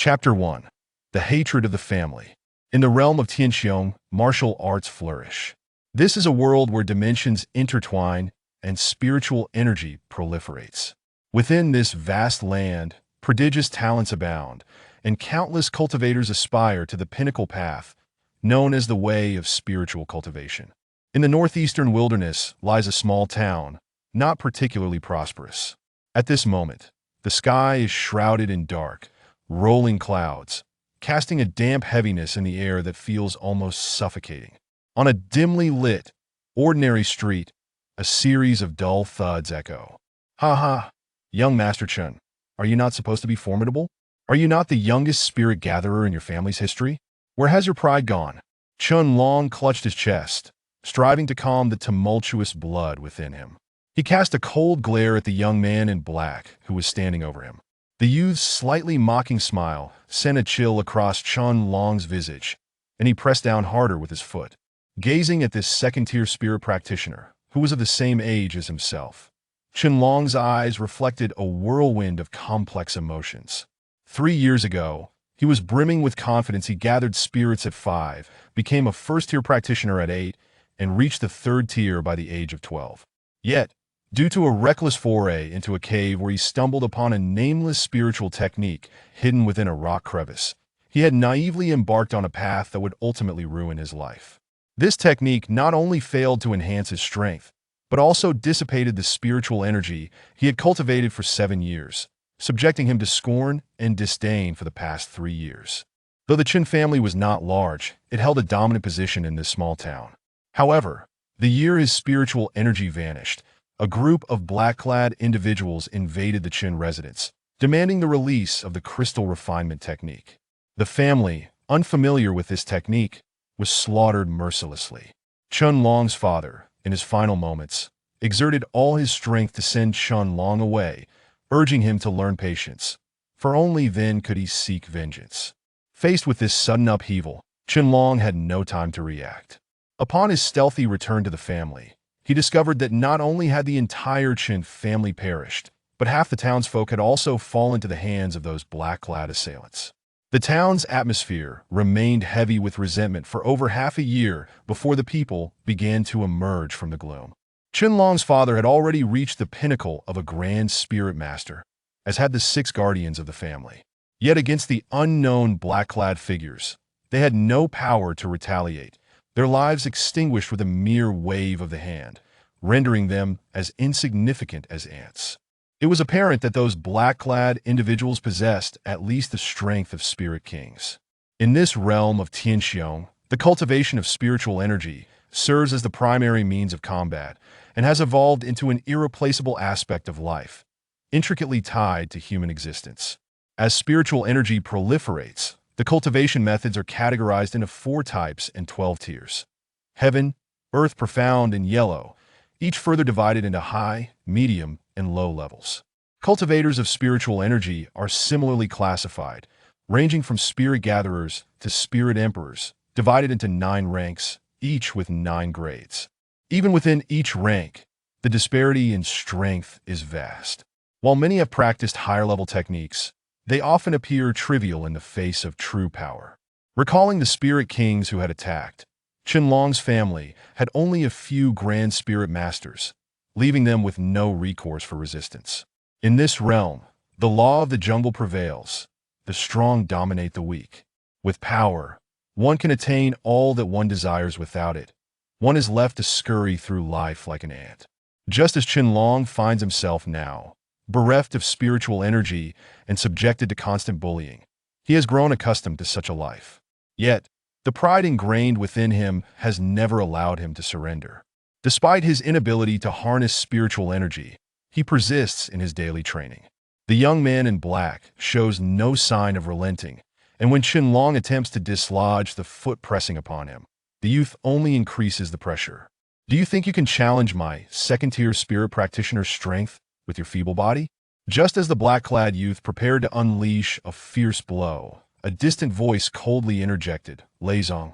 Chapter 1. The Hatred of the Family. In the realm of Tianxiong, martial arts flourish. This is a world where dimensions intertwine and spiritual energy proliferates. Within this vast land, prodigious talents abound, and countless cultivators aspire to the pinnacle path, known as the way of spiritual cultivation. In the northeastern wilderness lies a small town, not particularly prosperous. At this moment, the sky is shrouded in dark, rolling clouds, casting a damp heaviness in the air that feels almost suffocating. On a dimly lit, ordinary street, a series of dull thuds echo. Ha ha, young Master Chen, are you not supposed to be formidable? Are you not the youngest spirit gatherer in your family's history? Where has your pride gone? Chen Long clutched his chest, striving to calm the tumultuous blood within him. He cast a cold glare at the young man in black who was standing over him. The youth's slightly mocking smile sent a chill across Chen Long's visage, and he pressed down harder with his foot. Gazing at this second-tier spirit practitioner, who was of the same age as himself, Chen Long's eyes reflected a whirlwind of complex emotions. 3 years ago, he was brimming with confidence. He gathered spirits at 5, became a first-tier practitioner at 8, and reached the 3rd tier by the age of 12. Yet, due to a reckless foray into a cave where he stumbled upon a nameless spiritual technique hidden within a rock crevice, he had naively embarked on a path that would ultimately ruin his life. This technique not only failed to enhance his strength, but also dissipated the spiritual energy he had cultivated for 7 years, subjecting him to scorn and disdain for the past 3 years. Though the Qin family was not large, it held a dominant position in this small town. However, the year his spiritual energy vanished, a group of black-clad individuals invaded the Qin residence, demanding the release of the crystal refinement technique. The family, unfamiliar with this technique, was slaughtered mercilessly. Chen Long's father, in his final moments, exerted all his strength to send Chen Long away, urging him to learn patience, for only then could he seek vengeance. Faced with this sudden upheaval, Chen Long had no time to react. Upon his stealthy return to the family, he discovered that not only had the entire Qin family perished, but half the townsfolk had also fallen into the hands of those black-clad assailants. The town's atmosphere remained heavy with resentment for over half a year before the people began to emerge from the gloom. Chen Long's father had already reached the pinnacle of a grand spirit master, as had the 6 guardians of the family. Yet against the unknown black-clad figures, they had no power to retaliate, their lives extinguished with a mere wave of the hand, rendering them as insignificant as ants. It was apparent that those black-clad individuals possessed at least the strength of spirit kings. In this realm of Tianxiong, the cultivation of spiritual energy serves as the primary means of combat and has evolved into an irreplaceable aspect of life, intricately tied to human existence. As spiritual energy proliferates, the cultivation methods are categorized into 4 types and 12 tiers. Heaven, Earth, Profound, and Yellow, each further divided into high, medium, and low levels. Cultivators of spiritual energy are similarly classified, ranging from spirit gatherers to spirit emperors, divided into 9 ranks, each with 9 grades. Even within each rank, the disparity in strength is vast. While many have practiced higher-level techniques, they often appear trivial in the face of true power. Recalling the spirit kings who had attacked, Chen Long's family had only a few grand spirit masters, leaving them with no recourse for resistance. In this realm, the law of the jungle prevails. The strong dominate the weak. With power, one can attain all that one desires. Without it, one is left to scurry through life like an ant. Just as Chen Long finds himself now, bereft of spiritual energy and subjected to constant bullying, he has grown accustomed to such a life. Yet, the pride ingrained within him has never allowed him to surrender. Despite his inability to harness spiritual energy, he persists in his daily training. The young man in black shows no sign of relenting, and when Chen Long attempts to dislodge the foot pressing upon him, the youth only increases the pressure. Do you think you can challenge my second-tier spirit practitioner's strength with your feeble body? Just as the black-clad youth prepared to unleash a fierce blow, a distant voice coldly interjected, "Lei Zong,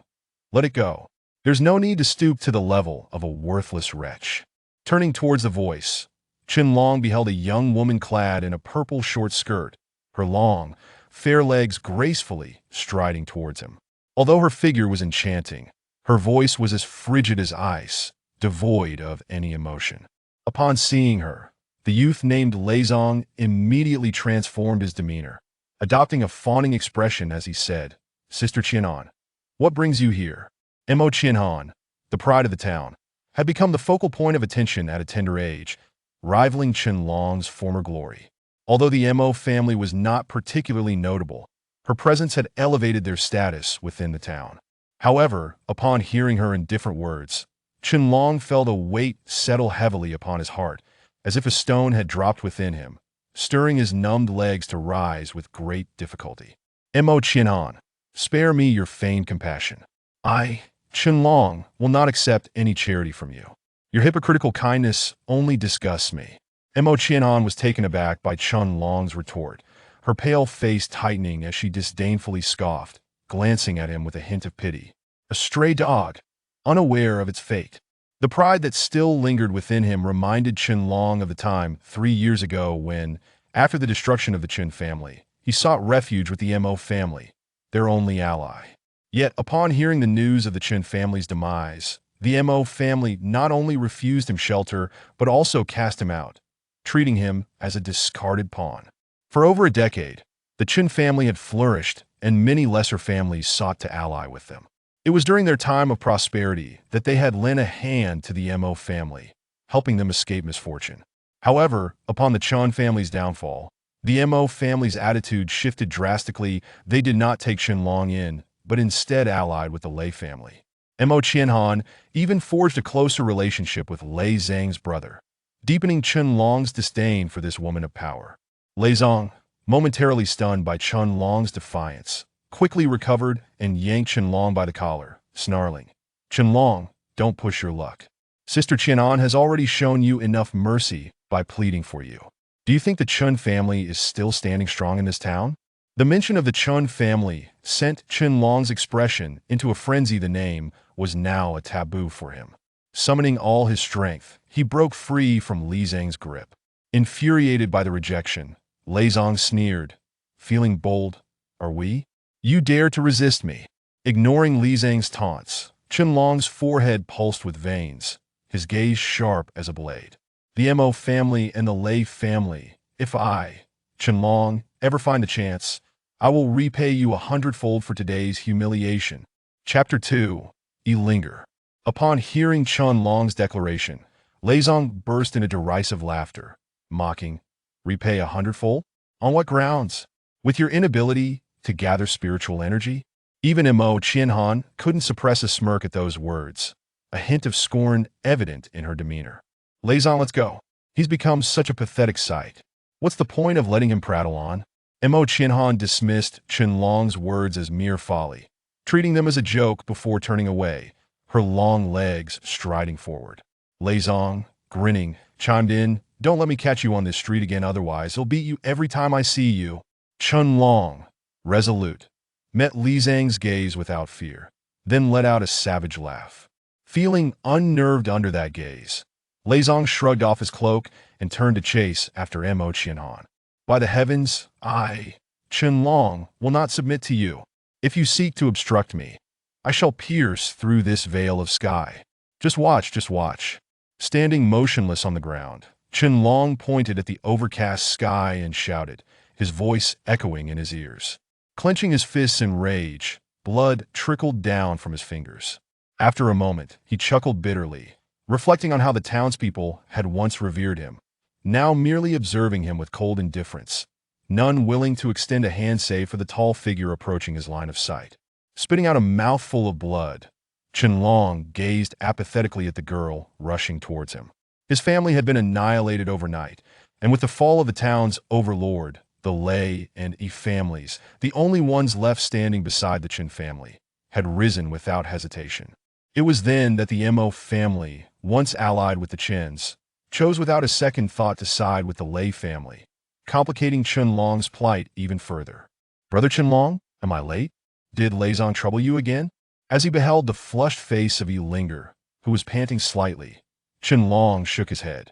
let it go. There's no need to stoop to the level of a worthless wretch." Turning towards the voice, Chen Long beheld a young woman clad in a purple short skirt, her long, fair legs gracefully striding towards him. Although her figure was enchanting, her voice was as frigid as ice, devoid of any emotion. Upon seeing her, the youth named Leizong immediately transformed his demeanor, adopting a fawning expression as he said, "Sister Qianhan, what brings you here?" Mo Qianhan, the pride of the town, had become the focal point of attention at a tender age, rivaling Qianlong's former glory. Although the Mo family was not particularly notable, her presence had elevated their status within the town. However, upon hearing her indifferent words, Qianlong felt a weight settle heavily upon his heart, as if a stone had dropped within him, stirring his numbed legs to rise with great difficulty. Mo Qianhan, spare me your feigned compassion. I, Qianlong, will not accept any charity from you. Your hypocritical kindness only disgusts me. Mo Qianhan was taken aback by Qianlong's retort, her pale face tightening as she disdainfully scoffed, glancing at him with a hint of pity. A stray dog, unaware of its fate. The pride that still lingered within him reminded Qianlong of the time 3 years ago when, after the destruction of the Qin family, he sought refuge with the Mo family, their only ally. Yet, upon hearing the news of the Qin family's demise, the Mo family not only refused him shelter, but also cast him out, treating him as a discarded pawn. For over a decade, the Qin family had flourished, and many lesser families sought to ally with them. It was during their time of prosperity that they had lent a hand to the Mo family, helping them escape misfortune. However, upon the Qian family's downfall, the Mo family's attitude shifted drastically. They did not take Qianlong in, but instead allied with the Lei family. Mo Qianhan even forged a closer relationship with Lei Zhang's brother, deepening Qianlong's disdain for this woman of power. Leizong, momentarily stunned by Qianlong's defiance, quickly recovered and yanked Qianlong by the collar, snarling, "Qianlong, don't push your luck. Sister Qianhan has already shown you enough mercy by pleading for you. Do you think the Qin family is still standing strong in this town?" The mention of the Qin family sent Qianlong's expression into a frenzy. The name was now a taboo for him. Summoning all his strength, he broke free from Li Zhang's grip. Infuriated by the rejection, Leizong sneered, "Feeling bold, are we? You dare to resist me?" Ignoring Li Zhang's taunts, Qianlong's forehead pulsed with veins, his gaze sharp as a blade. "The Mo family and the Lei family, if I, Qianlong, ever find the chance, I will repay you 100-fold for today's humiliation." Chapter 2. Linger. Upon hearing Qianlong's declaration, Leizong burst into derisive laughter, mocking, "Repay 100-fold? On what grounds? With your inability to gather spiritual energy?" Even Mo Qianhan couldn't suppress a smirk at those words, a hint of scorn evident in her demeanor. "Leizong, let's go. He's become such a pathetic sight. What's the point of letting him prattle on?" Mo Qianhan dismissed Qianlong's words as mere folly, treating them as a joke before turning away, her long legs striding forward. Leizong, grinning, chimed in, "Don't let me catch you on this street again, otherwise I'll beat you every time I see you." Qianlong, resolute, met Li Zhang's gaze without fear, then let out a savage laugh. Feeling unnerved under that gaze, Leizong shrugged off his cloak and turned to chase after Mo Qianhan. "By the heavens, I, Qianlong, will not submit to you. If you seek to obstruct me, I shall pierce through this veil of sky. Just watch, just watch." Standing motionless on the ground, Qianlong pointed at the overcast sky and shouted, his voice echoing in his ears. Clenching his fists in rage, blood trickled down from his fingers. After a moment, he chuckled bitterly, reflecting on how the townspeople had once revered him, now merely observing him with cold indifference, none willing to extend a hand save for the tall figure approaching his line of sight. Spitting out a mouthful of blood, Qianlong gazed apathetically at the girl rushing towards him. His family had been annihilated overnight, and with the fall of the town's overlord, the Lei and Yi families, the only ones left standing beside the Qin family, had risen without hesitation. It was then that the Mo family, once allied with the Qins, chose without a second thought to side with the Lei family, complicating Qianlong's plight even further. "Brother Qianlong, am I late? Did Leizong trouble you again?" As he beheld the flushed face of Linger, who was panting slightly, Qianlong shook his head.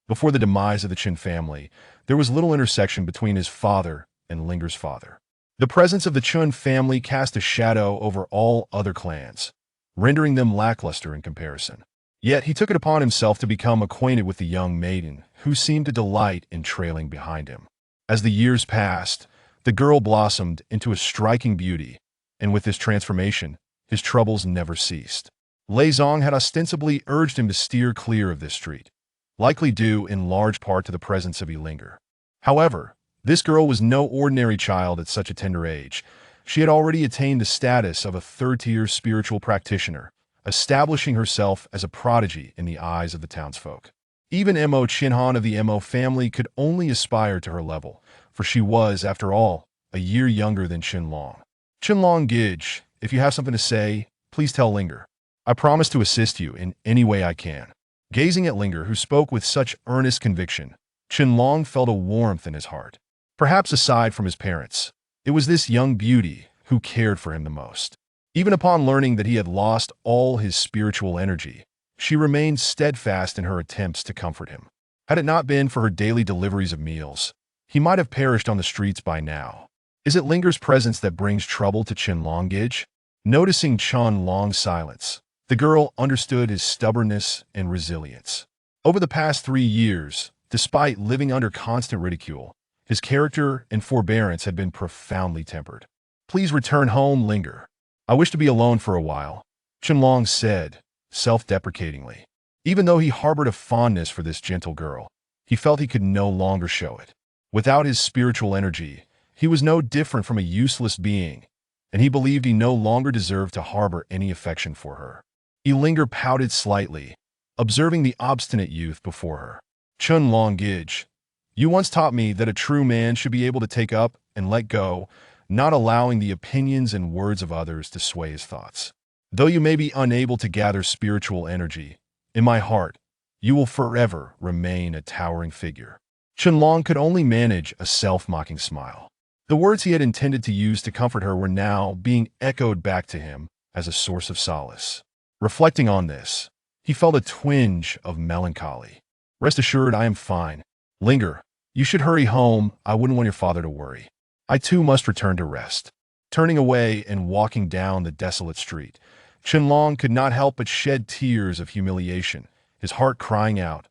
Before the demise of the Qin family, there was little intersection between his father and Linger's father. The presence of the Chun family cast a shadow over all other clans, rendering them lackluster in comparison. Yet he took it upon himself to become acquainted with the young maiden, who seemed to delight in trailing behind him. As the years passed, the girl blossomed into a striking beauty, and with this transformation, his troubles never ceased. Lei Zong had ostensibly urged him to steer clear of this street, likely due in large part to the presence of Elinger. However, this girl was no ordinary child at such a tender age. She had already attained the status of a third-tier spiritual practitioner, establishing herself as a prodigy in the eyes of the townsfolk. Even Mo Chinhan of the Mo family could only aspire to her level, for she was, after all, a year younger than Qinlong. Qinlong Gij, if you have something to say, please tell Linger. I promise to assist you in any way I can. Gazing at Linger, who spoke with such earnest conviction, Qinlong felt a warmth in his heart. Perhaps aside from his parents, it was this young beauty who cared for him the most. Even upon learning that he had lost all his spiritual energy, she remained steadfast in her attempts to comfort him. Had it not been for her daily deliveries of meals, he might have perished on the streets by now. Is it Linger's presence that brings trouble to Qinlong Gij? Noticing Chen Long's silence, the girl understood his stubbornness and resilience. Over the past 3 years, despite living under constant ridicule, his character and forbearance had been profoundly tempered. Please return home, Linger. I wish to be alone for a while, Qinlong said, self-deprecatingly. Even though he harbored a fondness for this gentle girl, he felt he could no longer show it. Without his spiritual energy, he was no different from a useless being, and he believed he no longer deserved to harbor any affection for her. Linger pouted slightly, observing the obstinate youth before her. Qinlong Gij, you once taught me that a true man should be able to take up and let go, not allowing the opinions and words of others to sway his thoughts. Though you may be unable to gather spiritual energy, in my heart, you will forever remain a towering figure. Qinlong could only manage a self-mocking smile. The words he had intended to use to comfort her were now being echoed back to him as a source of solace. Reflecting on this, he felt a twinge of melancholy. Rest assured, I am fine. Linger, you should hurry home. I wouldn't want your father to worry. I too must return to rest. Turning away and walking down the desolate street, Qinlong could not help but shed tears of humiliation, his heart crying out,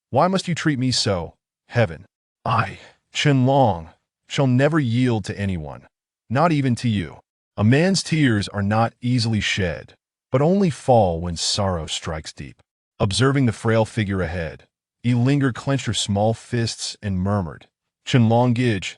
"Why must you treat me so, heaven? I, Qinlong, shall never yield to anyone, not even to you." A man's tears are not easily shed, but only fall when sorrow strikes deep. Observing the frail figure ahead, Linger clenched her small fists and murmured, "Qinlong Gij,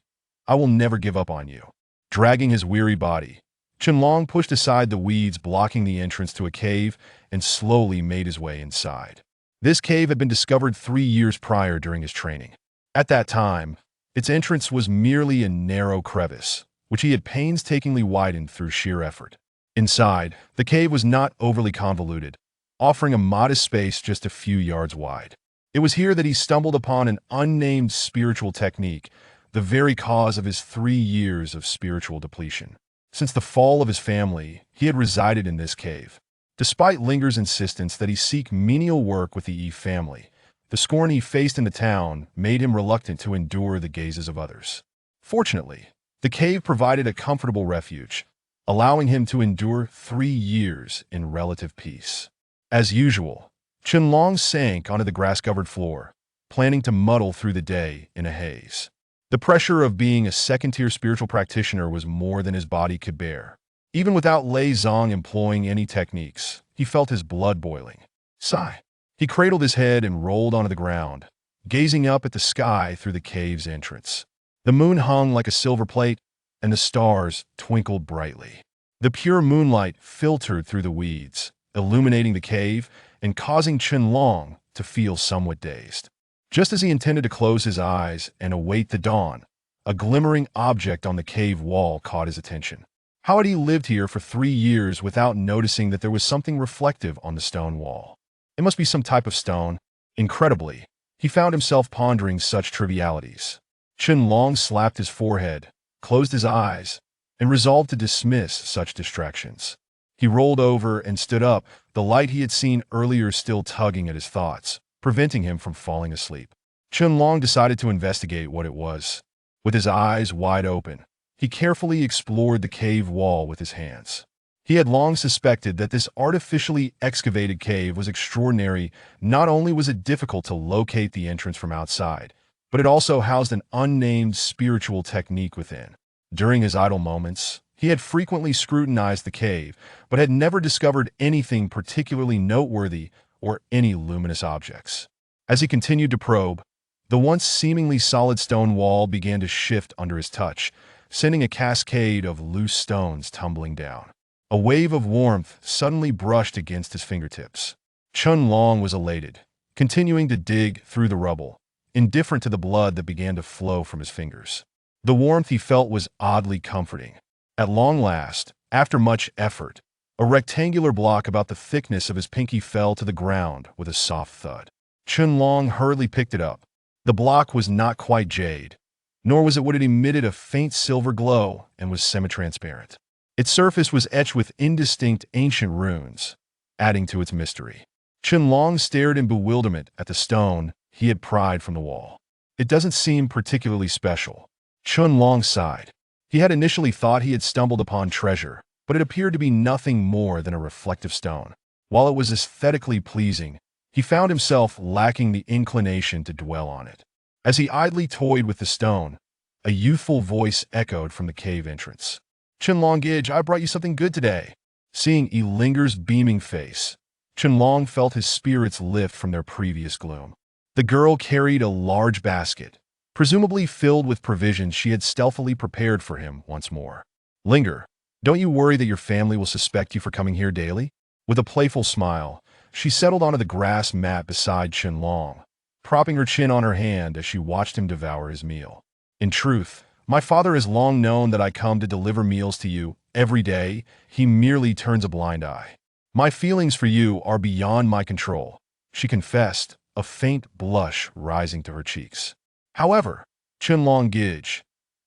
I will never give up on you." Dragging his weary body, Qinlong pushed aside the weeds blocking the entrance to a cave and slowly made his way inside. This cave had been discovered 3 years prior during his training. At that time, its entrance was merely a narrow crevice, which he had painstakingly widened through sheer effort. Inside, the cave was not overly convoluted, offering a modest space just a few yards wide. It was here that he stumbled upon an unnamed spiritual technique, the very cause of his 3 years of spiritual depletion. Since the fall of his family, he had resided in this cave. Despite Linger's insistence that he seek menial work with the Yi family, the scorn he faced in the town made him reluctant to endure the gazes of others. Fortunately, the cave provided a comfortable refuge, allowing him to endure 3 years in relative peace. As usual, Qinlong sank onto the grass-covered floor, planning to muddle through the day in a haze. The pressure of being a second-tier spiritual practitioner was more than his body could bear. Even without Lei Zong employing any techniques, he felt his blood boiling. Sigh. He cradled his head and rolled onto the ground, gazing up at the sky through the cave's entrance. The moon hung like a silver plate, and the stars twinkled brightly. The pure moonlight filtered through the weeds, illuminating the cave and causing Qinlong to feel somewhat dazed. Just as he intended to close his eyes and await the dawn, a glimmering object on the cave wall caught his attention. How had he lived here for 3 years without noticing that there was something reflective on the stone wall? It must be some type of stone. Incredibly, he found himself pondering such trivialities. Qinlong slapped his forehead, closed his eyes, and resolved to dismiss such distractions. He rolled over and stood up, the light he had seen earlier still tugging at his thoughts, preventing him from falling asleep. Qinlong decided to investigate what it was. With his eyes wide open, He carefully explored the cave wall with his hands. He had long suspected that this artificially excavated cave was extraordinary. Not only was it difficult to locate the entrance from outside, but it also housed an unnamed spiritual technique within. During his idle moments, he had frequently scrutinized the cave, but had never discovered anything particularly noteworthy or any luminous objects. As he continued to probe, the once seemingly solid stone wall began to shift under his touch, sending a cascade of loose stones tumbling down. A wave of warmth suddenly brushed against his fingertips. Chunlong was elated, continuing to dig through the rubble, indifferent to the blood that began to flow from his fingers. The warmth he felt was oddly comforting. At long last, after much effort, a rectangular block about the thickness of his pinky fell to the ground with a soft thud. Chunlong hurriedly picked it up. The block was not quite jade, nor was it what it emitted a faint silver glow and was semi-transparent. Its surface was etched with indistinct ancient runes, adding to its mystery. Chunlong stared in bewilderment at the stone he had pried from the wall. It doesn't seem particularly special. Chunlong sighed. He had initially thought he had stumbled upon treasure, but it appeared to be nothing more than a reflective stone. While it was aesthetically pleasing, he found himself lacking the inclination to dwell on it. As he idly toyed with the stone, a youthful voice echoed from the cave entrance. "Chunlong Gidge, I brought you something good today." Seeing Yilinger's beaming face, Chunlong felt his spirits lift from their previous gloom. The girl carried a large basket, presumably filled with provisions she had stealthily prepared for him once more. "Linger, don't you worry that your family will suspect you for coming here daily?" With a playful smile, she settled onto the grass mat beside Chunlong, propping her chin on her hand as she watched him devour his meal. "In truth, my father has long known that I come to deliver meals to you every day. He merely turns a blind eye. My feelings for you are beyond my control," she confessed, a faint blush rising to her cheeks. "However, Chunlong Gidge,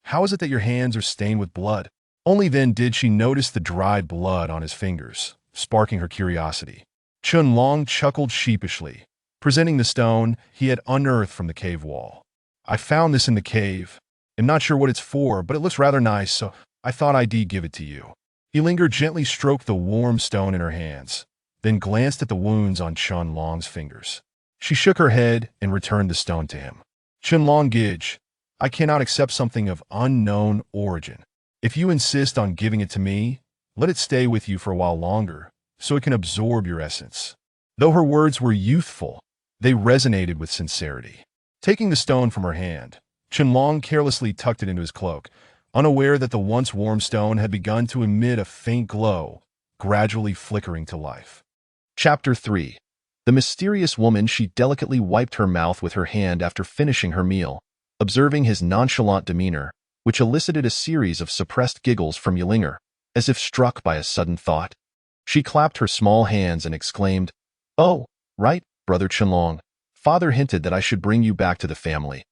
how is it that your hands are stained with blood?" Only then did she notice the dried blood on his fingers, sparking her curiosity. Chunlong chuckled sheepishly, presenting the stone he had unearthed from the cave wall. "I found this in the cave. I'm not sure what it's for, but it looks rather nice, so I thought I'd give it to you." Yilinger gently stroked the warm stone in her hands, then glanced at the wounds on Chunlong's fingers. She shook her head and returned the stone to him. "Chunlong Gidge, I cannot accept something of unknown origin. If you insist on giving it to me, let it stay with you for a while longer, so it can absorb your essence." Though her words were youthful, they resonated with sincerity. Taking the stone from her hand, Chunlong carelessly tucked it into his cloak, unaware that the once warm stone had begun to emit a faint glow, gradually flickering to life. Chapter 3. The mysterious woman. She delicately wiped her mouth with her hand after finishing her meal, observing his nonchalant demeanor, which elicited a series of suppressed giggles from Yilinger, as if struck by a sudden thought. She clapped her small hands and exclaimed, "Oh, right, Brother Chunlong. Father hinted that I should bring you back to the family.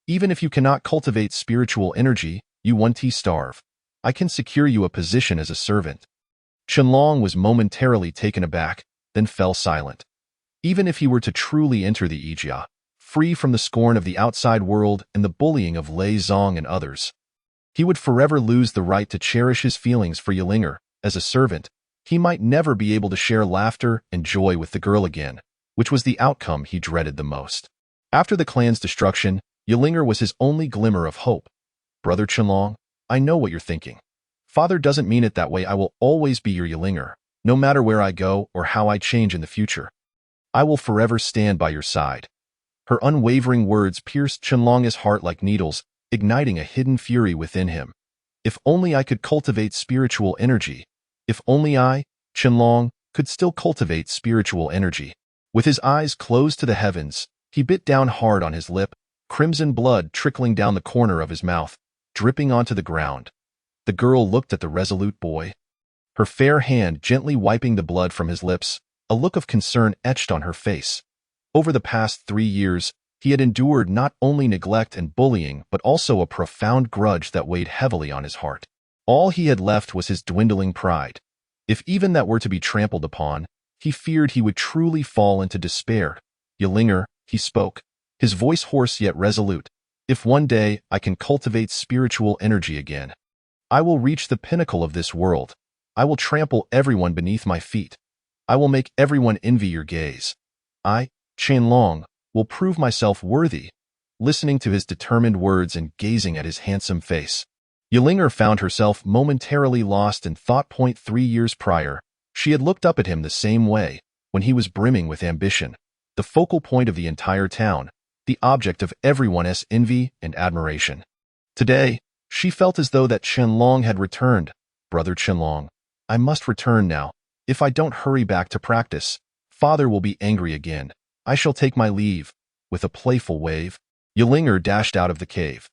Even if you cannot cultivate spiritual energy, you won't starve. I can secure you a position as a servant." Chunlong was momentarily taken aback, then fell silent. Even if he were to truly enter the Ijia, free from the scorn of the outside world and the bullying of Lei Zong and others, he would forever lose the right to cherish his feelings for Yilinger. As a servant, he might never be able to share laughter and joy with the girl again, which was the outcome he dreaded the most. After the clan's destruction, Yilinger was his only glimmer of hope. "Brother Chunlong, I know what you're thinking. Father doesn't mean it that way. I will always be your Yilinger, no matter where I go or how I change in the future. I will forever stand by your side." Her unwavering words pierced Chunlong's heart like needles, igniting a hidden fury within him. If only I could cultivate spiritual energy. If only I, Chunlong, could still cultivate spiritual energy. With his eyes closed to the heavens, he bit down hard on his lip, crimson blood trickling down the corner of his mouth, dripping onto the ground. The girl looked at the resolute boy, her fair hand gently wiping the blood from his lips, a look of concern etched on her face. Over the past 3 years, he had endured not only neglect and bullying but also a profound grudge that weighed heavily on his heart. All he had left was his dwindling pride. If even that were to be trampled upon, he feared he would truly fall into despair. "Yilinger," he spoke, his voice hoarse yet resolute, "if one day I can cultivate spiritual energy again, I will reach the pinnacle of this world. I will trample everyone beneath my feet. I will make everyone envy your gaze. I, Qianlong, will prove myself worthy. Listening to his determined words and gazing at his handsome face, Yilinger found herself momentarily lost in thought. 3 years prior, she had looked up at him the same way, when he was brimming with ambition, the focal point of the entire town, the object of everyone's envy and admiration. Today, she felt as though that Qianlong had returned. Brother Qianlong, I must return now. If I don't hurry back to practice, Father will be angry again. I shall take my leave. With a playful wave, Yilinger dashed out of the cave.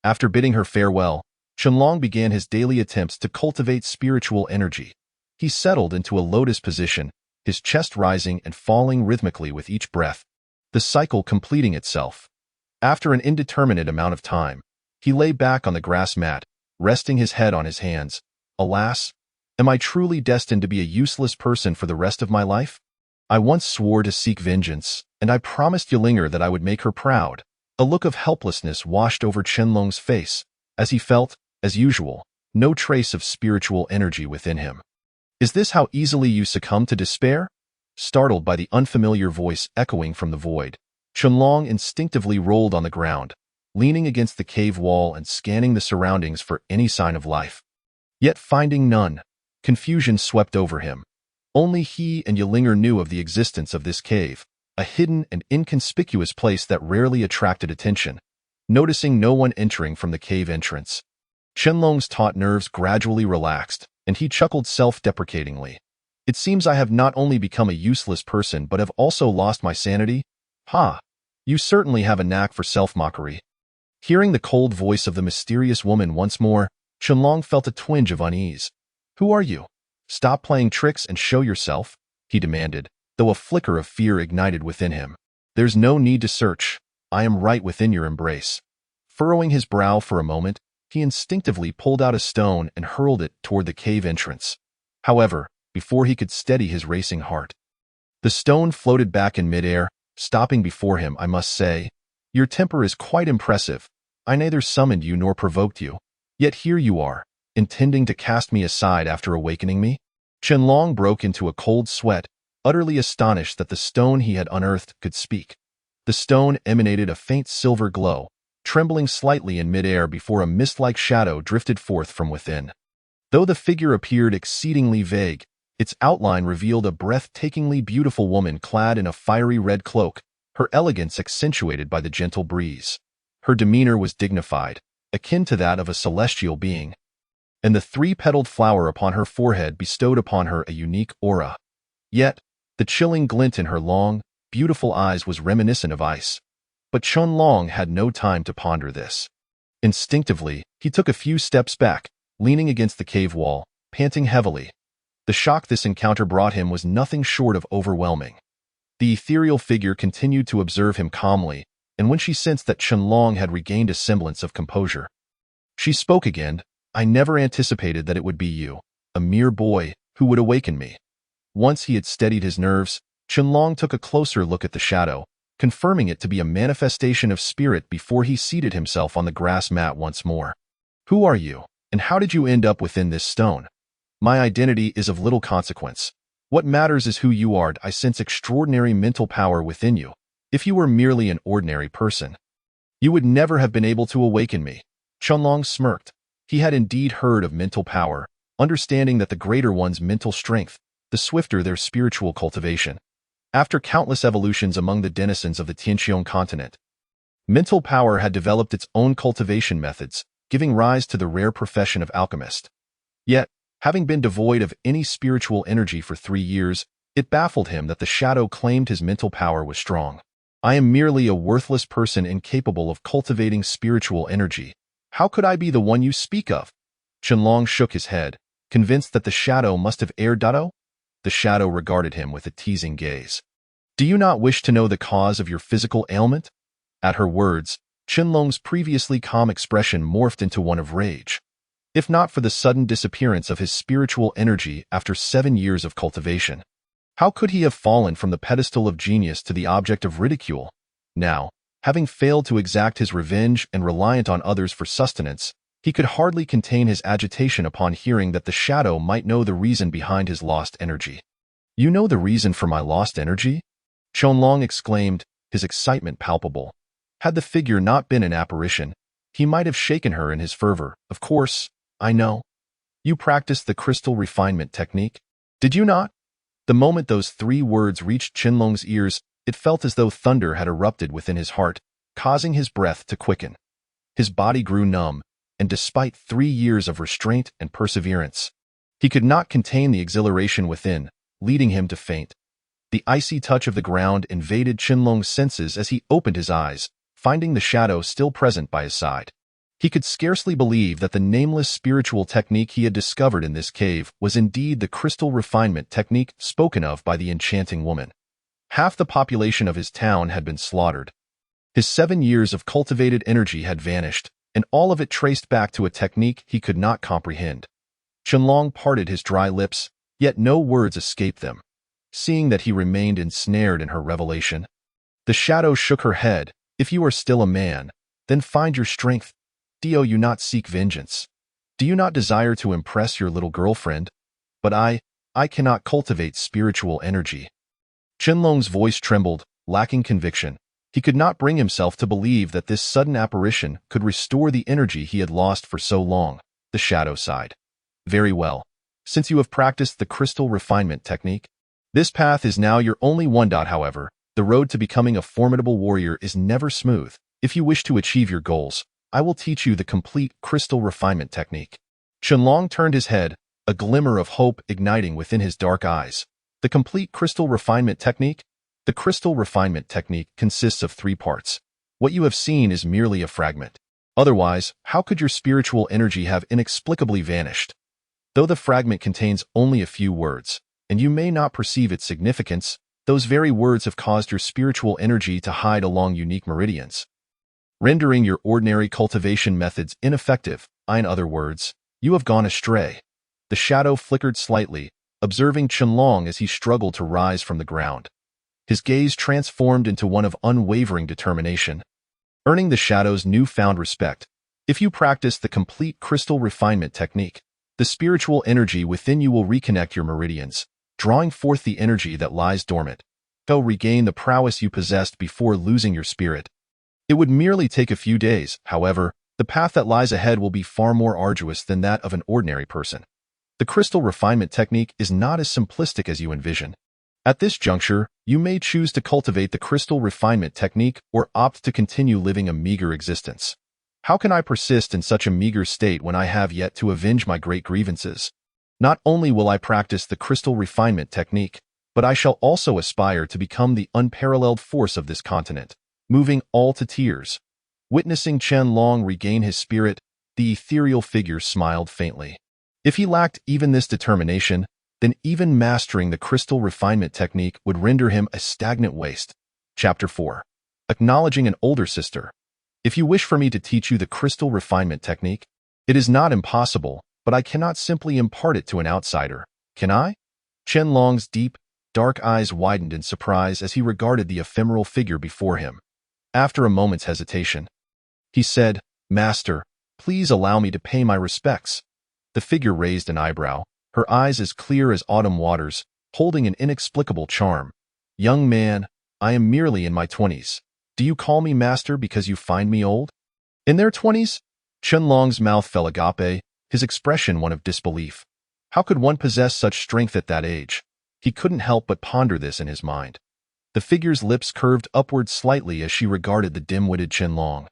After bidding her farewell, Qianlong began his daily attempts to cultivate spiritual energy. He settled into a lotus position, his chest rising and falling rhythmically with each breath, the cycle completing itself. After an indeterminate amount of time, he lay back on the grass mat, resting his head on his hands. Alas, am I truly destined to be a useless person for the rest of my life? I once swore to seek vengeance, and I promised Yilinger that I would make her proud. A look of helplessness washed over Qianlong's face, as he felt, as usual, no trace of spiritual energy within him. Is this how easily you succumb to despair? Startled by the unfamiliar voice echoing from the void, Qianlong instinctively rolled on the ground, leaning against the cave wall and scanning the surroundings for any sign of life. Yet finding none, confusion swept over him. Only he and Yilinger knew of the existence of this cave, a hidden and inconspicuous place that rarely attracted attention. Noticing no one entering from the cave entrance, Qianlong's taut nerves gradually relaxed, and he chuckled self-deprecatingly. It seems I have not only become a useless person but have also lost my sanity? Ha! You certainly have a knack for self-mockery. Hearing the cold voice of the mysterious woman once more, Qianlong felt a twinge of unease. Who are you? Stop playing tricks and show yourself, he demanded, though a flicker of fear ignited within him. There's no need to search. I am right within your embrace. Furrowing his brow for a moment, he instinctively pulled out a stone and hurled it toward the cave entrance. However, before he could steady his racing heart, the stone floated back in midair, stopping before him. I must say, your temper is quite impressive. I neither summoned you nor provoked you. Yet here you are, intending to cast me aside after awakening me? Qianlong broke into a cold sweat, utterly astonished that the stone he had unearthed could speak. The stone emanated a faint silver glow, trembling slightly in midair before a mist-like shadow drifted forth from within. Though the figure appeared exceedingly vague, its outline revealed a breathtakingly beautiful woman clad in a fiery red cloak, her elegance accentuated by the gentle breeze. Her demeanor was dignified, akin to that of a celestial being, and the 3-petaled flower upon her forehead bestowed upon her a unique aura. Yet, the chilling glint in her long, beautiful eyes was reminiscent of ice. But Qianlong had no time to ponder this. Instinctively, he took a few steps back, leaning against the cave wall, panting heavily. The shock this encounter brought him was nothing short of overwhelming. The ethereal figure continued to observe him calmly, and when she sensed that Qianlong had regained a semblance of composure, she spoke again. I never anticipated that it would be you, a mere boy, who would awaken me. Once he had steadied his nerves, Qianlong took a closer look at the shadow, confirming it to be a manifestation of spirit before he seated himself on the grass mat once more. Who are you, and how did you end up within this stone? My identity is of little consequence. What matters is who you are. I sense extraordinary mental power within you. If you were merely an ordinary person, you would never have been able to awaken me. Qianlong smirked. He had indeed heard of mental power, understanding that the greater one's mental strength, the swifter their spiritual cultivation. After countless evolutions among the denizens of the Tianqiong continent, mental power had developed its own cultivation methods, giving rise to the rare profession of alchemist. Yet, having been devoid of any spiritual energy for 3 years, it baffled him that the shadow claimed his mental power was strong. I am merely a worthless person incapable of cultivating spiritual energy. How could I be the one you speak of? Qianlong shook his head, convinced that the shadow must have erred. The shadow regarded him with a teasing gaze. Do you not wish to know the cause of your physical ailment? At her words, Qianlong's previously calm expression morphed into one of rage. If not for the sudden disappearance of his spiritual energy after 7 years of cultivation, how could he have fallen from the pedestal of genius to the object of ridicule? Now, having failed to exact his revenge and reliant on others for sustenance, He could hardly contain his agitation upon hearing that the shadow might know the reason behind his lost energy. "You know the reason for my lost energy?" Qianlong exclaimed, his excitement palpable. Had the figure not been an apparition, he might have shaken her in his fervor. "Of course, I know. You practiced the crystal refinement technique, did you not?" The moment those 3 words reached Qianlong's ears, it felt as though thunder had erupted within his heart, causing his breath to quicken. His body grew numb, and despite 3 years of restraint and perseverance, he could not contain the exhilaration within, leading him to faint. The icy touch of the ground invaded Qianlong's senses as he opened his eyes, finding the shadow still present by his side. He could scarcely believe that the nameless spiritual technique he had discovered in this cave was indeed the crystal refinement technique spoken of by the enchanting woman. Half the population of his town had been slaughtered. His 7 years of cultivated energy had vanished, and all of it traced back to a technique he could not comprehend. Qianlong parted his dry lips, yet no words escaped them, seeing that he remained ensnared in her revelation. The shadow shook her head. "If you are still a man, then find your strength. Do you not seek vengeance? Do you not desire to impress your little girlfriend? But I cannot cultivate spiritual energy." Qianlong's voice trembled, lacking conviction. He could not bring himself to believe that this sudden apparition could restore the energy he had lost for so long. The shadow sighed. "Very well. Since you have practiced the crystal refinement technique, this path is now your only one. However, the road to becoming a formidable warrior is never smooth. If you wish to achieve your goals, I will teach you the complete crystal refinement technique." Qianlong turned his head, a glimmer of hope igniting within his dark eyes. The complete crystal refinement technique? The crystal refinement technique consists of 3 parts. What you have seen is merely a fragment. Otherwise, how could your spiritual energy have inexplicably vanished? Though the fragment contains only a few words, and you may not perceive its significance, those very words have caused your spiritual energy to hide along unique meridians, rendering your ordinary cultivation methods ineffective. In other words, you have gone astray. The shadow flickered slightly, observing Qianlong as he struggled to rise from the ground. His gaze transformed into one of unwavering determination, earning the shadow's newfound respect. If you practice the complete crystal refinement technique, the spiritual energy within you will reconnect your meridians, drawing forth the energy that lies dormant. Go regain the prowess you possessed before losing your spirit. It would merely take a few days. However, the path that lies ahead will be far more arduous than that of an ordinary person. The crystal refinement technique is not as simplistic as you envision. At this juncture, you may choose to cultivate the crystal refinement technique or opt to continue living a meager existence. How can I persist in such a meager state when I have yet to avenge my great grievances? Not only will I practice the crystal refinement technique, but I shall also aspire to become the unparalleled force of this continent, moving all to tears. Witnessing Qianlong regain his spirit, the ethereal figure smiled faintly. If he lacked even this determination, then even mastering the crystal refinement technique would render him a stagnant waste. Chapter 4. Acknowledging an older sister. If you wish for me to teach you the crystal refinement technique, it is not impossible, but I cannot simply impart it to an outsider, can I? Qianlong's deep, dark eyes widened in surprise as he regarded the ephemeral figure before him. After a moment's hesitation, he said, "Master, please allow me to pay my respects." The figure raised an eyebrow, her eyes as clear as autumn waters, holding an inexplicable charm. "Young man, I am merely in my 20s. Do you call me master because you find me old?" "In their 20s? Qianlong's mouth fell agape, his expression one of disbelief. How could one possess such strength at that age? He couldn't help but ponder this in his mind. The figure's lips curved upward slightly as she regarded the dim-witted Qianlong.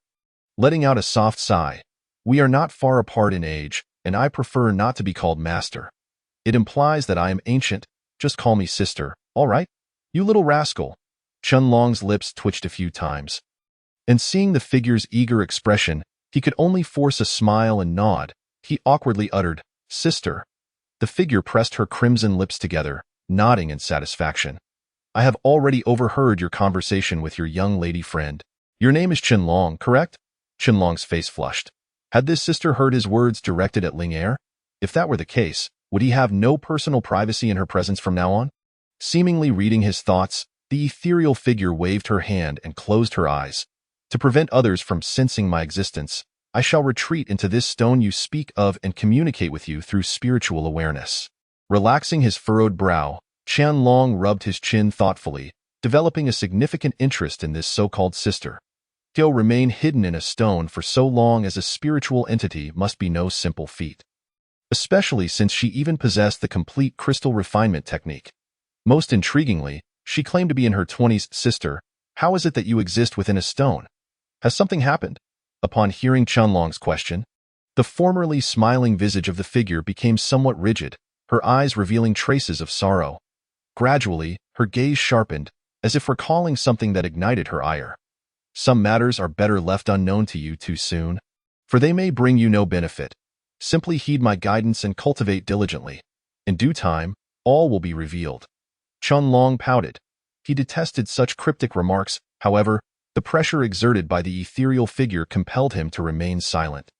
Letting out a soft sigh, "We are not far apart in age, and I prefer not to be called master. It implies that I am ancient. Just call me sister, all right? You little rascal." Qianlong's lips twitched a few times, and seeing the figure's eager expression, he could only force a smile and nod. He awkwardly uttered, "Sister." The figure pressed her crimson lips together, nodding in satisfaction. "I have already overheard your conversation with your young lady friend. Your name is Qianlong, correct?" Qianlong's face flushed. Had this sister heard his words directed at Ling Er? If that were the case, would he have no personal privacy in her presence from now on? Seemingly reading his thoughts, the ethereal figure waved her hand and closed her eyes. "To prevent others from sensing my existence, I shall retreat into this stone you speak of and communicate with you through spiritual awareness." Relaxing his furrowed brow, Qianlong rubbed his chin thoughtfully, developing a significant interest in this so-called sister. To remain hidden in a stone for so long as a spiritual entity must be no simple feat, especially since she even possessed the complete crystal refinement technique. Most intriguingly, she claimed to be in her 20s. "Sister, how is it that you exist within a stone? Has something happened?" Upon hearing Qianlong's question, the formerly smiling visage of the figure became somewhat rigid, her eyes revealing traces of sorrow. Gradually, her gaze sharpened, as if recalling something that ignited her ire. "Some matters are better left unknown to you too soon, for they may bring you no benefit. Simply heed my guidance and cultivate diligently. In due time, all will be revealed." Qianlong pouted. He detested such cryptic remarks, however, the pressure exerted by the ethereal figure compelled him to remain silent.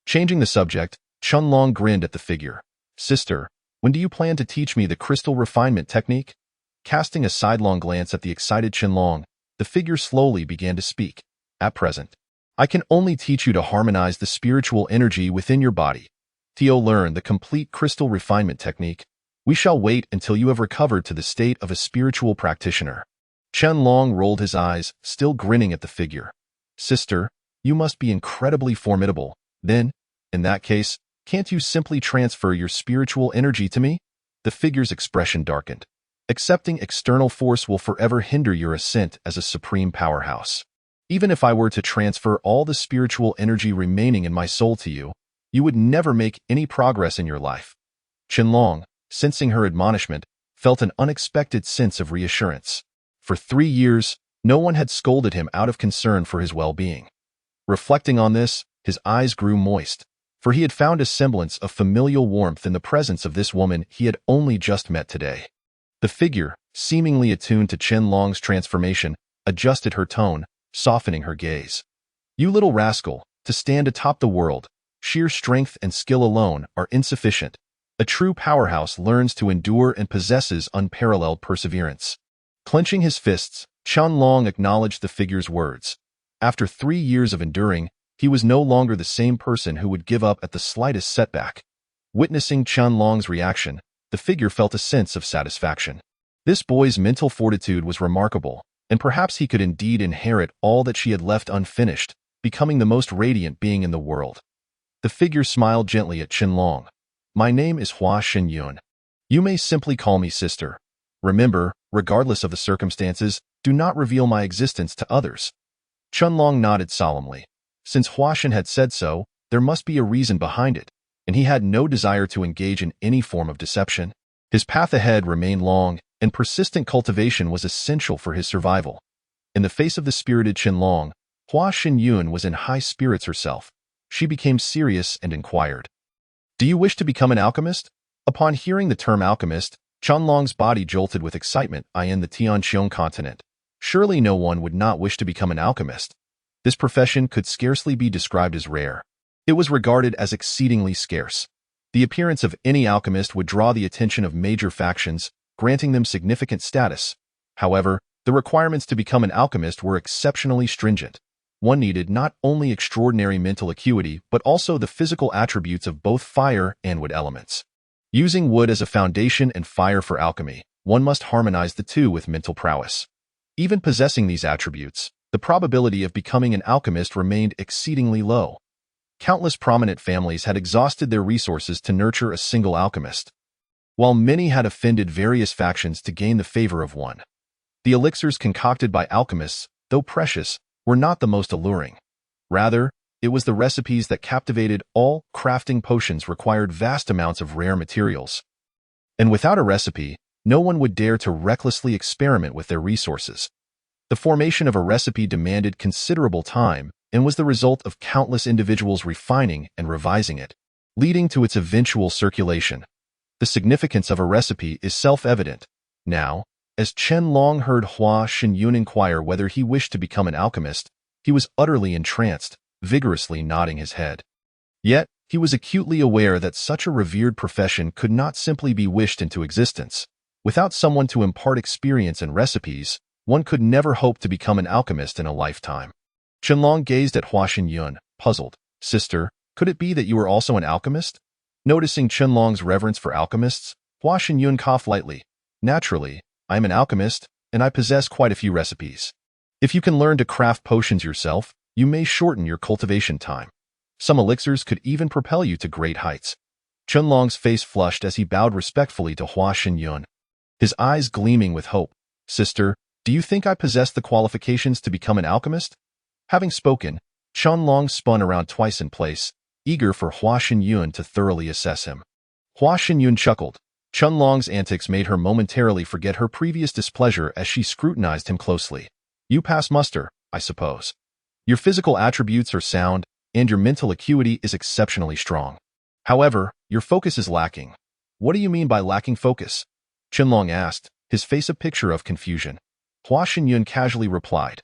Changing the subject, Qianlong grinned at the figure. "Sister, when do you plan to teach me the crystal refinement technique?" Casting a sidelong glance at the excited Qianlong, the figure slowly began to speak. "At present, I can only teach you to harmonize the spiritual energy within your body. To learn the complete crystal refinement technique, we shall wait until you have recovered to the state of a spiritual practitioner." Qianlong rolled his eyes, still grinning at the figure. "Sister, you must be incredibly formidable. Then, in that case, can't you simply transfer your spiritual energy to me?" The figure's expression darkened. "Accepting external force will forever hinder your ascent as a supreme powerhouse. Even if I were to transfer all the spiritual energy remaining in my soul to you, you would never make any progress in your life." Qianlong, sensing her admonishment, felt an unexpected sense of reassurance. For 3 years, no one had scolded him out of concern for his well-being. Reflecting on this, his eyes grew moist, for he had found a semblance of familial warmth in the presence of this woman he had only just met today. The figure, seemingly attuned to Qianlong's transformation, adjusted her tone, softening her gaze. "You little rascal, to stand atop the world, sheer strength and skill alone are insufficient. A true powerhouse learns to endure and possesses unparalleled perseverance." Clenching his fists, Qianlong acknowledged the figure's words. After 3 years of enduring, he was no longer the same person who would give up at the slightest setback. Witnessing Qianlong's reaction, the figure felt a sense of satisfaction. This boy's mental fortitude was remarkable, and perhaps he could indeed inherit all that she had left unfinished, becoming the most radiant being in the world. The figure smiled gently at Qianlong. "My name is Hua Xinyun. You may simply call me sister. Remember, regardless of the circumstances, do not reveal my existence to others." Qianlong nodded solemnly. Since Huashan had said so, there must be a reason behind it, and he had no desire to engage in any form of deception. His path ahead remained long, and persistent cultivation was essential for his survival. In the face of the spirited Qianlong, Hua Xinyun was in high spirits herself. She became serious and inquired, "Do you wish to become an alchemist?" Upon hearing the term alchemist, Qianlong's body jolted with excitement. In the Tianqiong continent, surely no one would not wish to become an alchemist. This profession could scarcely be described as rare. It was regarded as exceedingly scarce. The appearance of any alchemist would draw the attention of major factions, granting them significant status. However, the requirements to become an alchemist were exceptionally stringent. One needed not only extraordinary mental acuity, but also the physical attributes of both fire and wood elements. Using wood as a foundation and fire for alchemy, one must harmonize the two with mental prowess. Even possessing these attributes, the probability of becoming an alchemist remained exceedingly low. Countless prominent families had exhausted their resources to nurture a single alchemist, while many had offended various factions to gain the favor of one. The elixirs concocted by alchemists, though precious, were not the most alluring. Rather, it was the recipes that captivated all. Crafting potions required vast amounts of rare materials. And without a recipe, no one would dare to recklessly experiment with their resources. The formation of a recipe demanded considerable time and was the result of countless individuals refining and revising it, leading to its eventual circulation. The significance of a recipe is self-evident. Now, as Qianlong heard Hua Xinyun inquire whether he wished to become an alchemist, he was utterly entranced, vigorously nodding his head. Yet, he was acutely aware that such a revered profession could not simply be wished into existence. Without someone to impart experience and recipes, one could never hope to become an alchemist in a lifetime. Qianlong gazed at Hua Xinyun, puzzled. Sister, could it be that you are also an alchemist? Noticing Qianlong's reverence for alchemists, Hua Xinyun coughed lightly. Naturally, I am an alchemist, and I possess quite a few recipes. If you can learn to craft potions yourself, you may shorten your cultivation time. Some elixirs could even propel you to great heights. Qianlong's face flushed as he bowed respectfully to Hua Xinyun, his eyes gleaming with hope. Sister, do you think I possess the qualifications to become an alchemist? Having spoken, Qianlong spun around twice in place, eager for Hua Xinyun to thoroughly assess him. Hua Xinyun chuckled. Qianlong's antics made her momentarily forget her previous displeasure as she scrutinized him closely. You pass muster, I suppose. Your physical attributes are sound, and your mental acuity is exceptionally strong. However, your focus is lacking. What do you mean by lacking focus? Qianlong asked, his face a picture of confusion. Hua Xinyun casually replied.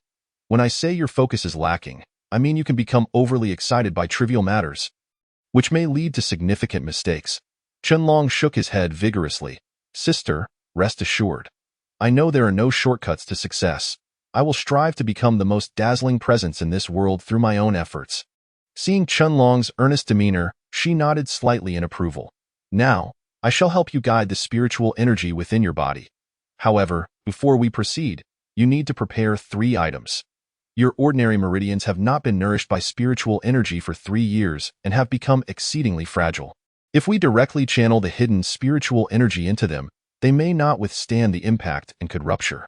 When I say your focus is lacking, I mean you can become overly excited by trivial matters, which may lead to significant mistakes. Qianlong shook his head vigorously. Sister, rest assured. I know there are no shortcuts to success. I will strive to become the most dazzling presence in this world through my own efforts. Seeing Qianlong's earnest demeanor, she nodded slightly in approval. Now, I shall help you guide the spiritual energy within your body. However, before we proceed, you need to prepare 3 items. Your ordinary meridians have not been nourished by spiritual energy for 3 years and have become exceedingly fragile. If we directly channel the hidden spiritual energy into them, they may not withstand the impact and could rupture.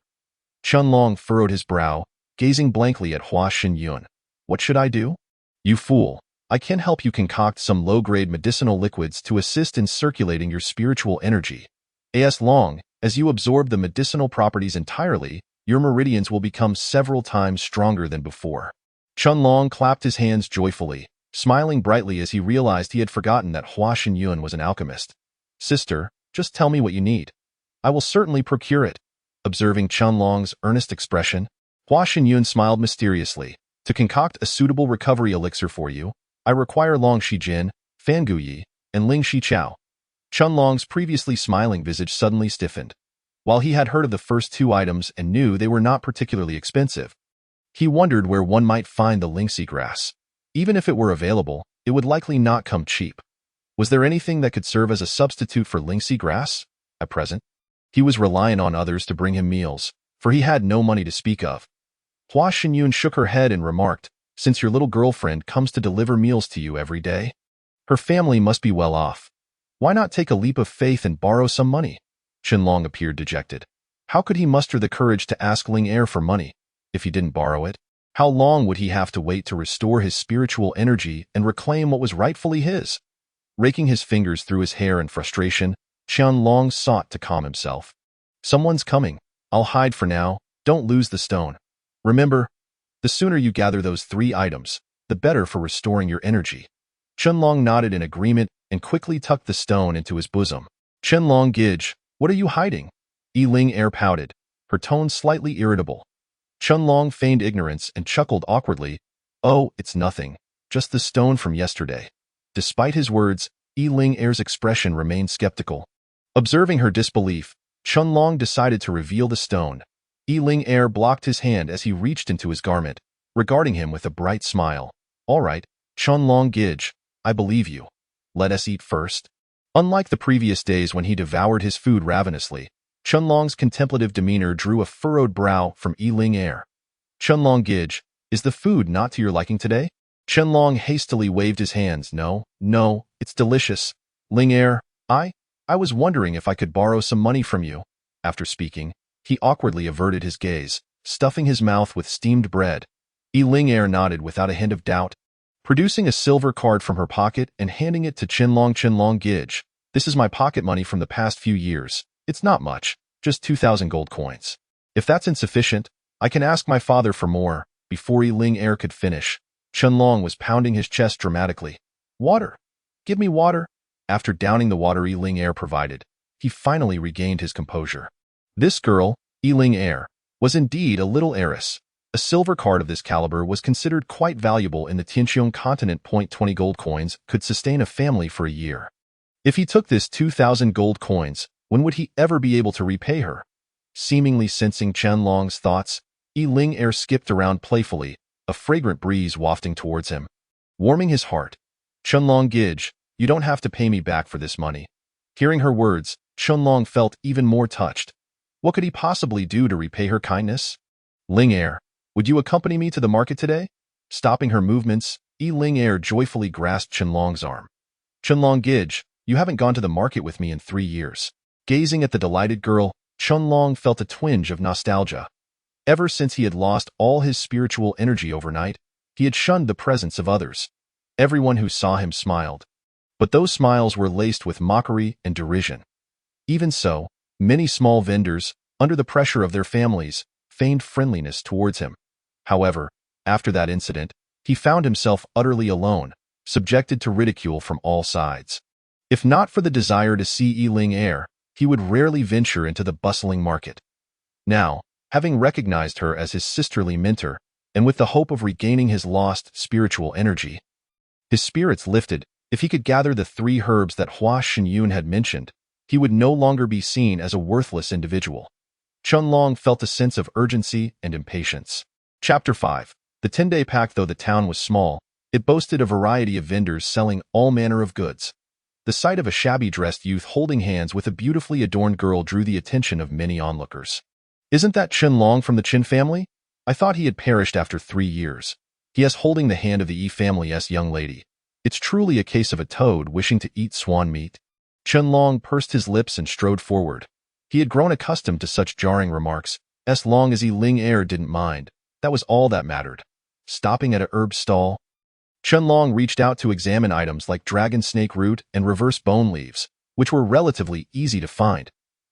Qianlong furrowed his brow, gazing blankly at Hua Xinyun. What should I do? You fool. I can help you concoct some low-grade medicinal liquids to assist in circulating your spiritual energy. As long as you absorb the medicinal properties entirely, your meridians will become several times stronger than before. Qianlong clapped his hands joyfully, smiling brightly as he realized he had forgotten that Hua Xinyun was an alchemist. Sister, just tell me what you need. I will certainly procure it. Observing Qianlong's earnest expression, Hua Xinyun smiled mysteriously. To concoct a suitable recovery elixir for you, I require Long Shi Jin, Fangu Yi, and Ling Shi Chao. Qianlong's previously smiling visage suddenly stiffened. While he had heard of the first 2 items and knew they were not particularly expensive, he wondered where one might find the Lingxi grass. Even if it were available, it would likely not come cheap. Was there anything that could serve as a substitute for Lingxi grass? At present, he was reliant on others to bring him meals, for he had no money to speak of. Hua Xinyun shook her head and remarked, since your little girlfriend comes to deliver meals to you every day, her family must be well off. Why not take a leap of faith and borrow some money? Qianlong appeared dejected. How could he muster the courage to ask Ling Er for money? If he didn't borrow it, how long would he have to wait to restore his spiritual energy and reclaim what was rightfully his? Raking his fingers through his hair in frustration, Qianlong sought to calm himself. Someone's coming. I'll hide for now. Don't lose the stone. Remember, the sooner you gather those 3 items, the better for restoring your energy. Qianlong nodded in agreement and quickly tucked the stone into his bosom. Qianlong Gij, what are you hiding? Ling Er pouted, her tone slightly irritable. Qianlong feigned ignorance and chuckled awkwardly. Oh, it's nothing. Just the stone from yesterday. Despite his words, Ling Er's expression remained skeptical. Observing her disbelief, Qianlong decided to reveal the stone. Ling Er blocked his hand as he reached into his garment, regarding him with a bright smile. All right, Qianlong Gij, I believe you. Let us eat first. Unlike the previous days when he devoured his food ravenously, Qianlong's contemplative demeanor drew a furrowed brow from Ling Er. Qianlong Gij, is the food not to your liking today? Qianlong hastily waved his hands. No, it's delicious. Ling Er, I was wondering if I could borrow some money from you. After speaking, he awkwardly averted his gaze, stuffing his mouth with steamed bread. Ling Er nodded without a hint of doubt, producing a silver card from her pocket and handing it to Qianlong Gij. This is my pocket money from the past few years. It's not much, just 2,000 gold coins. If that's insufficient, I can ask my father for more. Before Ling Er could finish, Qianlong was pounding his chest dramatically. Water! Give me water! After downing the water Ling Er provided, he finally regained his composure. This girl, Ling Er, was indeed a little heiress. A silver card of this caliber was considered quite valuable in the Tianqiong continent. 20 gold coins could sustain a family for a year. If he took this 2,000 gold coins, when would he ever be able to repay her? Seemingly sensing Qianlong's thoughts, Ling Er skipped around playfully, a fragrant breeze wafting towards him. warming his heart. Chunlong Gij, you don't have to pay me back for this money. Hearing her words, Chunlong felt even more touched. What could he possibly do to repay her kindness? Ling Er, would you accompany me to the market today? Stopping her movements, Ling Er joyfully grasped Chunlong's arm. Chunlong Gij, you haven't gone to the market with me in 3 years. Gazing at the delighted girl, Chunlong felt a twinge of nostalgia. Ever since he had lost all his spiritual energy overnight, he had shunned the presence of others. Everyone who saw him smiled. But those smiles were laced with mockery and derision. Even so, many small vendors, under the pressure of their families, feigned friendliness towards him. However, after that incident, he found himself utterly alone, subjected to ridicule from all sides. If not for the desire to see Ling Er, he would rarely venture into the bustling market. Now, having recognized her as his sisterly mentor, and with the hope of regaining his lost spiritual energy, his spirits lifted. If he could gather the 3 herbs that Hua Xinyun had mentioned, he would no longer be seen as a worthless individual. Chunlong felt a sense of urgency and impatience. Chapter 5. The 10-day pack. Though the town was small, it boasted a variety of vendors selling all manner of goods. The sight of a shabby-dressed youth holding hands with a beautifully adorned girl drew the attention of many onlookers. Isn't that Chunlong from the Qin family? I thought he had perished after 3 years. He is holding the hand of the Yi family's young lady. It's truly a case of a toad wishing to eat swan meat. Chunlong pursed his lips and strode forward. He had grown accustomed to such jarring remarks, as long as Ling Er didn't mind. That was all that mattered. Stopping at a herb stall, Chunlong reached out to examine items like dragon snake root and reverse bone leaves, which were relatively easy to find.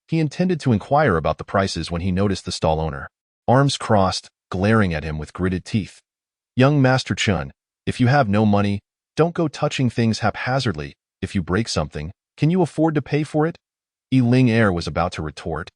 He intended to inquire about the prices when he noticed the stall owner, arms crossed, glaring at him with gritted teeth. Young Master Chun, if you have no money, don't go touching things haphazardly. If you break something, can you afford to pay for it? Ling Er was about to retort,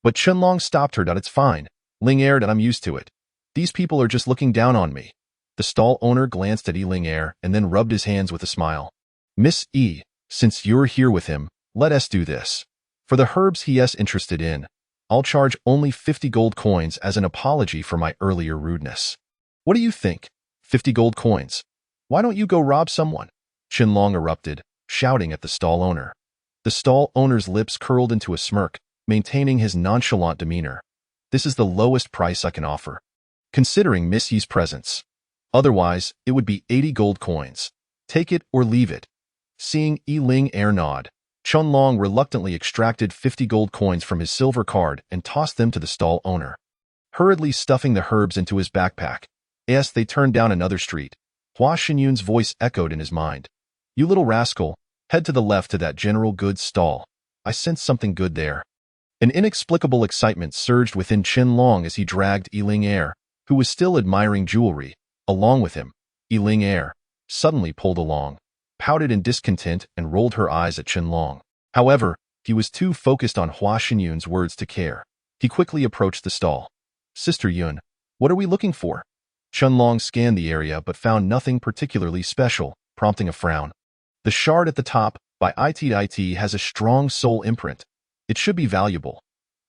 but Chunlong stopped her. It's fine, Ling Er, that I'm used to it. These people are just looking down on me. The stall owner glanced at Ling Er and then rubbed his hands with a smile. Miss E, since you're here with him, let us do this. For the herbs he is interested in, I'll charge only 50 gold coins as an apology for my earlier rudeness. What do you think? 50 gold coins. Why don't you go rob someone? Chunlong erupted, shouting at the stall owner. The stall owner's lips curled into a smirk, maintaining his nonchalant demeanor. This is the lowest price I can offer, considering Miss Yi's presence. Otherwise, it would be 80 gold coins. Take it or leave it. Seeing Ling Er nod, Chunlong reluctantly extracted 50 gold coins from his silver card and tossed them to the stall owner. Hurriedly stuffing the herbs into his backpack, as they turned down another street, Hua Xinyun's voice echoed in his mind. You little rascal, head to the left to that general goods stall. I sense something good there. An inexplicable excitement surged within Chunlong as he dragged Ling Er, who was still admiring jewelry, along with him. Ling Er suddenly pulled along, pouted in discontent and rolled her eyes at Chunlong. However, he was too focused on Hua Xinyun's words to care. He quickly approached the stall. Sister Yun, what are we looking for? Chunlong scanned the area but found nothing particularly special, prompting a frown. The shard at the top, by IT has a strong soul imprint. It should be valuable.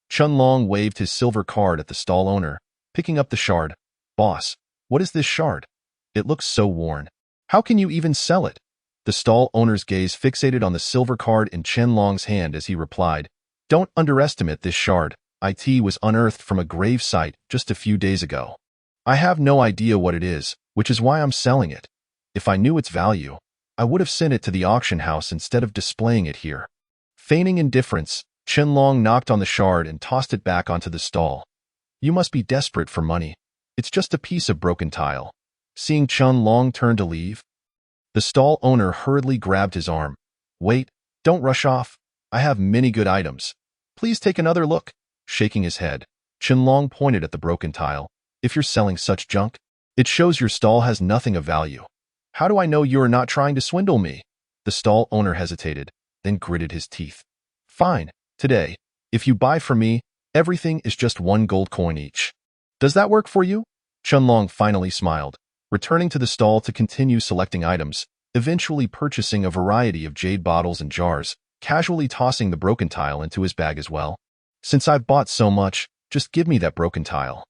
Chunlong waved his silver card at the stall owner, picking up the shard. Boss, what is this shard? It looks so worn. How can you even sell it? The stall owner's gaze fixated on the silver card in Chunlong's hand as he replied, Don't underestimate this shard. It was unearthed from a grave site just a few days ago. I have no idea what it is, which is why I'm selling it. If I knew its value, I would have sent it to the auction house instead of displaying it here. Feigning indifference, Chunlong knocked on the shard and tossed it back onto the stall. You must be desperate for money. It's just a piece of broken tile. Seeing Chunlong turn to leave, the stall owner hurriedly grabbed his arm. Wait, don't rush off. I have many good items. Please take another look. Shaking his head, Chunlong pointed at the broken tile. If you're selling such junk, it shows your stall has nothing of value. How do I know you are not trying to swindle me? The stall owner hesitated, then gritted his teeth. Fine, today, if you buy from me, everything is just 1 gold coin each. Does that work for you? Chunlong finally smiled, returning to the stall to continue selecting items, eventually purchasing a variety of jade bottles and jars, casually tossing the broken tile into his bag as well. Since I've bought so much, just give me that broken tile.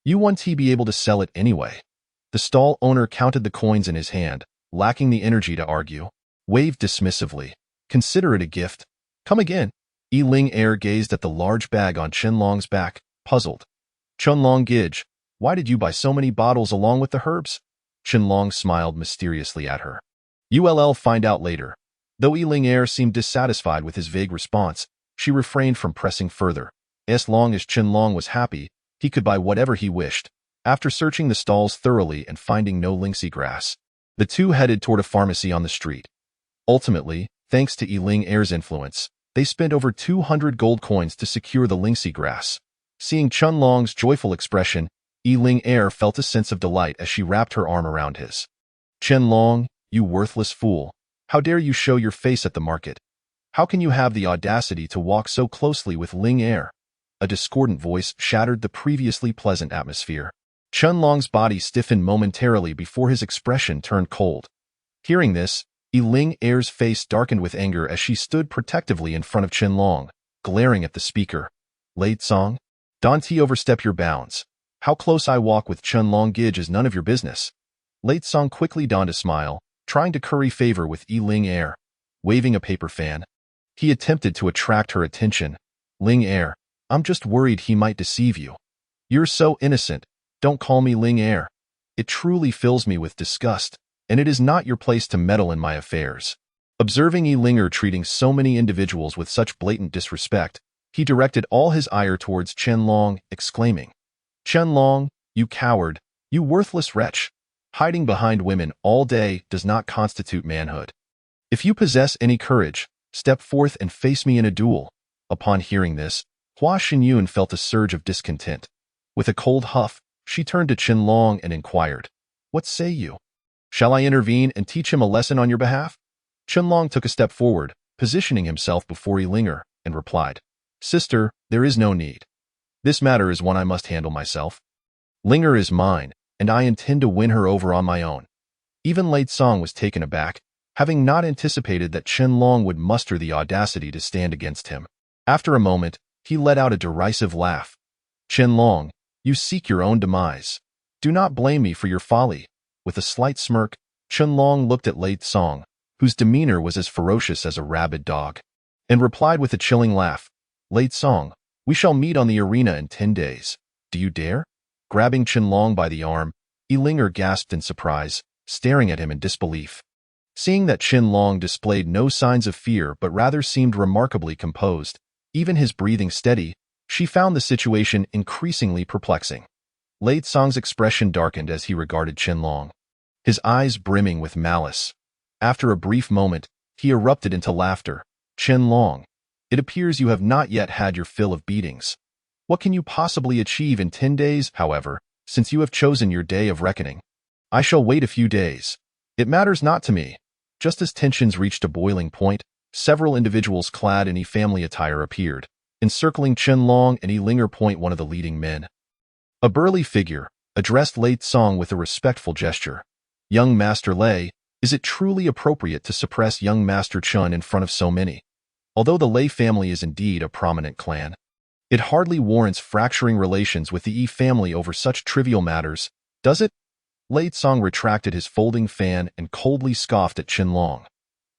You won't be able to sell it anyway. The stall owner counted the coins in his hand, lacking the energy to argue, waved dismissively. Consider it a gift. Come again. Ling Er gazed at the large bag on Qianlong's back, puzzled. Qianlong Gij, why did you buy so many bottles along with the herbs? Qianlong smiled mysteriously at her. You'll find out later. Though Ling Er seemed dissatisfied with his vague response, she refrained from pressing further. As long as Qianlong was happy, he could buy whatever he wished. After searching the stalls thoroughly and finding no lingxi grass, the two headed toward a pharmacy on the street. Ultimately, thanks to Ling Er's influence, they spent over 200 gold coins to secure the lingxi grass. Seeing Qianlong's joyful expression, Ling Er felt a sense of delight as she wrapped her arm around his. Qianlong, you worthless fool. How dare you show your face at the market? How can you have the audacity to walk so closely with Ling Er? A discordant voice shattered the previously pleasant atmosphere. Qianlong's body stiffened momentarily before his expression turned cold. Hearing this, Ling Er's face darkened with anger as she stood protectively in front of Qianlong, glaring at the speaker. Lei Cong, don't overstep your bounds. How close I walk with Qianlong Gij is none of your business. Lei Cong quickly donned a smile, trying to curry favor with Ling Er. Waving a paper fan, he attempted to attract her attention. Ling Er, I'm just worried he might deceive you. You're so innocent. Don't call me Ling Er. It truly fills me with disgust, and it is not your place to meddle in my affairs. Observing Ling Er treating so many individuals with such blatant disrespect, he directed all his ire towards Qianlong, exclaiming, Qianlong, you coward, you worthless wretch. Hiding behind women all day does not constitute manhood. If you possess any courage, step forth and face me in a duel. Upon hearing this, Hua Xinyun felt a surge of discontent. With a cold huff, she turned to Qianlong and inquired, What say you? Shall I intervene and teach him a lesson on your behalf? Qianlong took a step forward, positioning himself before Ling Er, and replied, Sister, there is no need. This matter is one I must handle myself. Ling Er is mine, and I intend to win her over on my own. Even Lei Cong was taken aback, having not anticipated that Qianlong would muster the audacity to stand against him. After a moment, he let out a derisive laugh. Qianlong, you seek your own demise. Do not blame me for your folly. With a slight smirk, Qianlong looked at Lei Cong, whose demeanor was as ferocious as a rabid dog, and replied with a chilling laugh, Lei Cong, we shall meet on the arena in 10 days. Do you dare? Grabbing Qianlong by the arm, Ling Er gasped in surprise, staring at him in disbelief. Seeing that Qianlong displayed no signs of fear but rather seemed remarkably composed, even his breathing steady, she found the situation increasingly perplexing. Lei Cong's expression darkened as he regarded Qianlong, his eyes brimming with malice. After a brief moment, he erupted into laughter. Qianlong, it appears you have not yet had your fill of beatings. What can you possibly achieve in 10 days, however, since you have chosen your day of reckoning? I shall wait a few days. It matters not to me. Just as tensions reached a boiling point, several individuals clad in family attire appeared, encircling Qianlong and Ling Er. One of the leading men, a burly figure, addressed Lei Cong with a respectful gesture. Young Master Lei, is it truly appropriate to suppress young Master Chun in front of so many? Although the Lei family is indeed a prominent clan, it hardly warrants fracturing relations with the Yi family over such trivial matters, does it? Lei Cong retracted his folding fan and coldly scoffed at Qianlong.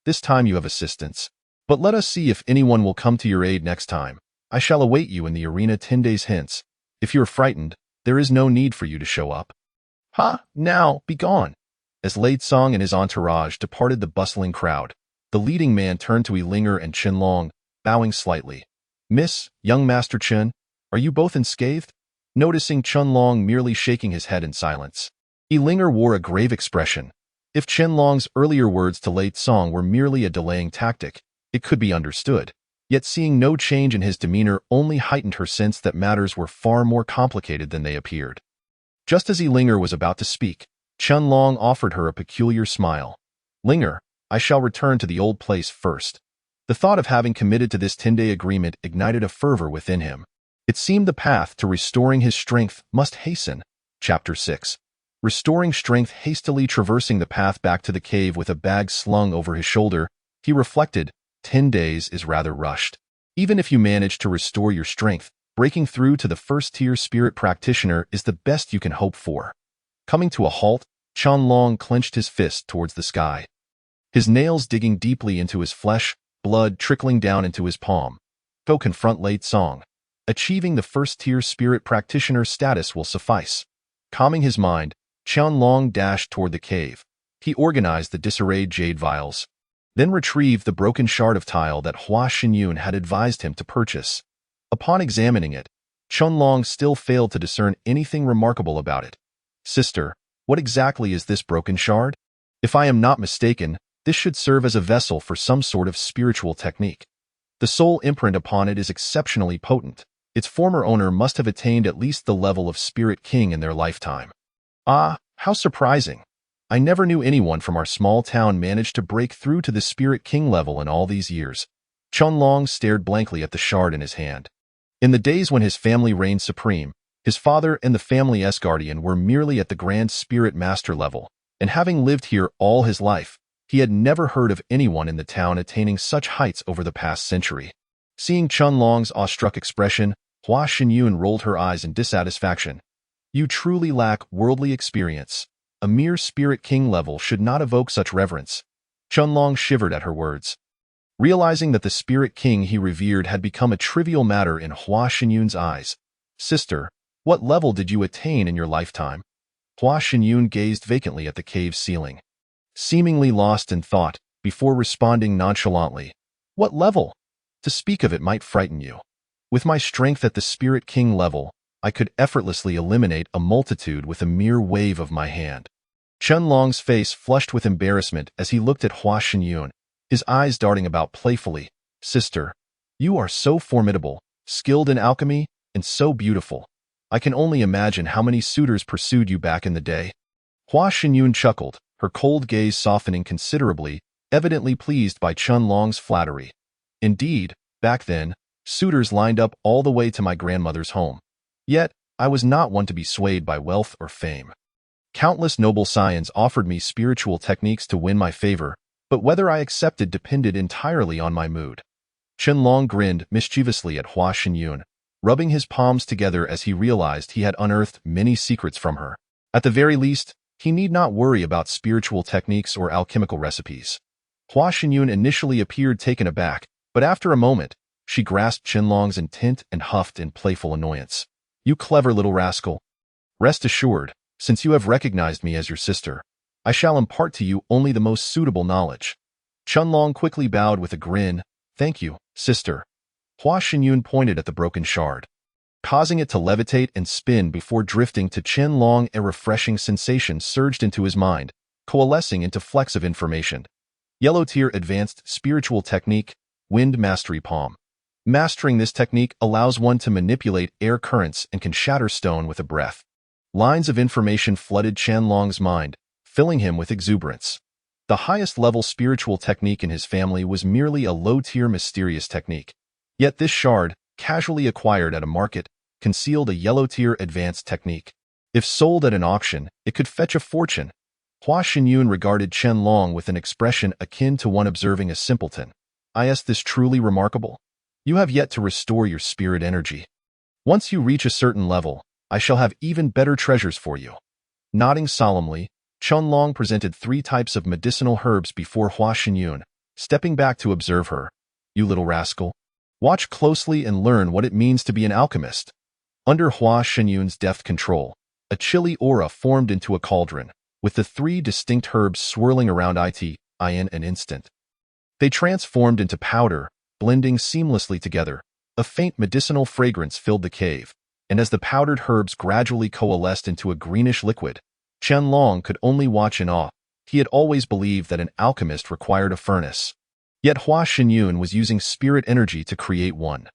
This time you have assistance, but let us see if anyone will come to your aid next time. I shall await you in the arena 10 days hence. If you are frightened, there is no need for you to show up. Ha! Now, be gone! As Lei Cong and his entourage departed the bustling crowd, the leading man turned to Ling Er and Qianlong, bowing slightly. Miss, young Master Chen, are you both unscathed? Noticing Qianlong merely shaking his head in silence, Ling Er wore a grave expression. If Qianlong's earlier words to Lei Cong were merely a delaying tactic, it could be understood. Yet seeing no change in his demeanor only heightened her sense that matters were far more complicated than they appeared. Just as Ling Er was about to speak, Qianlong offered her a peculiar smile. Ling Er, I shall return to the old place first. The thought of having committed to this 10-day agreement ignited a fervor within him. It seemed the path to restoring his strength must hasten. Chapter 6. Restoring strength. Hastily traversing the path back to the cave with a bag slung over his shoulder, he reflected, 10 days is rather rushed. Even if you manage to restore your strength, breaking through to the first-tier spirit practitioner is the best you can hope for. Coming to a halt, Qianlong clenched his fist towards the sky, his nails digging deeply into his flesh, blood trickling down into his palm. Go confront Lei Tsong. Achieving the first-tier spirit practitioner status will suffice. Calming his mind, Qianlong dashed toward the cave. He organized the disarrayed jade vials, then retrieved the broken shard of tile that Hua Xinyun had advised him to purchase. Upon examining it, Qianlong still failed to discern anything remarkable about it. Sister, what exactly is this broken shard? If I am not mistaken, this should serve as a vessel for some sort of spiritual technique. The soul imprint upon it is exceptionally potent. Its former owner must have attained at least the level of Spirit King in their lifetime. Ah, how surprising. I never knew anyone from our small town managed to break through to the Spirit King level in all these years. Qianlong stared blankly at the shard in his hand. In the days when his family reigned supreme, his father and the family Guardian were merely at the Grand Spirit Master level, and having lived here all his life, he had never heard of anyone in the town attaining such heights over the past century. Seeing Qianlong's awestruck expression, Hua Xinyun rolled her eyes in dissatisfaction. You truly lack worldly experience. A mere Spirit King level should not evoke such reverence. Qianlong shivered at her words. Realizing that the Spirit King he revered had become a trivial matter in Hua Xinyun's eyes. Sister, what level did you attain in your lifetime? Hua Xinyun gazed vacantly at the cave's ceiling, seemingly lost in thought, before responding nonchalantly. What level? To speak of it might frighten you. With my strength at the Spirit King level, I could effortlessly eliminate a multitude with a mere wave of my hand. Qianlong's face flushed with embarrassment as he looked at Hua Xinyun, his eyes darting about playfully. Sister, you are so formidable, skilled in alchemy, and so beautiful. I can only imagine how many suitors pursued you back in the day. Hua Xinyun chuckled, her cold gaze softening considerably, evidently pleased by Qianlong's flattery. Indeed, back then, suitors lined up all the way to my grandmother's home. Yet, I was not one to be swayed by wealth or fame. Countless noble scions offered me spiritual techniques to win my favor, but whether I accepted depended entirely on my mood. Qianlong grinned mischievously at Hua Xinyun, rubbing his palms together as he realized he had unearthed many secrets from her. At the very least, he need not worry about spiritual techniques or alchemical recipes. Hua Xinyun initially appeared taken aback, but after a moment, she grasped Qianlong's intent and huffed in playful annoyance. You clever little rascal. Rest assured, since you have recognized me as your sister, I shall impart to you only the most suitable knowledge. Qianlong quickly bowed with a grin. Thank you, sister. Hua Xinyun pointed at the broken shard, causing it to levitate and spin before drifting to Qianlong. A refreshing sensation surged into his mind, coalescing into flecks of information. Yellow Tier Advanced Spiritual Technique, Wind Mastery Palm. Mastering this technique allows one to manipulate air currents and can shatter stone with a breath. Lines of information flooded Qianlong's mind, filling him with exuberance. The highest level spiritual technique in his family was merely a low-tier mysterious technique. Yet this shard, casually acquired at a market, concealed a yellow-tier advanced technique. If sold at an auction, it could fetch a fortune. Hua Xinyun regarded Qianlong with an expression akin to one observing a simpleton. Is this truly remarkable? You have yet to restore your spirit energy. Once you reach a certain level, I shall have even better treasures for you. Nodding solemnly, Qianlong presented 3 types of medicinal herbs before Hua Xinyun, stepping back to observe her. You little rascal. Watch closely and learn what it means to be an alchemist. Under Hua Xinyun's deft control, a chilly aura formed into a cauldron, with the 3 distinct herbs swirling around it in an instant. They transformed into powder, blending seamlessly together. A faint medicinal fragrance filled the cave, and as the powdered herbs gradually coalesced into a greenish liquid, Qianlong could only watch in awe. He had always believed that an alchemist required a furnace. Yet Hua Xinyun was using spirit energy to create one.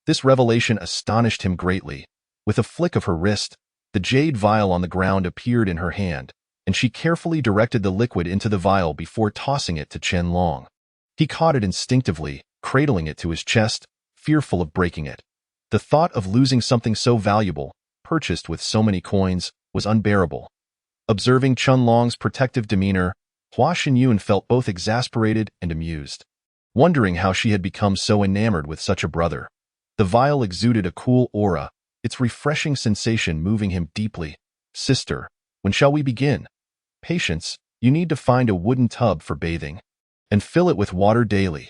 This revelation astonished him greatly. With a flick of her wrist, the jade vial on the ground appeared in her hand, and she carefully directed the liquid into the vial before tossing it to Qianlong. He caught it instinctively, cradling it to his chest, fearful of breaking it. The thought of losing something so valuable, purchased with so many coins, was unbearable. Observing Qianlong's protective demeanor, Hua Xinyun felt both exasperated and amused, wondering how she had become so enamored with such a brother. The vial exuded a cool aura, its refreshing sensation moving him deeply. Sister, when shall we begin? Patience, you need to find a wooden tub for bathing and fill it with water daily.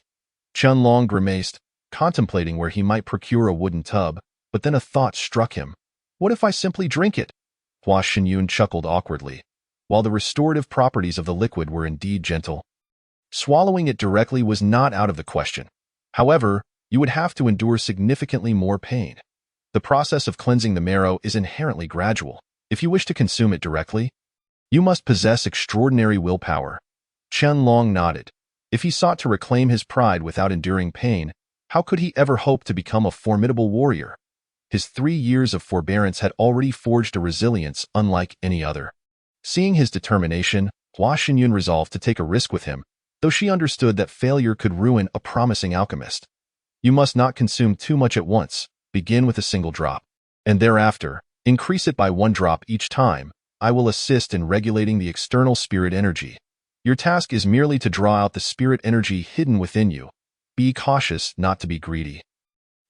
Qianlong grimaced, contemplating where he might procure a wooden tub, but then a thought struck him. What if I simply drink it? Hua Xinyun chuckled awkwardly. While the restorative properties of the liquid were indeed gentle, swallowing it directly was not out of the question. However, you would have to endure significantly more pain. The process of cleansing the marrow is inherently gradual. If you wish to consume it directly, you must possess extraordinary willpower. Qianlong nodded. If he sought to reclaim his pride without enduring pain, how could he ever hope to become a formidable warrior? His 3 years of forbearance had already forged a resilience unlike any other. Seeing his determination, Hua Xinyun resolved to take a risk with him, though she understood that failure could ruin a promising alchemist. You must not consume too much at once. Begin with a single drop, and thereafter, increase it by 1 drop each time. I will assist in regulating the external spirit energy. Your task is merely to draw out the spirit energy hidden within you. Be cautious not to be greedy,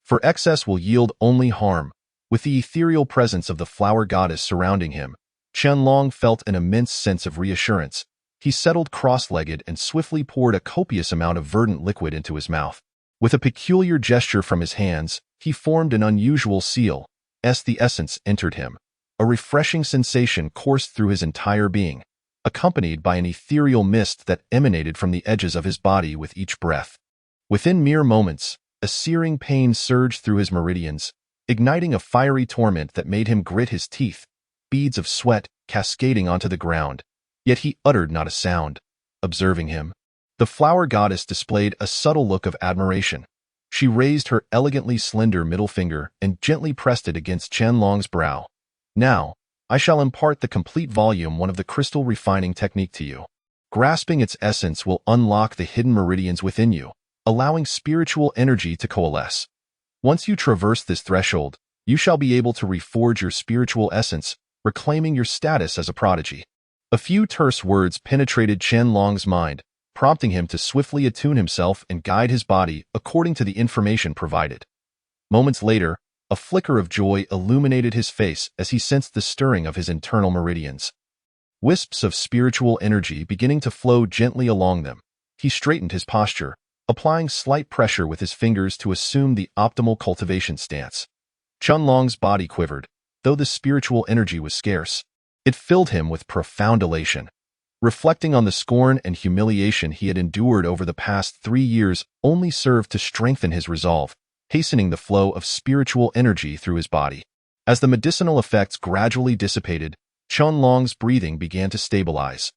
for excess will yield only harm. With the ethereal presence of the flower goddess surrounding him, Qianlong felt an immense sense of reassurance. He settled cross-legged and swiftly poured a copious amount of verdant liquid into his mouth. With a peculiar gesture from his hands, he formed an unusual seal, as the essence entered him. A refreshing sensation coursed through his entire being, accompanied by an ethereal mist that emanated from the edges of his body with each breath. Within mere moments, a searing pain surged through his meridians, igniting a fiery torment that made him grit his teeth, beads of sweat cascading onto the ground. Yet he uttered not a sound. Observing him, the flower goddess displayed a subtle look of admiration. She raised her elegantly slender middle finger and gently pressed it against Qianlong's brow. Now, I shall impart the complete volume 1 of the crystal refining technique to you. Grasping its essence will unlock the hidden meridians within you, allowing spiritual energy to coalesce. Once you traverse this threshold, you shall be able to reforge your spiritual essence, reclaiming your status as a prodigy. A few terse words penetrated Qianlong's mind, prompting him to swiftly attune himself and guide his body according to the information provided. Moments later, a flicker of joy illuminated his face as he sensed the stirring of his internal meridians. Wisps of spiritual energy beginning to flow gently along them. He straightened his posture, applying slight pressure with his fingers to assume the optimal cultivation stance. Qianlong's body quivered, though the spiritual energy was scarce. It filled him with profound elation. Reflecting on the scorn and humiliation he had endured over the past 3 years only served to strengthen his resolve, hastening the flow of spiritual energy through his body. As the medicinal effects gradually dissipated, Qianlong's breathing began to stabilize.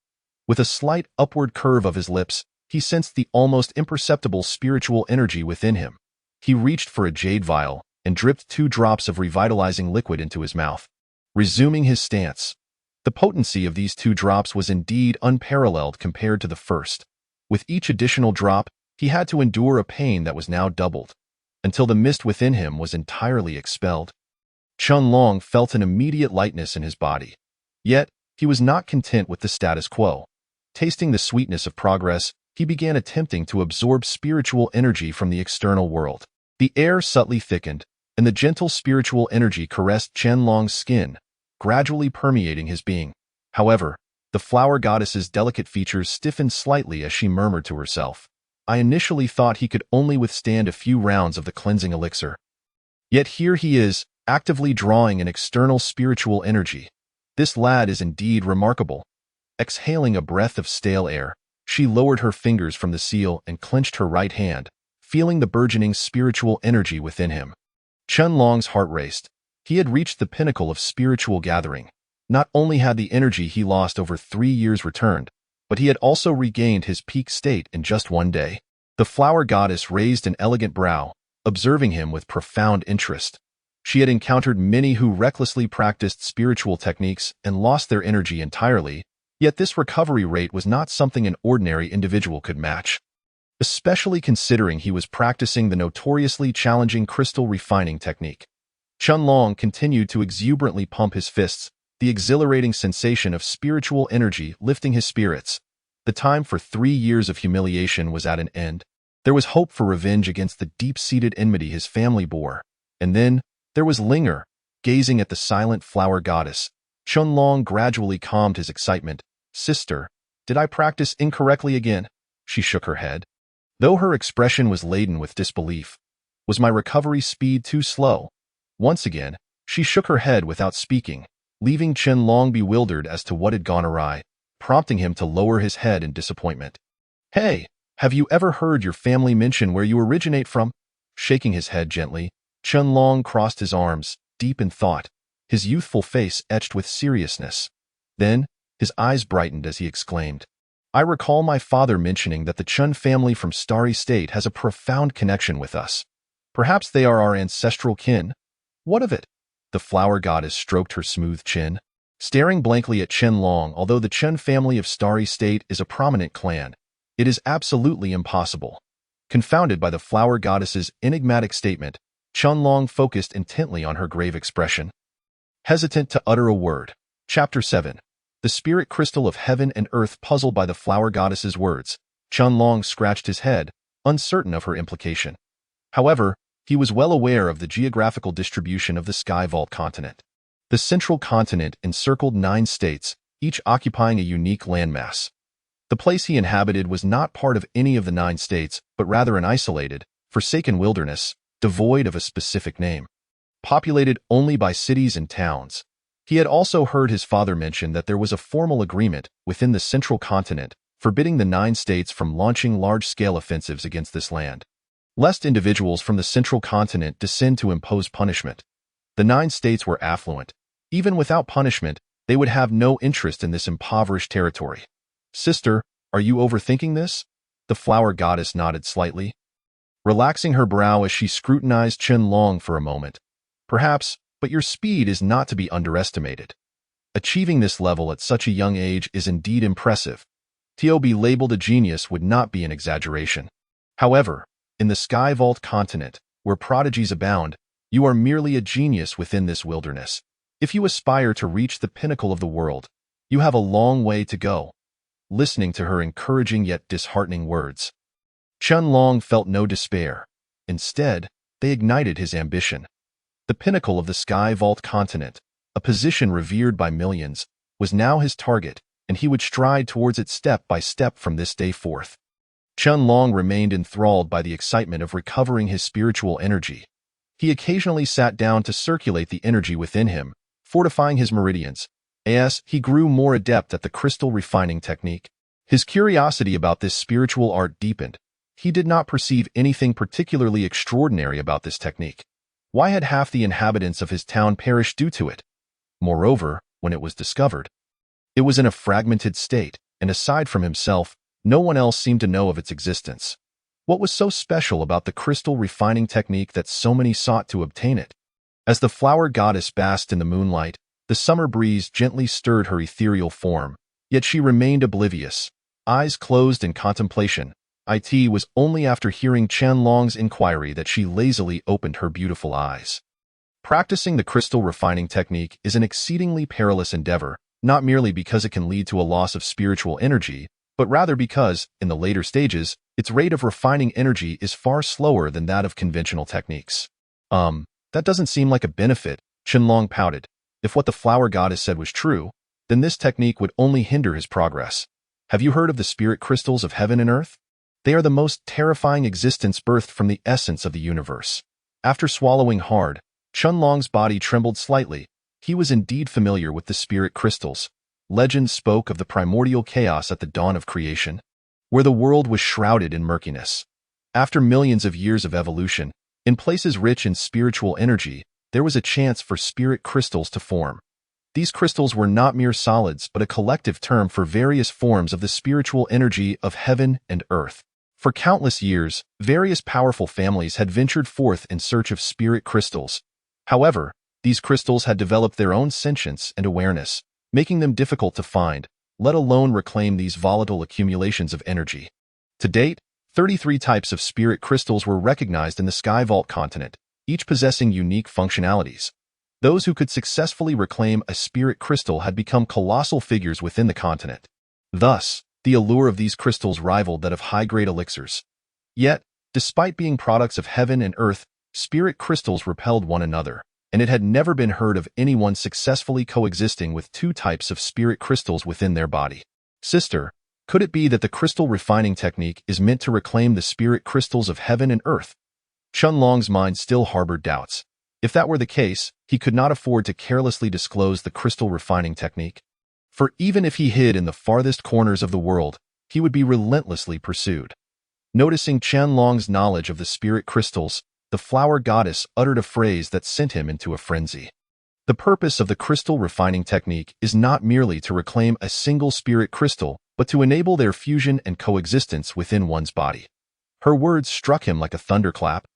With a slight upward curve of his lips, he sensed the almost imperceptible spiritual energy within him. He reached for a jade vial and dripped 2 drops of revitalizing liquid into his mouth. Resuming his stance, the potency of these 2 drops was indeed unparalleled compared to the first. With each additional drop, he had to endure a pain that was now doubled, until the mist within him was entirely expelled. Qianlong felt an immediate lightness in his body. Yet, he was not content with the status quo. Tasting the sweetness of progress, he began attempting to absorb spiritual energy from the external world. The air subtly thickened, and the gentle spiritual energy caressed Qianlong's skin, gradually permeating his being. However, the flower goddess's delicate features stiffened slightly as she murmured to herself, I initially thought he could only withstand a few rounds of the cleansing elixir. Yet here he is, actively drawing an external spiritual energy. This lad is indeed remarkable. Exhaling a breath of stale air, she lowered her fingers from the seal and clenched her right hand, feeling the burgeoning spiritual energy within him. Qianlong's heart raced. He had reached the pinnacle of spiritual gathering. Not only had the energy he lost over 3 years returned, but he had also regained his peak state in just 1 day. The flower goddess raised an elegant brow, observing him with profound interest. She had encountered many who recklessly practiced spiritual techniques and lost their energy entirely, yet this recovery rate was not something an ordinary individual could match. Especially considering he was practicing the notoriously challenging crystal refining technique. Qianlong continued to exuberantly pump his fists, the exhilarating sensation of spiritual energy lifting his spirits. The time for 3 years of humiliation was at an end. There was hope for revenge against the deep-seated enmity his family bore. And then, there was Linger, gazing at the silent flower goddess. Qianlong gradually calmed his excitement, Sister, did I practice incorrectly again? She shook her head. Though her expression was laden with disbelief, was my recovery speed too slow? Once again, she shook her head without speaking, leaving Qianlong bewildered as to what had gone awry, prompting him to lower his head in disappointment. Hey, have you ever heard your family mention where you originate from? Shaking his head gently, Qianlong crossed his arms, deep in thought, his youthful face etched with seriousness. Then, his eyes brightened as he exclaimed, I recall my father mentioning that the Chun family from Starry State has a profound connection with us. Perhaps they are our ancestral kin? What of it? The flower goddess stroked her smooth chin, staring blankly at Qianlong. Although the Chun family of Starry State is a prominent clan, it is absolutely impossible. Confounded by the flower goddess's enigmatic statement, Qianlong focused intently on her grave expression. Hesitant to utter a word. Chapter 7. The spirit crystal of heaven and earth. Puzzled by the flower goddess's words, Qianlong scratched his head, uncertain of her implication. However, he was well aware of the geographical distribution of the Sky Vault continent. The central continent encircled 9 states, each occupying a unique landmass. The place he inhabited was not part of any of the 9 states, but rather an isolated, forsaken wilderness, devoid of a specific name. Populated only by cities and towns. He had also heard his father mention that there was a formal agreement within the central continent forbidding the 9 states from launching large-scale offensives against this land, lest individuals from the central continent descend to impose punishment. The 9 states were affluent. Even without punishment, they would have no interest in this impoverished territory. Sister, are you overthinking this? The flower goddess nodded slightly, relaxing her brow as she scrutinized Qianlong for a moment. Perhaps, but your speed is not to be underestimated. Achieving this level at such a young age is indeed impressive. To be labeled a genius would not be an exaggeration. However, in the Sky Vault continent, where prodigies abound, you are merely a genius within this wilderness. If you aspire to reach the pinnacle of the world, you have a long way to go. Listening to her encouraging yet disheartening words, Qianlong felt no despair. Instead, they ignited his ambition. The pinnacle of the Sky Vault continent, a position revered by millions, was now his target, and he would stride towards it step by step from this day forth. Qianlong remained enthralled by the excitement of recovering his spiritual energy. He occasionally sat down to circulate the energy within him, fortifying his meridians. As he grew more adept at the crystal refining technique, his curiosity about this spiritual art deepened. He did not perceive anything particularly extraordinary about this technique. Why had half the inhabitants of his town perished due to it? Moreover, when it was discovered, it was in a fragmented state, and aside from himself, no one else seemed to know of its existence. What was so special about the crystal refining technique that so many sought to obtain it? As the flower goddess basked in the moonlight, the summer breeze gently stirred her ethereal form, yet she remained oblivious, eyes closed in contemplation. It was only after hearing Qianlong's inquiry that she lazily opened her beautiful eyes. Practicing the crystal refining technique is an exceedingly perilous endeavor, not merely because it can lead to a loss of spiritual energy, but rather because, in the later stages, its rate of refining energy is far slower than that of conventional techniques. That doesn't seem like a benefit, Qianlong pouted. If what the flower goddess said was true, then this technique would only hinder his progress. Have you heard of the spirit crystals of heaven and earth? They are the most terrifying existence birthed from the essence of the universe. After swallowing hard, Qianlong's body trembled slightly. He was indeed familiar with the spirit crystals. Legends spoke of the primordial chaos at the dawn of creation, where the world was shrouded in murkiness. After millions of years of evolution, in places rich in spiritual energy, there was a chance for spirit crystals to form. These crystals were not mere solids, but a collective term for various forms of the spiritual energy of heaven and earth. For countless years, various powerful families had ventured forth in search of spirit crystals. However, these crystals had developed their own sentience and awareness, making them difficult to find, let alone reclaim these volatile accumulations of energy. To date, 33 types of spirit crystals were recognized in the Sky Vault continent, each possessing unique functionalities. Those who could successfully reclaim a spirit crystal had become colossal figures within the continent. Thus, the allure of these crystals rivaled that of high-grade elixirs. Yet, despite being products of heaven and earth, spirit crystals repelled one another, and it had never been heard of anyone successfully coexisting with 2 types of spirit crystals within their body. Sister, could it be that the crystal refining technique is meant to reclaim the spirit crystals of heaven and earth? Chunlong's mind still harbored doubts. If that were the case, he could not afford to carelessly disclose the crystal refining technique. For even if he hid in the farthest corners of the world, he would be relentlessly pursued. Noticing Chunlong's knowledge of the spirit crystals, the flower goddess uttered a phrase that sent him into a frenzy. The purpose of the crystal refining technique is not merely to reclaim a single spirit crystal, but to enable their fusion and coexistence within one's body. Her words struck him like a thunderclap,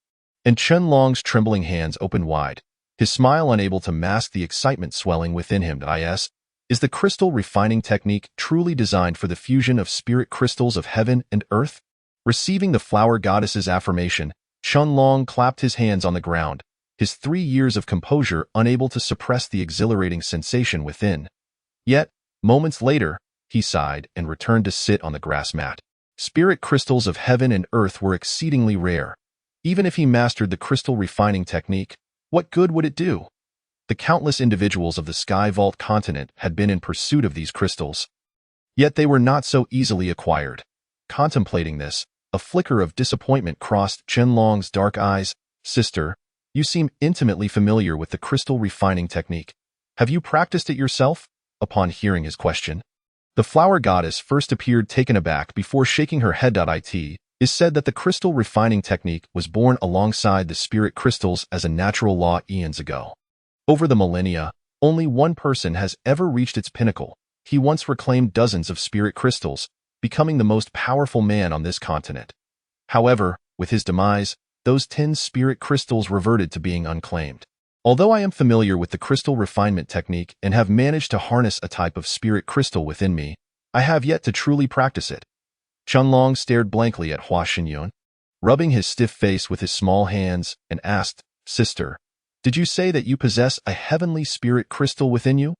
and Chunlong's trembling hands opened wide, his smile unable to mask the excitement swelling within him. Is the crystal refining technique truly designed for the fusion of spirit crystals of heaven and earth? Receiving the flower goddess's affirmation, Chunlong clapped his hands on the ground, his 3 years of composure unable to suppress the exhilarating sensation within. Yet, moments later, he sighed and returned to sit on the grass mat. Spirit crystals of heaven and earth were exceedingly rare. Even if he mastered the crystal refining technique, what good would it do? The countless individuals of the Sky Vault continent had been in pursuit of these crystals. Yet they were not so easily acquired. Contemplating this, a flicker of disappointment crossed Chunlong's dark eyes. Sister, you seem intimately familiar with the crystal refining technique. Have you practiced it yourself? Upon hearing his question, the flower goddess first appeared taken aback before shaking her head. It is said that the crystal refining technique was born alongside the spirit crystals as a natural law eons ago. Over the millennia, only one person has ever reached its pinnacle. He once reclaimed dozens of spirit crystals, becoming the most powerful man on this continent. However, with his demise, those 10 spirit crystals reverted to being unclaimed. Although I am familiar with the crystal refinement technique and have managed to harness a type of spirit crystal within me, I have yet to truly practice it. Chunlong stared blankly at Hua Xinyun, rubbing his stiff face with his small hands, and asked, Sister, did you say that you possess a heavenly spirit crystal within you?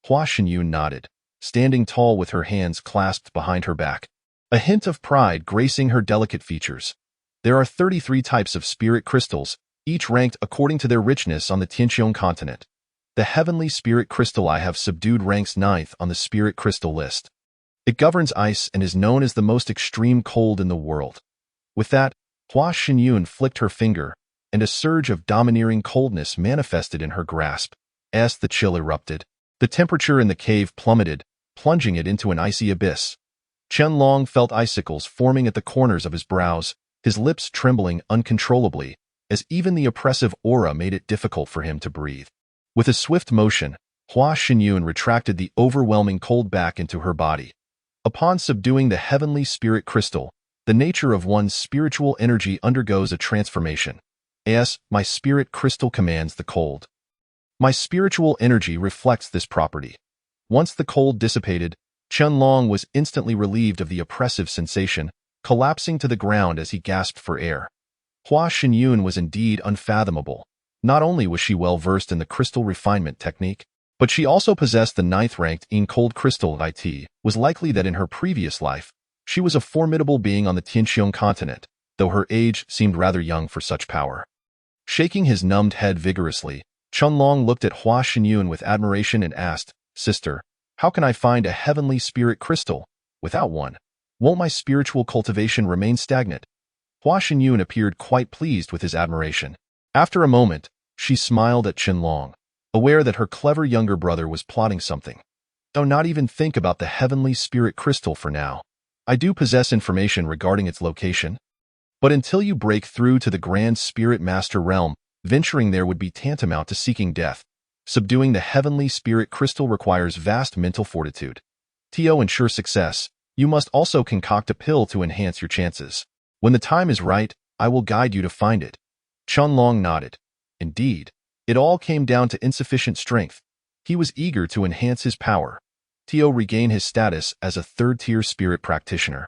Hua Xinyun nodded, standing tall with her hands clasped behind her back, a hint of pride gracing her delicate features. There are 33 types of spirit crystals, each ranked according to their richness on the Tianqiong continent. The heavenly spirit crystal I have subdued ranks 9th on the spirit crystal list. It governs ice and is known as the most extreme cold in the world. With that, Hua Xinyun flicked her finger, and a surge of domineering coldness manifested in her grasp. As the chill erupted, the temperature in the cave plummeted, plunging it into an icy abyss. Chunlong felt icicles forming at the corners of his brows, his lips trembling uncontrollably, as even the oppressive aura made it difficult for him to breathe. With a swift motion, Hua Xinyun retracted the overwhelming cold back into her body. Upon subduing the heavenly spirit crystal, the nature of one's spiritual energy undergoes a transformation. As my spirit crystal commands the cold. My spiritual energy reflects this property. Once the cold dissipated, Chunlong was instantly relieved of the oppressive sensation, collapsing to the ground as he gasped for air. Hua Xinyun was indeed unfathomable. Not only was she well versed in the crystal refinement technique, but she also possessed the 9th-ranked in cold crystal. It was likely that in her previous life, she was a formidable being on the Tianqiong continent, though her age seemed rather young for such power. Shaking his numbed head vigorously, Chunlong looked at Hua Xinyun with admiration and asked, Sister, how can I find a heavenly spirit crystal? Without one, won't my spiritual cultivation remain stagnant? Hua Xinyun appeared quite pleased with his admiration. After a moment, she smiled at Chunlong, aware that her clever younger brother was plotting something. Though not even think about the heavenly spirit crystal for now. I do possess information regarding its location. But until you break through to the Grand Spirit Master realm, venturing there would be tantamount to seeking death. Subduing the heavenly spirit crystal requires vast mental fortitude. To ensure success, you must also concoct a pill to enhance your chances. When the time is right, I will guide you to find it. Chunlong nodded. Indeed, it all came down to insufficient strength. He was eager to enhance his power. To regain his status as a 3rd-tier spirit practitioner.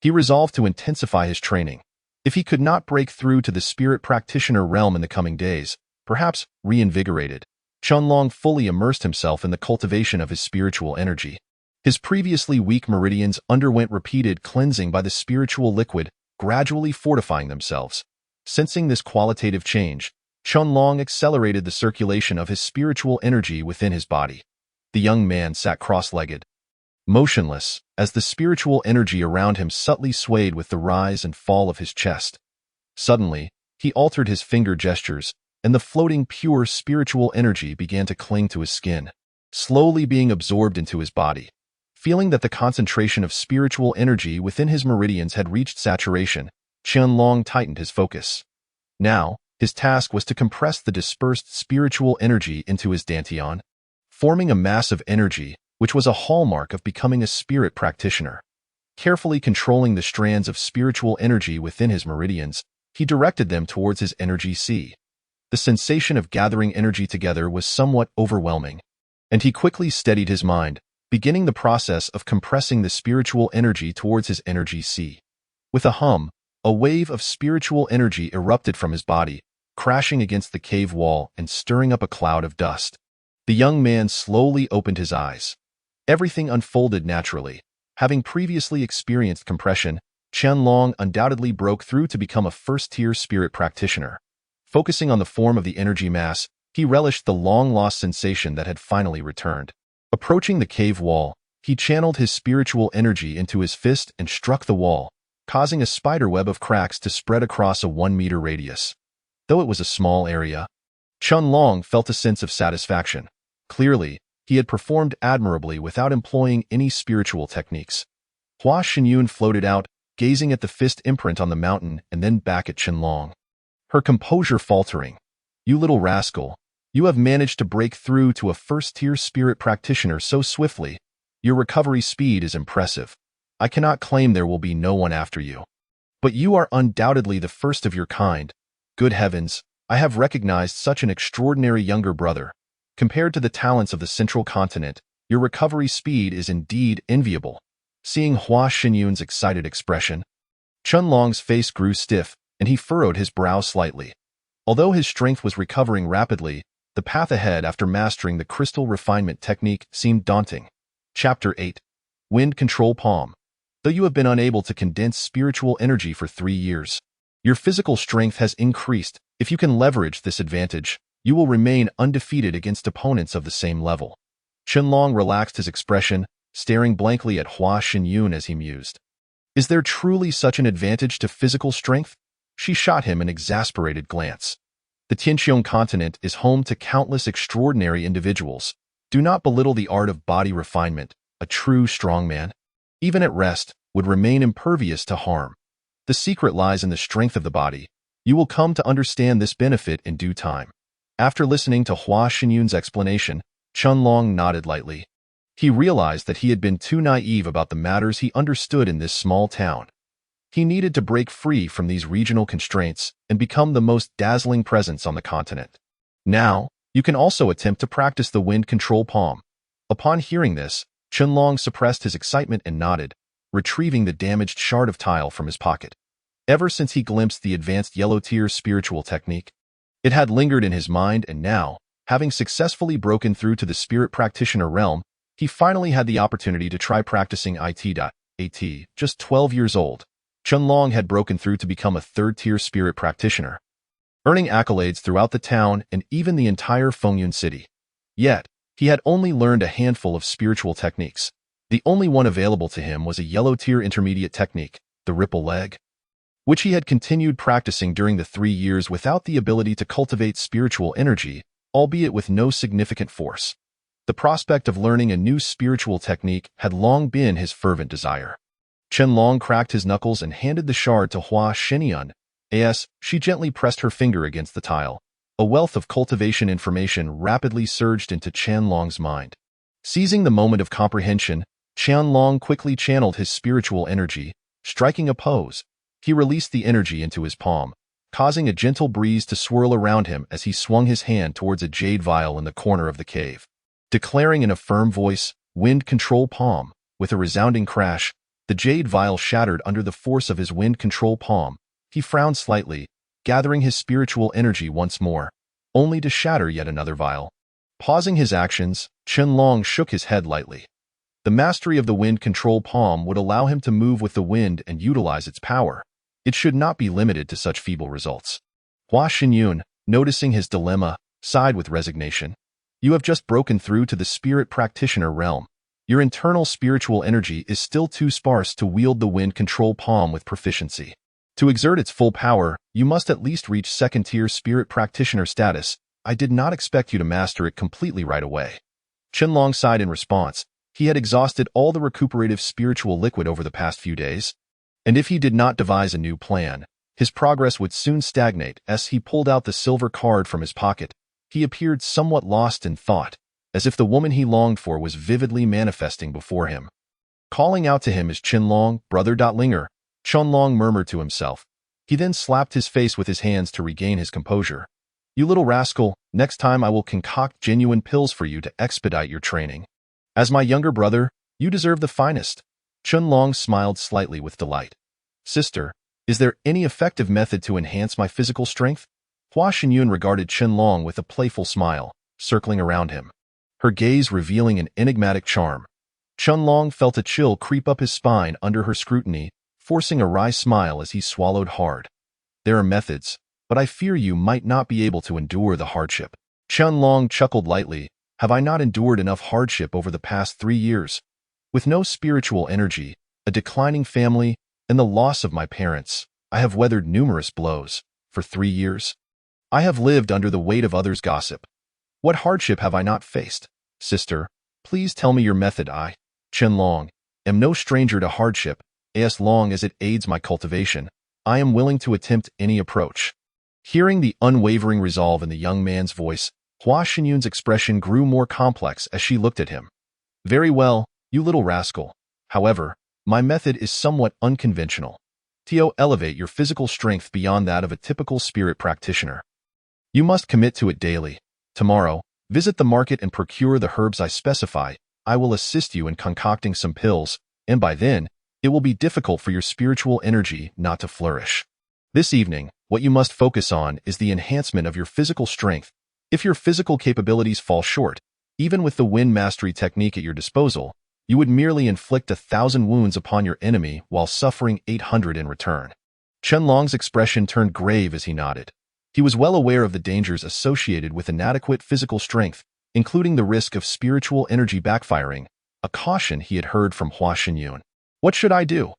He resolved to intensify his training. If he could not break through to the spirit practitioner realm in the coming days, perhaps reinvigorated, Chunlong fully immersed himself in the cultivation of his spiritual energy. His previously weak meridians underwent repeated cleansing by the spiritual liquid, gradually fortifying themselves. Sensing this qualitative change, Chunlong accelerated the circulation of his spiritual energy within his body. The young man sat cross-legged, motionless, as the spiritual energy around him subtly swayed with the rise and fall of his chest. Suddenly, he altered his finger gestures, and the floating pure spiritual energy began to cling to his skin, slowly being absorbed into his body. Feeling that the concentration of spiritual energy within his meridians had reached saturation, Qianlong tightened his focus. Now, his task was to compress the dispersed spiritual energy into his dantian, forming a mass of energy, which was a hallmark of becoming a spirit practitioner. Carefully controlling the strands of spiritual energy within his meridians, he directed them towards his energy sea. The sensation of gathering energy together was somewhat overwhelming, and he quickly steadied his mind, beginning the process of compressing the spiritual energy towards his energy sea. With a hum, a wave of spiritual energy erupted from his body, crashing against the cave wall and stirring up a cloud of dust. The young man slowly opened his eyes. Everything unfolded naturally. Having previously experienced compression, Qianlong undoubtedly broke through to become a first-tier spirit practitioner. Focusing on the form of the energy mass, he relished the long-lost sensation that had finally returned. Approaching the cave wall, he channeled his spiritual energy into his fist and struck the wall, causing a spiderweb of cracks to spread across a 1-meter radius. Though it was a small area, Qianlong felt a sense of satisfaction. Clearly, he had performed admirably without employing any spiritual techniques. Hua Xinyun floated out, gazing at the fist imprint on the mountain and then back at Qianlong. Her composure faltering. "You little rascal, you have managed to break through to a first-tier spirit practitioner so swiftly. Your recovery speed is impressive. I cannot claim there will be no one after you. But you are undoubtedly the first of your kind. Good heavens, I have recognized such an extraordinary younger brother. Compared to the talents of the central continent, your recovery speed is indeed enviable." Seeing Hua Xinyun's excited expression, Qianlong's face grew stiff, and he furrowed his brow slightly. Although his strength was recovering rapidly, the path ahead after mastering the crystal refinement technique seemed daunting. Chapter 8. Wind Control Palm. Though you have been unable to condense spiritual energy for 3 years, your physical strength has increased. If you can leverage this advantage, you will remain undefeated against opponents of the same level. Qianlong relaxed his expression, staring blankly at Hua Xinyun as he mused. Is there truly such an advantage to physical strength? She shot him an exasperated glance. The Tianqiong continent is home to countless extraordinary individuals. Do not belittle the art of body refinement. A true strongman, even at rest, would remain impervious to harm. The secret lies in the strength of the body. You will come to understand this benefit in due time. After listening to Hua Xinyun's explanation, Qianlong nodded lightly. He realized that he had been too naive about the matters he understood in this small town. He needed to break free from these regional constraints and become the most dazzling presence on the continent. Now, you can also attempt to practice the wind control palm. Upon hearing this, Qianlong suppressed his excitement and nodded, retrieving the damaged shard of tile from his pocket. Ever since he glimpsed the advanced yellow-tier spiritual technique, it had lingered in his mind, and now, having successfully broken through to the spirit practitioner realm, he finally had the opportunity to try practicing it.at. Just 12 years old, Qianlong had broken through to become a third-tier spirit practitioner, earning accolades throughout the town and even the entire Fengyun city. Yet, he had only learned a handful of spiritual techniques. The only one available to him was a yellow-tier intermediate technique, the ripple leg, which he had continued practicing during the 3 years without the ability to cultivate spiritual energy, albeit with no significant force. The prospect of learning a new spiritual technique had long been his fervent desire. Qianlong cracked his knuckles and handed the shard to Hua Xinyun. As she gently pressed her finger against the tile, a wealth of cultivation information rapidly surged into Qianlong's mind. Seizing the moment of comprehension, Qianlong quickly channeled his spiritual energy. Striking a pose, he released the energy into his palm, causing a gentle breeze to swirl around him as he swung his hand towards a jade vial in the corner of the cave. Declaring in a firm voice, "Wind control palm," with a resounding crash, the jade vial shattered under the force of his wind control palm. He frowned slightly, gathering his spiritual energy once more, only to shatter yet another vial. Pausing his actions, Qianlong shook his head lightly. The mastery of the wind control palm would allow him to move with the wind and utilize its power. It should not be limited to such feeble results. Hua Xinyun, noticing his dilemma, sighed with resignation. You have just broken through to the spirit practitioner realm. Your internal spiritual energy is still too sparse to wield the wind control palm with proficiency. To exert its full power, you must at least reach second-tier spirit practitioner status. I did not expect you to master it completely right away. Qianlong sighed in response. He had exhausted all the recuperative spiritual liquid over the past few days, and if he did not devise a new plan, his progress would soon stagnate. As he pulled out the silver card from his pocket, he appeared somewhat lost in thought, as if the woman he longed for was vividly manifesting before him. Calling out to him as Qianlong, brother Linger, Qianlong murmured to himself. He then slapped his face with his hands to regain his composure. You little rascal, next time I will concoct genuine pills for you to expedite your training. As my younger brother, you deserve the finest. Qianlong smiled slightly with delight. Sister, is there any effective method to enhance my physical strength? Hua Xinyun regarded Qianlong with a playful smile, circling around him, her gaze revealing an enigmatic charm. Qianlong felt a chill creep up his spine under her scrutiny, forcing a wry smile as he swallowed hard. There are methods, but I fear you might not be able to endure the hardship. Qianlong chuckled lightly. Have I not endured enough hardship over the past 3 years? With no spiritual energy, a declining family, and the loss of my parents, I have weathered numerous blows. For 3 years, I have lived under the weight of others' gossip. What hardship have I not faced? Sister, please tell me your method. I, Qianlong, am no stranger to hardship. As long as it aids my cultivation, I am willing to attempt any approach. Hearing the unwavering resolve in the young man's voice, Hua Xinyun's expression grew more complex as she looked at him. Very well, you little rascal. However, my method is somewhat unconventional. To elevate your physical strength beyond that of a typical spirit practitioner, you must commit to it daily. Tomorrow, visit the market and procure the herbs I specify. I will assist you in concocting some pills, and by then, it will be difficult for your spiritual energy not to flourish. This evening, what you must focus on is the enhancement of your physical strength. If your physical capabilities fall short, even with the wind mastery technique at your disposal, you would merely inflict 1,000 wounds upon your enemy while suffering 800 in return. Qianlong's expression turned grave as he nodded. He was well aware of the dangers associated with inadequate physical strength, including the risk of spiritual energy backfiring, a caution he had heard from Hua Xinyun. What should I do?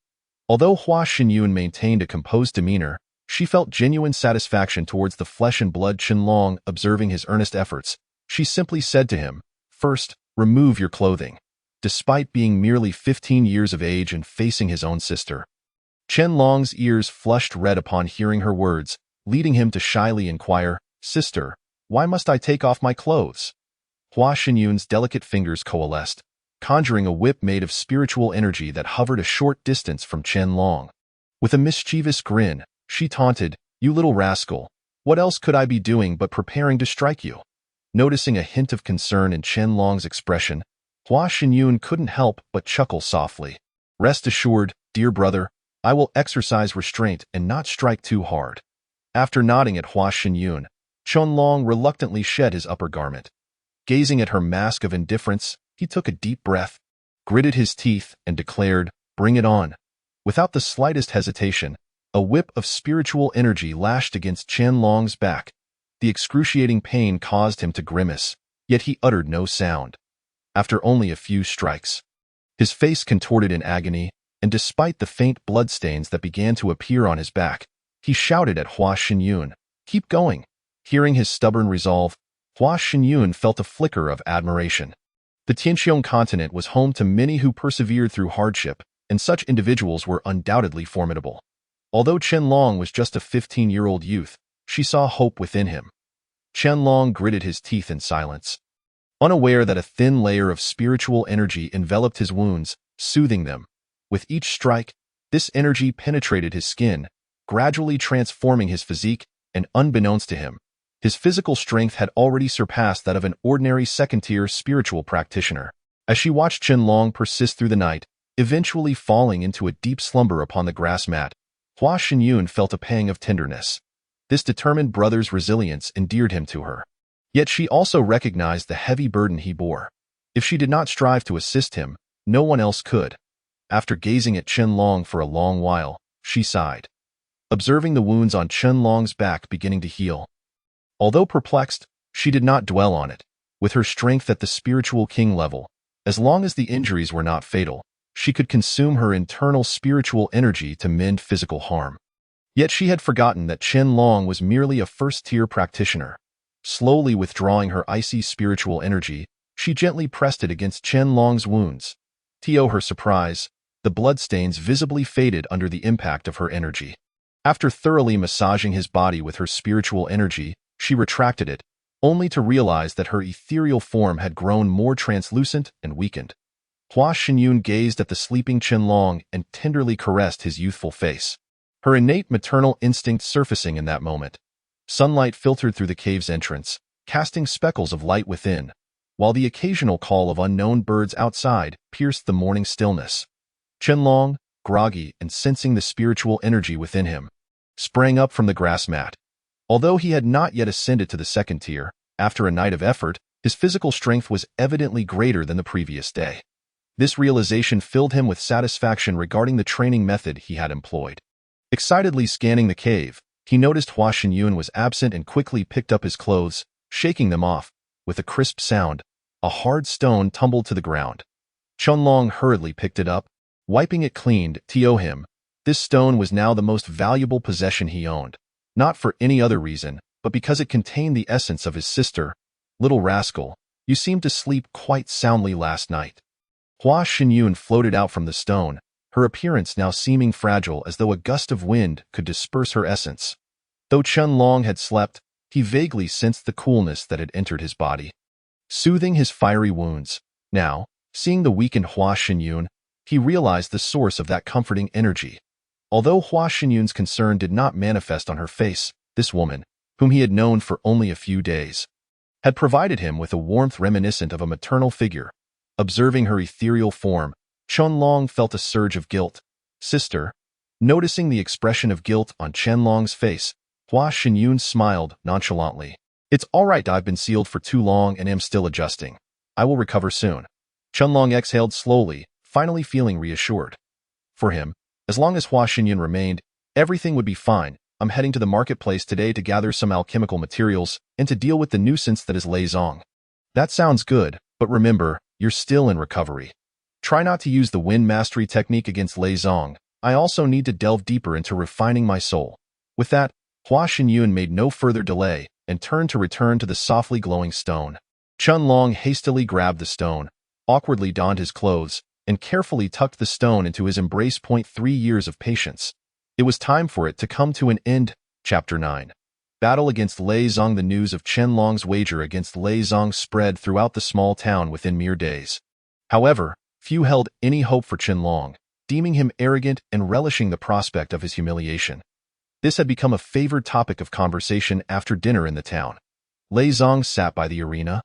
Although Hua Xinyun maintained a composed demeanor, she felt genuine satisfaction towards the flesh and blood Qianlong. Observing his earnest efforts, she simply said to him, First, remove your clothing. Despite being merely 15 years of age and facing his own sister, Qianlong's ears flushed red upon hearing her words, leading him to shyly inquire, Sister, why must I take off my clothes? Hua Xinyun's delicate fingers coalesced, conjuring a whip made of spiritual energy that hovered a short distance from Qianlong. With a mischievous grin, she taunted, You little rascal, what else could I be doing but preparing to strike you? Noticing a hint of concern in Qianlong's expression, Hua Xinyun couldn't help but chuckle softly. Rest assured, dear brother, I will exercise restraint and not strike too hard. After nodding at Hua Xinyun, Qianlong reluctantly shed his upper garment. Gazing at her mask of indifference, he took a deep breath, gritted his teeth, and declared, Bring it on. Without the slightest hesitation, a whip of spiritual energy lashed against Qianlong's back. The excruciating pain caused him to grimace, yet he uttered no sound. After only a few strikes, his face contorted in agony, and despite the faint bloodstains that began to appear on his back, he shouted at Hua Xinyun, Keep going. Hearing his stubborn resolve, Hua Xinyun felt a flicker of admiration. The Tianqiong continent was home to many who persevered through hardship, and such individuals were undoubtedly formidable. Although Qianlong was just a 15-year-old youth, she saw hope within him. Qianlong gritted his teeth in silence, unaware that a thin layer of spiritual energy enveloped his wounds, soothing them. With each strike, this energy penetrated his skin, gradually transforming his physique, and unbeknownst to him, his physical strength had already surpassed that of an ordinary second-tier spiritual practitioner. As she watched Qianlong persist through the night, eventually falling into a deep slumber upon the grass mat, Hua Xinyun felt a pang of tenderness. This determined brother's resilience endeared him to her. Yet she also recognized the heavy burden he bore. If she did not strive to assist him, no one else could. After gazing at Qianlong for a long while, she sighed, observing the wounds on Qianlong's back beginning to heal. Although perplexed, she did not dwell on it. With her strength at the spiritual king level, As long as the injuries were not fatal, she could consume her internal spiritual energy to mend physical harm. Yet she had forgotten that Qianlong was merely a first-tier practitioner. Slowly withdrawing her icy spiritual energy, she gently pressed it against Qianlong's wounds. To her surprise, the bloodstains visibly faded under the impact of her energy. After thoroughly massaging his body with her spiritual energy, she retracted it, only to realize that her ethereal form had grown more translucent and weakened. Hua Xinyun gazed at the sleeping Qianlong and tenderly caressed his youthful face, her innate maternal instinct surfacing in that moment. Sunlight filtered through the cave's entrance, casting speckles of light within, while the occasional call of unknown birds outside pierced the morning stillness. Qianlong, groggy and sensing the spiritual energy within him, sprang up from the grass mat. Although he had not yet ascended to the second tier, after a night of effort, his physical strength was evidently greater than the previous day. This realization filled him with satisfaction regarding the training method he had employed. Excitedly scanning the cave, he noticed Hua Xinyun was absent and quickly picked up his clothes, shaking them off. With a crisp sound, a hard stone tumbled to the ground. Qianlong hurriedly picked it up, wiping it clean. To him, this stone was now the most valuable possession he owned, not for any other reason, but because it contained the essence of his sister. Little rascal, you seemed to sleep quite soundly last night. Hua Xinyun floated out from the stone, her appearance now seeming fragile as though a gust of wind could disperse her essence. Though Qianlong had slept, he vaguely sensed the coolness that had entered his body, soothing his fiery wounds. Now, seeing the weakened Hua Xinyun, he realized the source of that comforting energy. Although Hua Xinyun's concern did not manifest on her face, this woman, whom he had known for only a few days, had provided him with a warmth reminiscent of a maternal figure. Observing her ethereal form, Qianlong felt a surge of guilt. Sister, noticing the expression of guilt on Qianlong's face, Hua Xinyun smiled nonchalantly. It's all right, I've been sealed for too long and am still adjusting. I will recover soon. Qianlong exhaled slowly, finally feeling reassured. For him, as long as Hua Xinyun remained, everything would be fine. I'm heading to the marketplace today to gather some alchemical materials and to deal with the nuisance that is Lei Zong. That sounds good, but remember, you're still in recovery. Try not to use the wind mastery technique against Lei Zong. I also need to delve deeper into refining my soul. With that, Hua Xinyun made no further delay and turned to return to the softly glowing stone. Qianlong hastily grabbed the stone, awkwardly donned his clothes, and carefully tucked the stone into his embrace. 3 years of patience. It was time for it to come to an end. Chapter 9. Battle against Lei Zong. The news of Qianlong's wager against Lei Zong spread throughout the small town within mere days. However, few held any hope for Qianlong, deeming him arrogant and relishing the prospect of his humiliation. This had become a favored topic of conversation after dinner in the town. Lei Zong sat by the arena,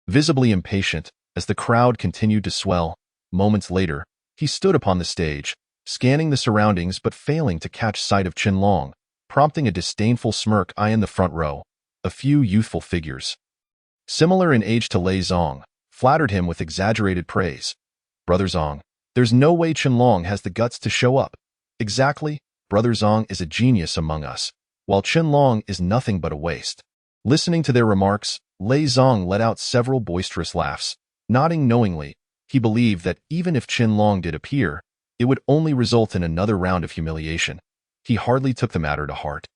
visibly impatient, as the crowd continued to swell. Moments later, he stood upon the stage, scanning the surroundings but failing to catch sight of Qianlong, prompting a disdainful smirk. In the front row, a few youthful figures, similar in age to Lei Zong, flattered him with exaggerated praise. Brother Zong, there's no way Qianlong has the guts to show up. Exactly, Brother Zong is a genius among us, while Qianlong is nothing but a waste. Listening to their remarks, Lei Zong let out several boisterous laughs. Nodding knowingly, he believed that even if Qianlong did appear, it would only result in another round of humiliation. He hardly took the matter to heart.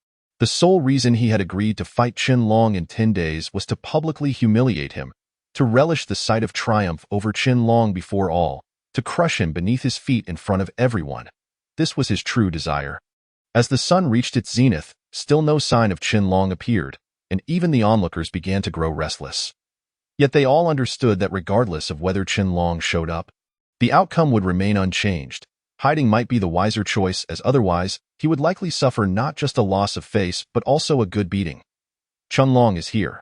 The sole reason he had agreed to fight Qianlong in 10 days was to publicly humiliate him, to relish the sight of triumph over Qianlong before all, to crush him beneath his feet in front of everyone. This was his true desire. As the sun reached its zenith, still no sign of Qianlong appeared, and even the onlookers began to grow restless. Yet they all understood that regardless of whether Qianlong showed up, the outcome would remain unchanged. Hiding might be the wiser choice, as otherwise, he would likely suffer not just a loss of face but also a good beating. Qianlong is here.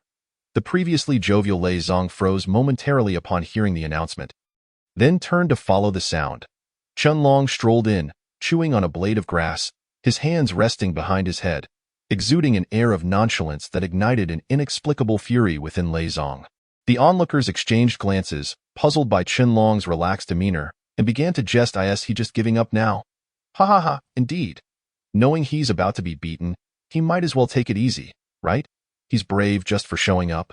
The previously jovial Lei Zong froze momentarily upon hearing the announcement, then turned to follow the sound. Qianlong strolled in, chewing on a blade of grass, his hands resting behind his head, exuding an air of nonchalance that ignited an inexplicable fury within Lei Zong. The onlookers exchanged glances, puzzled by Qianlong's relaxed demeanor, and began to jest. Is he just giving up now? Ha ha ha, indeed. Knowing he's about to be beaten, he might as well take it easy, right? He's brave just for showing up.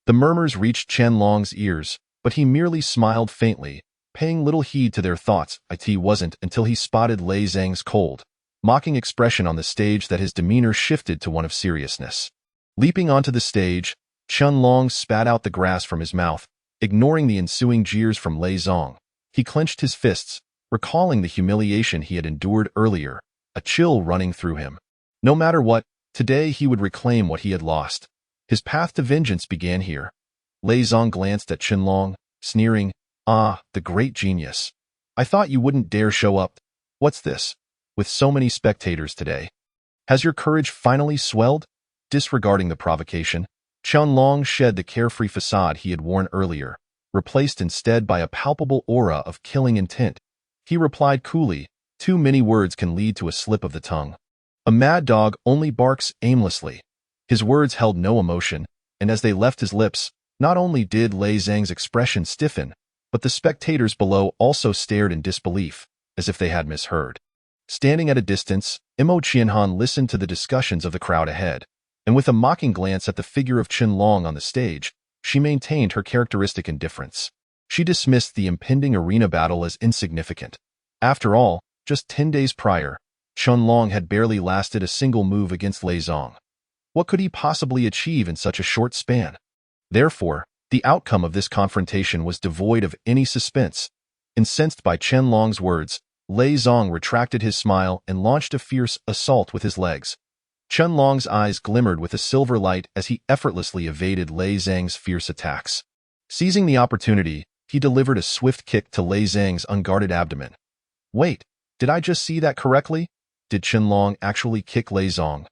The murmurs reached Qianlong's ears, but he merely smiled faintly, paying little heed to their thoughts. It wasn't until he spotted Lei Zhang's cold, mocking expression on the stage that his demeanor shifted to one of seriousness. Leaping onto the stage, Qianlong spat out the grass from his mouth, ignoring the ensuing jeers from Lei Zhang. He clenched his fists, recalling the humiliation he had endured earlier, a chill running through him. No matter what, today he would reclaim what he had lost. His path to vengeance began here. Lei Zhang glanced at Qianlong, sneering, "Ah, the great genius. I thought you wouldn't dare show up. What's this? With so many spectators today. Has your courage finally swelled?" Disregarding the provocation, Qianlong shed the carefree facade he had worn earlier, replaced instead by a palpable aura of killing intent. He replied coolly, "Too many words can lead to a slip of the tongue. A mad dog only barks aimlessly." His words held no emotion, and as they left his lips, not only did Lei Zhang's expression stiffen, but the spectators below also stared in disbelief, as if they had misheard. Standing at a distance, Imo Qianhan listened to the discussions of the crowd ahead, and with a mocking glance at the figure of Qianlong on the stage, she maintained her characteristic indifference. She dismissed the impending arena battle as insignificant. After all, just 10 days prior, Qianlong had barely lasted a single move against Lei Zhang. What could he possibly achieve in such a short span? Therefore, the outcome of this confrontation was devoid of any suspense. Incensed by Qianlong's words, Lei Zhang retracted his smile and launched a fierce assault with his legs. Qianlong's eyes glimmered with a silver light as he effortlessly evaded Lei Zhang's fierce attacks. Seizing the opportunity, he delivered a swift kick to Lei Zhang's unguarded abdomen. Wait, did I just see that correctly? Did Qianlong actually kick Lei Zhang?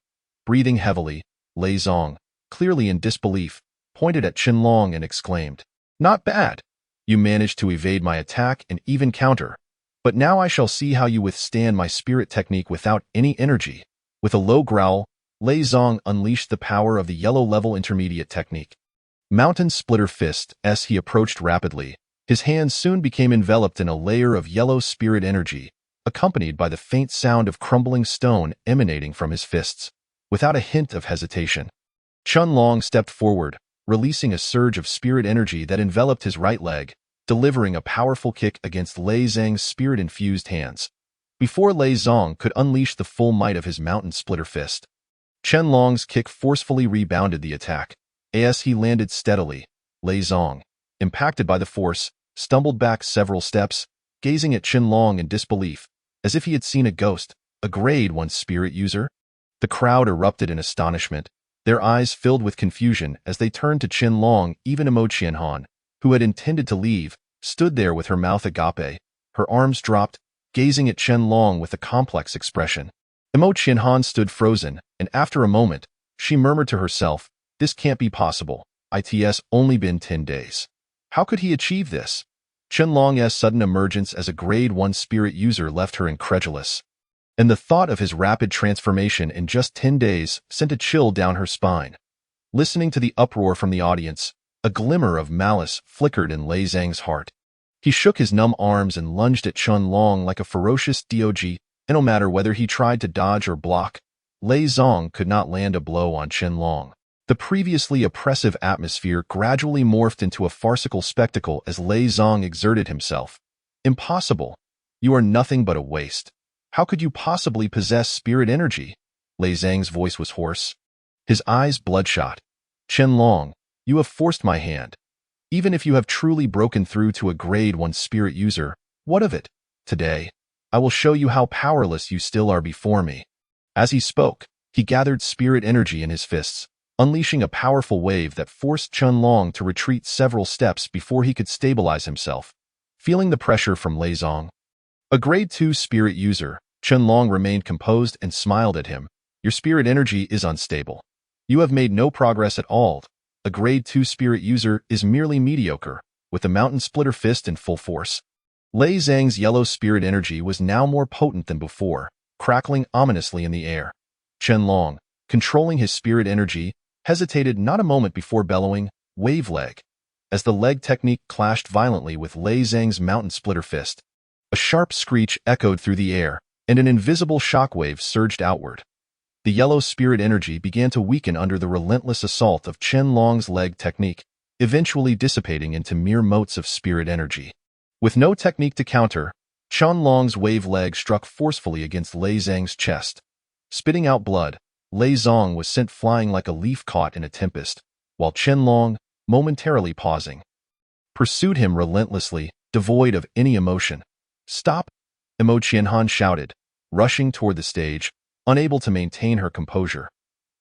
Breathing heavily, Lei Zhang, clearly in disbelief, pointed at Qianlong and exclaimed, "Not bad. You managed to evade my attack and even counter. But now I shall see how you withstand my spirit technique without any energy." With a low growl, Lei Zhang unleashed the power of the yellow-level intermediate technique. Mountain Splitter Fist. As he approached rapidly, his hands soon became enveloped in a layer of yellow spirit energy, accompanied by the faint sound of crumbling stone emanating from his fists. Without a hint of hesitation, Qianlong stepped forward, releasing a surge of spirit energy that enveloped his right leg, delivering a powerful kick against Lei Zhang's spirit-infused hands. Before Lei Zhang could unleash the full might of his Mountain Splitter Fist, Qianlong's kick forcefully rebounded the attack. As he landed steadily, Lei Zhang, impacted by the force, stumbled back several steps, gazing at Qianlong in disbelief, as if he had seen a ghost. A Grade 1 spirit user? The crowd erupted in astonishment, their eyes filled with confusion as they turned to Qianlong. Even Imo Qianhan, who had intended to leave, stood there with her mouth agape, her arms dropped, gazing at Qianlong with a complex expression. Imo Qianhan stood frozen, and after a moment, she murmured to herself, "This can't be possible. It's only been 10 days. How could he achieve this?" Qianlong's sudden emergence as a Grade 1 spirit user left her incredulous, and the thought of his rapid transformation in just 10 days sent a chill down her spine. Listening to the uproar from the audience, a glimmer of malice flickered in Lei Zhang's heart. He shook his numb arms and lunged at Qianlong like a ferocious dog, and no matter whether he tried to dodge or block, Lei Zhang could not land a blow on Qianlong. The previously oppressive atmosphere gradually morphed into a farcical spectacle as Lei Zhang exerted himself. "Impossible. You are nothing but a waste. How could you possibly possess spirit energy?" Lei Zhang's voice was hoarse, his eyes bloodshot. "Qianlong, you have forced my hand. Even if you have truly broken through to a Grade 1 spirit user, what of it? Today, I will show you how powerless you still are before me." As he spoke, he gathered spirit energy in his fists, unleashing a powerful wave that forced Qianlong to retreat several steps before he could stabilize himself. Feeling the pressure from Lei Zhang, a Grade 2 spirit user, Qianlong remained composed and smiled at him. "Your spirit energy is unstable. You have made no progress at all. A Grade 2 spirit user is merely mediocre, with the Mountain Splitter Fist in full force." Lei Zhang's yellow spirit energy was now more potent than before, crackling ominously in the air. Qianlong, controlling his spirit energy, hesitated not a moment before bellowing, "Wave leg." As the leg technique clashed violently with Lei Zhang's Mountain Splitter Fist, a sharp screech echoed through the air, and an invisible shockwave surged outward. The yellow spirit energy began to weaken under the relentless assault of Qianlong's leg technique. eventually dissipating into mere motes of spirit energy. With no technique to counter, Qianlong's wave leg struck forcefully against Lei Zhang's chest. Spitting out blood, Lei Zhang was sent flying like a leaf caught in a tempest, while Qianlong, momentarily pausing, pursued him relentlessly, devoid of any emotion. "Stop!" Emo Qianhan shouted, rushing toward the stage, unable to maintain her composure.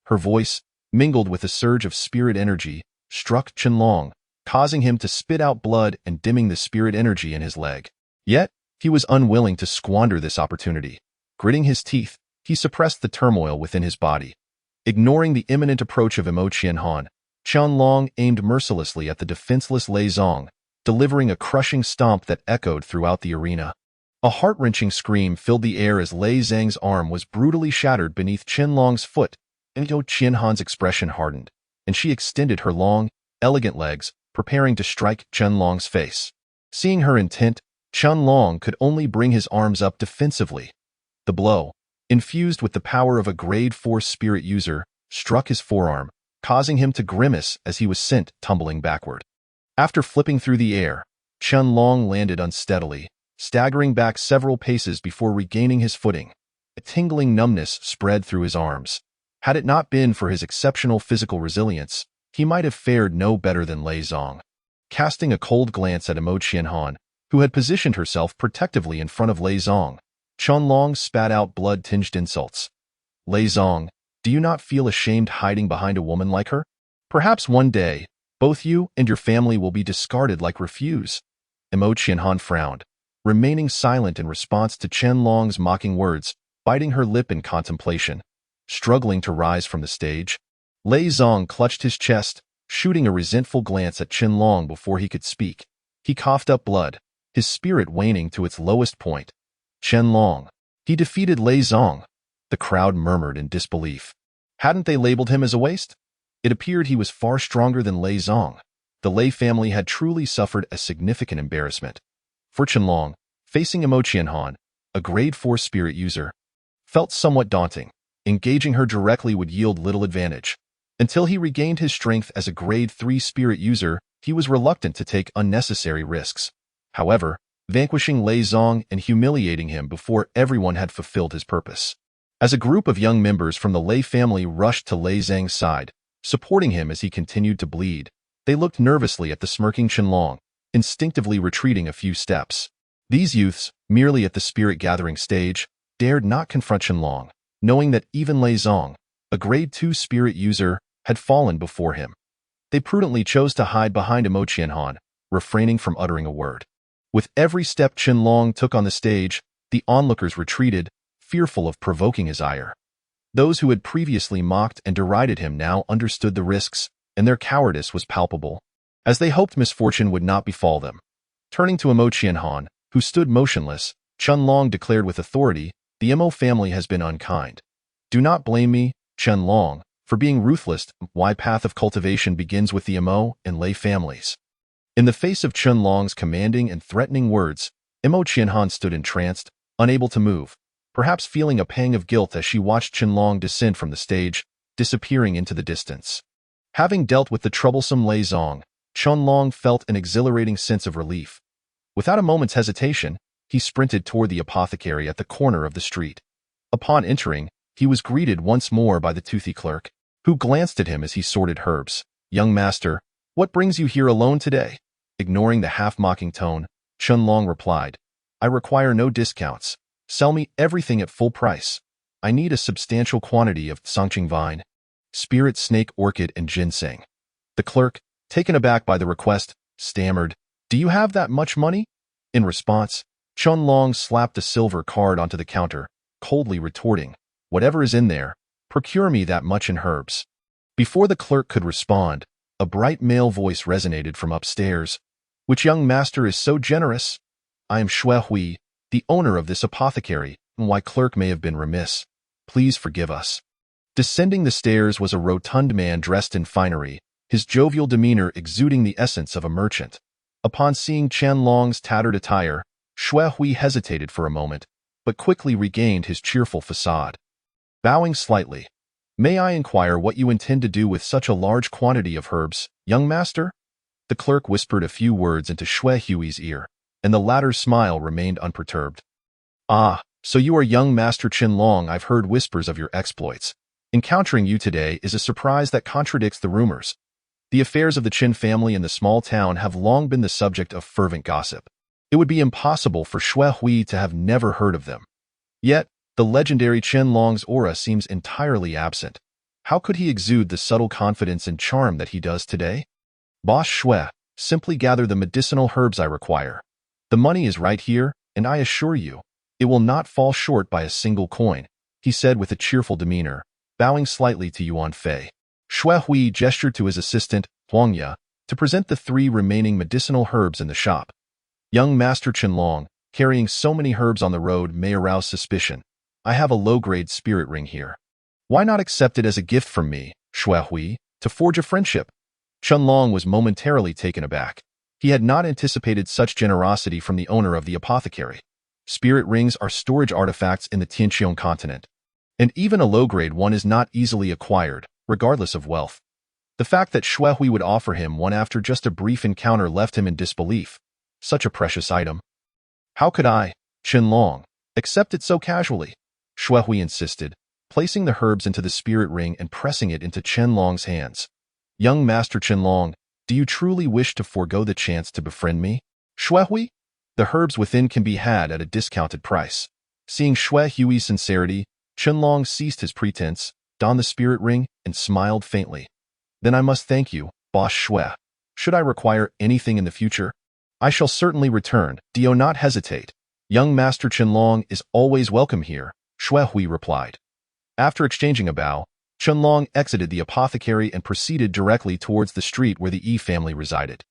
Her voice, mingled with a surge of spirit energy, struck Qianlong, causing him to spit out blood and dimming the spirit energy in his leg. Yet, he was unwilling to squander this opportunity. Gritting his teeth, he suppressed the turmoil within his body. Ignoring the imminent approach of Emo Qianhan, Qianlong aimed mercilessly at the defenseless Lei Zhang, delivering a crushing stomp that echoed throughout the arena. A heart-wrenching scream filled the air as Lei Zhang's arm was brutally shattered beneath Qianlong's foot. Emo Qianhan's expression hardened, and she extended her long, elegant legs, preparing to strike Qianlong's face. Seeing her intent, Qianlong could only bring his arms up defensively. The blow, infused with the power of a grade 4 spirit user, struck his forearm, causing him to grimace as he was sent tumbling backward. After flipping through the air, Qianlong landed unsteadily, staggering back several paces before regaining his footing. A tingling numbness spread through his arms. Had it not been for his exceptional physical resilience, he might have fared no better than Lei Zhang. Casting a cold glance at Emo Qianhan, who had positioned herself protectively in front of Lei Zhang, Qianlong spat out blood-tinged insults. "Lei Zhang, do you not feel ashamed hiding behind a woman like her? Perhaps one day, both you and your family will be discarded like refuse." Emo Qianhan frowned, remaining silent in response to Qianlong's mocking words, biting her lip in contemplation. Struggling to rise from the stage, Lei Zhang clutched his chest, shooting a resentful glance at Qianlong before he could speak. He coughed up blood, his spirit waning to its lowest point. "Qianlong, he defeated Lei Zhang," the crowd murmured in disbelief. Hadn't they labeled him as a waste? It appeared he was far stronger than Lei Zhang. The Lei family had truly suffered a significant embarrassment. For Qianlong, facing Emo Qianhan, a grade 4 spirit user, felt somewhat daunting. Engaging her directly would yield little advantage. Until he regained his strength as a grade 3 spirit user, he was reluctant to take unnecessary risks. However, vanquishing Lei Zhang and humiliating him before everyone had fulfilled his purpose. As a group of young members from the Lei family rushed to Lei Zhang's side, supporting him as he continued to bleed, they looked nervously at the smirking Qianlong, instinctively retreating a few steps. These youths, merely at the spirit-gathering stage, dared not confront Qianlong, knowing that even Lei Zhang, a grade 2 spirit user, had fallen before him. They prudently chose to hide behind Emo Qianhan, refraining from uttering a word. With every step Qianlong took on the stage, the onlookers retreated, fearful of provoking his ire. Those who had previously mocked and derided him now understood the risks, and their cowardice was palpable. As they hoped misfortune would not befall them. Turning to Emo Qianhan, who stood motionless, Qianlong declared with authority, "The Emo family has been unkind. Do not blame me, Qianlong, for being ruthless. My path of cultivation begins with the Emo and Lei families." In the face of Qianlong's commanding and threatening words, Emo Qianhan stood entranced, unable to move, perhaps feeling a pang of guilt as she watched Qianlong descend from the stage, disappearing into the distance. Having dealt with the troublesome Lei Zhang, Qianlong felt an exhilarating sense of relief. Without a moment's hesitation, he sprinted toward the apothecary at the corner of the street. Upon entering, he was greeted once more by the toothy clerk, who glanced at him as he sorted herbs. "Young master, what brings you here alone today?" Ignoring the half-mocking tone, Qianlong replied, "I require no discounts. Sell me everything at full price. I need a substantial quantity of Songqing vine, spirit snake orchid and ginseng." The clerk, taken aback by the request, stammered, "Do you have that much money?" In response, Qianlong slapped a silver card onto the counter, coldly retorting, "Whatever is in there, procure me that much in herbs." Before the clerk could respond, a bright male voice resonated from upstairs. "Which young master is so generous? I am Xue Hui, the owner of this apothecary, and why clerk may have been remiss. Please forgive us." Descending the stairs was a rotund man dressed in finery, his jovial demeanor exuding the essence of a merchant. Upon seeing Qianlong's tattered attire, Xue Hui hesitated for a moment, but quickly regained his cheerful facade. Bowing slightly, "May I inquire what you intend to do with such a large quantity of herbs, young master?" The clerk whispered a few words into Xue Hui's ear, and the latter's smile remained unperturbed. Ah, so you are young Master Qinlong. I've heard whispers of your exploits. Encountering you today is a surprise that contradicts the rumors. The affairs of the Qin family in the small town have long been the subject of fervent gossip. It would be impossible for Xue Hui to have never heard of them. Yet, the legendary Qinlong's aura seems entirely absent. How could he exude the subtle confidence and charm that he does today? Boss Xue, simply gather the medicinal herbs I require. The money is right here, and I assure you, it will not fall short by a single coin, he said with a cheerful demeanor, bowing slightly to Yuan Fei. Xue Hui gestured to his assistant, Huang Ya, to present the 3 remaining medicinal herbs in the shop. Young Master Qinlong, carrying so many herbs on the road may arouse suspicion. I have a low-grade spirit ring here. Why not accept it as a gift from me, Xue Hui, to forge a friendship? Qinlong was momentarily taken aback. He had not anticipated such generosity from the owner of the apothecary. Spirit rings are storage artifacts in the Tianqiong continent, and even a low-grade one is not easily acquired, regardless of wealth. The fact that Xue Hui would offer him one after just a brief encounter left him in disbelief. Such a precious item. How could I, Qinlong, accept it so casually? Xue Hui insisted, placing the herbs into the spirit ring and pressing it into Qinlong's hands. Young Master Qinlong, do you truly wish to forego the chance to befriend me? Xue Hui? The herbs within can be had at a discounted price. Seeing Xue Hui's sincerity, Qinlong ceased his pretense, donned the spirit ring, and smiled faintly. Then I must thank you, Boss Xue. Should I require anything in the future, I shall certainly return. Do not hesitate. Young Master Qinlong is always welcome here, Xue Hui replied. After exchanging a bow, Qinlong exited the apothecary and proceeded directly towards the street where the Yi family resided.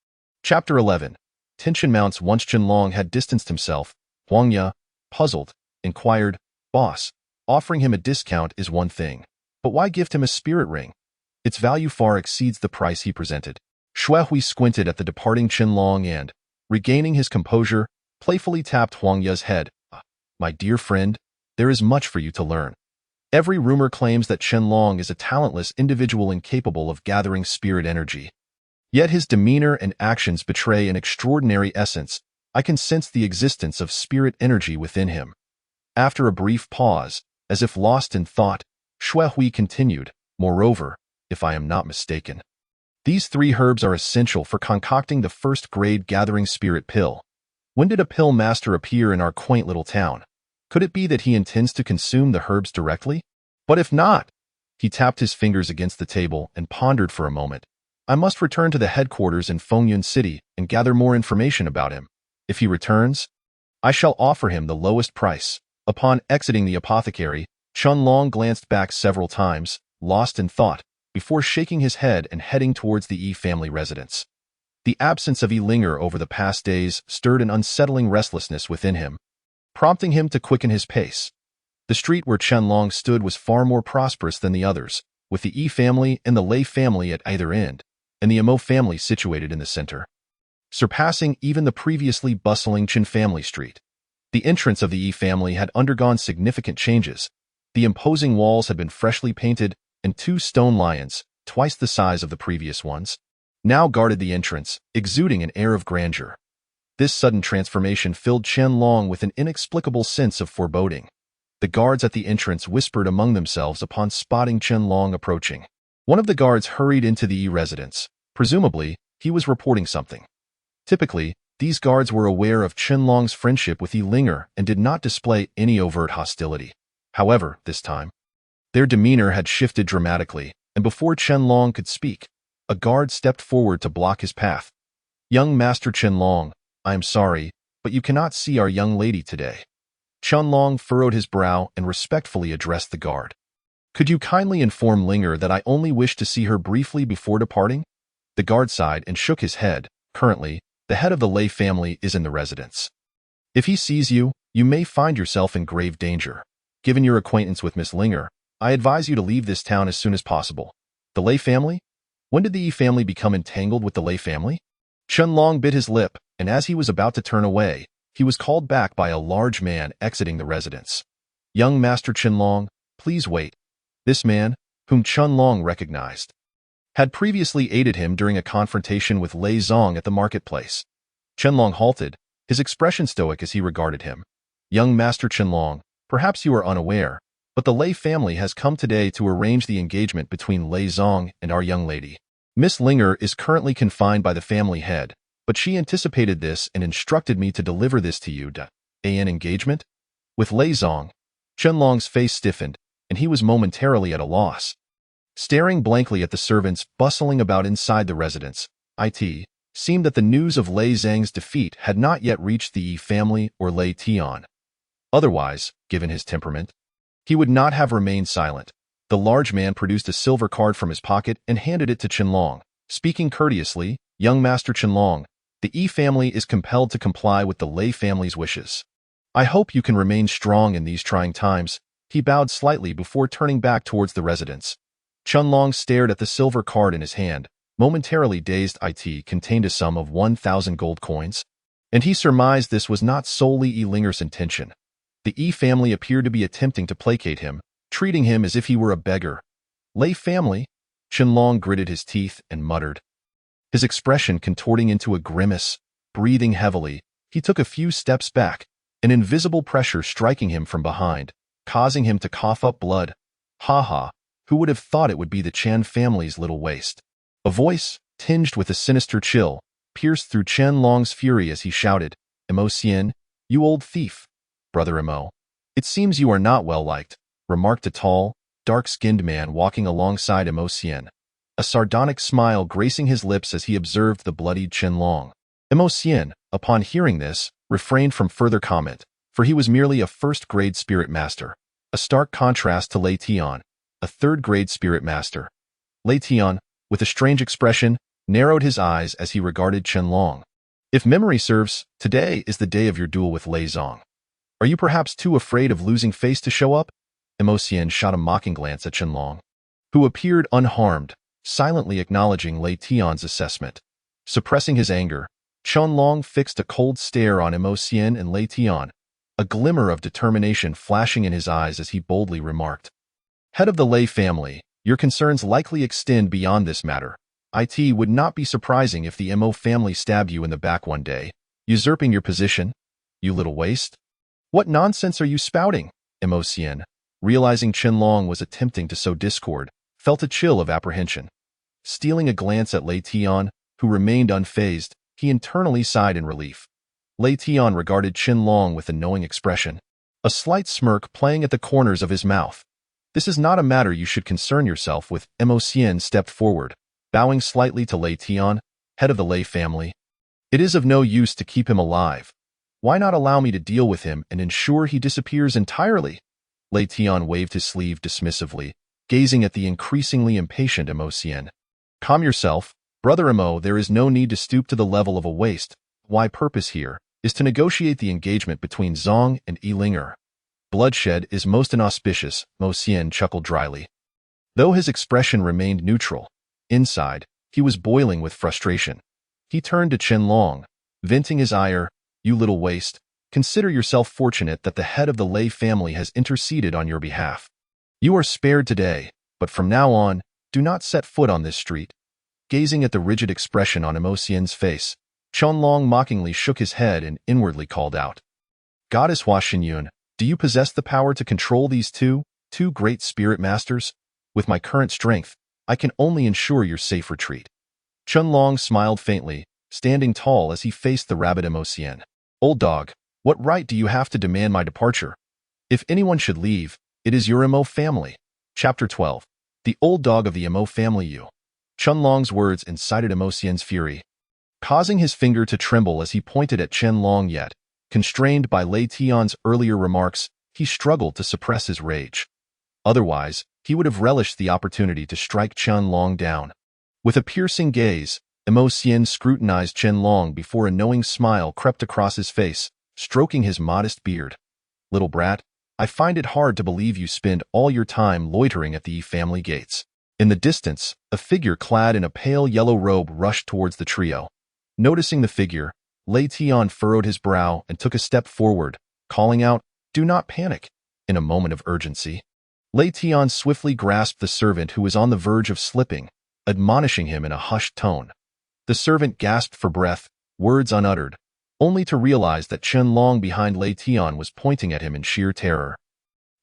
Chapter 11. Tension mounts. Once Qinlong had distanced himself, Huang Ya, puzzled, inquired, Boss, offering him a discount is one thing, but why gift him a spirit ring? Its value far exceeds the price he presented. Xue Hui squinted at the departing Qinlong and, regaining his composure, playfully tapped Huang Ya's head. My dear friend, there is much for you to learn. Every rumor claims that Qinlong is a talentless individual incapable of gathering spirit energy. Yet his demeanor and actions betray an extraordinary essence. I can sense the existence of spirit energy within him. After a brief pause, as if lost in thought, Xue Hui continued, moreover, if I am not mistaken, these 3 herbs are essential for concocting the first-grade gathering spirit pill. When did a pill master appear in our quaint little town? Could it be that he intends to consume the herbs directly? But if not, he tapped his fingers against the table and pondered for a moment. I must return to the headquarters in Fengyun City and gather more information about him. If he returns, I shall offer him the lowest price. Upon exiting the apothecary, Qinlong glanced back several times, lost in thought, before shaking his head and heading towards the Yi family residence. The absence of Yi Linger over the past days stirred an unsettling restlessness within him, prompting him to quicken his pace. The street where Qinlong stood was far more prosperous than the others, with the Yi family and the Lei family at either end, and the Amo family situated in the center, surpassing even the previously bustling Qin family street. The entrance of the Yi family had undergone significant changes. The imposing walls had been freshly painted, and 2 stone lions, twice the size of the previous ones, now guarded the entrance, exuding an air of grandeur. This sudden transformation filled Qinlong with an inexplicable sense of foreboding. The guards at the entrance whispered among themselves upon spotting Qinlong approaching. One of the guards hurried into the Yi residence. Presumably, he was reporting something. Typically, these guards were aware of Qinlong's friendship with Yi Linger and did not display any overt hostility. However, this time, their demeanor had shifted dramatically, and before Qinlong could speak, a guard stepped forward to block his path. Young Master Qinlong, I am sorry, but you cannot see our young lady today. Qinlong furrowed his brow and respectfully addressed the guard. Could you kindly inform Linger that I only wish to see her briefly before departing? The guard sighed and shook his head. Currently, the head of the Lei family is in the residence. If he sees you, you may find yourself in grave danger. Given your acquaintance with Miss Linger, I advise you to leave this town as soon as possible. The Lei family? When did the Yi family become entangled with the Lei family? Qinlong bit his lip, and as he was about to turn away, he was called back by a large man exiting the residence. Young Master Qinlong, please wait. This man, whom Qinlong recognized, had previously aided him during a confrontation with Lei Zong at the marketplace. Qianlong halted, his expression stoic as he regarded him. Young Master Qianlong, perhaps you are unaware, but the Lei family has come today to arrange the engagement between Lei Zong and our young lady. Miss Linger is currently confined by the family head, but she anticipated this and instructed me to deliver this to you. An engagement? With Lei Zong, Qianlong's face stiffened, and he was momentarily at a loss. Staring blankly at the servants bustling about inside the residence, it seemed that the news of Lei Zhang's defeat had not yet reached the Yi family or Lei Tian. Otherwise, given his temperament, he would not have remained silent. The large man produced a silver card from his pocket and handed it to Qianlong. Speaking courteously, young Master Qianlong, the Yi family is compelled to comply with the Lei family's wishes. I hope you can remain strong in these trying times. He bowed slightly before turning back towards the residence. Qianlong stared at the silver card in his hand, momentarily dazed. It contained a sum of 1,000 gold coins, and he surmised this was not solely Yi Linger's intention. The Yi family appeared to be attempting to placate him, treating him as if he were a beggar. Lei family? Qianlong gritted his teeth and muttered. His expression contorting into a grimace, breathing heavily, he took a few steps back, an invisible pressure striking him from behind, causing him to cough up blood. Ha ha, who would have thought it would be the Chen family's little waste? A voice, tinged with a sinister chill, pierced through Qianlong's fury as he shouted, Mo Xian, you old thief. Brother Mo, it seems you are not well liked, remarked a tall, dark-skinned man walking alongside Mo Xian, a sardonic smile gracing his lips as he observed the bloodied Qianlong. Mo Xian, upon hearing this, refrained from further comment, for he was merely a first-grade spirit master, a stark contrast to Lei Tian, a third-grade spirit master. Lei Tian, with a strange expression, narrowed his eyes as he regarded Qianlong. If memory serves, today is the day of your duel with Lei Zong. Are you perhaps too afraid of losing face to show up? Mo Xian shot a mocking glance at Qianlong, who appeared unharmed, silently acknowledging Lei Tian's assessment. Suppressing his anger, Qianlong fixed a cold stare on Mo Xian and Lei Tian, a glimmer of determination flashing in his eyes as he boldly remarked. Head of the Lei family, your concerns likely extend beyond this matter. It would not be surprising if the Mo family stabbed you in the back one day, usurping your position. You little waste. What nonsense are you spouting? Mo Xian, realizing Qianlong was attempting to sow discord, felt a chill of apprehension. Stealing a glance at Lei Tian, who remained unfazed, he internally sighed in relief. Lei Tian regarded Qianlong with a knowing expression, a slight smirk playing at the corners of his mouth. This is not a matter you should concern yourself with. Mo Xian stepped forward, bowing slightly to Lei Tian, head of the Lei family. It is of no use to keep him alive. Why not allow me to deal with him and ensure he disappears entirely? Lei Tian waved his sleeve dismissively, gazing at the increasingly impatient Mo Xian. Calm yourself, Brother Mo, there is no need to stoop to the level of a waste. My purpose here is to negotiate the engagement between Zong and Yi Linger. Bloodshed is most inauspicious, Mo Xian chuckled dryly. Though his expression remained neutral, inside, he was boiling with frustration. He turned to Qianlong, venting his ire. You little waste, consider yourself fortunate that the head of the Lei family has interceded on your behalf. You are spared today, but from now on, do not set foot on this street. Gazing at the rigid expression on Mo Xian's face, Qianlong mockingly shook his head and inwardly called out. Goddess Hua Xinyun, do you possess the power to control these two great spirit masters? With my current strength, I can only ensure your safe retreat. Qianlong smiled faintly, standing tall as he faced the rabid Mo Xian. Old dog, what right do you have to demand my departure? If anyone should leave, it is your Mo family. Chapter 12. The old dog of the Mo family. Qianlong's words incited Mo Xian's fury, causing his finger to tremble as he pointed at Qianlong. Yet, constrained by Lei Tian's earlier remarks, he struggled to suppress his rage. Otherwise, he would have relished the opportunity to strike Qianlong down. With a piercing gaze, Mo Xian scrutinized Qianlong before a knowing smile crept across his face, stroking his modest beard. Little brat, I find it hard to believe you spend all your time loitering at the Yi family gates. In the distance, a figure clad in a pale yellow robe rushed towards the trio. Noticing the figure, Lei Tian furrowed his brow and took a step forward, calling out, Do not panic. In a moment of urgency, Lei Tian swiftly grasped the servant who was on the verge of slipping, admonishing him in a hushed tone. The servant gasped for breath, words unuttered, only to realize that Qianlong behind Lei Tian was pointing at him in sheer terror.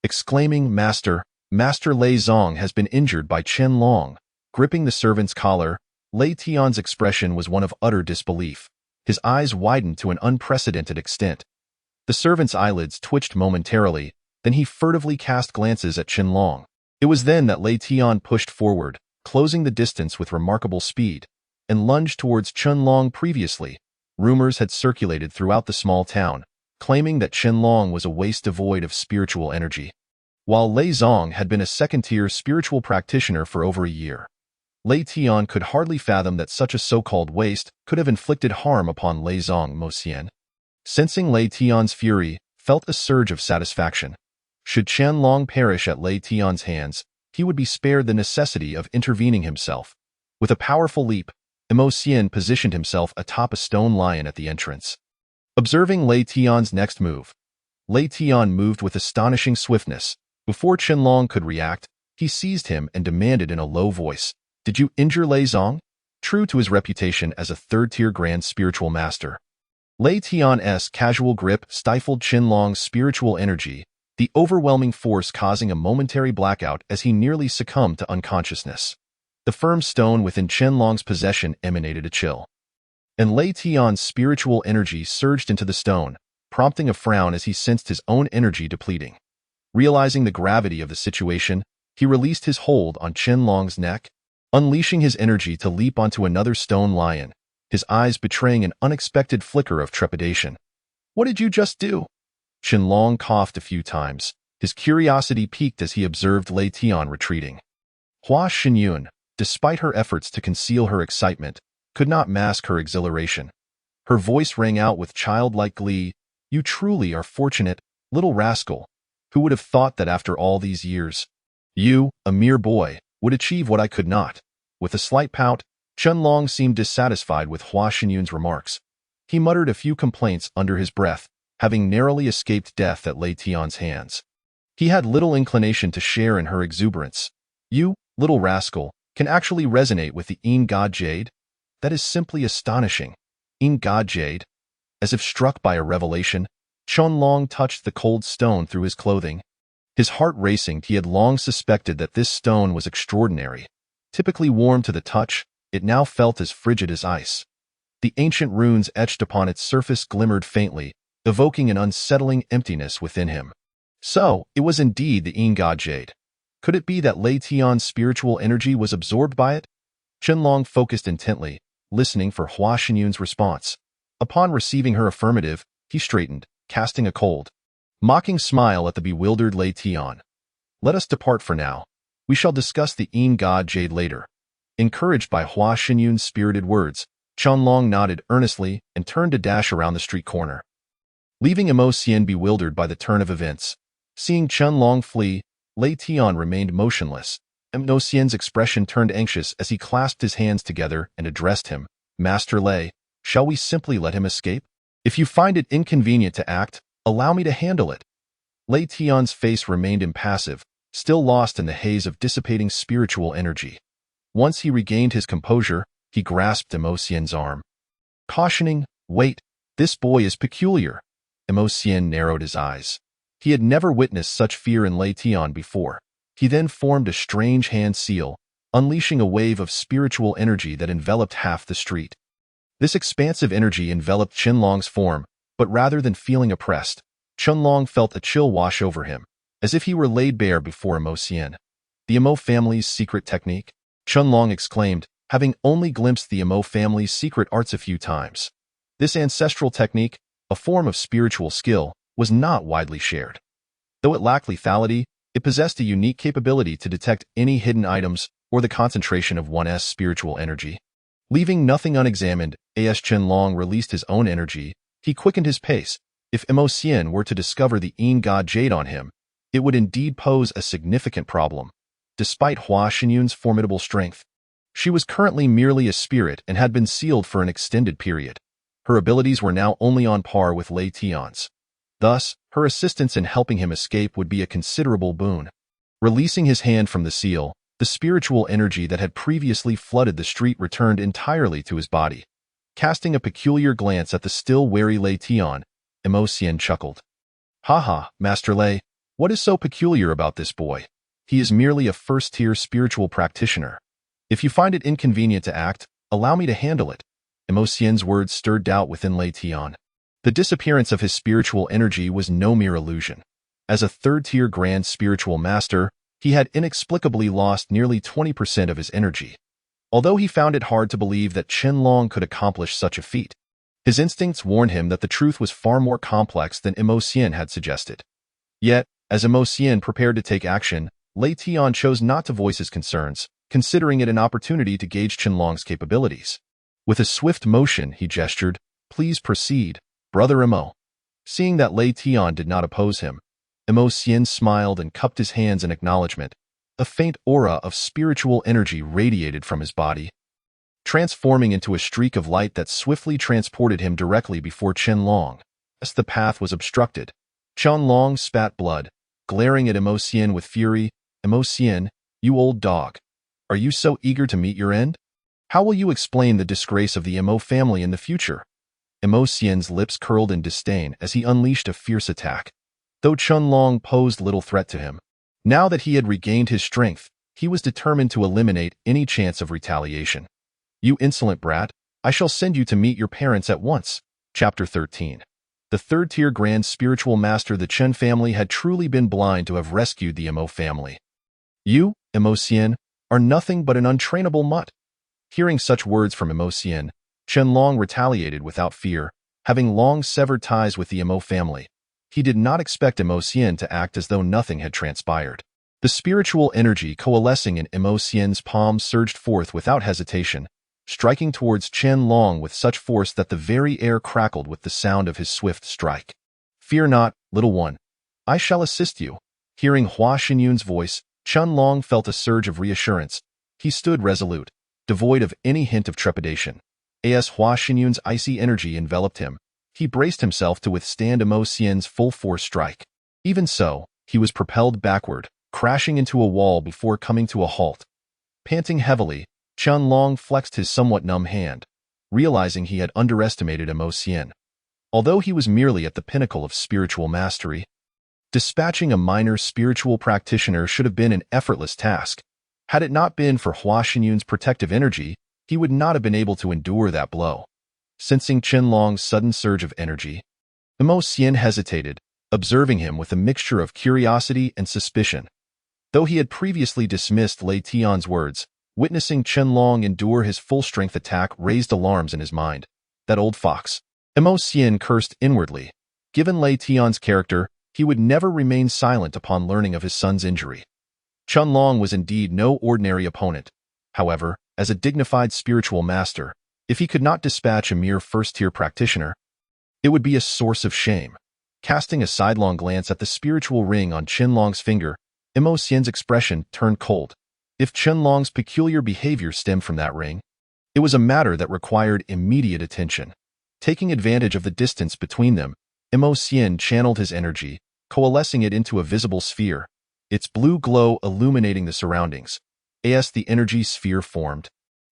Exclaiming, Master Lei Zong has been injured by Qianlong. Gripping the servant's collar, Lei Tian's expression was one of utter disbelief. His eyes widened to an unprecedented extent. The servant's eyelids twitched momentarily, then he furtively cast glances at Qianlong. It was then that Lei Tian pushed forward, closing the distance with remarkable speed, and lunged towards Qianlong. Previously, rumors had circulated throughout the small town, claiming that Qianlong was a waste devoid of spiritual energy. While Lei Zong had been a second-tier spiritual practitioner for over a year, Lei Tian could hardly fathom that such a so-called waste could have inflicted harm upon Lei Zong Mo Xian. Sensing Lei Tian's fury, felt a surge of satisfaction. Should Qianlong perish at Lei Tian's hands, he would be spared the necessity of intervening himself. With a powerful leap, Mo Xian positioned himself atop a stone lion at the entrance. Observing Lei Tian's next move, Lei Tian moved with astonishing swiftness. Before Qianlong could react, he seized him and demanded in a low voice, "Did you injure Lei Zong?" True to his reputation as a third-tier grand spiritual master, Lei Tian's casual grip stifled Qianlong's spiritual energy, the overwhelming force causing a momentary blackout as he nearly succumbed to unconsciousness. The firm stone within Qianlong's possession emanated a chill, and Lei Tian's spiritual energy surged into the stone, prompting a frown as he sensed his own energy depleting. Realizing the gravity of the situation, he released his hold on Qianlong's neck, unleashing his energy to leap onto another stone lion, his eyes betraying an unexpected flicker of trepidation. "What did you just do?" Qianlong coughed a few times, his curiosity piqued as he observed Lei Tian retreating. Hua Xinyun, despite her efforts to conceal her excitement, could not mask her exhilaration. Her voice rang out with childlike glee, "You truly are fortunate, little rascal. Who would have thought that after all these years, you, a mere boy, would achieve what I could not?" With a slight pout, Qianlong seemed dissatisfied with Hua Xinyun's remarks. He muttered a few complaints under his breath, having narrowly escaped death at Lei Tian's hands. He had little inclination to share in her exuberance. "You, little rascal, can actually resonate with the Yin God Jade? That is simply astonishing." Yin God Jade? As if struck by a revelation, Qianlong touched the cold stone through his clothing. His heart racing, he had long suspected that this stone was extraordinary. Typically warm to the touch, it now felt as frigid as ice. The ancient runes etched upon its surface glimmered faintly, evoking an unsettling emptiness within him. So, it was indeed the Yin God Jade. Could it be that Lei Tian's spiritual energy was absorbed by it? Qianlong focused intently, listening for Hua Xinyun's response. Upon receiving her affirmative, he straightened, casting a cold, mocking smile at the bewildered Lei Tian. "Let us depart for now. We shall discuss the Yin God Jade later." Encouraged by Hua Xinyun's spirited words, Qianlong nodded earnestly and turned to dash around the street corner, leaving Mo Xian bewildered by the turn of events. Seeing Qianlong flee, Lei Tian remained motionless. Mo Xian's expression turned anxious as he clasped his hands together and addressed him, "Master Lei, shall we simply let him escape? If you find it inconvenient to act, allow me to handle it." Lei Tian's face remained impassive, still lost in the haze of dissipating spiritual energy. Once he regained his composure, he grasped Mo Xian's arm, cautioning, "Wait, this boy is peculiar." Mo Xian narrowed his eyes. He had never witnessed such fear in Lei Tian before. He then formed a strange hand seal, unleashing a wave of spiritual energy that enveloped half the street. This expansive energy enveloped Qianlong's form, but rather than feeling oppressed, Qianlong felt a chill wash over him, as if he were laid bare before Mo Xian. "The Mo family's secret technique?" Qianlong exclaimed, having only glimpsed the Mo family's secret arts a few times. This ancestral technique, a form of spiritual skill, was not widely shared. Though it lacked lethality, it possessed a unique capability to detect any hidden items or the concentration of one's spiritual energy. Leaving nothing unexamined, as Qianlong released his own energy, he quickened his pace. If Mo Xian were to discover the Yin God Jade on him, it would indeed pose a significant problem. Despite Hua Xinyun's formidable strength, she was currently merely a spirit and had been sealed for an extended period. Her abilities were now only on par with Lei Tian's. Thus, her assistance in helping him escape would be a considerable boon. Releasing his hand from the seal, The spiritual energy that had previously flooded the street returned entirely to his body. Casting a peculiar glance at the still wary Lei Tian, Imo Xian chuckled. Haha, Master Lei, what is so peculiar about this boy? He is merely a first-tier spiritual practitioner. If you find it inconvenient to act, allow me to handle it. Imo Xian's words stirred doubt within Lei Tian. The disappearance of his spiritual energy was no mere illusion. As a third-tier grand spiritual master, he had inexplicably lost nearly 20% of his energy. Although he found it hard to believe that Qianlong could accomplish such a feat, his instincts warned him that the truth was far more complex than Imo Xian had suggested. Yet, as Imo Xian prepared to take action, Lei Tian chose not to voice his concerns, considering it an opportunity to gauge Qianlong's capabilities. With a swift motion, he gestured, "Please proceed, Brother Imo." Seeing that Lei Tian did not oppose him, Imo Xian smiled and cupped his hands in acknowledgement. A faint aura of spiritual energy radiated from his body, transforming into a streak of light that swiftly transported him directly before Qianlong. As the path was obstructed, Qianlong spat blood, glaring at Imo Xian with fury. "Imo Xian, you old dog. Are you so eager to meet your end? How will you explain the disgrace of the Imo family in the future?" Imo Xian's lips curled in disdain as he unleashed a fierce attack. Though Qianlong posed little threat to him, now that he had regained his strength, he was determined to eliminate any chance of retaliation. "You insolent brat, I shall send you to meet your parents at once." Chapter 13. The third-tier grand spiritual master the Chen family had truly been blind to have rescued the Imo family. "You, Imo Xian, are nothing but an untrainable mutt." Hearing such words from Imo Xian, Qianlong retaliated without fear, having long severed ties with the Imo family. He did not expect Imo Xian to act as though nothing had transpired. The spiritual energy coalescing in Imo Xian's palm surged forth without hesitation, striking towards Qianlong with such force that the very air crackled with the sound of his swift strike. "Fear not, little one. I shall assist you." Hearing Hua Xinyun's voice, Qianlong felt a surge of reassurance. He stood resolute, devoid of any hint of trepidation. As Hua Xinyun's icy energy enveloped him, he braced himself to withstand Imo Xian's full-force strike. Even so, he was propelled backward, crashing into a wall before coming to a halt. Panting heavily, Qianlong flexed his somewhat numb hand, realizing he had underestimated Imo Xian. Although he was merely at the pinnacle of spiritual mastery, dispatching a minor spiritual practitioner should have been an effortless task. Had it not been for Hua Xinyun's protective energy, he would not have been able to endure that blow. Sensing Qianlong's sudden surge of energy, Imo Xian hesitated, observing him with a mixture of curiosity and suspicion. Though he had previously dismissed Lei Tian's words, witnessing Qianlong endure his full-strength attack raised alarms in his mind. That old fox. Imo Xian cursed inwardly. Given Lei Tian's character, he would never remain silent upon learning of his son's injury. Qianlong was indeed no ordinary opponent. However, as a dignified spiritual master, if he could not dispatch a mere first-tier practitioner, it would be a source of shame. Casting a sidelong glance at the spiritual ring on Qianlong's finger, Imo Xian's expression turned cold. If Qianlong's peculiar behavior stemmed from that ring, it was a matter that required immediate attention. Taking advantage of the distance between them, Imo Xian channeled his energy, coalescing it into a visible sphere, its blue glow illuminating the surroundings. As the energy sphere formed,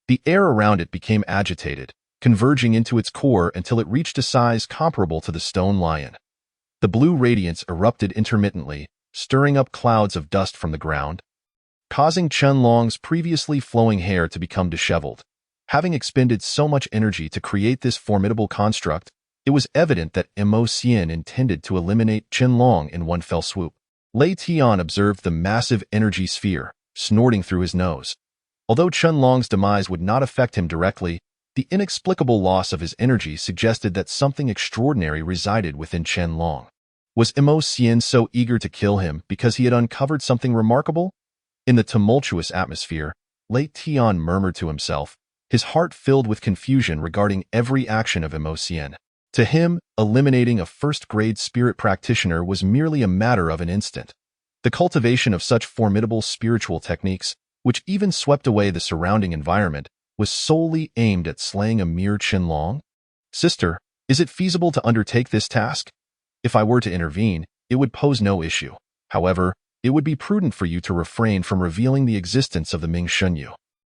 the air around it became agitated, converging into its core until it reached a size comparable to the stone lion. The blue radiance erupted intermittently, stirring up clouds of dust from the ground, causing Qianlong's previously flowing hair to become disheveled. Having expended so much energy to create this formidable construct, it was evident that Imo Xian intended to eliminate Qianlong in one fell swoop. Lei Tian observed the massive energy sphere, snorting through his nose. Although Qianlong's demise would not affect him directly, the inexplicable loss of his energy suggested that something extraordinary resided within Qianlong. Was Imo Xian so eager to kill him because he had uncovered something remarkable? In the tumultuous atmosphere, Lei Tian murmured to himself, his heart filled with confusion regarding every action of Imo Xian. To him, eliminating a first-grade spirit practitioner was merely a matter of an instant. The cultivation of such formidable spiritual techniques, which even swept away the surrounding environment, was solely aimed at slaying a mere Qianlong? "Sister, is it feasible to undertake this task? If I were to intervene, it would pose no issue. However, it would be prudent for you to refrain from revealing the existence of the Ming Shunyu.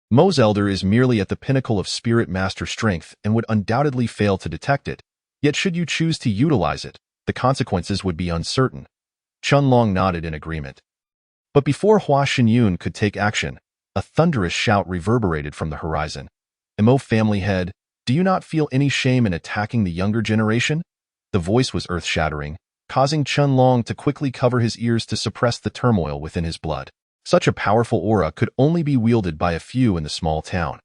Mo's elder is merely at the pinnacle of spirit master strength and would undoubtedly fail to detect it, yet should you choose to utilize it, the consequences would be uncertain. Chunlong nodded in agreement. But before Hua Xinyun could take action, a thunderous shout reverberated from the horizon. Mo family head, do you not feel any shame in attacking the younger generation? The voice was earth-shattering, causing Chunlong to quickly cover his ears to suppress the turmoil within his blood. Such a powerful aura could only be wielded by a few in the small town.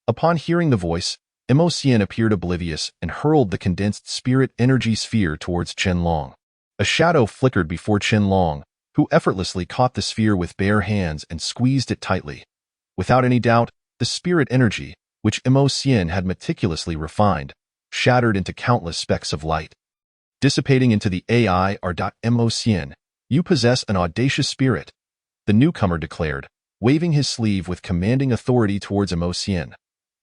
Upon hearing the voice, Mo Xian appeared oblivious and hurled the condensed spirit energy sphere towards Chunlong. A shadow flickered before Chunlong, who effortlessly caught the sphere with bare hands and squeezed it tightly. Without any doubt, the spirit energy, which Mo Xian had meticulously refined, shattered into countless specks of light. Dissipating into the AI or Mo Xian, you possess an audacious spirit, the newcomer declared, waving his sleeve with commanding authority towards Mo Xian.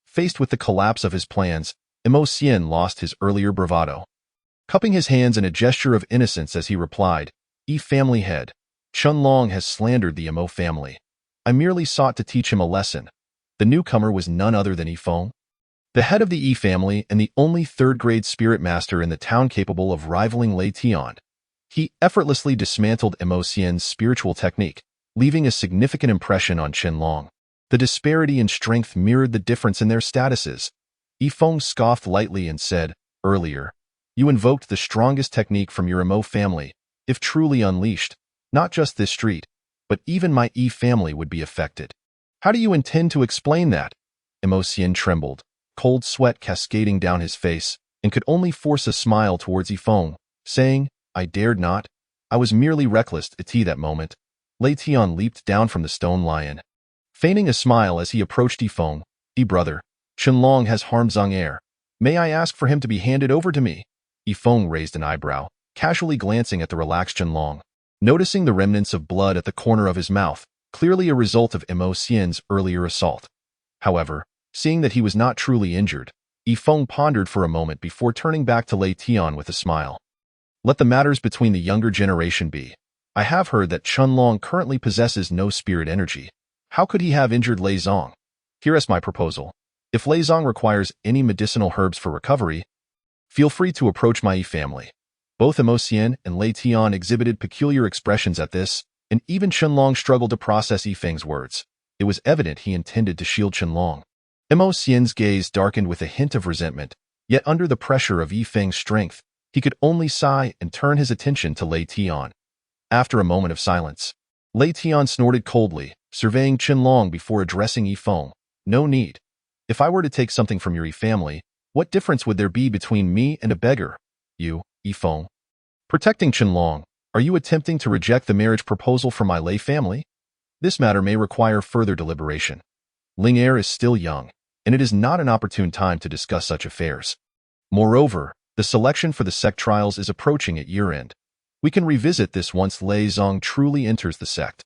Faced with the collapse of his plans, Mo Xian lost his earlier bravado. Cupping his hands in a gesture of innocence as he replied, family head, Chunlong has slandered the Mo family. I merely sought to teach him a lesson. The newcomer was none other than Feng, the head of the family and the only third-grade spirit master in the town capable of rivaling Lei Tian. He effortlessly dismantled Mo Xian's spiritual technique, leaving a significant impression on Chunlong. The disparity in strength mirrored the difference in their statuses. Feng scoffed lightly and said, earlier, you invoked the strongest technique from your Mo family. If truly unleashed, not just this street, but even my family would be affected. How do you intend to explain that? Mo Xian trembled, cold sweat cascading down his face, and could only force a smile towards Feng, saying, I dared not. I was merely reckless at that moment. Lei Tian leaped down from the stone lion. Feigning a smile as he approached Feng, brother, Chunlong has harmed Zhang Er. May I ask for him to be handed over to me? Feng raised an eyebrow, casually glancing at the relaxed Chunlong. Noticing the remnants of blood at the corner of his mouth, clearly a result of Mo Xian's earlier assault. However, seeing that he was not truly injured, Feng pondered for a moment before turning back to Lei Tian with a smile. Let the matters between the younger generation be. I have heard that Chunlong currently possesses no spirit energy. How could he have injured Lei Zong? Here is my proposal. If Lei Zong requires any medicinal herbs for recovery, feel free to approach my family. Both Mo Xian and Lei Tian exhibited peculiar expressions at this, and even Chunlong struggled to process Feng's words. It was evident he intended to shield Chunlong. Mo Xian's gaze darkened with a hint of resentment, yet under the pressure of Feng's strength, he could only sigh and turn his attention to Lei Tian. After a moment of silence, Lei Tian snorted coldly, surveying Chunlong before addressing Feng. No need. If I were to take something from your family, what difference would there be between me and a beggar? You, Feng. Protecting Chunlong, are you attempting to reject the marriage proposal from my Lei family? This matter may require further deliberation. Ling Er is still young, and it is not an opportune time to discuss such affairs. Moreover, the selection for the sect trials is approaching at year-end. We can revisit this once Lei Zong truly enters the sect.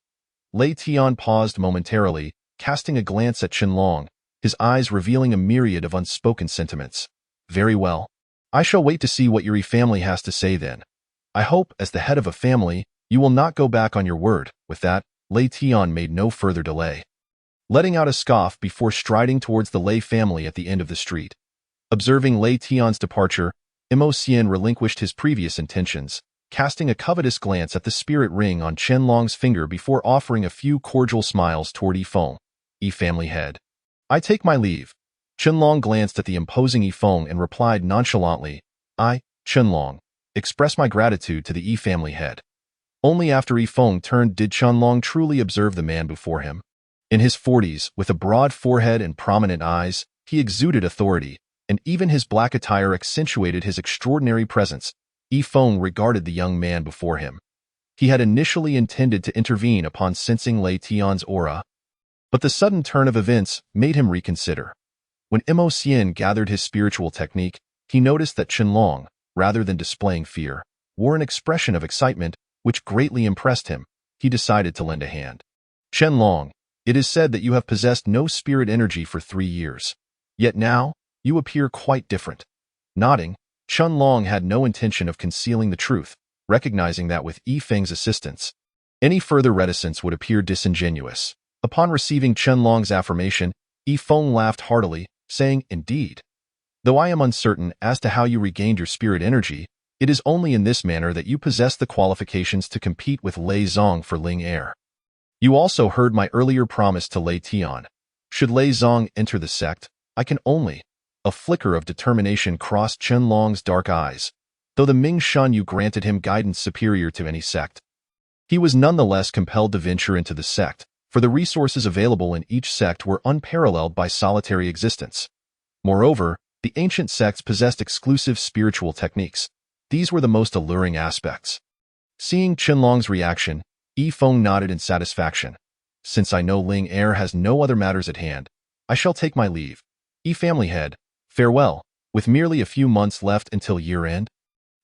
Lei Tian paused momentarily, casting a glance at Chunlong, his eyes revealing a myriad of unspoken sentiments. Very well. I shall wait to see what your family has to say then. I hope, as the head of a family, you will not go back on your word. With that, Lei Tian made no further delay, letting out a scoff before striding towards the Lei family at the end of the street. Observing Lei Tian's departure, Mo Xian relinquished his previous intentions, casting a covetous glance at the spirit ring on Chunlong's finger before offering a few cordial smiles toward Feng. Family head. I take my leave. Chunlong glanced at the imposing Feng and replied nonchalantly, I, Chunlong, express my gratitude to the family head. Only after Feng turned did Chunlong truly observe the man before him. In his 40s, with a broad forehead and prominent eyes, he exuded authority, and even his black attire accentuated his extraordinary presence. Feng regarded the young man before him. He had initially intended to intervene upon sensing Lei Tian's aura, but the sudden turn of events made him reconsider. When Mo Xian gathered his spiritual technique, he noticed that Chunlong, rather than displaying fear, wore an expression of excitement, which greatly impressed him. He decided to lend a hand. Chunlong, it is said that you have possessed no spirit energy for 3 years. Yet now, you appear quite different. Nodding, Chunlong had no intention of concealing the truth, recognizing that with Feng's assistance, Any further reticence would appear disingenuous. Upon receiving Qianlong's affirmation, Yifeng laughed heartily, saying, "Indeed. Though I am uncertain as to how you regained your spirit energy, it is only in this manner that you possess the qualifications to compete with Lei Zong for Ling Heir. You also heard my earlier promise to Lei Tian. Should Lei Zong enter the sect, I can only—" A flicker of determination crossed Qianlong's dark eyes. Though the Ming Shenyu granted him guidance superior to any sect, he was nonetheless compelled to venture into the sect, for the resources available in each sect were unparalleled by solitary existence. Moreover, the ancient sects possessed exclusive spiritual techniques. These were the most alluring aspects. Seeing Qianlong's reaction, Yifeng nodded in satisfaction. "Since I know Ling Heir has no other matters at hand, I shall take my leave. Family head, farewell, with merely a few months left until year-end."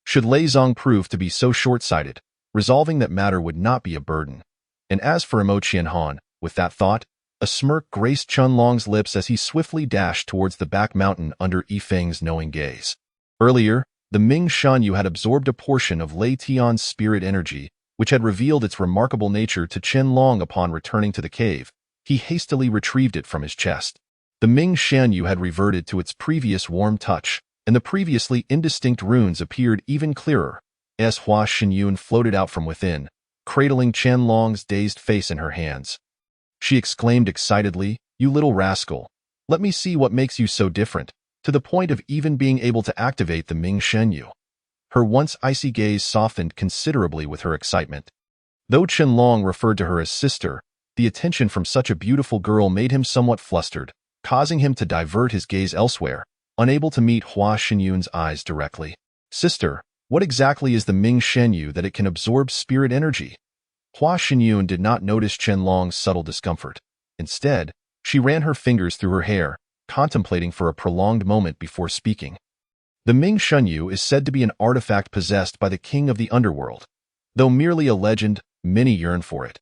Should Lei Zong prove to be so short-sighted, resolving that matter would not be a burden. And as for Mo Qianhan, with that thought, a smirk graced Qianlong's lips as he swiftly dashed towards the back mountain under Yifeng's knowing gaze. Earlier, the Ming Shenyu had absorbed a portion of Lei Tian's spirit energy, which had revealed its remarkable nature to Qianlong upon returning to the cave. He hastily retrieved it from his chest. The Ming Shenyu had reverted to its previous warm touch, and the previously indistinct runes appeared even clearer, as Hua Xinyun floated out from within, cradling Qianlong's dazed face in her hands. She exclaimed excitedly, "You little rascal! Let me see what makes you so different, to the point of even being able to activate the Ming Shenyu." Her once icy gaze softened considerably with her excitement. Though Qianlong referred to her as sister, the attention from such a beautiful girl made him somewhat flustered, causing him to divert his gaze elsewhere, unable to meet Hua Xinyun's eyes directly. "Sister, what exactly is the Ming Shenyu that it can absorb spirit energy?" Hua Xinyun did not notice Qianlong's subtle discomfort. Instead, she ran her fingers through her hair, contemplating for a prolonged moment before speaking. The Ming Shenyu is said to be an artifact possessed by the king of the underworld. Though merely a legend, many yearn for it.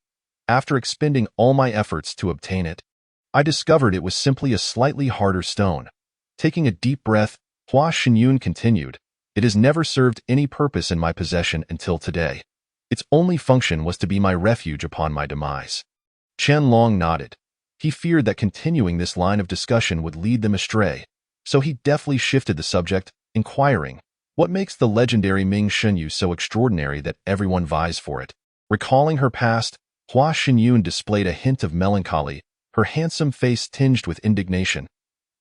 After expending all my efforts to obtain it, I discovered it was simply a slightly harder stone. Taking a deep breath, Hua Xinyun continued, "It has never served any purpose in my possession until today. Its only function was to be my refuge upon my demise." Qianlong nodded. He feared that continuing this line of discussion would lead them astray, so he deftly shifted the subject, inquiring, "What makes the legendary Ming Shenyu so extraordinary that everyone vies for it?" Recalling her past, Hua Xinyun displayed a hint of melancholy, her handsome face tinged with indignation.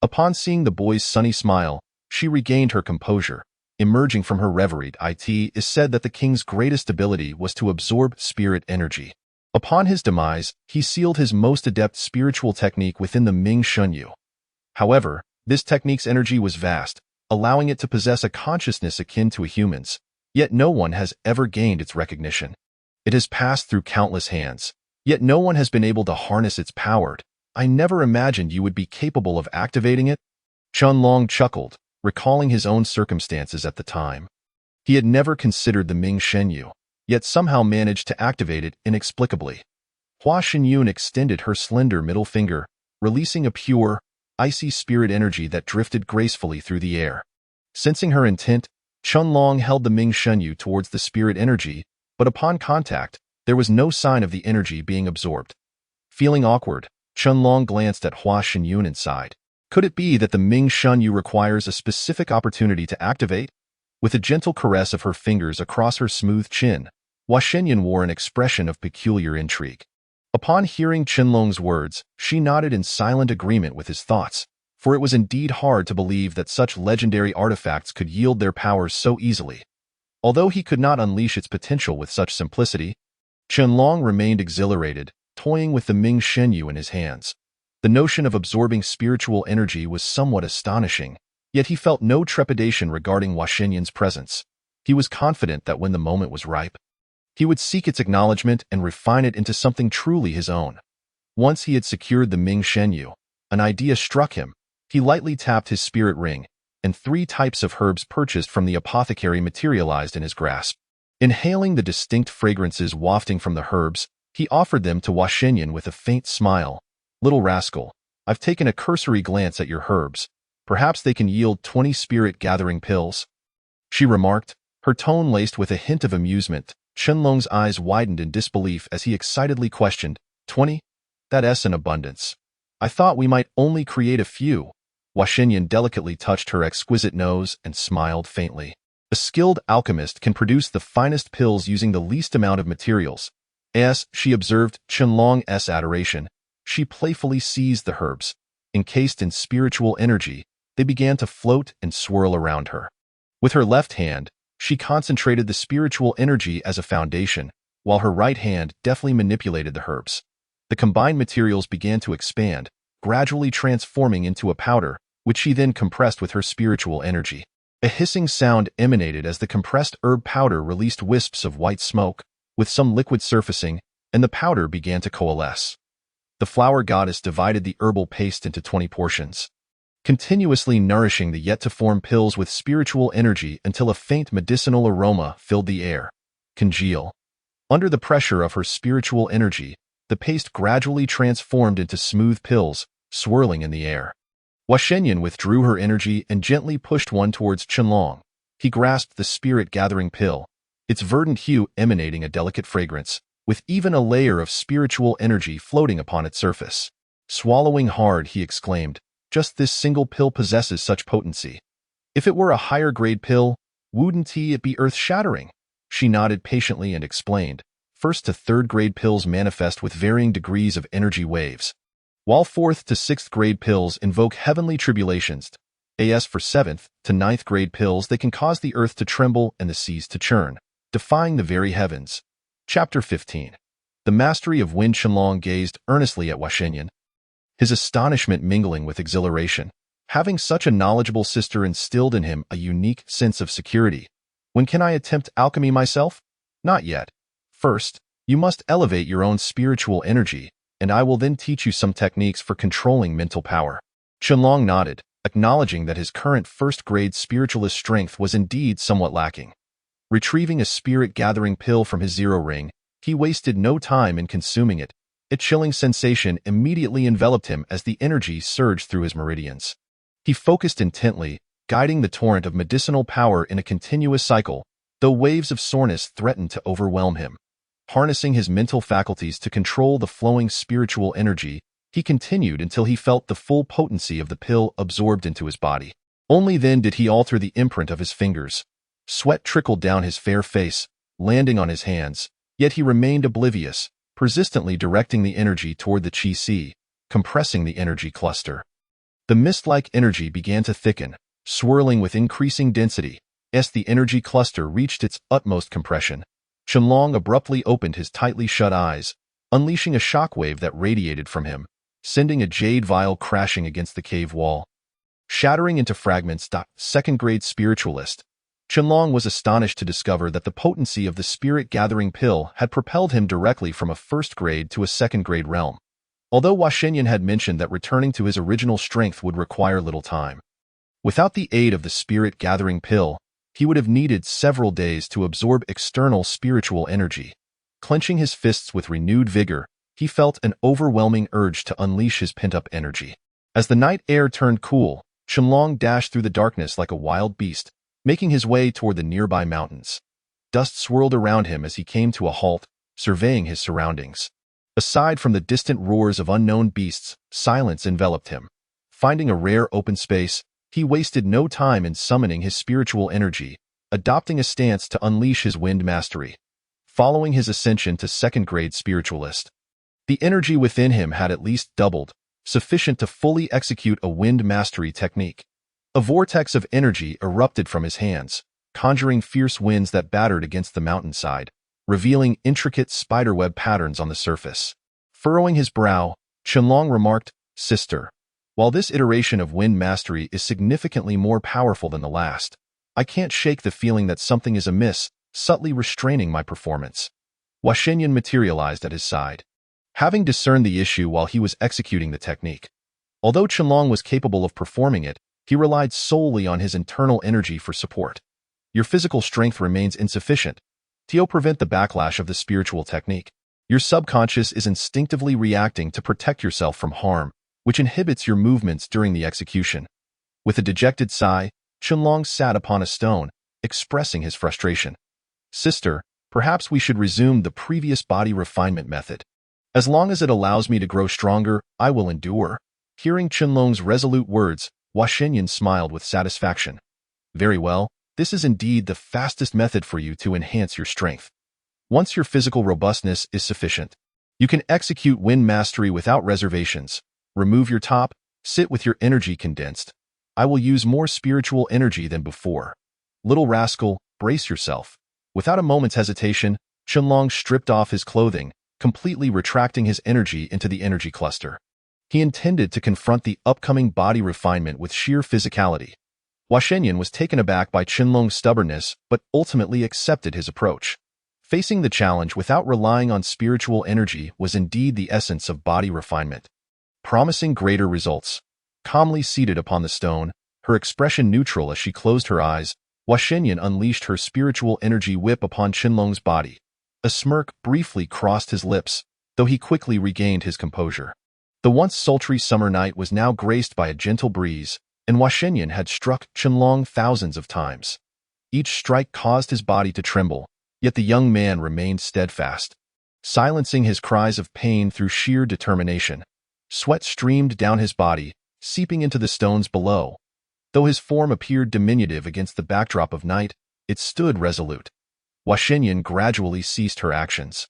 Upon seeing the boy's sunny smile, she regained her composure. Emerging from her reverie, it is said that the king's greatest ability was to absorb spirit energy. Upon his demise, he sealed his most adept spiritual technique within the Ming Shenyu. However, this technique's energy was vast, allowing it to possess a consciousness akin to a human's, yet no one has ever gained its recognition. It has passed through countless hands, yet no one has been able to harness its power. I never imagined you would be capable of activating it." Qianlong chuckled, recalling his own circumstances at the time. He had never considered the Ming Shenyu, yet somehow managed to activate it inexplicably. Hua Xinyun extended her slender middle finger, releasing a pure, icy spirit energy that drifted gracefully through the air. Sensing her intent, Qianlong held the Ming Shenyu towards the spirit energy, but upon contact, there was no sign of the energy being absorbed. Feeling awkward, Qianlong glanced at Hua Xinyun and sighed. Could it be that the Ming Shenyu requires a specific opportunity to activate? With a gentle caress of her fingers across her smooth chin, Hua Xinyun wore an expression of peculiar intrigue. Upon hearing Qianlong's words, she nodded in silent agreement with his thoughts, for it was indeed hard to believe that such legendary artifacts could yield their powers so easily. Although he could not unleash its potential with such simplicity, Qianlong remained exhilarated, toying with the Ming Shenyu in his hands. The notion of absorbing spiritual energy was somewhat astonishing, yet he felt no trepidation regarding Hua Xinyun's presence. He was confident that when the moment was ripe, he would seek its acknowledgement and refine it into something truly his own. Once he had secured the Ming Shenyu, an idea struck him. He lightly tapped his spirit ring, and 3 types of herbs purchased from the apothecary materialized in his grasp. Inhaling the distinct fragrances wafting from the herbs, he offered them to Hua Xinyun with a faint smile. "Little rascal, I've taken a cursory glance at your herbs. Perhaps they can yield 20 spirit-gathering pills," she remarked, her tone laced with a hint of amusement, Qianlong's eyes widened in disbelief as he excitedly questioned, 20? That's an abundance. I thought we might only create a few. Hua Xianyan delicately touched her exquisite nose and smiled faintly. A skilled alchemist can produce the finest pills using the least amount of materials. As she observed Qianlong's adoration, she playfully seized the herbs. Encased in spiritual energy, they began to float and swirl around her. With her left hand, she concentrated the spiritual energy as a foundation, while her right hand deftly manipulated the herbs. The combined materials began to expand, gradually transforming into a powder, which she then compressed with her spiritual energy. A hissing sound emanated as the compressed herb powder released wisps of white smoke, with some liquid surfacing, and the powder began to coalesce. The flower goddess divided the herbal paste into 20 portions, continuously nourishing the yet-to-form pills with spiritual energy until a faint medicinal aroma filled the air. Congeal. Under the pressure of her spiritual energy, the paste gradually transformed into smooth pills, swirling in the air. Hua Xianyan withdrew her energy and gently pushed one towards Qianlong. He grasped the spirit-gathering pill, its verdant hue emanating a delicate fragrance, with even a layer of spiritual energy floating upon its surface. Swallowing hard, he exclaimed, just this single pill possesses such potency. If it were a higher-grade pill, wouldn't it be earth-shattering? She nodded patiently and explained, first to third-grade pills manifest with varying degrees of energy waves, while fourth to sixth-grade pills invoke heavenly tribulations. As for seventh to ninth-grade pills, they can cause the earth to tremble and the seas to churn, defying the very heavens. Chapter 15. The Mastery of Wind. Qianlong gazed earnestly at Hua Xianyan, his astonishment mingling with exhilaration. Having such a knowledgeable sister instilled in him a unique sense of security. When can I attempt alchemy myself? Not yet. First, you must elevate your own spiritual energy, and I will then teach you some techniques for controlling mental power. Qianlong nodded, acknowledging that his current first-grade spiritualist strength was indeed somewhat lacking. Retrieving a spirit-gathering pill from his zero ring, he wasted no time in consuming it. A chilling sensation immediately enveloped him as the energy surged through his meridians. He focused intently, guiding the torrent of medicinal power in a continuous cycle, though waves of soreness threatened to overwhelm him. Harnessing his mental faculties to control the flowing spiritual energy, he continued until he felt the full potency of the pill absorbed into his body. Only then did he alter the imprint of his fingers. Sweat trickled down his fair face, landing on his hands, yet he remained oblivious, persistently directing the energy toward the Qi Si, compressing the energy cluster. The mist-like energy began to thicken, swirling with increasing density, as the energy cluster reached its utmost compression. Qianlong abruptly opened his tightly shut eyes, unleashing a shockwave that radiated from him, sending a jade vial crashing against the cave wall. Shattering into fragments. Second-grade spiritualist. Qianlong was astonished to discover that the potency of the spirit-gathering pill had propelled him directly from a first-grade to a second-grade realm. Although Hua Xianyan had mentioned that returning to his original strength would require little time, without the aid of the spirit-gathering pill, he would have needed several days to absorb external spiritual energy. Clenching his fists with renewed vigor, he felt an overwhelming urge to unleash his pent-up energy. As the night air turned cool, Qianlong dashed through the darkness like a wild beast, making his way toward the nearby mountains. Dust swirled around him as he came to a halt, surveying his surroundings. Aside from the distant roars of unknown beasts, silence enveloped him. Finding a rare open space, he wasted no time in summoning his spiritual energy, adopting a stance to unleash his wind mastery. Following his ascension to second-grade spiritualist, the energy within him had at least doubled, sufficient to fully execute a wind mastery technique. A vortex of energy erupted from his hands, conjuring fierce winds that battered against the mountainside, revealing intricate spiderweb patterns on the surface. Furrowing his brow, Qianlong remarked, "Sister, while this iteration of wind mastery is significantly more powerful than the last, I can't shake the feeling that something is amiss, subtly restraining my performance." Hua Xianyan materialized at his side, having discerned the issue while he was executing the technique. Although Qianlong was capable of performing it, he relied solely on his internal energy for support. Your physical strength remains insufficient to prevent the backlash of the spiritual technique. Your subconscious is instinctively reacting to protect yourself from harm, which inhibits your movements during the execution. With a dejected sigh, Qianlong sat upon a stone, expressing his frustration. "Sister, Perhaps we should resume the previous body refinement method. As long as it allows me to grow stronger, I will endure. Hearing Qianlong's resolute words, Hua Shenyan smiled with satisfaction. Very well, this is indeed the fastest method for you to enhance your strength. Once your physical robustness is sufficient, you can execute wind mastery without reservations. Remove your top, sit with your energy condensed. I will use more spiritual energy than before. Little rascal, brace yourself. Without a moment's hesitation, Qianlong stripped off his clothing, completely retracting his energy into the energy cluster. He intended to confront the upcoming body refinement with sheer physicality. Hua Shenyan was taken aback by Qianlong's stubbornness, but ultimately accepted his approach. Facing the challenge without relying on spiritual energy was indeed the essence of body refinement. Promising greater results. Calmly seated upon the stone, her expression neutral as she closed her eyes, Hua Shenyan unleashed her spiritual energy whip upon Qianlong's body. A smirk briefly crossed his lips, though he quickly regained his composure. The once sultry summer night was now graced by a gentle breeze, and Hua Shenyan had struck Qianlong thousands of times. Each strike caused his body to tremble, yet the young man remained steadfast, silencing his cries of pain through sheer determination. Sweat streamed down his body, seeping into the stones below. Though his form appeared diminutive against the backdrop of night, it stood resolute. Hua Shenyan gradually ceased her actions.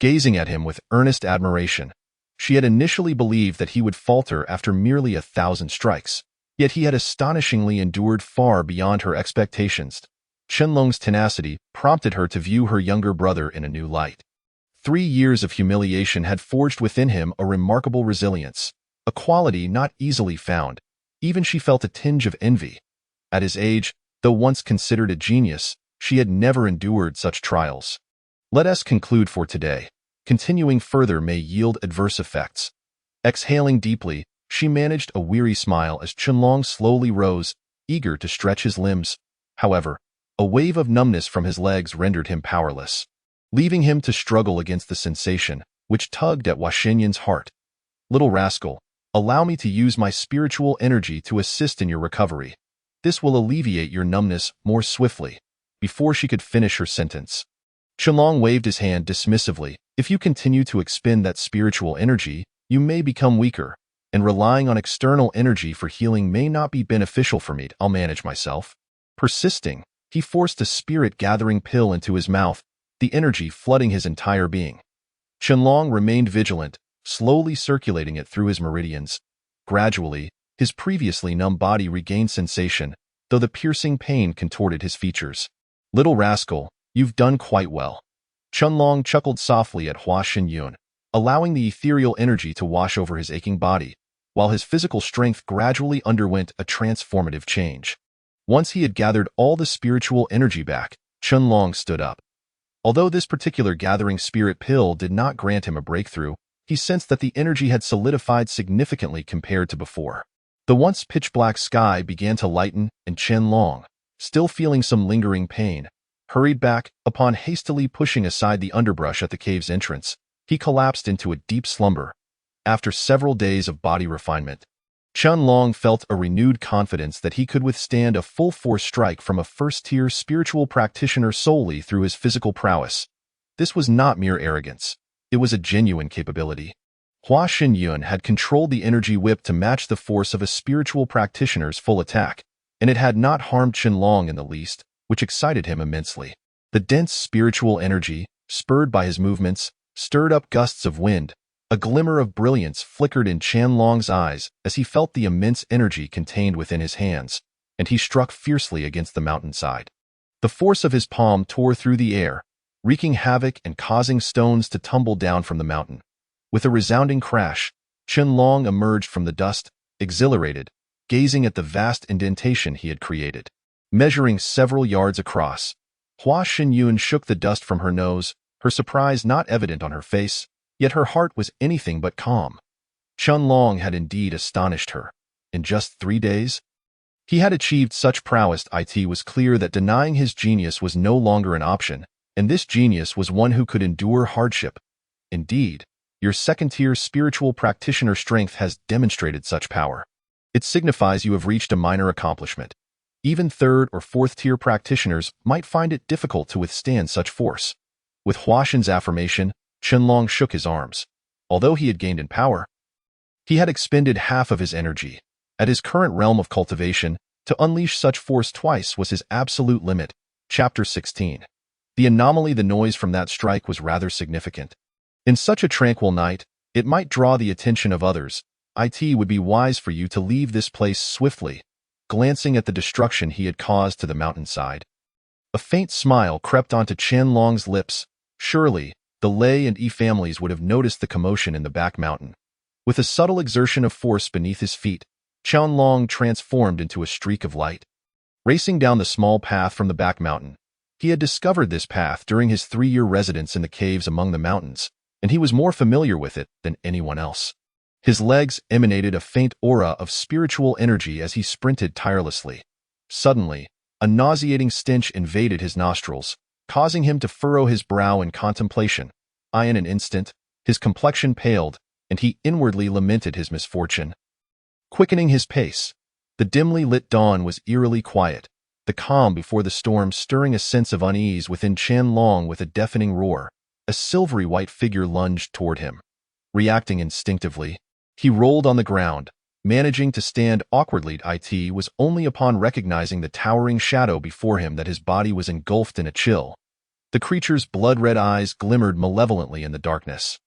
Gazing at him with earnest admiration, she had initially believed that he would falter after merely 1,000 strikes, yet he had astonishingly endured far beyond her expectations. Qianlong's tenacity prompted her to view her younger brother in a new light. 3 years of humiliation had forged within him a remarkable resilience, a quality not easily found. Even she felt a tinge of envy. At his age, though once considered a genius, she had never endured such trials. Let us conclude for today. Continuing further may yield adverse effects. Exhaling deeply, she managed a weary smile as Qianlong slowly rose, eager to stretch his limbs. However, a wave of numbness from his legs rendered him powerless, leaving him to struggle against the sensation, which tugged at Hua Shenyan's heart. Little rascal, allow me to use my spiritual energy to assist in your recovery. This will alleviate your numbness more swiftly. Before she could finish her sentence, Qianlong waved his hand dismissively. If you continue to expend that spiritual energy, you may become weaker, and relying on external energy for healing may not be beneficial for me. I'll manage myself. Persisting, he forced a spirit-gathering pill into his mouth, the energy flooding his entire being. Qianlong remained vigilant, slowly circulating it through his meridians. Gradually, his previously numb body regained sensation, though the piercing pain contorted his features. Little rascal, you've done quite well. Qianlong chuckled softly at Hua Shenyan, allowing the ethereal energy to wash over his aching body, while his physical strength gradually underwent a transformative change. Once he had gathered all the spiritual energy back, Qianlong stood up. Although this particular gathering spirit pill did not grant him a breakthrough, he sensed that the energy had solidified significantly compared to before. The once pitch-black sky began to lighten, and Qianlong, still feeling some lingering pain, hurried back. Upon hastily pushing aside the underbrush at the cave's entrance, he collapsed into a deep slumber. After several days of body refinement, Qianlong felt a renewed confidence that he could withstand a full-force strike from a first-tier spiritual practitioner solely through his physical prowess. This was not mere arrogance. It was a genuine capability. Hua Shenyan had controlled the energy whip to match the force of a spiritual practitioner's full attack, and it had not harmed Qianlong in the least, which excited him immensely. The dense spiritual energy, spurred by his movements, stirred up gusts of wind. A glimmer of brilliance flickered in Qianlong's eyes as he felt the immense energy contained within his hands, and he struck fiercely against the mountainside. The force of his palm tore through the air, wreaking havoc and causing stones to tumble down from the mountain. With a resounding crash, Qianlong emerged from the dust, exhilarated, gazing at the vast indentation he had created. Measuring several yards across, Hua Shenyan shook the dust from her nose, her surprise not evident on her face, yet her heart was anything but calm. Qianlong had indeed astonished her. In just 3 days, he had achieved such prowess. It was clear that denying his genius was no longer an option, and this genius was one who could endure hardship. Indeed, your second-tier spiritual practitioner strength has demonstrated such power. It signifies you have reached a minor accomplishment. Even third or fourth-tier practitioners might find it difficult to withstand such force. With Huashan's affirmation, Qianlong shook his arms. Although he had gained in power, he had expended half of his energy. At his current realm of cultivation, to unleash such force twice was his absolute limit. Chapter 16. The anomaly. The noise from that strike was rather significant. In such a tranquil night, it might draw the attention of others. It would be wise for you to leave this place swiftly, glancing at the destruction he had caused to the mountainside. A faint smile crept onto Qianlong's lips. Surely, the Lei and Yi families would have noticed the commotion in the back mountain. With a subtle exertion of force beneath his feet, Qianlong transformed into a streak of light. Racing down the small path from the back mountain, he had discovered this path during his 3-year residence in the caves among the mountains, and he was more familiar with it than anyone else. His legs emanated a faint aura of spiritual energy as he sprinted tirelessly. Suddenly, a nauseating stench invaded his nostrils, causing him to furrow his brow in contemplation. In an instant, his complexion paled, and he inwardly lamented his misfortune. Quickening his pace, the dimly lit dawn was eerily quiet, the calm before the storm stirring a sense of unease within Qianlong. With a deafening roar, a silvery white figure lunged toward him. Reacting instinctively, he rolled on the ground, managing to stand awkwardly. It was only upon recognizing the towering shadow before him that his body was engulfed in a chill. The creature's blood-red eyes glimmered malevolently in the darkness,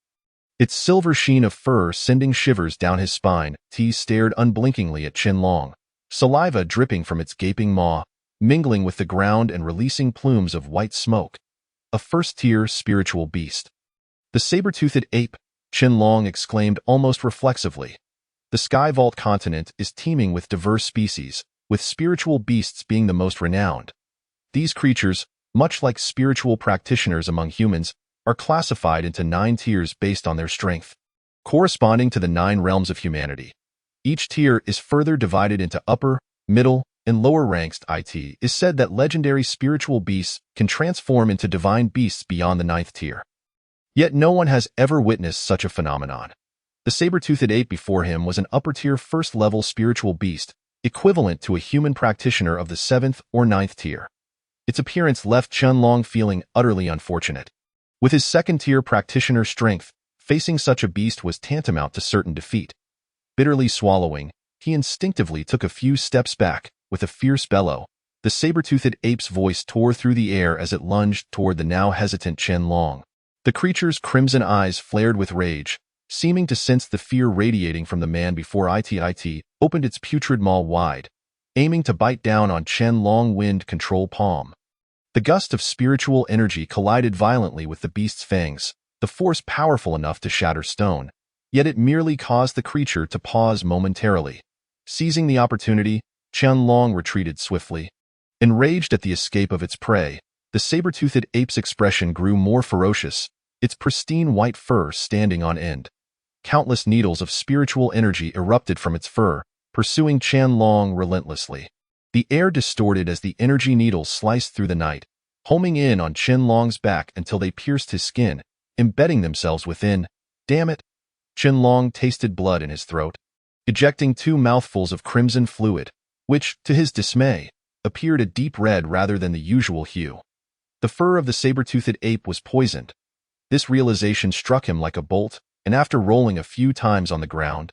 its silver sheen of fur sending shivers down his spine. T stared unblinkingly at Qianlong, saliva dripping from its gaping maw, mingling with the ground and releasing plumes of white smoke. A first-tier spiritual beast. The saber-toothed ape, Qianlong exclaimed almost reflexively. The Sky Vault continent is teeming with diverse species, with spiritual beasts being the most renowned. These creatures, much like spiritual practitioners among humans, are classified into 9 tiers based on their strength, corresponding to the 9 realms of humanity. Each tier is further divided into upper, middle, and lower ranks. It is said that legendary spiritual beasts can transform into divine beasts beyond the 9th tier. Yet no one has ever witnessed such a phenomenon. The saber-toothed ape before him was an upper-tier first-level spiritual beast, equivalent to a human practitioner of the 7th or 9th tier. Its appearance left Qianlong feeling utterly unfortunate. With his 2nd-tier practitioner strength, facing such a beast was tantamount to certain defeat. Bitterly swallowing, he instinctively took a few steps back. With a fierce bellow, the saber-toothed ape's voice tore through the air as it lunged toward the now hesitant Qianlong. The creature's crimson eyes flared with rage, seeming to sense the fear radiating from the man before it opened its putrid maw wide, aiming to bite down on Qianlong wind control palm. The gust of spiritual energy collided violently with the beast's fangs, the force powerful enough to shatter stone, yet it merely caused the creature to pause momentarily. Seizing the opportunity, Qianlong retreated swiftly. Enraged at the escape of its prey, the saber-toothed ape's expression grew more ferocious, its pristine white fur standing on end. Countless needles of spiritual energy erupted from its fur, pursuing Qianlong relentlessly. The air distorted as the energy needles sliced through the night, homing in on Qianlong's back until they pierced his skin, embedding themselves within. Damn it! Qianlong tasted blood in his throat, ejecting 2 mouthfuls of crimson fluid, which, to his dismay, appeared a deep red rather than the usual hue. The fur of the saber-toothed ape was poisoned. This realization struck him like a bolt, and after rolling a few times on the ground,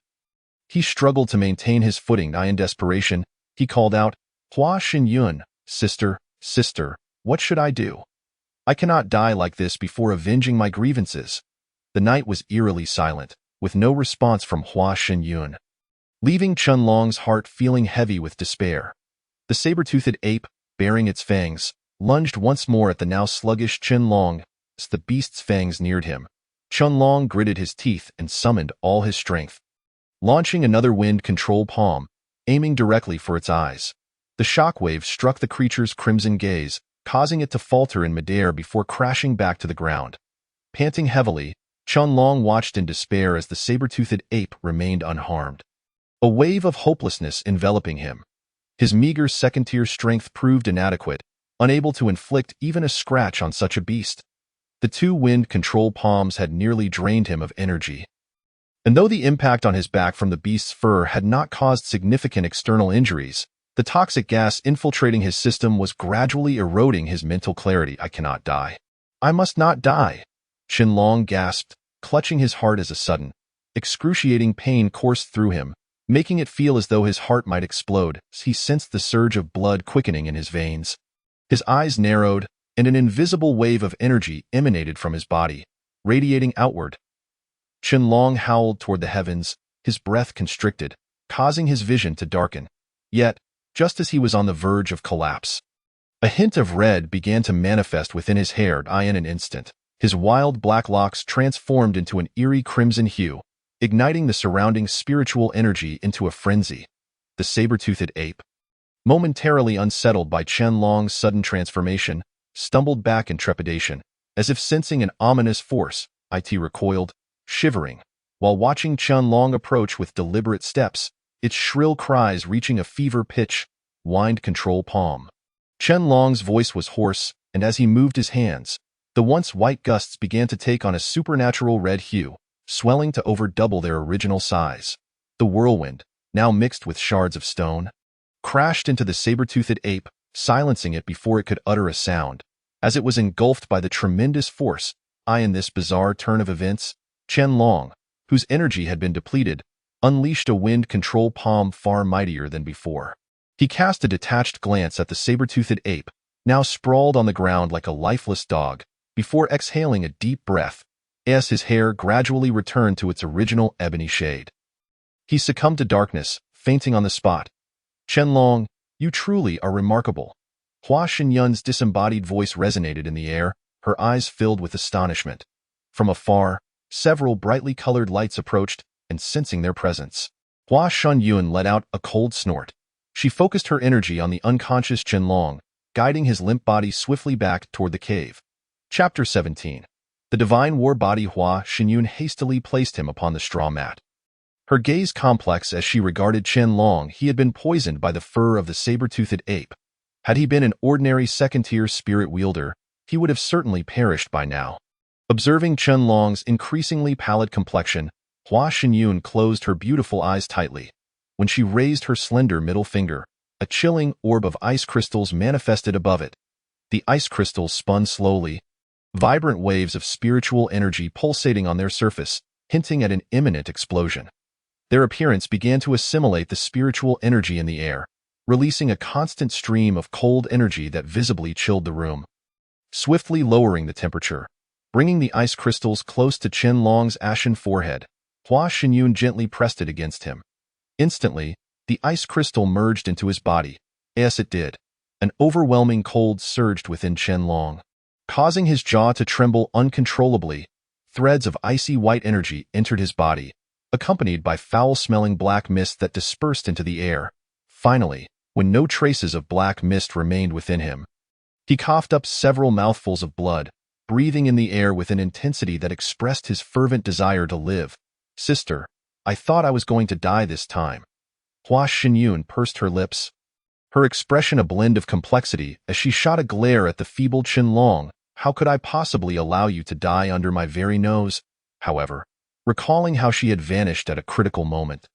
he struggled to maintain his footing. In desperation, he called out, "Huashan Yun, sister, what should I do? I cannot die like this before avenging my grievances." The night was eerily silent, with no response from Huashan Yun, leaving Qianlong's heart feeling heavy with despair. The saber-toothed ape, baring its fangs, lunged once more at the now sluggish Qianlong. As the beast's fangs neared him, Qianlong gritted his teeth and summoned all his strength. Launching another wind control palm, aiming directly for its eyes, the shockwave struck the creature's crimson gaze, causing it to falter in midair before crashing back to the ground. Panting heavily, Qianlong watched in despair as the saber-toothed ape remained unharmed. A wave of hopelessness enveloping him. His meager 2nd-tier strength proved inadequate, unable to inflict even a scratch on such a beast. The 2 wind control palms had nearly drained him of energy. And though the impact on his back from the beast's fur had not caused significant external injuries, the toxic gas infiltrating his system was gradually eroding his mental clarity. I cannot die. I must not die. Qianlong gasped, clutching his heart as a sudden, excruciating pain coursed through him, making it feel as though his heart might explode as he sensed the surge of blood quickening in his veins. His eyes narrowed, and an invisible wave of energy emanated from his body, radiating outward. Qianlong howled toward the heavens, his breath constricted, causing his vision to darken. Yet, just as he was on the verge of collapse, a hint of red began to manifest within his hair in an instant. His wild black locks transformed into an eerie crimson hue, igniting the surrounding spiritual energy into a frenzy. The saber-toothed ape, momentarily unsettled by Qianlong's sudden transformation, stumbled back in trepidation, as if sensing an ominous force. It recoiled, shivering, while watching Qianlong approach with deliberate steps, its shrill cries reaching a fever pitch. Wind control palm. Qianlong's voice was hoarse, and as he moved his hands, the once white gusts began to take on a supernatural red hue, swelling to over double their original size. The whirlwind, now mixed with shards of stone, crashed into the saber-toothed ape, silencing it before it could utter a sound. As it was engulfed by the tremendous force, in this bizarre turn of events, Qianlong, whose energy had been depleted, unleashed a wind control palm far mightier than before. He cast a detached glance at the saber-toothed ape, now sprawled on the ground like a lifeless dog, before exhaling a deep breath, as his hair gradually returned to its original ebony shade. He succumbed to darkness, fainting on the spot. Qianlong, you truly are remarkable. Hua Xinyun's disembodied voice resonated in the air, her eyes filled with astonishment. From afar, several brightly colored lights approached, and sensing their presence, Hua Xinyun let out a cold snort. She focused her energy on the unconscious Qianlong, guiding his limp body swiftly back toward the cave. Chapter 17. The divine war body. Hua Xinyun hastily placed him upon the straw mat. Her gaze complex as she regarded Qianlong. He had been poisoned by the fur of the saber-toothed ape. Had he been an ordinary second-tier spirit wielder, he would have certainly perished by now. Observing Qianlong's increasingly pallid complexion, Hua Xinyun closed her beautiful eyes tightly. When she raised her slender middle finger, a chilling orb of ice crystals manifested above it. The ice crystals spun slowly, vibrant waves of spiritual energy pulsating on their surface, hinting at an imminent explosion. Their appearance began to assimilate the spiritual energy in the air, releasing a constant stream of cold energy that visibly chilled the room. Swiftly lowering the temperature, bringing the ice crystals close to Qianlong's ashen forehead, Hua Xinyun gently pressed it against him. Instantly, the ice crystal merged into his body. As it did, an overwhelming cold surged within Qianlong, causing his jaw to tremble uncontrollably. Threads of icy white energy entered his body, accompanied by foul-smelling black mist that dispersed into the air. Finally, when no traces of black mist remained within him, he coughed up several mouthfuls of blood, breathing in the air with an intensity that expressed his fervent desire to live. Sister, I thought I was going to die this time. Hua Xinyun pursed her lips, her expression a blend of complexity as she shot a glare at the feeble Qianlong. How could I possibly allow you to die under my very nose? However, recalling how she had vanished at a critical moment,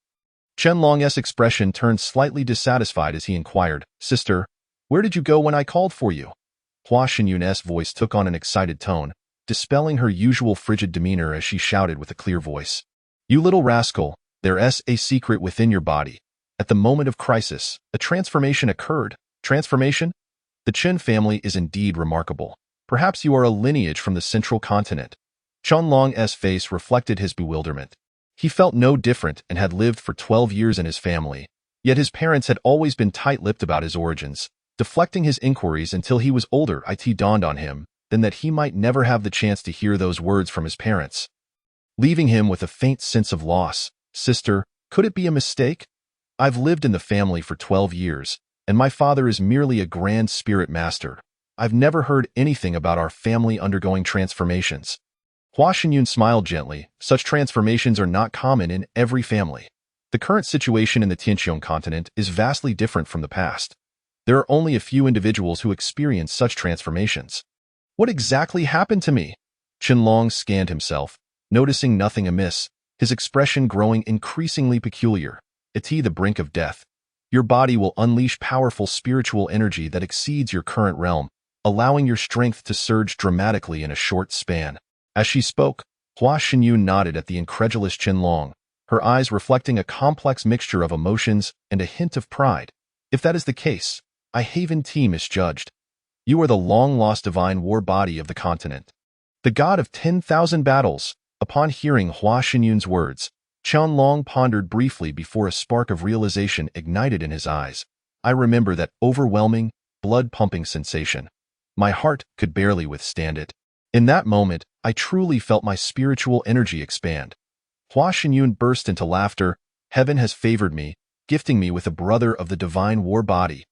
Qianlong's expression turned slightly dissatisfied as he inquired, Sister, where did you go when I called for you? Hua Xinyun's voice took on an excited tone, dispelling her usual frigid demeanor as she shouted with a clear voice. You little rascal, there's a secret within your body. At the moment of crisis, a transformation occurred. Transformation? The Qin family is indeed remarkable. Perhaps you are a lineage from the central continent. Qianlong's face reflected his bewilderment. He felt no different and had lived for 12 years in his family, yet his parents had always been tight-lipped about his origins, deflecting his inquiries until he was older. It dawned on him then that he might never have the chance to hear those words from his parents, leaving him with a faint sense of loss. Sister, could it be a mistake? I've lived in the family for 12 years, and my father is merely a grand spirit master. I've never heard anything about our family undergoing transformations. Hua Xinyun smiled gently. Such transformations are not common in every family. The current situation in the Tianqiong continent is vastly different from the past. There are only a few individuals who experience such transformations. What exactly happened to me? Qianlong scanned himself, noticing nothing amiss, his expression growing increasingly peculiar. It's the brink of death. Your body will unleash powerful spiritual energy that exceeds your current realm, allowing your strength to surge dramatically in a short span. As she spoke, Hua Xinyun nodded at the incredulous Qianlong, her eyes reflecting a complex mixture of emotions and a hint of pride. If that is the case, I Haven T misjudged. You are the long-lost divine war body of the continent, the god of 10,000 battles. Upon hearing Hua Xinyun's words, Qianlong pondered briefly before a spark of realization ignited in his eyes. I remember that overwhelming, blood-pumping sensation. My heart could barely withstand it. In that moment, I truly felt my spiritual energy expand. Hua Xinyun burst into laughter. Heaven has favored me, gifting me with a brother of the divine war body.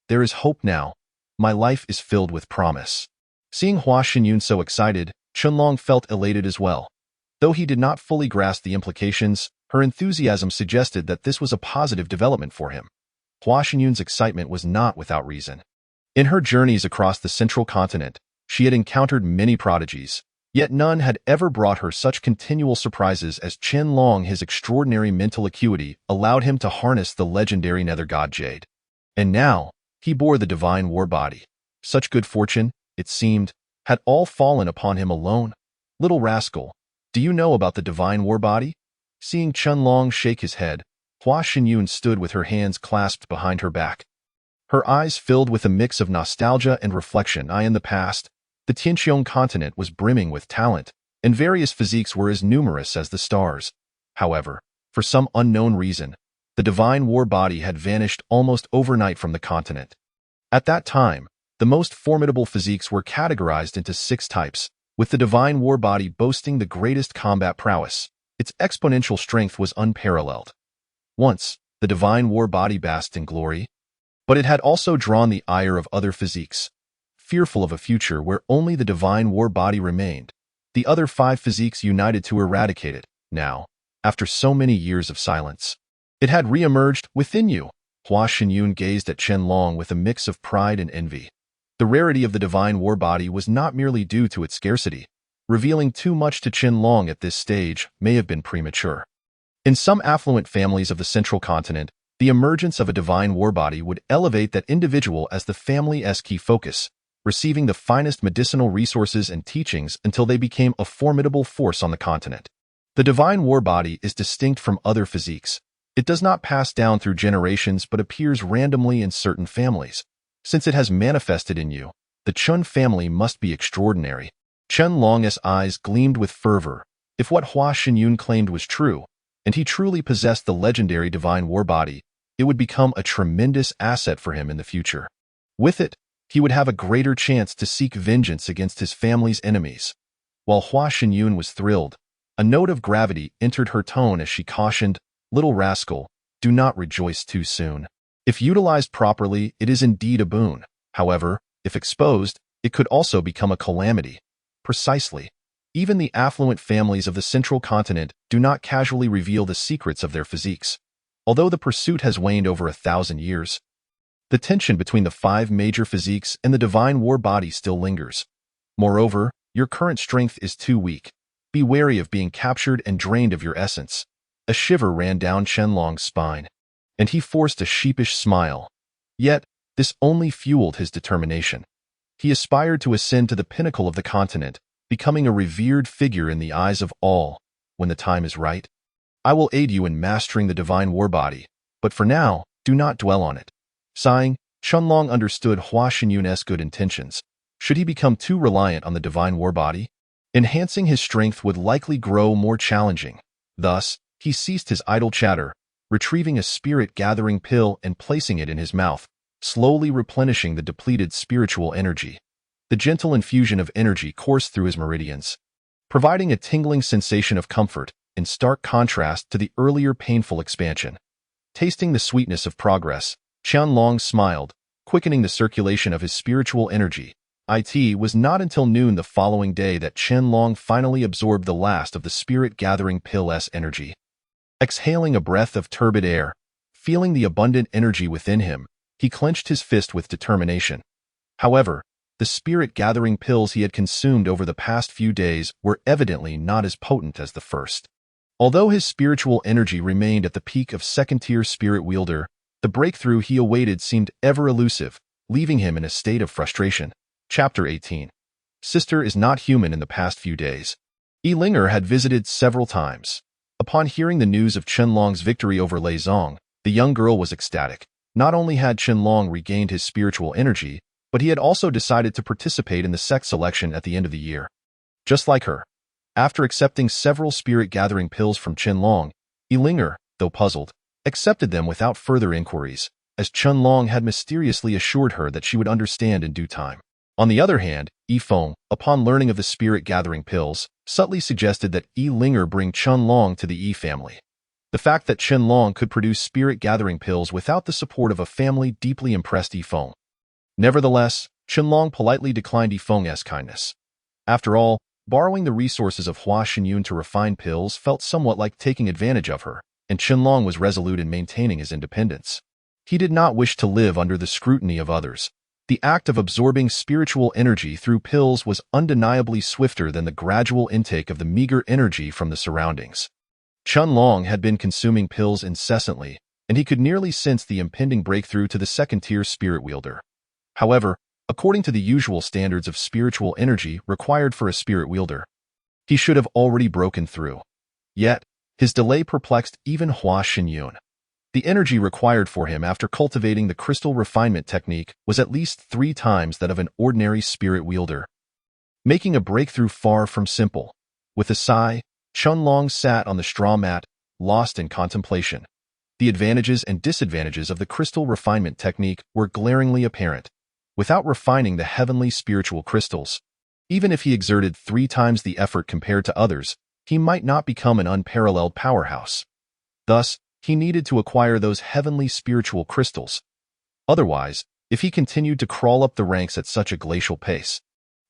There is hope now. My life is filled with promise. Seeing Hua Xinyun so excited, Qianlong felt elated as well. Though he did not fully grasp the implications, her enthusiasm suggested that this was a positive development for him. Hua Xinyun's excitement was not without reason. In her journeys across the central continent, she had encountered many prodigies, yet none had ever brought her such continual surprises as Qianlong. His extraordinary mental acuity allowed him to harness the legendary Nether God Jade. And now, he bore the divine war body. Such good fortune, it seemed, had all fallen upon him alone. Little rascal, do you know about the divine war body? Seeing Qianlong shake his head, Hua Xinyun stood with her hands clasped behind her back. Her eyes filled with a mix of nostalgia and reflection. In the past, the Tianqiong continent was brimming with talent, and various physiques were as numerous as the stars. However, for some unknown reason, the divine war body had vanished almost overnight from the continent. At that time, the most formidable physiques were categorized into 6 types, with the divine war body boasting the greatest combat prowess. Its exponential strength was unparalleled. Once, the divine war body basked in glory, but it had also drawn the ire of other physiques. Fearful of a future where only the divine war body remained, the other 5 physiques united to eradicate it. Now, after so many years of silence, it had re-emerged within you. Hua Xinyun gazed at Qianlong with a mix of pride and envy. The rarity of the divine war body was not merely due to its scarcity. Revealing too much to Qianlong at this stage may have been premature. In some affluent families of the central continent, the emergence of a divine war body would elevate that individual as the family's key focus, receiving the finest medicinal resources and teachings until they became a formidable force on the continent. The divine war body is distinct from other physiques. It does not pass down through generations but appears randomly in certain families. Since it has manifested in you, the Chun family must be extraordinary. Qianlong's eyes gleamed with fervor. If what Hua Xinyun claimed was true, and he truly possessed the legendary divine war body, it would become a tremendous asset for him in the future. With it, he would have a greater chance to seek vengeance against his family's enemies. While Hua Xinyun was thrilled, a note of gravity entered her tone as she cautioned, "Little rascal, do not rejoice too soon. If utilized properly, it is indeed a boon. However, if exposed, it could also become a calamity." Precisely. Even the affluent families of the central continent do not casually reveal the secrets of their physiques. Although the pursuit has waned over 1,000 years, the tension between the 5 major physiques and the divine war body still lingers. Moreover, your current strength is too weak. Be wary of being captured and drained of your essence. A shiver ran down Qianlong's spine, and he forced a sheepish smile. Yet, this only fueled his determination. He aspired to ascend to the pinnacle of the continent, becoming a revered figure in the eyes of all. When the time is right, I will aid you in mastering the divine war body, but for now, do not dwell on it. Sighing, Qianlong understood Hua Xinyun's good intentions. Should he become too reliant on the divine war body, enhancing his strength would likely grow more challenging. Thus, he ceased his idle chatter, retrieving a spirit-gathering pill and placing it in his mouth, slowly replenishing the depleted spiritual energy. The gentle infusion of energy coursed through his meridians, providing a tingling sensation of comfort, in stark contrast to the earlier painful expansion. Tasting the sweetness of progress, Qianlong smiled, quickening the circulation of his spiritual energy. It was not until noon the following day that Qianlong finally absorbed the last of the spirit-gathering pill's energy. Exhaling a breath of turbid air, feeling the abundant energy within him, he clenched his fist with determination. However, the spirit-gathering pills he had consumed over the past few days were evidently not as potent as the first. Although his spiritual energy remained at the peak of second-tier spirit wielder, the breakthrough he awaited seemed ever elusive, leaving him in a state of frustration. Chapter 18. Sister is not human. In the past few days, Yi Linger had visited several times. Upon hearing the news of Qianlong's victory over Lei Zong, the young girl was ecstatic. Not only had Qianlong regained his spiritual energy, but he had also decided to participate in the sect selection at the end of the year. Just like her. After accepting several spirit-gathering pills from Qianlong, Yi Linger, though puzzled, accepted them without further inquiries, as Qianlong had mysteriously assured her that she would understand in due time. On the other hand, Yi Feng, upon learning of the spirit-gathering pills, subtly suggested that Yi Linger bring Qianlong to the Yi family. The fact that Qianlong could produce spirit-gathering pills without the support of a family deeply impressed Yi Feng. Nevertheless, Qianlong politely declined Yi Feng's kindness. After all, borrowing the resources of Hua Xinyun to refine pills felt somewhat like taking advantage of her, and Qianlong was resolute in maintaining his independence. He did not wish to live under the scrutiny of others. The act of absorbing spiritual energy through pills was undeniably swifter than the gradual intake of the meager energy from the surroundings. Qianlong had been consuming pills incessantly, and he could nearly sense the impending breakthrough to the second-tier spirit wielder. However, according to the usual standards of spiritual energy required for a spirit wielder, he should have already broken through. Yet, his delay perplexed even Hua Xinyun. The energy required for him after cultivating the crystal refinement technique was at least 3 times that of an ordinary spirit wielder, making a breakthrough far from simple. With a sigh, Qianlong sat on the straw mat, lost in contemplation. The advantages and disadvantages of the crystal refinement technique were glaringly apparent. Without refining the heavenly spiritual crystals, even if he exerted 3 times the effort compared to others, he might not become an unparalleled powerhouse. Thus, he needed to acquire those heavenly spiritual crystals. Otherwise, if he continued to crawl up the ranks at such a glacial pace,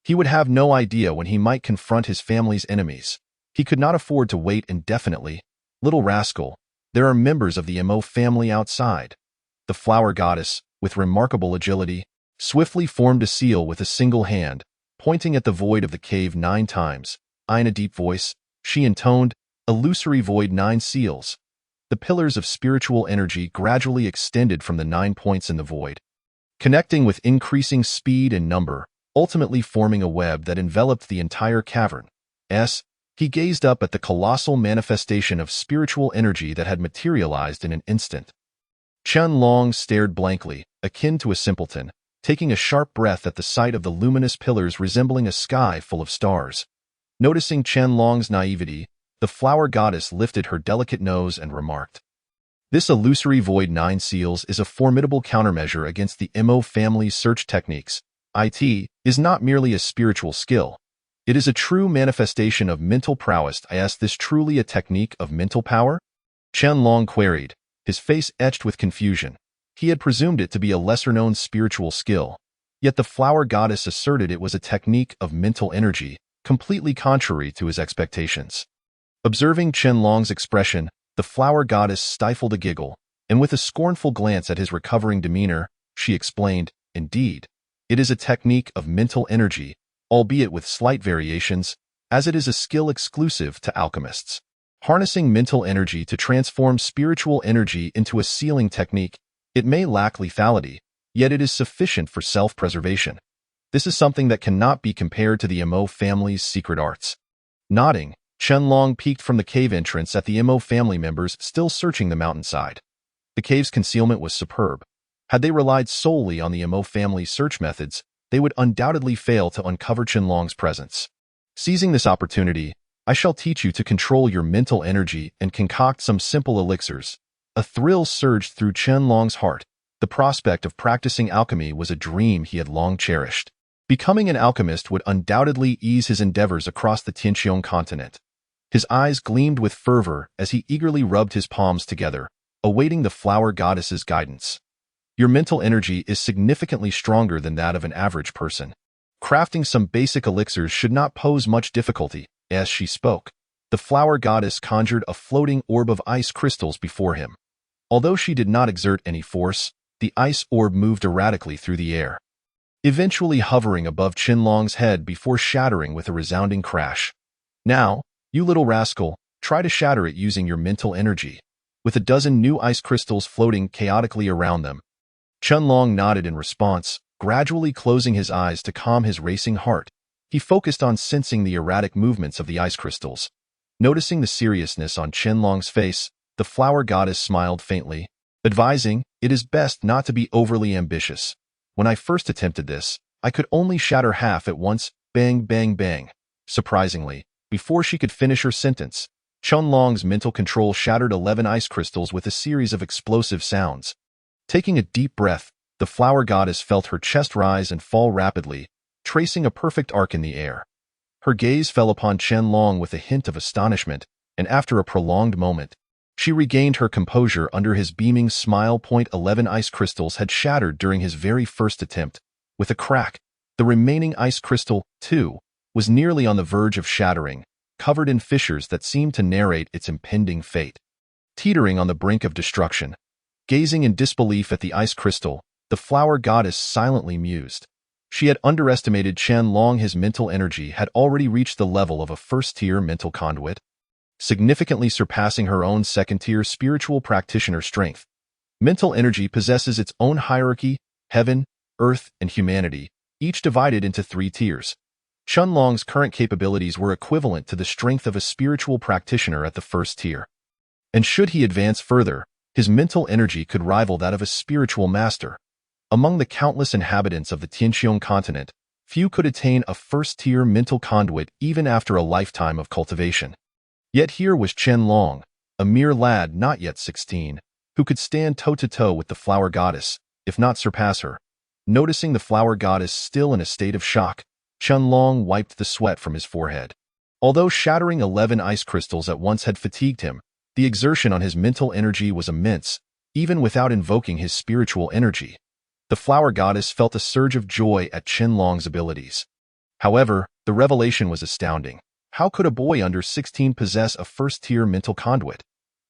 he would have no idea when he might confront his family's enemies. He could not afford to wait indefinitely. Little rascal, there are members of the Mo family outside. The flower goddess, with remarkable agility, swiftly formed a seal with a single hand, pointing at the void of the cave 9 times. In a deep voice, she intoned, "Illusory void 9 seals." The pillars of spiritual energy gradually extended from the 9 points in the void, connecting with increasing speed and number, ultimately forming a web that enveloped the entire cavern. He gazed up at the colossal manifestation of spiritual energy that had materialized in an instant. Qianlong stared blankly, akin to a simpleton, taking a sharp breath at the sight of the luminous pillars resembling a sky full of stars. Noticing Qianlong's naivety, the flower goddess lifted her delicate nose and remarked, "This illusory void 9 seals is a formidable countermeasure against the Mo family's search techniques. It is not merely a spiritual skill. It is a true manifestation of mental prowess." "Is this truly a technique of mental power?" Qianlong queried, his face etched with confusion. He had presumed it to be a lesser-known spiritual skill, yet the flower goddess asserted it was a technique of mental energy, completely contrary to his expectations. Observing Qianlong's expression, the flower goddess stifled a giggle, and with a scornful glance at his recovering demeanor, she explained, "Indeed, it is a technique of mental energy, albeit with slight variations, as it is a skill exclusive to alchemists. Harnessing mental energy to transform spiritual energy into a sealing technique, it may lack lethality, yet it is sufficient for self-preservation. This is something that cannot be compared to the Mo family's secret arts." Nodding, Qianlong peeked from the cave entrance at the Mo family members still searching the mountainside. The cave's concealment was superb. Had they relied solely on the Mo family's search methods, they would undoubtedly fail to uncover Qianlong's presence. Seizing this opportunity, I shall teach you to control your mental energy and concoct some simple elixirs. A thrill surged through Qianlong's heart. The prospect of practicing alchemy was a dream he had long cherished. Becoming an alchemist would undoubtedly ease his endeavors across the Tianqiong continent. His eyes gleamed with fervor as he eagerly rubbed his palms together, awaiting the flower goddess's guidance. Your mental energy is significantly stronger than that of an average person. Crafting some basic elixirs should not pose much difficulty. As she spoke, the flower goddess conjured a floating orb of ice crystals before him. Although she did not exert any force, the ice orb moved erratically through the air, eventually hovering above Qianlong's head before shattering with a resounding crash. "Now, you little rascal, try to shatter it using your mental energy." With a dozen new ice crystals floating chaotically around them, Qianlong nodded in response, Gradually closing his eyes to calm his racing heart, he focused on sensing the erratic movements of the ice crystals. Noticing the seriousness on Qianlong's face, the flower goddess smiled faintly, advising, "It is best not to be overly ambitious. When I first attempted this, I could only shatter half at once, bang, bang, bang." Surprisingly, before she could finish her sentence, Qianlong's mental control shattered 11 ice crystals with a series of explosive sounds. Taking a deep breath, the flower goddess felt her chest rise and fall rapidly, tracing a perfect arc in the air. Her gaze fell upon Qianlong with a hint of astonishment, and after a prolonged moment, she regained her composure under his beaming smile. 11 ice crystals had shattered during his very first attempt. With a crack, the remaining ice crystal, too, was nearly on the verge of shattering, covered in fissures that seemed to narrate its impending fate. Teetering on the brink of destruction, gazing in disbelief at the ice crystal, the flower goddess silently mused. She had underestimated Qianlong. His mental energy had already reached the level of a first-tier mental conduit, significantly surpassing her own second-tier spiritual practitioner strength. Mental energy possesses its own hierarchy: heaven, earth, and humanity, each divided into 3 tiers. Qianlong's current capabilities were equivalent to the strength of a spiritual practitioner at the first tier. And should he advance further, his mental energy could rival that of a spiritual master. Among the countless inhabitants of the Tianqiong continent, few could attain a first-tier mental conduit even after a lifetime of cultivation. Yet here was Qianlong, a mere lad not yet 16, who could stand toe-to-toe with the flower goddess, if not surpass her. Noticing the flower goddess still in a state of shock, Qianlong wiped the sweat from his forehead. Although shattering 11 ice crystals at once had fatigued him, the exertion on his mental energy was immense, even without invoking his spiritual energy. The flower goddess felt a surge of joy at Qianlong's abilities. However, the revelation was astounding. How could a boy under 16 possess a first-tier mental conduit?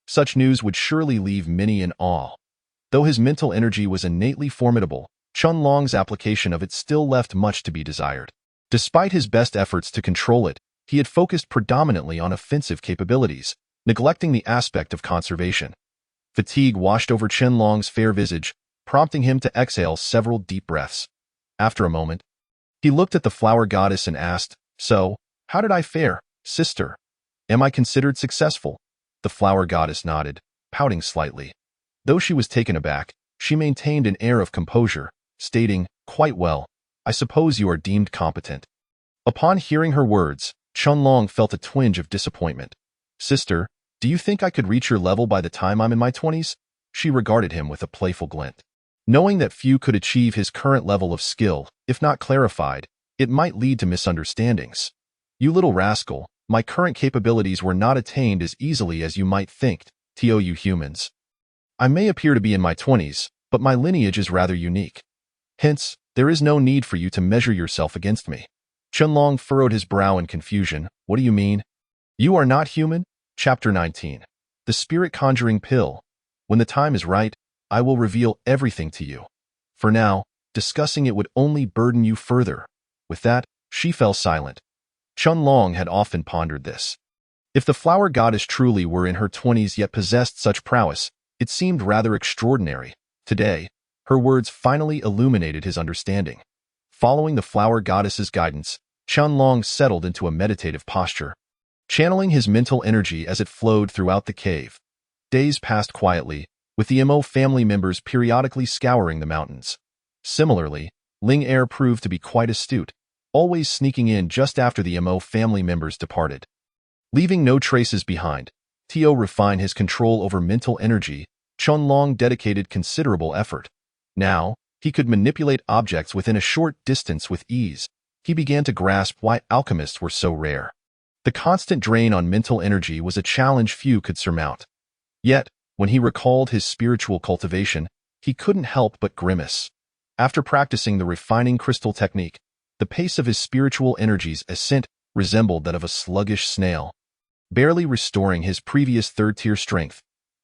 Such news would surely leave many in awe. Though his mental energy was innately formidable, Qianlong's application of it still left much to be desired. Despite his best efforts to control it, he had focused predominantly on offensive capabilities, neglecting the aspect of conservation. Fatigue washed over Qianlong's fair visage, prompting him to exhale several deep breaths. After a moment, he looked at the flower goddess and asked, "So, how did I fare, sister? Am I considered successful?" The flower goddess nodded, pouting slightly. Though she was taken aback, she maintained an air of composure, stating, "Quite well. I suppose you are deemed competent." Upon hearing her words, Qianlong felt a twinge of disappointment. "Sister, do you think I could reach your level by the time I'm in my 20s? She regarded him with a playful glint. Knowing that few could achieve his current level of skill, if not clarified, it might lead to misunderstandings. "You little rascal, my current capabilities were not attained as easily as you might think, to you humans. I may appear to be in my 20s, but my lineage is rather unique. Hence, there is no need for you to measure yourself against me." Qianlong furrowed his brow in confusion. "What do you mean? You are not human?" Chapter 19. The Spirit Conjuring Pill. When the time is right, I will reveal everything to you. For now, discussing it would only burden you further. With that, she fell silent. Qianlong had often pondered this. If the flower goddess truly were in her 20s yet possessed such prowess, it seemed rather extraordinary. Today, her words finally illuminated his understanding. Following the flower goddess's guidance, Qianlong settled into a meditative posture, channeling his mental energy as it flowed throughout the cave. Days passed quietly, with the Mo family members periodically scouring the mountains. Similarly, Ling Er proved to be quite astute, always sneaking in just after the Mo family members departed. Leaving no traces behind, Tio refined his control over mental energy. Qianlong dedicated considerable effort. Now, he could manipulate objects within a short distance with ease. He began to grasp why alchemists were so rare. The constant drain on mental energy was a challenge few could surmount. Yet, when he recalled his spiritual cultivation, he couldn't help but grimace. After practicing the refining crystal technique, the pace of his spiritual energy's ascent resembled that of a sluggish snail. Barely restoring his previous third-tier strength,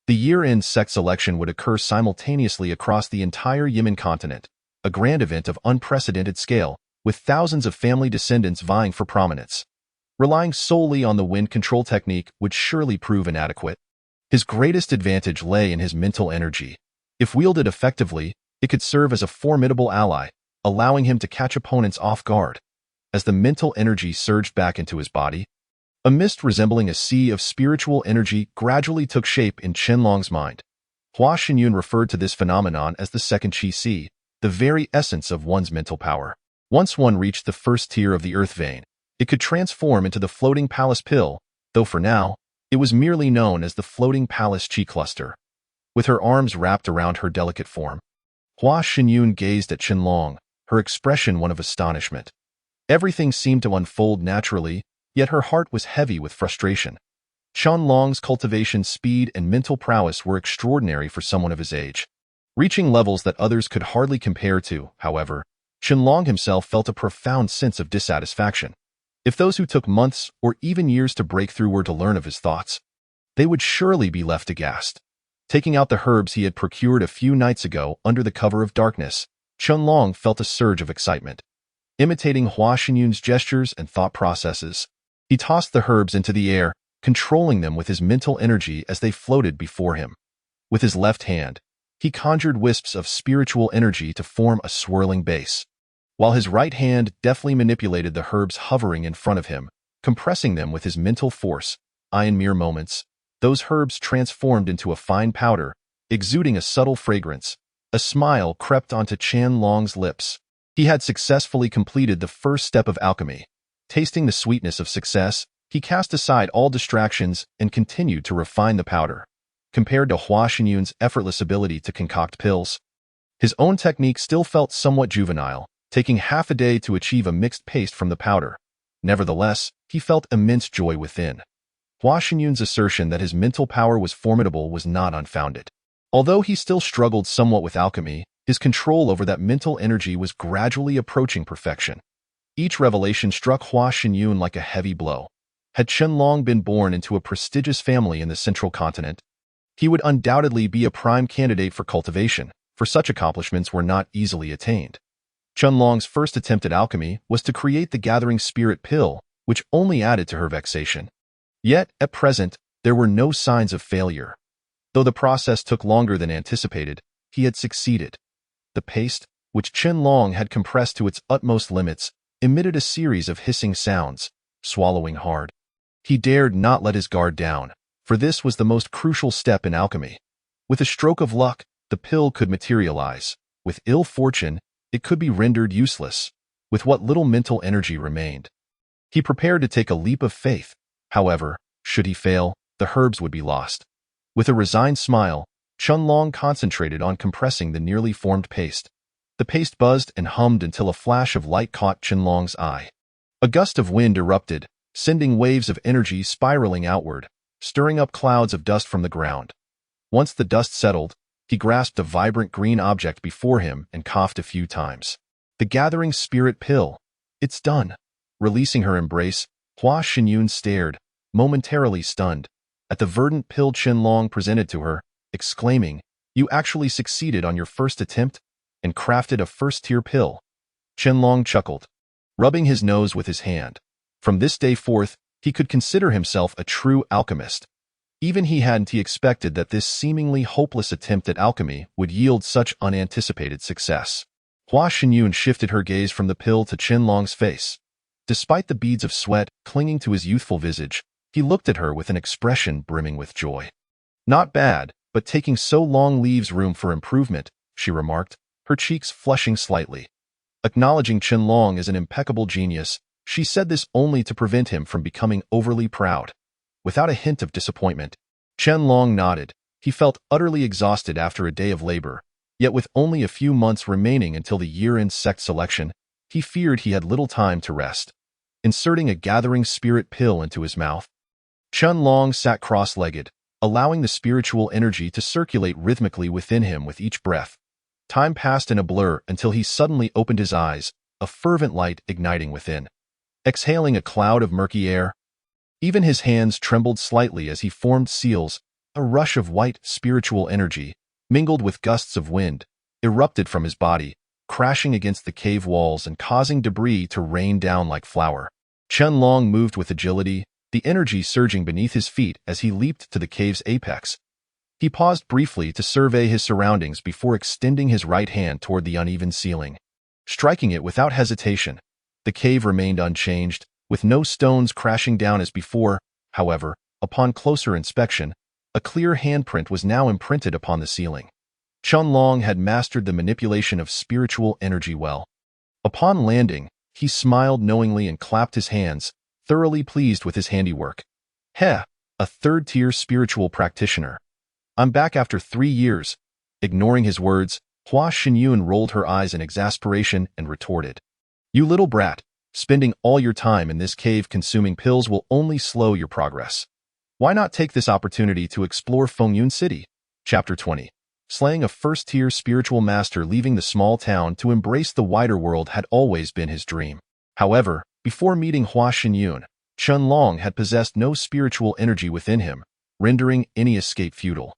the year-end sect selection would occur simultaneously across the entire Yemen continent, a grand event of unprecedented scale, with thousands of family descendants vying for prominence. Relying solely on the wind control technique would surely prove inadequate. His greatest advantage lay in his mental energy. If wielded effectively, it could serve as a formidable ally, allowing him to catch opponents off guard. As the mental energy surged back into his body, a mist resembling a sea of spiritual energy gradually took shape in Qianlong's mind. Hua Xinyun referred to this phenomenon as the second qi si, the very essence of one's mental power. Once one reached the first tier of the earth vein, it could transform into the floating palace pill, though for now, it was merely known as the floating palace qi cluster. With her arms wrapped around her delicate form, Hua Xinyun gazed at Qianlong, her expression one of astonishment. Everything seemed to unfold naturally, yet her heart was heavy with frustration. Qianlong's cultivation speed and mental prowess were extraordinary for someone of his age. Reaching levels that others could hardly compare to, however, Qianlong himself felt a profound sense of dissatisfaction. If those who took months or even years to break through were to learn of his thoughts, they would surely be left aghast. Taking out the herbs he had procured a few nights ago under the cover of darkness, Qianlong felt a surge of excitement. Imitating Hua Xinyun's gestures and thought processes, he tossed the herbs into the air, controlling them with his mental energy as they floated before him. With his left hand, he conjured wisps of spiritual energy to form a swirling base, while his right hand deftly manipulated the herbs hovering in front of him, compressing them with his mental force. In mere moments, those herbs transformed into a fine powder, exuding a subtle fragrance. A smile crept onto Qianlong's lips. He had successfully completed the first step of alchemy. Tasting the sweetness of success, he cast aside all distractions and continued to refine the powder. Compared to Hua Xinyun's effortless ability to concoct pills, his own technique still felt somewhat juvenile, taking half a day to achieve a mixed paste from the powder. Nevertheless, he felt immense joy within. Hua Xinyun's assertion that his mental power was formidable was not unfounded. Although he still struggled somewhat with alchemy, his control over that mental energy was gradually approaching perfection. Each revelation struck Hua Xinyun like a heavy blow. Had Qianlong been born into a prestigious family in the central continent, he would undoubtedly be a prime candidate for cultivation, for such accomplishments were not easily attained. Qianlong's first attempt at alchemy was to create the gathering spirit pill, which only added to her vexation. Yet, at present, there were no signs of failure. Though the process took longer than anticipated, he had succeeded. The paste, which Qianlong had compressed to its utmost limits, emitted a series of hissing sounds, swallowing hard. He dared not let his guard down, for this was the most crucial step in alchemy. With a stroke of luck, the pill could materialize. With ill fortune, it could be rendered useless. With what little mental energy remained, he prepared to take a leap of faith. However, should he fail, the herbs would be lost. With a resigned smile, Qianlong concentrated on compressing the nearly formed paste. The paste buzzed and hummed until a flash of light caught Qianlong's eye. A gust of wind erupted, sending waves of energy spiraling outward, stirring up clouds of dust from the ground. Once the dust settled, he grasped a vibrant green object before him and coughed a few times. The gathering spirit pill. It's done. Releasing her embrace, Hua Xinyun stared, momentarily stunned, at the verdant pill Qianlong presented to her, exclaiming, "You actually succeeded on your first attempt and crafted a first-tier pill." Qianlong chuckled, rubbing his nose with his hand. From this day forth, he could consider himself a true alchemist. Even he hadn't expected that this seemingly hopeless attempt at alchemy would yield such unanticipated success. Hua Xinyun shifted her gaze from the pill to Qianlong's face. Despite the beads of sweat clinging to his youthful visage, he looked at her with an expression brimming with joy. "Not bad, but taking so long leaves room for improvement," she remarked, her cheeks flushing slightly. Acknowledging Qianlong as an impeccable genius, she said this only to prevent him from becoming overly proud. Without a hint of disappointment, Qianlong nodded. He felt utterly exhausted after a day of labor, yet with only a few months remaining until the year-end sect selection, he feared he had little time to rest. Inserting a gathering spirit pill into his mouth, Qianlong sat cross-legged, allowing the spiritual energy to circulate rhythmically within him with each breath. Time passed in a blur until he suddenly opened his eyes, a fervent light igniting within. Exhaling a cloud of murky air, even his hands trembled slightly as he formed seals. A rush of white, spiritual energy, mingled with gusts of wind, erupted from his body, crashing against the cave walls and causing debris to rain down like flour. Qianlong moved with agility, the energy surging beneath his feet as he leaped to the cave's apex. He paused briefly to survey his surroundings before extending his right hand toward the uneven ceiling. striking it without hesitation. The cave remained unchanged, with no stones crashing down as before. However, upon closer inspection, a clear handprint was now imprinted upon the ceiling. Qianlong had mastered the manipulation of spiritual energy well. Upon landing, he smiled knowingly and clapped his hands, thoroughly pleased with his handiwork. Heh, a third-tier spiritual practitioner. I'm back after 3 years. Ignoring his words, Hua Xinyun rolled her eyes in exasperation and retorted. You little brat, spending all your time in this cave consuming pills will only slow your progress. Why not take this opportunity to explore Fengyun City? Chapter 20. Slaying a first-tier spiritual master leaving the small town to embrace the wider world had always been his dream. However, before meeting Hua Xinyun, Qianlong had possessed no spiritual energy within him, rendering any escape futile.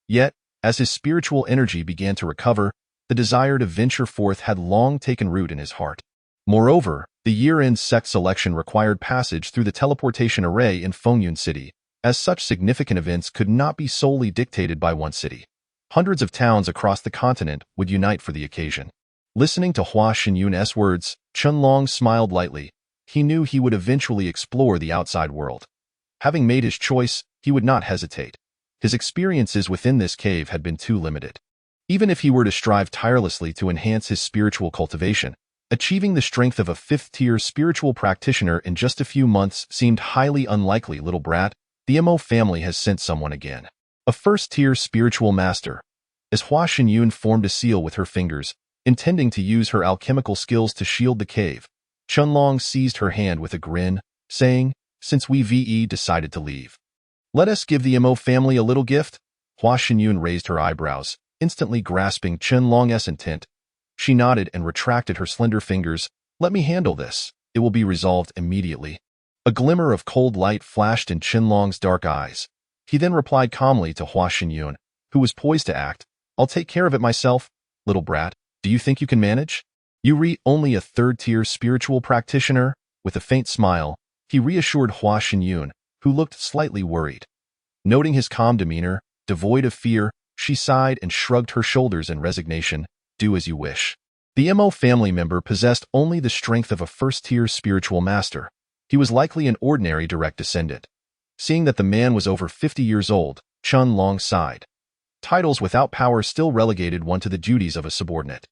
Yet, as his spiritual energy began to recover, the desire to venture forth had long taken root in his heart. Moreover, the year-end sect selection required passage through the teleportation array in Fengyun City, as such significant events could not be solely dictated by one city. Hundreds of towns across the continent would unite for the occasion. Listening to Hua Xinyun's words, Qianlong smiled lightly. He knew he would eventually explore the outside world. Having made his choice, he would not hesitate. His experiences within this cave had been too limited. Even if he were to strive tirelessly to enhance his spiritual cultivation, achieving the strength of a fifth-tier spiritual practitioner in just a few months seemed highly unlikely. Little brat, the Mo family has sent someone again. A first-tier spiritual master. As Hua Xinyun formed a seal with her fingers, intending to use her alchemical skills to shield the cave, Qianlong seized her hand with a grin, saying, since we decided to leave, let us give the Mo family a little gift. Hua Xinyun raised her eyebrows, instantly grasping Qianlong's intent. She nodded and retracted her slender fingers. Let me handle this. It will be resolved immediately. A glimmer of cold light flashed in Qianlong's dark eyes. He then replied calmly to Hua Xinyun, who was poised to act. I'll take care of it myself. Little brat, do you think you can manage? You only a third-tier spiritual practitioner? With a faint smile, he reassured Hua Xinyun, who looked slightly worried. Noting his calm demeanor, devoid of fear, she sighed and shrugged her shoulders in resignation. Do as you wish. The Mo family member possessed only the strength of a first-tier spiritual master. He was likely an ordinary direct descendant. Seeing that the man was over 50 years old, Qianlong sighed. Titles without power still relegated one to the duties of a subordinate.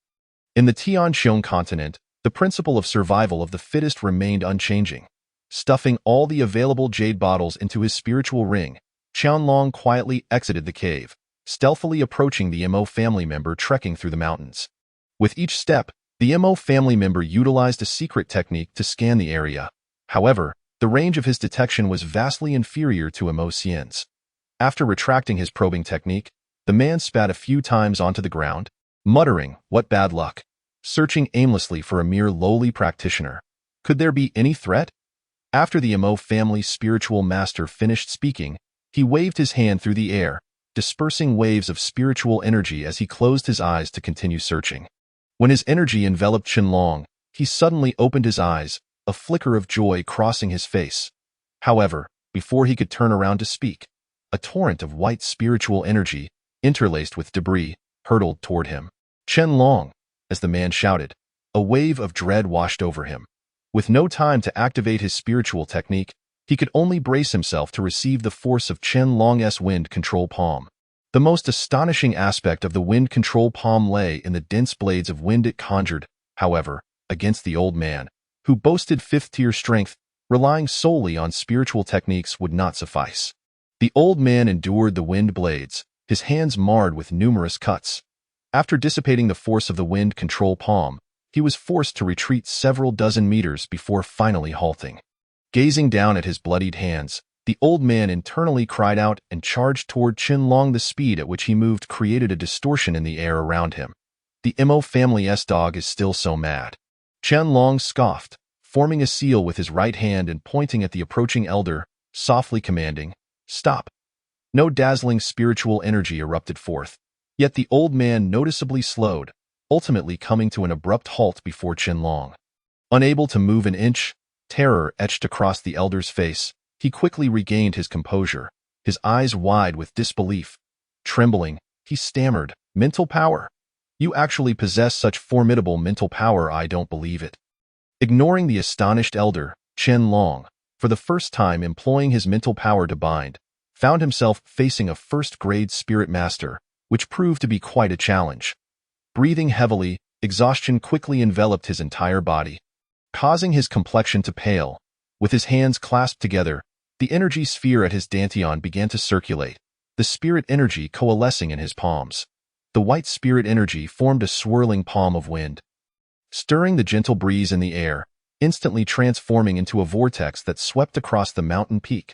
In the Tianqiong continent, the principle of survival of the fittest remained unchanging. Stuffing all the available jade bottles into his spiritual ring, Qianlong quietly exited the cave, stealthily approaching the Mo family member trekking through the mountains. With each step, the Mo family member utilized a secret technique to scan the area. However, the range of his detection was vastly inferior to Mo Xian's. After retracting his probing technique, the man spat a few times onto the ground, muttering, what bad luck, searching aimlessly for a mere lowly practitioner. Could there be any threat? After the Mo family's spiritual master finished speaking, he waved his hand through the air, dispersing waves of spiritual energy as he closed his eyes to continue searching. When his energy enveloped Qianlong, he suddenly opened his eyes, a flicker of joy crossing his face. However, before he could turn around to speak, a torrent of white spiritual energy, interlaced with debris, hurtled toward him. Qianlong, as the man shouted, a wave of dread washed over him. With no time to activate his spiritual technique, he could only brace himself to receive the force of Qianlong's wind control palm. The most astonishing aspect of the wind control palm lay in the dense blades of wind it conjured. However, against the old man, who boasted fifth-tier strength, relying solely on spiritual techniques would not suffice. The old man endured the wind blades, his hands marred with numerous cuts. After dissipating the force of the wind control palm, he was forced to retreat several dozen meters before finally halting. Gazing down at his bloodied hands, the old man internally cried out and charged toward Qianlong. The speed at which he moved created a distortion in the air around him. The Mo family's dog is still so mad. Qianlong scoffed, forming a seal with his right hand and pointing at the approaching elder, softly commanding, stop. No dazzling spiritual energy erupted forth, yet the old man noticeably slowed, ultimately coming to an abrupt halt before Qianlong. Unable to move an inch, terror etched across the elder's face. He quickly regained his composure, his eyes wide with disbelief. Trembling, he stammered, mental power. You actually possess such formidable mental power, I don't believe it. Ignoring the astonished elder, Chen Long, for the first time employing his mental power to bind, found himself facing a first-grade spirit master, which proved to be quite a challenge. Breathing heavily, exhaustion quickly enveloped his entire body, causing his complexion to pale. With his hands clasped together, the energy sphere at his dantian began to circulate, the spirit energy coalescing in his palms. The white spirit energy formed a swirling palm of wind, stirring the gentle breeze in the air, instantly transforming into a vortex that swept across the mountain peak.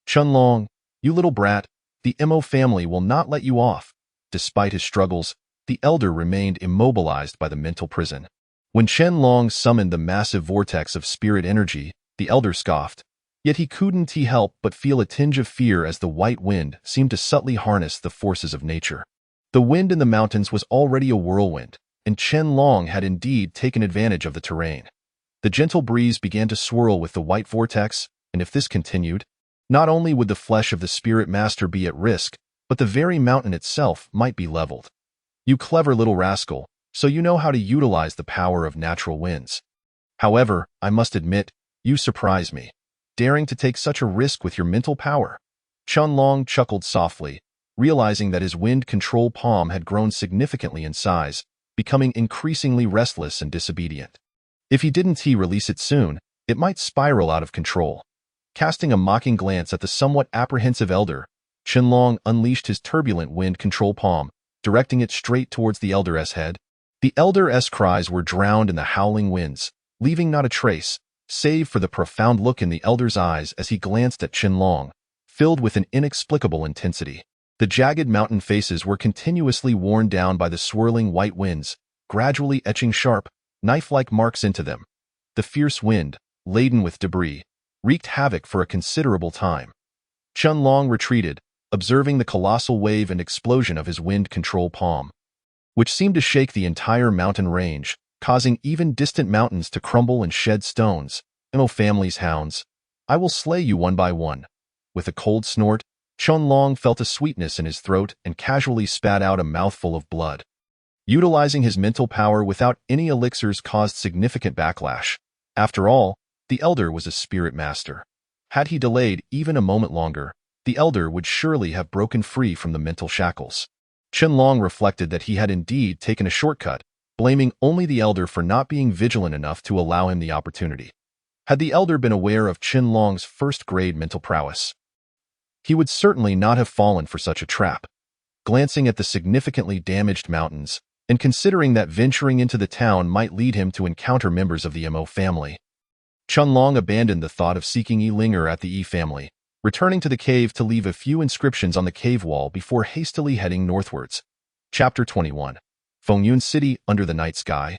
Qianlong, you little brat, the Mo family will not let you off. Despite his struggles, the elder remained immobilized by the mental prison. When Qianlong summoned the massive vortex of spirit energy, the elder scoffed. Yet he couldn't help but feel a tinge of fear as the white wind seemed to subtly harness the forces of nature. The wind in the mountains was already a whirlwind, and Qianlong had indeed taken advantage of the terrain. The gentle breeze began to swirl with the white vortex, and if this continued, not only would the flesh of the spirit master be at risk, but the very mountain itself might be leveled. You clever little rascal, so you know how to utilize the power of natural winds. However, I must admit, you surprise me, daring to take such a risk with your mental power. Qianlong chuckled softly, realizing that his wind control palm had grown significantly in size, becoming increasingly restless and disobedient. If he didn't release it soon, it might spiral out of control. Casting a mocking glance at the somewhat apprehensive elder, Qianlong unleashed his turbulent wind control palm, directing it straight towards the elder's head. The elder's cries were drowned in the howling winds, leaving not a trace, save for the profound look in the elder's eyes as he glanced at Qianlong, filled with an inexplicable intensity. The jagged mountain faces were continuously worn down by the swirling white winds, gradually etching sharp, knife-like marks into them. The fierce wind, laden with debris, wreaked havoc for a considerable time. Qianlong retreated, observing the colossal wave and explosion of his wind control palm, which seemed to shake the entire mountain range, causing even distant mountains to crumble and shed stones. "O family's hounds, I will slay you one by one." With a cold snort, Qianlong felt a sweetness in his throat and casually spat out a mouthful of blood. Utilizing his mental power without any elixirs caused significant backlash. After all, the elder was a spirit master. Had he delayed even a moment longer, the elder would surely have broken free from the mental shackles. Qianlong reflected that he had indeed taken a shortcut, blaming only the elder for not being vigilant enough to allow him the opportunity. Had the elder been aware of Qianlong's first-grade mental prowess, he would certainly not have fallen for such a trap. Glancing at the significantly damaged mountains, and considering that venturing into the town might lead him to encounter members of the Mo family, Qianlong abandoned the thought of seeking linger at the family, returning to the cave to leave a few inscriptions on the cave wall before hastily heading northwards. Chapter 21. Fengyun City under the night sky.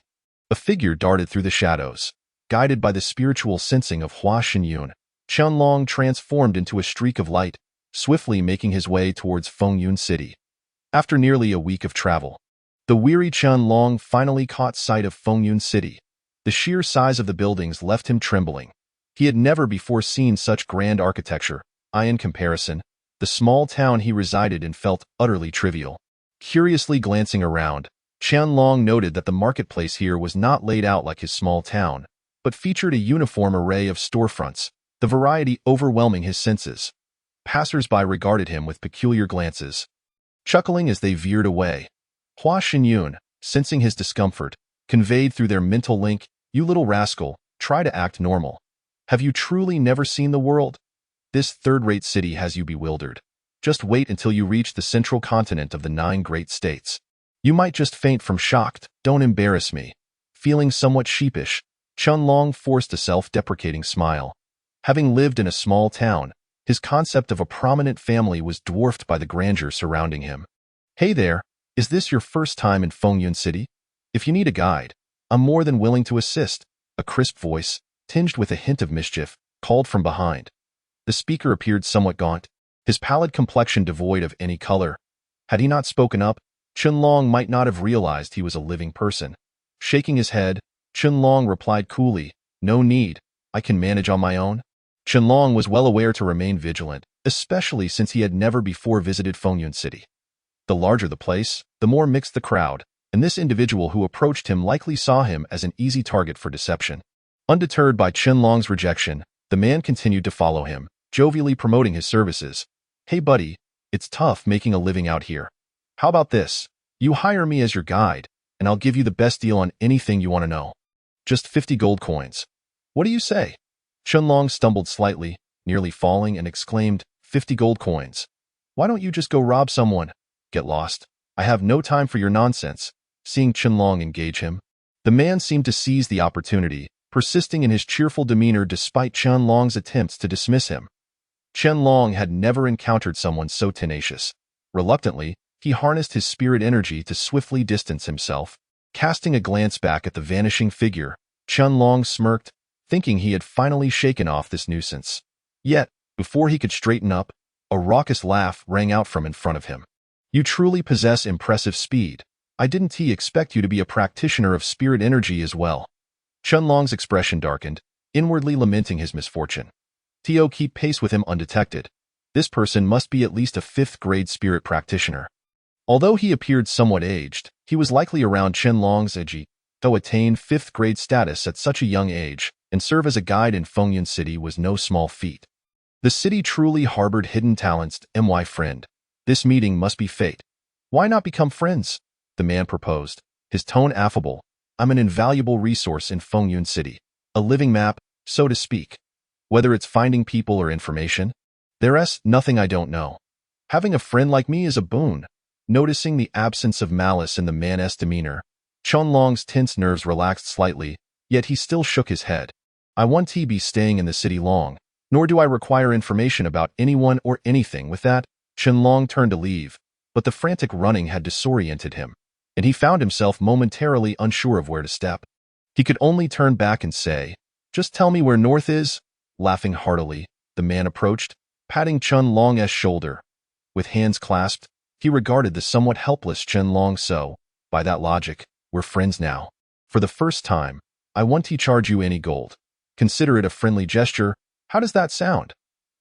A figure darted through the shadows. Guided by the spiritual sensing of Hua Xinyun, Qianlong transformed into a streak of light, swiftly making his way towards Fengyun City. After nearly a week of travel, the weary Qianlong finally caught sight of Fengyun City. The sheer size of the buildings left him trembling. He had never before seen such grand architecture. In comparison, the small town he resided in felt utterly trivial. Curiously glancing around, Qianlong noted that the marketplace here was not laid out like his small town, but featured a uniform array of storefronts, the variety overwhelming his senses. Passers-by regarded him with peculiar glances, chuckling as they veered away. Hua Xinyun, sensing his discomfort, conveyed through their mental link, "You little rascal, try to act normal. Have you truly never seen the world? This third-rate city has you bewildered. Just wait until you reach the central continent of the 9 great states. You might just faint from shock. Don't embarrass me." Feeling somewhat sheepish, Qianlong forced a self-deprecating smile. Having lived in a small town, his concept of a prominent family was dwarfed by the grandeur surrounding him. "Hey there, is this your first time in Fengyun City? If you need a guide, I'm more than willing to assist." A crisp voice, tinged with a hint of mischief, called from behind. The speaker appeared somewhat gaunt, his pallid complexion devoid of any color. Had he not spoken up, Qianlong might not have realized he was a living person. Shaking his head, Qianlong replied coolly, "No need, I can manage on my own." Qianlong was well aware to remain vigilant, especially since he had never before visited Fengyun City. The larger the place, the more mixed the crowd. and this individual who approached him likely saw him as an easy target for deception. Undeterred by Qianlong's rejection, the man continued to follow him, jovially promoting his services. "Hey buddy, it's tough making a living out here. How about this? You hire me as your guide, and I'll give you the best deal on anything you want to know. Just 50 gold coins. What do you say?" Qianlong stumbled slightly, nearly falling, and exclaimed, 50 gold coins. Why don't you just go rob someone? Get lost. I have no time for your nonsense. Seeing Qianlong engage him, the man seemed to seize the opportunity, persisting in his cheerful demeanor despite Qianlong's attempts to dismiss him. Qianlong had never encountered someone so tenacious. Reluctantly, he harnessed his spirit energy to swiftly distance himself. Casting a glance back at the vanishing figure, Qianlong smirked, thinking he had finally shaken off this nuisance. Yet, before he could straighten up, a raucous laugh rang out from in front of him. "You truly possess impressive speed. I didn't expect you to be a practitioner of spirit energy as well." Qianlong's expression darkened, inwardly lamenting his misfortune. Keep pace with him undetected. This person must be at least a 5th-grade spirit practitioner. Although he appeared somewhat aged, he was likely around Qianlong's age, though attain 5th-grade status at such a young age and serve as a guide in Fengyun City was no small feat. The city truly harbored hidden talents. My friend, this meeting must be fate. Why not become friends? The man proposed, his tone affable. I'm an invaluable resource in Fengyun City, a living map, so to speak. Whether it's finding people or information, there's nothing I don't know. Having a friend like me is a boon. Noticing the absence of malice in the man's demeanor, Qianlong's tense nerves relaxed slightly, yet he still shook his head. I won't be staying in the city long, nor do I require information about anyone or anything. With that, Qianlong turned to leave, but the frantic running had disoriented him, and he found himself momentarily unsure of where to step. He could only turn back and say, "Just tell me where north is." Laughing heartily, the man approached, patting Qianlong's shoulder. With hands clasped, he regarded the somewhat helpless Qianlong. "So, by that logic, we're friends now. For the first time, I won't charge you any gold. Consider it a friendly gesture. How does that sound?"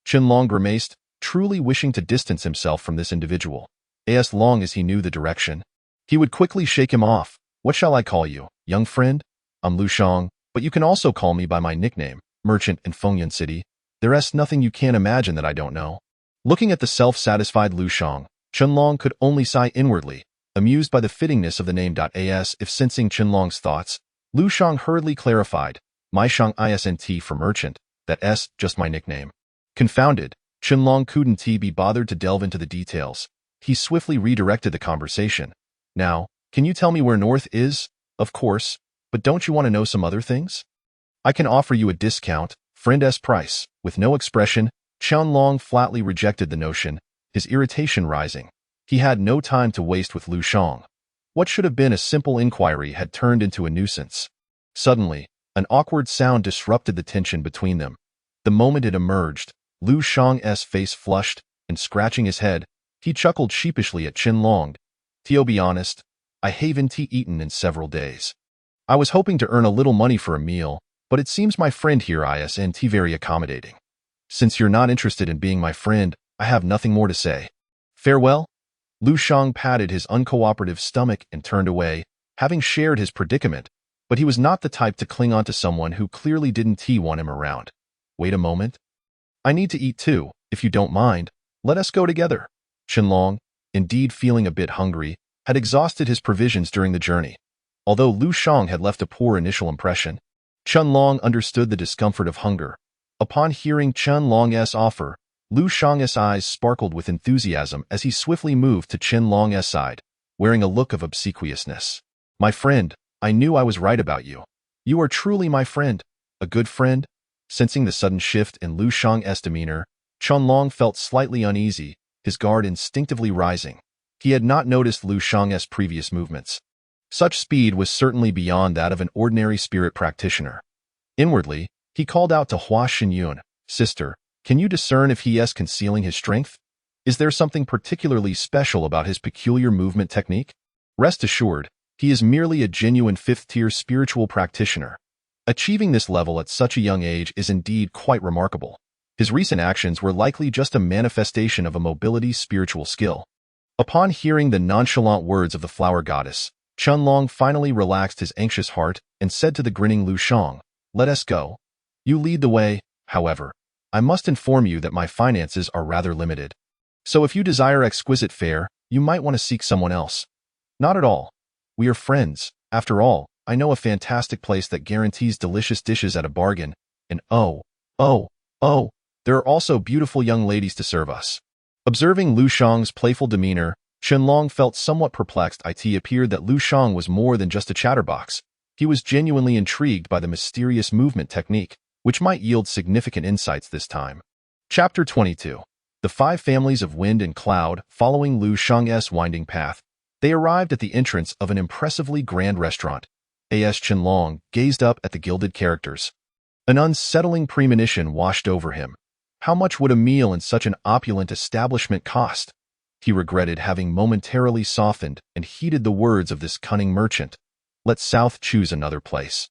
Qianlong grimaced, truly wishing to distance himself from this individual. As long as he knew the direction, he would quickly shake him off. "What shall I call you, young friend? I'm Lu Shang, but you can also call me by my nickname, Merchant in Fengyun City. There's nothing you can't imagine that I don't know." Looking at the self-satisfied Lu Shang, Qianlong could only sigh inwardly, amused by the fittingness of the name. If sensing Qianlong's thoughts, Lu Shang hurriedly clarified, "My Shang isn't for merchant, that's just my nickname." Confounded, Qianlong couldn't be bothered to delve into the details. He swiftly redirected the conversation. "Now, can you tell me where north is?" "Of course, but don't you want to know some other things? I can offer you a discount, friend's price." With no expression, Qianlong flatly rejected the notion, his irritation rising. He had no time to waste with Lu Shang. What should have been a simple inquiry had turned into a nuisance. Suddenly, an awkward sound disrupted the tension between them. The moment it emerged, Lu Shang's face flushed, and scratching his head, he chuckled sheepishly at Qianlong. "To be honest, I haven't eaten in several days. I was hoping to earn a little money for a meal, but it seems my friend here isn't very accommodating. Since you're not interested in being my friend, I have nothing more to say. Farewell." Lu Shang patted his uncooperative stomach and turned away, having shared his predicament, but he was not the type to cling on to someone who clearly didn't want him around. "Wait a moment. I need to eat too, if you don't mind. Let us go together." Qianlong, indeed feeling a bit hungry, had exhausted his provisions during the journey. Although Lu Shang had left a poor initial impression, Qianlong understood the discomfort of hunger. Upon hearing Qianlong's offer, Lu Shang's eyes sparkled with enthusiasm as he swiftly moved to Qianlong's side, wearing a look of obsequiousness. "My friend, I knew I was right about you. You are truly my friend, a good friend." Sensing the sudden shift in Lu Shang's demeanor, Qianlong felt slightly uneasy, his guard instinctively rising. He had not noticed Lu Shang's previous movements. Such speed was certainly beyond that of an ordinary spirit practitioner. Inwardly, he called out to Hua Xinyun, "Sister, can you discern if he is concealing his strength? Is there something particularly special about his peculiar movement technique?" Rest assured, he is merely a genuine 5th-tier spiritual practitioner. Achieving this level at such a young age is indeed quite remarkable. His recent actions were likely just a manifestation of a mobility spiritual skill. Upon hearing the nonchalant words of the flower goddess, Chunlong finally relaxed his anxious heart and said to the grinning Lu Shang, "Let us go. You lead the way, however. I must inform you that my finances are rather limited. So if you desire exquisite fare, you might want to seek someone else." "Not at all. We are friends. After all, I know a fantastic place that guarantees delicious dishes at a bargain, and oh, there are also beautiful young ladies to serve us." Observing Lu Shang's playful demeanor, Chunlong felt somewhat perplexed. It appeared that Lu Shang was more than just a chatterbox. He was genuinely intrigued by the mysterious movement technique, which might yield significant insights this time. Chapter 22. The Five Families of Wind and Cloud. Following Lu Shang's winding path, they arrived at the entrance of an impressively grand restaurant. As Chunlong gazed up at the gilded characters, an unsettling premonition washed over him. How much would a meal in such an opulent establishment cost? He regretted having momentarily softened and heeded the words of this cunning merchant. "Let South choose another place."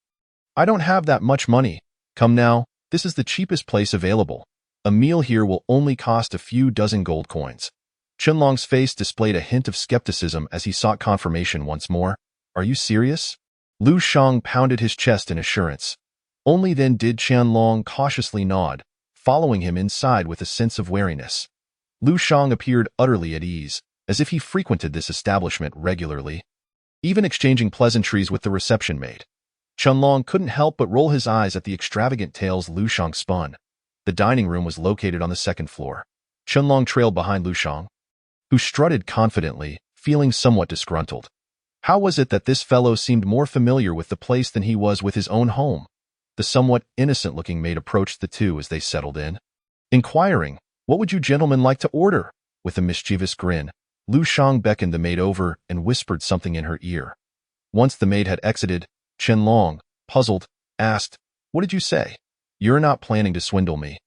"I don't have that much money. Come now, this is the cheapest place available. A meal here will only cost a few dozen gold coins." Chunlong's face displayed a hint of skepticism as he sought confirmation once more. "Are you serious?" Lu Shang pounded his chest in assurance. Only then did Chunlong cautiously nod, following him inside with a sense of wariness. Lu Shang appeared utterly at ease, as if he frequented this establishment regularly, even exchanging pleasantries with the reception maid. Chunlong couldn't help but roll his eyes at the extravagant tales Lu Shang spun. The dining room was located on the second floor. Chunlong trailed behind Lu Shang, who strutted confidently, feeling somewhat disgruntled. How was it that this fellow seemed more familiar with the place than he was with his own home? The somewhat innocent-looking maid approached the two as they settled in, inquiring, "What would you gentlemen like to order?" With a mischievous grin, Lu Shang beckoned the maid over and whispered something in her ear. Once the maid had exited, Chunlong, puzzled, asked, "What did you say? You're not planning to swindle me,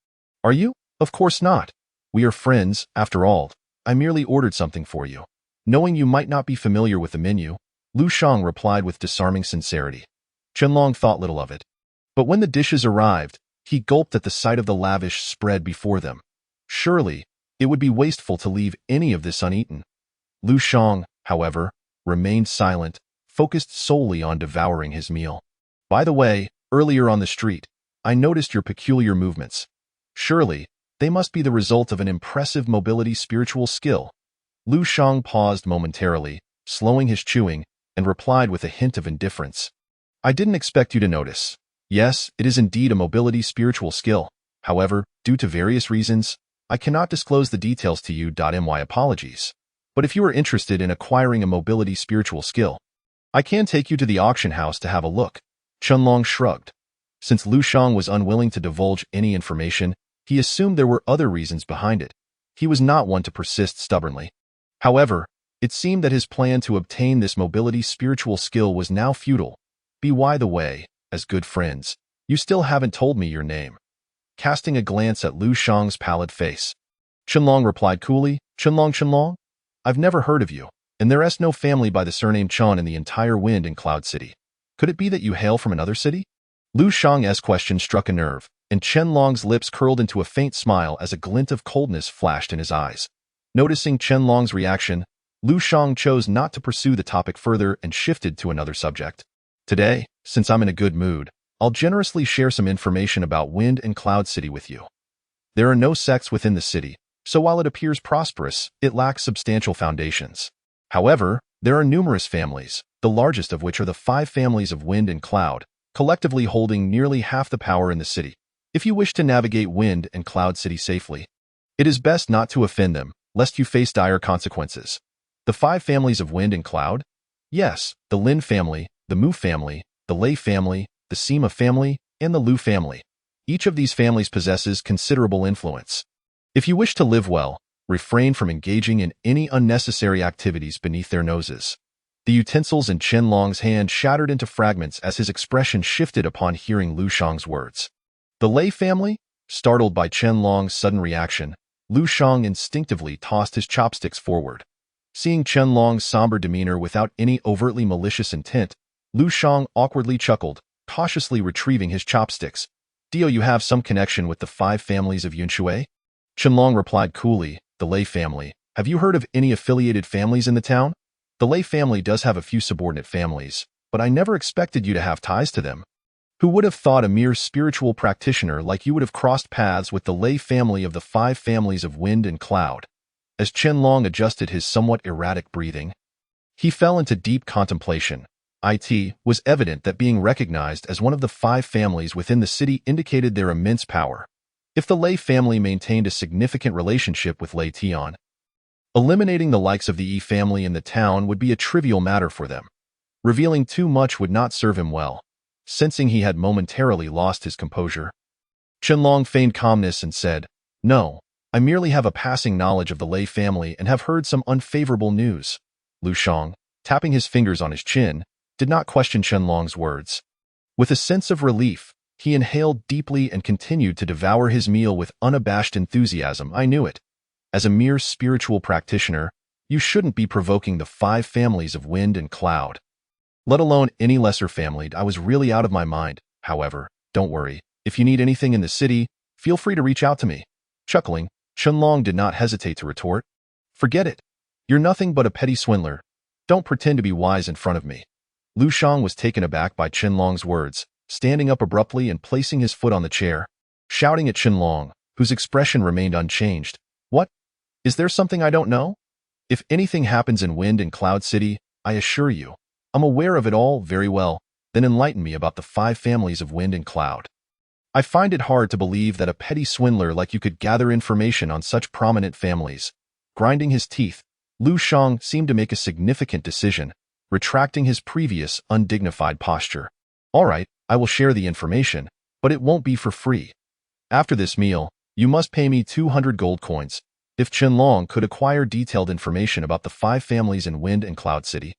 are you?" "Of course not. We are friends, after all. I merely ordered something for you." Knowing you might not be familiar with the menu, Lu Shang replied with disarming sincerity. Chunlong thought little of it. But when the dishes arrived, he gulped at the sight of the lavish spread before them. Surely, it would be wasteful to leave any of this uneaten. Lu Shang, however, remained silent, focused solely on devouring his meal. "By the way, earlier on the street, I noticed your peculiar movements. Surely, they must be the result of an impressive mobility spiritual skill." Lu Shang paused momentarily, slowing his chewing, and replied with a hint of indifference. "I didn't expect you to notice. Yes, it is indeed a mobility spiritual skill. However, due to various reasons, I cannot disclose the details to you. My apologies. But if you are interested in acquiring a mobility spiritual skill, I can take you to the auction house to have a look." Chunlong shrugged. Since Lu Shang was unwilling to divulge any information, he assumed there were other reasons behind it. He was not one to persist stubbornly. However, it seemed that his plan to obtain this mobility spiritual skill was now futile. "By the way, as good friends, you still haven't told me your name." Casting a glance at Lu Shang's pallid face, Chunlong replied coolly, Chunlong? I've never heard of you, and there is no family by the surname Chun in the entire Wind and Cloud City. Could it be that you hail from another city?" Lu Shang's question struck a nerve, and Chunlong's lips curled into a faint smile as a glint of coldness flashed in his eyes. Noticing Chunlong's reaction, Lu Shang chose not to pursue the topic further and shifted to another subject. "Today, since I'm in a good mood, I'll generously share some information about Wind and Cloud City with you. There are no sects within the city, so while it appears prosperous, it lacks substantial foundations. However, there are numerous families, the largest of which are the Five Families of Wind and Cloud, collectively holding nearly half the power in the city. If you wish to navigate Wind and Cloud City safely, it is best not to offend them, lest you face dire consequences." "The Five Families of Wind and Cloud?" "Yes, the Lin family, the Mu family, the Lei family, the Sima family, and the Lu family. Each of these families possesses considerable influence. If you wish to live well, refrain from engaging in any unnecessary activities beneath their noses." The utensils in Chunlong's hand shattered into fragments as his expression shifted upon hearing Lu Shang's words. "The Lei family?" Startled by Chunlong's sudden reaction, Lu Shang instinctively tossed his chopsticks forward. Seeing Chunlong's somber demeanor without any overtly malicious intent, Lu Shang awkwardly chuckled, cautiously retrieving his chopsticks. "Do you have some connection with the Five Families of Yunshui?" Chunlong replied coolly, "The Lei family. Have you heard of any affiliated families in the town?" The Lei family does have a few subordinate families, but I never expected you to have ties to them. Who would have thought a mere spiritual practitioner like you would have crossed paths with the Lei family of the 5 families of wind and cloud? As Qianlong adjusted his somewhat erratic breathing, he fell into deep contemplation. It was evident that being recognized as one of the 5 families within the city indicated their immense power. If the Lei family maintained a significant relationship with Lei Tian, eliminating the likes of the Yi family in the town would be a trivial matter for them. Revealing too much would not serve him well. Sensing he had momentarily lost his composure, Qianlong feigned calmness and said, "No, I merely have a passing knowledge of the Lei family and have heard some unfavorable news." Lu Shang, tapping his fingers on his chin, did not question Qianlong's words. With a sense of relief, he inhaled deeply and continued to devour his meal with unabashed enthusiasm. "I knew it. As a mere spiritual practitioner, you shouldn't be provoking the 5 families of wind and cloud, let alone any lesser family. I was really out of my mind. However, don't worry. If you need anything in the city, feel free to reach out to me." Chuckling, Qianlong did not hesitate to retort, "Forget it. You're nothing but a petty swindler. Don't pretend to be wise in front of me." Lu Shang was taken aback by Qianlong's words, standing up abruptly and placing his foot on the chair, shouting at Qianlong, whose expression remained unchanged. "What? Is there something I don't know? If anything happens in Wind and Cloud City, I assure you, I'm aware of it all very well. Then enlighten me about the 5 families of Wind and Cloud. I find it hard to believe that a petty swindler like you could gather information on such prominent families." Grinding his teeth, Lu Shang seemed to make a significant decision, retracting his previous undignified posture. "All right, I will share the information, but it won't be for free. After this meal, you must pay me 200 gold coins." If Qianlong could acquire detailed information about the 5 families in Wind and Cloud City,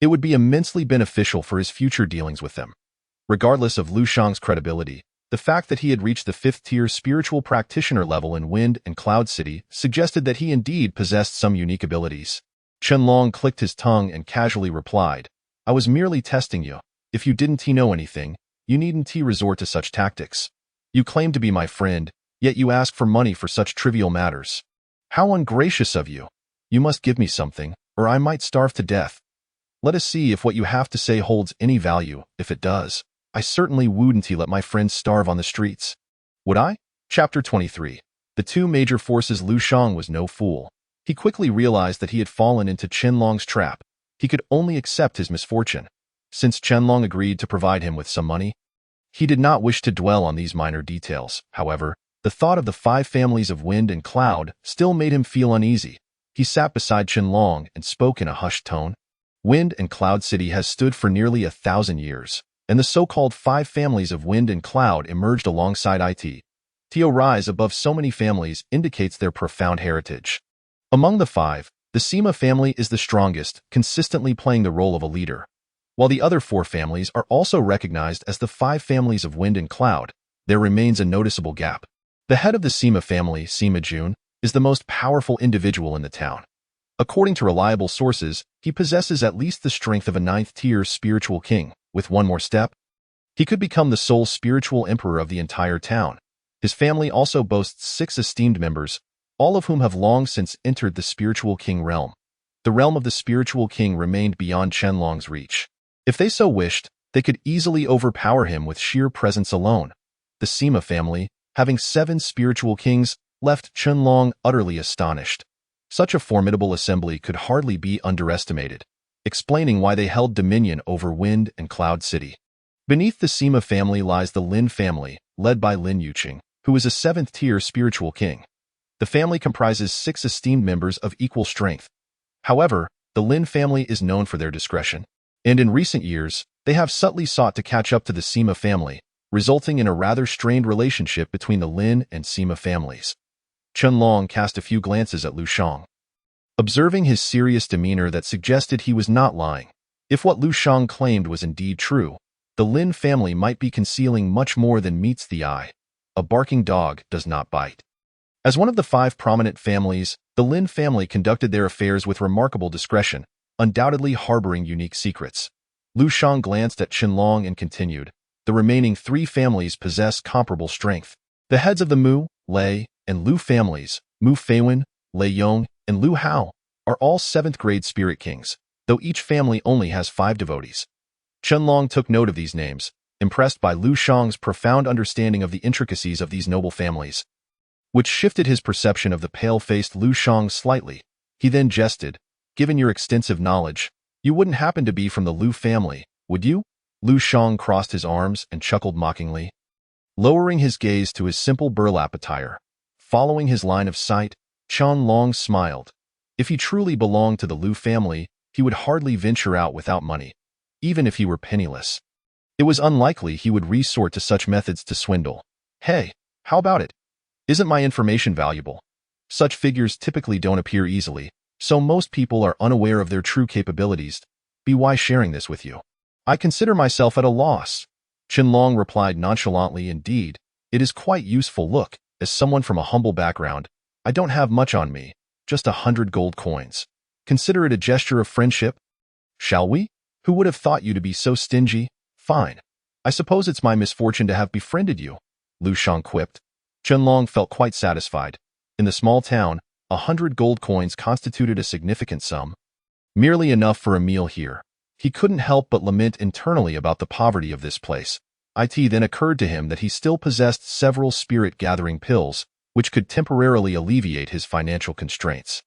it would be immensely beneficial for his future dealings with them. Regardless of Lu Shang's credibility, the fact that he had reached the 5th-tier spiritual practitioner level in Wind and Cloud City suggested that he indeed possessed some unique abilities. Qianlong clicked his tongue and casually replied, "I was merely testing you. If you didn't know anything, you needn't resort to such tactics. You claim to be my friend, yet you ask for money for such trivial matters. How ungracious of you. You must give me something, or I might starve to death. Let us see if what you have to say holds any value. If it does, I certainly wouldn't let my friends starve on the streets. Would I?" Chapter 23. The 2 major forces. Lu Shang was no fool. He quickly realized that he had fallen into Qianlong's trap. He could only accept his misfortune. Since Qianlong agreed to provide him with some money, he did not wish to dwell on these minor details. However, the thought of the 5 families of Wind and Cloud still made him feel uneasy. He sat beside Qianlong and spoke in a hushed tone. Wind and Cloud City has stood for nearly 1,000 years, and the so-called 5 families of Wind and Cloud emerged alongside it. To rise above so many families indicates their profound heritage. Among the 5, the Sima family is the strongest, consistently playing the role of a leader. While the other 4 families are also recognized as the 5 families of Wind and Cloud, there remains a noticeable gap. The head of the Sima family, Sima Jun, is the most powerful individual in the town. According to reliable sources, he possesses at least the strength of a 9th-tier spiritual king. With one more step, he could become the sole spiritual emperor of the entire town. His family also boasts 6 esteemed members, all of whom have long since entered the spiritual king realm. The realm of the spiritual king remained beyond Qianlong's reach. If they so wished, they could easily overpower him with sheer presence alone. The Sima family, having 7 spiritual kings, left Qianlong utterly astonished. Such a formidable assembly could hardly be underestimated, explaining why they held dominion over Wind and Cloud City. Beneath the Sima family lies the Lin family, led by Lin Yuqing, who is a 7th-tier spiritual king. The family comprises 6 esteemed members of equal strength. However, the Lin family is known for their discretion, and in recent years, they have subtly sought to catch up to the Sima family, resulting in a rather strained relationship between the Lin and Sima families. Qianlong cast a few glances at Lu Shang, observing his serious demeanor that suggested he was not lying. If what Lu Shang claimed was indeed true, the Lin family might be concealing much more than meets the eye. A barking dog does not bite. As one of the 5 prominent families, the Lin family conducted their affairs with remarkable discretion, undoubtedly harboring unique secrets. Lu Shang glanced at Qianlong and continued, "The remaining 3 families possess comparable strength. The heads of the Mu, Lei, and Lu families, Mu Feiwen, Lei Yong, and Lu Hao, are all 7th-grade spirit kings. though each family only has 5 devotees. Qianlong took note of these names, impressed by Lu Shang's profound understanding of the intricacies of these noble families, which shifted his perception of the pale-faced Lu Shang slightly. He then jested, "Given your extensive knowledge, you wouldn't happen to be from the Lu family, would you?" Lu Shang crossed his arms and chuckled mockingly, lowering his gaze to his simple burlap attire. Following his line of sight, Qianlong smiled. If he truly belonged to the Lu family, he would hardly venture out without money, even if he were penniless. It was unlikely he would resort to such methods to swindle. "Hey, how about it? Isn't my information valuable?" Such figures typically don't appear easily, so most people are unaware of their true capabilities. Why sharing this with you? "I consider myself at a loss," Qianlong replied nonchalantly. "Indeed, it is quite useful. Look, as someone from a humble background, I don't have much on me, just 100 gold coins. Consider it a gesture of friendship. Shall we? Who would have thought you to be so stingy? Fine. I suppose it's my misfortune to have befriended you," Lu Shang quipped. Qianlong felt quite satisfied. In the small town, 100 gold coins constituted a significant sum, merely enough for a meal here. He couldn't help but lament internally about the poverty of this place. It then occurred to him that he still possessed several spirit-gathering pills, which could temporarily alleviate his financial constraints.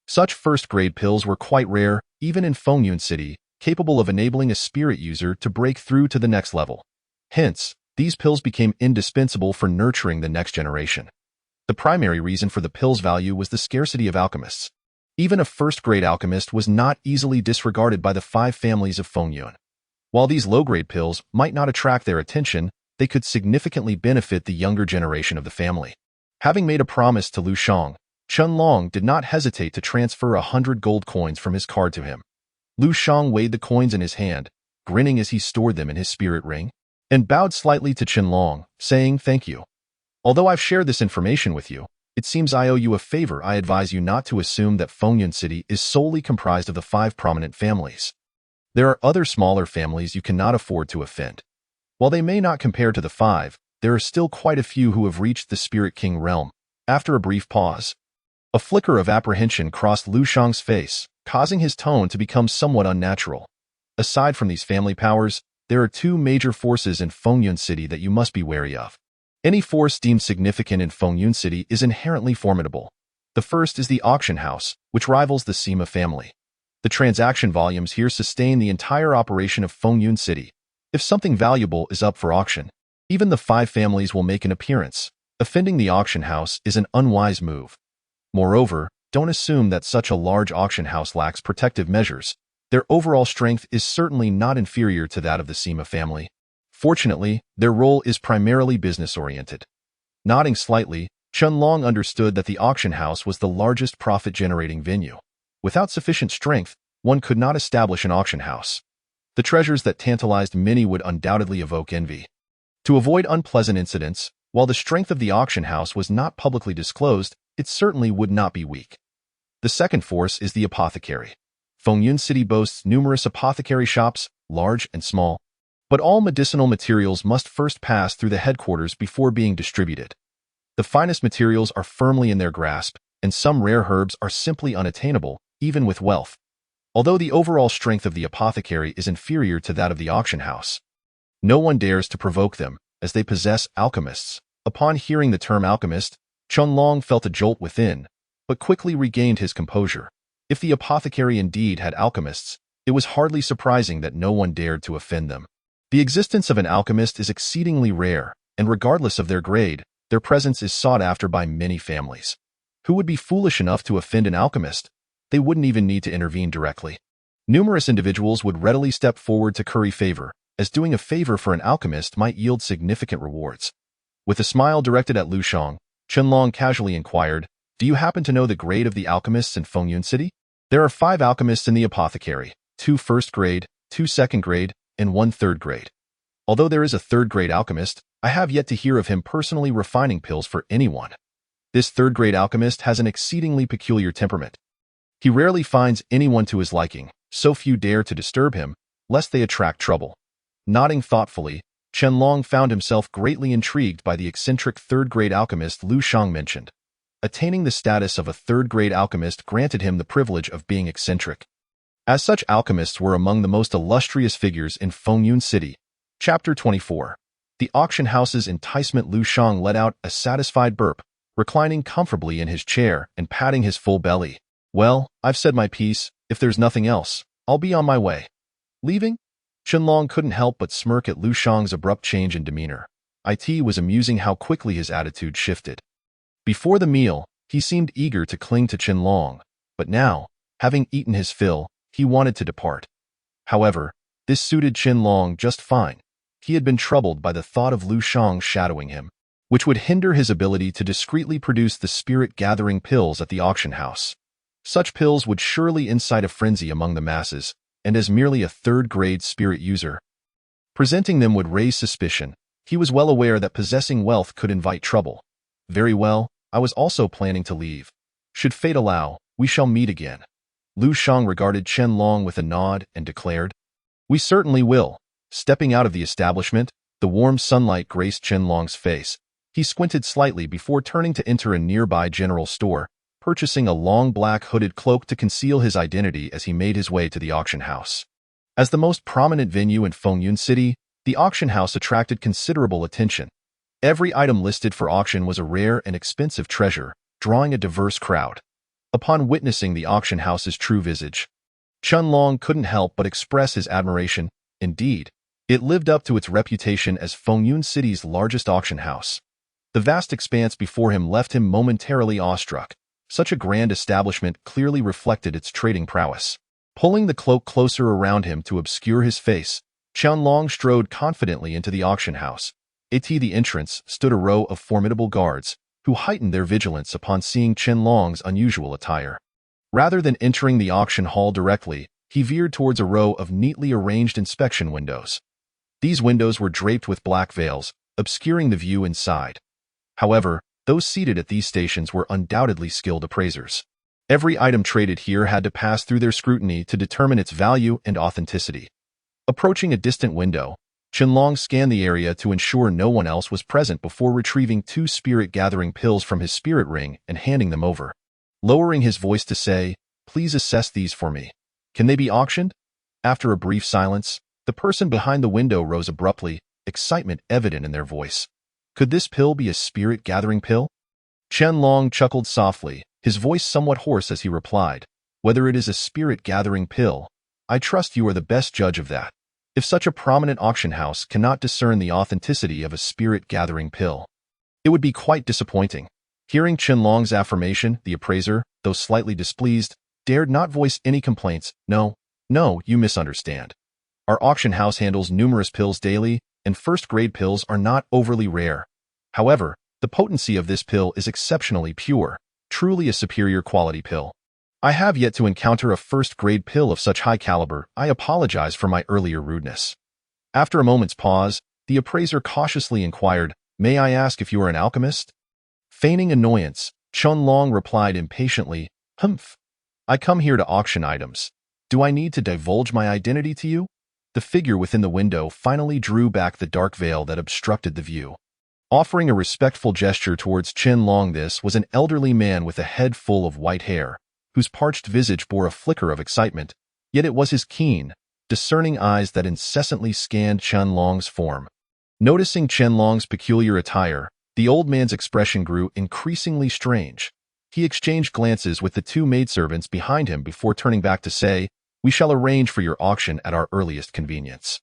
Such first-grade pills were quite rare, even in Fengyun City, capable of enabling a spirit user to break through to the next level. Hence, these pills became indispensable for nurturing the next generation. The primary reason for the pills' value was the scarcity of alchemists. Even a first-grade alchemist was not easily disregarded by the 5 families of Fengyun. While these low-grade pills might not attract their attention, they could significantly benefit the younger generation of the family. Having made a promise to Lu Shang, Qianlong did not hesitate to transfer 100 gold coins from his card to him. Lu Shang weighed the coins in his hand, grinning as he stored them in his spirit ring, and bowed slightly to Qianlong, saying, "Thank you. Although I've shared this information with you, it seems I owe you a favor. I advise you not to assume that Fengyun City is solely comprised of the 5 prominent families. There are other smaller families you cannot afford to offend. While they may not compare to the 5, there are still quite a few who have reached the Spirit King realm." After a brief pause, a flicker of apprehension crossed Lu Shang's face, causing his tone to become somewhat unnatural. "Aside from these family powers, there are 2 major forces in Fengyun City that you must be wary of. Any force deemed significant in Fengyun City is inherently formidable. The first is the auction house, which rivals the Sima family. The transaction volumes here sustain the entire operation of Fengyun City. If something valuable is up for auction, even the 5 families will make an appearance. Offending the auction house is an unwise move. Moreover, don't assume that such a large auction house lacks protective measures. Their overall strength is certainly not inferior to that of the Sima family. Fortunately, their role is primarily business-oriented." Nodding slightly, Qianlong understood that the auction house was the largest profit-generating venue. Without sufficient strength, one could not establish an auction house. The treasures that tantalized many would undoubtedly evoke envy. To avoid unpleasant incidents, while the strength of the auction house was not publicly disclosed, it certainly would not be weak. The second force is the apothecary. Fengyun City boasts numerous apothecary shops, large and small. But all medicinal materials must first pass through the headquarters before being distributed. The finest materials are firmly in their grasp, and some rare herbs are simply unattainable, even with wealth. Although the overall strength of the apothecary is inferior to that of the auction house, no one dares to provoke them, as they possess alchemists. Upon hearing the term alchemist, Qianlong felt a jolt within, but quickly regained his composure. If the apothecary indeed had alchemists, it was hardly surprising that no one dared to offend them. The existence of an alchemist is exceedingly rare, and regardless of their grade, their presence is sought after by many families. Who would be foolish enough to offend an alchemist? They wouldn't even need to intervene directly. Numerous individuals would readily step forward to curry favor, as doing a favor for an alchemist might yield significant rewards. With a smile directed at Lu Shang, Qianlong casually inquired, "Do you happen to know the grade of the alchemists in Fengyun City?" "There are 5 alchemists in the apothecary, 2 first grade, 2 second grade, and 1 third grade. Although there is a 3rd-grade alchemist, I have yet to hear of him personally refining pills for anyone. This 3rd-grade alchemist has an exceedingly peculiar temperament. He rarely finds anyone to his liking, so few dare to disturb him, lest they attract trouble." Nodding thoughtfully, Qianlong found himself greatly intrigued by the eccentric 3rd-grade alchemist Lu Shang mentioned. Attaining the status of a 3rd-grade alchemist granted him the privilege of being eccentric. As such, alchemists were among the most illustrious figures in Fengyun City. Chapter 24. The auction house's enticement. Lu Shang let out a satisfied burp, reclining comfortably in his chair and patting his full belly. Well, I've said my piece. If there's nothing else, I'll be on my way. Leaving? Qianlong couldn't help but smirk at Lu Shang's abrupt change in demeanor. It was amusing how quickly his attitude shifted. Before the meal, he seemed eager to cling to Qianlong, but now, having eaten his fill, he wanted to depart. However, this suited Qianlong just fine. He had been troubled by the thought of Lu Shang shadowing him, which would hinder his ability to discreetly produce the spirit-gathering pills at the auction house. Such pills would surely incite a frenzy among the masses, and as merely a third-grade spirit user, presenting them would raise suspicion. He was well aware that possessing wealth could invite trouble. Very well, I was also planning to leave. Should fate allow, we shall meet again. Lu Shang regarded Qianlong with a nod and declared, We certainly will. Stepping out of the establishment, the warm sunlight graced Qianlong's face. He squinted slightly before turning to enter a nearby general store, purchasing a long black hooded cloak to conceal his identity as he made his way to the auction house. As the most prominent venue in Fengyun City, the auction house attracted considerable attention. Every item listed for auction was a rare and expensive treasure, drawing a diverse crowd. Upon witnessing the auction house's true visage, Qianlong couldn't help but express his admiration. Indeed, it lived up to its reputation as Fengyun City's largest auction house. The vast expanse before him left him momentarily awestruck. Such a grand establishment clearly reflected its trading prowess. Pulling the cloak closer around him to obscure his face, Qianlong strode confidently into the auction house. At the entrance stood a row of formidable guards, who heightened their vigilance upon seeing Qianlong's unusual attire. Rather than entering the auction hall directly, he veered towards a row of neatly arranged inspection windows. These windows were draped with black veils, obscuring the view inside. However, those seated at these stations were undoubtedly skilled appraisers. Every item traded here had to pass through their scrutiny to determine its value and authenticity. Approaching a distant window, Qianlong scanned the area to ensure no one else was present before retrieving 2 spirit-gathering pills from his spirit ring and handing them over. Lowering his voice to say, Please assess these for me. Can they be auctioned? After a brief silence, the person behind the window rose abruptly, excitement evident in their voice. Could this pill be a spirit-gathering pill? Qianlong chuckled softly, his voice somewhat hoarse as he replied, Whether it is a spirit-gathering pill, I trust you are the best judge of that. If such a prominent auction house cannot discern the authenticity of a spirit-gathering pill, it would be quite disappointing. Hearing Qianlong's affirmation, the appraiser, though slightly displeased, dared not voice any complaints. No, you misunderstand. Our auction house handles numerous pills daily, and first-grade pills are not overly rare. However, the potency of this pill is exceptionally pure, truly a superior quality pill. I have yet to encounter a first-grade pill of such high caliber. I apologize for my earlier rudeness. After a moment's pause, the appraiser cautiously inquired, May I ask if you are an alchemist? Feigning annoyance, Qianlong replied impatiently, Humph. I come here to auction items. Do I need to divulge my identity to you? The figure within the window finally drew back the dark veil that obstructed the view. Offering a respectful gesture towards Qianlong, this was an elderly man with a head full of white hair, whose parched visage bore a flicker of excitement, yet it was his keen, discerning eyes that incessantly scanned Qianlong's form. Noticing Qianlong's peculiar attire, the old man's expression grew increasingly strange. He exchanged glances with the 2 maidservants behind him before turning back to say, We shall arrange for your auction at our earliest convenience.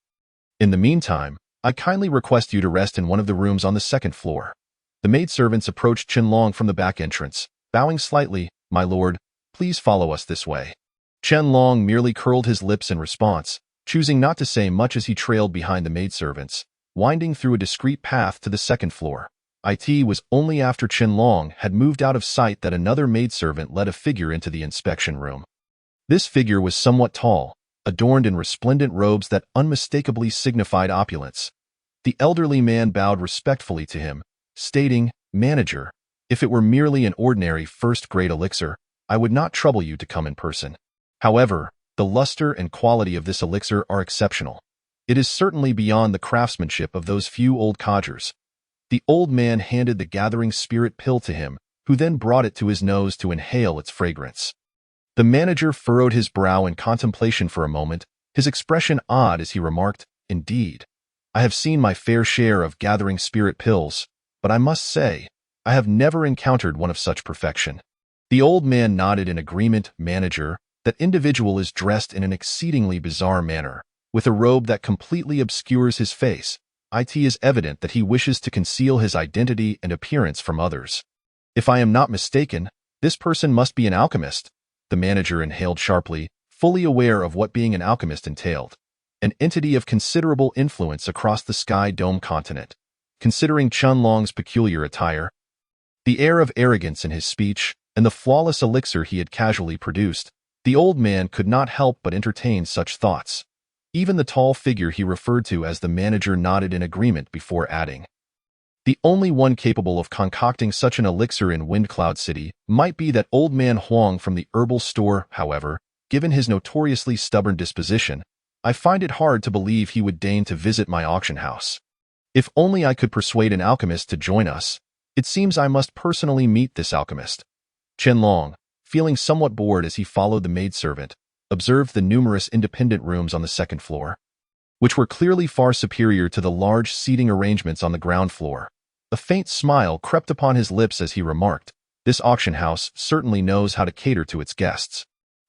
In the meantime, I kindly request you to rest in one of the rooms on the 2nd floor. The maidservants approached Qianlong from the back entrance, bowing slightly, My lord, please follow us this way. Qianlong merely curled his lips in response, choosing not to say much as he trailed behind the maidservants, winding through a discreet path to the 2nd floor. It was only after Qianlong had moved out of sight that another maidservant led a figure into the inspection room. This figure was somewhat tall, adorned in resplendent robes that unmistakably signified opulence. The elderly man bowed respectfully to him, stating, Manager, if it were merely an ordinary first-grade elixir, I would not trouble you to come in person. However, the luster and quality of this elixir are exceptional. It is certainly beyond the craftsmanship of those few old codgers. The old man handed the gathering spirit pill to him, who then brought it to his nose to inhale its fragrance. The manager furrowed his brow in contemplation for a moment, his expression odd as he remarked, "Indeed, I have seen my fair share of gathering spirit pills, but I must say, I have never encountered one of such perfection." The old man nodded in agreement. "Manager, that individual is dressed in an exceedingly bizarre manner, with a robe that completely obscures his face. It is evident that he wishes to conceal his identity and appearance from others. If I am not mistaken, this person must be an alchemist." The manager inhaled sharply, fully aware of what being an alchemist entailed. An entity of considerable influence across the Sky Dome continent. Considering Chunlong's peculiar attire, the air of arrogance in his speech, and the flawless elixir he had casually produced, the old man could not help but entertain such thoughts. Even the tall figure he referred to as the manager nodded in agreement before adding, "The only one capable of concocting such an elixir in Windcloud City might be that old man Huang from the herbal store. However, given his notoriously stubborn disposition, I find it hard to believe he would deign to visit my auction house. If only I could persuade an alchemist to join us. It seems I must personally meet this alchemist." Qianlong, feeling somewhat bored as he followed the maidservant, observed the numerous independent rooms on the second floor, which were clearly far superior to the large seating arrangements on the ground floor. A faint smile crept upon his lips as he remarked, "This auction house certainly knows how to cater to its guests.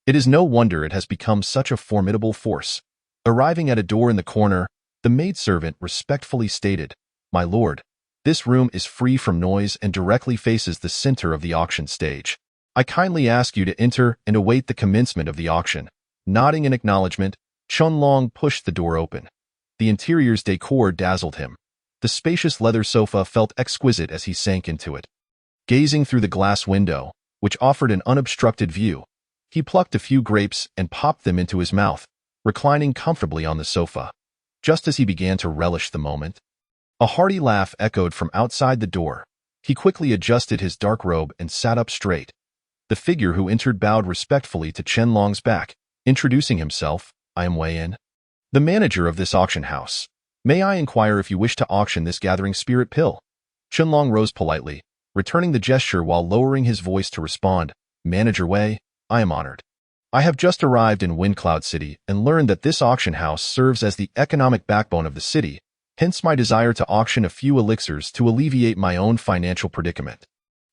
It is no wonder it has become such a formidable force." Arriving at a door in the corner, the maidservant respectfully stated, "My lord, this room is free from noise and directly faces the center of the auction stage. I kindly ask you to enter and await the commencement of the auction." Nodding in acknowledgement, Chunlong pushed the door open. The interior's decor dazzled him. The spacious leather sofa felt exquisite as he sank into it. Gazing through the glass window, which offered an unobstructed view, he plucked a few grapes and popped them into his mouth, reclining comfortably on the sofa. Just as he began to relish the moment, a hearty laugh echoed from outside the door. He quickly adjusted his dark robe and sat up straight. The figure who entered bowed respectfully to Qianlong's back, introducing himself, "I am Wei Yin, the manager of this auction house. May I inquire if you wish to auction this gathering spirit pill?" Qianlong rose politely, returning the gesture while lowering his voice to respond, "Manager Wei, I am honored. I have just arrived in Windcloud City and learned that this auction house serves as the economic backbone of the city, hence my desire to auction a few elixirs to alleviate my own financial predicament."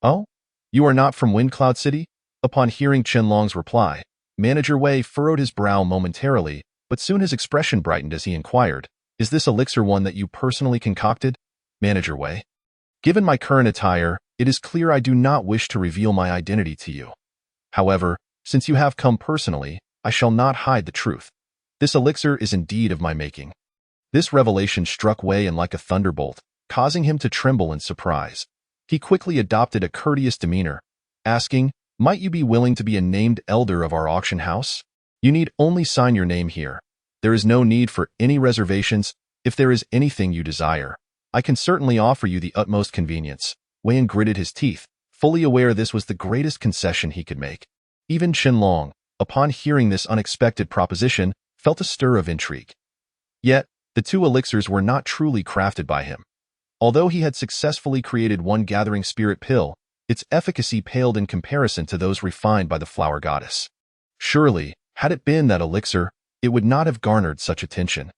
"Oh? You are not from Windcloud City?" Upon hearing Qianlong's reply, Manager Wei furrowed his brow momentarily, but soon his expression brightened as he inquired, "Is this elixir one that you personally concocted?" "Manager Wei, given my current attire, it is clear I do not wish to reveal my identity to you. However, since you have come personally, I shall not hide the truth. This elixir is indeed of my making." This revelation struck Wei Yin like a thunderbolt, causing him to tremble in surprise. He quickly adopted a courteous demeanor, asking, "Might you be willing to be a named elder of our auction house? You need only sign your name here. There is no need for any reservations. If there is anything you desire, I can certainly offer you the utmost convenience." Wei Yin gritted his teeth, fully aware this was the greatest concession he could make. Even Qianlong, upon hearing this unexpected proposition, felt a stir of intrigue. Yet, the two elixirs were not truly crafted by him. Although he had successfully created one gathering spirit pill, its efficacy paled in comparison to those refined by the flower goddess. Surely, had it been that elixir, it would not have garnered such attention.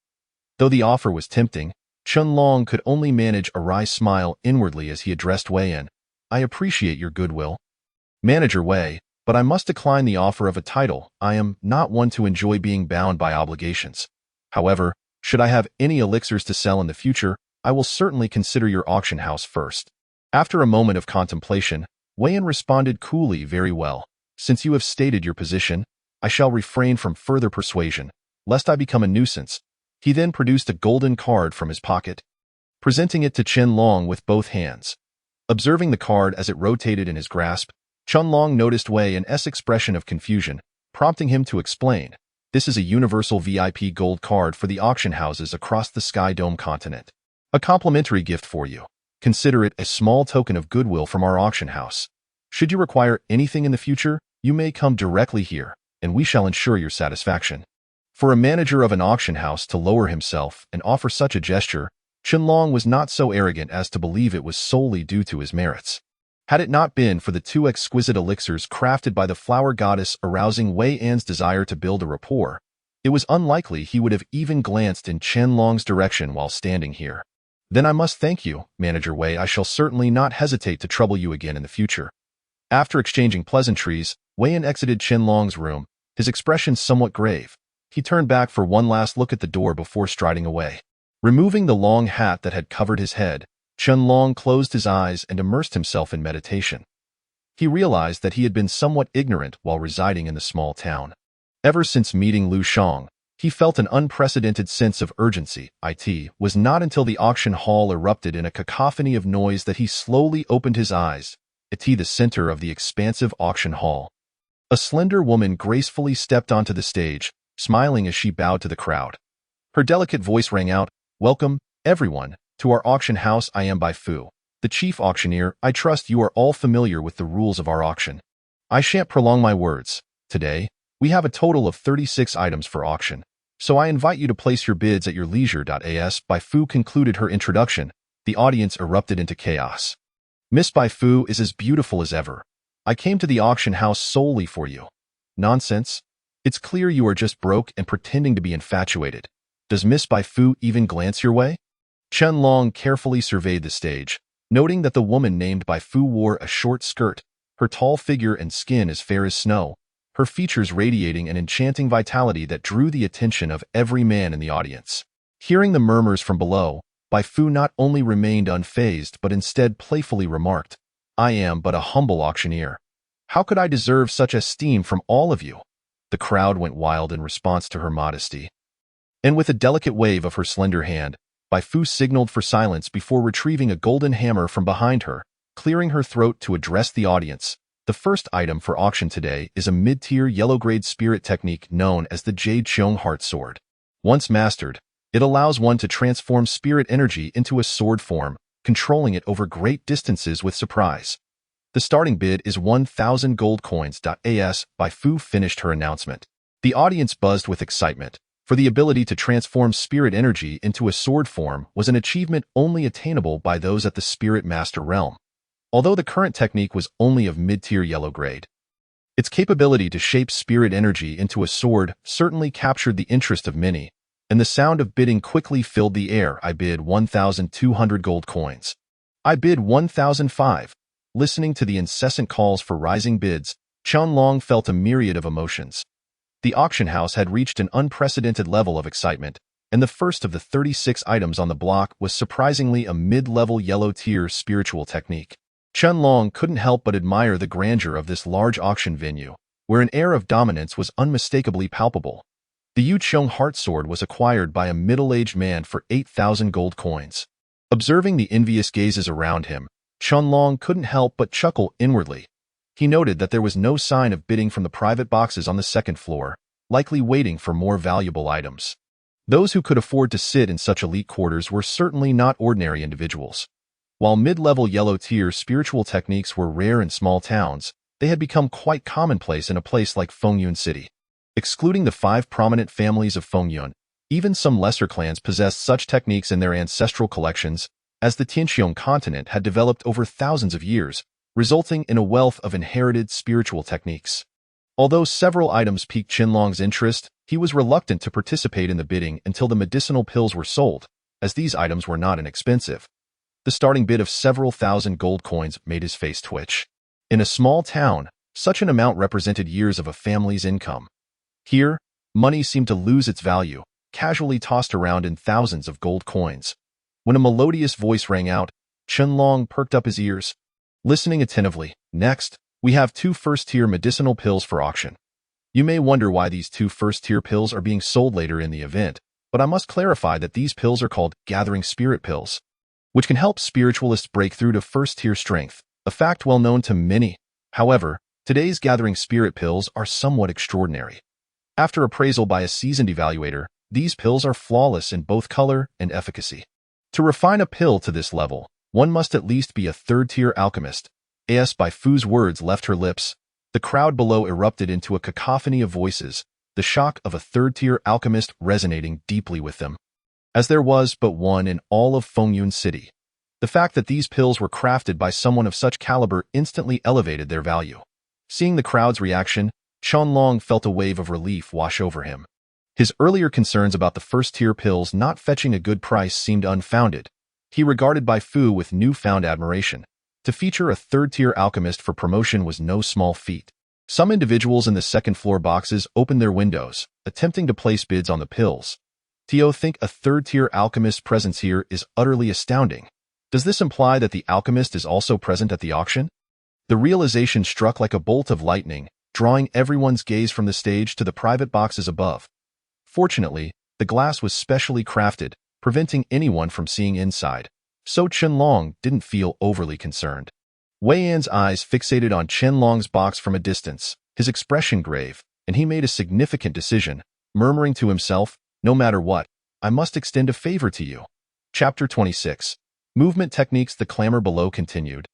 Though the offer was tempting, Qianlong could only manage a wry smile inwardly as he addressed Wei Yin. "I appreciate your goodwill, Manager Wei, but I must decline the offer of a title. I am not one to enjoy being bound by obligations. However, should I have any elixirs to sell in the future, I will certainly consider your auction house first." After a moment of contemplation, Wei Yin responded coolly, "Very well. Since you have stated your position, I shall refrain from further persuasion, lest I become a nuisance." He then produced a golden card from his pocket, presenting it to Qianlong with both hands. Observing the card as it rotated in his grasp, Qianlong noticed Wei Yin's expression of confusion, prompting him to explain, "This is a universal VIP gold card for the auction houses across the Sky Dome continent. A complimentary gift for you. Consider it a small token of goodwill from our auction house. Should you require anything in the future, you may come directly here, and we shall ensure your satisfaction." For a manager of an auction house to lower himself and offer such a gesture, Qianlong was not so arrogant as to believe it was solely due to his merits. Had it not been for the two exquisite elixirs crafted by the flower goddess arousing Wei An's desire to build a rapport, it was unlikely he would have even glanced in Chen Long's direction while standing here. Then I must thank you, Manager Wei. I shall certainly not hesitate to trouble you again in the future. After exchanging pleasantries, Wei An exited Chen Long's room, his expression somewhat grave. He turned back for one last look at the door before striding away. Removing the long hat that had covered his head, Chen Long closed his eyes and immersed himself in meditation. He realized that he had been somewhat ignorant while residing in the small town. Ever since meeting Lu Shang, he felt an unprecedented sense of urgency. It was not until the auction hall erupted in a cacophony of noise that he slowly opened his eyes. The center of the expansive auction hall. A slender woman gracefully stepped onto the stage, smiling as she bowed to the crowd. Her delicate voice rang out, "Welcome, everyone, to our auction house. I am Bai Fu, the chief auctioneer. I trust you are all familiar with the rules of our auction. I shan't prolong my words. Today, we have a total of 36 items for auction, so I invite you to place your bids at your leisure. As Bai Fu concluded her introduction, the audience erupted into chaos. Miss Bai Fu is as beautiful as ever. I came to the auction house solely for you. Nonsense. It's clear you are just broke and pretending to be infatuated. Does Miss Bai Fu even glance your way? Chen Long carefully surveyed the stage, noting that the woman named Bai Fu wore a short skirt, her tall figure and skin as fair as snow, her features radiating an enchanting vitality that drew the attention of every man in the audience. Hearing the murmurs from below, Bai Fu not only remained unfazed but instead playfully remarked, "I am but a humble auctioneer. How could I deserve such esteem from all of you?" The crowd went wild in response to her modesty. And with a delicate wave of her slender hand, Bai Fu signaled for silence before retrieving a golden hammer from behind her, clearing her throat to address the audience. The first item for auction today is a mid-tier yellow-grade spirit technique known as the Jade Qiong Heart Sword. Once mastered, it allows one to transform spirit energy into a sword form, controlling it over great distances with surprise. The starting bid is 1,000 gold coins. As Bai Fu finished her announcement, the audience buzzed with excitement, for the ability to transform spirit energy into a sword form was an achievement only attainable by those at the Spirit Master realm. Although the current technique was only of mid-tier yellow grade, its capability to shape spirit energy into a sword certainly captured the interest of many, and the sound of bidding quickly filled the air. I bid 1,200 gold coins. I bid 1,005. Listening to the incessant calls for rising bids, Chen Long felt a myriad of emotions. The auction house had reached an unprecedented level of excitement, and the first of the 36 items on the block was surprisingly a mid-level yellow-tier spiritual technique. Chen Long couldn't help but admire the grandeur of this large auction venue, where an air of dominance was unmistakably palpable. The Yu Qiong Heart Sword was acquired by a middle-aged man for 8,000 gold coins. Observing the envious gazes around him, Chen Long couldn't help but chuckle inwardly. He noted that there was no sign of bidding from the private boxes on the second floor, likely waiting for more valuable items. Those who could afford to sit in such elite quarters were certainly not ordinary individuals. While mid-level yellow-tier spiritual techniques were rare in small towns, they had become quite commonplace in a place like Fengyun City. Excluding the 5 prominent families of Fengyun, even some lesser clans possessed such techniques in their ancestral collections, as the Tianxiong continent had developed over thousands of years, resulting in a wealth of inherited spiritual techniques. Although several items piqued Chen Long's interest, he was reluctant to participate in the bidding until the medicinal pills were sold, as these items were not inexpensive. The starting bid of several thousand gold coins made his face twitch. In a small town, such an amount represented years of a family's income. Here, money seemed to lose its value, casually tossed around in thousands of gold coins. When a melodious voice rang out, Chen Long perked up his ears, listening attentively. Next, we have 2 first-tier medicinal pills for auction. You may wonder why these 2 first-tier pills are being sold later in the event, but I must clarify that these pills are called Gathering Spirit Pills, which can help spiritualists break through to first-tier strength, a fact well known to many. However, today's Gathering Spirit Pills are somewhat extraordinary. After appraisal by a seasoned evaluator, these pills are flawless in both color and efficacy. To refine a pill to this level, one must at least be a 3rd-tier alchemist. As Bai Fu's words left her lips, the crowd below erupted into a cacophony of voices, the shock of a 3rd-tier alchemist resonating deeply with them. As there was but one in all of Fengyun City, The fact that these pills were crafted by someone of such caliber instantly elevated their value. Seeing the crowd's reaction, Qianlong felt a wave of relief wash over him. His earlier concerns about the first-tier pills not fetching a good price seemed unfounded. He regarded Bai Fu with newfound admiration. To feature a third-tier alchemist for promotion was no small feat. Some individuals in the second-floor boxes opened their windows, attempting to place bids on the pills. Tio think a third-tier alchemist's presence here is utterly astounding. Does this imply that the alchemist is also present at the auction? The realization struck like a bolt of lightning, drawing everyone's gaze from the stage to the private boxes above. Fortunately, the glass was specially crafted, preventing anyone from seeing inside, so Qianlong didn't feel overly concerned. Wei Yan's eyes fixated on Qianlong's box from a distance, his expression grave, and he made a significant decision, murmuring to himself, "No matter what, I must extend a favor to you." Chapter 26. Movement techniques. The clamor below continued.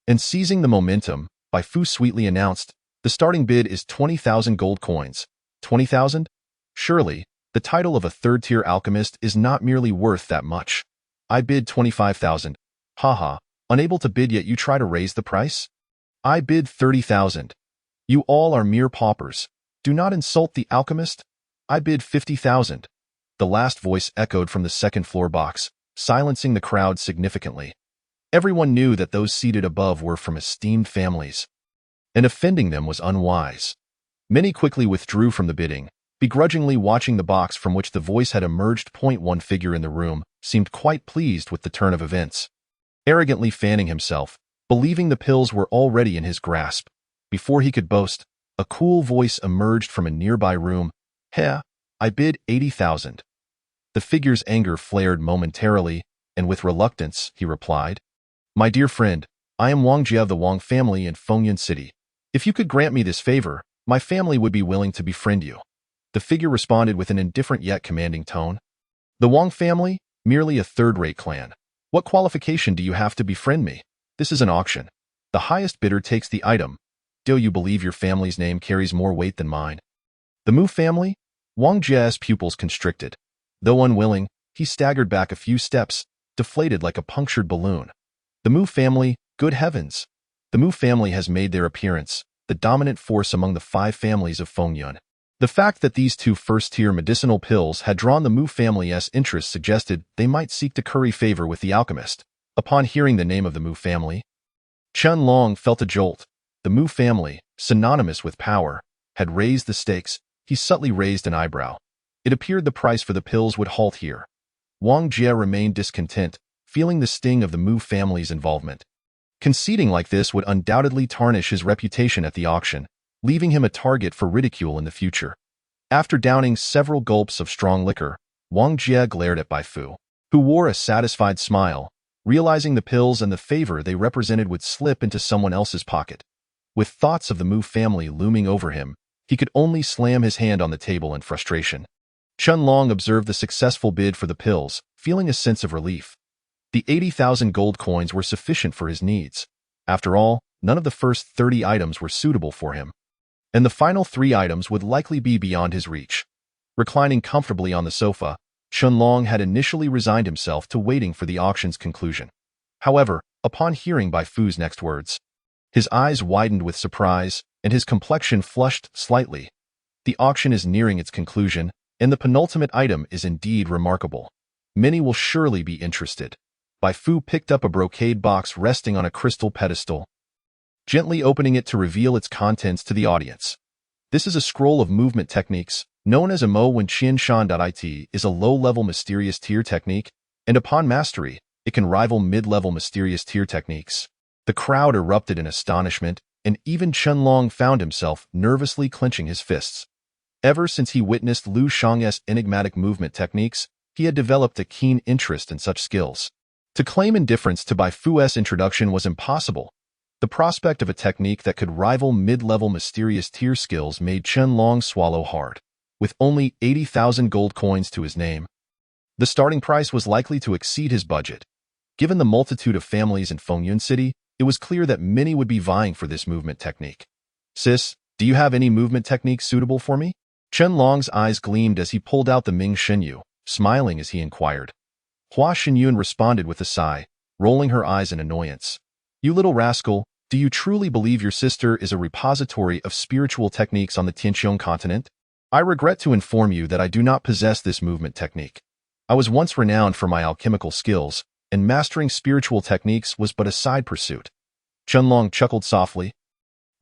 And seizing the momentum, Bai Fu sweetly announced, "The starting bid is 20,000 gold coins." 20,000? Surely, the title of a third-tier alchemist is not merely worth that much. I bid 25,000. Haha, unable to bid yet you try to raise the price? I bid 30,000. You all are mere paupers. Do not insult the alchemist. I bid 50,000. The last voice echoed from the second-floor box, silencing the crowd significantly. Everyone knew that those seated above were from esteemed families, and offending them was unwise. Many quickly withdrew from the bidding, begrudgingly watching the box from which the voice had emerged. One figure in the room seemed quite pleased with the turn of events. Arrogantly fanning himself, believing the pills were already in his grasp. Before he could boast, a cool voice emerged from a nearby room. "Heh, I bid 80,000. The figure's anger flared momentarily, and with reluctance, he replied, "My dear friend, I am Wang Jie of the Wang family in Fengyun City. If you could grant me this favor, my family would be willing to befriend you." The figure responded with an indifferent yet commanding tone. "The Wang family? Merely a third-rate clan. What qualification do you have to befriend me? This is an auction. The highest bidder takes the item. Do you believe your family's name carries more weight than mine?" The Mu family? Wang Jie's pupils constricted. Though unwilling, he staggered back a few steps, deflated like a punctured balloon. The Mu family? Good heavens! The Mu family has made their appearance, the dominant force among the 5 families of Fengyun. The fact that these 2 first-tier medicinal pills had drawn the Mu family's interest suggested they might seek to curry favor with the alchemist. Upon hearing the name of the Mu family, Qianlong felt a jolt. The Mu family, synonymous with power, had raised the stakes. He subtly raised an eyebrow. It appeared the price for the pills would halt here. Wang Jie remained discontent, feeling the sting of the Mu family's involvement. Conceding like this would undoubtedly tarnish his reputation at the auction, leaving him a target for ridicule in the future. After downing several gulps of strong liquor, Wang Jie glared at Bai Fu, who wore a satisfied smile, realizing the pills and the favor they represented would slip into someone else's pocket. With thoughts of the Mu family looming over him, he could only slam his hand on the table in frustration. Qianlong observed the successful bid for the pills, feeling a sense of relief. The 80,000 gold coins were sufficient for his needs. After all, none of the first 30 items were suitable for him, and the final 3 items would likely be beyond his reach. Reclining comfortably on the sofa, Qianlong had initially resigned himself to waiting for the auction's conclusion. However, upon hearing Bai Fu's next words, his eyes widened with surprise, and his complexion flushed slightly. The auction is nearing its conclusion, and the penultimate item is indeed remarkable. Many will surely be interested. Bai Fu picked up a brocade box resting on a crystal pedestal, gently opening it to reveal its contents to the audience. This is a scroll of movement techniques, known as a Mo Wen Qian Shan.it, is a low-level mysterious tier technique, and upon mastery, it can rival mid-level mysterious tier techniques. The crowd erupted in astonishment, and even Qianlong found himself nervously clenching his fists. Ever since he witnessed Liu Shang's enigmatic movement techniques, he had developed a keen interest in such skills. To claim indifference to Bai Fu's introduction was impossible. The prospect of a technique that could rival mid-level mysterious tier skills made Qianlong swallow hard. With only 80,000 gold coins to his name, the starting price was likely to exceed his budget. Given the multitude of families in Fengyun City, it was clear that many would be vying for this movement technique. "Sis, do you have any movement technique suitable for me?" Qianlong's eyes gleamed as he pulled out the Ming Shenyu, smiling as he inquired. Hua Xinyun responded with a sigh. rolling her eyes in annoyance. You little rascal, do you truly believe your sister is a repository of spiritual techniques on the Tianqiong continent? I regret to inform you that I do not possess this movement technique. I was once renowned for my alchemical skills, and mastering spiritual techniques was but a side pursuit. Chunlong chuckled softly,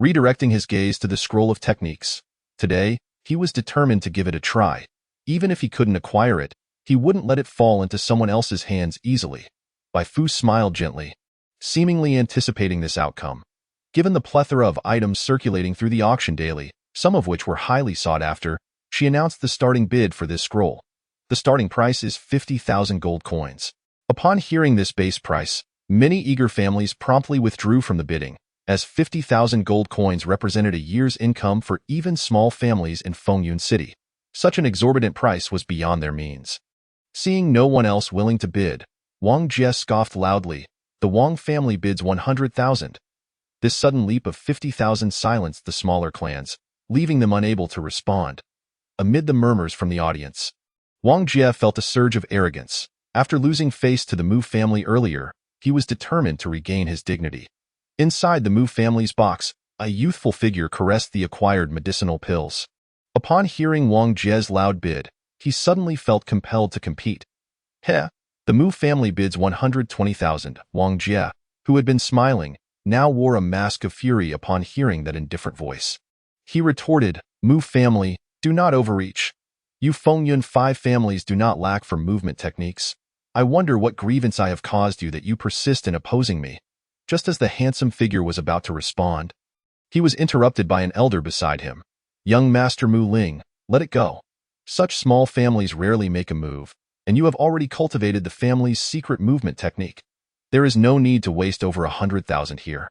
redirecting his gaze to the scroll of techniques. Today, he was determined to give it a try. Even if he couldn't acquire it, he wouldn't let it fall into someone else's hands easily. Bai Fu smiled gently, seemingly anticipating this outcome. Given the plethora of items circulating through the auction daily, some of which were highly sought after, she announced the starting bid for this scroll. The starting price is 50,000 gold coins. Upon hearing this base price, many eager families promptly withdrew from the bidding, as 50,000 gold coins represented a year's income for even small families in Fengyun City. Such an exorbitant price was beyond their means. Seeing no one else willing to bid, Wang Jie scoffed loudly. The Wang family bids 100,000. This sudden leap of 50,000 silenced the smaller clans, leaving them unable to respond. Amid the murmurs from the audience, Wang Jie felt a surge of arrogance. After losing face to the Mu family earlier, he was determined to regain his dignity. Inside the Mu family's box, a youthful figure caressed the acquired medicinal pills. Upon hearing Wang Jie's loud bid, he suddenly felt compelled to compete. Heh! The Mu family bids 120,000. Wang Jie, who had been smiling, now wore a mask of fury upon hearing that indifferent voice. He retorted, Mu family, do not overreach. You Fengyun 5 families do not lack for movement techniques. I wonder what grievance I have caused you that you persist in opposing me. Just as the handsome figure was about to respond, he was interrupted by an elder beside him. Young Master Mu Ling, let it go. Such small families rarely make a move, and you have already cultivated the family's secret movement technique. There is no need to waste over 100,000 here.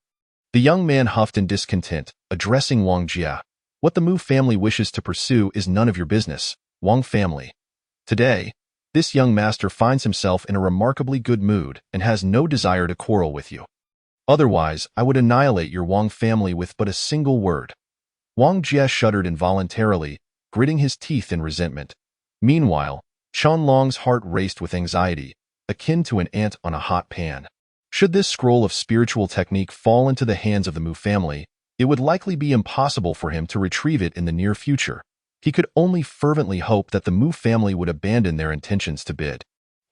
The young man huffed in discontent, addressing Wang Jie. What the Mu family wishes to pursue is none of your business, Wang family. Today, this young master finds himself in a remarkably good mood and has no desire to quarrel with you. Otherwise, I would annihilate your Wang family with but a single word. Wang Jie shuddered involuntarily, gritting his teeth in resentment. Meanwhile, Chunlong's heart raced with anxiety, akin to an ant on a hot pan. Should this scroll of spiritual technique fall into the hands of the Mu family, it would likely be impossible for him to retrieve it in the near future. He could only fervently hope that the Mu family would abandon their intentions to bid.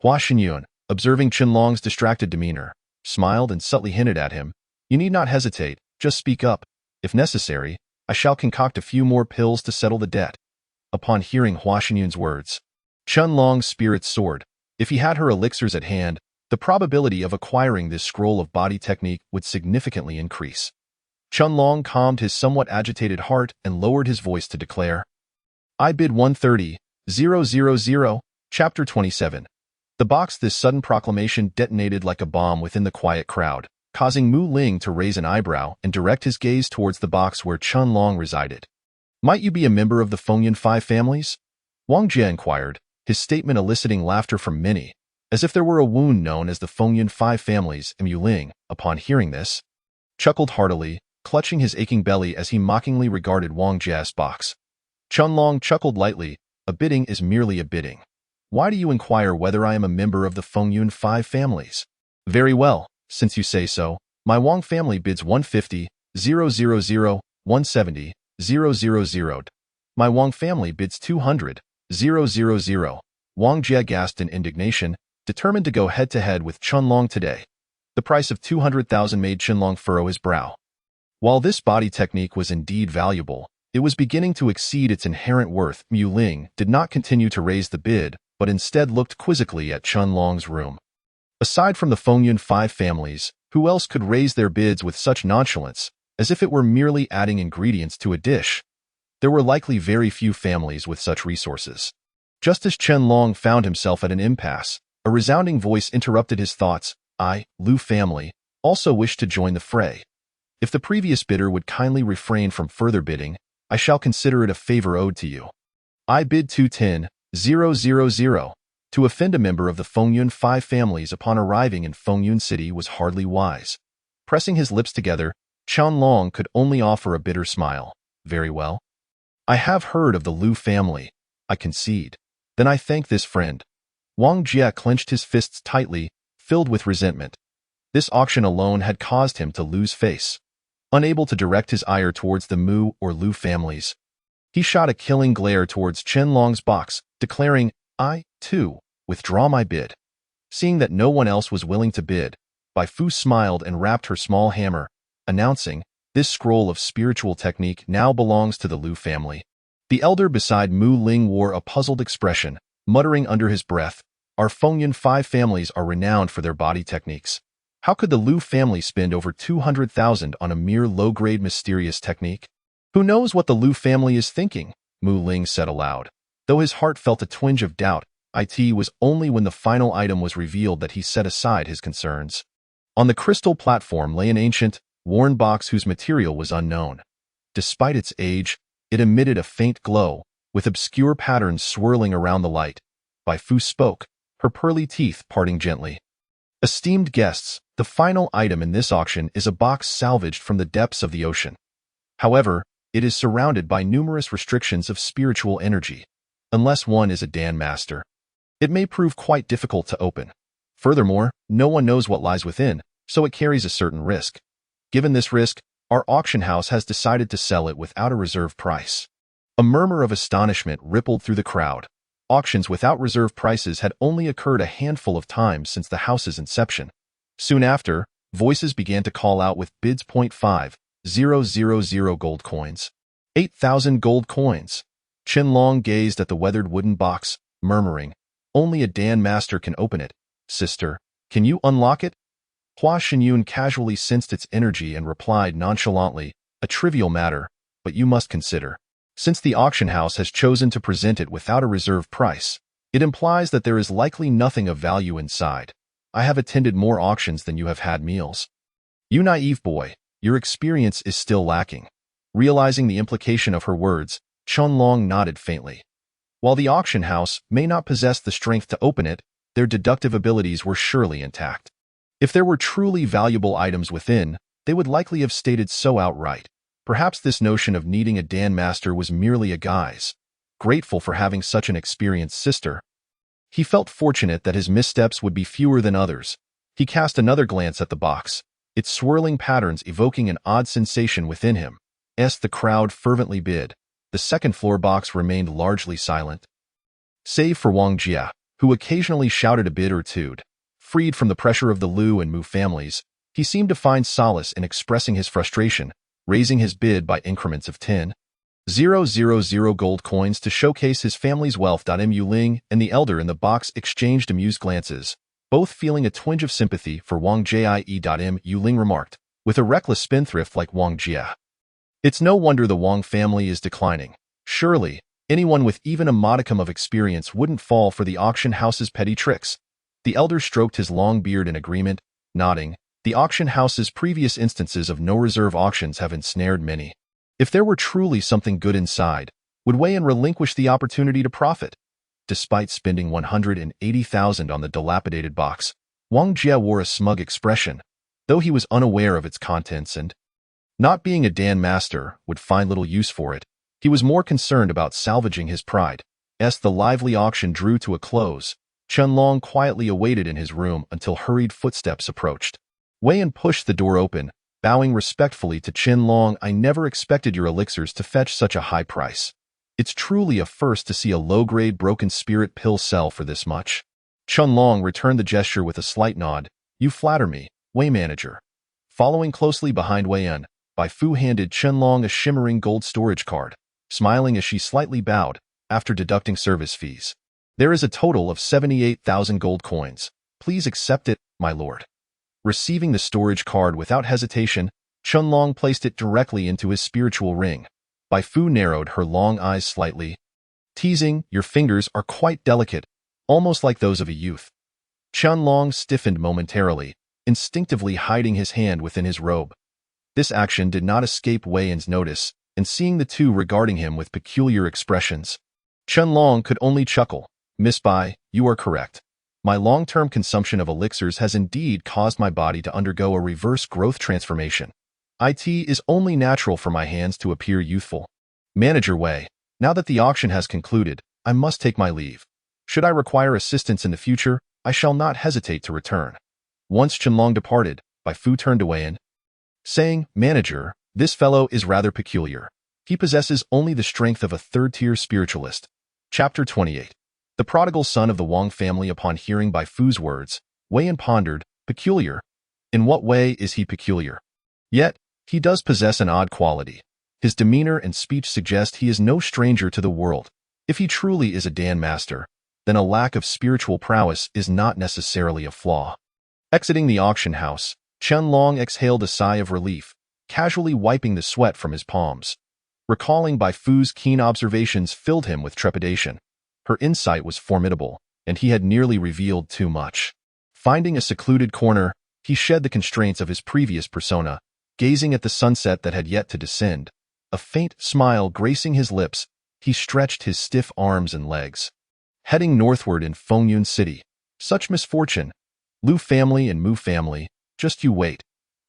Hua Xinyun, observing Chunlong's distracted demeanor, smiled and subtly hinted at him, You need not hesitate, just speak up. If necessary, I shall concoct a few more pills to settle the debt. Upon hearing Hua Xinyun's words, Chunlong's spirits soared. If he had her elixirs at hand, the probability of acquiring this scroll of body technique would significantly increase. Chunlong calmed his somewhat agitated heart and lowered his voice to declare, I bid 130,000. Chapter 27. The box. This sudden proclamation detonated like a bomb within the quiet crowd, causing Mu Ling to raise an eyebrow and direct his gaze towards the box where Chunlong resided. Might you be a member of the Fengyun 5 families? Wang Jie inquired, his statement eliciting laughter from many, as if there were a wound known as the Fengyun 5 families. Mu Ling, upon hearing this, chuckled heartily, clutching his aching belly as he mockingly regarded Wang Jie's box. Chunlong chuckled lightly, a bidding is merely a bidding. Why do you inquire whether I am a member of the Fengyun 5 families? Very well, since you say so, my Wang family bids 150,000, 170,000. My Wang family bids 200,000. Wang Jie gasped in indignation, determined to go head-to-head with Chunlong today. The price of 200,000 made Chunlong furrow his brow. While this body technique was indeed valuable, it was beginning to exceed its inherent worth. Mu Ling did not continue to raise the bid, but instead looked quizzically at Chunlong's room. Aside from the Fengyun 5 families, who else could raise their bids with such nonchalance, as if it were merely adding ingredients to a dish? There were likely very few families with such resources. Just as Chunlong found himself at an impasse, a resounding voice interrupted his thoughts. I, Lu family, also wish to join the fray. If the previous bidder would kindly refrain from further bidding, I shall consider it a favor owed to you. I bid 210,000. To offend a member of the Fengyun 5 families upon arriving in Fengyun City was hardly wise. Pressing his lips together, Chunlong could only offer a bitter smile. Very well. I have heard of the Lu family. I concede. Then I thank this friend. Wang Jie clenched his fists tightly, filled with resentment. This auction alone had caused him to lose face. Unable to direct his ire towards the Mu or Lu families, he shot a killing glare towards Qianlong's box, declaring, "I, too, withdraw my bid." Seeing that no one else was willing to bid, Bai Fu smiled and rapped her small hammer, announcing, "This scroll of spiritual technique now belongs to the Lu family." The elder beside Mu Ling wore a puzzled expression, muttering under his breath, "Our Fengyan 5 families are renowned for their body techniques. How could the Lu family spend over 200,000 on a mere low-grade mysterious technique?" "Who knows what the Lu family is thinking?" Mu Ling said aloud. Though his heart felt a twinge of doubt, it was only when the final item was revealed that he set aside his concerns. On the crystal platform lay an ancient, worn box whose material was unknown. Despite its age, it emitted a faint glow, with obscure patterns swirling around the light. Bai Fu spoke, her pearly teeth parting gently. "Esteemed guests, the final item in this auction is a box salvaged from the depths of the ocean. However, it is surrounded by numerous restrictions of spiritual energy. Unless one is a Dan Master, it may prove quite difficult to open. Furthermore, no one knows what lies within, so it carries a certain risk. Given this risk, our auction house has decided to sell it without a reserve price." A murmur of astonishment rippled through the crowd. Auctions without reserve prices had only occurred a handful of times since the house's inception. Soon after, voices began to call out with bids. 5,000 gold coins. 8,000 gold coins. Qianlong gazed at the weathered wooden box, murmuring, "Only a Dan Master can open it. Sister, can you unlock it?" Hua Xinyun casually sensed its energy and replied nonchalantly, "A trivial matter, but you must consider. Since the auction house has chosen to present it without a reserve price, it implies that there is likely nothing of value inside. I have attended more auctions than you have had meals. You naive boy, your experience is still lacking." Realizing the implication of her words, Qianlong nodded faintly. While the auction house may not possess the strength to open it, their deductive abilities were surely intact. If there were truly valuable items within, they would likely have stated so outright. Perhaps this notion of needing a Dan Master was merely a guise. Grateful for having such an experienced sister, he felt fortunate that his missteps would be fewer than others. He cast another glance at the box, its swirling patterns evoking an odd sensation within him. As the crowd fervently bid, the second-floor box remained largely silent. Save for Wang Jia, who occasionally shouted a bid or two. Freed from the pressure of the Lu and Mu families, he seemed to find solace in expressing his frustration, raising his bid by increments of 10,000 gold coins to showcase his family's wealth. Mu Ling and the elder in the box exchanged amused glances, both feeling a twinge of sympathy for Wang Jie. Mu Ling remarked, with a reckless spendthrift like Wang Jia, "It's no wonder the Wang family is declining. Surely, anyone with even a modicum of experience wouldn't fall for the auction house's petty tricks." The elder stroked his long beard in agreement, nodding. "The auction house's previous instances of no-reserve auctions have ensnared many. If there were truly something good inside, would Wei Yan relinquish the opportunity to profit?" Despite spending 180,000 on the dilapidated box, Wang Jie wore a smug expression, though he was unaware of its contents and, not being a Dan Master, would find little use for it. He was more concerned about salvaging his pride. As the lively auction drew to a close, Qianlong quietly awaited in his room until hurried footsteps approached. Wei Yan pushed the door open, bowing respectfully to Qianlong. "I never expected your elixirs to fetch such a high price. It's truly a first to see a low-grade broken spirit pill sell for this much." Qianlong returned the gesture with a slight nod. "You flatter me, Wei Manager." Following closely behind Wei Yan, Bai Fu handed Qianlong a shimmering gold storage card, smiling as she slightly bowed, after deducting service fees. "There is a total of 78,000 gold coins. Please accept it, my lord." Receiving the storage card without hesitation, Qianlong placed it directly into his spiritual ring. Bai Fu narrowed her long eyes slightly. "Teasing, your fingers are quite delicate, almost like those of a youth." Qianlong stiffened momentarily, instinctively hiding his hand within his robe. This action did not escape Wei Yan's notice, and seeing the two regarding him with peculiar expressions, Qianlong could only chuckle. "Miss Bai, you are correct. My long-term consumption of elixirs has indeed caused my body to undergo a reverse growth transformation. It is only natural for my hands to appear youthful. Manager Wei, now that the auction has concluded, I must take my leave. Should I require assistance in the future, I shall not hesitate to return." Once Qianlong departed, Bai Fu turned away and, saying, "Manager, this fellow is rather peculiar. He possesses only the strength of a third-tier spiritualist." Chapter 28. The prodigal son of the Wang family. Upon hearing Bai Fu's words, Wei Yan pondered, "Peculiar? In what way is he peculiar? Yet, he does possess an odd quality. His demeanor and speech suggest he is no stranger to the world. If he truly is a Dan master, then a lack of spiritual prowess is not necessarily a flaw." Exiting the auction house, Qianlong exhaled a sigh of relief, casually wiping the sweat from his palms. Recalling Bai Fu's keen observations filled him with trepidation. Her insight was formidable, and he had nearly revealed too much. Finding a secluded corner, he shed the constraints of his previous persona, gazing at the sunset that had yet to descend. A faint smile gracing his lips, he stretched his stiff arms and legs. Heading northward in Fengyun City. Such misfortune. Lu family and Mu family, just you wait.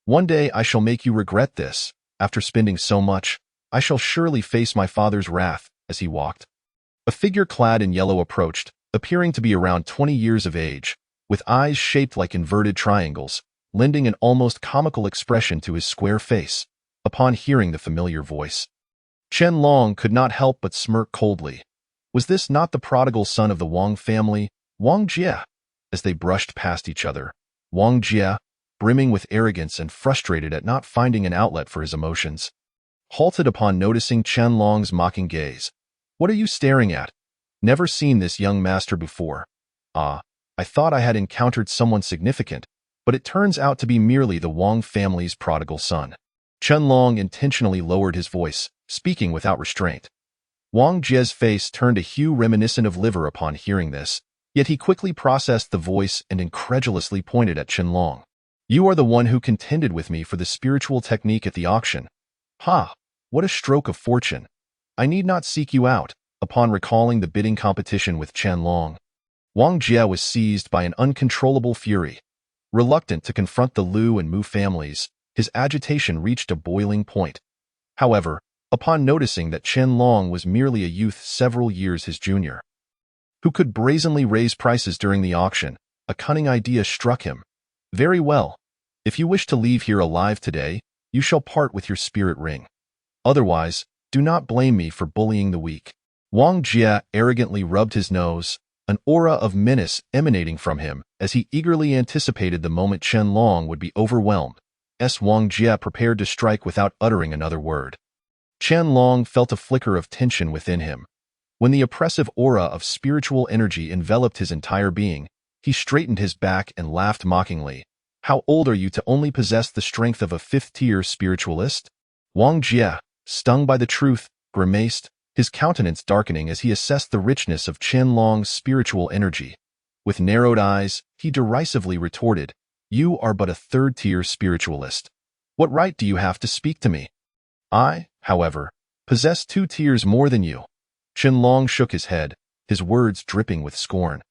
One day I shall make you regret this. After spending so much, I shall surely face my father's wrath. As he walked, a figure clad in yellow approached, appearing to be around 20 years of age, with eyes shaped like inverted triangles, lending an almost comical expression to his square face. Upon hearing the familiar voice, Qianlong could not help but smirk coldly. Was this not the prodigal son of the Wang family, Wang Jie? As they brushed past each other, Wang Jie, brimming with arrogance and frustrated at not finding an outlet for his emotions, halted upon noticing Qianlong's mocking gaze. "What are you staring at? Never seen this young master before." "Ah, I thought I had encountered someone significant, but it turns out to be merely the Wang family's prodigal son." Qianlong intentionally lowered his voice, speaking without restraint. Wang Jie's face turned a hue reminiscent of liver upon hearing this, yet he quickly processed the voice and incredulously pointed at Qianlong. "You are the one who contended with me for the spiritual technique at the auction. Ha! What a stroke of fortune. I need not seek you out." Upon recalling the bidding competition with Qianlong, Wang Jie was seized by an uncontrollable fury. Reluctant to confront the Lu and Mu families, his agitation reached a boiling point. However, upon noticing that Qianlong was merely a youth several years his junior, who could brazenly raise prices during the auction, a cunning idea struck him. "Very well. If you wish to leave here alive today, you shall part with your spirit ring. Otherwise, do not blame me for bullying the weak." Wang Jie arrogantly rubbed his nose, an aura of menace emanating from him as he eagerly anticipated the moment Qianlong would be overwhelmed. Wang Jie prepared to strike without uttering another word. Qianlong felt a flicker of tension within him. When the oppressive aura of spiritual energy enveloped his entire being, he straightened his back and laughed mockingly. "How old are you to only possess the strength of a fifth-tier spiritualist?" Wang Jie, stung by the truth, grimaced, his countenance darkening as he assessed the richness of Qianlong's spiritual energy. With narrowed eyes, he derisively retorted, "You are but a third-tier spiritualist. What right do you have to speak to me? I, however, possess 2 tiers more than you." Qianlong shook his head, his words dripping with scorn.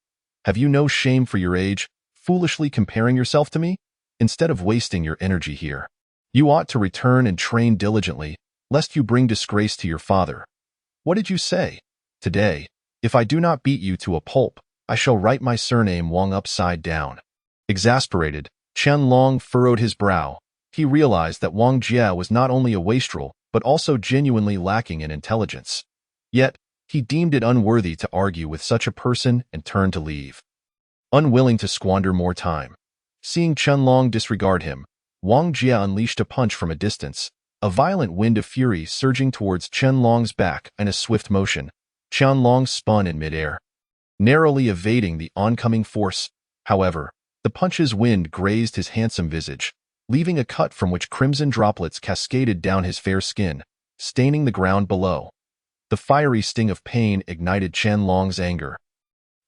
"Have you no shame for your age, foolishly comparing yourself to me? Instead of wasting your energy here, you ought to return and train diligently, lest you bring disgrace to your father." "What did you say? Today, if I do not beat you to a pulp, I shall write my surname Wang upside down." Exasperated, Qianlong furrowed his brow. He realized that Wang Jie was not only a wastrel, but also genuinely lacking in intelligence. Yet, he deemed it unworthy to argue with such a person and turned to leave. Unwilling to squander more time, seeing Qianlong disregard him, Wang Jie unleashed a punch from a distance, a violent wind of fury surging towards Qianlong's back in a swift motion. Qianlong spun in midair, narrowly evading the oncoming force. However, the punch's wind grazed his handsome visage, leaving a cut from which crimson droplets cascaded down his fair skin, staining the ground below. The fiery sting of pain ignited Qianlong's anger,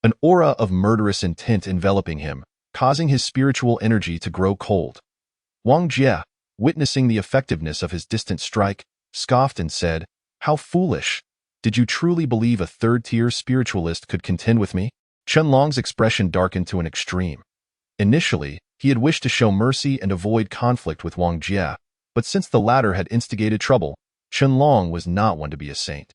an aura of murderous intent enveloping him, causing his spiritual energy to grow cold. Wang Jie, witnessing the effectiveness of his distant strike, scoffed and said, "How foolish! Did you truly believe a third-tier spiritualist could contend with me?" Qianlong's expression darkened to an extreme. Initially, he had wished to show mercy and avoid conflict with Wang Jie, but since the latter had instigated trouble, Qianlong was not one to be a saint.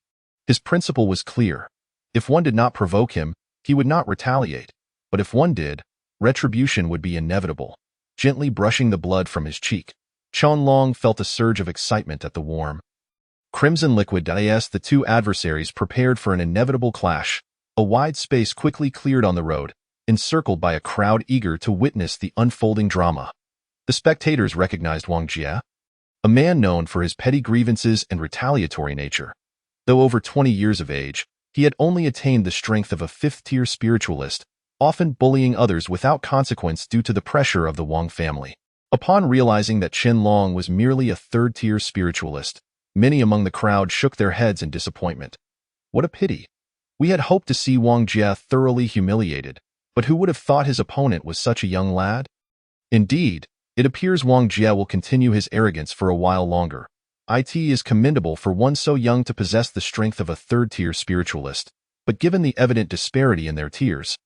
His principle was clear. If one did not provoke him, he would not retaliate, but if one did, retribution would be inevitable. gently brushing the blood from his cheek. Qianlong felt a surge of excitement at the warm, crimson liquid. As the two adversaries prepared for an inevitable clash, a wide space quickly cleared on the road, encircled by a crowd eager to witness the unfolding drama. The spectators recognized Wang Jie, a man known for his petty grievances and retaliatory nature. Though over 20 years of age, he had only attained the strength of a fifth-tier spiritualist, often bullying others without consequence due to the pressure of the Wang family. Upon realizing that Qianlong was merely a third-tier spiritualist, many among the crowd shook their heads in disappointment. What a pity. We had hoped to see Wang Jie thoroughly humiliated, but who would have thought his opponent was such a young lad? Indeed, it appears Wang Jie will continue his arrogance for a while longer. It is commendable for one so young to possess the strength of a third-tier spiritualist, but given the evident disparity in their tiers,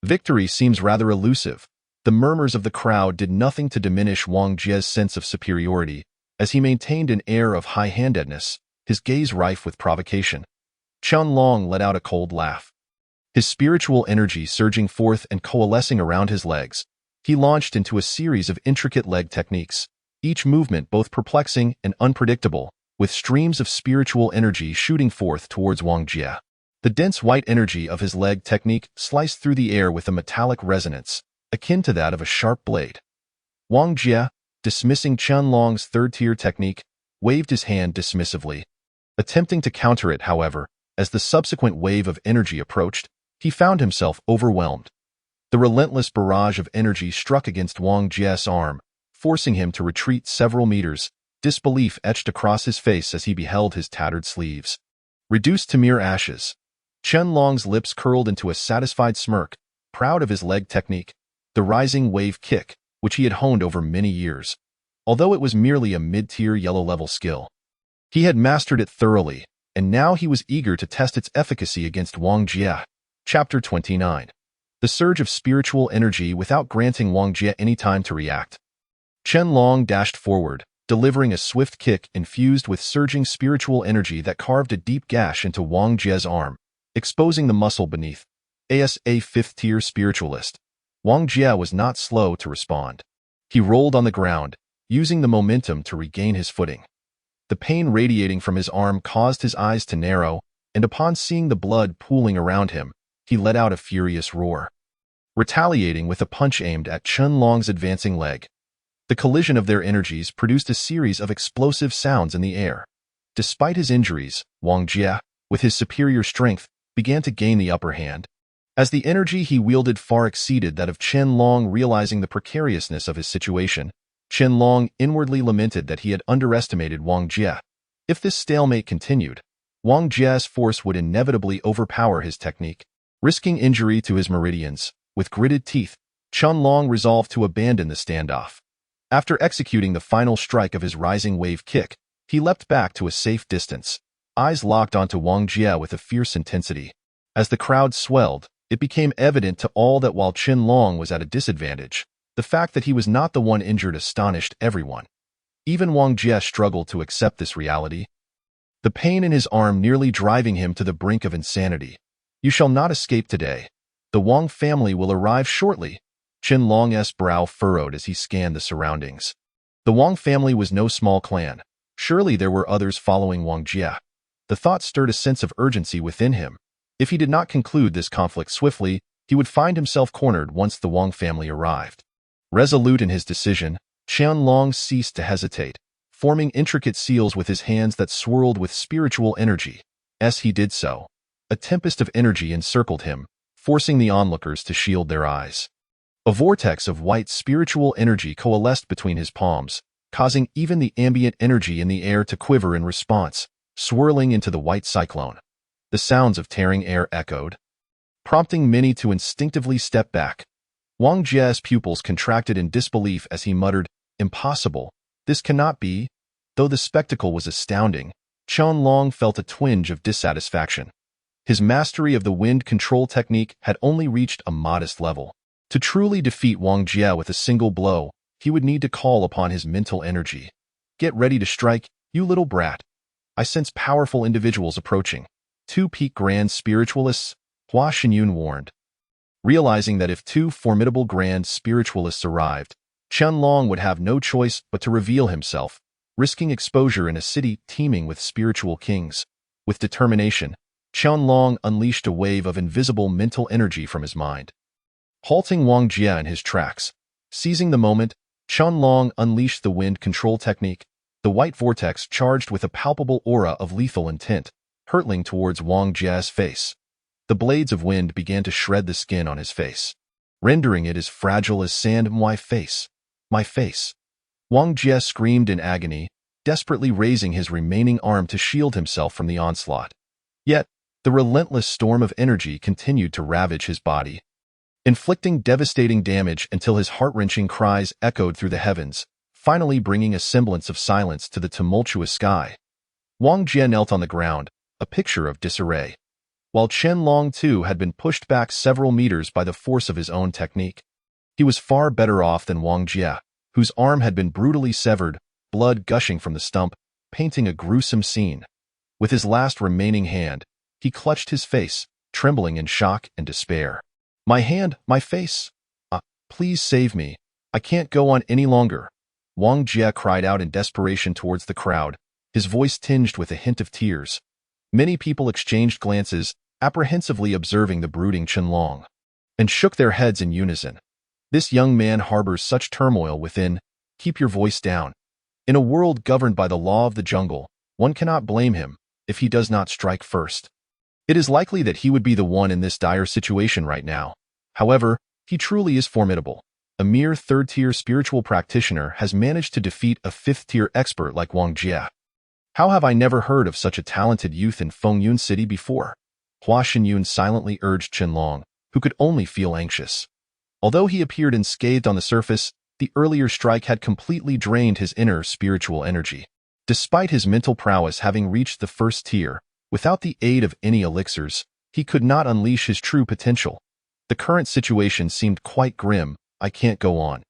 victory seems rather elusive. The murmurs of the crowd did nothing to diminish Wang Jie's sense of superiority, as he maintained an air of high-handedness, his gaze rife with provocation. Qianlong let out a cold laugh. His spiritual energy surging forth and coalescing around his legs, he launched into a series of intricate leg techniques, each movement both perplexing and unpredictable, with streams of spiritual energy shooting forth towards Wang Jie. The dense white energy of his leg technique sliced through the air with a metallic resonance, akin to that of a sharp blade. Wang Jie, dismissing Qianlong's third-tier technique, waved his hand dismissively. Attempting to counter it, however, as the subsequent wave of energy approached, he found himself overwhelmed. The relentless barrage of energy struck against Wang Jie's arm, forcing him to retreat several meters, disbelief etched across his face as he beheld his tattered sleeves reduced to mere ashes. Qianlong's lips curled into a satisfied smirk, proud of his leg technique, the rising wave kick, which he had honed over many years. Although it was merely a mid-tier yellow-level skill, he had mastered it thoroughly, and now he was eager to test its efficacy against Wang Jie. Chapter 29. The surge of spiritual energy without granting Wang Jie any time to react. Qianlong dashed forward, delivering a swift kick infused with surging spiritual energy that carved a deep gash into Wang Jie's arm, exposing the muscle beneath. As a fifth-tier spiritualist, Wang Jie was not slow to respond. He rolled on the ground, using the momentum to regain his footing. The pain radiating from his arm caused his eyes to narrow, and upon seeing the blood pooling around him, he let out a furious roar, retaliating with a punch aimed at Qianlong's advancing leg. The collision of their energies produced a series of explosive sounds in the air. Despite his injuries, Wang Jie, with his superior strength, began to gain the upper hand. As the energy he wielded far exceeded that of Qianlong, realizing the precariousness of his situation, Qianlong inwardly lamented that he had underestimated Wang Jie. If this stalemate continued, Wang Jie's force would inevitably overpower his technique, risking injury to his meridians. With gritted teeth, Qianlong resolved to abandon the standoff. After executing the final strike of his rising wave kick, he leapt back to a safe distance, eyes locked onto Wang Jie with a fierce intensity. As the crowd swelled, it became evident to all that while Qianlong was at a disadvantage, the fact that he was not the one injured astonished everyone. Even Wang Jie struggled to accept this reality, the pain in his arm nearly driving him to the brink of insanity. "You shall not escape today. The Wang family will arrive shortly." Qianlong's brow furrowed as he scanned the surroundings. The Wang family was no small clan. Surely there were others following Wang Jie. The thought stirred a sense of urgency within him. If he did not conclude this conflict swiftly, he would find himself cornered once the Wang family arrived. Resolute in his decision, Qianlong ceased to hesitate, forming intricate seals with his hands that swirled with spiritual energy. As he did so, a tempest of energy encircled him, forcing the onlookers to shield their eyes. A vortex of white spiritual energy coalesced between his palms, causing even the ambient energy in the air to quiver in response, swirling into the white cyclone. The sounds of tearing air echoed, prompting many to instinctively step back. Wang Jie's pupils contracted in disbelief as he muttered, "Impossible. This cannot be." Though the spectacle was astounding, Qianlong felt a twinge of dissatisfaction. His mastery of the wind control technique had only reached a modest level. To truly defeat Wang Jie with a single blow, he would need to call upon his mental energy. "Get ready to strike, you little brat. I sense powerful individuals approaching." Two peak grand spiritualists, Hua Xinyun warned. Realizing that if two formidable grand spiritualists arrived, Qianlong would have no choice but to reveal himself, risking exposure in a city teeming with spiritual kings. With determination, Qianlong unleashed a wave of invisible mental energy from his mind, halting Wang Jie in his tracks. Seizing the moment, Qianlong unleashed the wind control technique, the white vortex charged with a palpable aura of lethal intent, hurtling towards Wang Jie's face. The blades of wind began to shred the skin on his face, rendering it as fragile as sand. My face! My face! Wang Jie screamed in agony, desperately raising his remaining arm to shield himself from the onslaught. Yet, the relentless storm of energy continued to ravage his body, inflicting devastating damage until his heart-wrenching cries echoed through the heavens, finally bringing a semblance of silence to the tumultuous sky. Wang Jie knelt on the ground, a picture of disarray, while Qianlong too had been pushed back several meters by the force of his own technique. He was far better off than Wang Jie, whose arm had been brutally severed, blood gushing from the stump, painting a gruesome scene. With his last remaining hand, he clutched his face, trembling in shock and despair. My hand, my face! Please save me. I can't go on any longer. Wang Jie cried out in desperation towards the crowd, his voice tinged with a hint of tears. Many people exchanged glances, apprehensively observing the brooding Qianlong, and shook their heads in unison. This young man harbors such turmoil within. Keep your voice down. In a world governed by the law of the jungle, one cannot blame him if he does not strike first. It is likely that he would be the one in this dire situation right now. However, he truly is formidable. A mere third-tier spiritual practitioner has managed to defeat a fifth-tier expert like Wang Jie. How have I never heard of such a talented youth in Fengyun City before? Hua Xinyun silently urged Qianlong, who could only feel anxious. Although he appeared unscathed on the surface, the earlier strike had completely drained his inner spiritual energy. Despite his mental prowess having reached the first tier, without the aid of any elixirs, he could not unleash his true potential. The current situation seemed quite grim. I can't go on.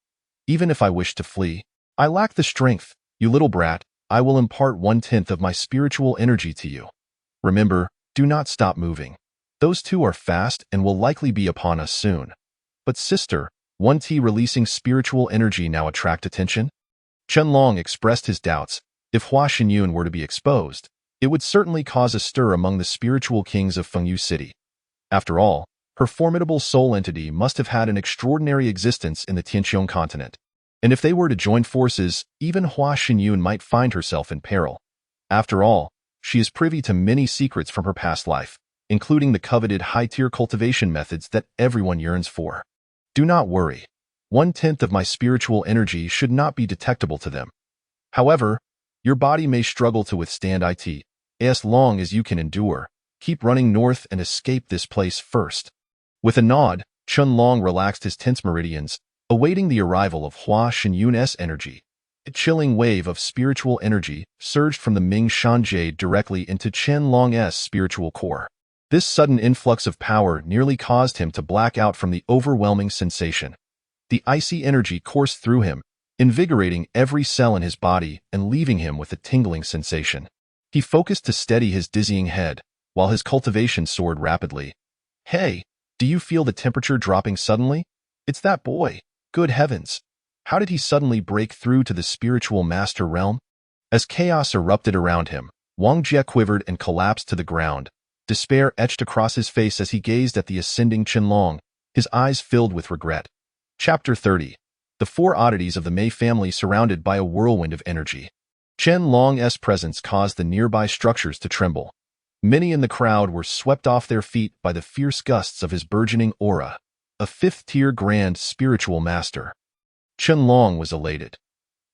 Even if I wish to flee, I lack the strength. You little brat, I will impart 1/10 of my spiritual energy to you. Remember, do not stop moving. Those two are fast and will likely be upon us soon. But sister, 1T releasing spiritual energy now attract attention? Qianlong expressed his doubts. If Hua Xinyun were to be exposed, it would certainly cause a stir among the spiritual kings of Fengyu City. After all, her formidable soul entity must have had an extraordinary existence in the Tianqiong continent. And if they were to join forces, even Hua Xinyun might find herself in peril. After all, she is privy to many secrets from her past life, including the coveted high-tier cultivation methods that everyone yearns for. Do not worry. 1/10 of my spiritual energy should not be detectable to them. However, your body may struggle to withstand it. As long as you can endure, keep running north and escape this place first. With a nod, Qianlong relaxed his tense meridians, awaiting the arrival of Hua Xinyun's energy. A chilling wave of spiritual energy surged from the Ming Shan Jade directly into Qianlong's spiritual core. This sudden influx of power nearly caused him to black out from the overwhelming sensation. The icy energy coursed through him, invigorating every cell in his body and leaving him with a tingling sensation. He focused to steady his dizzying head, while his cultivation soared rapidly. Hey, do you feel the temperature dropping suddenly? It's that boy. Good heavens. How did he suddenly break through to the spiritual master realm? As chaos erupted around him, Wang Jie quivered and collapsed to the ground. Despair etched across his face as he gazed at the ascending Qianlong, his eyes filled with regret. Chapter 30. The four oddities of the Mei family surrounded by a whirlwind of energy. Qianlong's presence caused the nearby structures to tremble. Many in the crowd were swept off their feet by the fierce gusts of his burgeoning aura. A fifth-tier grand spiritual master. Qianlong was elated.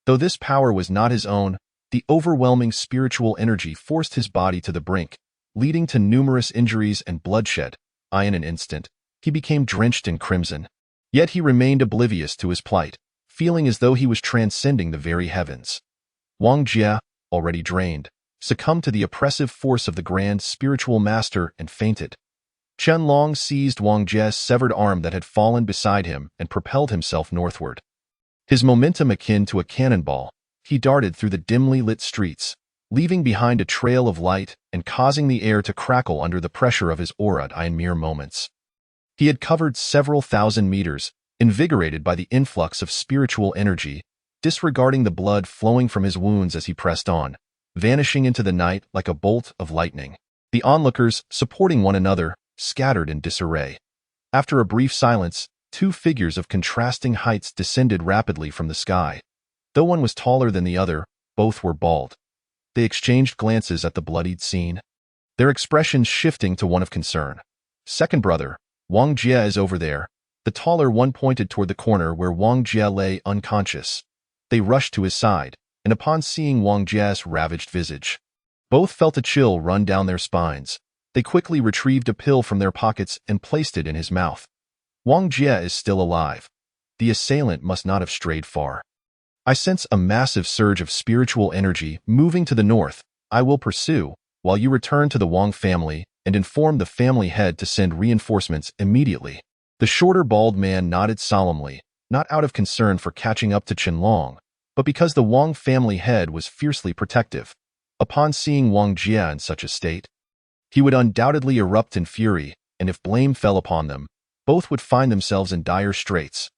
Though this power was not his own, the overwhelming spiritual energy forced his body to the brink, leading to numerous injuries and bloodshed. In an instant, he became drenched in crimson. Yet he remained oblivious to his plight, feeling as though he was transcending the very heavens. Wang Jie, already drained, succumbed to the oppressive force of the grand spiritual master and fainted. Qianlong seized Wang Jie's severed arm that had fallen beside him and propelled himself northward. His momentum akin to a cannonball, he darted through the dimly lit streets, leaving behind a trail of light and causing the air to crackle under the pressure of his aura in mere moments. He had covered several thousand meters, invigorated by the influx of spiritual energy, disregarding the blood flowing from his wounds as he pressed on, vanishing into the night like a bolt of lightning. The onlookers, supporting one another, scattered in disarray. After a brief silence, two figures of contrasting heights descended rapidly from the sky. Though one was taller than the other, both were bald. They exchanged glances at the bloodied scene, their expressions shifting to one of concern. Second brother, Wang Jie is over there. The taller one pointed toward the corner where Wang Jie lay unconscious. They rushed to his side, and upon seeing Wang Jie's ravaged visage, both felt a chill run down their spines. They quickly retrieved a pill from their pockets and placed it in his mouth. Wang Jie is still alive. The assailant must not have strayed far. I sense a massive surge of spiritual energy moving to the north. I will pursue, while you return to the Wang family and inform the family head to send reinforcements immediately. The shorter bald man nodded solemnly, not out of concern for catching up to Qianlong, but because the Wang family head was fiercely protective. Upon seeing Wang Jie in such a state, he would undoubtedly erupt in fury, and if blame fell upon them, both would find themselves in dire straits.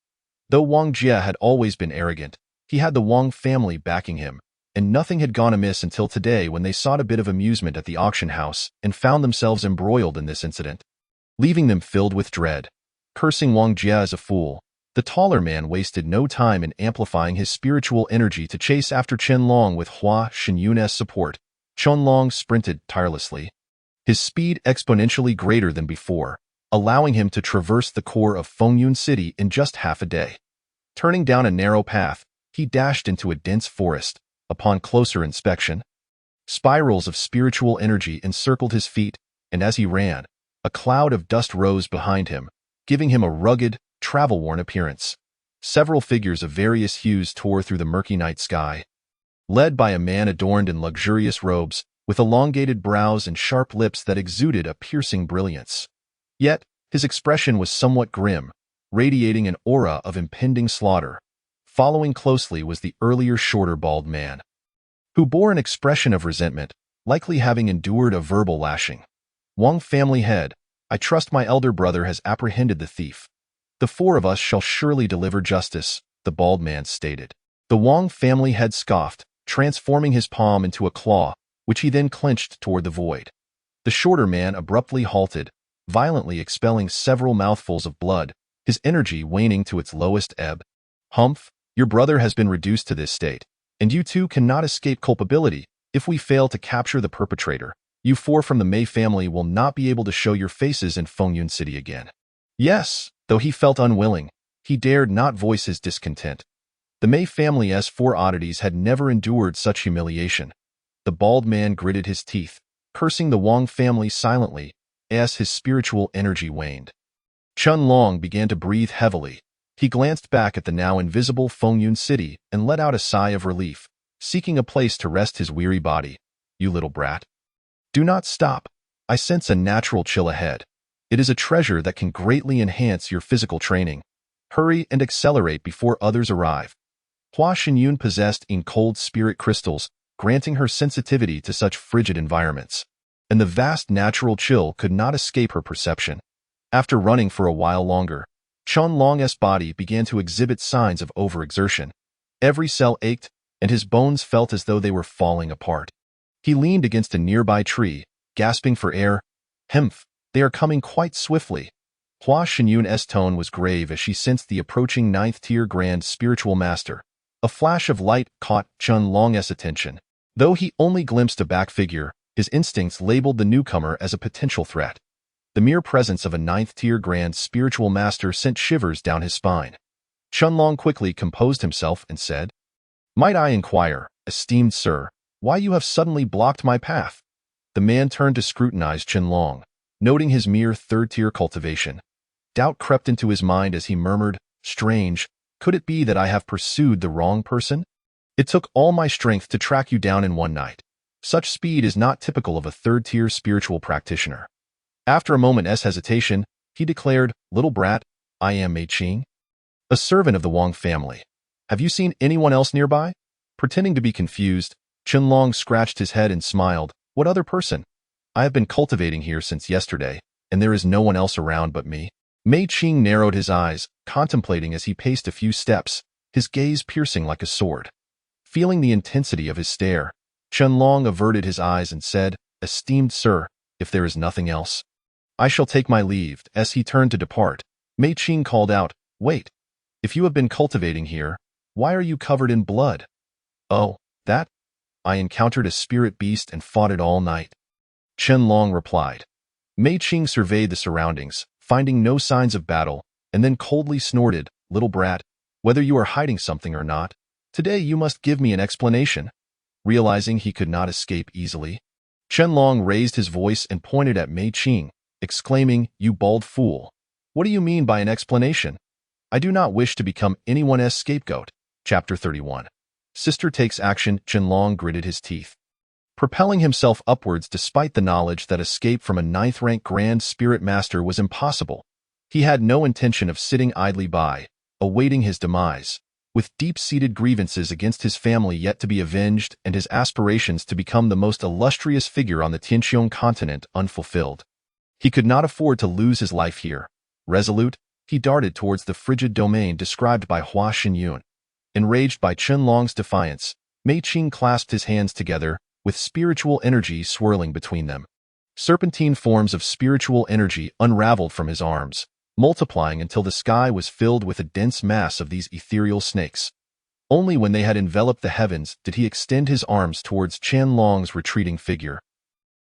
Though Wang Jie had always been arrogant, he had the Wang family backing him, and nothing had gone amiss until today when they sought a bit of amusement at the auction house and found themselves embroiled in this incident, leaving them filled with dread. Cursing Wang Jie as a fool, the taller man wasted no time in amplifying his spiritual energy to chase after Qianlong with Hua Xinyun's support. Qianlong sprinted tirelessly, his speed exponentially greater than before, allowing him to traverse the core of Fengyun City in just half a day. Turning down a narrow path, he dashed into a dense forest. Upon closer inspection, spirals of spiritual energy encircled his feet, and as he ran, a cloud of dust rose behind him, giving him a rugged, travel-worn appearance. Several figures of various hues tore through the murky night sky, led by a man adorned in luxurious robes, with elongated brows and sharp lips that exuded a piercing brilliance. Yet, his expression was somewhat grim, radiating an aura of impending slaughter. Following closely was the earlier shorter bald man, who bore an expression of resentment, likely having endured a verbal lashing. Wang family head, I trust my elder brother has apprehended the thief. The four of us shall surely deliver justice, the bald man stated. The Wang family head scoffed, transforming his palm into a claw, which he then clenched toward the void. The shorter man abruptly halted, violently expelling several mouthfuls of blood, his energy waning to its lowest ebb. Humph, your brother has been reduced to this state, and you two cannot escape culpability. If we fail to capture the perpetrator, you four from the Mei family will not be able to show your faces in Fengyun City again. Yes, though he felt unwilling, he dared not voice his discontent. The Mei family's four oddities had never endured such humiliation. The bald man gritted his teeth, cursing the Wang family silently as his spiritual energy waned. Qianlong began to breathe heavily. He glanced back at the now invisible Fengyun City and let out a sigh of relief, seeking a place to rest his weary body. You little brat. Do not stop. I sense a natural chill ahead. It is a treasure that can greatly enhance your physical training. Hurry and accelerate before others arrive. Hua Xinyun possessed in cold spirit crystals, granting her sensitivity to such frigid environments, and the vast natural chill could not escape her perception. After running for a while longer, Qianlong's body began to exhibit signs of overexertion. Every cell ached, and his bones felt as though they were falling apart. He leaned against a nearby tree, gasping for air. Hemph, they are coming quite swiftly. Hua Xinyun's tone was grave as she sensed the approaching 9th-tier Grand Spiritual Master. A flash of light caught Qianlong's attention. Though he only glimpsed a back figure, his instincts labeled the newcomer as a potential threat. The mere presence of a 9th-tier Grand Spiritual Master sent shivers down his spine. Qianlong quickly composed himself and said, Might I inquire, esteemed sir, why you have suddenly blocked my path? The man turned to scrutinize Qianlong, noting his mere 3rd-tier cultivation. Doubt crept into his mind as he murmured, Strange, could it be that I have pursued the wrong person? It took all my strength to track you down in one night. Such speed is not typical of a 3rd-tier spiritual practitioner. After a moment's hesitation, he declared, Little brat, I am Mei Qing, a servant of the Wang family. Have you seen anyone else nearby? Pretending to be confused, Qianlong scratched his head and smiled. What other person? I have been cultivating here since yesterday, and there is no one else around but me. Mei Qing narrowed his eyes, contemplating as he paced a few steps, his gaze piercing like a sword. Feeling the intensity of his stare, Qianlong averted his eyes and said, "Esteemed sir, if there is nothing else, I shall take my leave." As he turned to depart, Mei Qing called out, "Wait, if you have been cultivating here, why are you covered in blood?" "Oh, that? I encountered a spirit beast and fought it all night," Qianlong replied. Mei Qing surveyed the surroundings, finding no signs of battle, and then coldly snorted, "Little brat, whether you are hiding something or not, today you must give me an explanation." Realizing he could not escape easily, Qianlong raised his voice and pointed at Mei Qing, exclaiming, "You bald fool! What do you mean by an explanation? I do not wish to become anyone's scapegoat." Chapter 31. Sister takes action. Qianlong gritted his teeth, propelling himself upwards despite the knowledge that escape from a 9th-rank Grand Spirit Master was impossible. He had no intention of sitting idly by, awaiting his demise, with deep-seated grievances against his family yet to be avenged and his aspirations to become the most illustrious figure on the Tianqiong continent unfulfilled. He could not afford to lose his life here. Resolute, he darted towards the frigid domain described by Hua Xinyun. Enraged by Qianlong's defiance, Mei Qing clasped his hands together, with spiritual energy swirling between them. Serpentine forms of spiritual energy unraveled from his arms, multiplying until the sky was filled with a dense mass of these ethereal snakes. Only when they had enveloped the heavens did he extend his arms towards Qianlong's retreating figure.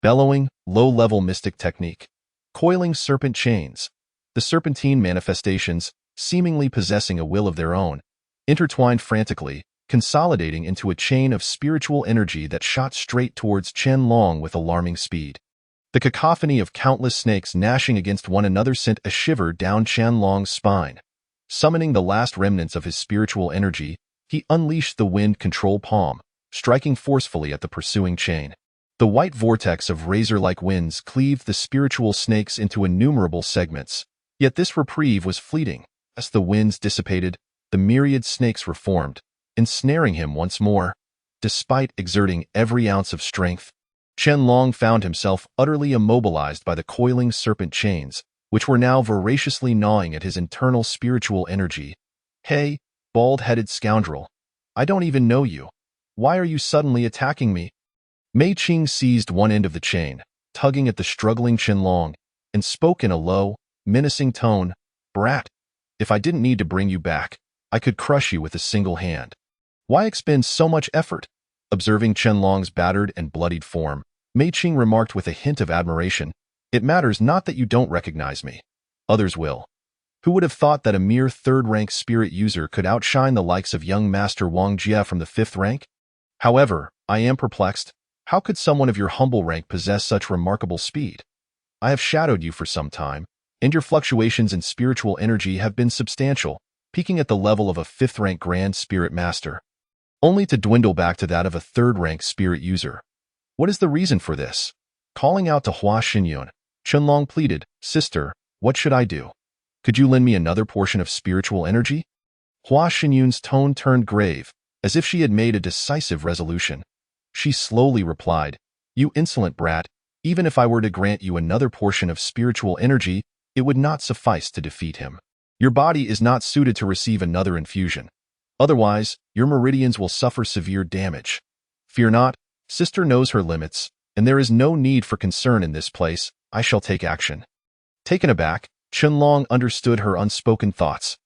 Bellowing, low-level mystic technique. Coiling serpent chains. The serpentine manifestations, seemingly possessing a will of their own, intertwined frantically, consolidating into a chain of spiritual energy that shot straight towards Qianlong with alarming speed. The cacophony of countless snakes gnashing against one another sent a shiver down Qianlong's spine. Summoning the last remnants of his spiritual energy, he unleashed the wind control palm, striking forcefully at the pursuing chain. The white vortex of razor-like winds cleaved the spiritual snakes into innumerable segments. Yet this reprieve was fleeting. As the winds dissipated, the myriad snakes reformed, ensnaring him once more. Despite exerting every ounce of strength, Qianlong found himself utterly immobilized by the coiling serpent chains, which were now voraciously gnawing at his internal spiritual energy. "Hey, bald-headed scoundrel! I don't even know you. Why are you suddenly attacking me?" Mei Qing seized one end of the chain, tugging at the struggling Qianlong, and spoke in a low, menacing tone, "Brat, if I didn't need to bring you back, I could crush you with a single hand. Why expend so much effort?" Observing Qianlong's battered and bloodied form, Mei Qing remarked with a hint of admiration, "It matters not that you don't recognize me. Others will. Who would have thought that a mere 3rd-rank spirit user could outshine the likes of young Master Wang Jie from the 5th rank? However, I am perplexed. How could someone of your humble rank possess such remarkable speed? I have shadowed you for some time, and your fluctuations in spiritual energy have been substantial, peaking at the level of a 5th-rank Grand Spirit Master, only to dwindle back to that of a 3rd-rank spirit user. What is the reason for this?" Calling out to Hua Xinyun, Qianlong pleaded, "Sister, what should I do? Could you lend me another portion of spiritual energy?" Hua Xinyun's tone turned grave, as if she had made a decisive resolution. She slowly replied, "You insolent brat, even if I were to grant you another portion of spiritual energy, it would not suffice to defeat him. Your body is not suited to receive another infusion. Otherwise, your meridians will suffer severe damage. Fear not, sister knows her limits, and there is no need for concern in this place. I shall take action." Taken aback, Qianlong understood her unspoken thoughts.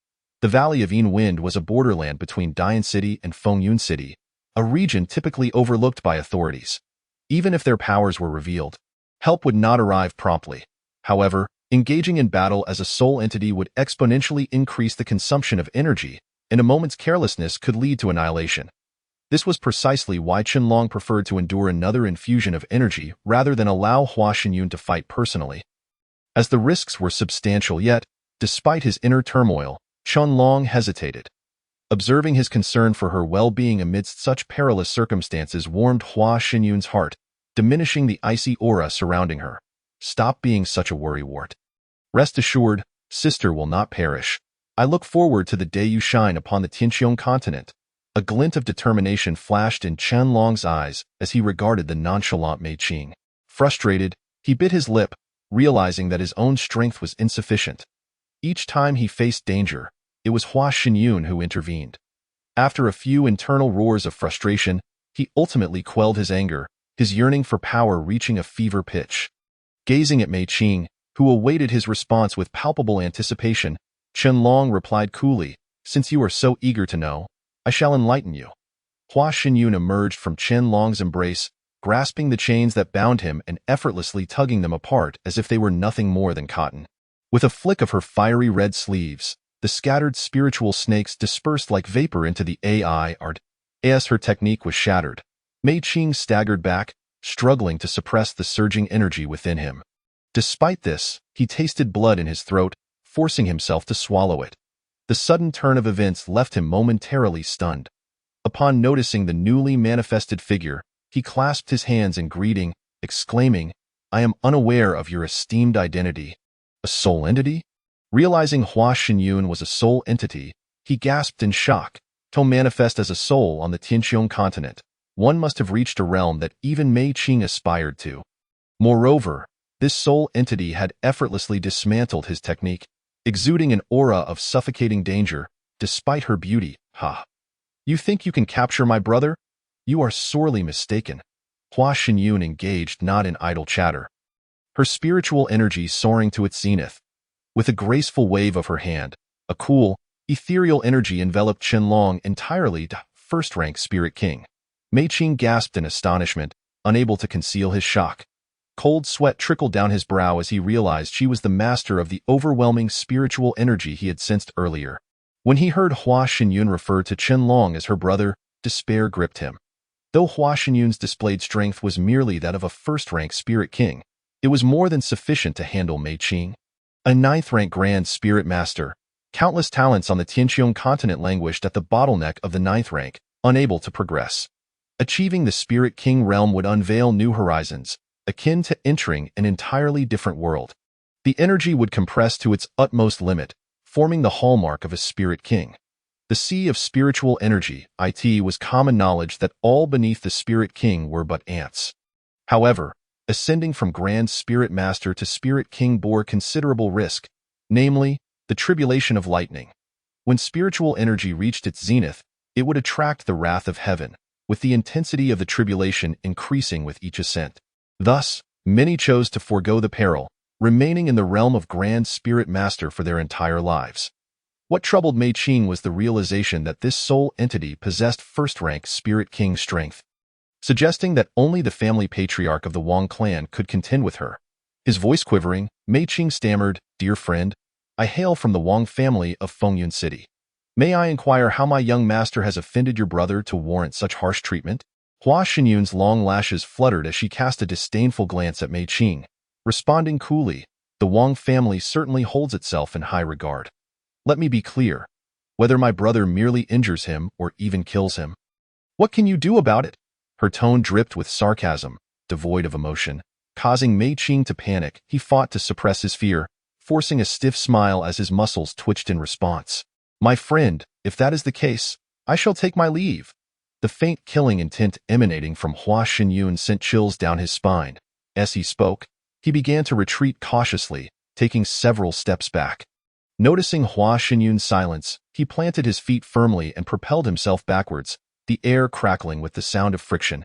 The Valley of Yin Wind was a borderland between Dian City and Fengyun City, a region typically overlooked by authorities. Even if their powers were revealed, help would not arrive promptly. However, engaging in battle as a sole entity would exponentially increase the consumption of energy, and a moment's carelessness could lead to annihilation. This was precisely why Qianlong preferred to endure another infusion of energy rather than allow Hua Xinyun to fight personally. As the risks were substantial yet, despite his inner turmoil, Qianlong hesitated. Observing his concern for her well-being amidst such perilous circumstances warmed Hua Xinyun's heart, diminishing the icy aura surrounding her. "Stop being such a worrywart. Rest assured, sister will not perish. I look forward to the day you shine upon the Tianqiong continent." A glint of determination flashed in Qianlong's eyes as he regarded the nonchalant Mei Qing. Frustrated, he bit his lip, realizing that his own strength was insufficient. Each time he faced danger, it was Hua Xinyun who intervened. After a few internal roars of frustration, he ultimately quelled his anger, his yearning for power reaching a fever pitch. Gazing at Mei Qing, who awaited his response with palpable anticipation, Qianlong replied coolly, "Since you are so eager to know, I shall enlighten you." Hua Xinyun emerged from Qianlong's embrace, grasping the chains that bound him and effortlessly tugging them apart as if they were nothing more than cotton. With a flick of her fiery red sleeves, the scattered spiritual snakes dispersed like vapor into the AI art. As her technique was shattered, Mei Qing staggered back, struggling to suppress the surging energy within him. Despite this, he tasted blood in his throat, forcing himself to swallow it. The sudden turn of events left him momentarily stunned. Upon noticing the newly manifested figure, he clasped his hands in greeting, exclaiming, "I am unaware of your esteemed identity." A soul entity? Realizing Hua Xinyun was a soul entity, he gasped in shock. To manifest as a soul on the Tianqiong continent, one must have reached a realm that even Mei Qing aspired to. Moreover, this soul entity had effortlessly dismantled his technique, exuding an aura of suffocating danger, despite her beauty. "Ha! You think you can capture my brother? You are sorely mistaken." Hua Xinyun engaged not in idle chatter, her spiritual energy soaring to its zenith. With a graceful wave of her hand, a cool, ethereal energy enveloped Qianlong entirely. First-rank Spirit King. Mei Qing gasped in astonishment, unable to conceal his shock. Cold sweat trickled down his brow as he realized she was the master of the overwhelming spiritual energy he had sensed earlier. When he heard Hua Xinyun refer to Qianlong as her brother, despair gripped him. Though Hua Xinyun's displayed strength was merely that of a first-rank Spirit King, it was more than sufficient to handle Mei Qing. A ninth-rank Grand Spirit Master, countless talents on the Tianqiong continent languished at the bottleneck of the ninth rank, unable to progress. Achieving the Spirit King realm would unveil new horizons, akin to entering an entirely different world. The energy would compress to its utmost limit, forming the hallmark of a Spirit King. The sea of spiritual energy, it was common knowledge that all beneath the Spirit King were but ants. However, ascending from Grand Spirit Master to Spirit King bore considerable risk, namely, the tribulation of lightning. When spiritual energy reached its zenith, it would attract the wrath of heaven, with the intensity of the tribulation increasing with each ascent. Thus, many chose to forego the peril, remaining in the realm of Grand Spirit Master for their entire lives. What troubled Mei Qing was the realization that this soul entity possessed first-rank Spirit King strength, suggesting that only the family patriarch of the Wang clan could contend with her. His voice quivering, Mei Qing stammered, "Dear friend, I hail from the Wang family of Fengyun City. May I inquire how my young master has offended your brother to warrant such harsh treatment?" Hua Xinyun's long lashes fluttered as she cast a disdainful glance at Mei Qing, responding coolly, "The Wang family certainly holds itself in high regard. Let me be clear, whether my brother merely injures him or even kills him, what can you do about it?" Her tone dripped with sarcasm, devoid of emotion, causing Mei Qing to panic. He fought to suppress his fear, forcing a stiff smile as his muscles twitched in response. "My friend, if that is the case, I shall take my leave." The faint killing intent emanating from Hua Xinyun sent chills down his spine. As he spoke, he began to retreat cautiously, taking several steps back. Noticing Hua Xinyun's silence, he planted his feet firmly and propelled himself backwards, the air crackling with the sound of friction.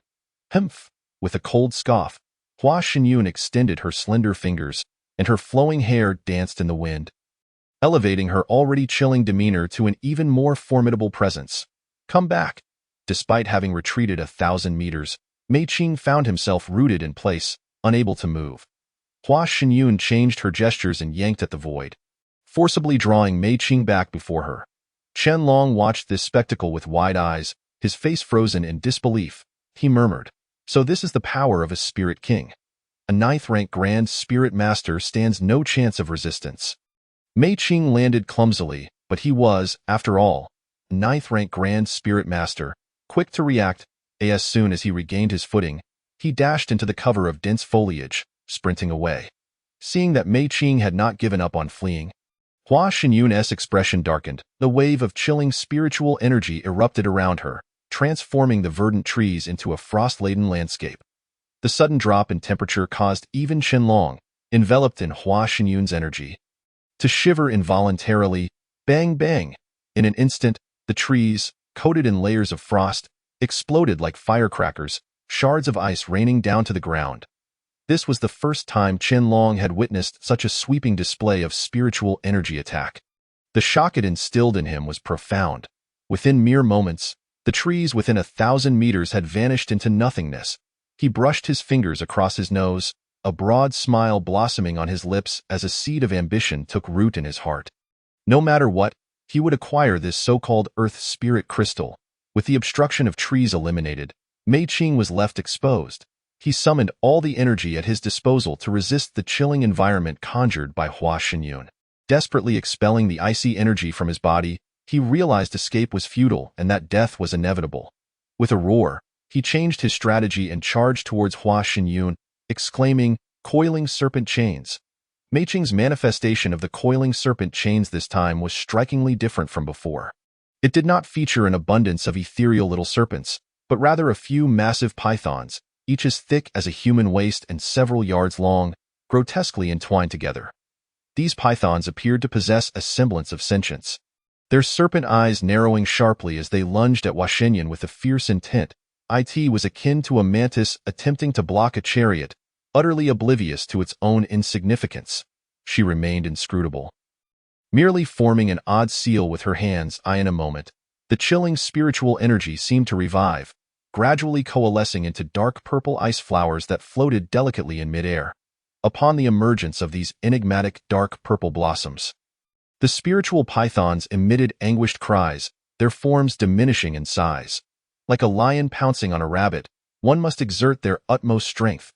"Humph!" With a cold scoff, Hua Xinyun extended her slender fingers, and her flowing hair danced in the wind, elevating her already chilling demeanor to an even more formidable presence. "Come back." Despite having retreated 1,000 meters, Mei Qing found himself rooted in place, unable to move. Hua Xinyun changed her gestures and yanked at the void, forcibly drawing Mei Qing back before her. Qianlong watched this spectacle with wide eyes, his face frozen in disbelief. He murmured, "So this is the power of a Spirit King. A ninth-rank Grand Spirit Master stands no chance of resistance." Mei Qing landed clumsily, but he was, after all, a ninth-rank Grand Spirit Master, quick to react. As soon as he regained his footing, he dashed into the cover of dense foliage, sprinting away. Seeing that Mei Qing had not given up on fleeing, Hua Xinyun's expression darkened. The wave of chilling spiritual energy erupted around her, transforming the verdant trees into a frost-laden landscape. The sudden drop in temperature caused even Qianlong, enveloped in Hua Xinyun's energy, to shiver involuntarily. Bang, bang! In an instant, the trees, coated in layers of frost, exploded like firecrackers, shards of ice raining down to the ground. This was the first time Qianlong had witnessed such a sweeping display of spiritual energy attack. The shock it instilled in him was profound. Within mere moments, the trees within 1,000 meters had vanished into nothingness. He brushed his fingers across his nose, a broad smile blossoming on his lips as a seed of ambition took root in his heart. No matter what, he would acquire this so-called Earth Spirit Crystal. With the obstruction of trees eliminated, Mei Qing was left exposed. He summoned all the energy at his disposal to resist the chilling environment conjured by Hua Xinyun. Desperately expelling the icy energy from his body, he realized escape was futile and that death was inevitable. With a roar, he changed his strategy and charged towards Hua Xinyun, exclaiming, "Coiling serpent chains." Mei Qing's manifestation of the coiling serpent chains this time was strikingly different from before. It did not feature an abundance of ethereal little serpents, but rather a few massive pythons, each as thick as a human waist and several yards long, grotesquely entwined together. These pythons appeared to possess a semblance of sentience. Their serpent eyes narrowing sharply as they lunged at Hua Xinyun with a fierce intent, it was akin to a mantis attempting to block a chariot, utterly oblivious to its own insignificance. She remained inscrutable. Merely forming an odd seal with her hands, in a moment, the chilling spiritual energy seemed to revive, gradually coalescing into dark purple ice flowers that floated delicately in midair. Upon the emergence of these enigmatic dark purple blossoms, the spiritual pythons emitted anguished cries, their forms diminishing in size. Like a lion pouncing on a rabbit, one must exert their utmost strength.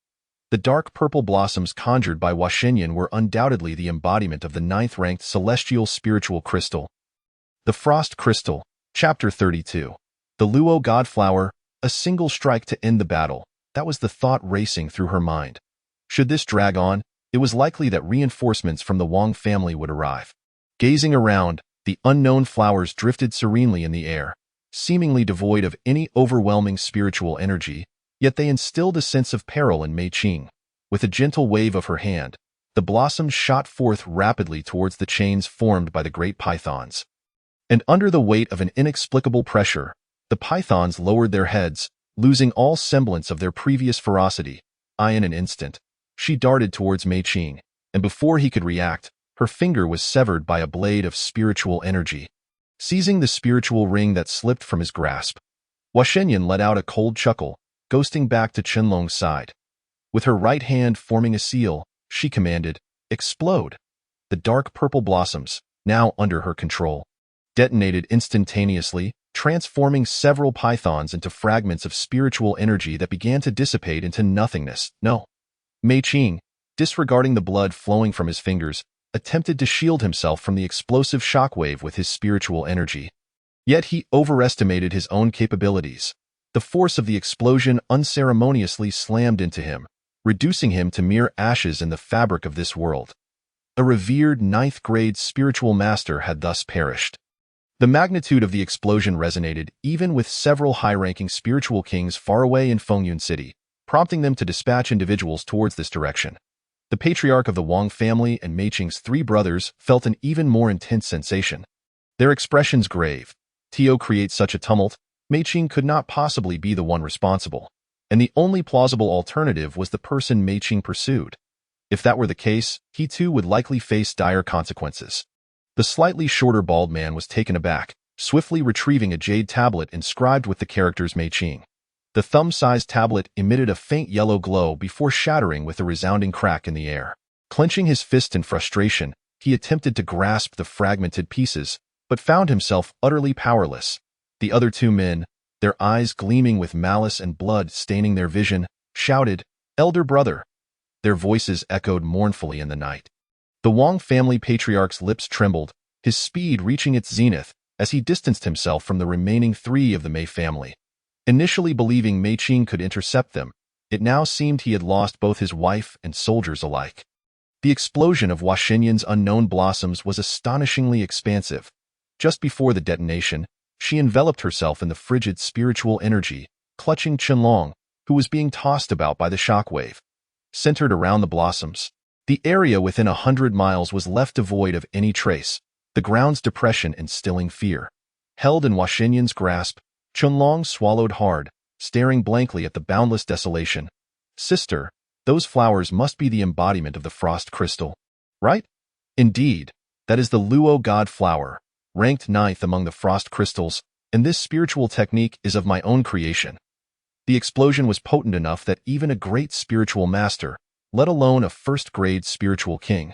The dark purple blossoms conjured by Hua Xinyun were undoubtedly the embodiment of the 9th-ranked celestial spiritual crystal. The Frost Crystal, Chapter 32. The Luo Godflower, a single strike to end the battle. That was the thought racing through her mind. Should this drag on, it was likely that reinforcements from the Wang family would arrive. Gazing around, the unknown flowers drifted serenely in the air, seemingly devoid of any overwhelming spiritual energy, yet they instilled a sense of peril in Mei Qing. With a gentle wave of her hand, the blossoms shot forth rapidly towards the chains formed by the great pythons. And under the weight of an inexplicable pressure, the pythons lowered their heads, losing all semblance of their previous ferocity. In an instant, she darted towards Mei Qing, and before he could react, her finger was severed by a blade of spiritual energy. Seizing the spiritual ring that slipped from his grasp, Hua Xinyun let out a cold chuckle, ghosting back to Qianlong's side. With her right hand forming a seal, she commanded, "Explode!" The dark purple blossoms, now under her control, detonated instantaneously, transforming several pythons into fragments of spiritual energy that began to dissipate into nothingness. No. Mei Qing, disregarding the blood flowing from his fingers, attempted to shield himself from the explosive shockwave with his spiritual energy. Yet he overestimated his own capabilities. The force of the explosion unceremoniously slammed into him, reducing him to mere ashes in the fabric of this world. A revered 9th-grade spiritual master had thus perished. The magnitude of the explosion resonated even with several high-ranking spiritual kings far away in Fengyun City, prompting them to dispatch individuals towards this direction. The patriarch of the Wang family and Mei Qing's 3 brothers felt an even more intense sensation. Their expressions grave. To create such a tumult, Mei Qing could not possibly be the one responsible, and the only plausible alternative was the person Mei Qing pursued. If that were the case, he too would likely face dire consequences. The slightly shorter bald man was taken aback, swiftly retrieving a jade tablet inscribed with the characters Mei Qing. The thumb-sized tablet emitted a faint yellow glow before shattering with a resounding crack in the air. Clenching his fist in frustration, he attempted to grasp the fragmented pieces, but found himself utterly powerless. The other 2 men, their eyes gleaming with malice and blood staining their vision, shouted, "Elder brother!" Their voices echoed mournfully in the night. The Wang family patriarch's lips trembled, his speed reaching its zenith as he distanced himself from the remaining 3 of the Mei family. Initially believing Mei Qing could intercept them, it now seemed he had lost both his wife and soldiers alike. The explosion of Hua Xinyun's unknown blossoms was astonishingly expansive. Just before the detonation, she enveloped herself in the frigid spiritual energy, clutching Qianlong, who was being tossed about by the shockwave. Centered around the blossoms, The area within 100 miles was left devoid of any trace, the ground's depression instilling fear. Held in Huaxinyan's grasp, Chunlong swallowed hard, staring blankly at the boundless desolation. Sister, those flowers must be the embodiment of the frost crystal, right? Indeed, that is the Luo god flower, ranked 9th among the frost crystals, and this spiritual technique is of my own creation. The explosion was potent enough that even a great spiritual master, let alone a first-grade spiritual king,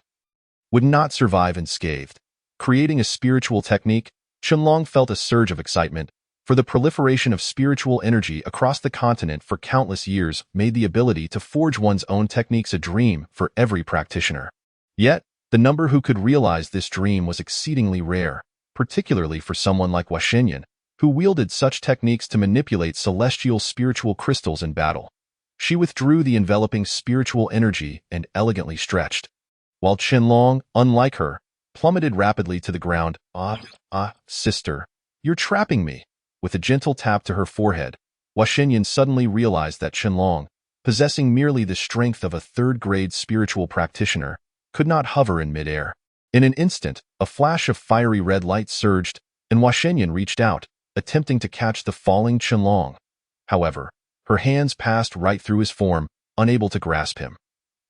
would not survive unscathed. Creating a spiritual technique, Chunlong felt a surge of excitement, for the proliferation of spiritual energy across the continent for countless years made the ability to forge one's own techniques a dream for every practitioner. Yet, the number who could realize this dream was exceedingly rare, particularly for someone like Huaxinyan, who wielded such techniques to manipulate celestial spiritual crystals in battle. She withdrew the enveloping spiritual energy and elegantly stretched, while Chunlong, unlike her, plummeted rapidly to the ground. Sister, you're trapping me. With a gentle tap to her forehead, Huaxinyan suddenly realized that Chunlong, possessing merely the strength of a third-grade spiritual practitioner, could not hover in midair. In an instant, a flash of fiery red light surged, and Huaxinyan reached out, attempting to catch the falling Chunlong. However, her hands passed right through his form, unable to grasp him.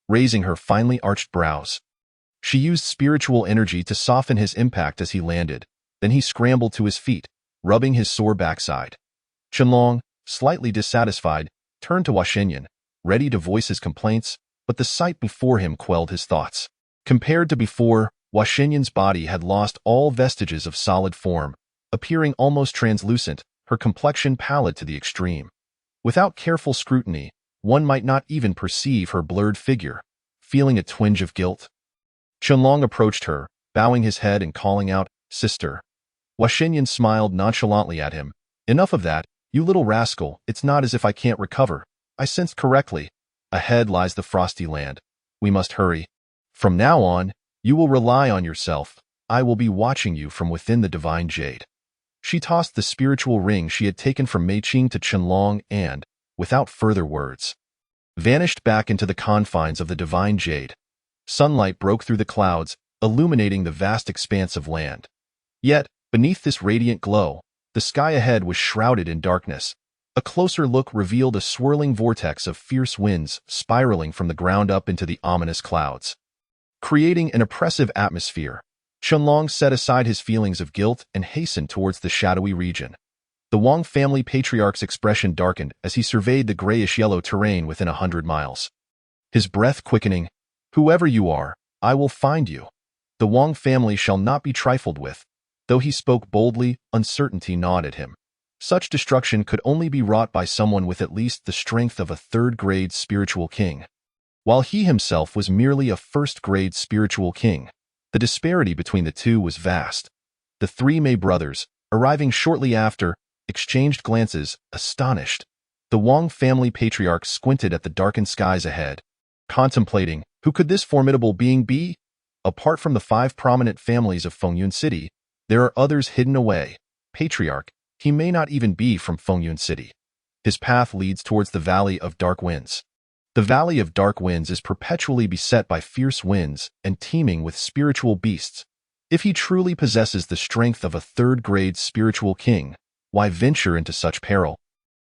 Raising her finely arched brows, she used spiritual energy to soften his impact as he landed. Then he scrambled to his feet, rubbing his sore backside. Chunlong, slightly dissatisfied, turned to Huaxinyan, ready to voice his complaints, but the sight before him quelled his thoughts. Compared to before, Huaxinyan's body had lost all vestiges of solid form, appearing almost translucent, her complexion pallid to the extreme. Without careful scrutiny, one might not even perceive her blurred figure. Feeling a twinge of guilt, Chunlong approached her, bowing his head and calling out, "Sister." Huaxinyan smiled nonchalantly at him. "Enough of that, you little rascal, it's not as if I can't recover. I sensed correctly. Ahead lies the frosty land. We must hurry. From now on, you will rely on yourself. I will be watching you from within the divine jade." She tossed the spiritual ring she had taken from Meiqing to Chunlong and, without further words, vanished back into the confines of the divine jade. Sunlight broke through the clouds, illuminating the vast expanse of land. Yet, beneath this radiant glow, the sky ahead was shrouded in darkness. A closer look revealed a swirling vortex of fierce winds spiraling from the ground up into the ominous clouds. Creating an oppressive atmosphere, Chunlong set aside his feelings of guilt and hastened towards the shadowy region. The Wang family patriarch's expression darkened as he surveyed the grayish-yellow terrain within 100 miles. His breath quickening, "Whoever you are, I will find you. The Wang family shall not be trifled with." Though he spoke boldly, uncertainty gnawed at him. Such destruction could only be wrought by someone with at least the strength of a third-grade spiritual king. While he himself was merely a first-grade spiritual king, the disparity between the two was vast. The three Mei brothers, arriving shortly after, exchanged glances, astonished. The Wang family patriarch squinted at the darkened skies ahead, contemplating, who could this formidable being be? Apart from the 5 prominent families of Fengyun City, there are others hidden away. Patriarch, he may not even be from Fengyun City. His path leads towards the Valley of Dark Winds. The Valley of Dark Winds is perpetually beset by fierce winds and teeming with spiritual beasts. If he truly possesses the strength of a third-grade spiritual king, why venture into such peril?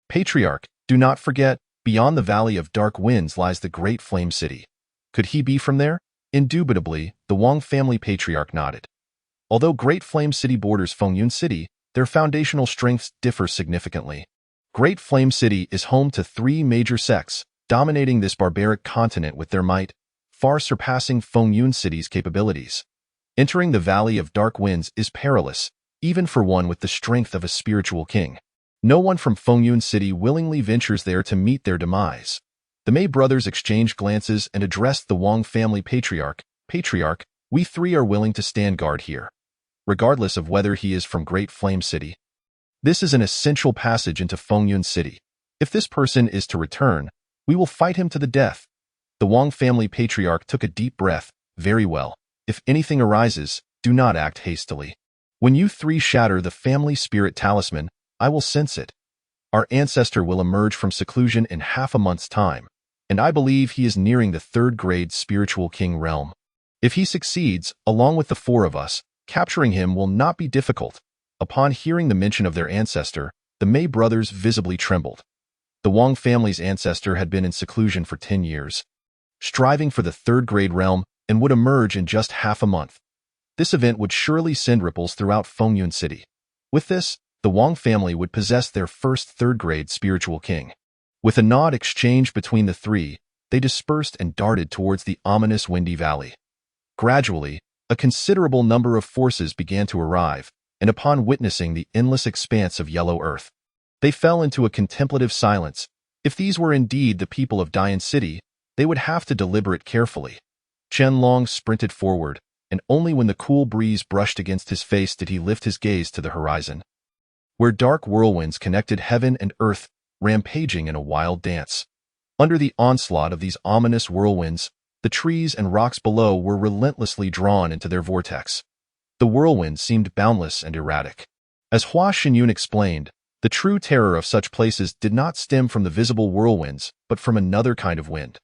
Patriarch, do not forget, beyond the Valley of Dark Winds lies the Great Flame City. Could he be from there? Indubitably, the Wang family patriarch nodded. Although Great Flame City borders Fengyun City, their foundational strengths differ significantly. Great Flame City is home to 3 major sects, dominating this barbaric continent with their might, far surpassing Fengyun City's capabilities. Entering the Valley of Dark Winds is perilous, even for one with the strength of a spiritual king. No one from Fengyun City willingly ventures there to meet their demise. The Mei brothers exchanged glances and addressed the Wang family patriarch. "Patriarch, we 3 are willing to stand guard here, regardless of whether he is from Great Flame City. This is an essential passage into Fengyun City. If this person is to return, we will fight him to the death." The Wang family patriarch took a deep breath. "Very well. If anything arises, do not act hastily. When you 3 shatter the family spirit talisman, I will sense it. Our ancestor will emerge from seclusion in half a month's time. and I believe he is nearing the third-grade spiritual king realm. If he succeeds, along with the four of us, capturing him will not be difficult." Upon hearing the mention of their ancestor, the Mei brothers visibly trembled. The Wang family's ancestor had been in seclusion for 10 years, striving for the third-grade realm, and would emerge in just half a month. This event would surely send ripples throughout Fengyun City. With this, the Wang family would possess their first third-grade spiritual king. With a nod exchanged between the three, they dispersed and darted towards the ominous Windy Valley. Gradually, a considerable number of forces began to arrive, and upon witnessing the endless expanse of yellow earth, they fell into a contemplative silence. If these were indeed the people of Dian City, they would have to deliberate carefully. Qianlong sprinted forward, and only when the cool breeze brushed against his face did he lift his gaze to the horizon, where dark whirlwinds connected heaven and earth, rampaging in a wild dance. Under the onslaught of these ominous whirlwinds, the trees and rocks below were relentlessly drawn into their vortex. The whirlwind seemed boundless and erratic. As Hua Xinyun explained, the true terror of such places did not stem from the visible whirlwinds, but from another kind of wind.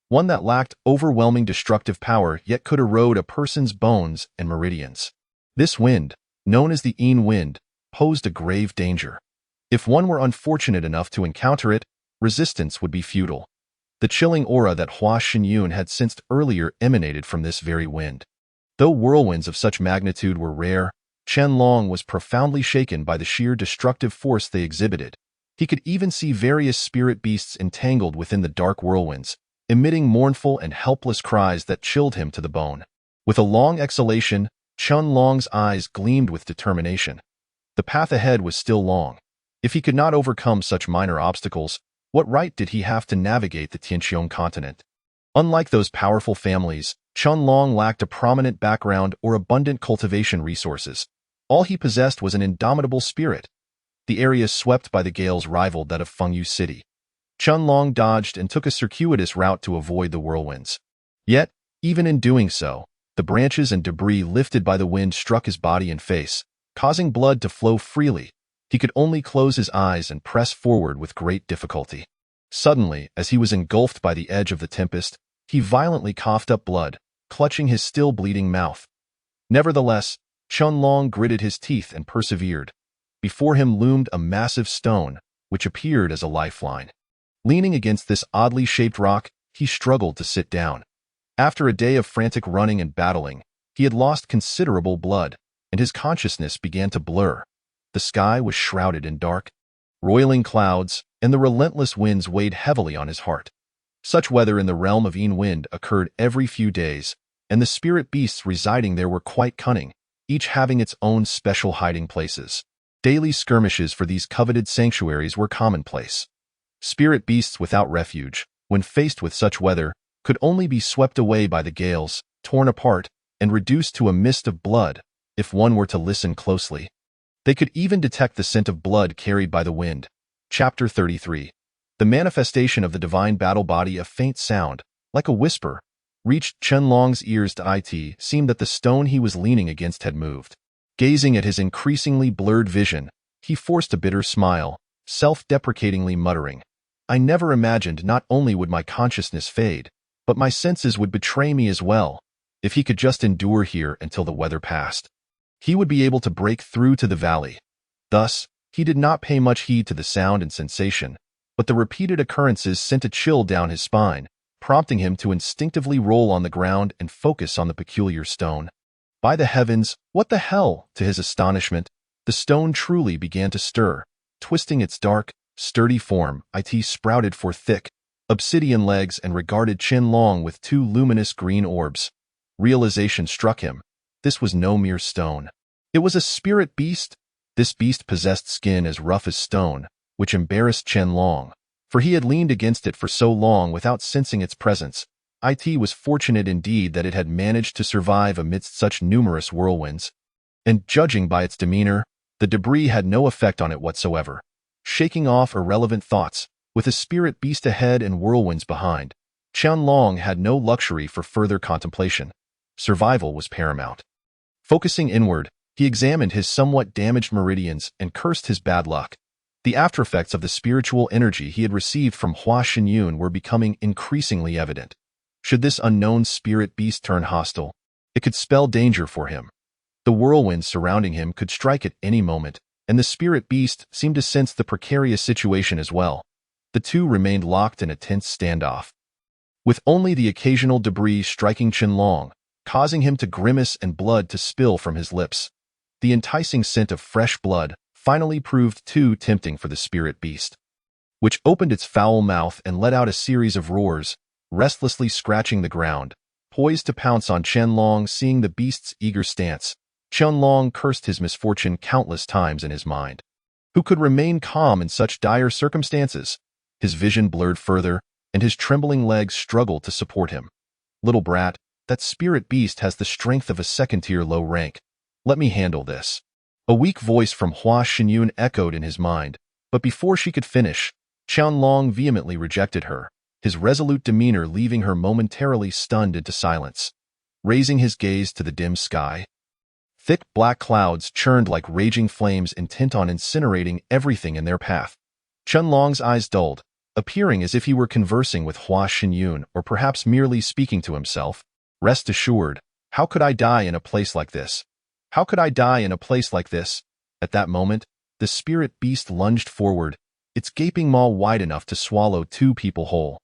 One that lacked overwhelming destructive power yet could erode a person's bones and meridians. This wind, known as the Yin wind, posed a grave danger. If one were unfortunate enough to encounter it, resistance would be futile. The chilling aura that Hua Xinyun had sensed earlier emanated from this very wind. Though whirlwinds of such magnitude were rare, Qianlong was profoundly shaken by the sheer destructive force they exhibited. He could even see various spirit beasts entangled within the dark whirlwinds, emitting mournful and helpless cries that chilled him to the bone. With a long exhalation, Qianlong's eyes gleamed with determination. The path ahead was still long. If he could not overcome such minor obstacles, what right did he have to navigate the Tianqiong continent? Unlike those powerful families, Qianlong lacked a prominent background or abundant cultivation resources. All he possessed was an indomitable spirit. The area swept by the gales rivaled that of Fengyun City. Qianlong dodged and took a circuitous route to avoid the whirlwinds. Yet, even in doing so, the branches and debris lifted by the wind struck his body and face, causing blood to flow freely. He could only close his eyes and press forward with great difficulty. Suddenly, as he was engulfed by the edge of the tempest, he violently coughed up blood, clutching his still bleeding mouth. Nevertheless, Qianlong gritted his teeth and persevered. Before him loomed a massive stone, which appeared as a lifeline. Leaning against this oddly shaped rock, he struggled to sit down. After a day of frantic running and battling, he had lost considerable blood, and his consciousness began to blur. The sky was shrouded in dark, roiling clouds, and the relentless winds weighed heavily on his heart. Such weather in the realm of Yin wind occurred every few days, and the spirit beasts residing there were quite cunning, each having its own special hiding places. Daily skirmishes for these coveted sanctuaries were commonplace. Spirit beasts without refuge, when faced with such weather, could only be swept away by the gales, torn apart, and reduced to a mist of blood, if one were to listen closely. They could even detect the scent of blood carried by the wind. Chapter 33. The manifestation of the divine battle body, a faint sound, like a whisper, reached Qianlong's ears. It seemed that the stone he was leaning against had moved. Gazing at his increasingly blurred vision, he forced a bitter smile, self-deprecatingly muttering, "I never imagined not only would my consciousness fade, but my senses would betray me as well. If he could just endure here until the weather passed, he would be able to break through to the valley." Thus, he did not pay much heed to the sound and sensation, but the repeated occurrences sent a chill down his spine, prompting him to instinctively roll on the ground and focus on the peculiar stone. By the heavens, what the hell? To his astonishment, the stone truly began to stir, twisting its dark, sturdy form. It sprouted forth thick, obsidian legs and regarded Qianlong with two luminous green orbs. Realization struck him. This was no mere stone. It was a spirit beast. This beast possessed skin as rough as stone, which embarrassed Qianlong, for he had leaned against it for so long without sensing its presence. It was fortunate indeed that it had managed to survive amidst such numerous whirlwinds. And judging by its demeanor, the debris had no effect on it whatsoever. Shaking off irrelevant thoughts, with a spirit beast ahead and whirlwinds behind, Qianlong had no luxury for further contemplation. Survival was paramount. Focusing inward, he examined his somewhat damaged meridians and cursed his bad luck. The aftereffects of the spiritual energy he had received from Hua Xinyun were becoming increasingly evident. Should this unknown spirit beast turn hostile, it could spell danger for him. The whirlwind surrounding him could strike at any moment, and the spirit beast seemed to sense the precarious situation as well. The two remained locked in a tense standoff, with only the occasional debris striking Qianlong, causing him to grimace and blood to spill from his lips. The enticing scent of fresh blood finally proved too tempting for the spirit beast, which opened its foul mouth and let out a series of roars, restlessly scratching the ground, poised to pounce on Qianlong. Seeing the beast's eager stance, Qianlong cursed his misfortune countless times in his mind. Who could remain calm in such dire circumstances? His vision blurred further, and his trembling legs struggled to support him. Little brat, that spirit beast has the strength of a second-tier low rank. Let me handle this. A weak voice from Hua Xinyun echoed in his mind, but before she could finish, Qianlong vehemently rejected her, his resolute demeanor leaving her momentarily stunned into silence. Raising his gaze to the dim sky, thick black clouds churned like raging flames intent on incinerating everything in their path. Qianlong's eyes dulled, appearing as if he were conversing with Hua Xinyun or perhaps merely speaking to himself. Rest assured, how could I die in a place like this? How could I die in a place like this? At that moment, the spirit beast lunged forward, its gaping maw wide enough to swallow two people whole.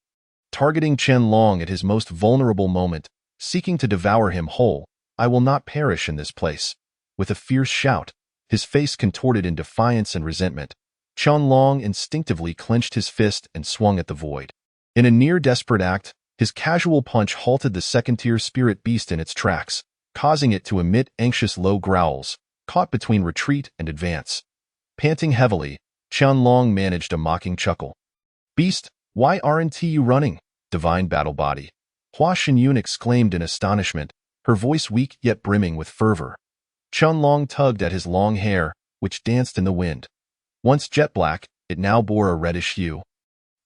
Targeting Qianlong at his most vulnerable moment, seeking to devour him whole. I will not perish in this place. With a fierce shout, his face contorted in defiance and resentment, Qianlong instinctively clenched his fist and swung at the void. In a near-desperate act, his casual punch halted the second-tier spirit beast in its tracks, causing it to emit anxious low growls, caught between retreat and advance. Panting heavily, Qianlong managed a mocking chuckle. Beast, why aren't you running? Divine battle body. Hua Xinyun exclaimed in astonishment, her voice weak yet brimming with fervor. Qianlong tugged at his long hair, which danced in the wind. Once jet black, it now bore a reddish hue,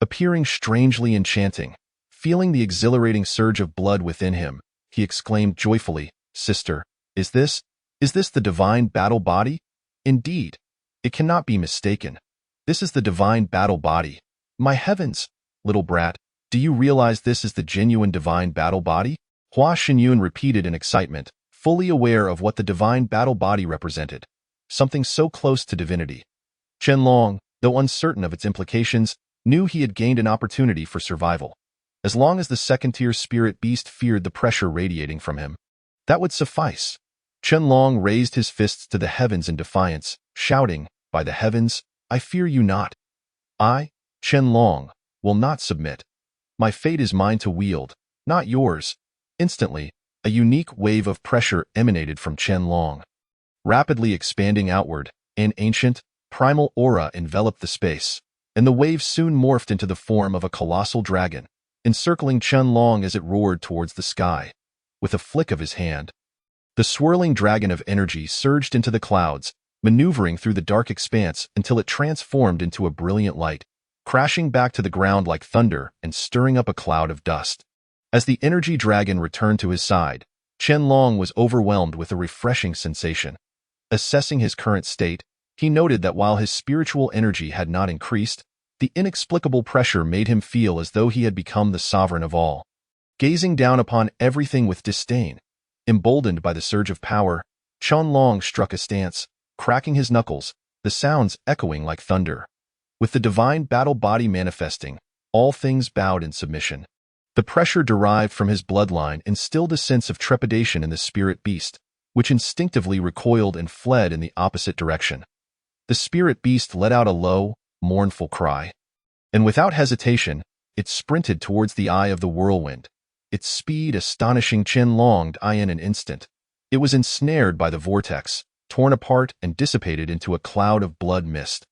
appearing strangely enchanting. Feeling the exhilarating surge of blood within him, he exclaimed joyfully, Sister, is this the divine battle body? Indeed, it cannot be mistaken. This is the divine battle body. My heavens, little brat, do you realize this is the genuine divine battle body? Hua Xinyun repeated in excitement, fully aware of what the divine battle body represented. Something so close to divinity. Qianlong, though uncertain of its implications, knew he had gained an opportunity for survival. As long as the second-tier spirit beast feared the pressure radiating from him, that would suffice. Qianlong raised his fists to the heavens in defiance, shouting, By the heavens, I fear you not. I, Qianlong, will not submit. My fate is mine to wield, not yours. Instantly, a unique wave of pressure emanated from Qianlong. Rapidly expanding outward, an ancient, primal aura enveloped the space, and the wave soon morphed into the form of a colossal dragon, encircling Qianlong as it roared towards the sky. With a flick of his hand, the swirling dragon of energy surged into the clouds, maneuvering through the dark expanse until it transformed into a brilliant light, crashing back to the ground like thunder and stirring up a cloud of dust. As the energy dragon returned to his side, Qianlong was overwhelmed with a refreshing sensation. Assessing his current state, he noted that while his spiritual energy had not increased, the inexplicable pressure made him feel as though he had become the sovereign of all. Gazing down upon everything with disdain, emboldened by the surge of power, Qianlong struck a stance, cracking his knuckles, the sounds echoing like thunder. With the divine battle body manifesting, all things bowed in submission. The pressure derived from his bloodline instilled a sense of trepidation in the spirit beast, which instinctively recoiled and fled in the opposite direction. The spirit beast let out a low, mournful cry, and without hesitation, it sprinted towards the eye of the whirlwind, its speed astonishing Qianlong in an instant. It was ensnared by the vortex, torn apart and dissipated into a cloud of blood mist.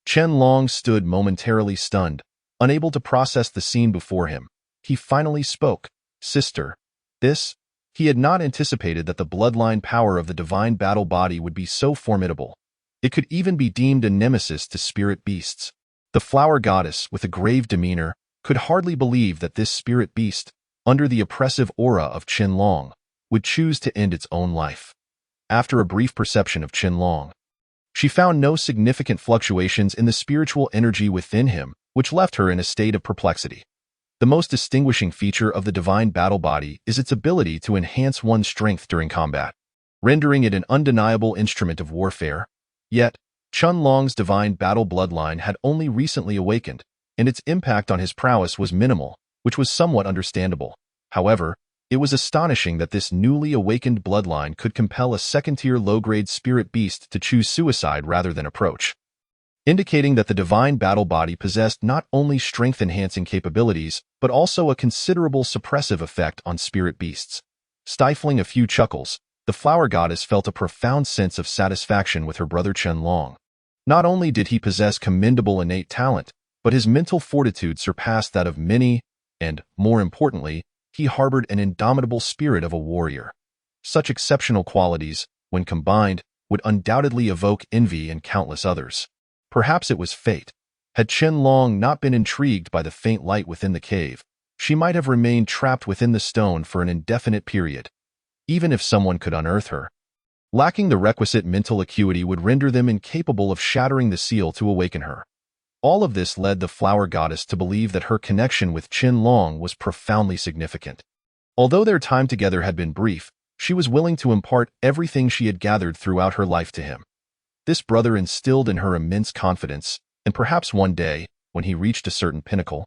Qianlong stood momentarily stunned, unable to process the scene before him. He finally spoke, Sister, this? He had not anticipated that the bloodline power of the divine battle body would be so formidable. It could even be deemed a nemesis to spirit beasts. The flower goddess, with a grave demeanor, could hardly believe that this spirit beast, under the oppressive aura of Qianlong, would choose to end its own life. After a brief perception of Qianlong, She found no significant fluctuations in the spiritual energy within him, which left her in a state of perplexity. The most distinguishing feature of the divine battle body is its ability to enhance one's strength during combat, rendering it an undeniable instrument of warfare. Yet, Chunlong's divine battle bloodline had only recently awakened, and its impact on his prowess was minimal, which was somewhat understandable. However, it was astonishing that this newly awakened bloodline could compel a second-tier low-grade spirit beast to choose suicide rather than approach, indicating that the divine battle body possessed not only strength-enhancing capabilities, but also a considerable suppressive effect on spirit beasts. Stifling a few chuckles, the flower goddess felt a profound sense of satisfaction with her brother Chunlong. Not only did he possess commendable innate talent, but his mental fortitude surpassed that of many, and, more importantly, he harbored an indomitable spirit of a warrior. Such exceptional qualities, when combined, would undoubtedly evoke envy in countless others. Perhaps it was fate. Had Chunlong not been intrigued by the faint light within the cave, she might have remained trapped within the stone for an indefinite period. Even if someone could unearth her, lacking the requisite mental acuity would render them incapable of shattering the seal to awaken her. All of this led the flower goddess to believe that her connection with Chunlong was profoundly significant. Although their time together had been brief, she was willing to impart everything she had gathered throughout her life to him. This brother instilled in her immense confidence, and perhaps one day, when he reached a certain pinnacle,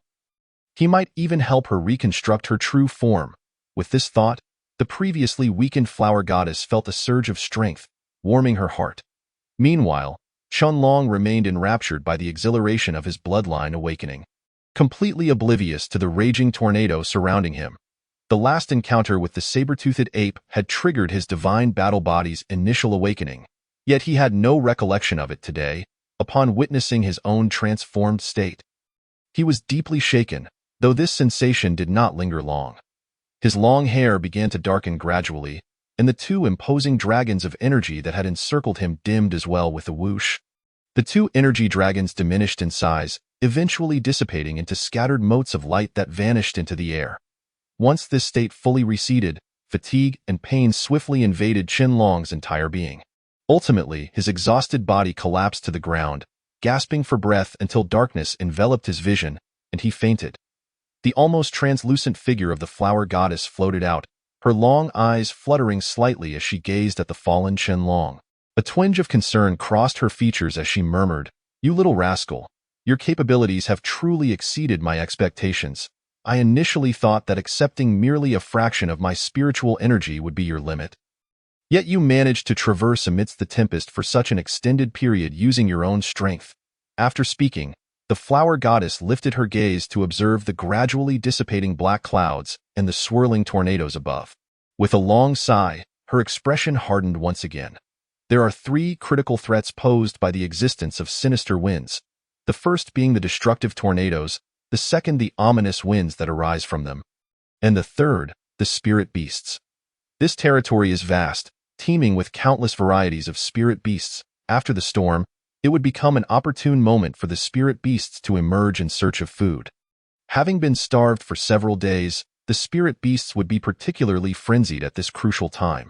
he might even help her reconstruct her true form. With this thought, the previously weakened flower goddess felt a surge of strength, warming her heart. Meanwhile, Chunlong remained enraptured by the exhilaration of his bloodline awakening, completely oblivious to the raging tornado surrounding him. The last encounter with the saber-toothed ape had triggered his divine battle body's initial awakening, yet he had no recollection of it today, upon witnessing his own transformed state. He was deeply shaken, though this sensation did not linger long. His long hair began to darken gradually, and the two imposing dragons of energy that had encircled him dimmed as well with a whoosh. The two energy dragons diminished in size, eventually dissipating into scattered motes of light that vanished into the air. Once this state fully receded, fatigue and pain swiftly invaded Chunlong's entire being. Ultimately, his exhausted body collapsed to the ground, gasping for breath until darkness enveloped his vision, and he fainted. The almost translucent figure of the flower goddess floated out, her long eyes fluttering slightly as she gazed at the fallen Chunlong. A twinge of concern crossed her features as she murmured, "You little rascal, your capabilities have truly exceeded my expectations. I initially thought that accepting merely a fraction of my spiritual energy would be your limit. Yet you managed to traverse amidst the tempest for such an extended period using your own strength." After speaking, the flower goddess lifted her gaze to observe the gradually dissipating black clouds and the swirling tornadoes above. With a long sigh, her expression hardened once again. There are three critical threats posed by the existence of sinister winds, the first being the destructive tornadoes, the second the ominous winds that arise from them, and the third, the spirit beasts. This territory is vast, teeming with countless varieties of spirit beasts. After the storm, it would become an opportune moment for the spirit beasts to emerge in search of food. Having been starved for several days, the spirit beasts would be particularly frenzied at this crucial time.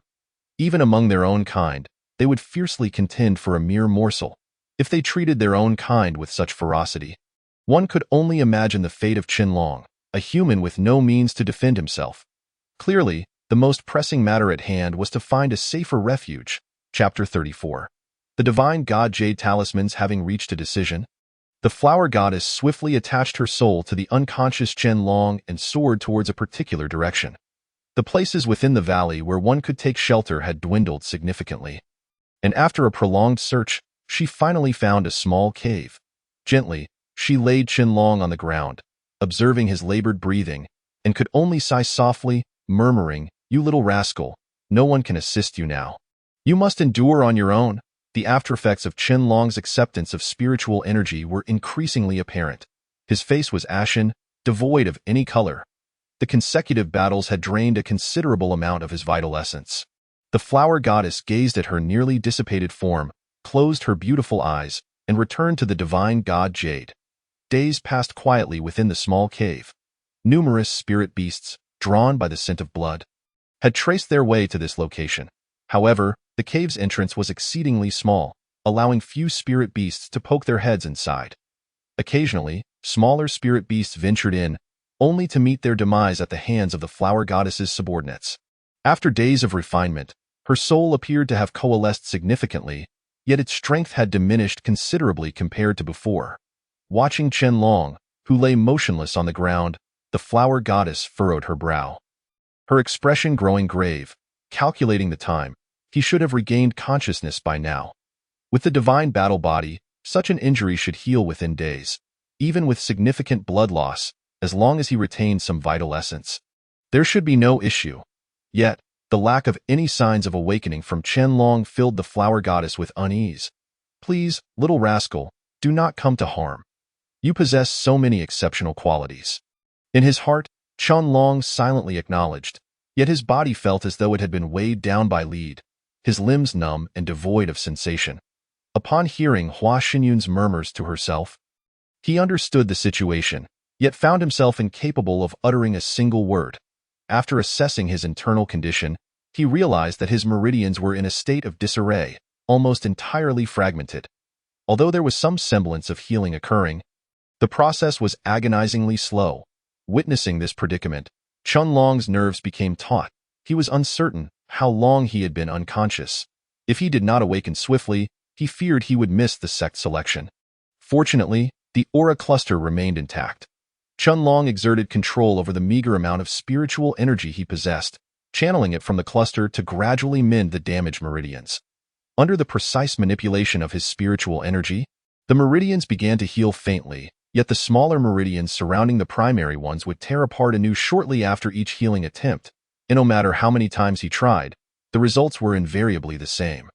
Even among their own kind, they would fiercely contend for a mere morsel. If they treated their own kind with such ferocity, one could only imagine the fate of Chunlong, a human with no means to defend himself. Clearly, the most pressing matter at hand was to find a safer refuge. Chapter 34. The divine god Jade talismans having reached a decision, the flower goddess swiftly attached her soul to the unconscious Chunlong and soared towards a particular direction. The places within the valley where one could take shelter had dwindled significantly, and after a prolonged search, she finally found a small cave. Gently, she laid Chunlong on the ground, observing his labored breathing, and could only sigh softly, murmuring, "You little rascal, no one can assist you now. You must endure on your own." The aftereffects of Chunlong's acceptance of spiritual energy were increasingly apparent. His face was ashen, devoid of any color. The consecutive battles had drained a considerable amount of his vital essence. The flower goddess gazed at her nearly dissipated form, closed her beautiful eyes, and returned to the divine god Jade. Days passed quietly within the small cave. Numerous spirit beasts, drawn by the scent of blood, had traced their way to this location. However, the cave's entrance was exceedingly small, allowing few spirit beasts to poke their heads inside. Occasionally, smaller spirit beasts ventured in, only to meet their demise at the hands of the flower goddess's subordinates. After days of refinement, her soul appeared to have coalesced significantly, yet its strength had diminished considerably compared to before. Watching Qianlong, who lay motionless on the ground, the flower goddess furrowed her brow. Her expression growing grave, calculating the time, he should have regained consciousness by now. With the divine battle body, such an injury should heal within days, even with significant blood loss, as long as he retained some vital essence. There should be no issue. Yet, the lack of any signs of awakening from Qianlong filled the flower goddess with unease. Please, little rascal, do not come to harm. You possess so many exceptional qualities. In his heart, Qianlong silently acknowledged, yet his body felt as though it had been weighed down by lead, his limbs numb and devoid of sensation. Upon hearing Hua Xinyun's murmurs to herself, he understood the situation, yet found himself incapable of uttering a single word. After assessing his internal condition, he realized that his meridians were in a state of disarray, almost entirely fragmented. Although there was some semblance of healing occurring, the process was agonizingly slow. Witnessing this predicament, Qianlong's nerves became taut. He was uncertain how long he had been unconscious. If he did not awaken swiftly, he feared he would miss the sect selection. Fortunately, the aura cluster remained intact. Qianlong exerted control over the meager amount of spiritual energy he possessed, channeling it from the cluster to gradually mend the damaged meridians. Under the precise manipulation of his spiritual energy, the meridians began to heal faintly, yet the smaller meridians surrounding the primary ones would tear apart anew shortly after each healing attempt, and no matter how many times he tried, the results were invariably the same,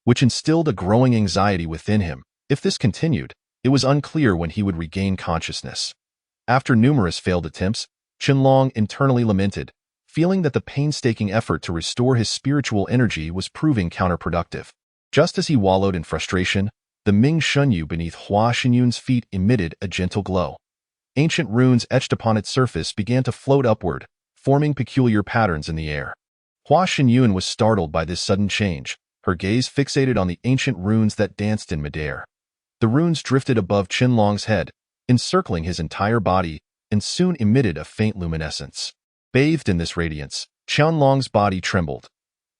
which instilled a growing anxiety within him. If this continued, it was unclear when he would regain consciousness. After numerous failed attempts, Qianlong internally lamented, feeling that the painstaking effort to restore his spiritual energy was proving counterproductive. Just as he wallowed in frustration, the Ming Shunyu beneath Hua Xinyun's feet emitted a gentle glow. Ancient runes etched upon its surface began to float upward, forming peculiar patterns in the air. Hua Xinyun was startled by this sudden change, her gaze fixated on the ancient runes that danced in midair. The runes drifted above Qianlong's head, encircling his entire body, and soon emitted a faint luminescence. Bathed in this radiance, Qianlong's body trembled.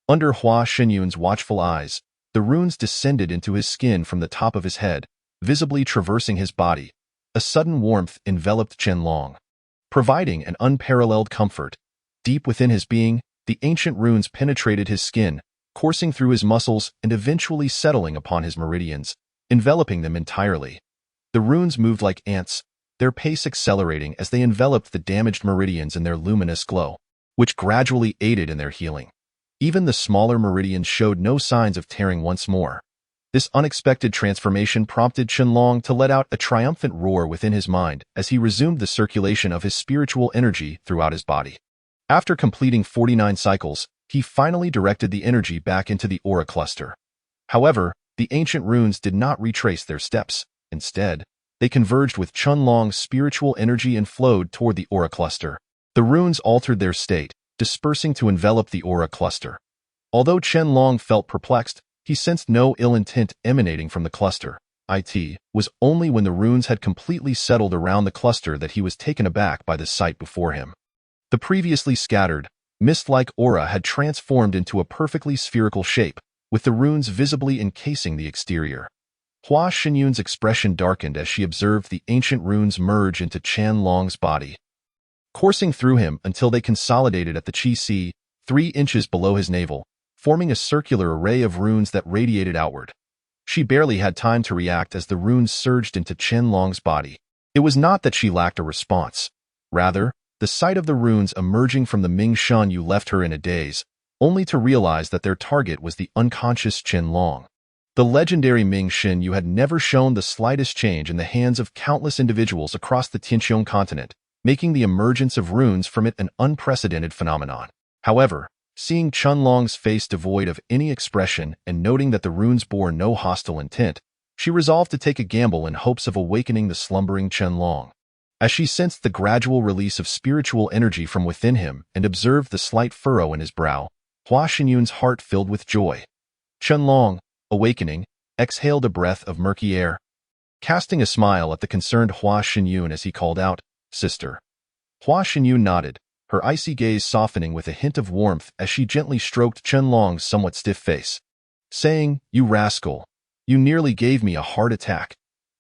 Under Hua Xinyun's watchful eyes, the runes descended into his skin from the top of his head, visibly traversing his body. A sudden warmth enveloped Qianlong, providing an unparalleled comfort. Deep within his being, the ancient runes penetrated his skin, coursing through his muscles and eventually settling upon his meridians, enveloping them entirely. The runes moved like ants, their pace accelerating as they enveloped the damaged meridians in their luminous glow, which gradually aided in their healing. Even the smaller meridians showed no signs of tearing once more. This unexpected transformation prompted Qianlong to let out a triumphant roar within his mind as he resumed the circulation of his spiritual energy throughout his body. After completing 49 cycles, he finally directed the energy back into the aura cluster. However, the ancient runes did not retrace their steps. Instead, they converged with Qianlong's spiritual energy and flowed toward the aura cluster. The runes altered their state, dispersing to envelop the aura cluster. Although Qianlong felt perplexed, he sensed no ill intent emanating from the cluster. It was only when the runes had completely settled around the cluster that he was taken aback by the sight before him. The previously scattered, mist-like aura had transformed into a perfectly spherical shape, with the runes visibly encasing the exterior. Hua Xinyun's expression darkened as she observed the ancient runes merge into Qianlong's body, coursing through him until they consolidated at the Qi Si, 3 inches below his navel, forming a circular array of runes that radiated outward. She barely had time to react as the runes surged into Qianlong's body. It was not that she lacked a response. Rather, the sight of the runes emerging from the Ming Shunyu left her in a daze, only to realize that their target was the unconscious Qianlong. The legendary Ming Shunyu had never shown the slightest change in the hands of countless individuals across the Tianqiong continent, making the emergence of runes from it an unprecedented phenomenon. However, seeing Qianlong's face devoid of any expression and noting that the runes bore no hostile intent, she resolved to take a gamble in hopes of awakening the slumbering Qianlong. As she sensed the gradual release of spiritual energy from within him and observed the slight furrow in his brow, Hua Xinyun's heart filled with joy. Qianlong, awakening, exhaled a breath of murky air, casting a smile at the concerned Hua Xinyun as he called out, "Sister." Hua Xinyun nodded, her icy gaze softening with a hint of warmth as she gently stroked Qianlong's somewhat stiff face, saying, "You rascal, you nearly gave me a heart attack.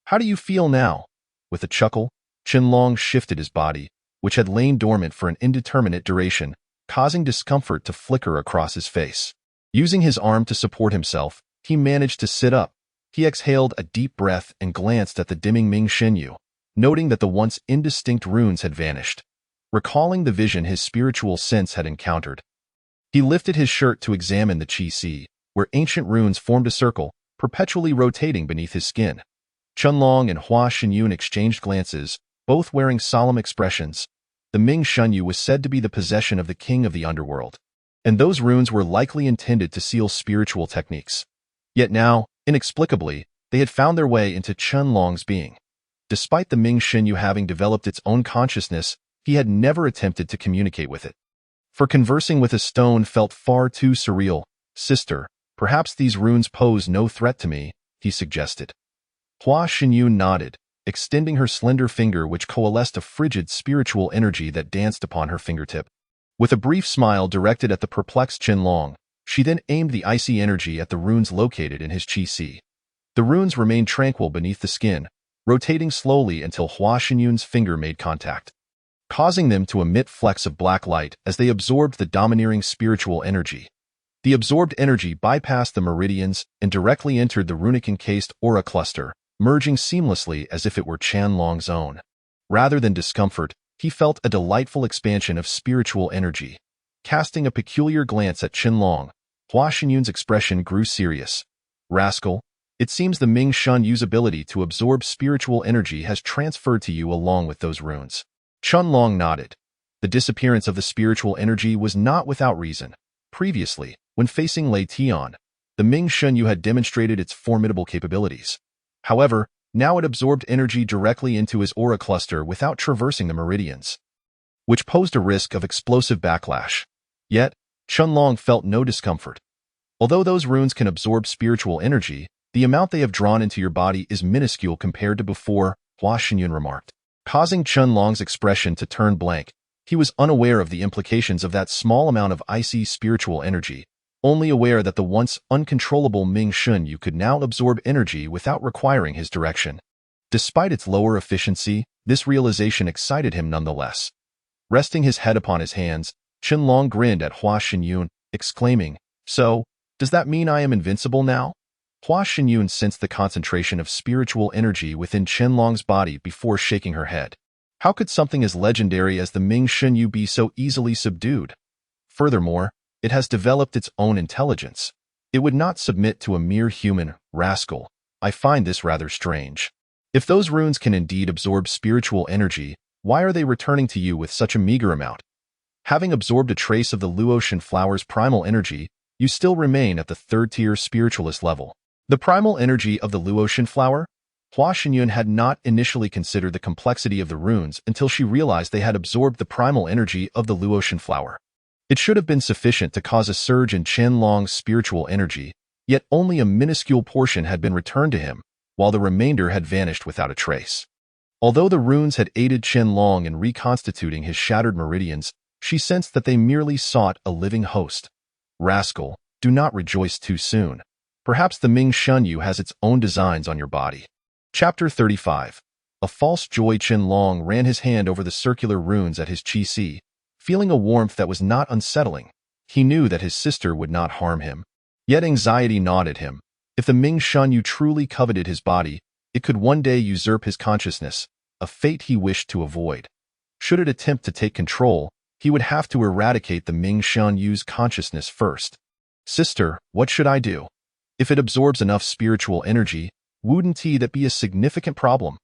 How do you feel now?" With a chuckle, Qianlong shifted his body, which had lain dormant for an indeterminate duration, causing discomfort to flicker across his face. Using his arm to support himself, he managed to sit up. He exhaled a deep breath and glanced at the dimming Ming Shenyu, noting that the once indistinct runes had vanished. Recalling the vision his spiritual sense had encountered, he lifted his shirt to examine the Qi Si, where ancient runes formed a circle, perpetually rotating beneath his skin. Qianlong and Hua Xinyun exchanged glances, both wearing solemn expressions. The Ming Shenyu was said to be the possession of the king of the underworld, and those runes were likely intended to seal spiritual techniques. Yet now, inexplicably, they had found their way into Qianlong's being. Despite the Ming Shenyu having developed its own consciousness, he had never attempted to communicate with it. For conversing with a stone felt far too surreal. "Sister, perhaps these runes pose no threat to me," he suggested. Hua Xinyun nodded, extending her slender finger which coalesced a frigid spiritual energy that danced upon her fingertip. With a brief smile directed at the perplexed Qianlong, she then aimed the icy energy at the runes located in his Qi Si. The runes remained tranquil beneath the skin, rotating slowly until Hua Xinyun's finger made contact, causing them to emit flecks of black light as they absorbed the domineering spiritual energy. The absorbed energy bypassed the meridians and directly entered the runic-encased aura cluster, merging seamlessly as if it were Qianlong's own. Rather than discomfort, he felt a delightful expansion of spiritual energy. Casting a peculiar glance at Qianlong, Hua Xinyun's expression grew serious. "Rascal, it seems the Ming Shenyu's ability to absorb spiritual energy has transferred to you along with those runes." Qianlong nodded. The disappearance of the spiritual energy was not without reason. Previously, when facing Lei Tian, the Ming Shenyu had demonstrated its formidable capabilities. However, now it absorbed energy directly into his aura cluster without traversing the meridians, which posed a risk of explosive backlash. Yet, Qianlong felt no discomfort. Although those runes can absorb spiritual energy, the amount they have drawn into your body is minuscule compared to before, Hua Xinyun remarked, causing Qianlong's expression to turn blank. He was unaware of the implications of that small amount of icy spiritual energy, only aware that the once uncontrollable Ming Shenyu could now absorb energy without requiring his direction. Despite its lower efficiency, this realization excited him nonetheless. Resting his head upon his hands, Qianlong grinned at Hua Xinyun, exclaiming, "So, does that mean I am invincible now?" Hua Xinyun sensed the concentration of spiritual energy within Qianlong's body before shaking her head. How could something as legendary as the Ming Shenyu be so easily subdued? Furthermore, it has developed its own intelligence. It would not submit to a mere human. "Rascal, I find this rather strange. If those runes can indeed absorb spiritual energy, why are they returning to you with such a meager amount? Having absorbed a trace of the Luotian flower's primal energy, you still remain at the third-tier spiritualist level." The primal energy of the Luotian flower? Hua Xinyun had not initially considered the complexity of the runes until she realized they had absorbed the primal energy of the Luotian flower. It should have been sufficient to cause a surge in Qianlong's spiritual energy, yet only a minuscule portion had been returned to him, while the remainder had vanished without a trace. Although the runes had aided Qianlong in reconstituting his shattered meridians, she sensed that they merely sought a living host. "Rascal, do not rejoice too soon. Perhaps the Ming Shenyu has its own designs on your body." Chapter 35. A false joy. Qianlong ran his hand over the circular runes at his Qi Si, feeling a warmth that was not unsettling. He knew that his sister would not harm him. Yet anxiety gnawed at him. If the Ming Shenyu truly coveted his body, it could one day usurp his consciousness, a fate he wished to avoid. Should it attempt to take control, he would have to eradicate the Ming Shenyu's consciousness first. "Sister, what should I do? If it absorbs enough spiritual energy, wouldn't that be a significant problem?"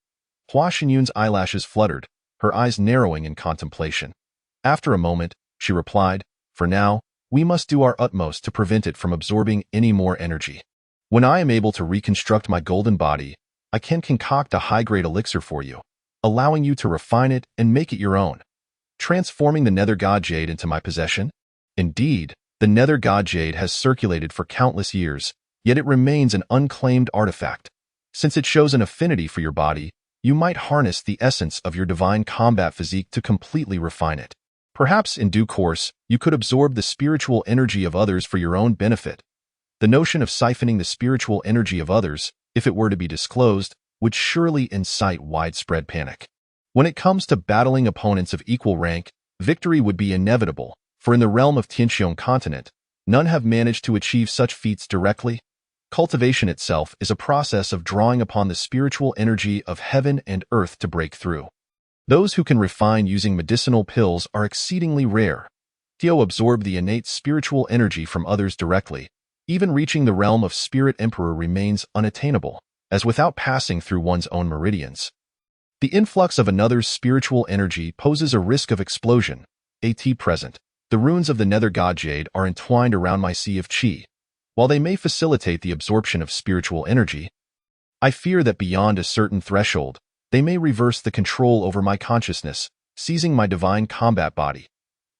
Hua Xinyun's eyelashes fluttered, her eyes narrowing in contemplation. After a moment, she replied, "For now, we must do our utmost to prevent it from absorbing any more energy. When I am able to reconstruct my golden body, I can concoct a high-grade elixir for you, allowing you to refine it and make it your own. Transforming the Nether God Jade into my possession? Indeed, the Nether God Jade has circulated for countless years, yet it remains an unclaimed artifact. Since it shows an affinity for your body, you might harness the essence of your divine combat physique to completely refine it. Perhaps in due course, you could absorb the spiritual energy of others for your own benefit. The notion of siphoning the spiritual energy of others, if it were to be disclosed, would surely incite widespread panic. When it comes to battling opponents of equal rank, victory would be inevitable, for in the realm of Tianqiong continent, none have managed to achieve such feats directly. Cultivation itself is a process of drawing upon the spiritual energy of heaven and earth to break through. Those who can refine using medicinal pills are exceedingly rare. Tio absorb the innate spiritual energy from others directly. Even reaching the realm of Spirit Emperor remains unattainable, as without passing through one's own meridians. The influx of another's spiritual energy poses a risk of explosion. At present, the runes of the Nether God Jade are entwined around my Sea of Qi. While they may facilitate the absorption of spiritual energy, I fear that beyond a certain threshold, they may reverse the control over my consciousness, seizing my divine combat body.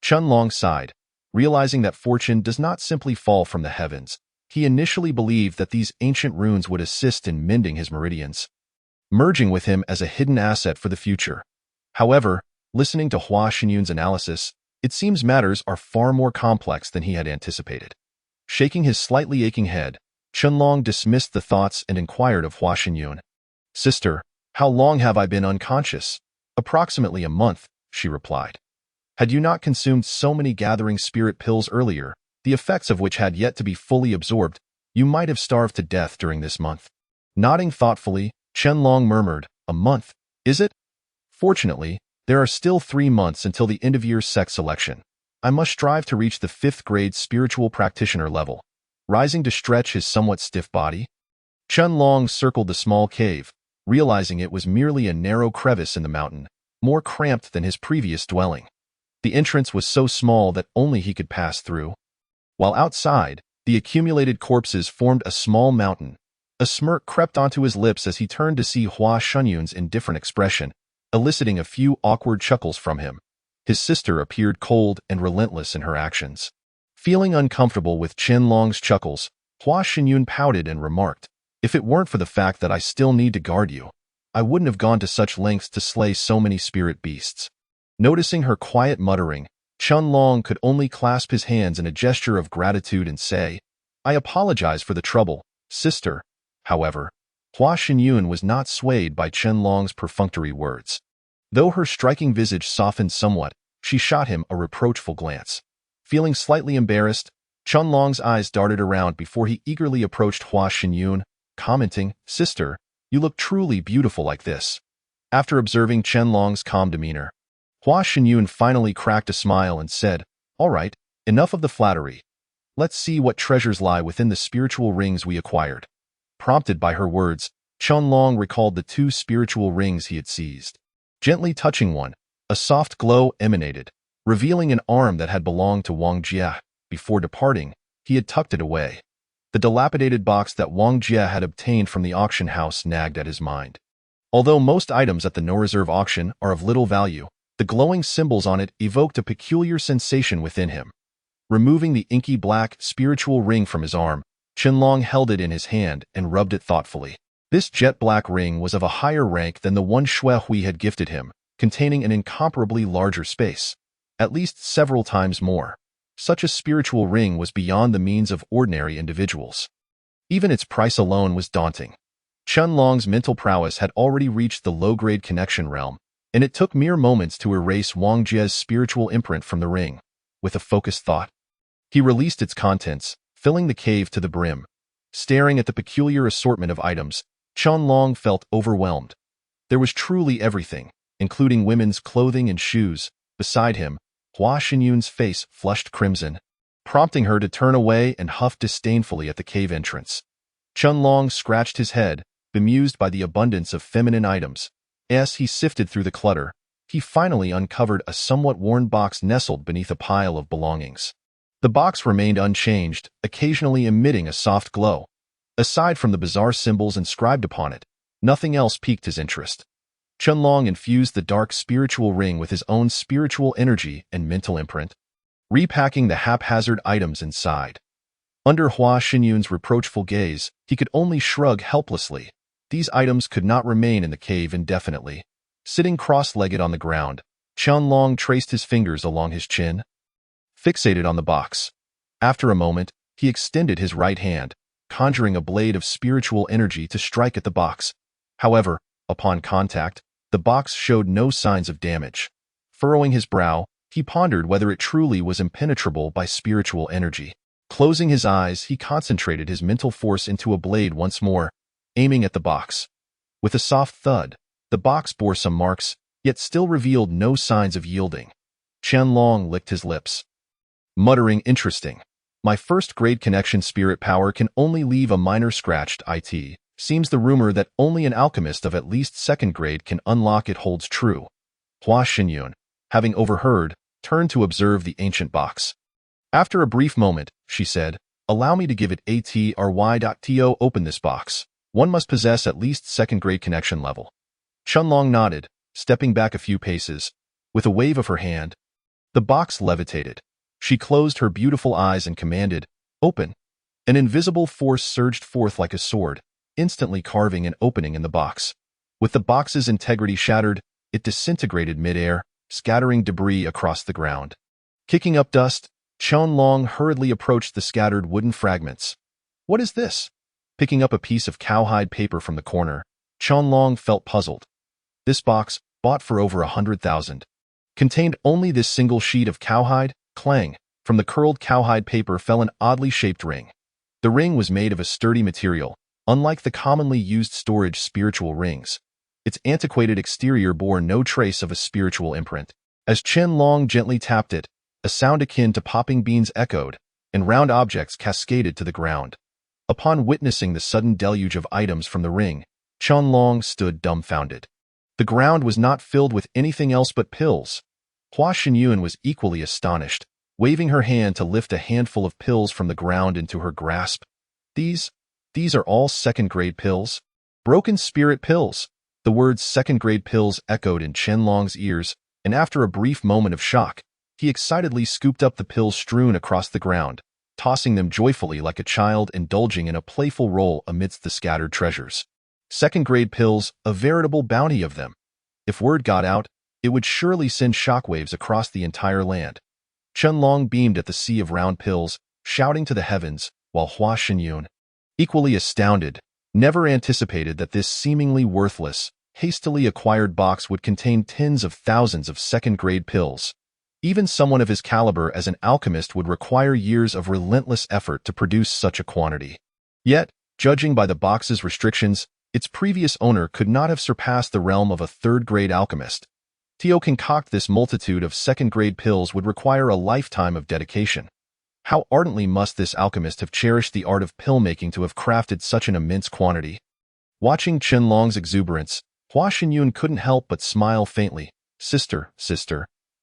Chunlong sighed, realizing that fortune does not simply fall from the heavens. He initially believed that these ancient runes would assist in mending his meridians, merging with him as a hidden asset for the future. However, listening to Hua Xinyun's analysis, it seems matters are far more complex than he had anticipated. Shaking his slightly aching head, Chunlong dismissed the thoughts and inquired of Hua Xinyun. "Sister, how long have I been unconscious?" "Approximately a month," she replied. "Had you not consumed so many gathering spirit pills earlier, the effects of which had yet to be fully absorbed, you might have starved to death during this month." Nodding thoughtfully, Chunlong murmured, "A month, is it? Fortunately, there are still 3 months until the end-of-year sect selection. I must strive to reach the 5th grade spiritual practitioner level." Rising to stretch his somewhat stiff body, Chunlong circled the small cave, realizing it was merely a narrow crevice in the mountain, more cramped than his previous dwelling. The entrance was so small that only he could pass through. While outside, the accumulated corpses formed a small mountain. A smirk crept onto his lips as he turned to see Hua Xinyun's indifferent expression, eliciting a few awkward chuckles from him. His sister appeared cold and relentless in her actions. Feeling uncomfortable with Chunlong's chuckles, Hua Xinyun pouted and remarked, "If it weren't for the fact that I still need to guard you, I wouldn't have gone to such lengths to slay so many spirit beasts." Noticing her quiet muttering, Chunlong could only clasp his hands in a gesture of gratitude and say, "I apologize for the trouble, sister." However, Hua Xinyun was not swayed by Chunlong's perfunctory words. Though her striking visage softened somewhat, she shot him a reproachful glance. Feeling slightly embarrassed, Chunlong's eyes darted around before he eagerly approached Hua Xinyun, commenting, "Sister, you look truly beautiful like this." After observing Chunlong's calm demeanor, Hua Xinyun finally cracked a smile and said, "All right, enough of the flattery. Let's see what treasures lie within the spiritual rings we acquired." Prompted by her words, Chunlong recalled the 2 spiritual rings he had seized. Gently touching one, a soft glow emanated, revealing an arm that had belonged to Wang Jie. Before departing, he had tucked it away. The dilapidated box that Wang Jie had obtained from the auction house nagged at his mind. Although most items at the No Reserve auction are of little value, the glowing symbols on it evoked a peculiar sensation within him. Removing the inky black spiritual ring from his arm, Chunlong held it in his hand and rubbed it thoughtfully. This jet-black ring was of a higher rank than the one Xue Hui had gifted him, containing an incomparably larger space, at least several times more. Such a spiritual ring was beyond the means of ordinary individuals. Even its price alone was daunting. Chunlong's mental prowess had already reached the low-grade connection realm, and it took mere moments to erase Wang Jie's spiritual imprint from the ring. With a focused thought, he released its contents, filling the cave to the brim. Staring at the peculiar assortment of items, Chunlong felt overwhelmed. There was truly everything, including women's clothing and shoes. Beside him, Hua Xinyun's face flushed crimson, prompting her to turn away and huff disdainfully at the cave entrance. Chunlong scratched his head, bemused by the abundance of feminine items. As he sifted through the clutter, he finally uncovered a somewhat worn box nestled beneath a pile of belongings. The box remained unchanged, occasionally emitting a soft glow. Aside from the bizarre symbols inscribed upon it, nothing else piqued his interest. Chunlong infused the dark spiritual ring with his own spiritual energy and mental imprint, repacking the haphazard items inside. Under Hua Xinyun's reproachful gaze, he could only shrug helplessly. These items could not remain in the cave indefinitely. Sitting cross-legged on the ground, Qianlong traced his fingers along his chin, fixated on the box. After a moment, he extended his right hand, conjuring a blade of spiritual energy to strike at the box. However, upon contact, the box showed no signs of damage. Furrowing his brow, he pondered whether it truly was impenetrable by spiritual energy. Closing his eyes, he concentrated his mental force into a blade once more, aiming at the box. With a soft thud, the box bore some marks, yet still revealed no signs of yielding. Qianlong licked his lips, muttering, "Interesting. My first-grade connection spirit power can only leave a minor scratched it. Seems the rumor that only an alchemist of at least second grade can unlock it holds true." Hua Xinyun, having overheard, turned to observe the ancient box. After a brief moment, she said, "Allow me to give it a try.to open this box. One must possess at least second-grade connection level." Qianlong nodded, stepping back a few paces. With a wave of her hand, the box levitated. She closed her beautiful eyes and commanded, "Open." An invisible force surged forth like a sword, instantly carving an opening in the box. With the box's integrity shattered, it disintegrated mid-air, scattering debris across the ground. Kicking up dust, Qianlong hurriedly approached the scattered wooden fragments. "What is this?" Picking up a piece of cowhide paper from the corner, Qianlong felt puzzled. This box, bought for over 100,000, contained only this single sheet of cowhide. Clang! From the curled cowhide paper fell an oddly shaped ring. The ring was made of a sturdy material, unlike the commonly used storage spiritual rings. Its antiquated exterior bore no trace of a spiritual imprint. As Qianlong gently tapped it, a sound akin to popping beans echoed, and round objects cascaded to the ground. Upon witnessing the sudden deluge of items from the ring, Qianlong stood dumbfounded. The ground was not filled with anything else but pills. Hua Xinyun was equally astonished, waving her hand to lift a handful of pills from the ground into her grasp. These are all second-grade pills? Broken spirit pills. The words second-grade pills echoed in Qianlong's ears, and after a brief moment of shock, he excitedly scooped up the pills strewn across the ground, tossing them joyfully like a child indulging in a playful roll amidst the scattered treasures. Second-grade pills, a veritable bounty of them. If word got out, it would surely send shockwaves across the entire land. Qianlong beamed at the sea of round pills, shouting to the heavens, while Hua Xinyun, equally astounded, never anticipated that this seemingly worthless, hastily acquired box would contain tens of thousands of second-grade pills. Even someone of his caliber as an alchemist would require years of relentless effort to produce such a quantity. Yet, judging by the box's restrictions, its previous owner could not have surpassed the realm of a third-grade alchemist. To concoct this multitude of second-grade pills would require a lifetime of dedication. How ardently must this alchemist have cherished the art of pill-making to have crafted such an immense quantity? Watching Qianlong's exuberance, Hua Xinyun couldn't help but smile faintly. Sister,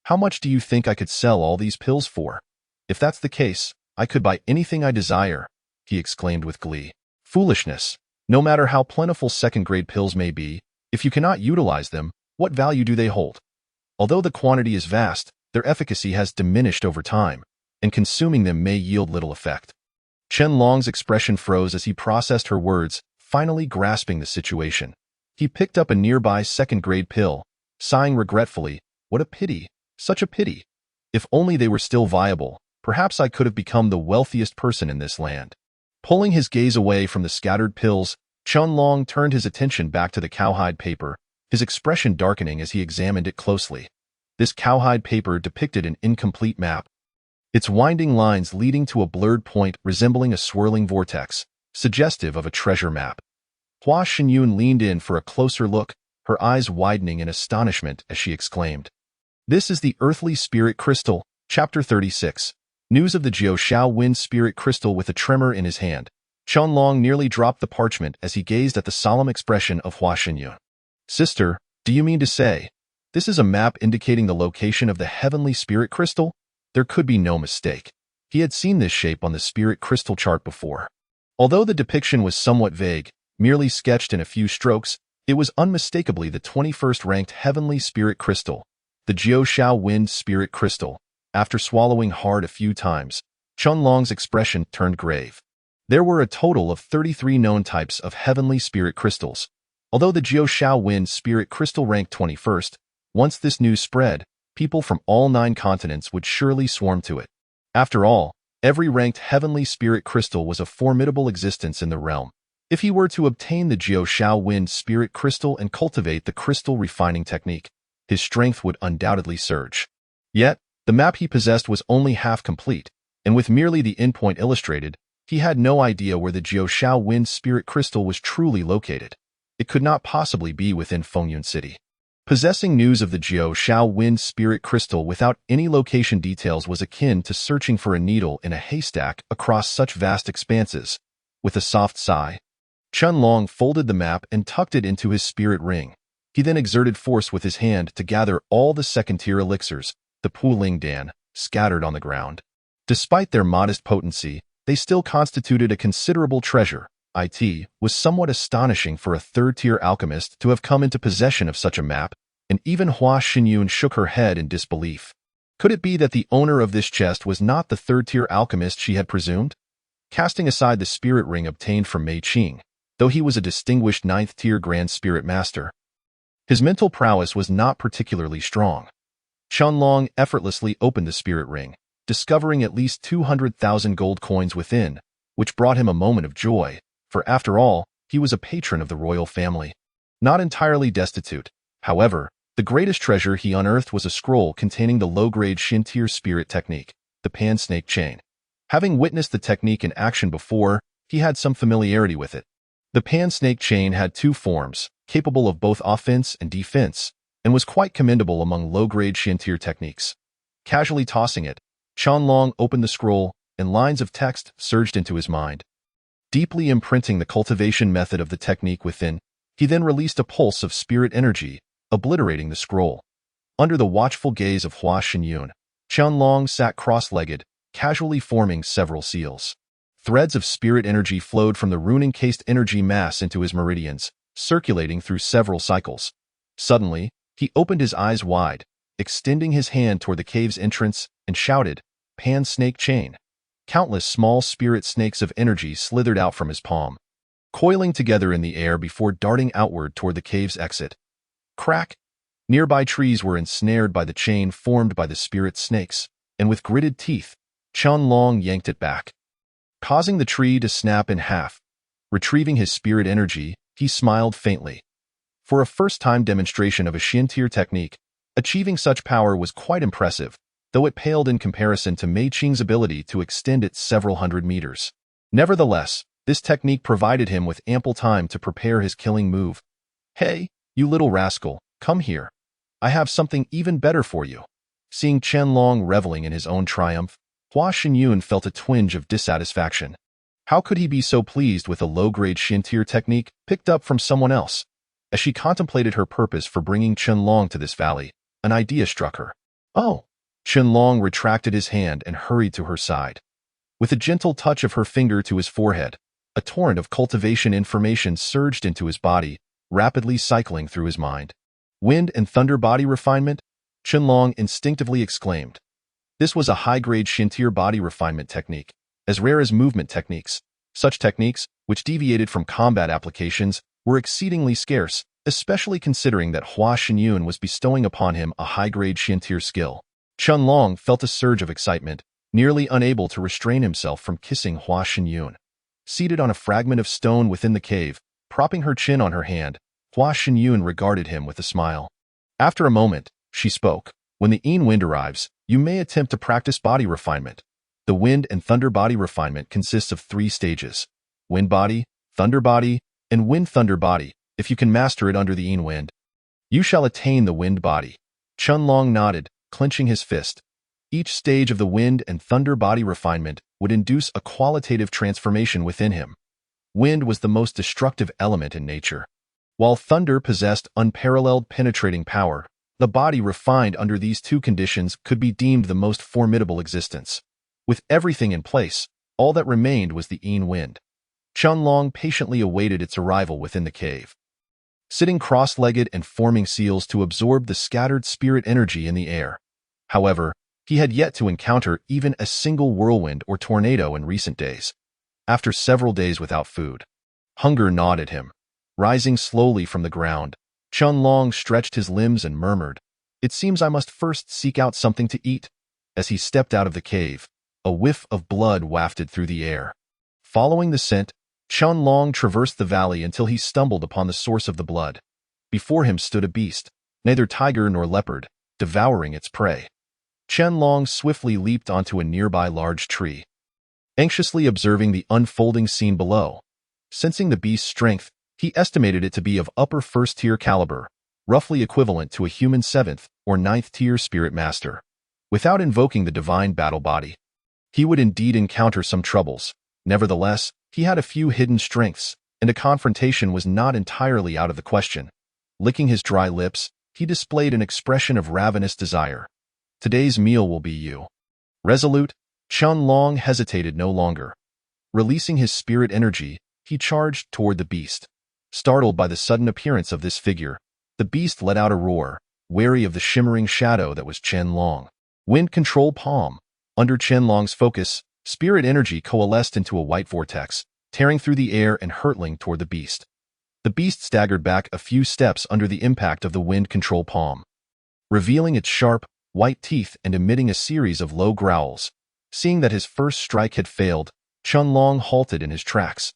how much do you think I could sell all these pills for? If that's the case, I could buy anything I desire," he exclaimed with glee. "Foolishness. No matter how plentiful second-grade pills may be, if you cannot utilize them, what value do they hold? Although the quantity is vast, their efficacy has diminished over time, and consuming them may yield little effect." Qianlong's expression froze as he processed her words, finally grasping the situation. He picked up a nearby second-grade pill, sighing regretfully, "What a pity, such a pity. If only they were still viable, perhaps I could have become the wealthiest person in this land." Pulling his gaze away from the scattered pills, Qianlong turned his attention back to the cowhide paper, his expression darkening as he examined it closely. This cowhide paper depicted an incomplete map, its winding lines leading to a blurred point resembling a swirling vortex, suggestive of a treasure map. Hua Xinyun leaned in for a closer look, her eyes widening in astonishment as she exclaimed, "This is the Earthly Spirit Crystal." Chapter 36. News of the Jiao Wind Spirit Crystal. With a tremor in his hand, Qianlong nearly dropped the parchment as he gazed at the solemn expression of Hua Xinyun. "Sister, do you mean to say this is a map indicating the location of the Heavenly Spirit Crystal?" There could be no mistake. He had seen this shape on the Spirit Crystal chart before. Although the depiction was somewhat vague, merely sketched in a few strokes, it was unmistakably the 21st ranked Heavenly Spirit Crystal, the Jiao Wind Spirit Crystal. After swallowing hard a few times, Chunlong's expression turned grave. There were a total of 33 known types of heavenly spirit crystals. Although the Jiushao Wind Spirit Crystal ranked 21st, once this news spread, people from all 9 continents would surely swarm to it. After all, every ranked heavenly spirit crystal was a formidable existence in the realm. If he were to obtain the Jiushao Wind Spirit Crystal and cultivate the crystal refining technique, his strength would undoubtedly surge. Yet, the map he possessed was only half complete, and with merely the endpoint illustrated, he had no idea where the Jiushao Wind Spirit Crystal was truly located. It could not possibly be within Fengyun City. Possessing news of the Jiushao Wind Spirit Crystal without any location details was akin to searching for a needle in a haystack across such vast expanses. With a soft sigh, Chunlong folded the map and tucked it into his spirit ring. He then exerted force with his hand to gather all the second-tier elixirs, the Puling Dan, scattered on the ground. Despite their modest potency, they still constituted a considerable treasure. It was somewhat astonishing for a third-tier alchemist to have come into possession of such a map, and even Hua Xinyun shook her head in disbelief. Could it be that the owner of this chest was not the third-tier alchemist she had presumed? Casting aside the spirit ring obtained from Mei Qing, though he was a distinguished 9th-tier Grand Spirit Master, his mental prowess was not particularly strong. Chunlong effortlessly opened the spirit ring, discovering at least 200,000 gold coins within, which brought him a moment of joy, for after all, he was a patron of the royal family. Not entirely destitute, however, the greatest treasure he unearthed was a scroll containing the low-grade Shin-tier spirit technique, the Pan Snake Chain. Having witnessed the technique in action before, he had some familiarity with it. The Pan Snake Chain had 2 forms, capable of both offense and defense, and was quite commendable among low-grade Shin-tier techniques. Casually tossing it, Chunlong opened the scroll, and lines of text surged into his mind. Deeply imprinting the cultivation method of the technique within, he then released a pulse of spirit energy, obliterating the scroll. Under the watchful gaze of Hua Xinyun, Chunlong sat cross-legged, casually forming several seals. Threads of spirit energy flowed from the rune-encased energy mass into his meridians, circulating through several cycles. Suddenly, he opened his eyes wide, extending his hand toward the cave's entrance, and shouted, "Pan Snake Chain." Countless small spirit snakes of energy slithered out from his palm, coiling together in the air before darting outward toward the cave's exit. Crack! Nearby trees were ensnared by the chain formed by the spirit snakes, and with gritted teeth, Chunlong yanked it back, causing the tree to snap in half. Retrieving his spirit energy, he smiled faintly. For a first-time demonstration of a Shin-tier technique, achieving such power was quite impressive, though it paled in comparison to Mei Qing's ability to extend it several hundred meters. Nevertheless, this technique provided him with ample time to prepare his killing move. "Hey, you little rascal, come here. I have something even better for you." Seeing Chunlong reveling in his own triumph, Hua Xinyun felt a twinge of dissatisfaction. How could he be so pleased with a low-grade Shin-tier technique picked up from someone else? As she contemplated her purpose for bringing Chunlong to this valley, an idea struck her. "Oh!" Chunlong retracted his hand and hurried to her side. With a gentle touch of her finger to his forehead, a torrent of cultivation information surged into his body, rapidly cycling through his mind. "Wind and thunder body refinement?" Chunlong instinctively exclaimed. This was a high-grade Shin-tier body refinement technique, as rare as movement techniques. Such techniques, which deviated from combat applications, were exceedingly scarce, especially considering that Hua Xinyun was bestowing upon him a high-grade Shin-tier skill. Chunlong felt a surge of excitement, nearly unable to restrain himself from kissing Hua Xinyun. Seated on a fragment of stone within the cave, propping her chin on her hand, Hua Xinyun regarded him with a smile. After a moment, she spoke. "When the Yin Wind arrives, you may attempt to practice body refinement. The Wind and Thunder body refinement consists of 3 stages: Wind body, Thunder body, and Wind Thunder body. If you can master it under the Yin Wind, you shall attain the Wind body." Chunlong nodded, clenching his fist. Each stage of the Wind and Thunder body refinement would induce a qualitative transformation within him. Wind was the most destructive element in nature, while thunder possessed unparalleled penetrating power. The body refined under these 2 conditions could be deemed the most formidable existence. With everything in place, all that remained was the Yin Wind. Chunlong patiently awaited its arrival within the cave, sitting cross-legged and forming seals to absorb the scattered spirit energy in the air. However, He had yet to encounter even a single whirlwind or tornado in recent days. After several days without food, hunger gnawed at him. Rising slowly from the ground, Qianlong stretched his limbs and murmured, "It seems I must first seek out something to eat." As he stepped out of the cave, a whiff of blood wafted through the air. Following the scent, Qianlong traversed the valley until he stumbled upon the source of the blood. Before him stood a beast, neither tiger nor leopard, devouring its prey. Qianlong swiftly leaped onto a nearby large tree, anxiously observing the unfolding scene below. Sensing the beast's strength, he estimated it to be of upper first-tier caliber, roughly equivalent to a human 7th or 9th-tier spirit master. Without invoking the divine battle body, he would indeed encounter some troubles. Nevertheless, he had a few hidden strengths, and a confrontation was not entirely out of the question. Licking his dry lips, he displayed an expression of ravenous desire. "Today's meal will be you." Resolute, Qianlong hesitated no longer. Releasing his spirit energy, he charged toward the beast. Startled by the sudden appearance of this figure, the beast let out a roar, wary of the shimmering shadow that was Qianlong. Wind Control Palm. Under Qianlong's focus, spirit energy coalesced into a white vortex, tearing through the air and hurtling toward the beast. The beast staggered back a few steps under the impact of the Wind Control Palm, revealing its sharp, white teeth and emitting a series of low growls. Seeing that his first strike had failed, Qianlong halted in his tracks.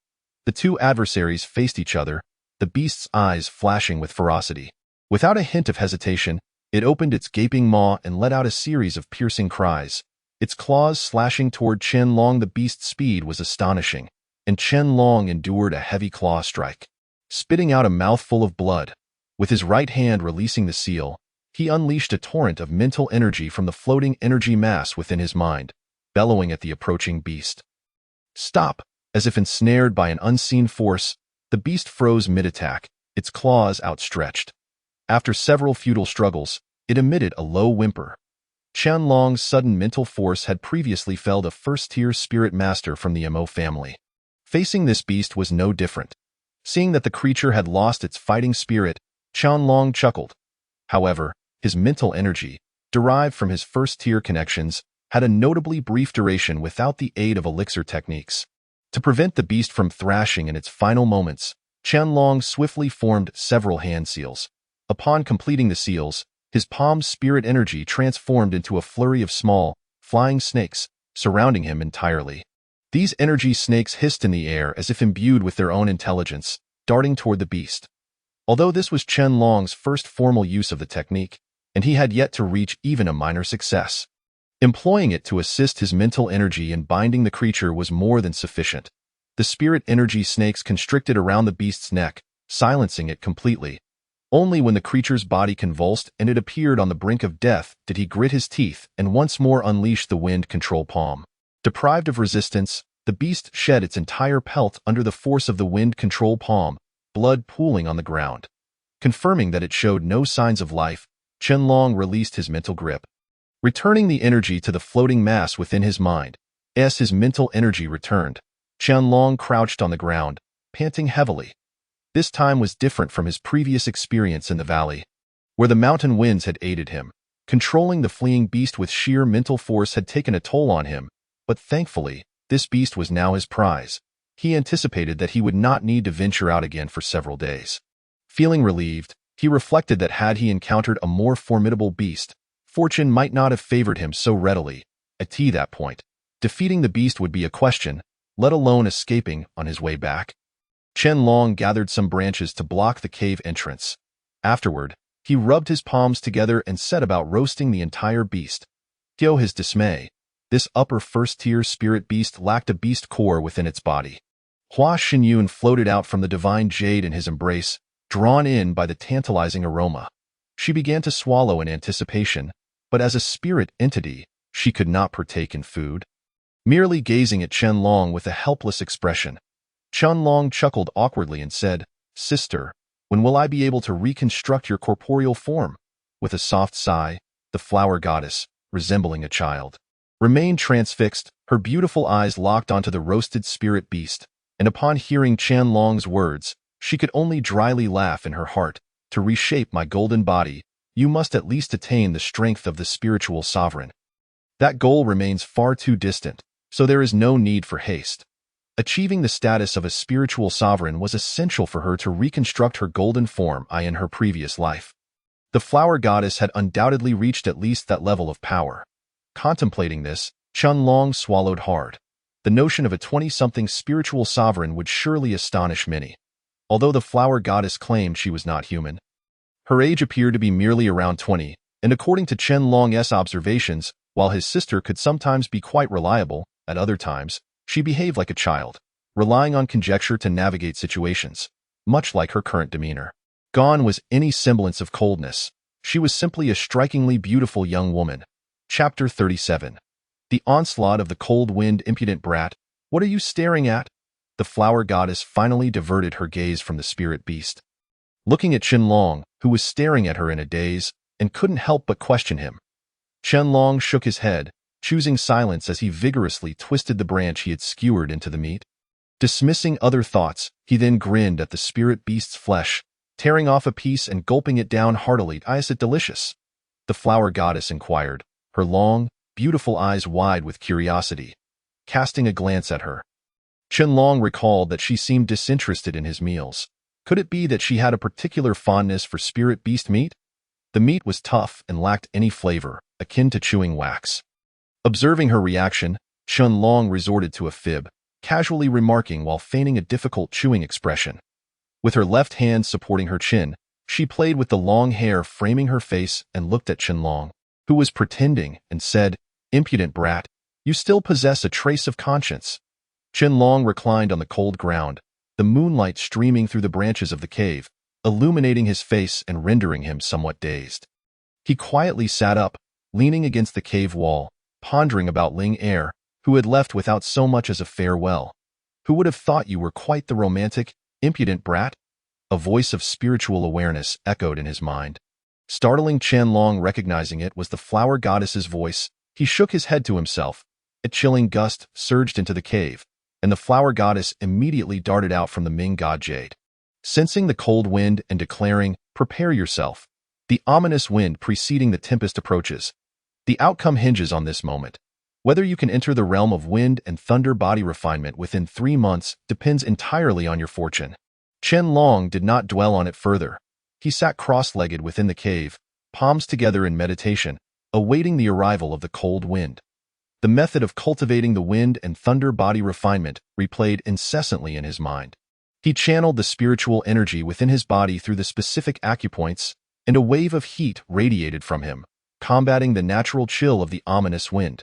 The two adversaries faced each other, the beast's eyes flashing with ferocity. Without a hint of hesitation, it opened its gaping maw and let out a series of piercing cries. Its claws slashing toward Qianlong. The beast's speed was astonishing, and Qianlong endured a heavy claw strike, spitting out a mouthful of blood. With his right hand releasing the seal, he unleashed a torrent of mental energy from the floating energy mass within his mind, bellowing at the approaching beast. "Stop!" As if ensnared by an unseen force, the beast froze mid-attack, its claws outstretched. After several futile struggles, it emitted a low whimper. Qianlong's sudden mental force had previously felled a first-tier spirit master from the Mo family. Facing this beast was no different. Seeing that the creature had lost its fighting spirit, Qianlong chuckled. However, his mental energy, derived from his first-tier connections, had a notably brief duration without the aid of elixir techniques. To prevent the beast from thrashing in its final moments, Qianlong swiftly formed several hand seals. Upon completing the seals, his palm's spirit energy transformed into a flurry of small, flying snakes, surrounding him entirely. These energy snakes hissed in the air as if imbued with their own intelligence, darting toward the beast. Although this was Qianlong's first formal use of the technique, and he had yet to reach even a minor success, employing it to assist his mental energy in binding the creature was more than sufficient. The spirit energy snakes constricted around the beast's neck, silencing it completely. Only when the creature's body convulsed and it appeared on the brink of death did he grit his teeth and once more unleash the Wind Control Palm. Deprived of resistance, the beast shed its entire pelt under the force of the Wind Control Palm, blood pooling on the ground. Confirming that it showed no signs of life, Qianlong released his mental grip, returning the energy to the floating mass within his mind. As his mental energy returned, Qianlong crouched on the ground, panting heavily. This time was different from his previous experience in the valley, where the mountain winds had aided him. Controlling the fleeing beast with sheer mental force had taken a toll on him, but thankfully, this beast was now his prize. He anticipated that he would not need to venture out again for several days. Feeling relieved, he reflected that had he encountered a more formidable beast, fortune might not have favored him so readily. At that point, defeating the beast would be a question, let alone escaping on his way back. Qianlong gathered some branches to block the cave entrance. Afterward, he rubbed his palms together and set about roasting the entire beast. To his dismay, this upper first-tier spirit beast lacked a beast core within its body. Hua Xinyun floated out from the divine jade in his embrace, drawn in by the tantalizing aroma. She began to swallow in anticipation, but as a spirit entity, she could not partake in food. Merely gazing at Qianlong with a helpless expression, Qianlong chuckled awkwardly and said, "Sister, when will I be able to reconstruct your corporeal form?" With a soft sigh, the flower goddess, resembling a child, remained transfixed, her beautiful eyes locked onto the roasted spirit beast, and upon hearing Qianlong's words, she could only dryly laugh in her heart. "To reshape my golden body, you must at least attain the strength of the spiritual sovereign." That goal remains far too distant, so there is no need for haste. Achieving the status of a spiritual sovereign was essential for her to reconstruct her golden form in her previous life. The flower goddess had undoubtedly reached at least that level of power. Contemplating this, Chunlong swallowed hard. The notion of a 20-something spiritual sovereign would surely astonish many. Although the flower goddess claimed she was not human, her age appeared to be merely around 20, and according to Chunlong's observations, while his sister could sometimes be quite reliable, at other times, she behaved like a child, relying on conjecture to navigate situations, much like her current demeanor. Gone was any semblance of coldness. She was simply a strikingly beautiful young woman. Chapter 37. The onslaught of the cold wind. Impudent brat, what are you staring at? The flower goddess finally diverted her gaze from the spirit beast. Looking at Chunlong, who was staring at her in a daze, and couldn't help but question him. Chunlong shook his head, choosing silence as he vigorously twisted the branch he had skewered into the meat. Dismissing other thoughts, he then grinned at the spirit beast's flesh, tearing off a piece and gulping it down heartily. Is it delicious? The flower goddess inquired, her long, beautiful eyes wide with curiosity. Casting a glance at her, Chunlong recalled that she seemed disinterested in his meals. Could it be that she had a particular fondness for spirit beast meat? The meat was tough and lacked any flavor, akin to chewing wax. Observing her reaction, Chunlong resorted to a fib, casually remarking while feigning a difficult chewing expression. With her left hand supporting her chin, she played with the long hair framing her face and looked at Chunlong, who was pretending, and said, "Impudent brat, you still possess a trace of conscience." Chunlong reclined on the cold ground, the moonlight streaming through the branches of the cave, illuminating his face and rendering him somewhat dazed. He quietly sat up, leaning against the cave wall, pondering about Ling Er, who had left without so much as a farewell. Who would have thought you were quite the romantic, impudent brat? A voice of spiritual awareness echoed in his mind. Startling Chunlong recognizing it was the flower goddess's voice, he shook his head to himself. A chilling gust surged into the cave, and the flower goddess immediately darted out from the Ming god Jade. Sensing the cold wind and declaring, "Prepare yourself." The ominous wind preceding the tempest approaches. The outcome hinges on this moment. Whether you can enter the realm of wind and thunder body refinement within 3 months depends entirely on your fortune. Chunlong did not dwell on it further. He sat cross-legged within the cave, palms together in meditation, awaiting the arrival of the cold wind. The method of cultivating the wind and thunder body refinement replayed incessantly in his mind. He channeled the spiritual energy within his body through the specific acupoints, and a wave of heat radiated from him, combating the natural chill of the ominous wind.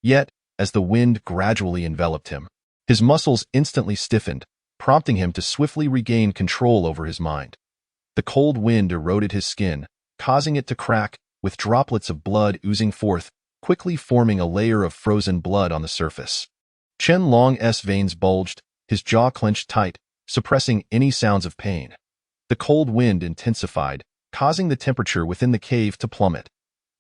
Yet, as the wind gradually enveloped him, his muscles instantly stiffened, prompting him to swiftly regain control over his mind. The cold wind eroded his skin, causing it to crack, with droplets of blood oozing forth, quickly forming a layer of frozen blood on the surface. Chunlong's veins bulged, his jaw clenched tight, suppressing any sounds of pain. The cold wind intensified, causing the temperature within the cave to plummet.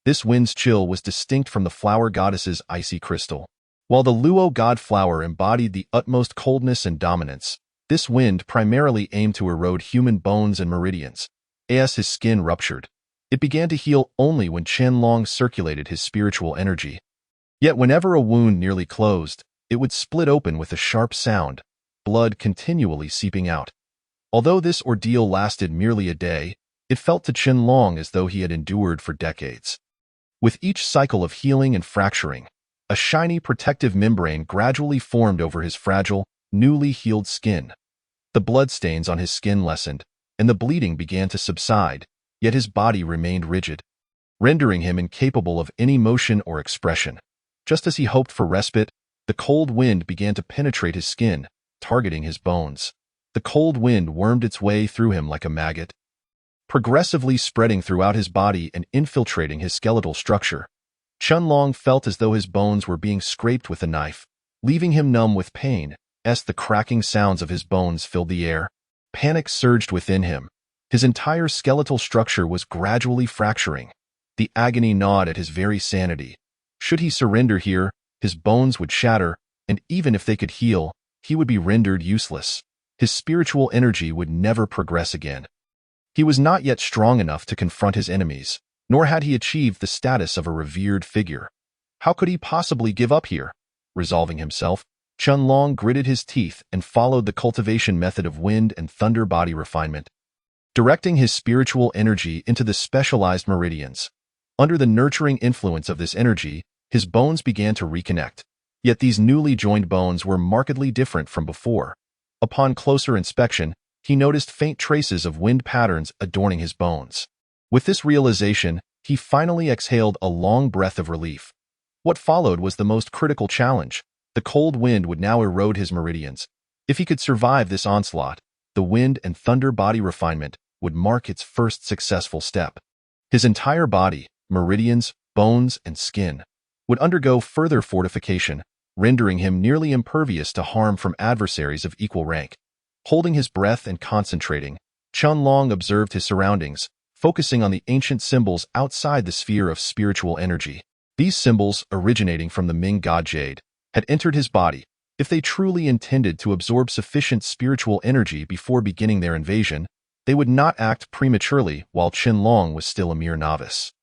This wind's chill was distinct from the flower goddess's icy crystal. While the Luo god flower embodied the utmost coldness and dominance, this wind primarily aimed to erode human bones and meridians. As his skin ruptured, it began to heal only when Chunlong circulated his spiritual energy. Yet whenever a wound nearly closed, it would split open with a sharp sound, blood continually seeping out. Although this ordeal lasted merely a day, it felt to Chunlong as though he had endured for decades. With each cycle of healing and fracturing, a shiny protective membrane gradually formed over his fragile, newly healed skin. The bloodstains on his skin lessened, and the bleeding began to subside, yet his body remained rigid, rendering him incapable of any motion or expression. Just as he hoped for respite, the cold wind began to penetrate his skin, targeting his bones. The cold wind wormed its way through him like a maggot, progressively spreading throughout his body and infiltrating his skeletal structure. Chunlong felt as though his bones were being scraped with a knife, leaving him numb with pain, as the cracking sounds of his bones filled the air. Panic surged within him. His entire skeletal structure was gradually fracturing. The agony gnawed at his very sanity. Should he surrender here, his bones would shatter, and even if they could heal, he would be rendered useless. His spiritual energy would never progress again. He was not yet strong enough to confront his enemies, nor had he achieved the status of a revered figure. How could he possibly give up here? Resolving himself, Qianlong gritted his teeth and followed the cultivation method of wind and thunder body refinement, directing his spiritual energy into the specialized meridians. Under the nurturing influence of this energy, his bones began to reconnect. Yet these newly joined bones were markedly different from before. Upon closer inspection, he noticed faint traces of wind patterns adorning his bones. With this realization, he finally exhaled a long breath of relief. What followed was the most critical challenge. The cold wind would now erode his meridians. If he could survive this onslaught, the wind and thunder body refinement would mark its first successful step. His entire body, meridians, bones, and skin, would undergo further fortification, rendering him nearly impervious to harm from adversaries of equal rank. Holding his breath and concentrating, Qianlong observed his surroundings, focusing on the ancient symbols outside the sphere of spiritual energy. These symbols, originating from the Ming god Jade, had entered his body. If they truly intended to absorb sufficient spiritual energy before beginning their invasion, they would not act prematurely while Qianlong was still a mere novice.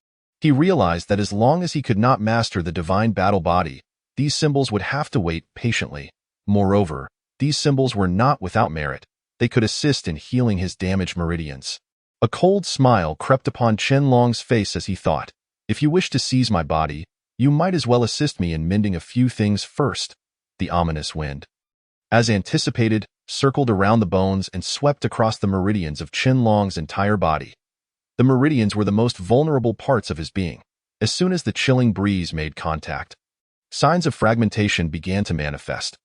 He realized that as long as he could not master the divine battle body, these symbols would have to wait patiently. Moreover, these symbols were not without merit. They could assist in healing his damaged meridians. A cold smile crept upon Qianlong's face as he thought, "If you wish to seize my body, you might as well assist me in mending a few things first." The ominous wind, as anticipated, circled around the bones and swept across the meridians of Qianlong's entire body. The meridians were the most vulnerable parts of his being. As soon as the chilling breeze made contact, signs of fragmentation began to manifest.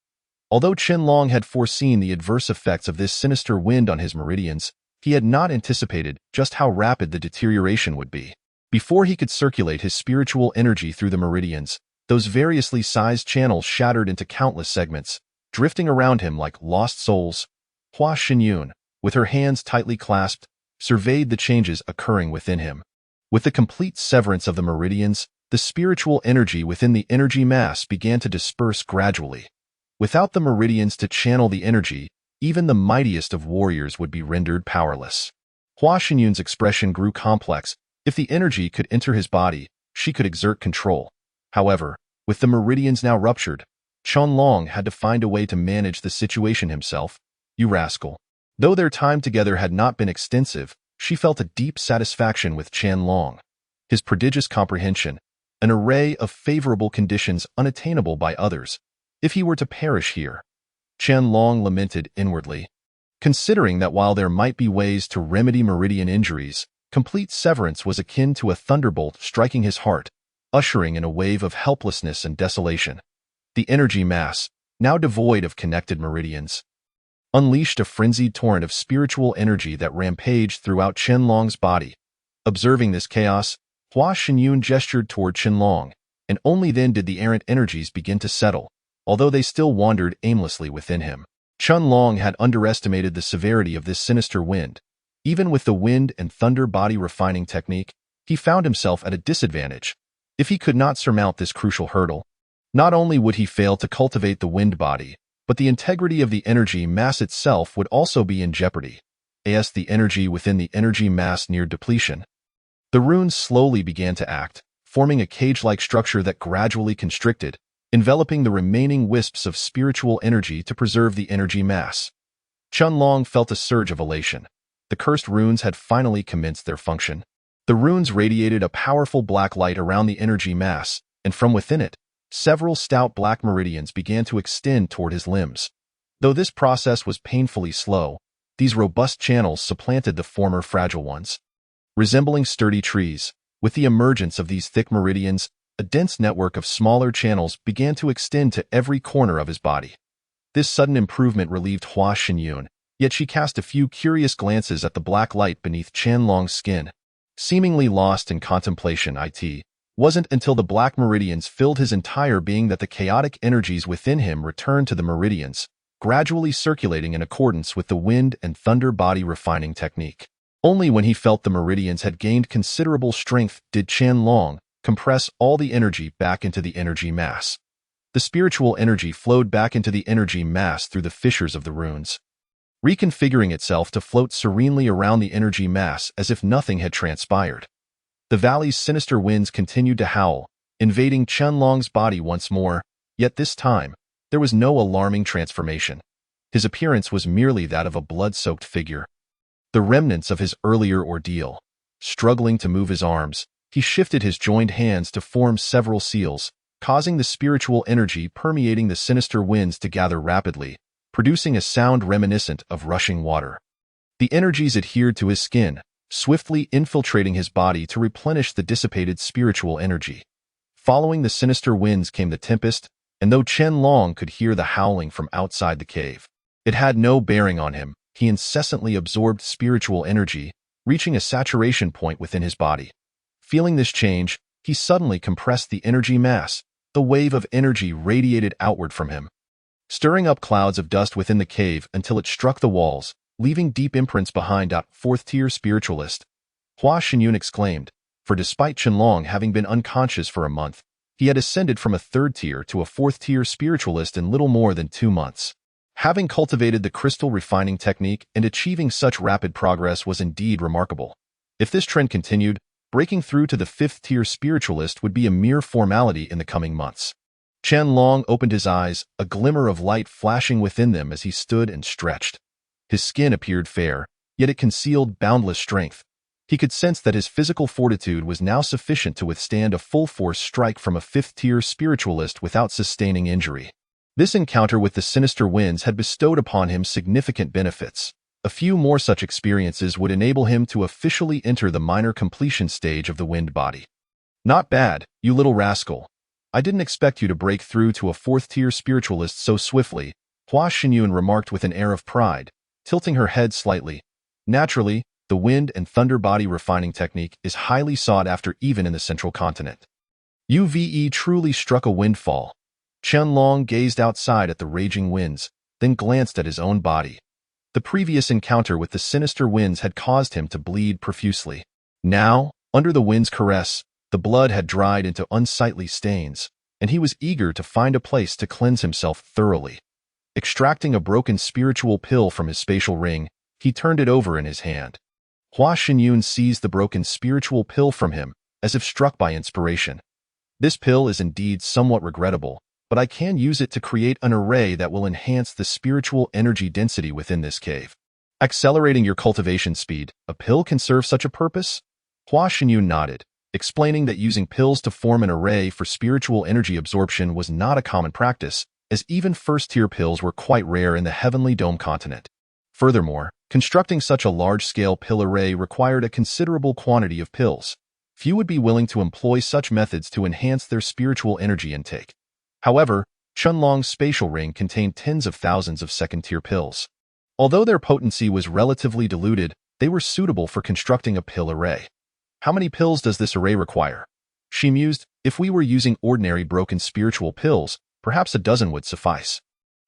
Although Qianlong had foreseen the adverse effects of this sinister wind on his meridians, he had not anticipated just how rapid the deterioration would be. Before he could circulate his spiritual energy through the meridians, those variously sized channels shattered into countless segments, drifting around him like lost souls. Hua Xinyun, with her hands tightly clasped, surveyed the changes occurring within him. With the complete severance of the meridians, the spiritual energy within the energy mass began to disperse gradually. Without the meridians to channel the energy, even the mightiest of warriors would be rendered powerless. Hua Xinyun's expression grew complex. If the energy could enter his body, she could exert control. However, with the meridians now ruptured, Qianlong had to find a way to manage the situation himself. "You rascal." Though their time together had not been extensive, she felt a deep satisfaction with Qianlong. His prodigious comprehension, an array of favorable conditions unattainable by others. If he were to perish here, Qianlong lamented inwardly. Considering that while there might be ways to remedy meridian injuries, complete severance was akin to a thunderbolt striking his heart, ushering in a wave of helplessness and desolation. The energy mass, now devoid of connected meridians, unleashed a frenzied torrent of spiritual energy that rampaged throughout Qianlong's body. Observing this chaos, Hua Xinyun gestured toward Qianlong, and only then did the errant energies begin to settle, although they still wandered aimlessly within him. Qianlong had underestimated the severity of this sinister wind. Even with the wind and thunder body refining technique, he found himself at a disadvantage. If he could not surmount this crucial hurdle, not only would he fail to cultivate the wind body, but the integrity of the energy mass itself would also be in jeopardy. As the energy within the energy mass neared depletion, the runes slowly began to act, forming a cage-like structure that gradually constricted, enveloping the remaining wisps of spiritual energy to preserve the energy mass. Qianlong felt a surge of elation. The cursed runes had finally commenced their function. The runes radiated a powerful black light around the energy mass, and from within it, several stout black meridians began to extend toward his limbs. Though this process was painfully slow, these robust channels supplanted the former fragile ones. Resembling sturdy trees, with the emergence of these thick meridians, a dense network of smaller channels began to extend to every corner of his body. This sudden improvement relieved Hua Xinyun, yet she cast a few curious glances at the black light beneath Qianlong's skin. Seemingly lost in contemplation, it wasn't until the black meridians filled his entire being that the chaotic energies within him returned to the meridians, gradually circulating in accordance with the wind and thunder body refining technique. Only when he felt the meridians had gained considerable strength did Qianlong compress all the energy back into the energy mass. The spiritual energy flowed back into the energy mass through the fissures of the runes, reconfiguring itself to float serenely around the energy mass as if nothing had transpired. The valley's sinister winds continued to howl, invading Qianlong's body once more, yet this time, there was no alarming transformation. His appearance was merely that of a blood-soaked figure, the remnants of his earlier ordeal. Struggling to move his arms, he shifted his joined hands to form several seals, causing the spiritual energy permeating the sinister winds to gather rapidly, producing a sound reminiscent of rushing water. The energies adhered to his skin, swiftly infiltrating his body to replenish the dissipated spiritual energy. Following the sinister winds came the tempest, and though Qianlong could hear the howling from outside the cave, it had no bearing on him. He incessantly absorbed spiritual energy, reaching a saturation point within his body. Feeling this change, he suddenly compressed the energy mass. The wave of energy radiated outward from him, stirring up clouds of dust within the cave until it struck the walls, leaving deep imprints behind. Fourth-tier spiritualist, Hua Xinyun exclaimed, for despite Qianlong having been unconscious for a month, he had ascended from a third-tier to a fourth-tier spiritualist in little more than 2 months. Having cultivated the crystal refining technique and achieving such rapid progress was indeed remarkable. If this trend continued, breaking through to the 5th-tier spiritualist would be a mere formality in the coming months. Qianlong opened his eyes, a glimmer of light flashing within them as he stood and stretched. His skin appeared fair, yet it concealed boundless strength. He could sense that his physical fortitude was now sufficient to withstand a full-force strike from a 5th-tier spiritualist without sustaining injury. This encounter with the sinister winds had bestowed upon him significant benefits. A few more such experiences would enable him to officially enter the minor completion stage of the wind body. Not bad, you little rascal. I didn't expect you to break through to a 4th-tier spiritualist so swiftly, Hua Xinyun remarked with an air of pride, tilting her head slightly. Naturally, the wind and thunder body refining technique is highly sought after even in the central continent. UVE truly struck a windfall. Qianlong gazed outside at the raging winds, then glanced at his own body. The previous encounter with the sinister winds had caused him to bleed profusely. Now, under the wind's caress, the blood had dried into unsightly stains, and he was eager to find a place to cleanse himself thoroughly. Extracting a broken spiritual pill from his spatial ring, he turned it over in his hand. Hua Xinyun seized the broken spiritual pill from him, as if struck by inspiration. This pill is indeed somewhat regrettable, but I can use it to create an array that will enhance the spiritual energy density within this cave. Accelerating your cultivation speed, a pill can serve such a purpose? Hua Xinyun nodded, explaining that using pills to form an array for spiritual energy absorption was not a common practice, as even first-tier pills were quite rare in the Heavenly Dome continent. Furthermore, constructing such a large-scale pill array required a considerable quantity of pills. Few would be willing to employ such methods to enhance their spiritual energy intake. However, Qianlong's spatial ring contained tens of thousands of second-tier pills. Although their potency was relatively diluted, they were suitable for constructing a pill array. How many pills does this array require? She mused, if we were using ordinary broken spiritual pills, perhaps a dozen would suffice.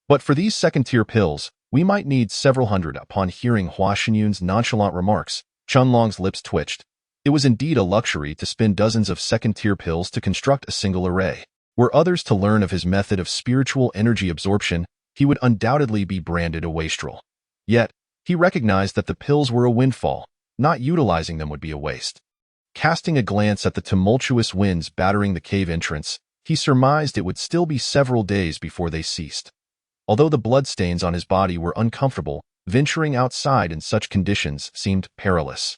But for these second-tier pills, we might need several hundred. Upon hearing Hua Xinyun's nonchalant remarks, Qianlong's lips twitched. It was indeed a luxury to spend dozens of second-tier pills to construct a single array. Were others to learn of his method of spiritual energy absorption, he would undoubtedly be branded a wastrel. Yet, he recognized that the pills were a windfall. Not utilizing them would be a waste. Casting a glance at the tumultuous winds battering the cave entrance, he surmised it would still be several days before they ceased. Although the bloodstains on his body were uncomfortable, venturing outside in such conditions seemed perilous.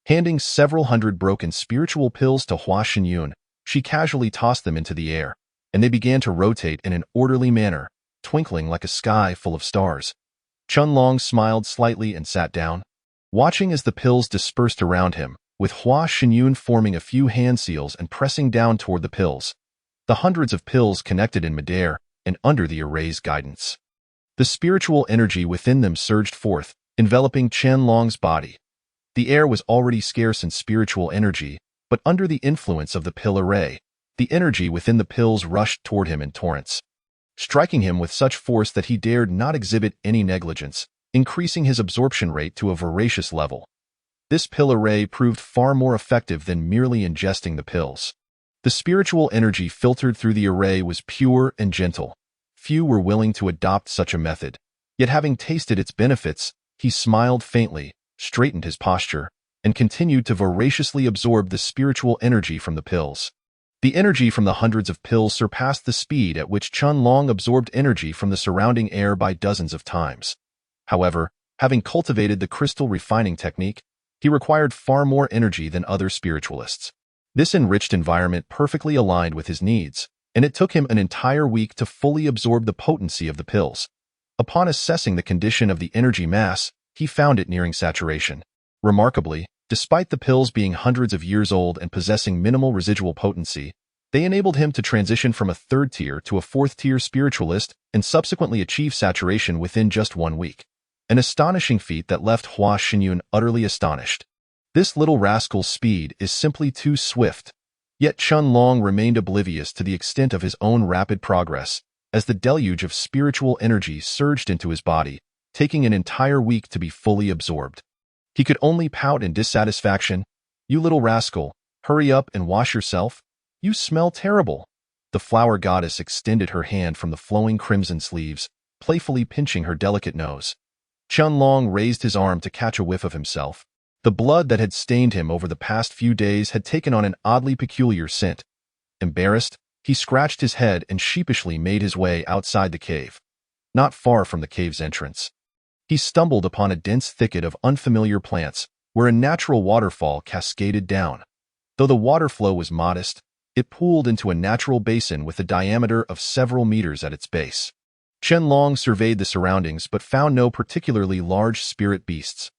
Handing several hundred broken spiritual pills to Hua Xinyun, she casually tossed them into the air, and they began to rotate in an orderly manner, twinkling like a sky full of stars. Qianlong smiled slightly and sat down, watching as the pills dispersed around him, with Hua Xinyun forming a few hand seals and pressing down toward the pills. The hundreds of pills connected in midair and under the array's guidance. The spiritual energy within them surged forth, enveloping Qianlong's body. The air was already scarce in spiritual energy, but under the influence of the pill array, the energy within the pills rushed toward him in torrents, striking him with such force that he dared not exhibit any negligence, increasing his absorption rate to a voracious level. This pill array proved far more effective than merely ingesting the pills. The spiritual energy filtered through the array was pure and gentle. Few were willing to adopt such a method. Yet having tasted its benefits, he smiled faintly, straightened his posture, and continued to voraciously absorb the spiritual energy from the pills. The energy from the hundreds of pills surpassed the speed at which Chun Long absorbed energy from the surrounding air by dozens of times. However, having cultivated the crystal refining technique, he required far more energy than other spiritualists. This enriched environment perfectly aligned with his needs, and it took him an entire week to fully absorb the potency of the pills. Upon assessing the condition of the energy mass, he found it nearing saturation. Remarkably, despite the pills being hundreds of years old and possessing minimal residual potency, they enabled him to transition from a third-tier to a fourth-tier spiritualist and subsequently achieve saturation within just 1 week. An astonishing feat that left Hua Xinyun utterly astonished. This little rascal's speed is simply too swift. Yet Chun Long remained oblivious to the extent of his own rapid progress, as the deluge of spiritual energy surged into his body, taking an entire week to be fully absorbed. He could only pout in dissatisfaction. "You little rascal, hurry up and wash yourself. You smell terrible." The flower goddess extended her hand from the flowing crimson sleeves, playfully pinching her delicate nose. Chun Long raised his arm to catch a whiff of himself. The blood that had stained him over the past few days had taken on an oddly peculiar scent. Embarrassed, he scratched his head and sheepishly made his way outside the cave. Not far from the cave's entrance, he stumbled upon a dense thicket of unfamiliar plants, where a natural waterfall cascaded down. Though the water flow was modest, it pooled into a natural basin with a diameter of several meters at its base. Chun Long surveyed the surroundings but found no particularly large spirit beasts.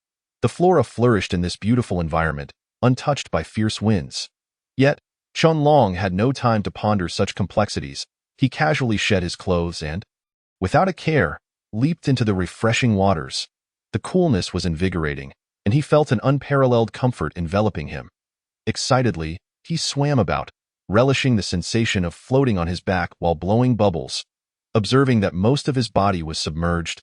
The flora flourished in this beautiful environment, untouched by fierce winds. Yet, Chun Long had no time to ponder such complexities. He casually shed his clothes and, without a care, leaped into the refreshing waters. The coolness was invigorating, and he felt an unparalleled comfort enveloping him. Excitedly, he swam about, relishing the sensation of floating on his back while blowing bubbles. Observing that most of his body was submerged,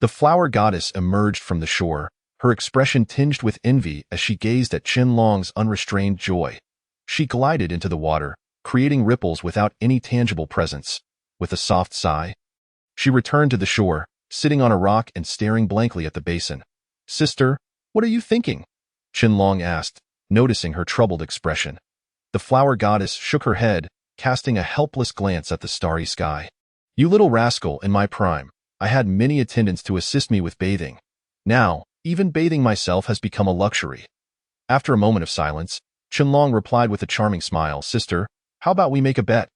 the flower goddess emerged from the shore, her expression tinged with envy as she gazed at Chun Long's unrestrained joy. She glided into the water, creating ripples without any tangible presence. With a soft sigh, she returned to the shore, sitting on a rock and staring blankly at the basin. "Sister, what are you thinking?" Chun Long asked, noticing her troubled expression. The flower goddess shook her head, casting a helpless glance at the starry sky. "You little rascal, in my prime, I had many attendants to assist me with bathing. Now, even bathing myself has become a luxury." After a moment of silence, Chun Long replied with a charming smile, "Sister, how about we make a bet?"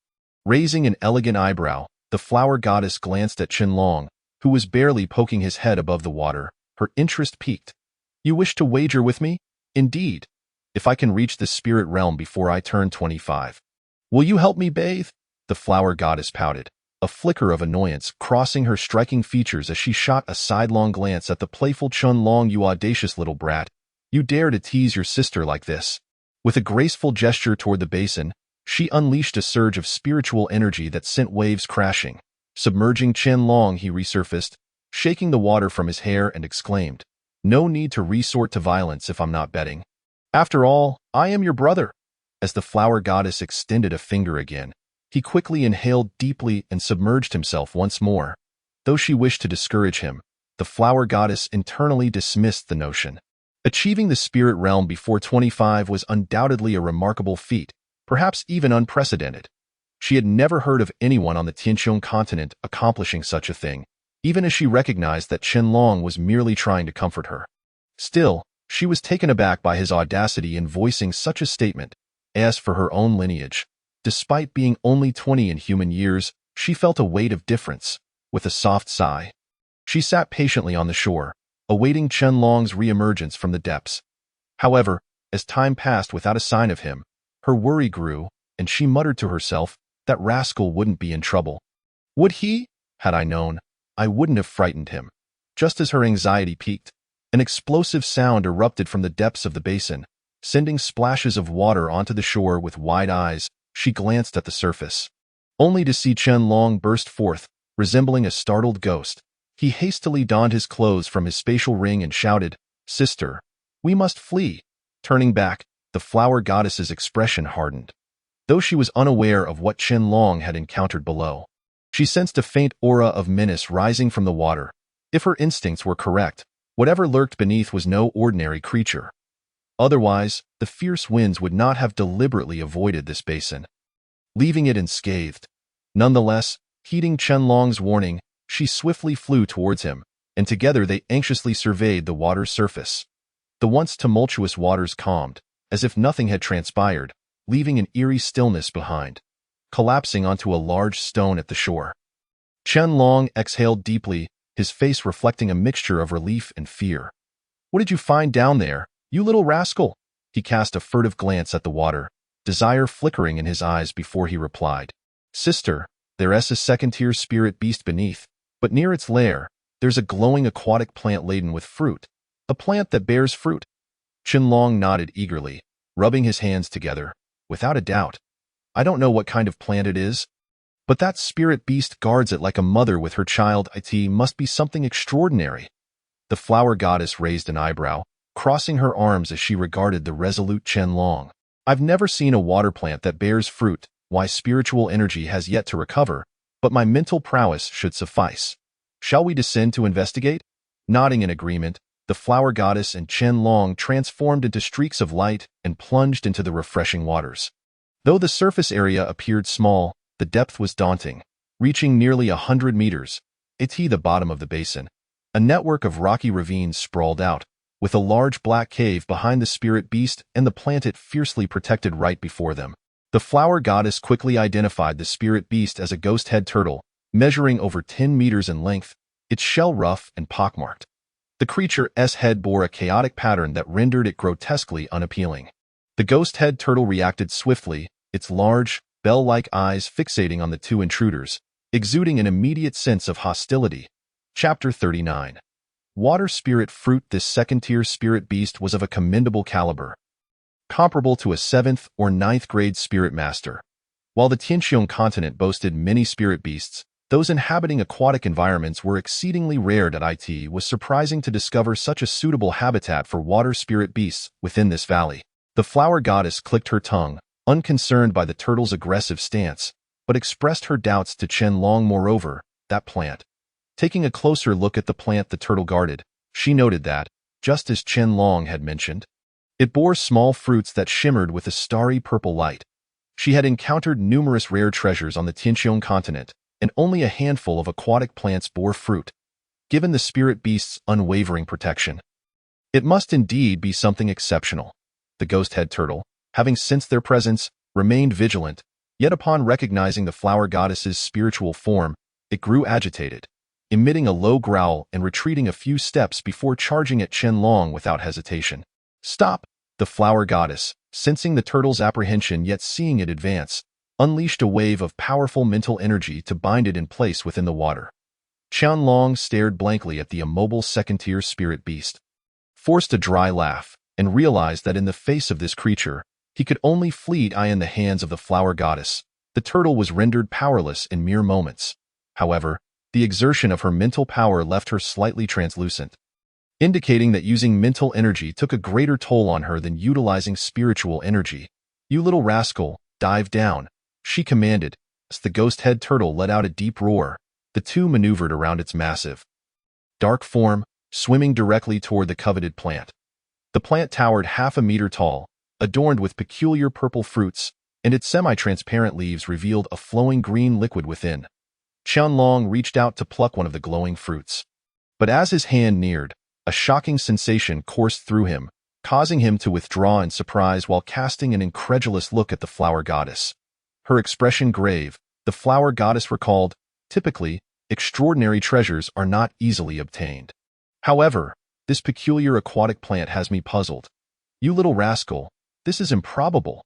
Raising an elegant eyebrow, the flower goddess glanced at Chun Long, who was barely poking his head above the water, her interest piqued. "You wish to wager with me?" "Indeed. If I can reach the spirit realm before I turn 25. "Will you help me bathe?" The flower goddess pouted, a flicker of annoyance crossing her striking features as she shot a sidelong glance at the playful Chun Long. "You audacious little brat. You dare to tease your sister like this." With a graceful gesture toward the basin, she unleashed a surge of spiritual energy that sent waves crashing. Submerging Chun Long, he resurfaced, shaking the water from his hair and exclaimed, "No need to resort to violence if I'm not betting. After all, I am your brother." As the flower goddess extended a finger again, he quickly inhaled deeply and submerged himself once more. Though she wished to discourage him, the flower goddess internally dismissed the notion. Achieving the spirit realm before 25 was undoubtedly a remarkable feat, perhaps even unprecedented. She had never heard of anyone on the Tianqiong continent accomplishing such a thing, even as she recognized that Chun Long was merely trying to comfort her. Still, she was taken aback by his audacity in voicing such a statement. As for her own lineage, despite being only 20 in human years, she felt a weight of difference. With a soft sigh, she sat patiently on the shore, awaiting Chun Long's reemergence from the depths. However, as time passed without a sign of him, her worry grew, and she muttered to herself, "That rascal wouldn't be in trouble. Would he? Had I known, I wouldn't have frightened him." Just as her anxiety peaked, an explosive sound erupted from the depths of the basin, sending splashes of water onto the shore. With wide eyes, she glanced at the surface, only to see Chun Long burst forth, resembling a startled ghost. He hastily donned his clothes from his spatial ring and shouted, "Sister, we must flee." Turning back, the flower goddess's expression hardened. Though she was unaware of what Chun Long had encountered below, she sensed a faint aura of menace rising from the water. If her instincts were correct, whatever lurked beneath was no ordinary creature. Otherwise, the fierce winds would not have deliberately avoided this basin. leaving it unscathed. Nonetheless, heeding Qianlong's warning, she swiftly flew towards him, and together they anxiously surveyed the water's surface. The once tumultuous waters calmed, as if nothing had transpired, leaving an eerie stillness behind, collapsing onto a large stone at the shore. Qianlong exhaled deeply, his face reflecting a mixture of relief and fear. "What did you find down there, you little rascal?" He cast a furtive glance at the water, desire flickering in his eyes before he replied. "Sister, there's a second-tier spirit beast beneath, but near its lair, there's a glowing aquatic plant laden with fruit. A plant that bears fruit." Qianlong nodded eagerly, rubbing his hands together. "Without a doubt. I don't know what kind of plant it is, but that spirit beast guards it like a mother with her child. It must be something extraordinary." The flower goddess raised an eyebrow, crossing her arms as she regarded the resolute Qianlong. "I've never seen a water plant that bears fruit. My spiritual energy has yet to recover, but my mental prowess should suffice. Shall we descend to investigate?" Nodding in agreement, the flower goddess and Qianlong transformed into streaks of light and plunged into the refreshing waters. Though the surface area appeared small, the depth was daunting, reaching nearly 100 meters. The bottom of the basin. A network of rocky ravines sprawled out, with a large black cave behind the spirit beast and the plant it fiercely protected right before them. The flower goddess quickly identified the spirit beast as a ghost-head turtle, measuring over 10 meters in length, its shell rough and pockmarked. The creature's head bore a chaotic pattern that rendered it grotesquely unappealing. The ghost-head turtle reacted swiftly, its large, bell-like eyes fixating on the two intruders, exuding an immediate sense of hostility. Chapter 39. Water Spirit Fruit. This second-tier spirit beast was of a commendable caliber, comparable to a 7th or 9th grade spirit master. While the Tianqiong continent boasted many spirit beasts, those inhabiting aquatic environments were exceedingly rare. It was surprising to discover such a suitable habitat for water spirit beasts within this valley. The flower goddess clicked her tongue, unconcerned by the turtle's aggressive stance, but expressed her doubts to Qianlong. Moreover, that plant. Taking a closer look at the plant the turtle guarded, she noted that, just as Qianlong had mentioned, it bore small fruits that shimmered with a starry purple light. She had encountered numerous rare treasures on the Tianqiong continent, and only a handful of aquatic plants bore fruit. Given the spirit beast's unwavering protection, it must indeed be something exceptional. The ghost-head turtle, having sensed their presence, remained vigilant, yet upon recognizing the flower goddess's spiritual form, it grew agitated, emitting a low growl and retreating a few steps before charging at Qianlong without hesitation. "Stop!" The flower goddess, sensing the turtle's apprehension yet seeing it advance, unleashed a wave of powerful mental energy to bind it in place within the water. Qianlong stared blankly at the immobile second-tier spirit beast, forced a dry laugh, and realized that in the face of this creature, he could only flee in the hands of the flower goddess. The turtle was rendered powerless in mere moments. However, the exertion of her mental power left her slightly translucent, indicating that using mental energy took a greater toll on her than utilizing spiritual energy. "You little rascal, dive down," she commanded. As the ghost-head turtle let out a deep roar, the two maneuvered around its massive, dark form, swimming directly toward the coveted plant. The plant towered half a meter tall, adorned with peculiar purple fruits, and its semi-transparent leaves revealed a flowing green liquid within. Qianlong reached out to pluck one of the glowing fruits. But as his hand neared, a shocking sensation coursed through him, causing him to withdraw in surprise while casting an incredulous look at the flower goddess. Her expression grave, the flower goddess recalled, typically, extraordinary treasures are not easily obtained. However, this peculiar aquatic plant has me puzzled. "You little rascal, this is improbable."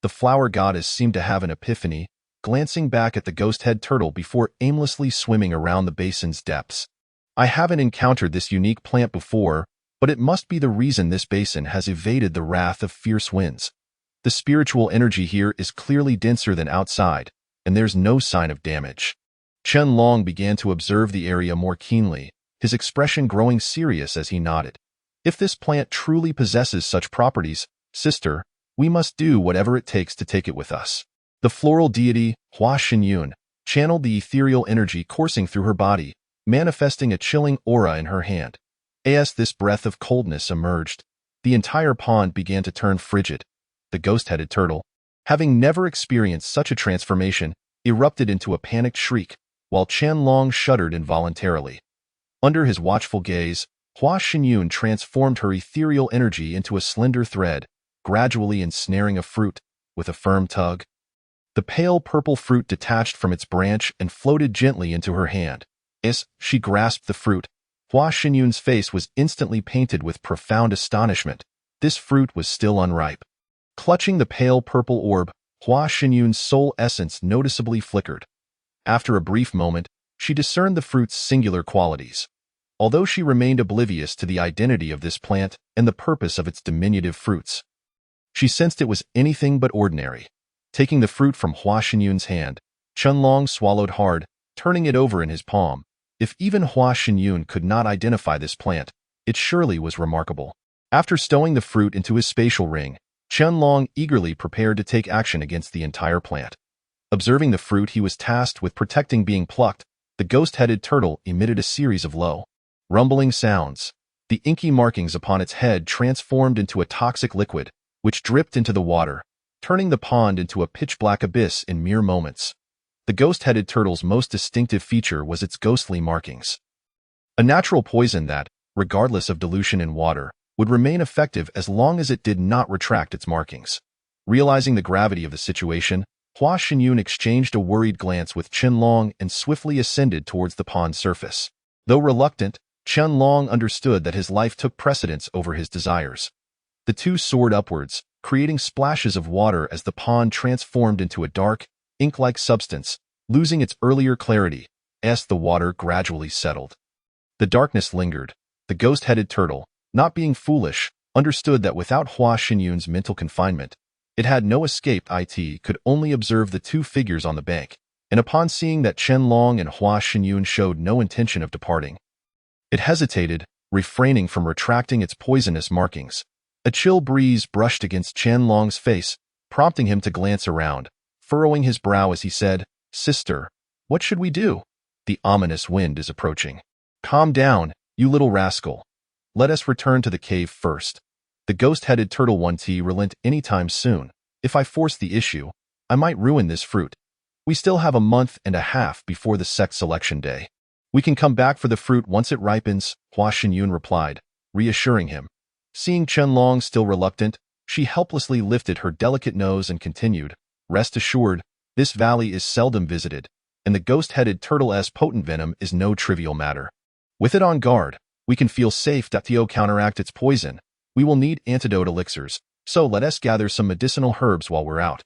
The flower goddess seemed to have an epiphany, glancing back at the ghost-head turtle before aimlessly swimming around the basin's depths. "I haven't encountered this unique plant before, but it must be the reason this basin has evaded the wrath of fierce winds. The spiritual energy here is clearly denser than outside, and there's no sign of damage." Qianlong began to observe the area more keenly, his expression growing serious as he nodded. "If this plant truly possesses such properties, sister, we must do whatever it takes to take it with us." The floral deity, Hua Xinyun, channeled the ethereal energy coursing through her body, manifesting a chilling aura in her hand. As this breath of coldness emerged, the entire pond began to turn frigid. The ghost-headed turtle, having never experienced such a transformation, erupted into a panicked shriek, while Qianlong shuddered involuntarily. Under his watchful gaze, Hua Xinyun transformed her ethereal energy into a slender thread, gradually ensnaring a fruit. With a firm tug, the pale purple fruit detached from its branch and floated gently into her hand. As she grasped the fruit, Hua Xinyun's face was instantly painted with profound astonishment. This fruit was still unripe. Clutching the pale purple orb, Hua Xinyun's soul essence noticeably flickered. After a brief moment, she discerned the fruit's singular qualities. Although she remained oblivious to the identity of this plant and the purpose of its diminutive fruits, she sensed it was anything but ordinary. Taking the fruit from Hua Xinyun's hand, Qianlong swallowed hard, turning it over in his palm. If even Hua Xinyun could not identify this plant, it surely was remarkable. After stowing the fruit into his spatial ring, Qianlong eagerly prepared to take action against the entire plant. Observing the fruit he was tasked with protecting being plucked, the ghost-headed turtle emitted a series of low, rumbling sounds. The inky markings upon its head transformed into a toxic liquid, which dripped into the water, turning the pond into a pitch-black abyss in mere moments. The ghost-headed turtle's most distinctive feature was its ghostly markings. A natural poison that, regardless of dilution in water, would remain effective as long as it did not retract its markings. Realizing the gravity of the situation, Hua Xinyun exchanged a worried glance with Qianlong and swiftly ascended towards the pond's surface. Though reluctant, Qianlong understood that his life took precedence over his desires. The two soared upwards, creating splashes of water as the pond transformed into a dark, ink-like substance, losing its earlier clarity as the water gradually settled. The darkness lingered. The ghost-headed turtle, not being foolish, understood that without Hua Xinyun's mental confinement, it had no escape. It could only observe the two figures on the bank, and upon seeing that Qianlong and Hua Xinyun showed no intention of departing, it hesitated, refraining from retracting its poisonous markings. A chill breeze brushed against Qianlong's face, prompting him to glance around, furrowing his brow as he said, "Sister, what should we do? The ominous wind is approaching." "Calm down, you little rascal. Let us return to the cave first. The ghost-headed turtle won't relent anytime soon. If I force the issue, I might ruin this fruit. We still have a month and a half before the sect selection day. We can come back for the fruit once it ripens," Hua Xinyun replied, reassuring him. Seeing Qianlong still reluctant, she helplessly lifted her delicate nose and continued, "Rest assured, this valley is seldom visited, and the ghost-headed turtle's potent venom is no trivial matter. With it on guard, we can feel safe to counteract its poison. We will need antidote elixirs, so let us gather some medicinal herbs while we're out."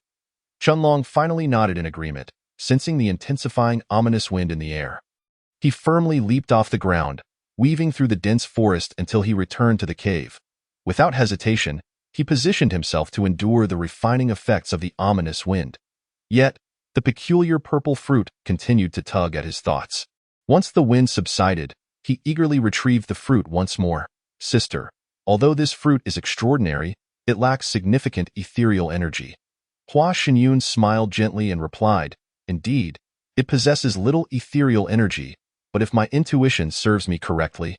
Qianlong finally nodded in agreement, sensing the intensifying ominous wind in the air. He firmly leaped off the ground, weaving through the dense forest until he returned to the cave. Without hesitation, he positioned himself to endure the refining effects of the ominous wind. Yet, the peculiar purple fruit continued to tug at his thoughts. Once the wind subsided, he eagerly retrieved the fruit once more. "Sister, although this fruit is extraordinary, it lacks significant ethereal energy." Hua Xinyun smiled gently and replied, "Indeed, it possesses little ethereal energy, but if my intuition serves me correctly,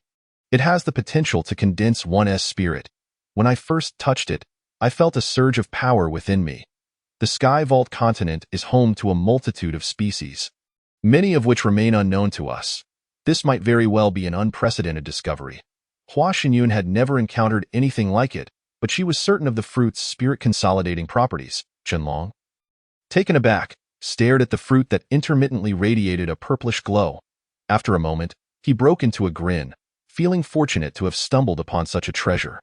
it has the potential to condense one's spirit. When I first touched it, I felt a surge of power within me. The Sky Vault continent is home to a multitude of species, many of which remain unknown to us. This might very well be an unprecedented discovery." Hua Xinyun had never encountered anything like it, but she was certain of the fruit's spirit-consolidating properties. Qianlong, taken aback, stared at the fruit that intermittently radiated a purplish glow. After a moment, he broke into a grin, feeling fortunate to have stumbled upon such a treasure.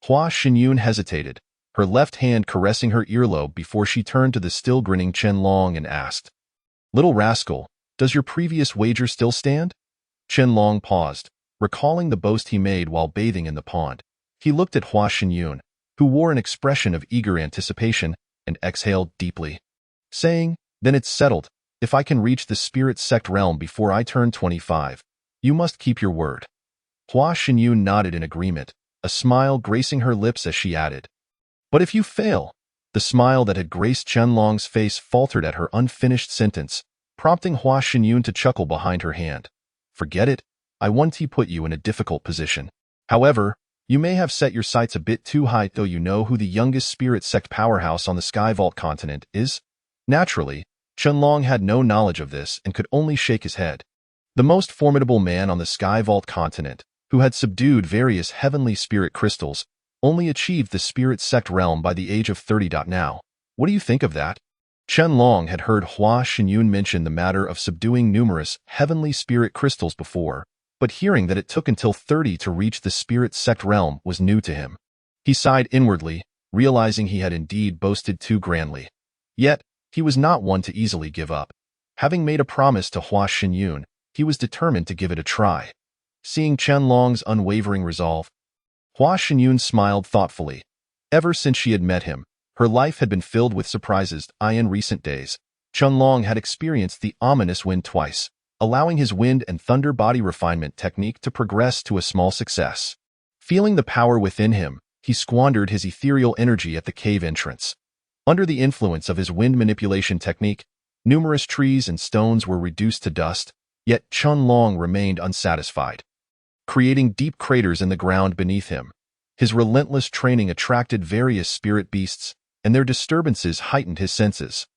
Hua Xinyun hesitated, her left hand caressing her earlobe before she turned to the still grinning Qianlong and asked, "Little rascal, does your previous wager still stand?" Qianlong paused, recalling the boast he made while bathing in the pond. He looked at Hua Xinyun, who wore an expression of eager anticipation, and exhaled deeply, saying, "Then it's settled. If I can reach the spirit sect realm before I turn 25, you must keep your word." Hua Xinyun nodded in agreement, a smile gracing her lips as she added, "But if you fail?" The smile that had graced Qianlong's face faltered at her unfinished sentence, prompting Hua Xinyun to chuckle behind her hand. "Forget it. I won't put you in a difficult position. However, You may have set your sights a bit too high, though. You know who the youngest spirit sect powerhouse on the Sky Vault continent is? Naturally, Qianlong had no knowledge of this and could only shake his head. The most formidable man on the Sky Vault continent, who had subdued various heavenly spirit crystals, only achieved the spirit sect realm by the age of 30. Now, what do you think of that? Qianlong had heard Hua Xinyun mention the matter of subduing numerous heavenly spirit crystals before, but hearing that it took until 30 to reach the spirit sect realm was new to him. He sighed inwardly, realizing he had indeed boasted too grandly. Yet, he was not one to easily give up. Having made a promise to Hua Xinyun, he was determined to give it a try. Seeing Qianlong's unwavering resolve, Hua Xinyun smiled thoughtfully. Ever since she had met him, her life had been filled with surprises. In recent days, Qianlong had experienced the ominous wind twice, allowing his wind and thunder body refinement technique to progress to a small success. Feeling the power within him, he squandered his ethereal energy at the cave entrance. Under the influence of his wind manipulation technique, numerous trees and stones were reduced to dust, yet Qianlong remained unsatisfied, creating deep craters in the ground beneath him. His relentless training attracted various spirit beasts, and their disturbances heightened his senses.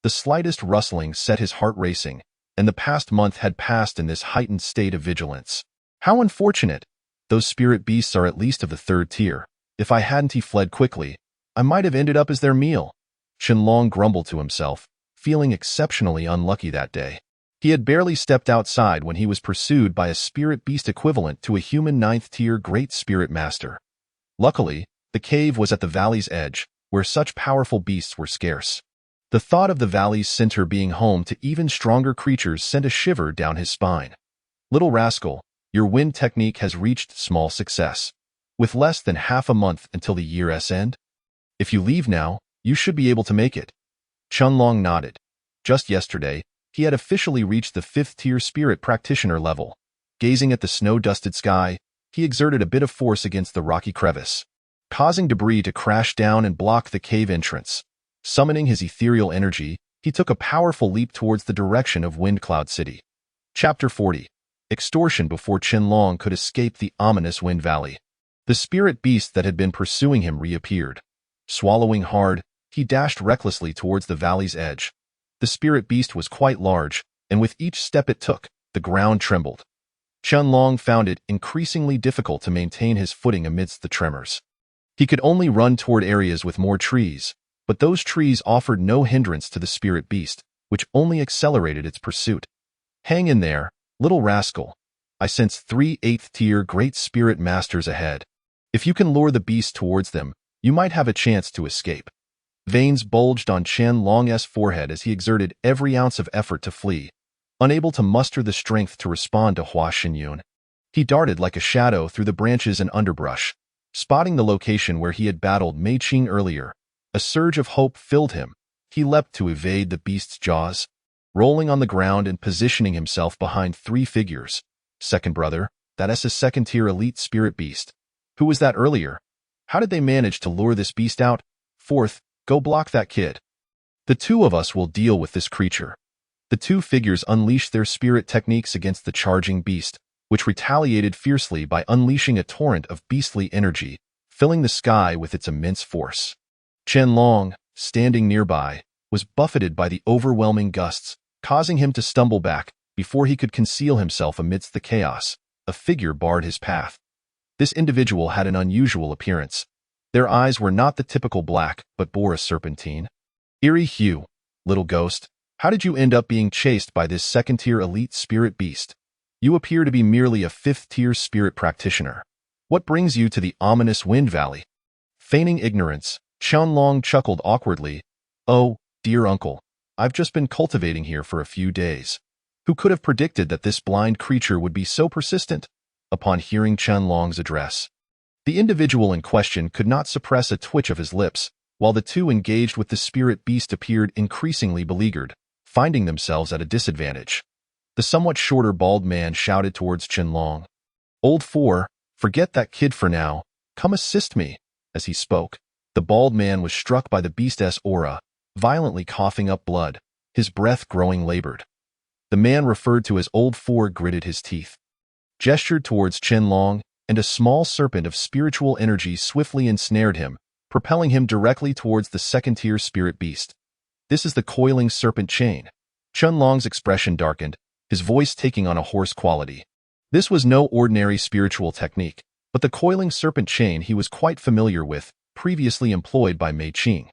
The slightest rustling set his heart racing, and the past month had passed in this heightened state of vigilance. How unfortunate! Those spirit beasts are at least of the 3rd tier. If I hadn't fled quickly, I might have ended up as their meal. Qianlong grumbled to himself, feeling exceptionally unlucky that day. He had barely stepped outside when he was pursued by a spirit beast equivalent to a human 9th tier Great Spirit Master. Luckily, the cave was at the valley's edge, where such powerful beasts were scarce. The thought of the valley's center being home to even stronger creatures sent a shiver down his spine. Little rascal, your wind technique has reached small success. With less than half a month until the year's end? If you leave now, you should be able to make it. Qianlong nodded. Just yesterday, he had officially reached the 5th tier spirit practitioner level. Gazing at the snow-dusted sky, he exerted a bit of force against the rocky crevice, causing debris to crash down and block the cave entrance. Summoning his ethereal energy, he took a powerful leap towards the direction of Windcloud City. Chapter 40. Extortion. Before Qianlong could escape the ominous Wind Valley, the spirit beast that had been pursuing him reappeared. Swallowing hard, he dashed recklessly towards the valley's edge. The spirit beast was quite large, and with each step it took, the ground trembled. Qianlong found it increasingly difficult to maintain his footing amidst the tremors. He could only run toward areas with more trees, but those trees offered no hindrance to the spirit beast, which only accelerated its pursuit. Hang in there, little rascal. I sense 3 8th tier Great Spirit Masters ahead. If you can lure the beast towards them, you might have a chance to escape. Veins bulged on Qianlong's forehead as he exerted every ounce of effort to flee. Unable to muster the strength to respond to Hua Xinyun, he darted like a shadow through the branches and underbrush. Spotting the location where he had battled Mei Qing earlier, a surge of hope filled him. He leapt to evade the beast's jaws, rolling on the ground and positioning himself behind 3 figures. Second brother, that's a 2nd tier elite spirit beast. Who was that earlier? How did they manage to lure this beast out? Fourth, go block that kid. The 2 of us will deal with this creature. The 2 figures unleashed their spirit techniques against the charging beast, which retaliated fiercely by unleashing a torrent of beastly energy, filling the sky with its immense force. Qianlong, standing nearby, was buffeted by the overwhelming gusts, causing him to stumble back. Before he could conceal himself amidst the chaos, a figure barred his path. This individual had an unusual appearance. Their eyes were not the typical black, but bore a serpentine, eerie hue. Little ghost, how did you end up being chased by this 2nd tier elite spirit beast? You appear to be merely a 5th tier spirit practitioner. What brings you to the ominous Wind Valley? Feigning ignorance, Qianlong chuckled awkwardly. Oh, dear uncle, I've just been cultivating here for a few days. Who could have predicted that this blind creature would be so persistent? Upon hearing Qianlong's address, the individual in question could not suppress a twitch of his lips, while the 2 engaged with the spirit beast appeared increasingly beleaguered, finding themselves at a disadvantage. The somewhat shorter bald man shouted towards Qianlong. Old 4, forget that kid for now, come assist me. As he spoke, the bald man was struck by the beast's aura, violently coughing up blood, his breath growing labored. The man referred to as Old 4 gritted his teeth, gestured towards Qianlong, and a small serpent of spiritual energy swiftly ensnared him, propelling him directly towards the second-tier spirit beast. This is the coiling serpent chain. Chunlong's expression darkened, his voice taking on a hoarse quality. This was no ordinary spiritual technique, but the coiling serpent chain he was quite familiar with, previously employed by Mei Qing.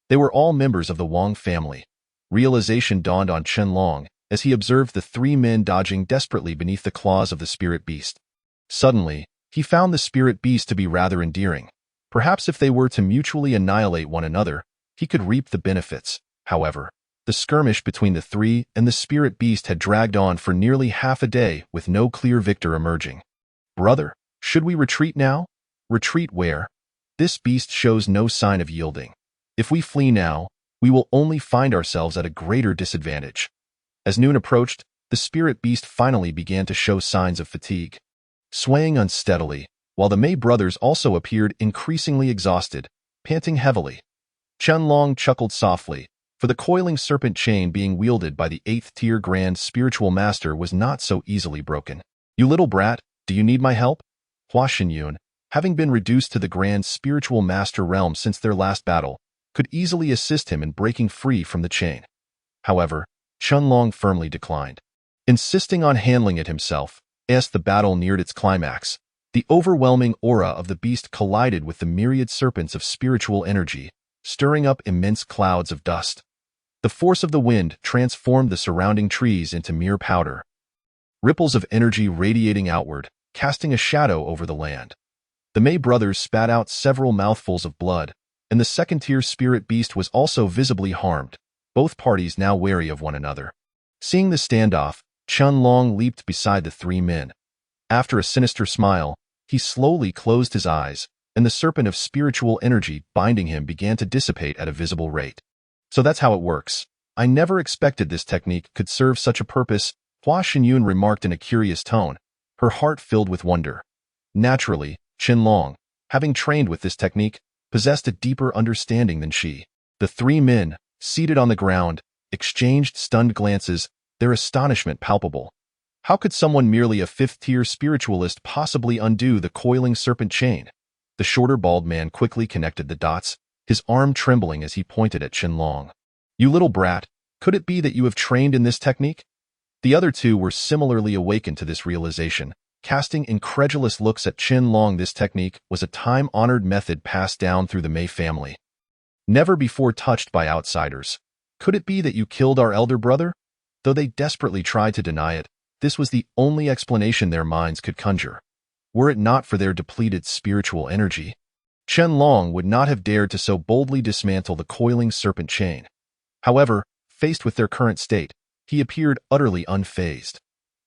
They were all members of the Wang family. Realization dawned on Chunlong as he observed the three men dodging desperately beneath the claws of the spirit beast. Suddenly, he found the spirit beast to be rather endearing. Perhaps if they were to mutually annihilate one another, he could reap the benefits. However, the skirmish between the three and the spirit beast had dragged on for nearly half a day with no clear victor emerging. Brother, should we retreat now? Retreat where? This beast shows no sign of yielding. If we flee now, we will only find ourselves at a greater disadvantage. As noon approached, the spirit beast finally began to show signs of fatigue. Swaying unsteadily, while the Mei brothers also appeared increasingly exhausted, panting heavily. Chunlong chuckled softly, for the coiling serpent chain being wielded by the 8th-tier Grand Spiritual Master was not so easily broken. You little brat, do you need my help? Hua Xinyun, having been reduced to the Grand Spiritual Master realm since their last battle, could easily assist him in breaking free from the chain. However, Chunlong firmly declined. Insisting on handling it himself, as the battle neared its climax, the overwhelming aura of the beast collided with the myriad serpents of spiritual energy, stirring up immense clouds of dust. The force of the wind transformed the surrounding trees into mere powder. Ripples of energy radiating outward, casting a shadow over the land. The Mei brothers spat out several mouthfuls of blood, and the second-tier spirit beast was also visibly harmed, both parties now wary of one another. Seeing the standoff, Chunlong leaped beside the three men. After a sinister smile, he slowly closed his eyes, and the serpent of spiritual energy binding him began to dissipate at a visible rate. So that's how it works. I never expected this technique could serve such a purpose, Hua Xinyun remarked in a curious tone, her heart filled with wonder. Naturally, Chunlong, having trained with this technique, possessed a deeper understanding than she. The three men, seated on the ground, exchanged stunned glances, their astonishment palpable. How could someone merely a 5th-tier spiritualist possibly undo the coiling serpent chain? The shorter bald man quickly connected the dots, his arm trembling as he pointed at Chunlong. You little brat, could it be that you have trained in this technique? The other two were similarly awakened to this realization, casting incredulous looks at Chunlong. This technique was a time-honored method passed down through the Mei family, never before touched by outsiders. Could it be that you killed our elder brother? Though they desperately tried to deny it, this was the only explanation their minds could conjure. Were it not for their depleted spiritual energy, Chunlong would not have dared to so boldly dismantle the coiling serpent chain. However, faced with their current state, he appeared utterly unfazed.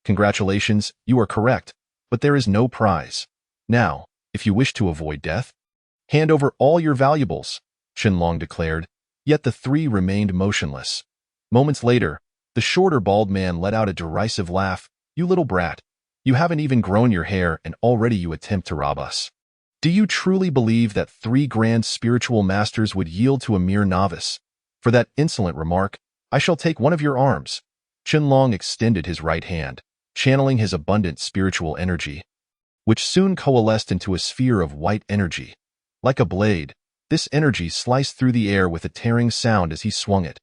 Congratulations, you are correct, but there is no prize. Now, if you wish to avoid death, hand over all your valuables, Chunlong declared, yet the three remained motionless. Moments later, the shorter bald man let out a derisive laugh. You little brat, you haven't even grown your hair and already you attempt to rob us. Do you truly believe that 3 grand spiritual masters would yield to a mere novice? For that insolent remark, I shall take one of your arms. Chunlong extended his right hand, channeling his abundant spiritual energy, which soon coalesced into a sphere of white energy. Like a blade, this energy sliced through the air with a tearing sound as he swung it.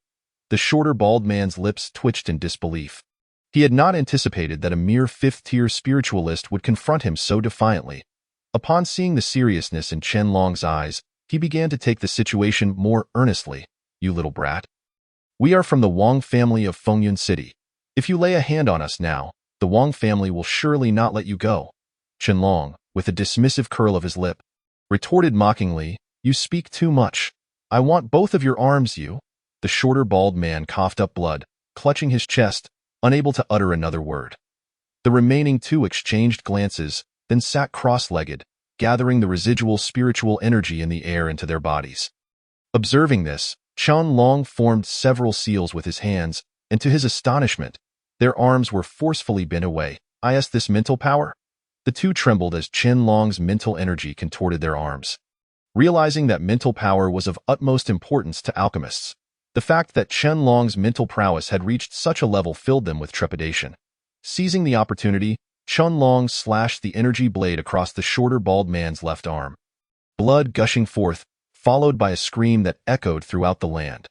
The shorter bald man's lips twitched in disbelief. He had not anticipated that a mere 5th-tier spiritualist would confront him so defiantly. Upon seeing the seriousness in Chunlong's eyes, he began to take the situation more earnestly. You little brat. We are from the Wang family of Fengyun City. If you lay a hand on us now, the Wang family will surely not let you go. Chunlong, with a dismissive curl of his lip, retorted mockingly, You speak too much. I want both of your arms, you. The shorter bald man coughed up blood, clutching his chest, unable to utter another word. The remaining two exchanged glances, then sat cross-legged, gathering the residual spiritual energy in the air into their bodies. Observing this, Chunlong formed several seals with his hands, and to his astonishment, their arms were forcefully bent away. I asked this mental power? The two trembled as Chunlong's mental energy contorted their arms. Realizing that mental power was of utmost importance to alchemists, the fact that Chunlong's mental prowess had reached such a level filled them with trepidation. Seizing the opportunity, Chunlong slashed the energy blade across the shorter bald man's left arm. Blood gushing forth, followed by a scream that echoed throughout the land.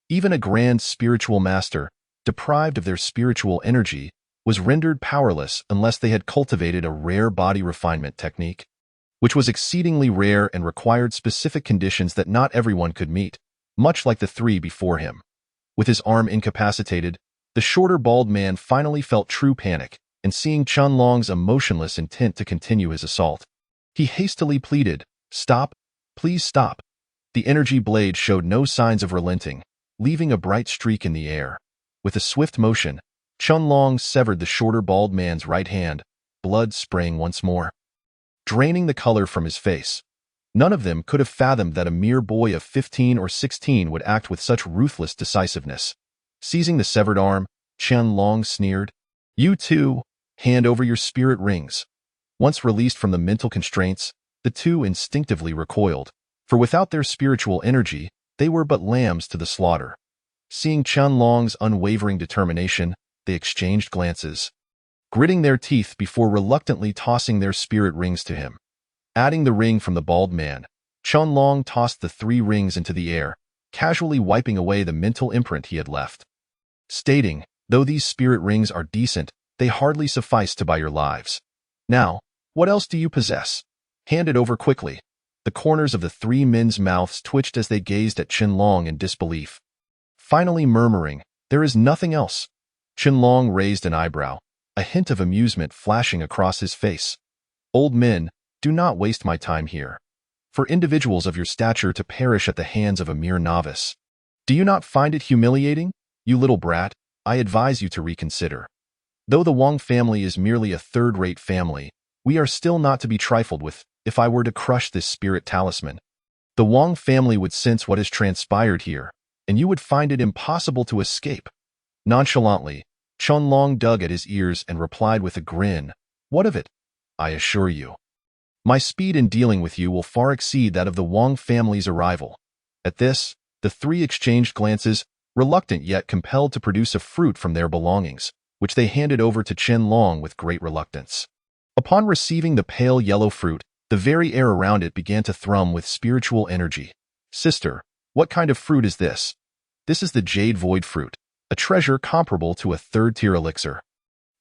Even a grand spiritual master, deprived of their spiritual energy, was rendered powerless unless they had cultivated a rare body refinement technique, which was exceedingly rare and required specific conditions that not everyone could meet, much like the three before him. With his arm incapacitated, the shorter bald man finally felt true panic, and seeing Chunlong's emotionless intent to continue his assault, he hastily pleaded, "Stop, please stop." The energy blade showed no signs of relenting, leaving a bright streak in the air. With a swift motion, Chunlong severed the shorter bald man's right hand, blood spraying once more, draining the color from his face. None of them could have fathomed that a mere boy of 15 or 16 would act with such ruthless decisiveness. Seizing the severed arm, Chunlong sneered, "You too, hand over your spirit rings." Once released from the mental constraints, the two instinctively recoiled, for without their spiritual energy, they were but lambs to the slaughter. Seeing Chunlong's unwavering determination, they exchanged glances, gritting their teeth before reluctantly tossing their spirit rings to him. Adding the ring from the bald man, Chunlong tossed the 3 rings into the air, casually wiping away the mental imprint he had left, stating, "Though these spirit rings are decent, they hardly suffice to buy your lives. Now, what else do you possess? Hand it over quickly." The corners of the 3 men's mouths twitched as they gazed at Chunlong in disbelief. Finally murmuring, "There is nothing else." Chunlong raised an eyebrow, a hint of amusement flashing across his face. "Old men, do not waste my time here. For individuals of your stature to perish at the hands of a mere novice. Do you not find it humiliating? You little brat, I advise you to reconsider. Though the Wang family is merely a third-rate family, we are still not to be trifled with. If I were to crush this spirit talisman, the Wang family would sense what has transpired here, and you would find it impossible to escape." Nonchalantly, Chunlong dug at his ears and replied with a grin, "What of it? I assure you, my speed in dealing with you will far exceed that of the Wang family's arrival." At this, the 3 exchanged glances, reluctant yet compelled to produce a fruit from their belongings, which they handed over to Chunlong with great reluctance. Upon receiving the pale yellow fruit, the very air around it began to thrum with spiritual energy. "Sister, what kind of fruit is this?" "This is the Jade Void Fruit, a treasure comparable to a 3rd-tier elixir."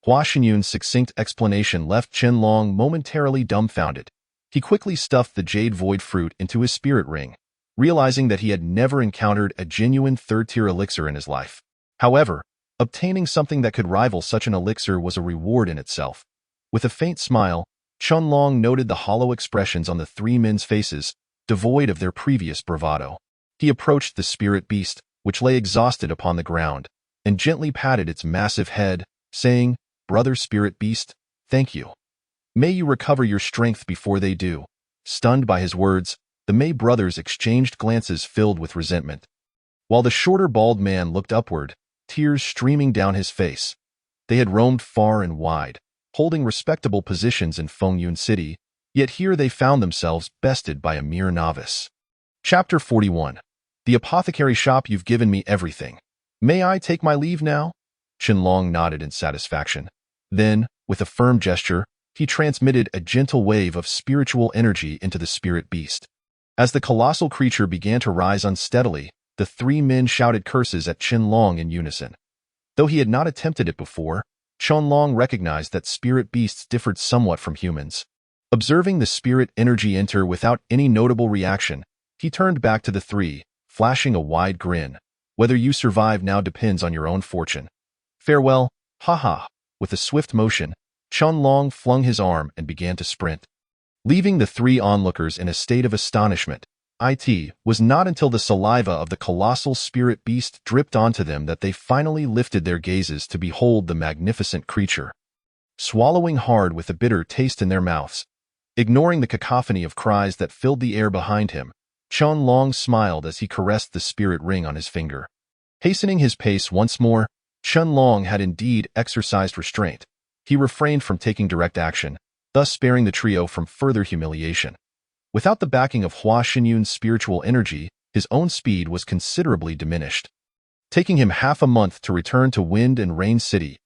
Hua Xinyun's succinct explanation left Chunlong momentarily dumbfounded. He quickly stuffed the Jade Void Fruit into his spirit ring, realizing that he had never encountered a genuine 3rd-tier elixir in his life. However, obtaining something that could rival such an elixir was a reward in itself. With a faint smile, Chunlong noted the hollow expressions on the 3 men's faces, devoid of their previous bravado. He approached the spirit beast, which lay exhausted upon the ground, and gently patted its massive head, saying, "Brother spirit beast, thank you. May you recover your strength before they do." Stunned by his words, the Mei brothers exchanged glances filled with resentment, while the shorter bald man looked upward, tears streaming down his face. They had roamed far and wide, holding respectable positions in Fengyun City, yet here they found themselves bested by a mere novice. Chapter 41. The apothecary shop. "You've given me everything. May I take my leave now?" Chunlong nodded in satisfaction. Then, with a firm gesture, he transmitted a gentle wave of spiritual energy into the spirit beast. As the colossal creature began to rise unsteadily, the 3 men shouted curses at Chunlong in unison. Though he had not attempted it before, Chunlong recognized that spirit beasts differed somewhat from humans. Observing the spirit energy enter without any notable reaction, he turned back to the 3, flashing a wide grin. "Whether you survive now depends on your own fortune. Farewell, haha." With a swift motion, Chunlong flung his arm and began to sprint, leaving the 3 onlookers in a state of astonishment. It was not until the saliva of the colossal spirit beast dripped onto them that they finally lifted their gazes to behold the magnificent creature. Swallowing hard with a bitter taste in their mouths, ignoring the cacophony of cries that filled the air behind him, Chunlong smiled as he caressed the spirit ring on his finger. Hastening his pace once more, Chunlong had indeed exercised restraint. He refrained from taking direct action, thus sparing the trio from further humiliation. Without the backing of Hua Xinyun's spiritual energy, his own speed was considerably diminished. Taking him half a month to return to Wind and Rain City,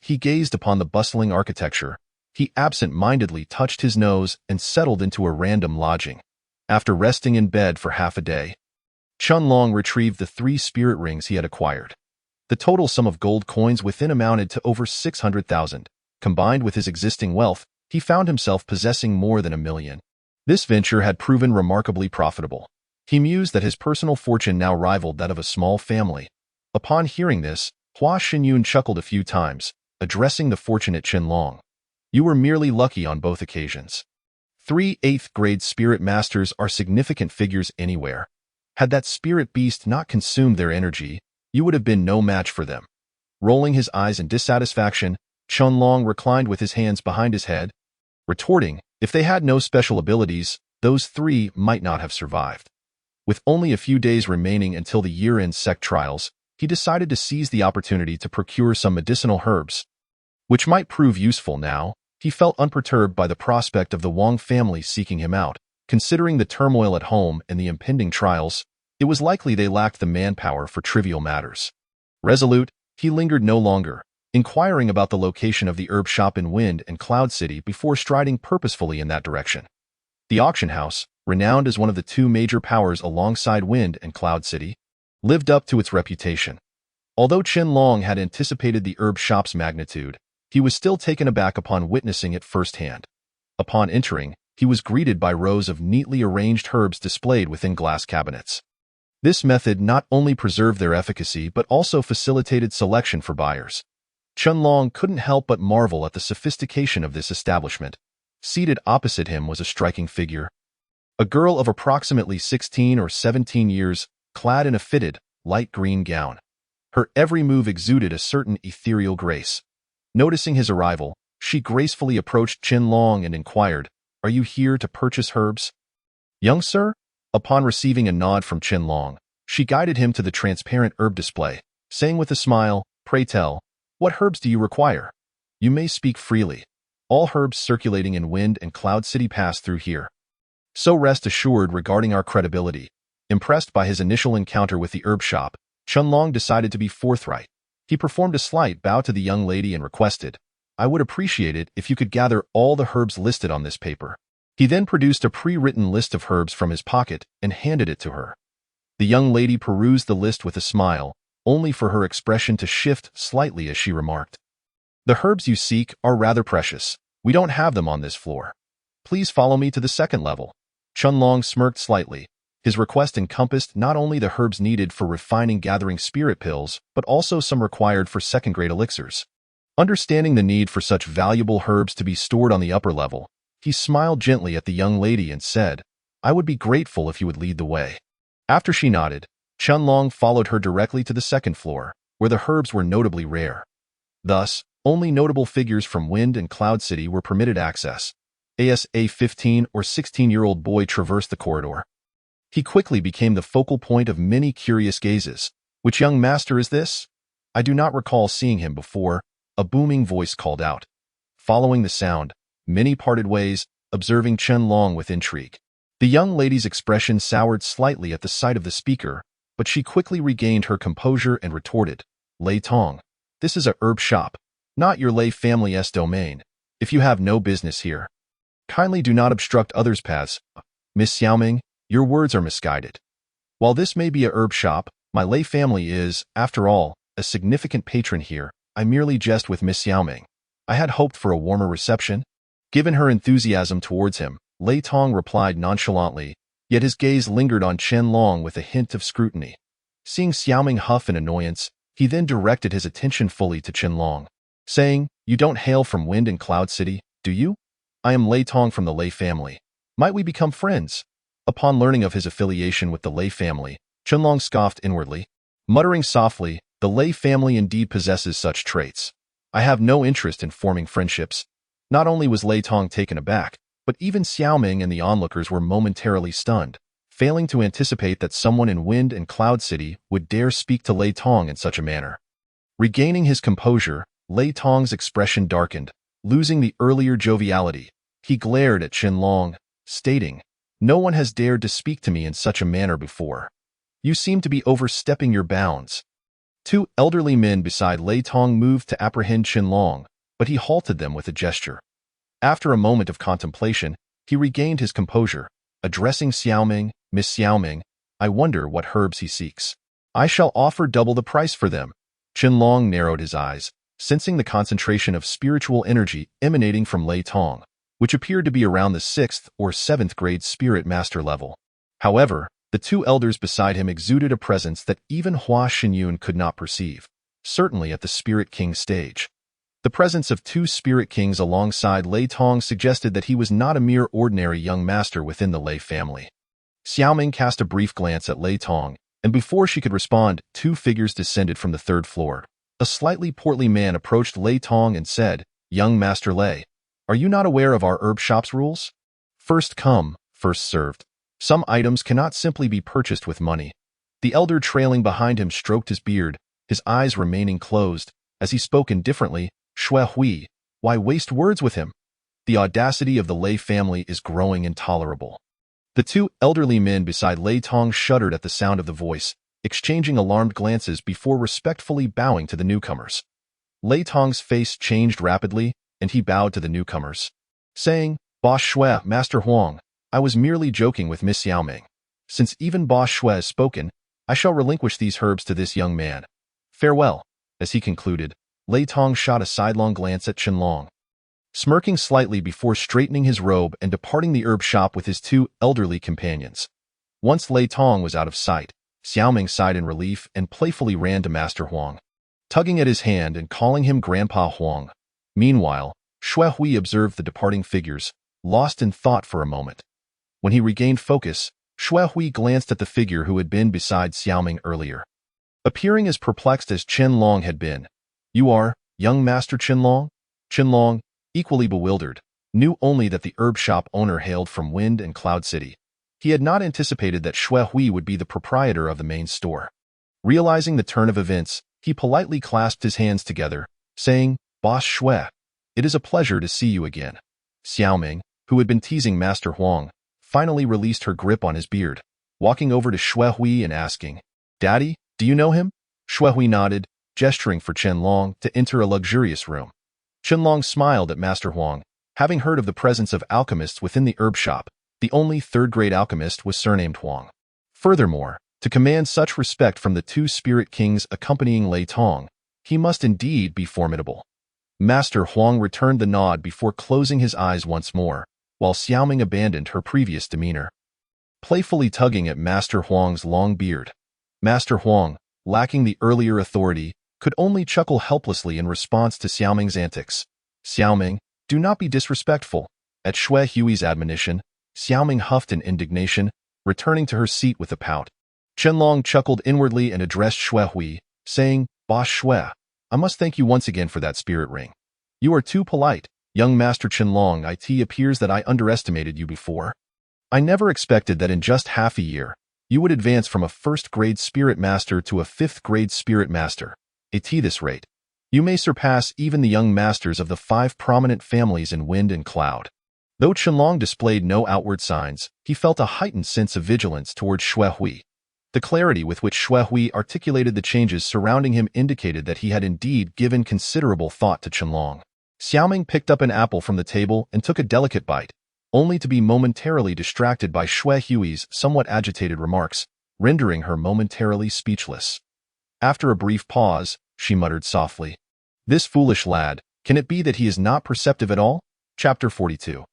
he gazed upon the bustling architecture, He absent-mindedly touched his nose and settled into a random lodging. After resting in bed for half a day, Chunlong retrieved the 3 spirit rings he had acquired. The total sum of gold coins within amounted to over 600,000. Combined with his existing wealth, he found himself possessing more than 1 million. This venture had proven remarkably profitable. He mused that his personal fortune now rivaled that of a small family. Upon hearing this, Hua Xinyun chuckled a few times, addressing the fortunate Chunlong. You were merely lucky on both occasions. 3 8th-grade spirit masters are significant figures anywhere. Had that spirit beast not consumed their energy, you would have been no match for them. Rolling his eyes in dissatisfaction, Chunlong reclined with his hands behind his head, retorting, if they had no special abilities, those 3 might not have survived. With only a few days remaining until the year-end sect trials, he decided to seize the opportunity to procure some medicinal herbs, which might prove useful now. He felt unperturbed by the prospect of the Wang family seeking him out. Considering the turmoil at home and the impending trials, it was likely they lacked the manpower for trivial matters. Resolute, he lingered no longer, inquiring about the location of the herb shop in Wind and Cloud City before striding purposefully in that direction. The auction house, renowned as one of the 2 major powers alongside Wind and Cloud City, lived up to its reputation. Although Chunlong had anticipated the herb shop's magnitude, he was still taken aback upon witnessing it firsthand. Upon entering, he was greeted by rows of neatly arranged herbs displayed within glass cabinets. This method not only preserved their efficacy but also facilitated selection for buyers. Chunlong couldn't help but marvel at the sophistication of this establishment. Seated opposite him was a striking figure. A girl of approximately 16 or 17 years, clad in a fitted, light green gown. Her every move exuded a certain ethereal grace. Noticing his arrival, she gracefully approached Chunlong and inquired, Are you here to purchase herbs? Young sir? Upon receiving a nod from Chunlong, she guided him to the transparent herb display, saying with a smile, Pray tell, what herbs do you require? You may speak freely. All herbs circulating in Wind and Cloud City pass through here. So rest assured regarding our credibility. Impressed by his initial encounter with the herb shop, Chunlong decided to be forthright. He performed a slight bow to the young lady and requested, I would appreciate it if you could gather all the herbs listed on this paper. He then produced a pre-written list of herbs from his pocket and handed it to her. The young lady perused the list with a smile, only for her expression to shift slightly as she remarked, The herbs you seek are rather precious. We don't have them on this floor. Please follow me to the 2nd level. Chunlong smirked slightly. His request encompassed not only the herbs needed for refining gathering spirit pills, but also some required for 2nd-grade elixirs. Understanding the need for such valuable herbs to be stored on the upper level, he smiled gently at the young lady and said, I would be grateful if you would lead the way. After she nodded, Chunlong followed her directly to the 2nd floor, where the herbs were notably rare. Thus, only notable figures from Wind and Cloud City were permitted access. As a 15 or 16-year-old boy traversed the corridor. He quickly became the focal point of many curious gazes. Which young master is this? I do not recall seeing him before, a booming voice called out. Following the sound, many parted ways, observing Chunlong with intrigue. The young lady's expression soured slightly at the sight of the speaker, but she quickly regained her composure and retorted, Lei Tong, this is a herb shop, not your Lei family's domain. If you have no business here, kindly do not obstruct others' paths. Miss Xiaoming, your words are misguided. While this may be a herb shop, my Lei family is, after all, a significant patron here. I merely jest with Miss Xiaoming. I had hoped for a warmer reception. Given her enthusiasm towards him, Lei Tong replied nonchalantly, yet his gaze lingered on Chunlong with a hint of scrutiny. Seeing Xiaoming huff in annoyance, he then directed his attention fully to Chunlong, saying, You don't hail from Wind and Cloud City, do you? I am Lei Tong from the Lei family. Might we become friends? Upon learning of his affiliation with the Lei family, Chunlong scoffed inwardly, muttering softly, The Lei family indeed possesses such traits. I have no interest in forming friendships. Not only was Lei Tong taken aback, but even Xiaoming and the onlookers were momentarily stunned, failing to anticipate that someone in Wind and Cloud City would dare speak to Lei Tong in such a manner. Regaining his composure, Lei Tong's expression darkened, losing the earlier joviality. He glared at Chunlong, stating, No one has dared to speak to me in such a manner before. You seem to be overstepping your bounds. 2 elderly men beside Lei Tong moved to apprehend Chunlong, but he halted them with a gesture. After a moment of contemplation, he regained his composure, addressing Xiaoming, "Miss Xiaoming, I wonder what herbs he seeks. I shall offer double the price for them." Qianlong narrowed his eyes, sensing the concentration of spiritual energy emanating from Lei Tong, which appeared to be around the 6th or 7th grade spirit master level. However, the two elders beside him exuded a presence that even Hua Xinyun could not perceive, certainly at the Spirit King stage. The presence of two Spirit Kings alongside Lei Tong suggested that he was not a mere ordinary young master within the Lei family. Xiaoming cast a brief glance at Lei Tong, and before she could respond, two figures descended from the 3rd floor. A slightly portly man approached Lei Tong and said, "Young Master Lei, are you not aware of our herb shop's rules? First come, first served. Some items cannot simply be purchased with money." The elder trailing behind him stroked his beard, his eyes remaining closed, as he spoke indifferently, "Xue Hui, why waste words with him? The audacity of the Lei family is growing intolerable." The two elderly men beside Lei Tong shuddered at the sound of the voice, exchanging alarmed glances before respectfully bowing to the newcomers. Lei Tong's face changed rapidly, and he bowed to the newcomers, saying, "Boss Xue, Master Huang, I was merely joking with Miss Xiaoming. Since even Boss Xue has spoken, I shall relinquish these herbs to this young man. Farewell." As he concluded, Lei Tong shot a sidelong glance at Qianlong, smirking slightly before straightening his robe and departing the herb shop with his two elderly companions. Once Lei Tong was out of sight, Xiaoming sighed in relief and playfully ran to Master Huang, tugging at his hand and calling him Grandpa Huang. Meanwhile, Xue Hui observed the departing figures, lost in thought for a moment. When he regained focus, Xue Hui glanced at the figure who had been beside Xiaoming earlier. Appearing as perplexed as Qianlong had been, "You are, young Master Qianlong?" Qianlong, equally bewildered, knew only that the herb shop owner hailed from Wind and Cloud City. He had not anticipated that Xue Hui would be the proprietor of the main store. Realizing the turn of events, he politely clasped his hands together, saying, "Boss Xue, it is a pleasure to see you again." Xiaoming, who had been teasing Master Huang, finally released her grip on his beard, walking over to Xue Hui and asking, "Daddy, do you know him?" Xue Hui nodded, gesturing for Qianlong to enter a luxurious room. Qianlong smiled at Master Huang, having heard of the presence of alchemists within the herb shop. The only 3rd-grade alchemist was surnamed Huang. Furthermore, to command such respect from the two Spirit Kings accompanying Lei Tong, he must indeed be formidable. Master Huang returned the nod before closing his eyes once more, while Xiaoming abandoned her previous demeanor, playfully tugging at Master Huang's long beard. Master Huang, lacking the earlier authority, could only chuckle helplessly in response to Xiaoming's antics. "Xiaoming, do not be disrespectful." At Xue Hui's admonition, Xiaoming huffed in indignation, returning to her seat with a pout. Qianlong chuckled inwardly and addressed Xue Hui, saying, "Boss Xue, I must thank you once again for that spirit ring. You are too polite, young Master Qianlong. It appears that I underestimated you before. I never expected that in just half a year, you would advance from a 1st-grade spirit master to a 5th-grade spirit master. At this rate, you may surpass even the young masters of the 5 prominent families in Wind and Cloud." Though Qianlong displayed no outward signs, he felt a heightened sense of vigilance towards Xue Hui. The clarity with which Xue Hui articulated the changes surrounding him indicated that he had indeed given considerable thought to Qianlong. Xiaoming picked up an apple from the table and took a delicate bite, only to be momentarily distracted by Xue Hui's somewhat agitated remarks, rendering her momentarily speechless. After a brief pause, she muttered softly, "This foolish lad, can it be that he is not perceptive at all?" Chapter 42.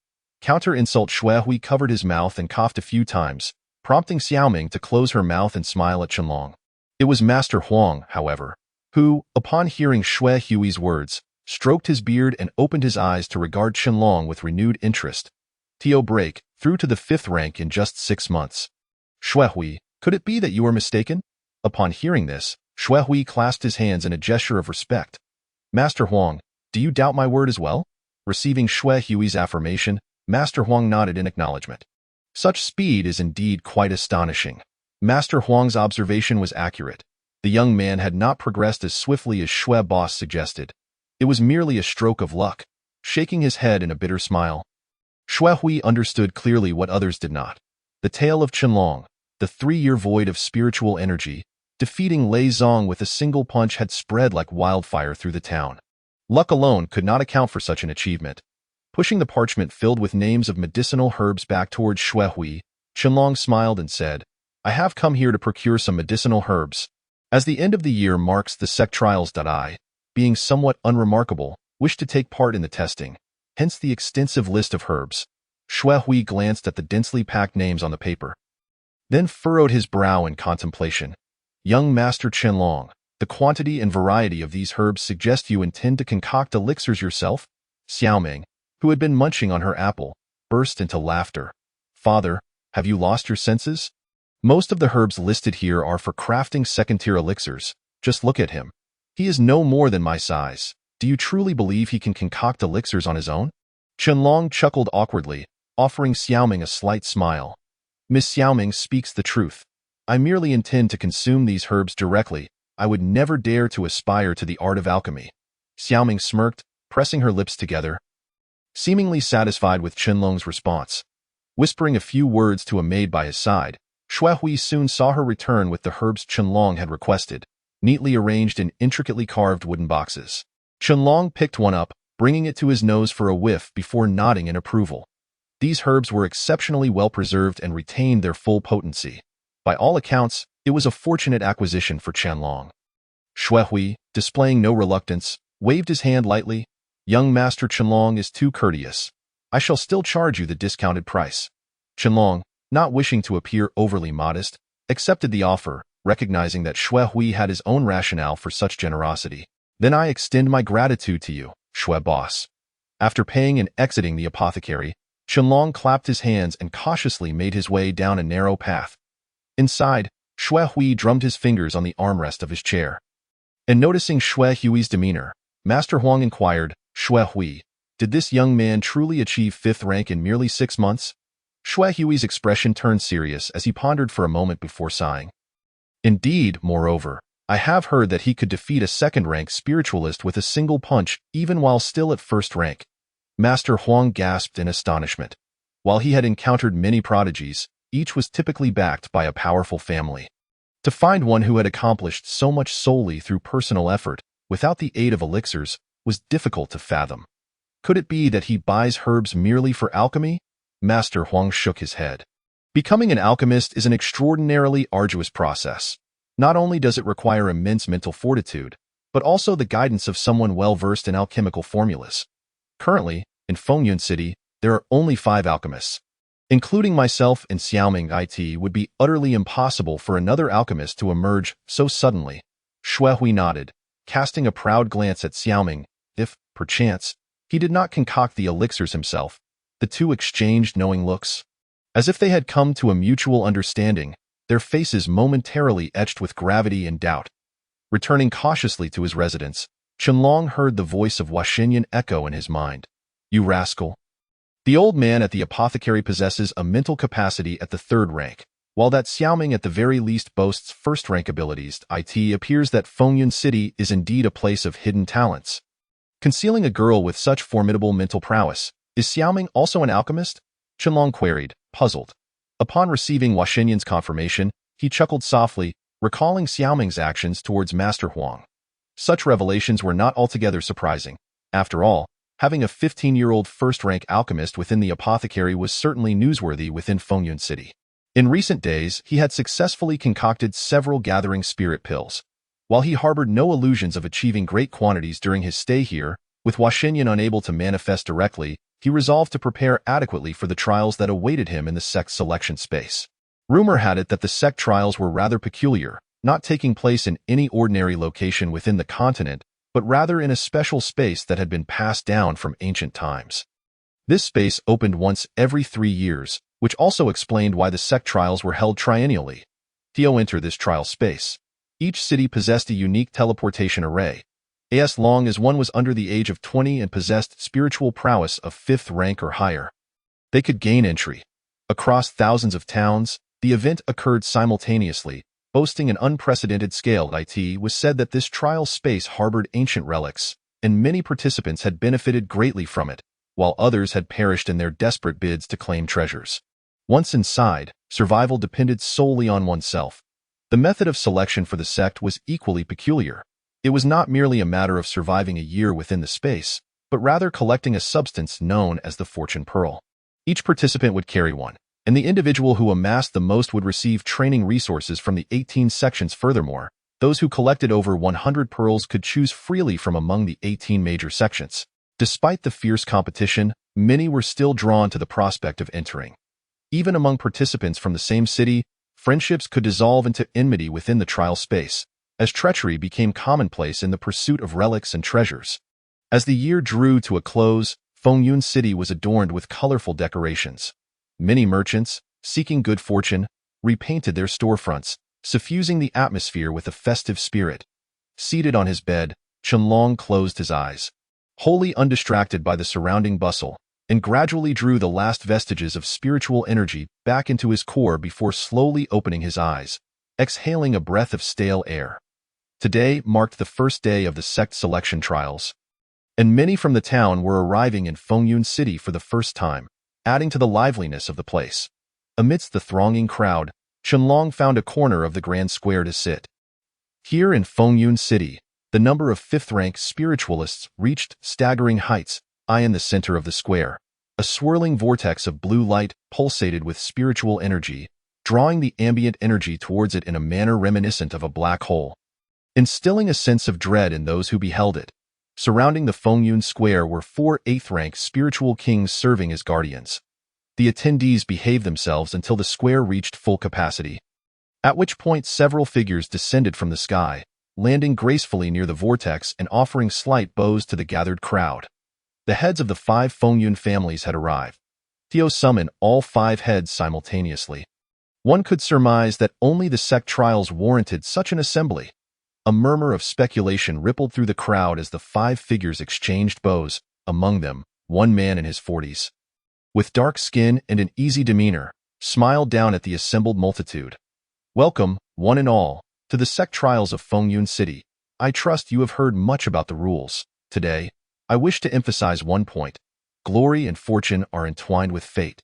Counter-insult. Xue Hui covered his mouth and coughed a few times, prompting Xiaoming to close her mouth and smile at Qianlong. It was Master Huang, however, who, upon hearing Xue Hui's words, stroked his beard and opened his eyes to regard Qianlong with renewed interest. "Tio break, through to the 5th rank in just 6 months. Xue Hui, could it be that you are mistaken?" Upon hearing this, Xue Hui clasped his hands in a gesture of respect. "Master Huang, do you doubt my word as well?" Receiving Xue Hui's affirmation, Master Huang nodded in acknowledgement. Such speed is indeed quite astonishing. Master Huang's observation was accurate. The young man had not progressed as swiftly as Xue Boss suggested. It was merely a stroke of luck. Shaking his head in a bitter smile, Xue Hui understood clearly what others did not. The tale of Qianlong, the 3-year void of spiritual energy, defeating Lei Zong with a single punch had spread like wildfire through the town. Luck alone could not account for such an achievement. Pushing the parchment filled with names of medicinal herbs back towards Xue Hui, Qianlong smiled and said, I have come here to procure some medicinal herbs. As the end of the year marks the sect trials, I, being somewhat unremarkable, wish to take part in the testing, hence the extensive list of herbs. Xue Hui glanced at the densely packed names on the paper, then furrowed his brow in contemplation. Young Master Qianlong, the quantity and variety of these herbs suggest you intend to concoct elixirs yourself? Xiaoming, who had been munching on her apple, burst into laughter. Father, have you lost your senses? Most of the herbs listed here are for crafting second-tier elixirs. Just look at him. He is no more than my size. Do you truly believe he can concoct elixirs on his own? Qianlong chuckled awkwardly, offering Xiaoming a slight smile. Miss Xiaoming speaks the truth. I merely intend to consume these herbs directly. I would never dare to aspire to the art of alchemy. Xiaoming smirked, pressing her lips together, seemingly satisfied with Qianlong's response. Whispering a few words to a maid by his side, Xue Hui soon saw her return with the herbs Qianlong had requested, neatly arranged in intricately carved wooden boxes. Qianlong picked one up, bringing it to his nose for a whiff before nodding in approval. These herbs were exceptionally well preserved and retained their full potency. By all accounts, it was a fortunate acquisition for Qianlong. Xue Hui, displaying no reluctance, waved his hand lightly. Young Master Qianlong is too courteous. I shall still charge you the discounted price. Qianlong, not wishing to appear overly modest, accepted the offer, recognizing that Xue Hui had his own rationale for such generosity. Then I extend my gratitude to you, Xue boss. After paying and exiting the apothecary, Qianlong clapped his hands and cautiously made his way down a narrow path. Inside, Xue Hui drummed his fingers on the armrest of his chair. And noticing Xue Hui's demeanor, Master Huang inquired, Xue Hui, did this young man truly achieve 5th rank in merely 6 months? Xue Hui's expression turned serious as he pondered for a moment before sighing. Indeed, moreover, I have heard that he could defeat a 2nd-rank spiritualist with a single punch even while still at 1st rank. Master Huang gasped in astonishment. While he had encountered many prodigies, each was typically backed by a powerful family. To find one who had accomplished so much solely through personal effort, without the aid of elixirs, was difficult to fathom. Could it be that he buys herbs merely for alchemy? Master Huang shook his head. Becoming an alchemist is an extraordinarily arduous process. Not only does it require immense mental fortitude, but also the guidance of someone well-versed in alchemical formulas. Currently, in Fengyun City, there are only 5 alchemists. Including myself and Xiaoming, it would be utterly impossible for another alchemist to emerge so suddenly. Xue Hui nodded, casting a proud glance at Xiaoming. If, perchance, he did not concoct the elixirs himself, the two exchanged knowing looks. As if they had come to a mutual understanding, their faces momentarily etched with gravity and doubt. Returning cautiously to his residence, Qianlong heard the voice of Huaxinyan echo in his mind. You rascal. The old man at the apothecary possesses a mental capacity at the 3rd rank, while that Xiaoming at the very least boasts 1st-rank abilities. It appears that Fengyun City is indeed a place of hidden talents. Concealing a girl with such formidable mental prowess, is Xiaoming also an alchemist? Qianlong queried, puzzled. Upon receiving Huaxinyan's confirmation, he chuckled softly, recalling Xiaoming's actions towards Master Huang. Such revelations were not altogether surprising. After all, having a 15-year-old 1st-rank alchemist within the apothecary was certainly newsworthy within Fengyun City. In recent days, he had successfully concocted several gathering spirit pills. While he harbored no illusions of achieving great quantities during his stay here, with Huaxinyan unable to manifest directly, he resolved to prepare adequately for the trials that awaited him in the sect selection space. Rumor had it that the sect trials were rather peculiar, not taking place in any ordinary location within the continent, but rather in a special space that had been passed down from ancient times. This space opened once every 3 years, which also explained why the sect trials were held triennially. To enter this trial space, each city possessed a unique teleportation array, as long as one was under the age of 20 and possessed spiritual prowess of 5th rank or higher. They could gain entry. Across thousands of towns, the event occurred simultaneously, boasting an unprecedented scale. It was said that this trial space harbored ancient relics, and many participants had benefited greatly from it, while others had perished in their desperate bids to claim treasures. Once inside, survival depended solely on oneself. The method of selection for the sect was equally peculiar. It was not merely a matter of surviving a year within the space, but rather collecting a substance known as the Fortune Pearl. Each participant would carry one, and the individual who amassed the most would receive training resources from the 18 sections. Furthermore, those who collected over 100 pearls could choose freely from among the 18 major sections. Despite the fierce competition, many were still drawn to the prospect of entering. Even among participants from the same city, friendships could dissolve into enmity within the trial space, as treachery became commonplace in the pursuit of relics and treasures. As the year drew to a close, Fengyun City was adorned with colorful decorations. Many merchants, seeking good fortune, repainted their storefronts, suffusing the atmosphere with a festive spirit. Seated on his bed, Qianlong closed his eyes, wholly undistracted by the surrounding bustle, and gradually drew the last vestiges of spiritual energy back into his core before slowly opening his eyes, exhaling a breath of stale air. Today marked the first day of the sect selection trials, and many from the town were arriving in Fengyun City for the first time, adding to the liveliness of the place. Amidst the thronging crowd, Qianlong found a corner of the grand square to sit. Here in Fengyun City, the number of fifth-rank spiritualists reached staggering heights. In the center of the square, a swirling vortex of blue light pulsated with spiritual energy, drawing the ambient energy towards it in a manner reminiscent of a black hole, instilling a sense of dread in those who beheld it. Surrounding the Fengyun Square were 4 eighth-rank spiritual kings serving as guardians. The attendees behaved themselves until the square reached full capacity, at which point several figures descended from the sky, landing gracefully near the vortex and offering slight bows to the gathered crowd. The heads of the 5 Fengyun families had arrived. Theo summoned all 5 heads simultaneously. One could surmise that only the sect trials warranted such an assembly. A murmur of speculation rippled through the crowd as the 5 figures exchanged bows, among them, one man in his 40s. With dark skin and an easy demeanor, smiled down at the assembled multitude. Welcome, one and all, to the sect trials of Fengyun City. I trust you have heard much about the rules. Today, I wish to emphasize one point. Glory and fortune are entwined with fate,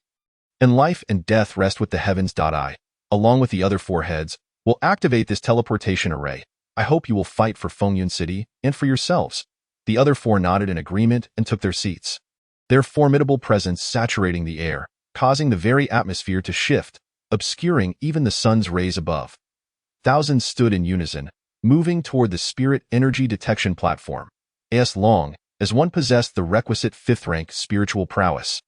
and life and death rest with the heavens. I, along with the other 4 heads, will activate this teleportation array. I hope you will fight for Fengyun City and for yourselves. The other 4 nodded in agreement and took their seats, their formidable presence saturating the air, causing the very atmosphere to shift, obscuring even the sun's rays above. Thousands stood in unison, moving toward the spirit energy detection platform. As long as one possessed the requisite 5th-rank spiritual prowess,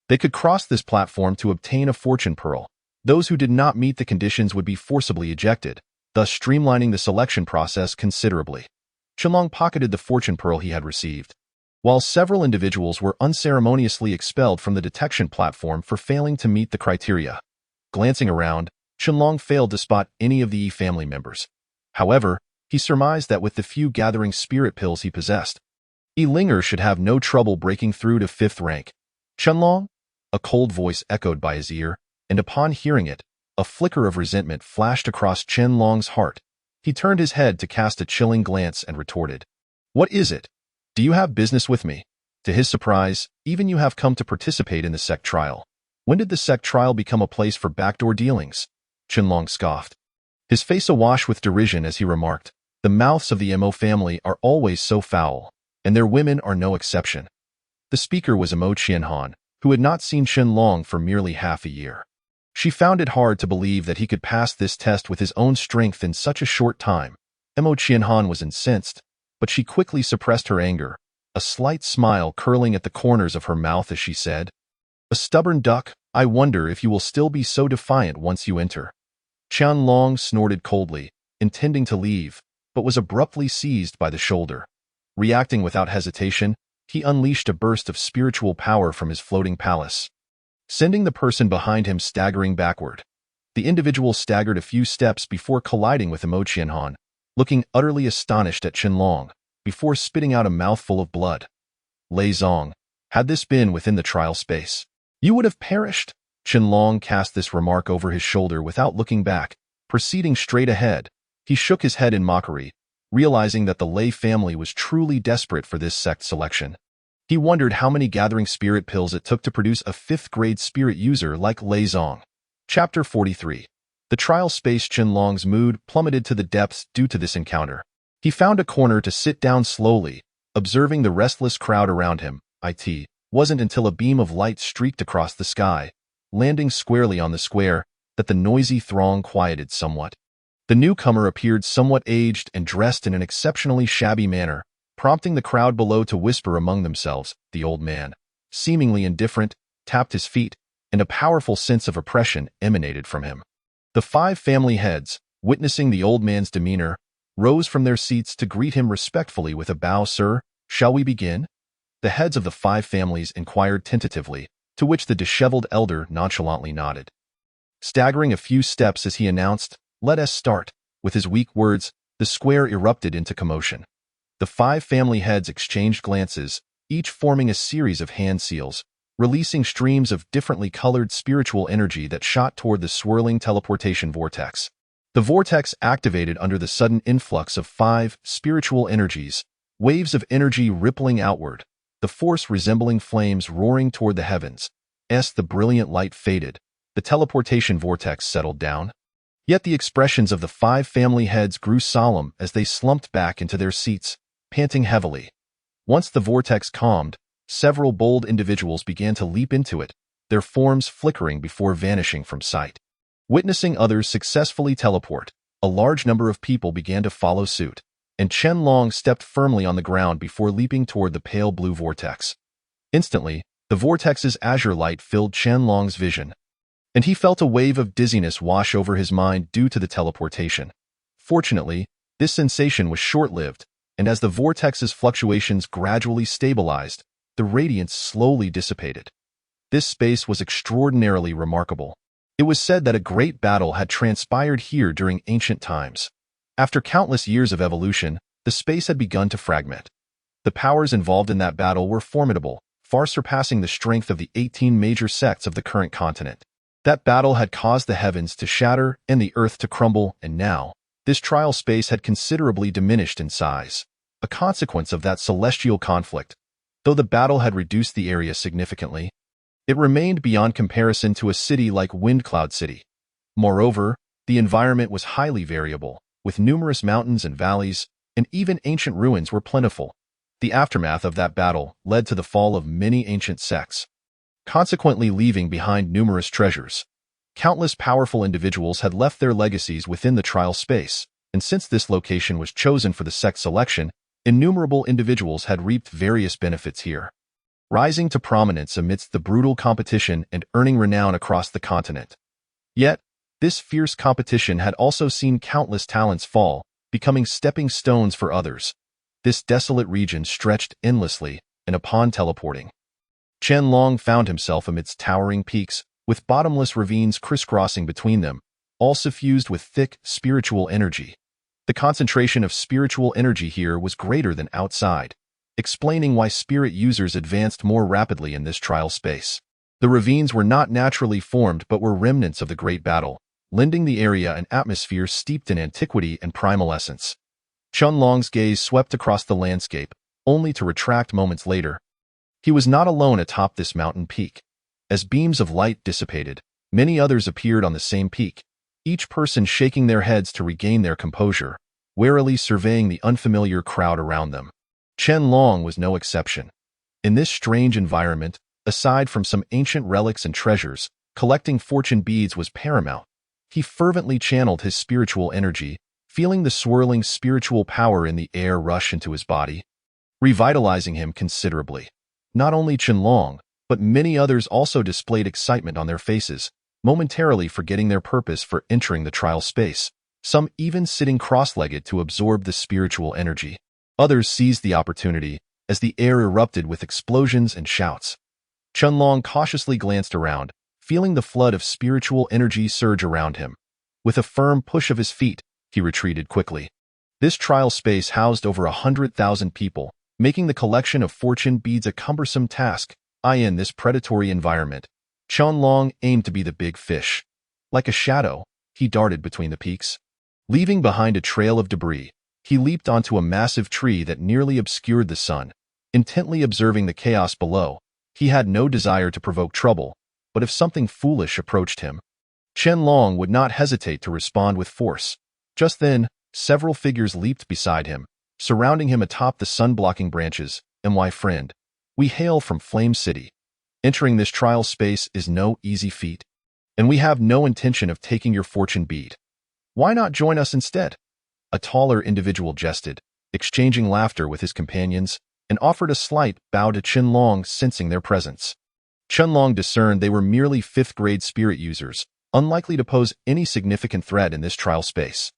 they could cross this platform to obtain a fortune pearl. Those who did not meet the conditions would be forcibly ejected, thus streamlining the selection process considerably. Qianlong pocketed the fortune pearl he had received, while several individuals were unceremoniously expelled from the detection platform for failing to meet the criteria. Glancing around, Qianlong failed to spot any of the Yi family members. However, he surmised that with the few gathering spirit pills he possessed, Yi Linger should have no trouble breaking through to 5th rank. Qianlong? A cold voice echoed by his ear, and upon hearing it, a flicker of resentment flashed across Qianlong's heart. He turned his head to cast a chilling glance and retorted, "What is it? Do you have business with me?" To his surprise, even you have come to participate in the sect trial. When did the sect trial become a place for backdoor dealings? Qianlong scoffed, his face awash with derision as he remarked, "The mouths of the Mo family are always so foul, and their women are no exception." The speaker was Mo Qianhan, who had not seen Qianlong for merely half a year. She found it hard to believe that he could pass this test with his own strength in such a short time. Mo Qianhan was incensed, but she quickly suppressed her anger, a slight smile curling at the corners of her mouth as she said, "A stubborn duck, I wonder if you will still be so defiant once you enter." Qianlong snorted coldly, intending to leave, but was abruptly seized by the shoulder. Reacting without hesitation, he unleashed a burst of spiritual power from his floating palace, sending the person behind him staggering backward. The individual staggered a few steps before colliding with Mo Qianhan, looking utterly astonished at Qianlong, before spitting out a mouthful of blood. Lei Zong, had this been within the trial space, you would have perished. Qianlong cast this remark over his shoulder without looking back, proceeding straight ahead. He shook his head in mockery, realizing that the Lei family was truly desperate for this sect selection. He wondered how many gathering spirit pills it took to produce a 5th-grade spirit user like Lei Zong. Chapter 43. The trial space. Qianlong's mood plummeted to the depths due to this encounter. He found a corner to sit down slowly, observing the restless crowd around him. It wasn't until a beam of light streaked across the sky, landing squarely on the square, that the noisy throng quieted somewhat. The newcomer appeared somewhat aged and dressed in an exceptionally shabby manner, prompting the crowd below to whisper among themselves. The old man, seemingly indifferent, tapped his feet, and a powerful sense of oppression emanated from him. The 5 family heads, witnessing the old man's demeanor, rose from their seats to greet him respectfully with a bow. "Sir, shall we begin?" The heads of the 5 families inquired tentatively, to which the disheveled elder nonchalantly nodded. Staggering a few steps as he announced, "Let us start," with his weak words, the square erupted into commotion. The 5 family heads exchanged glances, each forming a series of hand seals, releasing streams of differently colored spiritual energy that shot toward the swirling teleportation vortex. The vortex activated under the sudden influx of 5 spiritual energies, waves of energy rippling outward, the force resembling flames roaring toward the heavens. As the brilliant light faded, the teleportation vortex settled down. Yet the expressions of the 5 family heads grew solemn as they slumped back into their seats, panting heavily. Once the vortex calmed, several bold individuals began to leap into it, their forms flickering before vanishing from sight. Witnessing others successfully teleport, a large number of people began to follow suit, and Qianlong stepped firmly on the ground before leaping toward the pale blue vortex. Instantly, the vortex's azure light filled Qianlong's vision, and he felt a wave of dizziness wash over his mind due to the teleportation. Fortunately, this sensation was short-lived, and as the vortex's fluctuations gradually stabilized, the radiance slowly dissipated. This space was extraordinarily remarkable. It was said that a great battle had transpired here during ancient times. After countless years of evolution, the space had begun to fragment. The powers involved in that battle were formidable, far surpassing the strength of the 18 major sects of the current continent. That battle had caused the heavens to shatter and the earth to crumble, and now, this trial space had considerably diminished in size, a consequence of that celestial conflict. Though the battle had reduced the area significantly, it remained beyond comparison to a city like Windcloud City. Moreover, the environment was highly variable, with numerous mountains and valleys, and even ancient ruins were plentiful. The aftermath of that battle led to the fall of many ancient sects, consequently leaving behind numerous treasures. Countless powerful individuals had left their legacies within the trial space, and since this location was chosen for the sect selection, innumerable individuals had reaped various benefits here, rising to prominence amidst the brutal competition and earning renown across the continent. Yet, this fierce competition had also seen countless talents fall, becoming stepping stones for others. This desolate region stretched endlessly, and upon teleporting, Qianlong found himself amidst towering peaks, with bottomless ravines crisscrossing between them, all suffused with thick, spiritual energy. The concentration of spiritual energy here was greater than outside, explaining why spirit users advanced more rapidly in this trial space. The ravines were not naturally formed but were remnants of the Great Battle, lending the area an atmosphere steeped in antiquity and primal essence. Qianlong's gaze swept across the landscape, only to retract moments later. He was not alone atop this mountain peak. As beams of light dissipated, many others appeared on the same peak, each person shaking their heads to regain their composure, warily surveying the unfamiliar crowd around them. Qianlong was no exception. In this strange environment, aside from some ancient relics and treasures, collecting fortune beads was paramount. He fervently channeled his spiritual energy, feeling the swirling spiritual power in the air rush into his body, revitalizing him considerably. Not only Qianlong, but many others also displayed excitement on their faces, momentarily forgetting their purpose for entering the trial space, some even sitting cross-legged to absorb the spiritual energy. Others seized the opportunity, as the air erupted with explosions and shouts. Qianlong cautiously glanced around, feeling the flood of spiritual energy surge around him. With a firm push of his feet, he retreated quickly. This trial space housed over 100,000 people, making the collection of fortune beads a cumbersome task. In this predatory environment, Qianlong aimed to be the big fish. Like a shadow, he darted between the peaks. Leaving behind a trail of debris, he leaped onto a massive tree that nearly obscured the sun. Intently observing the chaos below, he had no desire to provoke trouble, but if something foolish approached him, Qianlong would not hesitate to respond with force. Just then, several figures leaped beside him, surrounding him atop the sun-blocking branches. My friend, we hail from Flame City. Entering this trial space is no easy feat, and we have no intention of taking your fortune bead. Why not join us instead? A taller individual jested, exchanging laughter with his companions, and offered a slight bow to Qianlong, sensing their presence. Qianlong discerned they were merely fifth-grade spirit users, unlikely to pose any significant threat in this trial space.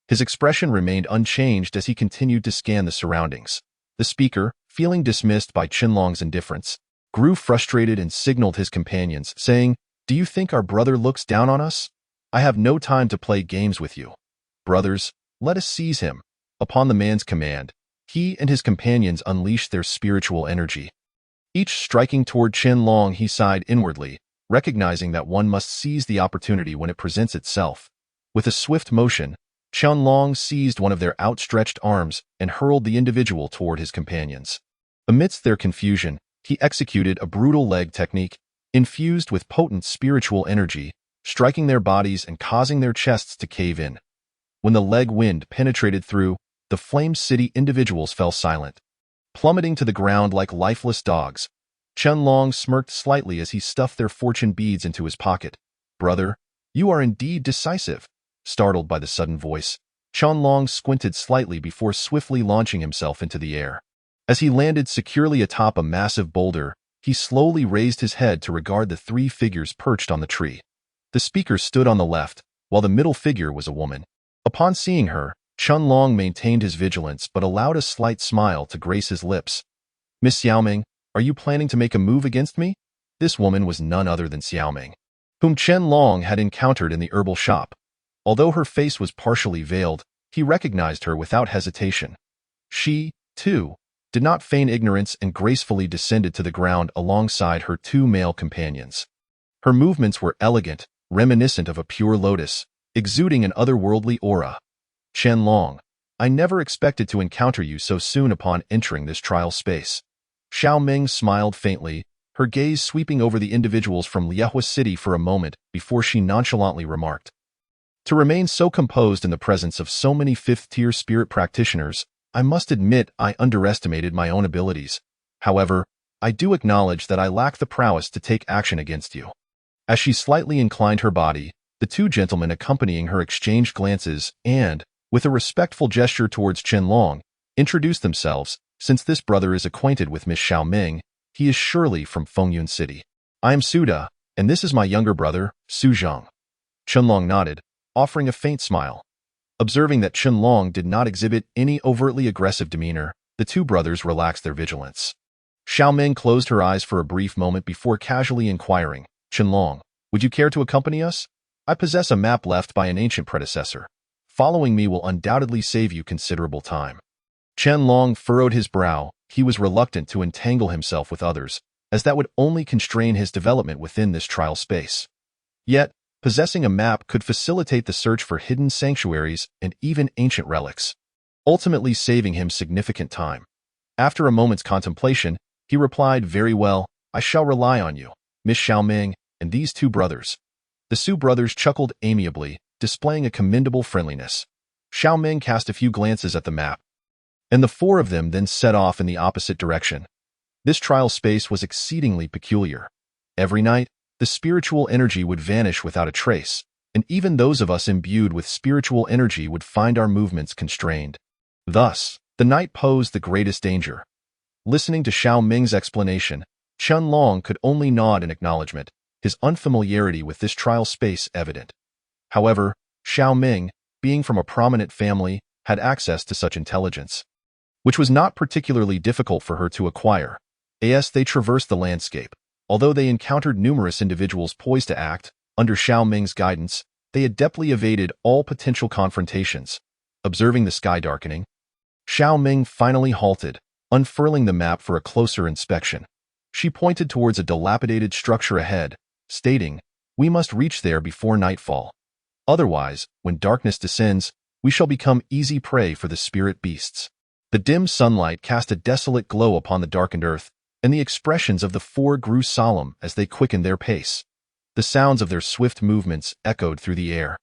His expression remained unchanged as he continued to scan the surroundings. The speaker, feeling dismissed by Qianlong's indifference, grew frustrated and signaled his companions, saying, "Do you think our brother looks down on us? I have no time to play games with you. Brothers, let us seize him." Upon the man's command, he and his companions unleashed their spiritual energy. Each striking toward Qianlong, he sighed inwardly, recognizing that one must seize the opportunity when it presents itself. With a swift motion, Qianlong seized one of their outstretched arms and hurled the individual toward his companions. Amidst their confusion, he executed a brutal leg technique, infused with potent spiritual energy, striking their bodies and causing their chests to cave in. When the leg wind penetrated through, the Flame City individuals fell silent, plummeting to the ground like lifeless dogs. Qianlong smirked slightly as he stuffed their fortune beads into his pocket. "Brother, you are indeed decisive." Startled by the sudden voice, Qianlong squinted slightly before swiftly launching himself into the air. As he landed securely atop a massive boulder, he slowly raised his head to regard the three figures perched on the tree. The speaker stood on the left, while the middle figure was a woman. Upon seeing her, Qianlong maintained his vigilance but allowed a slight smile to grace his lips. "Miss Xiaoming, are you planning to make a move against me?" This woman was none other than Xiaoming, whom Qianlong had encountered in the herbal shop. Although her face was partially veiled, he recognized her without hesitation. She, too, did not feign ignorance and gracefully descended to the ground alongside her two male companions. Her movements were elegant, reminiscent of a pure lotus, exuding an otherworldly aura. "Qianlong, I never expected to encounter you so soon upon entering this trial space." Xiaoming smiled faintly, her gaze sweeping over the individuals from Liehua City for a moment before she nonchalantly remarked, "To remain so composed in the presence of so many fifth-tier spirit practitioners, I must admit I underestimated my own abilities. However, I do acknowledge that I lack the prowess to take action against you." As she slightly inclined her body, the two gentlemen accompanying her exchanged glances and, with a respectful gesture towards Qianlong, introduced themselves. "Since this brother is acquainted with Miss Xiaoming, he is surely from Fengyun City. I am Suda, and this is my younger brother, Su Zhang." Qianlong nodded, offering a faint smile. Observing that Qianlong did not exhibit any overtly aggressive demeanor, the two brothers relaxed their vigilance. Xiaoming closed her eyes for a brief moment before casually inquiring, "Qianlong, would you care to accompany us? I possess a map left by an ancient predecessor. Following me will undoubtedly save you considerable time." Qianlong furrowed his brow. He was reluctant to entangle himself with others, as that would only constrain his development within this trial space. Yet, possessing a map could facilitate the search for hidden sanctuaries and even ancient relics, ultimately saving him significant time. After a moment's contemplation, he replied, "Very well, I shall rely on you, Miss Xiaoming, and these two brothers." The Su brothers chuckled amiably, displaying a commendable friendliness. Xiaoming cast a few glances at the map, and the four of them then set off in the opposite direction. This trial space was exceedingly peculiar. Every night, the spiritual energy would vanish without a trace, and even those of us imbued with spiritual energy would find our movements constrained. Thus, the night posed the greatest danger. Listening to Xiaoming's explanation, Qianlong could only nod in acknowledgement, his unfamiliarity with this trial space evident. However, Xiaoming, being from a prominent family, had access to such intelligence, which was not particularly difficult for her to acquire. As they traversed the landscape, although they encountered numerous individuals poised to act, under Xiaoming's guidance, they adeptly evaded all potential confrontations. Observing the sky darkening, Xiaoming finally halted, unfurling the map for a closer inspection. She pointed towards a dilapidated structure ahead, stating, "We must reach there before nightfall. Otherwise, when darkness descends, we shall become easy prey for the spirit beasts." The dim sunlight cast a desolate glow upon the darkened earth, and the expressions of the four grew solemn as they quickened their pace. The sounds of their swift movements echoed through the air.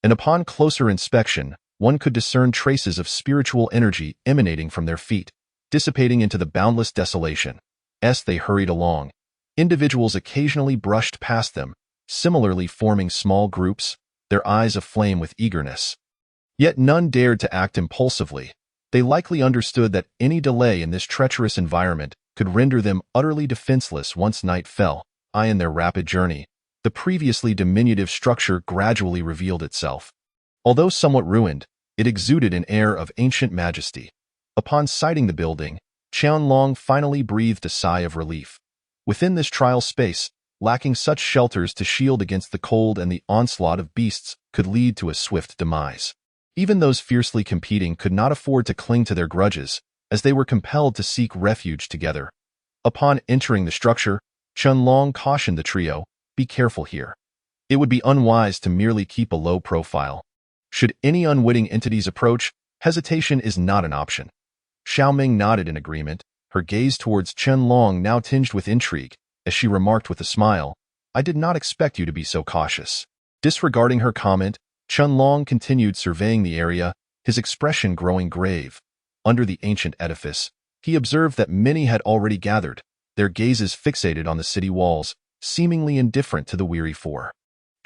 And upon closer inspection, one could discern traces of spiritual energy emanating from their feet, dissipating into the boundless desolation. As they hurried along, individuals occasionally brushed past them, similarly forming small groups, their eyes aflame with eagerness. Yet none dared to act impulsively. They likely understood that any delay in this treacherous environment could render them utterly defenseless once night fell. In their rapid journey, the previously diminutive structure gradually revealed itself. Although somewhat ruined, it exuded an air of ancient majesty. Upon sighting the building, Qianlong finally breathed a sigh of relief. Within this trial space, lacking such shelters to shield against the cold and the onslaught of beasts could lead to a swift demise. Even those fiercely competing could not afford to cling to their grudges, as they were compelled to seek refuge together. Upon entering the structure, Qianlong cautioned the trio, "Be careful here. It would be unwise to merely keep a low profile. Should any unwitting entities approach, hesitation is not an option." Xiaoming nodded in agreement, her gaze towards Qianlong now tinged with intrigue, as she remarked with a smile, "I did not expect you to be so cautious." Disregarding her comment, Qianlong continued surveying the area, his expression growing grave. Under the ancient edifice, he observed that many had already gathered, their gazes fixated on the city walls, seemingly indifferent to the weary four.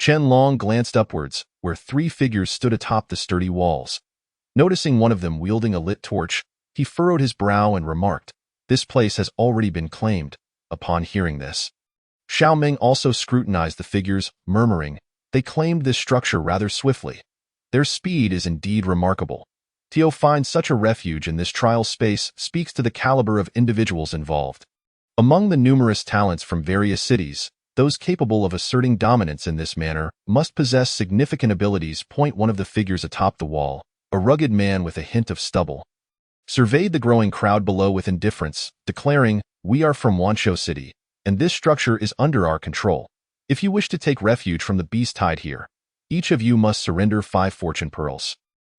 Qianlong glanced upwards, where 3 figures stood atop the sturdy walls. Noticing one of them wielding a lit torch, he furrowed his brow and remarked, "This place has already been claimed." Upon hearing this, Xiaoming also scrutinized the figures, murmuring, "They claimed this structure rather swiftly. Their speed is indeed remarkable. To find such a refuge in this trial space speaks to the caliber of individuals involved." Among the numerous talents from various cities, those capable of asserting dominance in this manner must possess significant abilities. One of the figures atop the wall, a rugged man with a hint of stubble, surveyed the growing crowd below with indifference, declaring, "We are from Wanshou City, and this structure is under our control. If you wish to take refuge from the beast tied here, each of you must surrender 5 fortune pearls.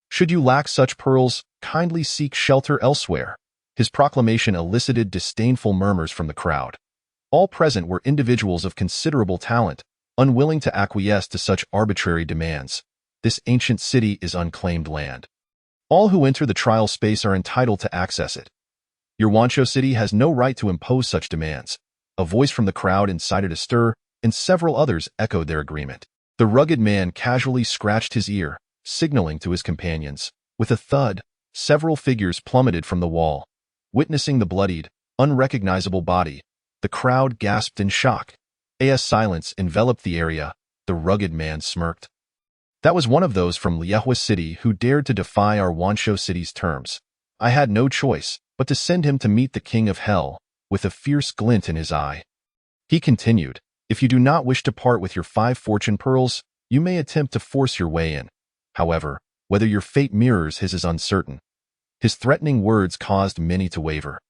Should you lack such pearls, kindly seek shelter elsewhere." His proclamation elicited disdainful murmurs from the crowd. All present were individuals of considerable talent, unwilling to acquiesce to such arbitrary demands. This ancient city is unclaimed land. All who enter the trial space are entitled to access it. Your Wanshou City has no right to impose such demands. A voice from the crowd incited a stir, and several others echoed their agreement. The rugged man casually scratched his ear, signaling to his companions. With a thud, several figures plummeted from the wall. Witnessing the bloodied, unrecognizable body, the crowd gasped in shock. As silence enveloped the area, the rugged man smirked. "That was one of those from Liehua City who dared to defy our Wanshou City's terms. I had no choice but to send him to meet the King of Hell," with a fierce glint in his eye. He continued, "If you do not wish to part with your 5 fortune pearls, you may attempt to force your way in. However, whether your fate mirrors his is uncertain." His threatening words caused many to waver.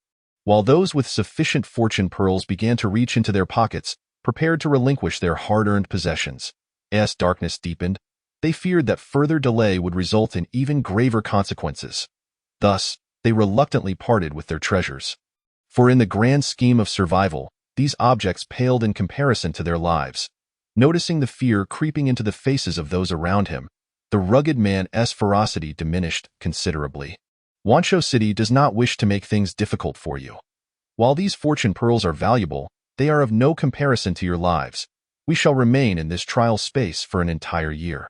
While those with sufficient fortune pearls began to reach into their pockets, prepared to relinquish their hard-earned possessions. As darkness deepened, they feared that further delay would result in even graver consequences. Thus, they reluctantly parted with their treasures. For in the grand scheme of survival, these objects paled in comparison to their lives. Noticing the fear creeping into the faces of those around him, the rugged man's ferocity diminished considerably. "Wanshou City does not wish to make things difficult for you. While these fortune pearls are valuable, they are of no comparison to your lives. We shall remain in this trial space for an entire year.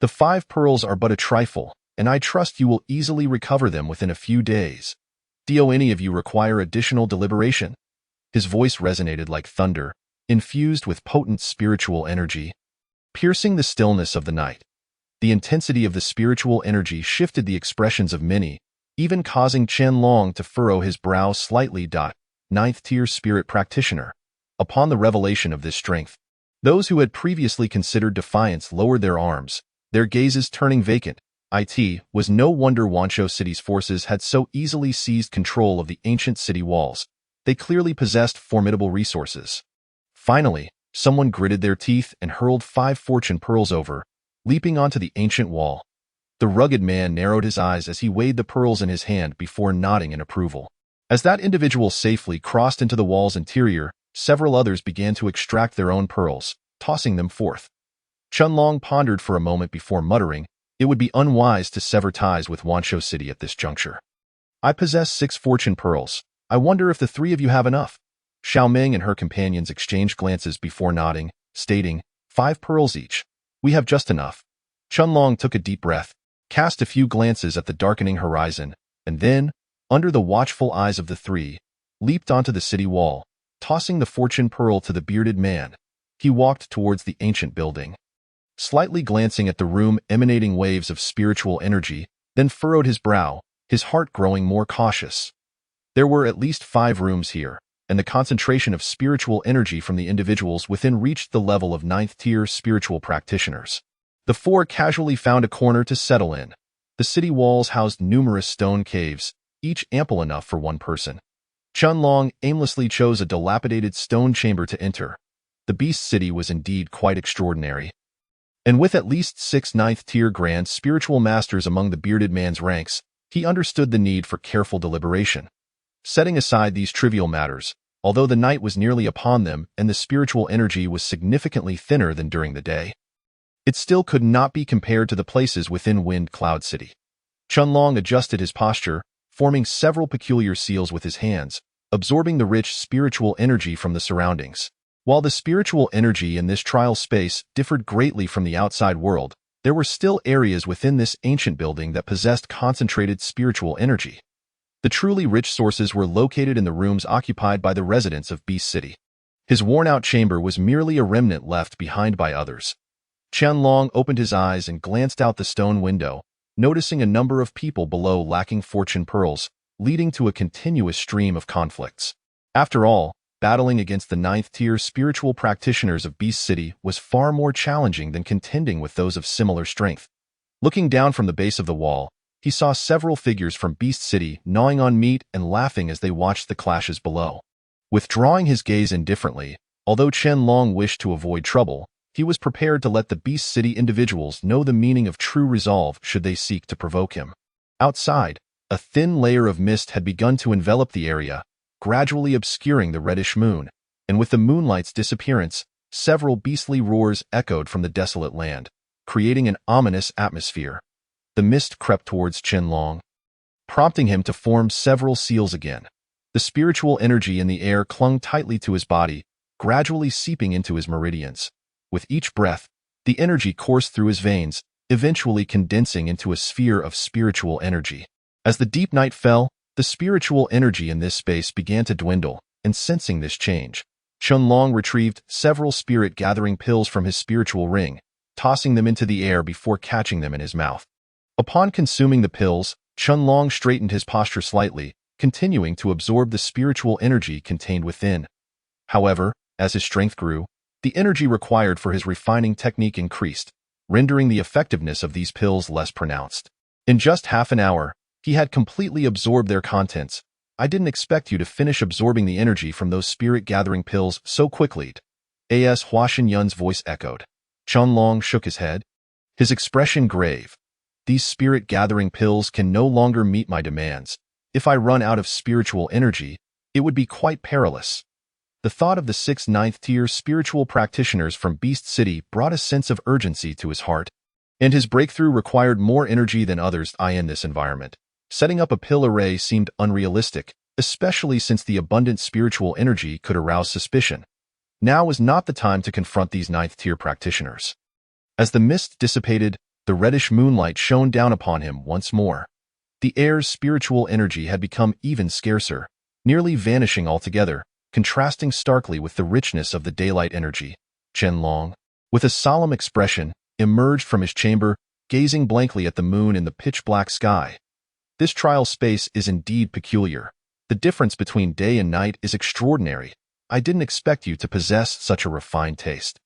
The 5 pearls are but a trifle, and I trust you will easily recover them within a few days. Do any of you require additional deliberation?" His voice resonated like thunder, infused with potent spiritual energy, piercing the stillness of the night. The intensity of the spiritual energy shifted the expressions of many, even causing Qianlong to furrow his brow slightly. 9th-tier spirit practitioner. Upon the revelation of this strength, those who had previously considered defiance lowered their arms, their gazes turning vacant. It was no wonder Wanshou City's forces had so easily seized control of the ancient city walls. They clearly possessed formidable resources. Finally, someone gritted their teeth and hurled 5 fortune pearls over, leaping onto the ancient wall. The rugged man narrowed his eyes as he weighed the pearls in his hand before nodding in approval. As that individual safely crossed into the wall's interior, several others began to extract their own pearls, tossing them forth. Qianlong pondered for a moment before muttering, It would be unwise to sever ties with Wanshou City at this juncture. I possess 6 fortune pearls. I wonder if the 3 of you have enough. Xiao Ming and her companions exchanged glances before nodding, stating, 5 pearls each. We have just enough. Chunlong took a deep breath, cast a few glances at the darkening horizon, and then, under the watchful eyes of the 3, leaped onto the city wall, tossing the fortune pearl to the bearded man. He walked towards the ancient building, slightly glancing at the room emanating waves of spiritual energy, then furrowed his brow, his heart growing more cautious. There were at least 5 rooms here, and the concentration of spiritual energy from the individuals within reached the level of 9th-tier spiritual practitioners. The 4 casually found a corner to settle in. The city walls housed numerous stone caves, each ample enough for 1 person. Chunlong aimlessly chose a dilapidated stone chamber to enter. The beast city was indeed quite extraordinary. And with at least 6 9th-tier grand spiritual masters among the bearded man's ranks, he understood the need for careful deliberation. Setting aside these trivial matters, although the night was nearly upon them and the spiritual energy was significantly thinner than during the day, it still could not be compared to the places within Wind Cloud City. Chunlong adjusted his posture, forming several peculiar seals with his hands, absorbing the rich spiritual energy from the surroundings. While the spiritual energy in this trial space differed greatly from the outside world, there were still areas within this ancient building that possessed concentrated spiritual energy. The truly rich sources were located in the rooms occupied by the residents of Beast City. His worn-out chamber was merely a remnant left behind by others. Chunlong opened his eyes and glanced out the stone window, noticing a number of people below lacking fortune pearls, leading to a continuous stream of conflicts. After all, battling against the 9th-tier spiritual practitioners of Beast City was far more challenging than contending with those of similar strength. Looking down from the base of the wall, he saw several figures from Beast City gnawing on meat and laughing as they watched the clashes below. Withdrawing his gaze indifferently, although Chunlong wished to avoid trouble, he was prepared to let the Beast City individuals know the meaning of true resolve should they seek to provoke him. Outside, a thin layer of mist had begun to envelop the area, gradually obscuring the reddish moon, and with the moonlight's disappearance, several beastly roars echoed from the desolate land, creating an ominous atmosphere. The mist crept towards Chunlong, prompting him to form several seals again. The spiritual energy in the air clung tightly to his body, gradually seeping into his meridians. With each breath, the energy coursed through his veins, eventually condensing into a sphere of spiritual energy. As the deep night fell, the spiritual energy in this space began to dwindle, and sensing this change, Chunlong retrieved several spirit-gathering pills from his spiritual ring, tossing them into the air before catching them in his mouth. Upon consuming the pills, Chunlong straightened his posture slightly, continuing to absorb the spiritual energy contained within. However, as his strength grew, the energy required for his refining technique increased, rendering the effectiveness of these pills less pronounced. In just half an hour, he had completely absorbed their contents. I didn't expect you to finish absorbing the energy from those spirit-gathering pills so quickly. A.S. Hua Xinyun's voice echoed. Chunlong shook his head, his expression grave. These spirit-gathering pills can no longer meet my demands. If I run out of spiritual energy, it would be quite perilous. The thought of the 6 9th-tier spiritual practitioners from Beast City brought a sense of urgency to his heart, and his breakthrough required more energy than others in this environment. Setting up a pill array seemed unrealistic, especially since the abundant spiritual energy could arouse suspicion. Now was not the time to confront these 9th-tier practitioners. As the mist dissipated, the reddish moonlight shone down upon him once more. The air's spiritual energy had become even scarcer, nearly vanishing altogether, contrasting starkly with the richness of the daylight energy. Chunlong, with a solemn expression, emerged from his chamber, gazing blankly at the moon in the pitch-black sky. This trial space is indeed peculiar. The difference between day and night is extraordinary. I didn't expect you to possess such a refined taste.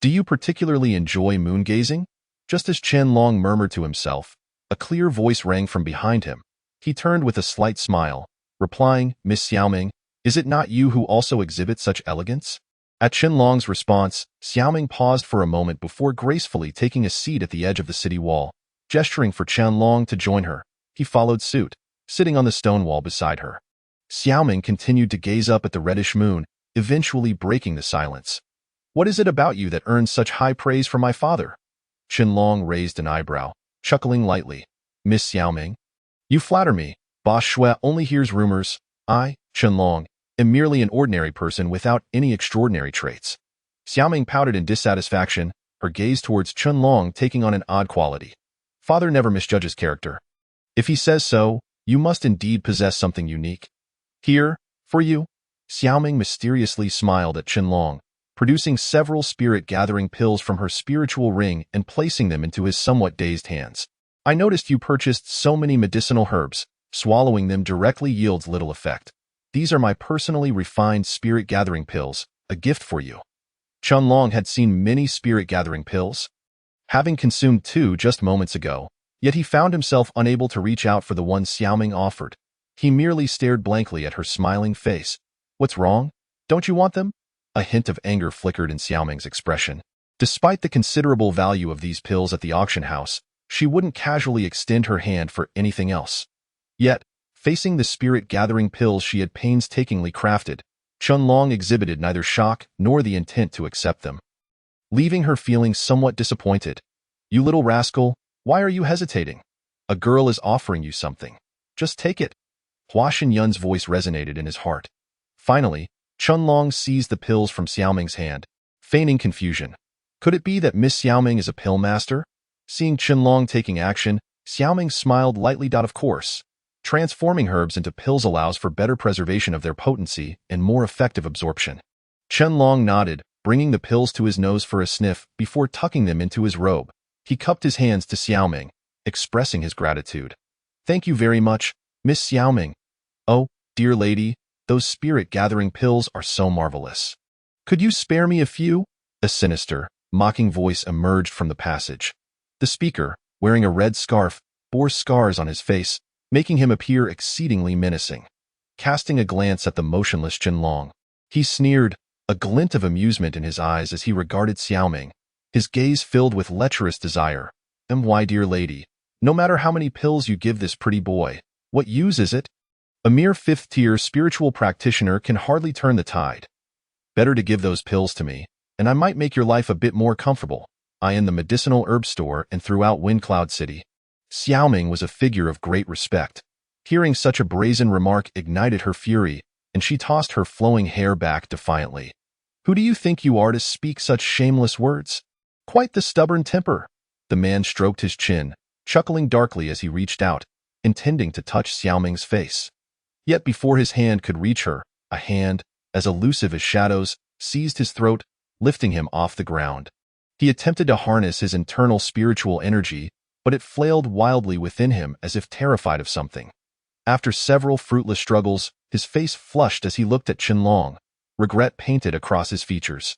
Do you particularly enjoy moon-gazing? Just as Chunlong murmured to himself, a clear voice rang from behind him. He turned with a slight smile, replying, Miss Xiaoming, is it not you who also exhibit such elegance? At Chunlong's response, Xiaoming paused for a moment before gracefully taking a seat at the edge of the city wall. Gesturing for Chunlong to join her, he followed suit, sitting on the stone wall beside her. Xiaoming continued to gaze up at the reddish moon, eventually breaking the silence. What is it about you that earns such high praise from my father? Chunlong raised an eyebrow, chuckling lightly. Miss Xiaoming, you flatter me. Boss Shui only hears rumors. I, Qianlong, am merely an ordinary person without any extraordinary traits. Xiaoming pouted in dissatisfaction, her gaze towards Qianlong taking on an odd quality. Father never misjudges character. If he says so, you must indeed possess something unique. Here, for you. Xiaoming mysteriously smiled at Qianlong, producing several spirit-gathering pills from her spiritual ring and placing them into his somewhat dazed hands. I noticed you purchased so many medicinal herbs. Swallowing them directly yields little effect. These are my personally refined spirit-gathering pills, a gift for you. Qianlong had seen many spirit-gathering pills, having consumed 2 just moments ago, yet he found himself unable to reach out for the one Xiaoming offered. He merely stared blankly at her smiling face. What's wrong? Don't you want them? A hint of anger flickered in Xiaoming's expression. Despite the considerable value of these pills at the auction house, she wouldn't casually extend her hand for anything else. Yet, facing the spirit-gathering pills she had painstakingly crafted, Qianlong exhibited neither shock nor the intent to accept them, leaving her feeling somewhat disappointed. You little rascal, why are you hesitating? A girl is offering you something. Just take it. Hua Xinyun's voice resonated in his heart. Finally, Qianlong seized the pills from Xiaoming's hand, feigning confusion. Could it be that Miss Xiaoming is a pill master? Seeing Qianlong taking action, Xiaoming smiled lightly. Of course. Transforming herbs into pills allows for better preservation of their potency and more effective absorption. Qianlong nodded, bringing the pills to his nose for a sniff before tucking them into his robe. He cupped his hands to Xiaoming, expressing his gratitude. Thank you very much, Miss Xiaoming. Oh, dear lady, those spirit-gathering pills are so marvelous. Could you spare me a few? A sinister, mocking voice emerged from the passage. The speaker, wearing a red scarf, bore scars on his face, making him appear exceedingly menacing. Casting a glance at the motionless Qianlong, he sneered, a glint of amusement in his eyes as he regarded Xiaoming, his gaze filled with lecherous desire. My dear lady, no matter how many pills you give this pretty boy, what use is it? A mere 5th-tier spiritual practitioner can hardly turn the tide. Better to give those pills to me, and I might make your life a bit more comfortable. I am the medicinal herb store and throughout Windcloud City. Xiaoming was a figure of great respect. Hearing such a brazen remark ignited her fury, and she tossed her flowing hair back defiantly. Who do you think you are to speak such shameless words? Quite the stubborn temper. The man stroked his chin, chuckling darkly as he reached out, intending to touch Xiaoming's face. Yet before his hand could reach her, a hand, as elusive as shadows, seized his throat, lifting him off the ground. He attempted to harness his internal spiritual energy, but it flailed wildly within him as if terrified of something. After several fruitless struggles, his face flushed as he looked at Qianlong. Regret painted across his features.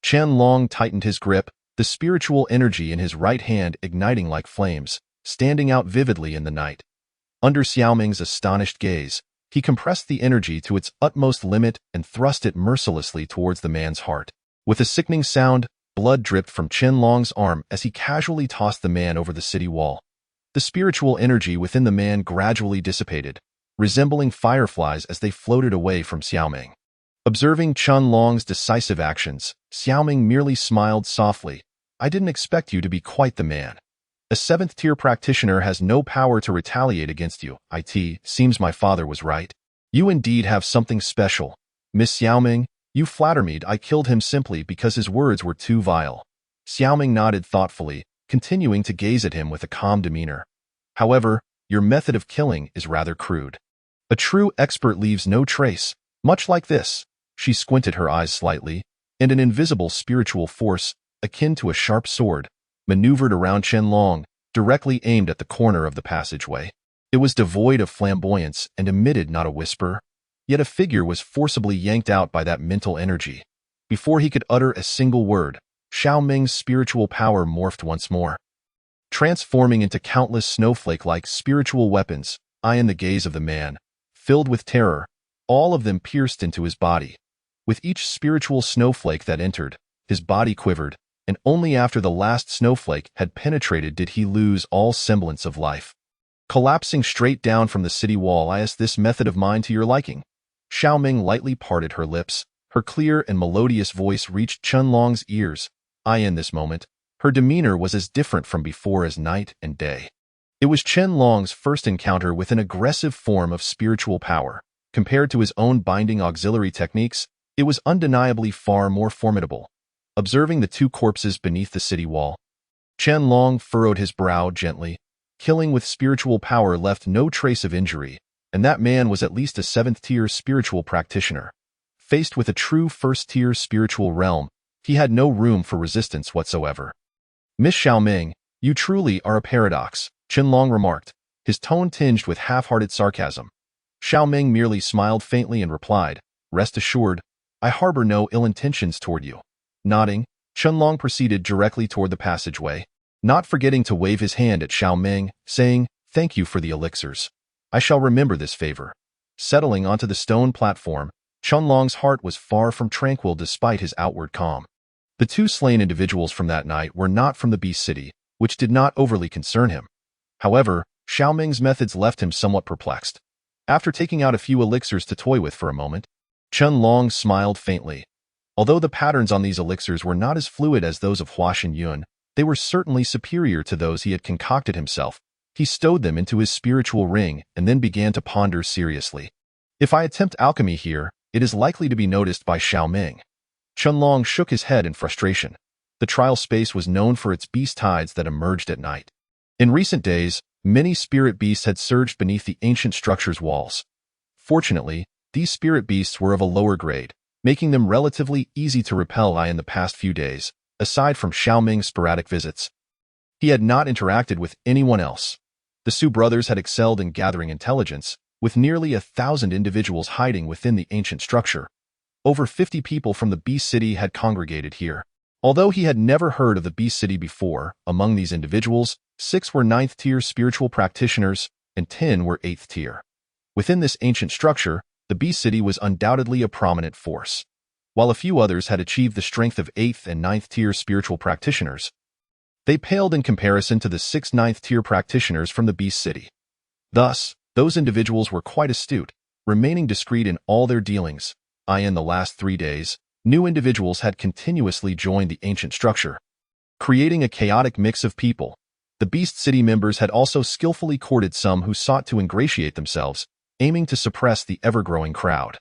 Qianlong tightened his grip, the spiritual energy in his right hand igniting like flames, standing out vividly in the night. Under Xiaoming's astonished gaze, he compressed the energy to its utmost limit and thrust it mercilessly towards the man's heart. With a sickening sound, blood dripped from Qianlong's arm as he casually tossed the man over the city wall. The spiritual energy within the man gradually dissipated, resembling fireflies as they floated away from Xiaoming. Observing Qianlong's decisive actions, Xiaoming merely smiled softly. I didn't expect you to be quite the man. A 7th-tier practitioner has no power to retaliate against you. Seems my father was right. You indeed have something special. Miss Xiaoming, you flatter me. I killed him simply because his words were too vile. Xiaoming nodded thoughtfully, continuing to gaze at him with a calm demeanor. However, your method of killing is rather crude. A true expert leaves no trace, much like this. She squinted her eyes slightly, and an invisible spiritual force, akin to a sharp sword, maneuvered around Qianlong, directly aimed at the corner of the passageway. It was devoid of flamboyance and emitted not a whisper, yet a figure was forcibly yanked out by that mental energy. Before he could utter a single word, Xiaoming's spiritual power morphed once more, transforming into countless snowflake-like spiritual weapons. In the gaze of the man, filled with terror, all of them pierced into his body. With each spiritual snowflake that entered, his body quivered, and only after the last snowflake had penetrated did he lose all semblance of life. Collapsing straight down from the city wall, is this method of mine to your liking? Xiaoming lightly parted her lips. Her clear and melodious voice reached Qianlong's ears. In this moment, Her demeanor was as different from before as night and day. It was Chen Long's first encounter with an aggressive form of spiritual power. Compared to his own binding auxiliary techniques, it was undeniably far more formidable. Observing the two corpses beneath the city wall, Chen Long furrowed his brow gently. Killing with spiritual power left no trace of injury, and that man was at least a 7th-tier spiritual practitioner. Faced with a true 1st-tier spiritual realm, he had no room for resistance whatsoever. "Miss Xiaoming, you truly are a paradox," Chen Long remarked, his tone tinged with half-hearted sarcasm. Xiaoming merely smiled faintly and replied, "Rest assured, I harbor no ill intentions toward you." Nodding, Chen Long proceeded directly toward the passageway, not forgetting to wave his hand at Xiaoming, saying, "Thank you for the elixirs. I shall remember this favor." Settling onto the stone platform, Chen Long's heart was far from tranquil despite his outward calm. The two slain individuals from that night were not from the Beast City, which did not overly concern him. However, Xiaoming's methods left him somewhat perplexed. After taking out a few elixirs to toy with for a moment, Chen Long smiled faintly. Although the patterns on these elixirs were not as fluid as those of Hua Xinyun, they were certainly superior to those he had concocted himself. He stowed them into his spiritual ring and then began to ponder seriously. "If I attempt alchemy here, it is likely to be noticed by Xiaoming." Chen Long shook his head in frustration. The trial space was known for its beast tides that emerged at night. In recent days, many spirit beasts had surged beneath the ancient structure's walls. Fortunately, these spirit beasts were of a lower grade, making them relatively easy to repel in the past few days. Aside from Xiaoming's sporadic visits, he had not interacted with anyone else. The Su brothers had excelled in gathering intelligence, with nearly 1,000 individuals hiding within the ancient structure. Over 50 people from the Beast City had congregated here. Although he had never heard of the Beast City before, among these individuals, 6 were 9th-tier spiritual practitioners and 10 were 8th-tier. Within this ancient structure, the Beast City was undoubtedly a prominent force. While a few others had achieved the strength of 8th and 9th-tier spiritual practitioners, they paled in comparison to the 6 9th-tier practitioners from the Beast City. Thus, those individuals were quite astute, remaining discreet in all their dealings. In the last 3 days, new individuals had continuously joined the ancient structure, creating a chaotic mix of people. The Beast City members had also skillfully courted some who sought to ingratiate themselves, aiming to suppress the ever-growing crowd.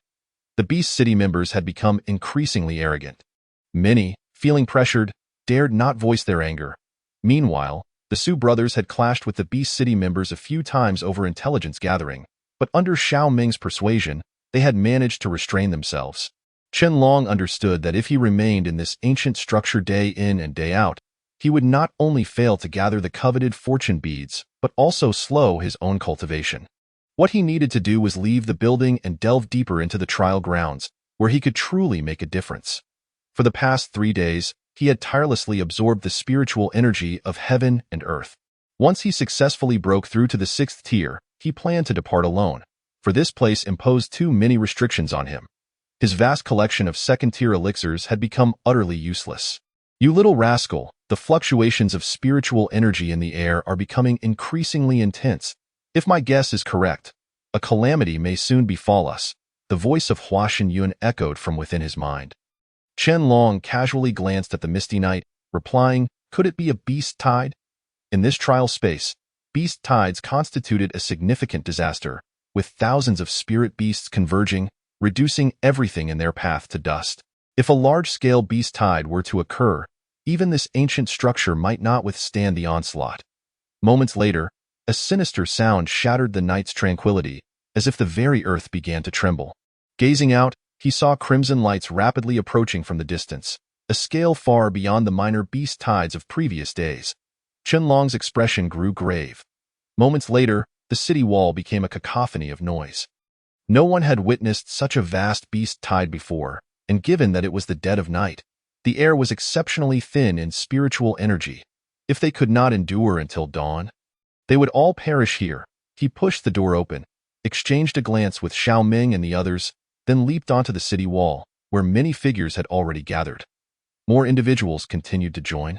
The Beast City members had become increasingly arrogant. Many, feeling pressured, dared not voice their anger. Meanwhile, the Su brothers had clashed with the Beast City members a few times over intelligence gathering, but under Xiaoming's persuasion, they had managed to restrain themselves. Chen Long understood that if he remained in this ancient structure day in and day out, he would not only fail to gather the coveted fortune beads, but also slow his own cultivation. What he needed to do was leave the building and delve deeper into the trial grounds, where he could truly make a difference. For the past 3 days, he had tirelessly absorbed the spiritual energy of heaven and earth. Once he successfully broke through to the 6th tier, he planned to depart alone, for this place imposed too many restrictions on him. His vast collection of 2nd-tier elixirs had become utterly useless. "You little rascal, the fluctuations of spiritual energy in the air are becoming increasingly intense. If my guess is correct, a calamity may soon befall us," the voice of Hua Xinyun echoed from within his mind. Chen Long casually glanced at the misty night, replying, "Could it be a beast tide?" In this trial space, beast tides constituted a significant disaster, with thousands of spirit beasts converging, reducing everything in their path to dust. If a large-scale beast tide were to occur, even this ancient structure might not withstand the onslaught. Moments later, a sinister sound shattered the night's tranquility, as if the very earth began to tremble. Gazing out, he saw crimson lights rapidly approaching from the distance, a scale far beyond the minor beast tides of previous days. Chen Long's expression grew grave. Moments later, the city wall became a cacophony of noise. No one had witnessed such a vast beast tide before, and given that it was the dead of night, the air was exceptionally thin in spiritual energy. If they could not endure until dawn, they would all perish here. He pushed the door open, exchanged a glance with Xiaoming and the others, then leaped onto the city wall, where many figures had already gathered. More individuals continued to join,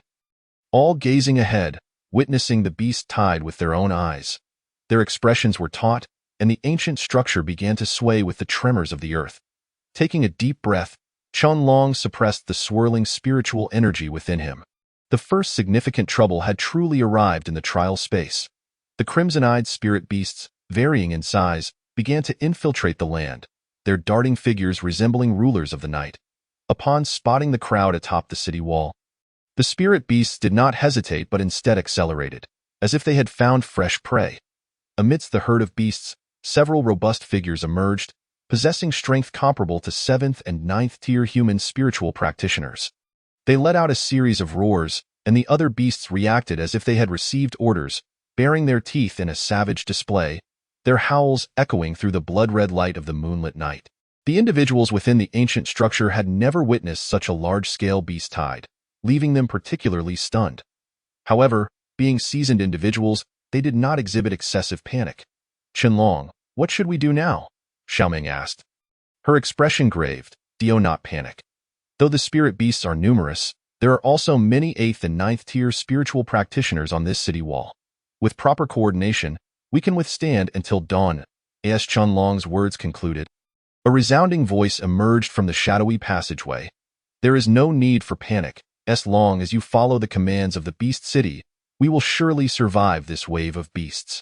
all gazing ahead, witnessing the beast tide with their own eyes. Their expressions were taut, and the ancient structure began to sway with the tremors of the earth. Taking a deep breath, Chen Long suppressed the swirling spiritual energy within him. The first significant trouble had truly arrived in the trial space. The crimson-eyed spirit beasts, varying in size, began to infiltrate the land, their darting figures resembling rulers of the night. Upon spotting the crowd atop the city wall, the spirit beasts did not hesitate but instead accelerated, as if they had found fresh prey. Amidst the herd of beasts, several robust figures emerged, possessing strength comparable to 7th and 9th tier human spiritual practitioners. They let out a series of roars, and the other beasts reacted as if they had received orders, baring their teeth in a savage display, their howls echoing through the blood-red light of the moonlit night. The individuals within the ancient structure had never witnessed such a large-scale beast tide, leaving them particularly stunned. However, being seasoned individuals, they did not exhibit excessive panic. "Qianlong, what should we do now?" Xiaoming asked. Her expression graved, "Do not panic. Though the spirit beasts are numerous, there are also many 8th and 9th tier spiritual practitioners on this city wall. With proper coordination, we can withstand until dawn," as Qianlong's words concluded. A resounding voice emerged from the shadowy passageway. "There is no need for panic. As long as you follow the commands of the Beast City, we will surely survive this wave of beasts."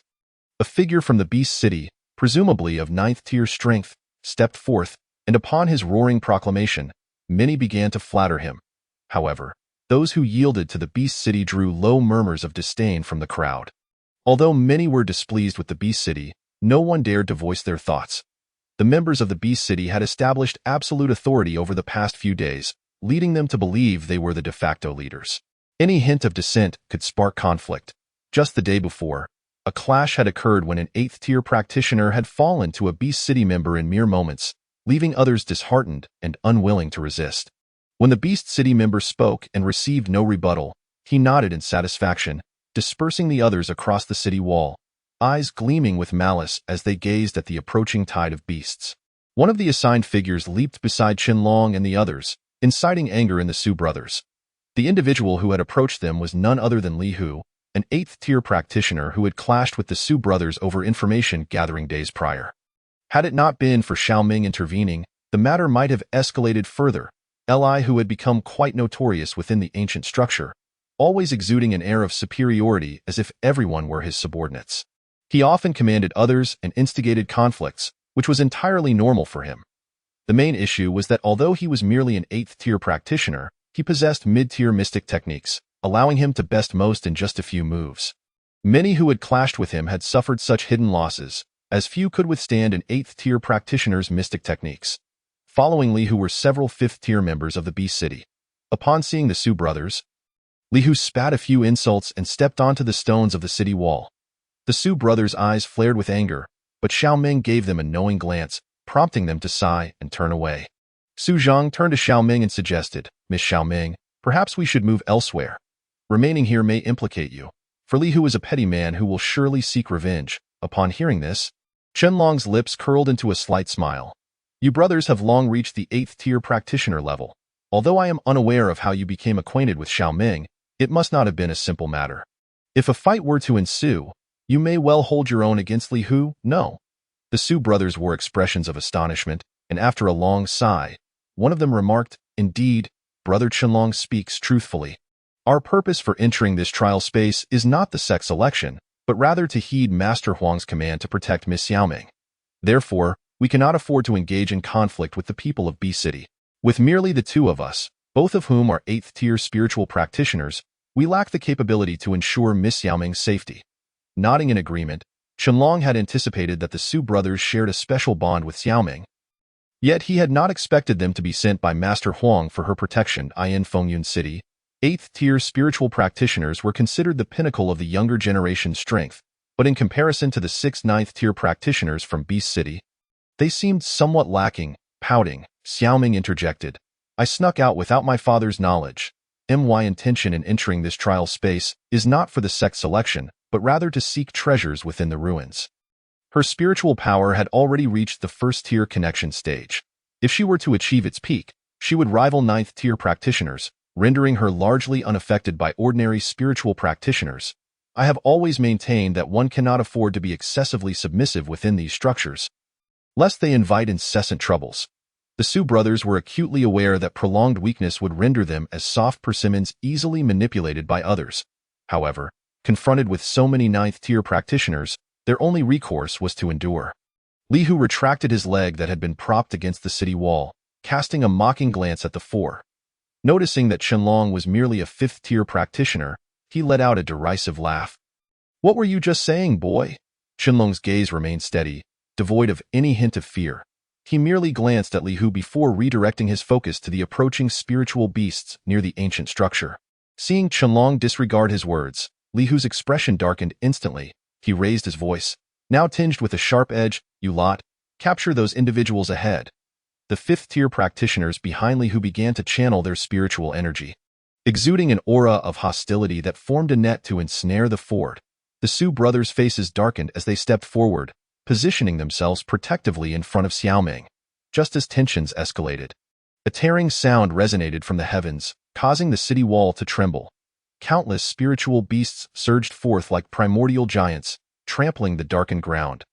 A figure from the Beast City, presumably of 9th tier strength, stepped forth, and upon his roaring proclamation, many began to flatter him. However, those who yielded to the Beast City drew low murmurs of disdain from the crowd. Although many were displeased with the Beast City, no one dared to voice their thoughts. The members of the Beast City had established absolute authority over the past few days, leading them to believe they were the de facto leaders. Any hint of dissent could spark conflict. Just the day before, a clash had occurred when an 8th tier practitioner had fallen to a Beast City member in mere moments, leaving others disheartened and unwilling to resist. When the Beast City member spoke and received no rebuttal, he nodded in satisfaction, dispersing the others across the city wall, eyes gleaming with malice as they gazed at the approaching tide of beasts. One of the assigned figures leaped beside Qianlong and the others, inciting anger in the Su brothers. The individual who had approached them was none other than Li Hu, an 8th tier practitioner who had clashed with the Su brothers over information gathering days prior. Had it not been for Xiaoming intervening, the matter might have escalated further. Li, who had become quite notorious within the ancient structure, always exuding an air of superiority as if everyone were his subordinates. He often commanded others and instigated conflicts, which was entirely normal for him. The main issue was that although he was merely an 8th tier practitioner, he possessed mid-tier mystic techniques, allowing him to best most in just a few moves. Many who had clashed with him had suffered such hidden losses, as few could withstand an 8th tier practitioner's mystic techniques. Following Li Hu were several 5th tier members of the Beast City. Upon seeing the Su brothers, Li Hu spat a few insults and stepped onto the stones of the city wall. The Su brothers' eyes flared with anger, but Xiaoming gave them a knowing glance, prompting them to sigh and turn away. Su Zhang turned to Xiaoming and suggested, "Miss Xiaoming, perhaps we should move elsewhere. Remaining here may implicate you." For Li Hu is a petty man who will surely seek revenge. Upon hearing this, Qianlong's lips curled into a slight smile. "You brothers have long reached the 8th tier practitioner level. Although I am unaware of how you became acquainted with Xiaoming, it must not have been a simple matter. If a fight were to ensue, you may well hold your own against Li Hu, no?" The Su brothers wore expressions of astonishment, and after a long sigh, one of them remarked, "Indeed, Brother Qianlong speaks truthfully. Our purpose for entering this trial space is not the sex selection, but rather to heed Master Huang's command to protect Miss Xiaoming. Therefore, we cannot afford to engage in conflict with the people of Beast City. With merely the two of us, both of whom are 8th tier spiritual practitioners, we lack the capability to ensure Miss Xiaoming's safety." Nodding in agreement, Qianlong had anticipated that the Su brothers shared a special bond with Xiaoming. Yet he had not expected them to be sent by Master Huang for her protection. In Fengyun City, 8th tier spiritual practitioners were considered the pinnacle of the younger generation's strength, but in comparison to the 6th 9th tier practitioners from Beast City, they seemed somewhat lacking. Pouting, Xiaoming interjected, "I snuck out without my father's knowledge. My intention in entering this trial space is not for the sex selection, but rather to seek treasures within the ruins." Her spiritual power had already reached the 1st tier connection stage. If she were to achieve its peak, she would rival 9th tier practitioners, rendering her largely unaffected by ordinary spiritual practitioners. I have always maintained that one cannot afford to be excessively submissive within these structures, lest they invite incessant troubles. The The Su brothers were acutely aware that prolonged weakness would render them as soft persimmons easily manipulated by others. However, confronted with so many ninth-tier practitioners, their only recourse was to endure. Li Hu retracted his leg that had been propped against the city wall, casting a mocking glance at the four. Noticing that Qianlong was merely a fifth-tier practitioner, he let out a derisive laugh. "What were you just saying, boy?" Qianlong's gaze remained steady, devoid of any hint of fear. He merely glanced at Li Hu before redirecting his focus to the approaching spiritual beasts near the ancient structure. Seeing Qianlong disregard his words, Li Hu's expression darkened instantly. He raised his voice, now tinged with a sharp edge. "You lot, capture those individuals ahead." The fifth-tier practitioners behind Li Hu began to channel their spiritual energy. Exuding an aura of hostility that formed a net to ensnare the fort, the Su brothers' faces darkened as they stepped forward, positioning themselves protectively in front of Xiaoming. Just as tensions escalated, a tearing sound resonated from the heavens, causing the city wall to tremble. Countless spiritual beasts surged forth like primordial giants, trampling the darkened ground.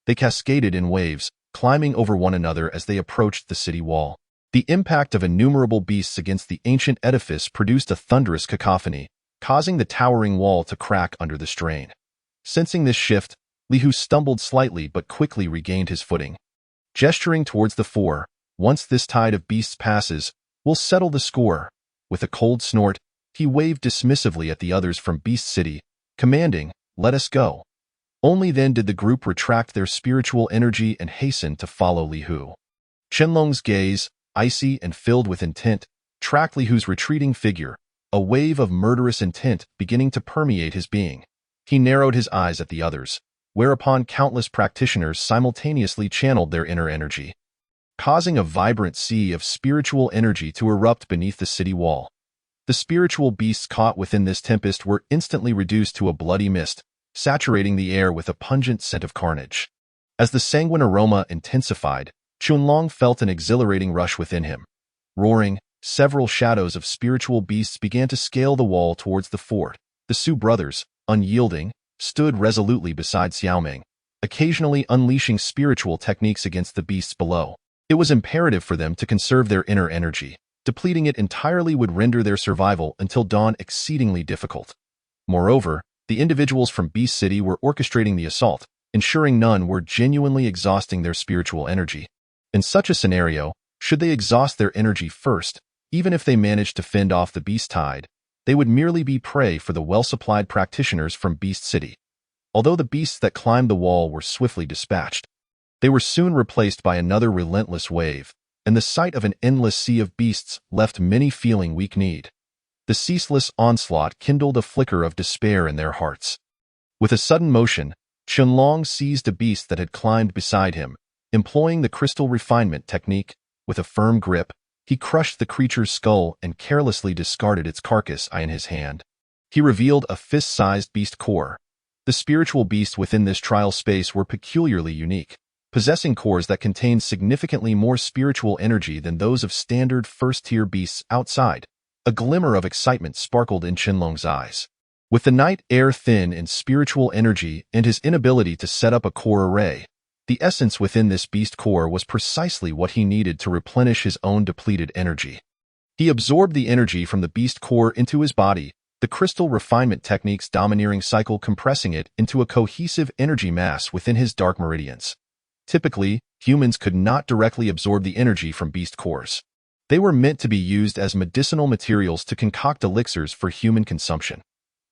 They cascaded in waves, climbing over one another as they approached the city wall. The impact of innumerable beasts against the ancient edifice produced a thunderous cacophony, causing the towering wall to crack under the strain. Sensing this shift, Li Hu stumbled slightly but quickly regained his footing. Gesturing towards the four, "Once this tide of beasts passes, we'll settle the score." With a cold snort, he waved dismissively at the others from Beast City, commanding, "Let us go." Only then did the group retract their spiritual energy and hasten to follow Li Hu. Qianlong's gaze, icy and filled with intent, tracked Li Hu's retreating figure, a wave of murderous intent beginning to permeate his being. He narrowed his eyes at the others, whereupon countless practitioners simultaneously channeled their inner energy, causing a vibrant sea of spiritual energy to erupt beneath the city wall. The spiritual beasts caught within this tempest were instantly reduced to a bloody mist, saturating the air with a pungent scent of carnage. As the sanguine aroma intensified, Qianlong felt an exhilarating rush within him. Roaring, several shadows of spiritual beasts began to scale the wall towards the fort. The Su brothers, unyielding, stood resolutely beside Xiaoming, occasionally unleashing spiritual techniques against the beasts below. It was imperative for them to conserve their inner energy. Depleting it entirely would render their survival until dawn exceedingly difficult. Moreover, the individuals from Beast City were orchestrating the assault, ensuring none were genuinely exhausting their spiritual energy. In such a scenario, should they exhaust their energy first, even if they managed to fend off the beast tide, they would merely be prey for the well-supplied practitioners from Beast City. Although the beasts that climbed the wall were swiftly dispatched, they were soon replaced by another relentless wave, and the sight of an endless sea of beasts left many feeling weak-kneed. The ceaseless onslaught kindled a flicker of despair in their hearts. With a sudden motion, Qianlong seized a beast that had climbed beside him. Employing the crystal refinement technique, with a firm grip, he crushed the creature's skull and carelessly discarded its carcass in his hand. He revealed a fist-sized beast core. The spiritual beasts within this trial space were peculiarly unique, possessing cores that contained significantly more spiritual energy than those of standard first-tier beasts outside. A glimmer of excitement sparkled in Qianlong's eyes. With the night air thin in spiritual energy and his inability to set up a core array, the essence within this beast core was precisely what he needed to replenish his own depleted energy. He absorbed the energy from the beast core into his body, the crystal refinement technique's domineering cycle compressing it into a cohesive energy mass within his dark meridians. Typically, humans could not directly absorb the energy from beast cores. They were meant to be used as medicinal materials to concoct elixirs for human consumption.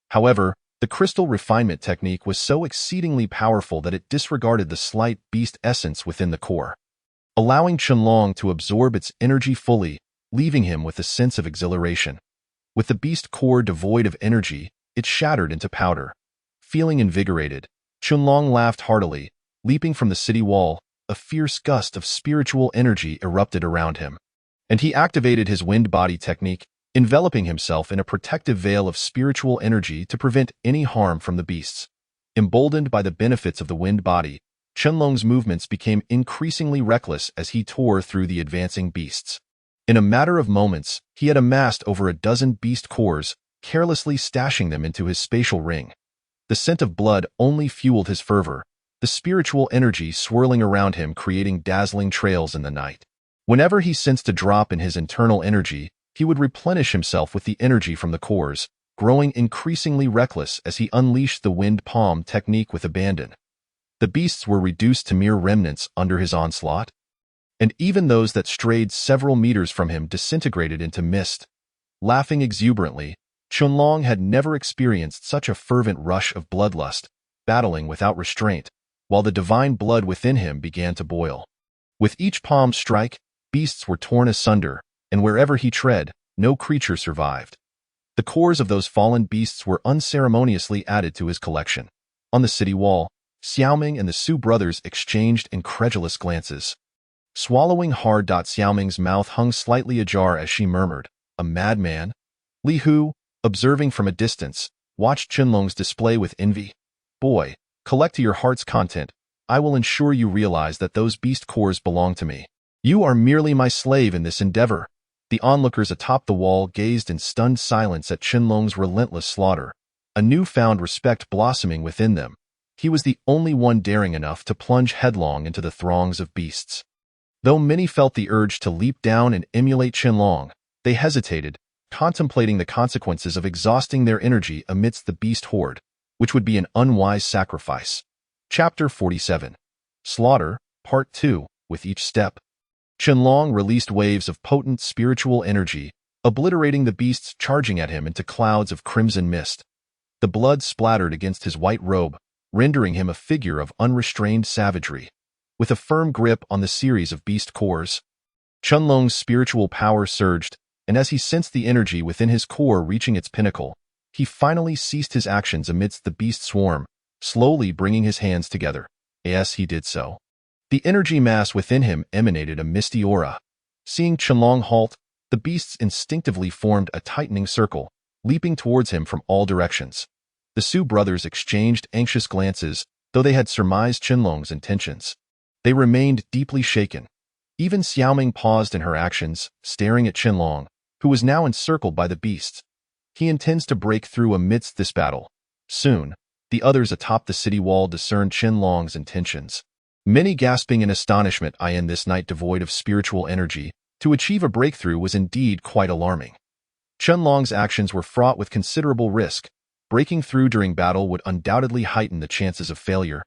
However, the crystal refinement technique was so exceedingly powerful that it disregarded the slight beast essence within the core, allowing Qianlong to absorb its energy fully, leaving him with a sense of exhilaration. With the beast core devoid of energy, it shattered into powder. Feeling invigorated, Qianlong laughed heartily. Leaping from the city wall, a fierce gust of spiritual energy erupted around him, and he activated his wind body technique, enveloping himself in a protective veil of spiritual energy to prevent any harm from the beasts. Emboldened by the benefits of the wind body, Qianlong's movements became increasingly reckless as he tore through the advancing beasts. In a matter of moments, he had amassed over a dozen beast cores, carelessly stashing them into his spatial ring. The scent of blood only fueled his fervor, the spiritual energy swirling around him creating dazzling trails in the night. Whenever he sensed a drop in his internal energy, he would replenish himself with the energy from the cores, growing increasingly reckless as he unleashed the wind palm technique with abandon. The beasts were reduced to mere remnants under his onslaught, and even those that strayed several meters from him disintegrated into mist. Laughing exuberantly, Chunlong had never experienced such a fervent rush of bloodlust, battling without restraint, while the divine blood within him began to boil. With each palm strike, beasts were torn asunder, and wherever he tread, no creature survived. The cores of those fallen beasts were unceremoniously added to his collection. On the city wall, Xiaoming and the Su brothers exchanged incredulous glances. Swallowing hard, Xiaoming's mouth hung slightly ajar as she murmured, "A madman?" Li Hu, observing from a distance, watched Chunlong's display with envy. "Boy, collect to your heart's content. I will ensure you realize that those beast cores belong to me. You are merely my slave in this endeavor." The onlookers atop the wall gazed in stunned silence at Chunlong's relentless slaughter, a newfound respect blossoming within them. He was the only one daring enough to plunge headlong into the throngs of beasts. Though many felt the urge to leap down and emulate Chunlong, they hesitated, contemplating the consequences of exhausting their energy amidst the beast horde, which would be an unwise sacrifice. Chapter 47. Slaughter, Part 2. With each step, Chunlong released waves of potent spiritual energy, obliterating the beasts charging at him into clouds of crimson mist. The blood splattered against his white robe, rendering him a figure of unrestrained savagery. With a firm grip on the series of beast cores, Chunlong's spiritual power surged, and as he sensed the energy within his core reaching its pinnacle, he finally ceased his actions amidst the beast swarm, slowly bringing his hands together. As he did so, the energy mass within him emanated a misty aura. Seeing Chunlong halt, the beasts instinctively formed a tightening circle, leaping towards him from all directions. The Su brothers exchanged anxious glances, though they had surmised Chunlong's intentions. They remained deeply shaken. Even Xiaoming paused in her actions, staring at Chunlong, who was now encircled by the beasts. He intends to break through amidst this battle. Soon, the others atop the city wall discerned Chunlong's intentions. Many gasping in astonishment, in this night devoid of spiritual energy, to achieve a breakthrough was indeed quite alarming. Chunlong's actions were fraught with considerable risk. Breaking through during battle would undoubtedly heighten the chances of failure.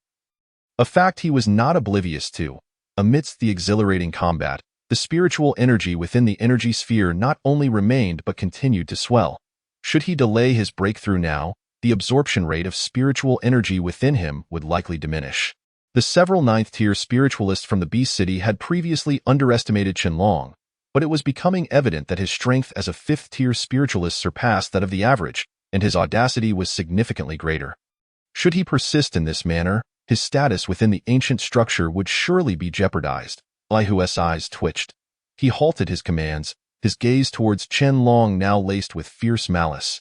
A fact he was not oblivious to. Amidst the exhilarating combat, the spiritual energy within the energy sphere not only remained but continued to swell. Should he delay his breakthrough now, the absorption rate of spiritual energy within him would likely diminish. The several ninth-tier spiritualists from the Beast City had previously underestimated Chunlong, but it was becoming evident that his strength as a fifth-tier spiritualist surpassed that of the average, and his audacity was significantly greater. Should he persist in this manner, his status within the ancient structure would surely be jeopardized. Li Hu's eyes twitched. He halted his commands, his gaze towards Chunlong now laced with fierce malice.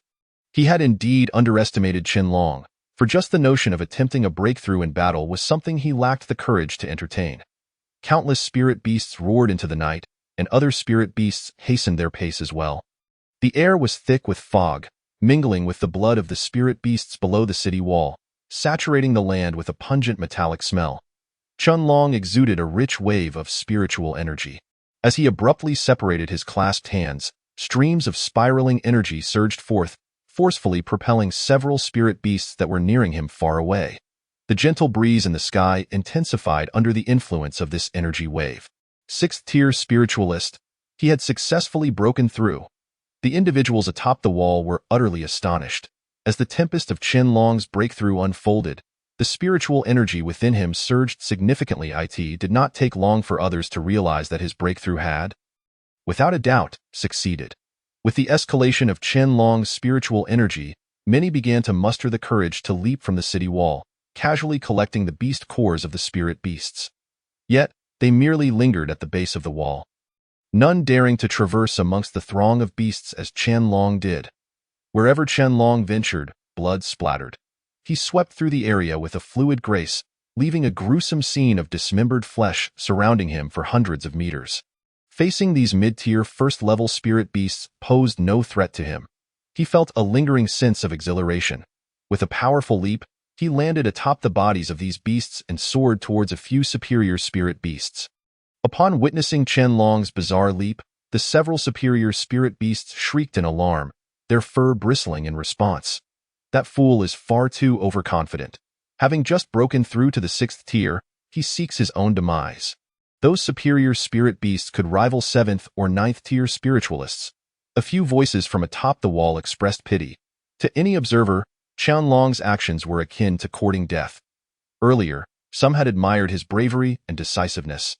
He had indeed underestimated Chunlong, for just the notion of attempting a breakthrough in battle was something he lacked the courage to entertain. Countless spirit beasts roared into the night, and other spirit beasts hastened their pace as well. The air was thick with fog, mingling with the blood of the spirit beasts below the city wall, saturating the land with a pungent metallic smell. Chunlong exuded a rich wave of spiritual energy. As he abruptly separated his clasped hands, streams of spiraling energy surged forth, forcefully propelling several spirit beasts that were nearing him far away. The gentle breeze in the sky intensified under the influence of this energy wave. Sixth-tier spiritualist, he had successfully broken through. The individuals atop the wall were utterly astonished. As the tempest of Chunlong's breakthrough unfolded, the spiritual energy within him surged significantly. It did not take long for others to realize that his breakthrough had, without a doubt, succeeded. With the escalation of Chunlong's spiritual energy, many began to muster the courage to leap from the city wall, casually collecting the beast cores of the spirit beasts. Yet, they merely lingered at the base of the wall, none daring to traverse amongst the throng of beasts as Chunlong did. Wherever Chunlong ventured, blood splattered. He swept through the area with a fluid grace, leaving a gruesome scene of dismembered flesh surrounding him for hundreds of meters. Facing these mid-tier first-level spirit beasts posed no threat to him. He felt a lingering sense of exhilaration. With a powerful leap, he landed atop the bodies of these beasts and soared towards a few superior spirit beasts. Upon witnessing Qianlong's bizarre leap, the several superior spirit beasts shrieked in alarm, their fur bristling in response. That fool is far too overconfident. Having just broken through to the 6th tier, he seeks his own demise. Those superior spirit beasts could rival 7th or 9th tier spiritualists. A few voices from atop the wall expressed pity. To any observer, Qianlong's actions were akin to courting death. Earlier, some had admired his bravery and decisiveness.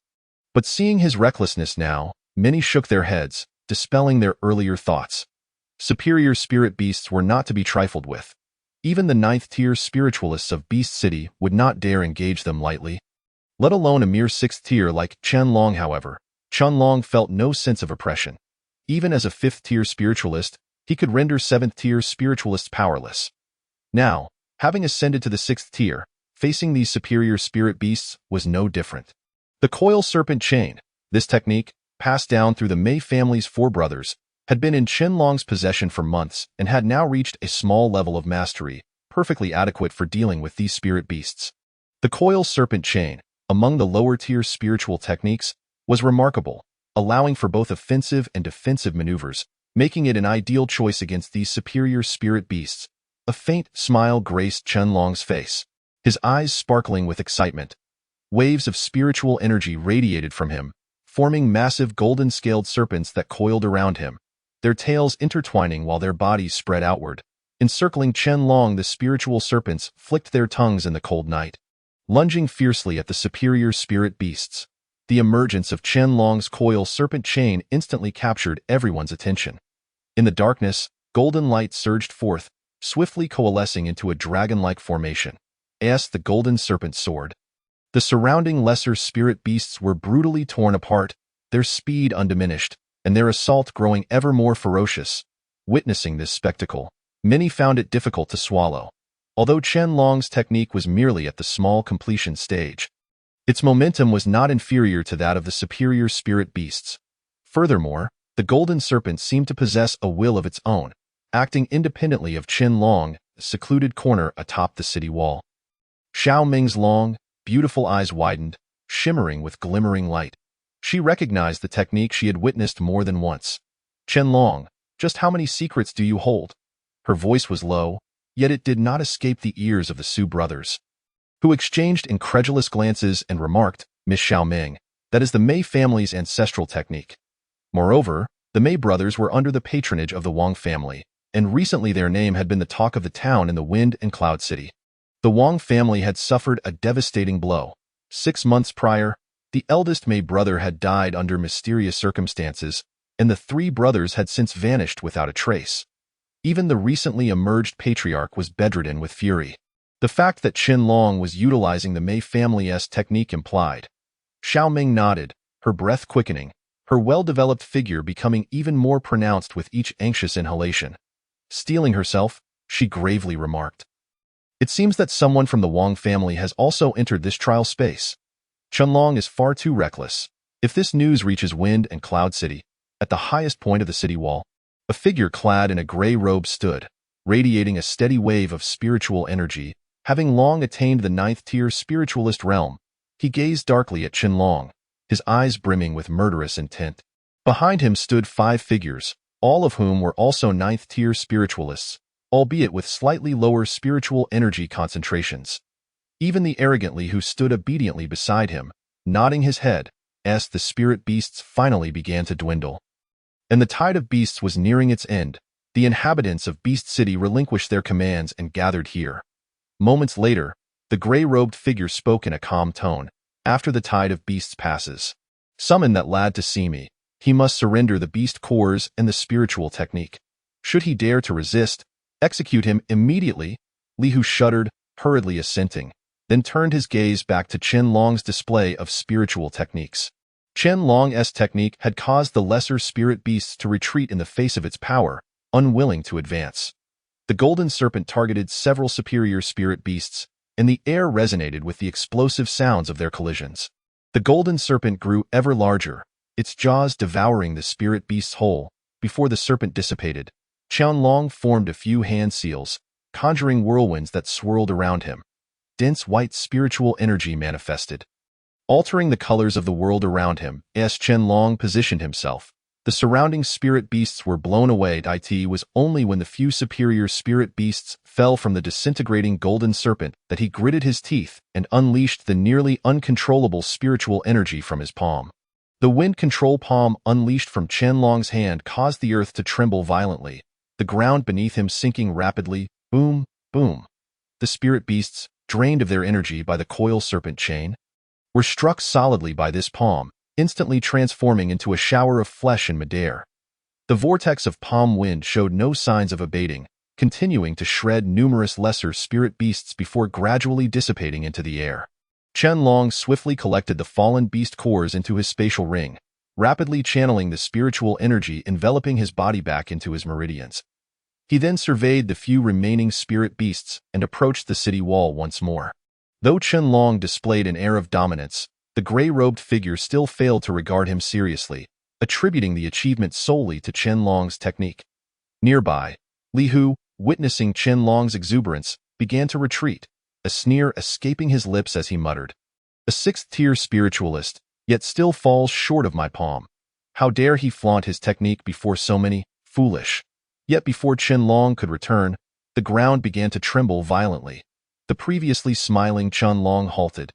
But seeing his recklessness now, many shook their heads, dispelling their earlier thoughts. Superior spirit beasts were not to be trifled with. Even the 9th tier spiritualists of Beast City would not dare engage them lightly. Let alone a mere 6th tier like Qianlong, however. Qianlong felt no sense of oppression. Even as a 5th tier spiritualist, he could render 7th tier spiritualists powerless. Now, having ascended to the 6th tier, facing these superior spirit beasts was no different. The Coil Serpent Chain, this technique, passed down through the Mei family's 4 brothers, had been in Qianlong's possession for months and had now reached a small level of mastery, perfectly adequate for dealing with these spirit beasts. The Coil Serpent Chain, among the lower-tier spiritual techniques, was remarkable, allowing for both offensive and defensive maneuvers, making it an ideal choice against these superior spirit beasts. A faint smile graced Qianlong's face, his eyes sparkling with excitement. Waves of spiritual energy radiated from him, forming massive golden-scaled serpents that coiled around him, their tails intertwining while their bodies spread outward. Encircling Qianlong, the spiritual serpents flicked their tongues in the cold night, lunging fiercely at the superior spirit beasts. The emergence of Qianlong's Coil Serpent Chain instantly captured everyone's attention. In the darkness, golden light surged forth, swiftly coalescing into a dragon-like formation. As the golden serpent soared, the surrounding lesser spirit beasts were brutally torn apart, their speed undiminished, and their assault growing ever more ferocious. Witnessing this spectacle, many found it difficult to swallow. Although Qianlong's technique was merely at the small completion stage, its momentum was not inferior to that of the superior spirit beasts. Furthermore, the golden serpent seemed to possess a will of its own, acting independently of Qianlong, a secluded corner atop the city wall. Xiao Ming's long, beautiful eyes widened, shimmering with glimmering light. She recognized the technique she had witnessed more than once. Qianlong, just how many secrets do you hold? Her voice was low, yet it did not escape the ears of the Su brothers, who exchanged incredulous glances and remarked, Miss Xiao Ming, that is the Mei family's ancestral technique. Moreover, the Mei brothers were under the patronage of the Wang family, and recently their name had been the talk of the town in the Wind and Cloud City. The Wang family had suffered a devastating blow. 6 months prior, the eldest Mei brother had died under mysterious circumstances, and the 3 brothers had since vanished without a trace. Even the recently emerged patriarch was bedridden with fury. The fact that Qianlong was utilizing the Mei family's technique implied. Xiao Ming nodded, her breath quickening, her well-developed figure becoming even more pronounced with each anxious inhalation. Steeling herself, she gravely remarked, "It seems that someone from the Wang family has also entered this trial space. Qianlong is far too reckless. If this news reaches Wind and Cloud City, at the highest point of the city wall, a figure clad in a gray robe stood, radiating a steady wave of spiritual energy. Having long attained the 9th tier spiritualist realm, he gazed darkly at Qianlong, his eyes brimming with murderous intent. Behind him stood 5 figures, all of whom were also 9th tier spiritualists, albeit with slightly lower spiritual energy concentrations. Even the arrogantly who stood obediently beside him, nodding his head, as the spirit beasts finally began to dwindle. And the tide of beasts was nearing its end. The inhabitants of Beast City relinquished their commands and gathered here. Moments later, the gray-robed figure spoke in a calm tone. After the tide of beasts passes, summon that lad to see me. He must surrender the beast cores and the spiritual technique. Should he dare to resist, execute him immediately. Li Hu shuddered, hurriedly assenting, then turned his gaze back to Qianlong's display of spiritual techniques. Qianlong's technique had caused the lesser spirit beasts to retreat in the face of its power, unwilling to advance. The golden serpent targeted several superior spirit beasts, and the air resonated with the explosive sounds of their collisions. The golden serpent grew ever larger, its jaws devouring the spirit beasts whole. Before the serpent dissipated, Qianlong formed a few hand seals, conjuring whirlwinds that swirled around him. Dense white spiritual energy manifested. altering the colors of the world around him. As Qianlong positioned himself, the surrounding spirit beasts were blown away. It was only when the few superior spirit beasts fell from the disintegrating golden serpent that he gritted his teeth and unleashed the nearly uncontrollable spiritual energy from his palm. The wind control palm unleashed from Qianlong's hand caused the earth to tremble violently, the ground beneath him sinking rapidly. Boom, boom. The spirit beasts, drained of their energy by the coil serpent chain, were struck solidly by this palm, instantly transforming into a shower of flesh in midair. The vortex of palm wind showed no signs of abating, continuing to shred numerous lesser spirit beasts before gradually dissipating into the air. Qianlong swiftly collected the fallen beast cores into his spatial ring, rapidly channeling the spiritual energy enveloping his body back into his meridians. He then surveyed the few remaining spirit beasts and approached the city wall once more. Though Qianlong displayed an air of dominance, the gray-robed figure still failed to regard him seriously, attributing the achievement solely to Qianlong's technique. Nearby, Li Hu, witnessing Qianlong's exuberance, began to retreat, a sneer escaping his lips as he muttered, "A sixth-tier spiritualist, yet still falls short of my palm. How dare he flaunt his technique before so many? Foolish." Yet before Qianlong could return, the ground began to tremble violently. The previously smiling Qianlong halted,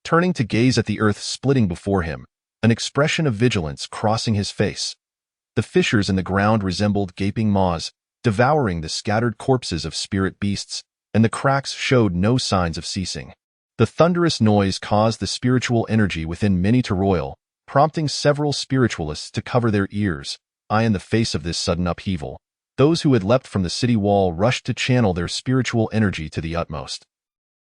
turning to gaze at the earth splitting before him, an expression of vigilance crossing his face. The fissures in the ground resembled gaping maws, devouring the scattered corpses of spirit beasts, and the cracks showed no signs of ceasing. The thunderous noise caused the spiritual energy within many to roil, prompting several spiritualists to cover their ears. In the face of this sudden upheaval, those who had leapt from the city wall rushed to channel their spiritual energy to the utmost.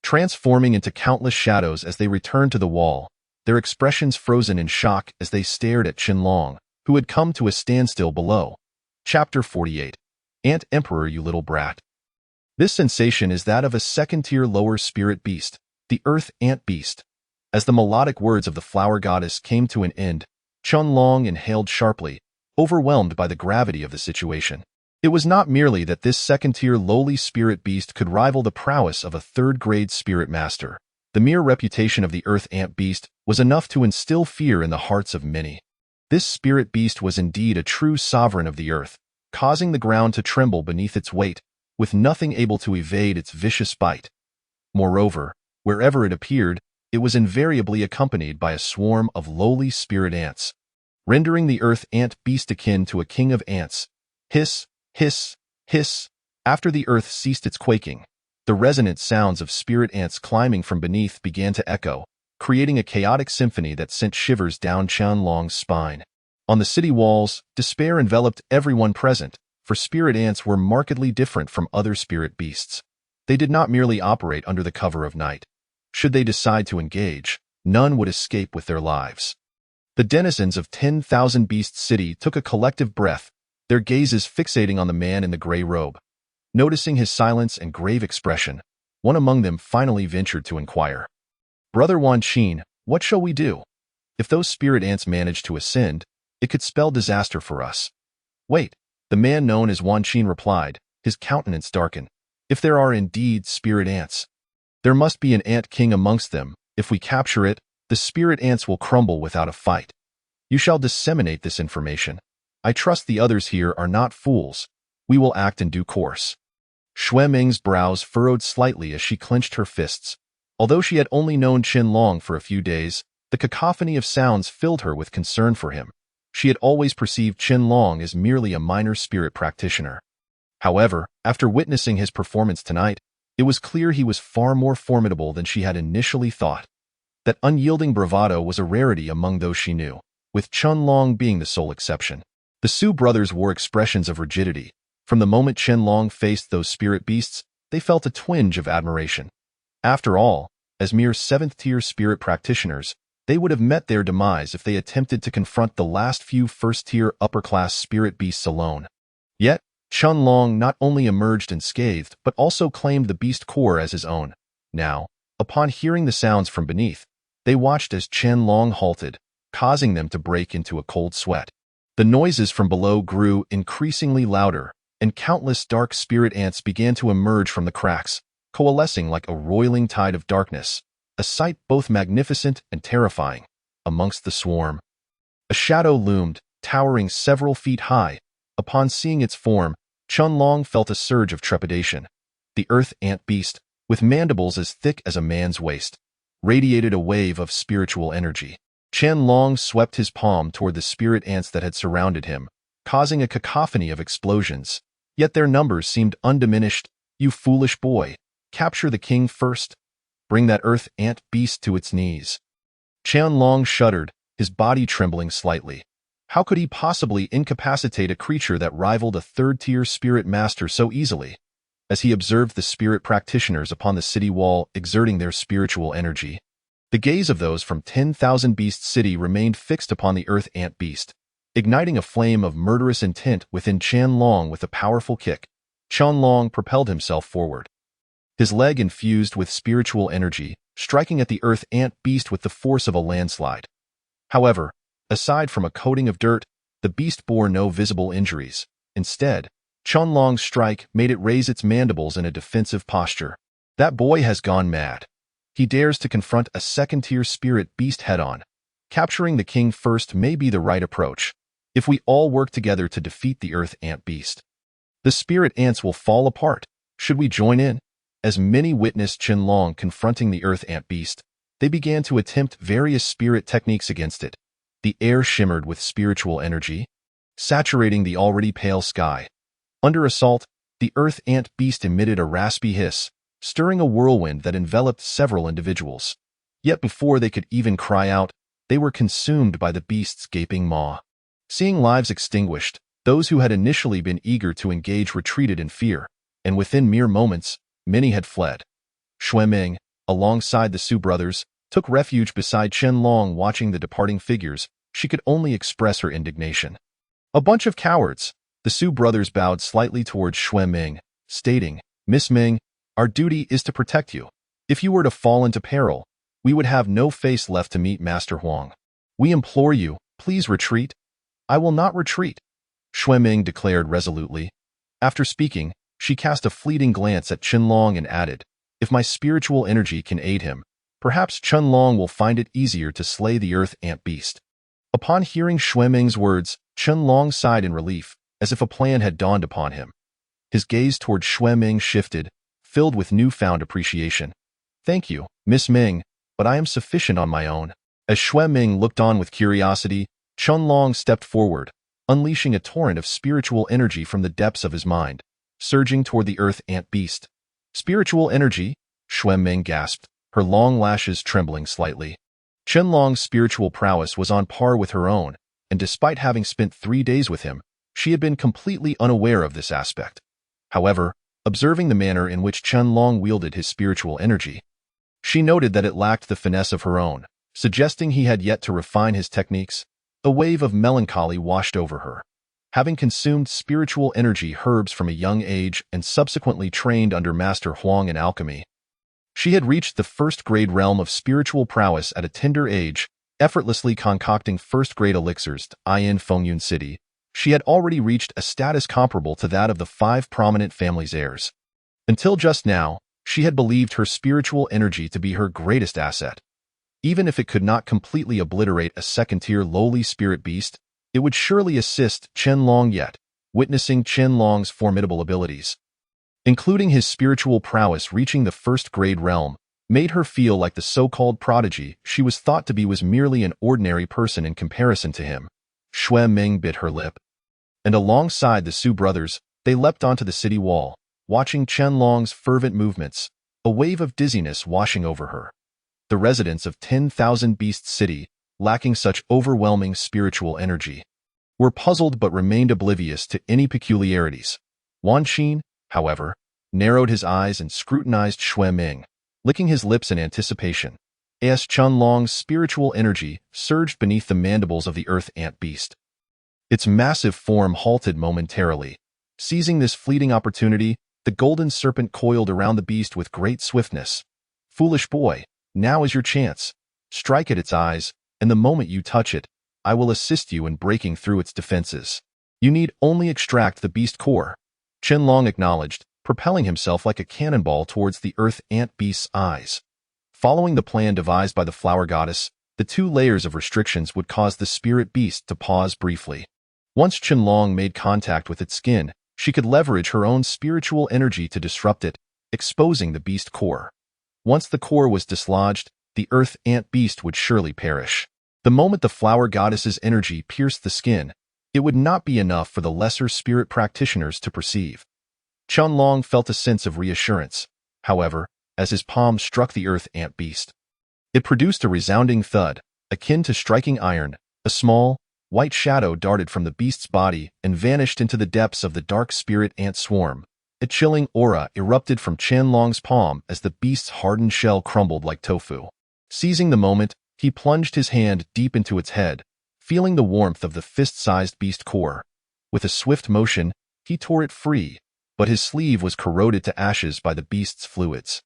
Transforming into countless shadows as they returned to the wall, their expressions frozen in shock as they stared at Qianlong, who had come to a standstill below. Chapter 48. Ant Emperor, you little brat. This sensation is that of a second-tier lower spirit beast, the Earth Ant Beast. As the melodic words of the flower goddess came to an end, Qianlong inhaled sharply, overwhelmed by the gravity of the situation. It was not merely that this second-tier lowly spirit beast could rival the prowess of a third-grade spirit master. The mere reputation of the Earth Ant Beast was enough to instill fear in the hearts of many. This spirit beast was indeed a true sovereign of the earth, causing the ground to tremble beneath its weight, with nothing able to evade its vicious bite. Moreover, wherever it appeared, it was invariably accompanied by a swarm of lowly spirit ants, rendering the Earth Ant Beast akin to a king of ants. Hiss, hiss, hiss. After the earth ceased its quaking, the resonant sounds of spirit ants climbing from beneath began to echo, creating a chaotic symphony that sent shivers down Qianlong's spine. On the city walls, despair enveloped everyone present, for spirit ants were markedly different from other spirit beasts. They did not merely operate under the cover of night. Should they decide to engage, none would escape with their lives. The denizens of 10,000 Beast City took a collective breath, their gazes fixating on the man in the gray robe. Noticing his silence and grave expression, one among them finally ventured to inquire, "Brother Wan Qin, what shall we do? If those spirit ants manage to ascend, it could spell disaster for us." "Wait," the man known as Wan Qin replied, his countenance darkened. "If there are indeed spirit ants, there must be an ant king amongst them. If we capture it, the spirit ants will crumble without a fight. You shall disseminate this information. I trust the others here are not fools. We will act in due course." Xue Ming's brows furrowed slightly as she clenched her fists. Although she had only known Qianlong for a few days, the cacophony of sounds filled her with concern for him. She had always perceived Qianlong as merely a minor spirit practitioner. However, after witnessing his performance tonight, it was clear he was far more formidable than she had initially thought. That unyielding bravado was a rarity among those she knew, with Qianlong being the sole exception. The Su brothers wore expressions of rigidity. From the moment Qianlong faced those spirit beasts, they felt a twinge of admiration. After all, as mere seventh-tier spirit practitioners, they would have met their demise if they attempted to confront the last few first-tier upper-class spirit beasts alone. Yet, Qianlong not only emerged unscathed but also claimed the beast core as his own. Now, upon hearing the sounds from beneath, they watched as Qianlong halted, causing them to break into a cold sweat. The noises from below grew increasingly louder, and countless dark spirit ants began to emerge from the cracks, coalescing like a roiling tide of darkness. a sight both magnificent and terrifying. Amongst the swarm, a shadow loomed, towering several feet high. Upon seeing its form, Chunlong felt a surge of trepidation. The earth ant beast, with mandibles as thick as a man's waist, radiated a wave of spiritual energy. Chunlong swept his palm toward the spirit ants that had surrounded him, causing a cacophony of explosions. Yet their numbers seemed undiminished. "You foolish boy, capture the king first. Bring that earth ant beast to its knees." Chunlong shuddered, his body trembling slightly. How could he possibly incapacitate a creature that rivaled a third-tier spirit master so easily? As he observed the spirit practitioners upon the city wall exerting their spiritual energy, the gaze of those from 10,000 Beast City remained fixed upon the earth ant beast, igniting a flame of murderous intent within Chunlong. With a powerful kick, Chunlong propelled himself forward, his leg infused with spiritual energy, striking at the earth ant beast with the force of a landslide. However, aside from a coating of dirt, the beast bore no visible injuries. Instead, Chunlong's strike made it raise its mandibles in a defensive posture. That boy has gone mad. He dares to confront a second-tier spirit beast head-on. Capturing the king first may be the right approach. If we all work together to defeat the earth ant beast, the spirit ants will fall apart. Should we join in? As many witnessed Chunlong confronting the earth ant beast, they began to attempt various spirit techniques against it. The air shimmered with spiritual energy, saturating the already pale sky. Under assault, the earth ant beast emitted a raspy hiss, stirring a whirlwind that enveloped several individuals. Yet before they could even cry out, they were consumed by the beast's gaping maw. Seeing lives extinguished, those who had initially been eager to engage retreated in fear, and within mere moments, many had fled. Xueming, alongside the Su brothers, took refuge beside Chunlong. Watching the departing figures, she could only express her indignation. "A bunch of cowards." The Su brothers bowed slightly towards Xueming, stating, "Miss Ming, our duty is to protect you. If you were to fall into peril, we would have no face left to meet Master Huang. We implore you, please retreat." "I will not retreat," Xueming declared resolutely. After speaking, she cast a fleeting glance at Chunlong and added, "If my spiritual energy can aid him, perhaps Chunlong will find it easier to slay the earth ant beast." Upon hearing Xueming's words, Chunlong sighed in relief, as if a plan had dawned upon him. His gaze toward Xueming shifted, filled with newfound appreciation. "Thank you, Miss Ming, but I am sufficient on my own." As Xueming looked on with curiosity, Chunlong stepped forward, unleashing a torrent of spiritual energy from the depths of his mind, surging toward the earth ant beast. "Spiritual energy?" Xueming gasped, her long lashes trembling slightly. Chunlong's spiritual prowess was on par with her own, and despite having spent 3 days with him, she had been completely unaware of this aspect. However, observing the manner in which Chunlong wielded his spiritual energy, she noted that it lacked the finesse of her own, suggesting he had yet to refine his techniques. A wave of melancholy washed over her. Having consumed spiritual energy herbs from a young age and subsequently trained under Master Huang in alchemy, she had reached the first-grade realm of spiritual prowess at a tender age, effortlessly concocting first-grade elixirs in Fengyun City. She had already reached a status comparable to that of the 5 prominent families' heirs. Until just now, she had believed her spiritual energy to be her greatest asset. Even if it could not completely obliterate a second-tier lowly spirit beast, it would surely assist Chunlong. Yet, witnessing Chunlong's formidable abilities, including his spiritual prowess reaching the first-grade realm, made her feel like the so-called prodigy she was thought to be was merely an ordinary person in comparison to him. Xueming bit her lip, and alongside the Su brothers, they leapt onto the city wall, watching Chunlong's fervent movements, a wave of dizziness washing over her. The residents of 10,000 Beast City, lacking such overwhelming spiritual energy, were puzzled but remained oblivious to any peculiarities. Wan Qin, however, narrowed his eyes and scrutinized Xueming, licking his lips in anticipation, as Chunlong's spiritual energy surged beneath the mandibles of the earth ant beast. Its massive form halted momentarily. Seizing this fleeting opportunity, the golden serpent coiled around the beast with great swiftness. "Foolish boy, now is your chance. Strike at its eyes, and the moment you touch it, I will assist you in breaking through its defenses. You need only extract the beast core." Chunlong acknowledged, propelling himself like a cannonball towards the earth ant beast's eyes. Following the plan devised by the flower goddess, the two layers of restrictions would cause the spirit beast to pause briefly. Once Qianlong made contact with its skin, she could leverage her own spiritual energy to disrupt it, exposing the beast core. Once the core was dislodged, the earth ant beast would surely perish. The moment the flower goddess's energy pierced the skin, it would not be enough for the lesser spirit practitioners to perceive. Qianlong felt a sense of reassurance, however, as his palm struck the earth ant beast. It produced a resounding thud, akin to striking iron. A small, white shadow darted from the beast's body and vanished into the depths of the dark spirit ant swarm. A chilling aura erupted from Qianlong's palm as the beast's hardened shell crumbled like tofu. Seizing the moment, he plunged his hand deep into its head, feeling the warmth of the fist-sized beast core. With a swift motion, he tore it free, but his sleeve was corroded to ashes by the beast's fluids.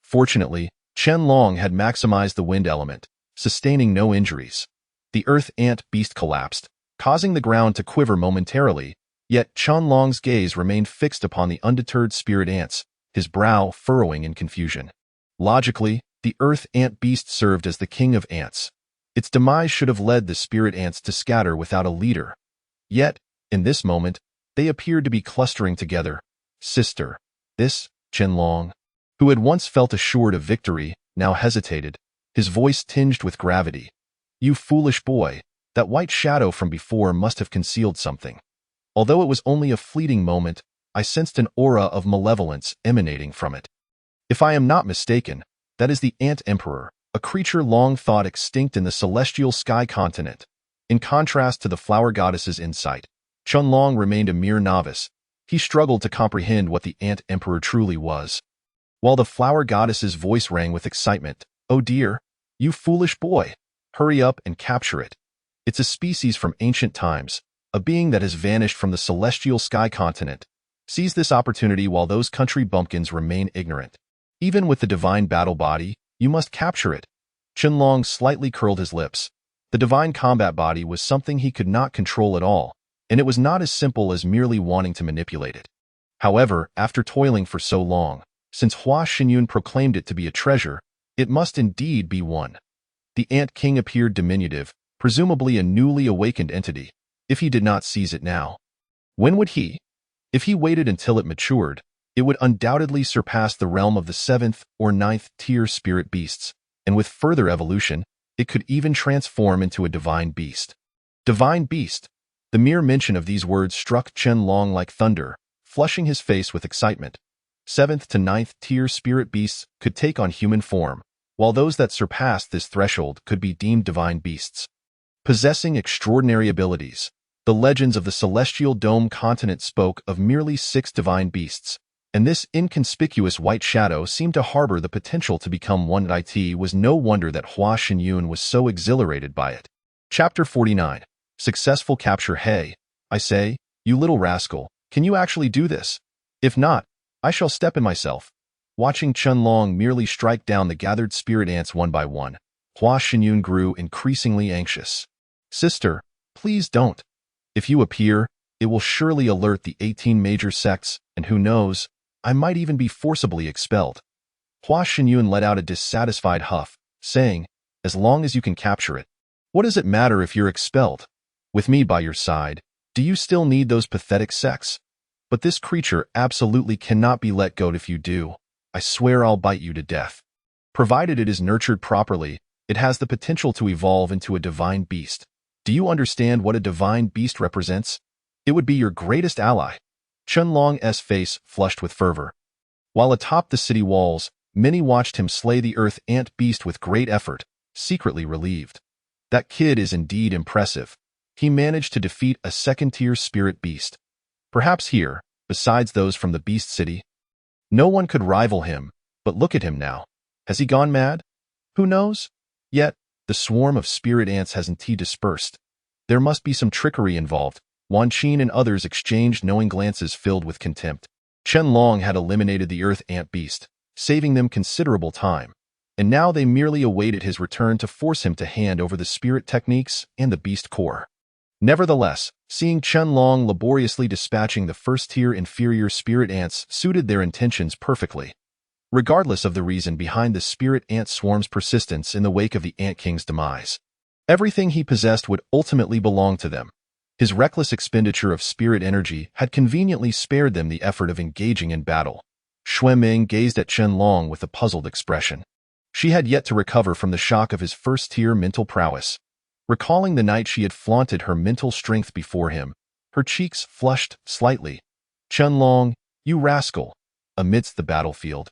Fortunately, Qianlong had maximized the wind element, sustaining no injuries. The earth ant beast collapsed, causing the ground to quiver momentarily, yet Qianlong's gaze remained fixed upon the undeterred spirit ants, his brow furrowing in confusion. Logically, the earth ant beast served as the king of ants. Its demise should have led the spirit ants to scatter without a leader. Yet, in this moment, they appeared to be clustering together. Sister, this, Qianlong, who had once felt assured of victory, now hesitated, his voice tinged with gravity. You foolish boy, that white shadow from before must have concealed something. Although it was only a fleeting moment, I sensed an aura of malevolence emanating from it. If I am not mistaken, that is the Ant Emperor, a creature long thought extinct in the celestial sky continent. In contrast to the flower goddess's insight, Qianlong remained a mere novice. He struggled to comprehend what the Ant Emperor truly was. While the flower goddess's voice rang with excitement, "Oh dear, you foolish boy, hurry up and capture it. It's a species from ancient times, a being that has vanished from the celestial sky continent. Seize this opportunity while those country bumpkins remain ignorant. Even with the divine battle body, you must capture it." Qianlong slightly curled his lips. The divine combat body was something he could not control at all, and it was not as simple as merely wanting to manipulate it. However, after toiling for so long, since Hua Xinyun proclaimed it to be a treasure, it must indeed be one. The Ant King appeared diminutive, presumably a newly awakened entity, if he did not seize it now. When would he? If he waited until it matured, it would undoubtedly surpass the realm of the 7th or 9th tier spirit beasts, and with further evolution, it could even transform into a divine beast. Divine beast! The mere mention of these words struck Qianlong like thunder, flushing his face with excitement. 7th to 9th tier spirit beasts could take on human form, while those that surpassed this threshold could be deemed divine beasts. Possessing extraordinary abilities, the legends of the Celestial Dome continent spoke of merely 6 divine beasts, and this inconspicuous white shadow seemed to harbor the potential to become one. It was no wonder that Hua Xinyun was so exhilarated by it. Chapter 49. Successful capture. Hey, I say, you little rascal, can you actually do this? If not, I shall step in myself. Watching Qianlong merely strike down the gathered spirit ants one by one, Hua Xinyun grew increasingly anxious. Sister, please don't. If you appear, it will surely alert the 18 major sects, and who knows, I might even be forcibly expelled. Hua Xinyun let out a dissatisfied huff, saying, as long as you can capture it. What does it matter if you're expelled? With me by your side, do you still need those pathetic sects? But this creature absolutely cannot be let go. If you do, I swear I'll bite you to death. Provided it is nurtured properly, it has the potential to evolve into a divine beast. Do you understand what a divine beast represents? It would be your greatest ally. Qianlong's face flushed with fervor. While atop the city walls, many watched him slay the earth ant beast with great effort, secretly relieved. That kid is indeed impressive. He managed to defeat a second-tier spirit beast. Perhaps here, besides those from the beast city, no one could rival him, but look at him now. Has he gone mad? Who knows? Yet, the swarm of spirit ants hasn't dispersed. There must be some trickery involved. Wan Qin and others exchanged knowing glances filled with contempt. Qianlong had eliminated the earth ant beast, saving them considerable time, and now they merely awaited his return to force him to hand over the spirit techniques and the beast core. Nevertheless, seeing Qianlong laboriously dispatching the first-tier inferior spirit ants suited their intentions perfectly. regardless of the reason behind the spirit ant swarm's persistence in the wake of the Ant King's demise. Everything he possessed would ultimately belong to them. His reckless expenditure of spirit energy had conveniently spared them the effort of engaging in battle. Xue Ming gazed at Chen Long with a puzzled expression. She had yet to recover from the shock of his first-tier mental prowess. Recalling the night she had flaunted her mental strength before him, her cheeks flushed slightly. "Chen Long, you rascal!" Amidst the battlefield.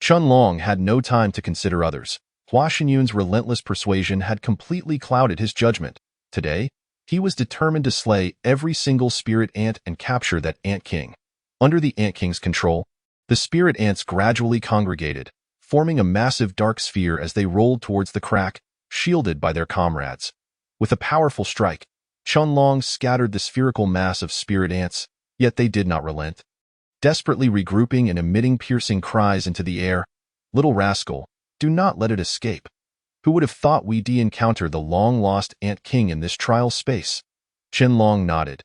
Chen Long had no time to consider others. Hua Xinyun's relentless persuasion had completely clouded his judgment. Today, he was determined to slay every single spirit ant and capture that Ant King. Under the Ant King's control, the spirit ants gradually congregated, forming a massive dark sphere as they rolled towards the crack, shielded by their comrades. With a powerful strike, Chen Long scattered the spherical mass of spirit ants, yet they did not relent. Desperately regrouping and emitting piercing cries into the air, "Little rascal, do not let it escape. Who would have thought we'd encounter the long-lost Ant King in this trial space?" Chen Long nodded.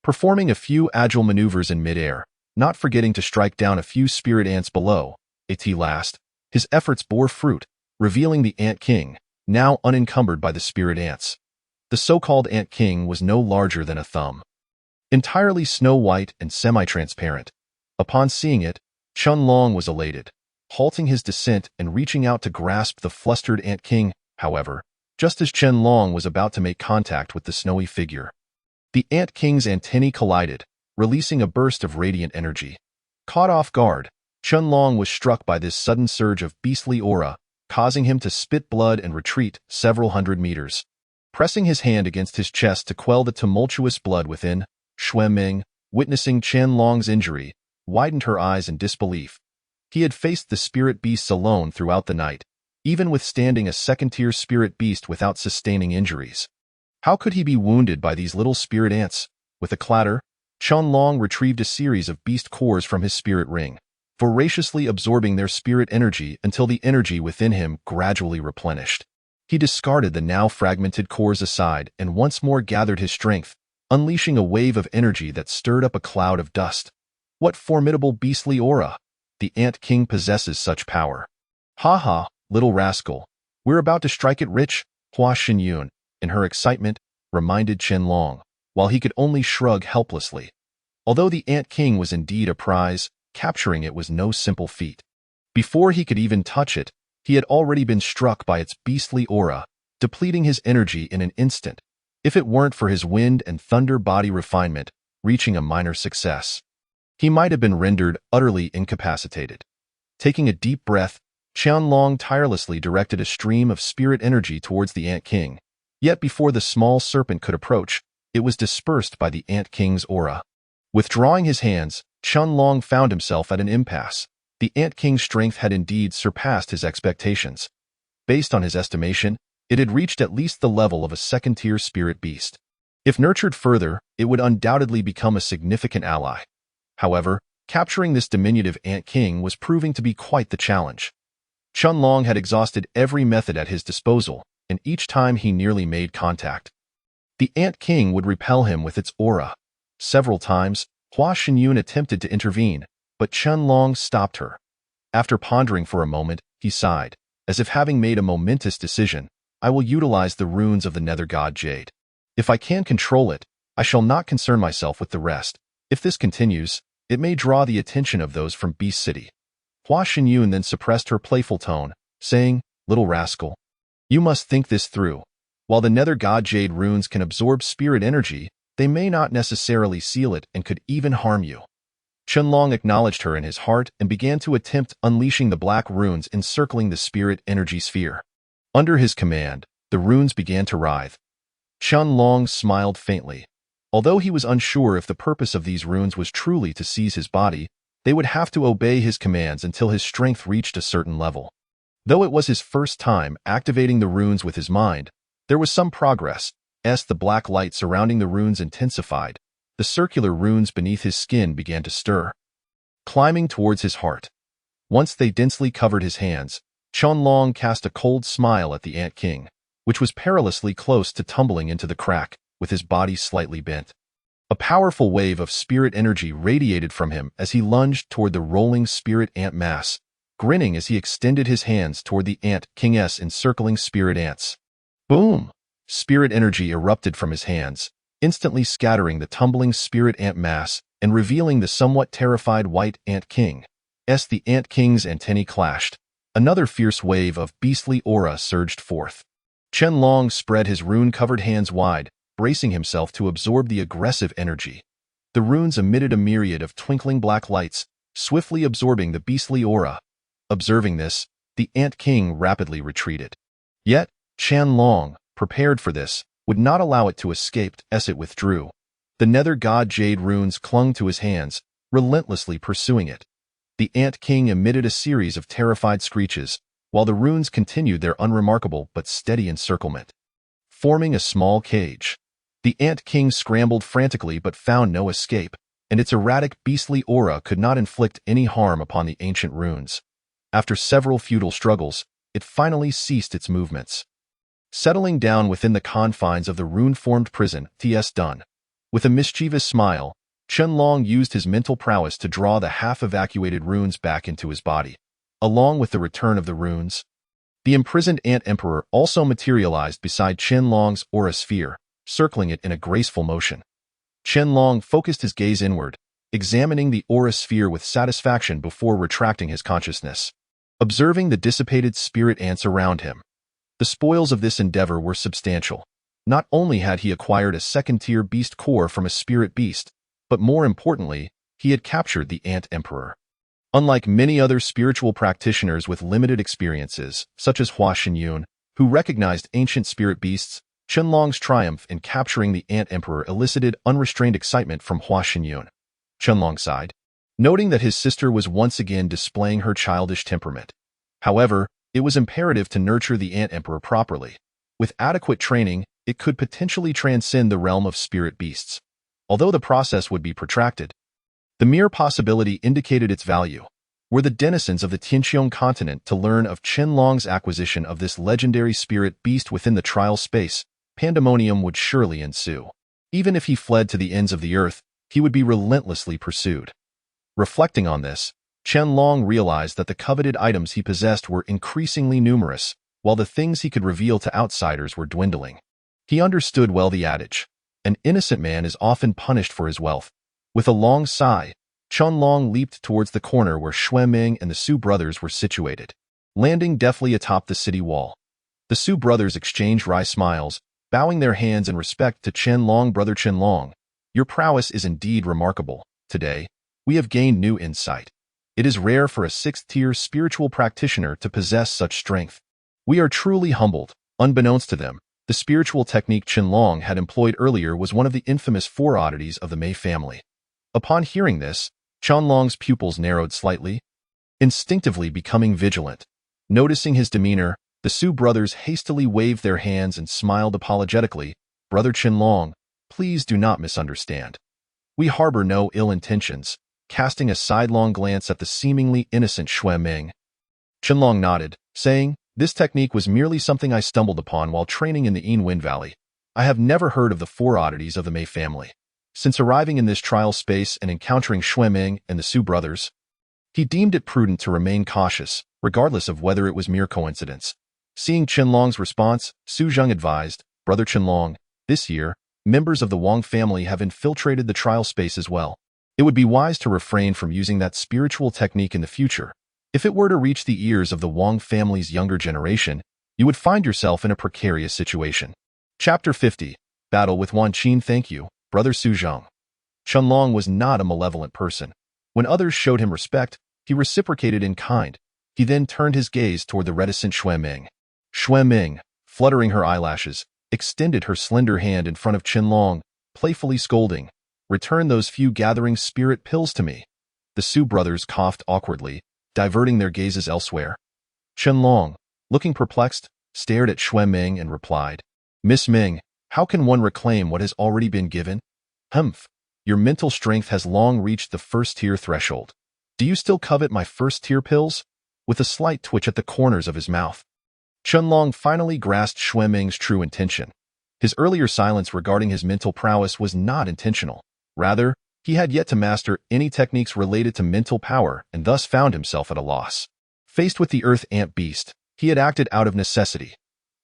Performing a few agile maneuvers in midair, not forgetting to strike down a few spirit ants below, at last, his efforts bore fruit, revealing the Ant King, now unencumbered by the spirit ants. The so-called Ant King was no larger than a thumb. Entirely snow-white and semi-transparent. Upon seeing it, Chen Long was elated. Halting his descent and reaching out to grasp the flustered Ant King, however, just as Chen Long was about to make contact with the snowy figure. The Ant King's antennae collided, releasing a burst of radiant energy. Caught off guard, Chen Long was struck by this sudden surge of beastly aura, causing him to spit blood and retreat several hundred meters. Pressing his hand against his chest to quell the tumultuous blood within, Xue Ming, witnessing Chen Long's injury, widened her eyes in disbelief. He had faced the spirit beasts alone throughout the night, even withstanding a second-tier spirit beast without sustaining injuries. How could he be wounded by these little spirit ants? With a clatter, Chen Long retrieved a series of beast cores from his spirit ring, voraciously absorbing their spirit energy until the energy within him gradually replenished. He discarded the now fragmented cores aside and once more gathered his strength, unleashing a wave of energy that stirred up a cloud of dust. What formidable beastly aura! The Ant King possesses such power. "Ha ha, little rascal. We're about to strike it rich," Hua Xinyun, in her excitement, reminded Chen Long, while he could only shrug helplessly. Although the Ant King was indeed a prize, capturing it was no simple feat. Before he could even touch it, he had already been struck by its beastly aura, depleting his energy in an instant. If it weren't for his wind and thunder body refinement, reaching a minor success, he might have been rendered utterly incapacitated. Taking a deep breath, Chen Long tirelessly directed a stream of spirit energy towards the Ant King. Yet before the small serpent could approach, it was dispersed by the Ant King's aura. Withdrawing his hands, Chen Long found himself at an impasse. The Ant King's strength had indeed surpassed his expectations. Based on his estimation, it had reached at least the level of a second-tier spirit beast. If nurtured further, it would undoubtedly become a significant ally. However, capturing this diminutive Ant King was proving to be quite the challenge. Chen Long had exhausted every method at his disposal, and each time he nearly made contact, the Ant King would repel him with its aura. Several times, Hua Xinyun attempted to intervene, but Chen Long stopped her. After pondering for a moment, he sighed, as if having made a momentous decision. "I will utilize the runes of the Nether God Jade. If I can control it, I shall not concern myself with the rest. If this continues, it may draw the attention of those from Beast City." Hua Xinyun then suppressed her playful tone, saying, "Little rascal, you must think this through. While the Nether God Jade runes can absorb spirit energy, they may not necessarily seal it and could even harm you." Chen Long acknowledged her in his heart and began to attempt unleashing the black runes encircling the spirit energy sphere. Under his command, the runes began to writhe. Chen Long smiled faintly. Although he was unsure if the purpose of these runes was truly to seize his body, they would have to obey his commands until his strength reached a certain level. Though it was his first time activating the runes with his mind, there was some progress, as the black light surrounding the runes intensified. The circular runes beneath his skin began to stir, climbing towards his heart. Once they densely covered his hands, Chen Long cast a cold smile at the Ant King, which was perilously close to tumbling into the crack, with his body slightly bent. A powerful wave of spirit energy radiated from him as he lunged toward the rolling spirit ant mass. grinning as he extended his hands toward the Ant King's encircling spirit ants. Boom! Spirit energy erupted from his hands, instantly scattering the tumbling spirit ant mass and revealing the somewhat terrified white Ant King. The Ant King's antennae clashed. Another fierce wave of beastly aura surged forth. Qianlong spread his rune-covered hands wide, bracing himself to absorb the aggressive energy. The runes emitted a myriad of twinkling black lights, swiftly absorbing the beastly aura. Observing this, the Ant King rapidly retreated. Yet, Qianlong, prepared for this, would not allow it to escape as it withdrew. The Nether God Jade runes clung to his hands, relentlessly pursuing it. The Ant King emitted a series of terrified screeches, while the runes continued their unremarkable but steady encirclement. Forming a small cage, the Ant King scrambled frantically but found no escape, and its erratic beastly aura could not inflict any harm upon the ancient runes. After several futile struggles, it finally ceased its movements. Settling down within the confines of the rune-formed prison, T.S. done. With a mischievous smile, Qianlong used his mental prowess to draw the half-evacuated runes back into his body. Along with the return of the runes, the imprisoned Ant Emperor also materialized beside Qianlong's aura sphere, circling it in a graceful motion. Qianlong focused his gaze inward, examining the aura sphere with satisfaction before retracting his consciousness. Observing the dissipated spirit ants around him, the spoils of this endeavor were substantial. Not only had he acquired a second-tier beast core from a spirit beast, but more importantly, he had captured the Ant Emperor. Unlike many other spiritual practitioners with limited experiences, such as Hua Xinyun, who recognized ancient spirit beasts, Qianlong's triumph in capturing the Ant Emperor elicited unrestrained excitement from Hua Xinyun. Qianlong sighed, noting that his sister was once again displaying her childish temperament. However, it was imperative to nurture the Ant Emperor properly. With adequate training, it could potentially transcend the realm of spirit beasts. Although the process would be protracted, the mere possibility indicated its value. Were the denizens of the Tianqiong continent to learn of Qianlong's acquisition of this legendary spirit beast within the trial space, pandemonium would surely ensue. Even if he fled to the ends of the earth, he would be relentlessly pursued. Reflecting on this, Qianlong realized that the coveted items he possessed were increasingly numerous, while the things he could reveal to outsiders were dwindling. He understood well the adage, an innocent man is often punished for his wealth. With a long sigh, Qianlong leaped towards the corner where Xue Ming and the Su brothers were situated, landing deftly atop the city wall. The Su brothers exchanged wry smiles, bowing their hands in respect to Qianlong. Brother Qianlong, your prowess is indeed remarkable. Today, we have gained new insight. It is rare for a sixth-tier spiritual practitioner to possess such strength. We are truly humbled. Unbeknownst to them, the spiritual technique Qianlong had employed earlier was one of the infamous four oddities of the Mei family. Upon hearing this, Qianlong's pupils narrowed slightly, instinctively becoming vigilant. Noticing his demeanor, the Su brothers hastily waved their hands and smiled apologetically. Brother Qianlong, please do not misunderstand. We harbor no ill intentions. Casting a sidelong glance at the seemingly innocent Xue Ming, Qianlong nodded, saying, this technique was merely something I stumbled upon while training in the Yiwen Valley. I have never heard of the four oddities of the Mei family. Since arriving in this trial space and encountering Xue Ming and the Su brothers, he deemed it prudent to remain cautious, regardless of whether it was mere coincidence. Seeing Qianlong's response, Su Zheng advised, Brother Qianlong, this year, members of the Wang family have infiltrated the trial space as well. It would be wise to refrain from using that spiritual technique in the future. If it were to reach the ears of the Wang family's younger generation, you would find yourself in a precarious situation. Chapter 50. Battle with Wan Qin. Thank you, Brother Su Zheng. Qianlong was not a malevolent person. When others showed him respect, he reciprocated in kind. He then turned his gaze toward the reticent Xue Ming. Xue Ming, fluttering her eyelashes, extended her slender hand in front of Qianlong, playfully scolding, return those few gathering spirit pills to me. The Su brothers coughed awkwardly, diverting their gazes elsewhere. Qianlong, looking perplexed, stared at Xue Ming and replied, Miss Ming, how can one reclaim what has already been given? Humph, your mental strength has long reached the first-tier threshold. Do you still covet my first-tier pills? With a slight twitch at the corners of his mouth, Qianlong finally grasped Xue Ming's true intention. His earlier silence regarding his mental prowess was not intentional. Rather, he had yet to master any techniques related to mental power and thus found himself at a loss. Faced with the Earth Ant Beast, he had acted out of necessity.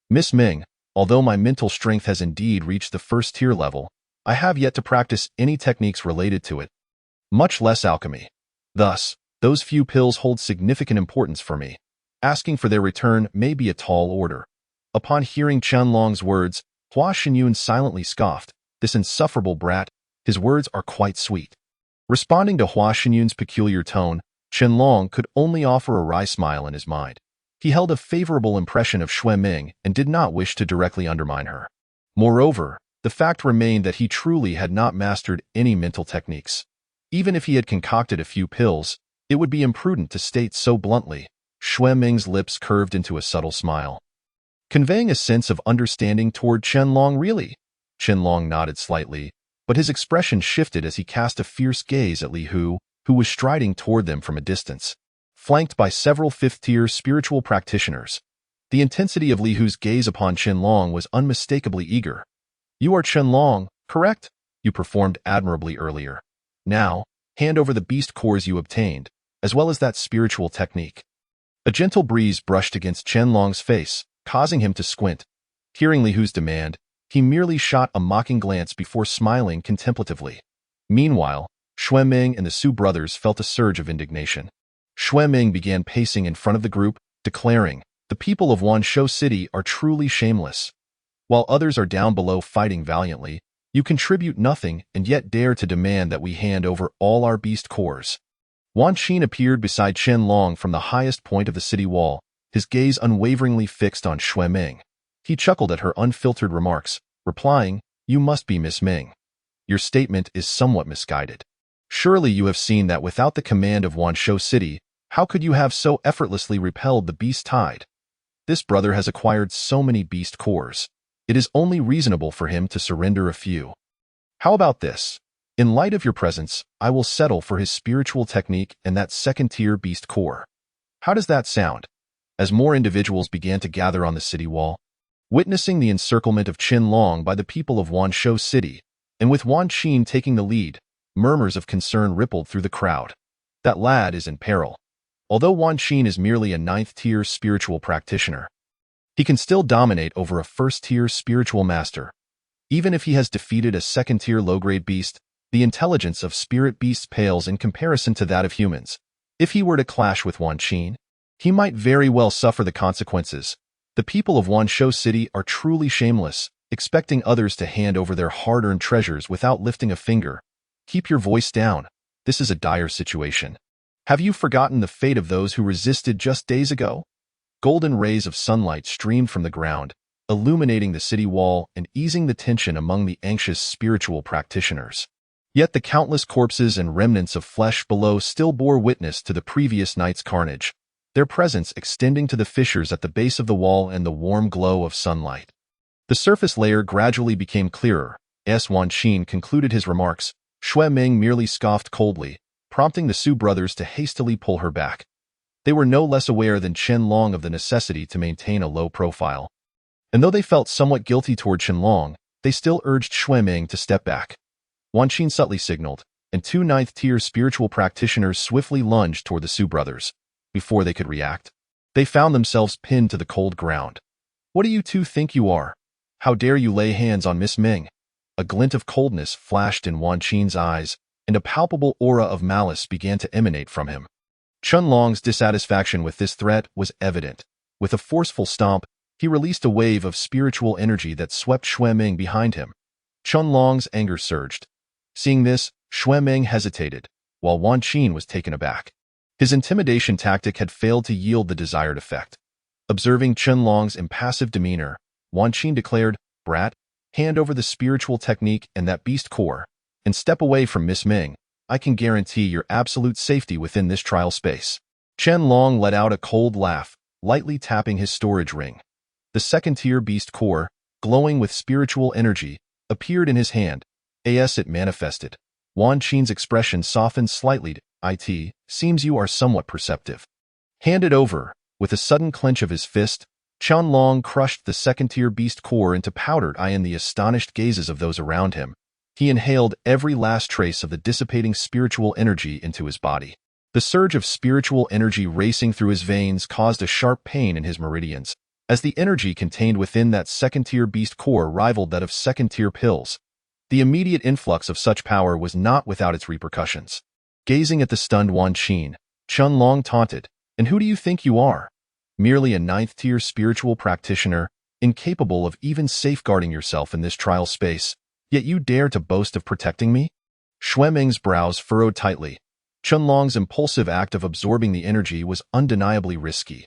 Miss Ming, although my mental strength has indeed reached the first tier level, I have yet to practice any techniques related to it, much less alchemy. Thus, those few pills hold significant importance for me. Asking for their return may be a tall order. Upon hearing Qianlong's words, Hua Xinyun silently scoffed. This insufferable brat, his words are quite sweet. Responding to Hua Xinyun's peculiar tone, Qianlong could only offer a wry smile in his mind. He held a favorable impression of Xue Ming and did not wish to directly undermine her. Moreover, the fact remained that he truly had not mastered any mental techniques. Even if he had concocted a few pills, it would be imprudent to state so bluntly. Xue Ming's lips curved into a subtle smile, conveying a sense of understanding toward Qianlong. Really? Qianlong nodded slightly, but his expression shifted as he cast a fierce gaze at Li Hu, who was striding toward them from a distance, flanked by several fifth-tier spiritual practitioners. The intensity of Li Hu's gaze upon Qianlong was unmistakably eager. You are Qianlong, correct? You performed admirably earlier. Now, hand over the beast cores you obtained, as well as that spiritual technique. A gentle breeze brushed against Qianlong's face, causing him to squint. Hearing Li Hu's demand, he merely shot a mocking glance before smiling contemplatively. Meanwhile, Xue Ming and the Su brothers felt a surge of indignation. Xue Ming began pacing in front of the group, declaring, "The people of Wanshou City are truly shameless. While others are down below fighting valiantly, you contribute nothing and yet dare to demand that we hand over all our beast cores." Wan Qin appeared beside Qianlong from the highest point of the city wall, his gaze unwaveringly fixed on Xue Ming. He chuckled at her unfiltered remarks, replying, "You must be Miss Ming. Your statement is somewhat misguided. Surely you have seen that without the command of Wanshou City, how could you have so effortlessly repelled the beast tide? This brother has acquired so many beast cores. It is only reasonable for him to surrender a few. How about this? In light of your presence, I will settle for his spiritual technique and that second-tier beast core. How does that sound?" As more individuals began to gather on the city wall, witnessing the encirclement of Qianlong by the people of Wanshou City, and with Wan Qin taking the lead, murmurs of concern rippled through the crowd. That lad is in peril. Although Wan Qin is merely a ninth-tier spiritual practitioner, he can still dominate over a first-tier spiritual master. Even if he has defeated a second-tier low-grade beast, the intelligence of spirit beasts pales in comparison to that of humans. If he were to clash with Wan Qin, he might very well suffer the consequences. The people of Wanshou City are truly shameless, expecting others to hand over their hard-earned treasures without lifting a finger. Keep your voice down. This is a dire situation. Have you forgotten the fate of those who resisted just days ago? Golden rays of sunlight streamed from the ground, illuminating the city wall and easing the tension among the anxious spiritual practitioners. Yet the countless corpses and remnants of flesh below still bore witness to the previous night's carnage, their presence extending to the fissures at the base of the wall and the warm glow of sunlight. The surface layer gradually became clearer. As Wan Qin concluded his remarks, Xue Ming merely scoffed coldly, prompting the Su brothers to hastily pull her back. They were no less aware than Qianlong of the necessity to maintain a low profile. And though they felt somewhat guilty toward Qianlong, they still urged Xue Ming to step back. Wan Qin subtly signaled, and two ninth-tier spiritual practitioners swiftly lunged toward the Su brothers. Before they could react, they found themselves pinned to the cold ground. "What do you two think you are? How dare you lay hands on Miss Ming?" A glint of coldness flashed in Wan Qin's eyes, and a palpable aura of malice began to emanate from him. Qianlong's dissatisfaction with this threat was evident. With a forceful stomp, he released a wave of spiritual energy that swept Xue Ming behind him. Qianlong's anger surged. Seeing this, Xue Ming hesitated, while Wan Qin was taken aback. His intimidation tactic had failed to yield the desired effect. Observing Qianlong's impassive demeanor, Wan Qin declared, "Brat, hand over the spiritual technique and that beast core, and step away from Miss Ming. I can guarantee your absolute safety within this trial space." Qianlong let out a cold laugh, lightly tapping his storage ring. The second-tier beast core, glowing with spiritual energy, appeared in his hand. As it manifested, Wan Qin's expression softened slightly. "It seems you are somewhat perceptive. Hand it over." With a sudden clench of his fist, Qianlong crushed the second-tier beast core into powdered in the astonished gazes of those around him. He inhaled every last trace of the dissipating spiritual energy into his body. The surge of spiritual energy racing through his veins caused a sharp pain in his meridians, as the energy contained within that second-tier beast core rivaled that of second-tier pills. The immediate influx of such power was not without its repercussions. Gazing at the stunned Wan Qin, Chun Long taunted, "And who do you think you are? Merely a ninth-tier spiritual practitioner, incapable of even safeguarding yourself in this trial space, yet you dare to boast of protecting me?" Xue Ming's brows furrowed tightly. Chun Long's impulsive act of absorbing the energy was undeniably risky.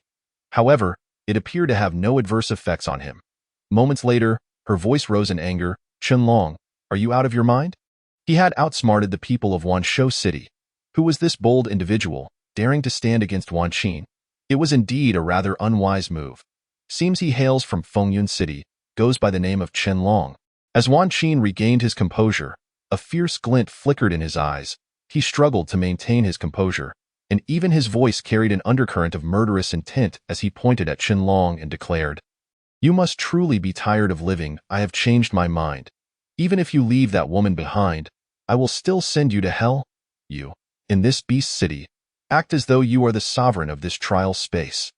However, it appeared to have no adverse effects on him. Moments later, her voice rose in anger. "Chun Long, are you out of your mind?" He had outsmarted the people of Wanshou City. Who was this bold individual, daring to stand against Wan Qin? It was indeed a rather unwise move. Seems he hails from Fengyun City, goes by the name of Chen Long. As Wan Qin regained his composure, a fierce glint flickered in his eyes. He struggled to maintain his composure, and even his voice carried an undercurrent of murderous intent as he pointed at Chen Long and declared, "You must truly be tired of living. I have changed my mind. Even if you leave that woman behind, I will still send you to hell. You, in this beast city, act as though you are the sovereign of this trial space.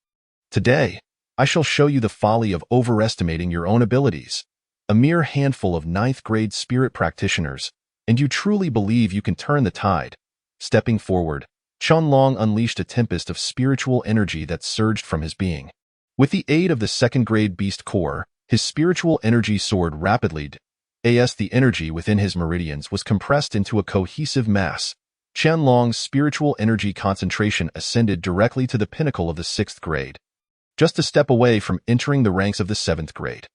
Today, I shall show you the folly of overestimating your own abilities. A mere handful of ninth-grade spirit practitioners, and you truly believe you can turn the tide." Stepping forward, Chun Long unleashed a tempest of spiritual energy that surged from his being. With the aid of the second-grade beast core, his spiritual energy soared rapidly. The energy within his meridians was compressed into a cohesive mass. Chun Long's spiritual energy concentration ascended directly to the pinnacle of the 6th grade, just a step away from entering the ranks of the 7th grade.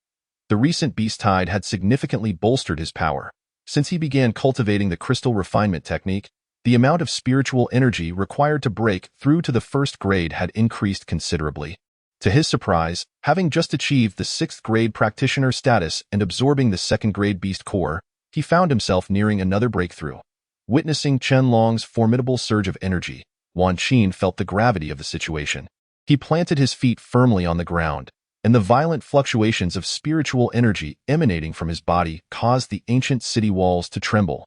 The recent beast tide had significantly bolstered his power. Since he began cultivating the crystal refinement technique, the amount of spiritual energy required to break through to the 1st grade had increased considerably. To his surprise, having just achieved the 6th grade practitioner status and absorbing the 2nd grade beast core, he found himself nearing another breakthrough. Witnessing Chen Long's formidable surge of energy, Wan Qin felt the gravity of the situation. He planted his feet firmly on the ground, and the violent fluctuations of spiritual energy emanating from his body caused the ancient city walls to tremble.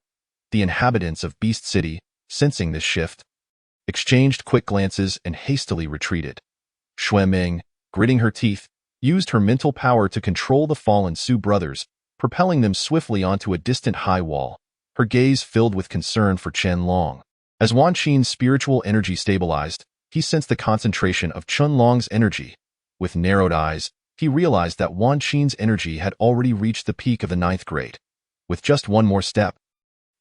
The inhabitants of Beast City, sensing this shift, exchanged quick glances and hastily retreated. Xue Ming, gritting her teeth, used her mental power to control the fallen Su brothers, propelling them swiftly onto a distant high wall, her gaze filled with concern for Chen Long. As Wan Qin's spiritual energy stabilized, he sensed the concentration of Chun Long's energy. With narrowed eyes, he realized that Wan Qin's energy had already reached the peak of the 9th grade. With just one more step,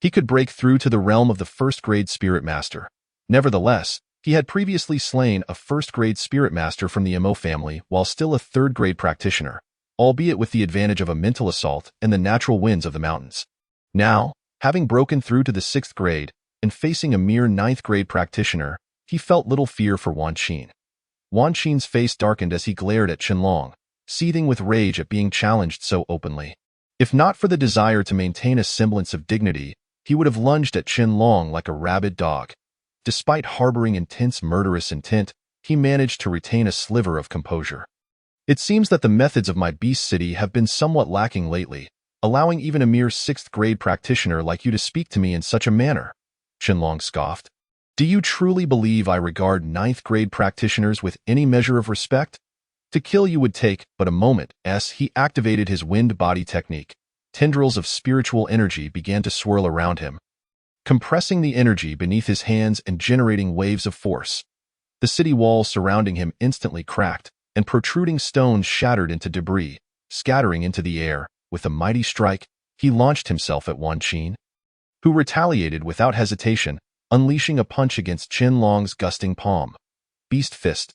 he could break through to the realm of the 1st grade spirit master. Nevertheless, he had previously slain a 1st grade spirit master from the Mo family while still a 3rd grade practitioner, albeit with the advantage of a mental assault and the natural winds of the mountains. Now, having broken through to the 6th grade and facing a mere 9th grade practitioner, he felt little fear for Wan Qin. Wan Qin's face darkened as he glared at Chen Long, seething with rage at being challenged so openly. If not for the desire to maintain a semblance of dignity, he would have lunged at Chen Long like a rabid dog. Despite harboring intense murderous intent, he managed to retain a sliver of composure. "It seems that the methods of my beast city have been somewhat lacking lately, allowing even a mere 6th grade practitioner like you to speak to me in such a manner," Chen Long scoffed. "Do you truly believe I regard 9th grade practitioners with any measure of respect? To kill you would take but a moment." As he activated his wind body technique, tendrils of spiritual energy began to swirl around him, compressing the energy beneath his hands and generating waves of force. The city walls surrounding him instantly cracked, and protruding stones shattered into debris, scattering into the air. With a mighty strike, he launched himself at Wan Qin, who retaliated without hesitation, unleashing a punch against Chen Long's gusting palm. Beast Fist.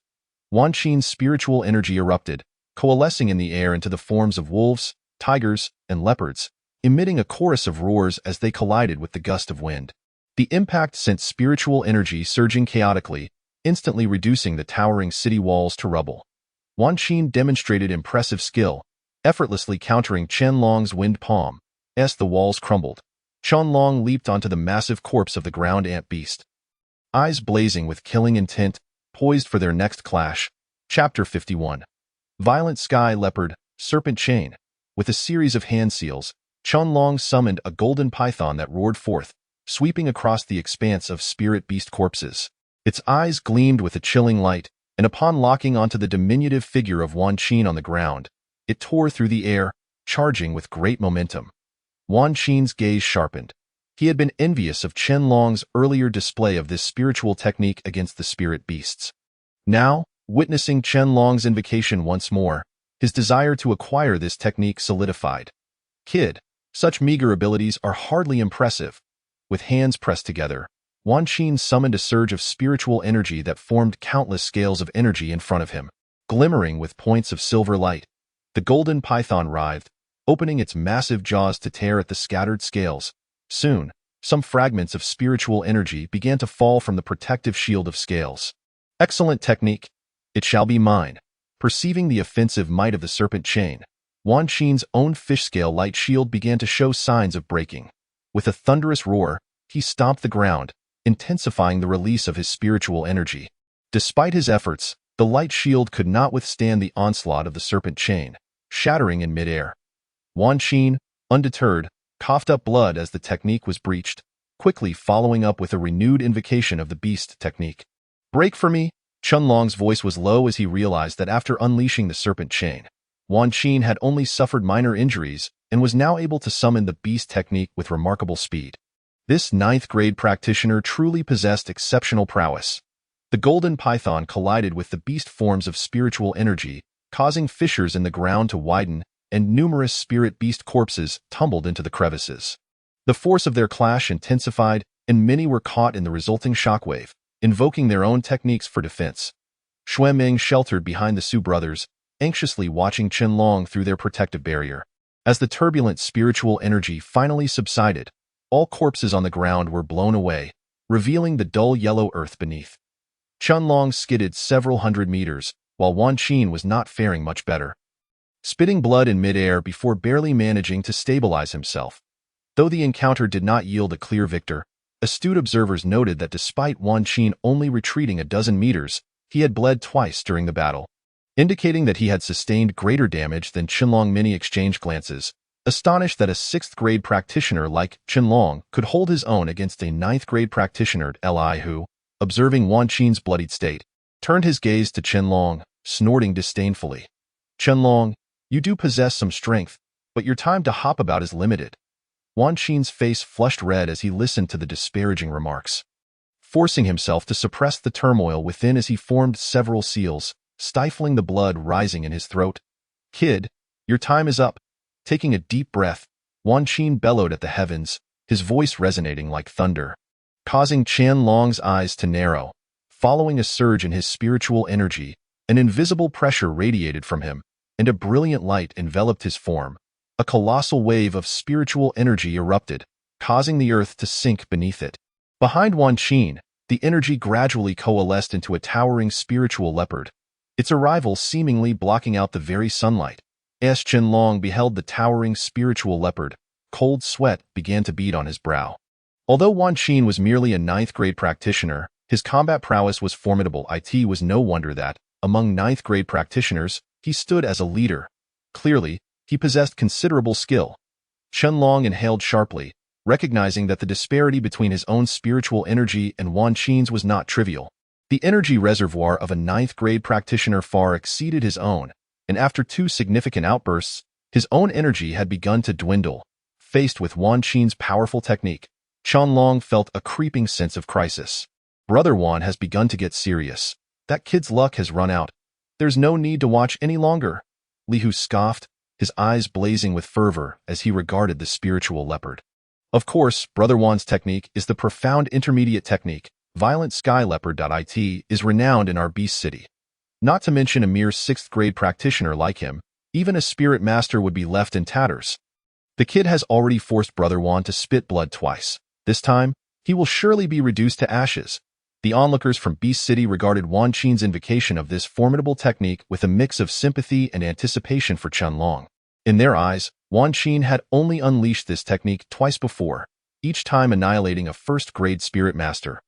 Wan Qin's spiritual energy erupted, coalescing in the air into the forms of wolves, tigers, and leopards, emitting a chorus of roars as they collided with the gust of wind. The impact sent spiritual energy surging chaotically, instantly reducing the towering city walls to rubble. Wan Qin demonstrated impressive skill, effortlessly countering Chen Long's wind palm. As the walls crumbled, Chen Long leaped onto the massive corpse of the ground ant beast. Eyes blazing with killing intent, poised for their next clash. Chapter 51. Violent Sky Leopard, Serpent Chain. With a series of hand seals, Chen Long summoned a golden python that roared forth, sweeping across the expanse of spirit beast corpses. Its eyes gleamed with a chilling light, and upon locking onto the diminutive figure of Wan Qin on the ground, it tore through the air, charging with great momentum. Wan Qin's gaze sharpened. He had been envious of Qianlong's earlier display of this spiritual technique against the spirit beasts. Now, witnessing Qianlong's invocation once more, his desire to acquire this technique solidified. Kid, such meager abilities are hardly impressive. With hands pressed together, Wan Qin summoned a surge of spiritual energy that formed countless scales of energy in front of him, glimmering with points of silver light. The golden python writhed, opening its massive jaws to tear at the scattered scales. Soon, some fragments of spiritual energy began to fall from the protective shield of scales. Excellent technique. It shall be mine. Perceiving the offensive might of the serpent chain, Wan Qin's own fish scale light shield began to show signs of breaking. With a thunderous roar, he stomped the ground, intensifying the release of his spiritual energy. Despite his efforts, the light shield could not withstand the onslaught of the serpent chain, shattering in midair. Wan Qin, undeterred, coughed up blood as the technique was breached, quickly following up with a renewed invocation of the beast technique. "Break for me!" Qianlong's voice was low as he realized that after unleashing the serpent chain, Wan Qin had only suffered minor injuries and was now able to summon the beast technique with remarkable speed. This ninth-grade practitioner truly possessed exceptional prowess. The golden python collided with the beast forms of spiritual energy, causing fissures in the ground to widen, and numerous spirit beast corpses tumbled into the crevices. The force of their clash intensified, and many were caught in the resulting shockwave, invoking their own techniques for defense. Xue Ming sheltered behind the Su brothers, anxiously watching Qianlong through their protective barrier. As the turbulent spiritual energy finally subsided, all corpses on the ground were blown away, revealing the dull yellow earth beneath. Qianlong skidded several hundred meters, while Wan Qin was not faring much better, spitting blood in midair before barely managing to stabilize himself. Though the encounter did not yield a clear victor, astute observers noted that despite Wan Qin only retreating a dozen meters, he had bled twice during the battle, indicating that he had sustained greater damage than Qianlong. Many exchanged glances, astonished that a 6th-grade practitioner like Qianlong could hold his own against a 9th-grade practitioner Li who, observing Wan Qin's bloodied state, turned his gaze to Qianlong, snorting disdainfully. "Qianlong, you do possess some strength, but your time to hop about is limited." Wan Qin's face flushed red as he listened to the disparaging remarks, forcing himself to suppress the turmoil within as he formed several seals, stifling the blood rising in his throat. "Kid, your time is up." Taking a deep breath, Wan Qin bellowed at the heavens, his voice resonating like thunder, causing Qianlong's eyes to narrow. Following a surge in his spiritual energy, an invisible pressure radiated from him, and a brilliant light enveloped his form. A colossal wave of spiritual energy erupted, causing the earth to sink beneath it. Behind Wan Qin, the energy gradually coalesced into a towering spiritual leopard, its arrival seemingly blocking out the very sunlight. As Qianlong beheld the towering spiritual leopard, cold sweat began to bead on his brow. Although Wan Qin was merely a 9th-grade practitioner, his combat prowess was formidable. It was no wonder that, among 9th-grade practitioners, he stood as a leader. Clearly, he possessed considerable skill. Qianlong inhaled sharply, recognizing that the disparity between his own spiritual energy and Wan Qin's was not trivial. The energy reservoir of a 9th-grade practitioner far exceeded his own, and after 2 significant outbursts, his own energy had begun to dwindle. Faced with Wan Qin's powerful technique, Qianlong felt a creeping sense of crisis. Brother Wan has begun to get serious. That kid's luck has run out. There's no need to watch any longer. Li Hu scoffed, his eyes blazing with fervor as he regarded the spiritual leopard. Of course, Brother Wan's technique is the profound intermediate technique. Violent Sky Leopard.it is renowned in our beast city. Not to mention a mere 6th-grade practitioner like him, even a spirit master would be left in tatters. The kid has already forced Brother Wan to spit blood twice. This time, he will surely be reduced to ashes. The onlookers from Beast City regarded Wan Qin's invocation of this formidable technique with a mix of sympathy and anticipation for Qianlong. In their eyes, Wan Qin had only unleashed this technique twice before, each time annihilating a 1st-grade spirit master.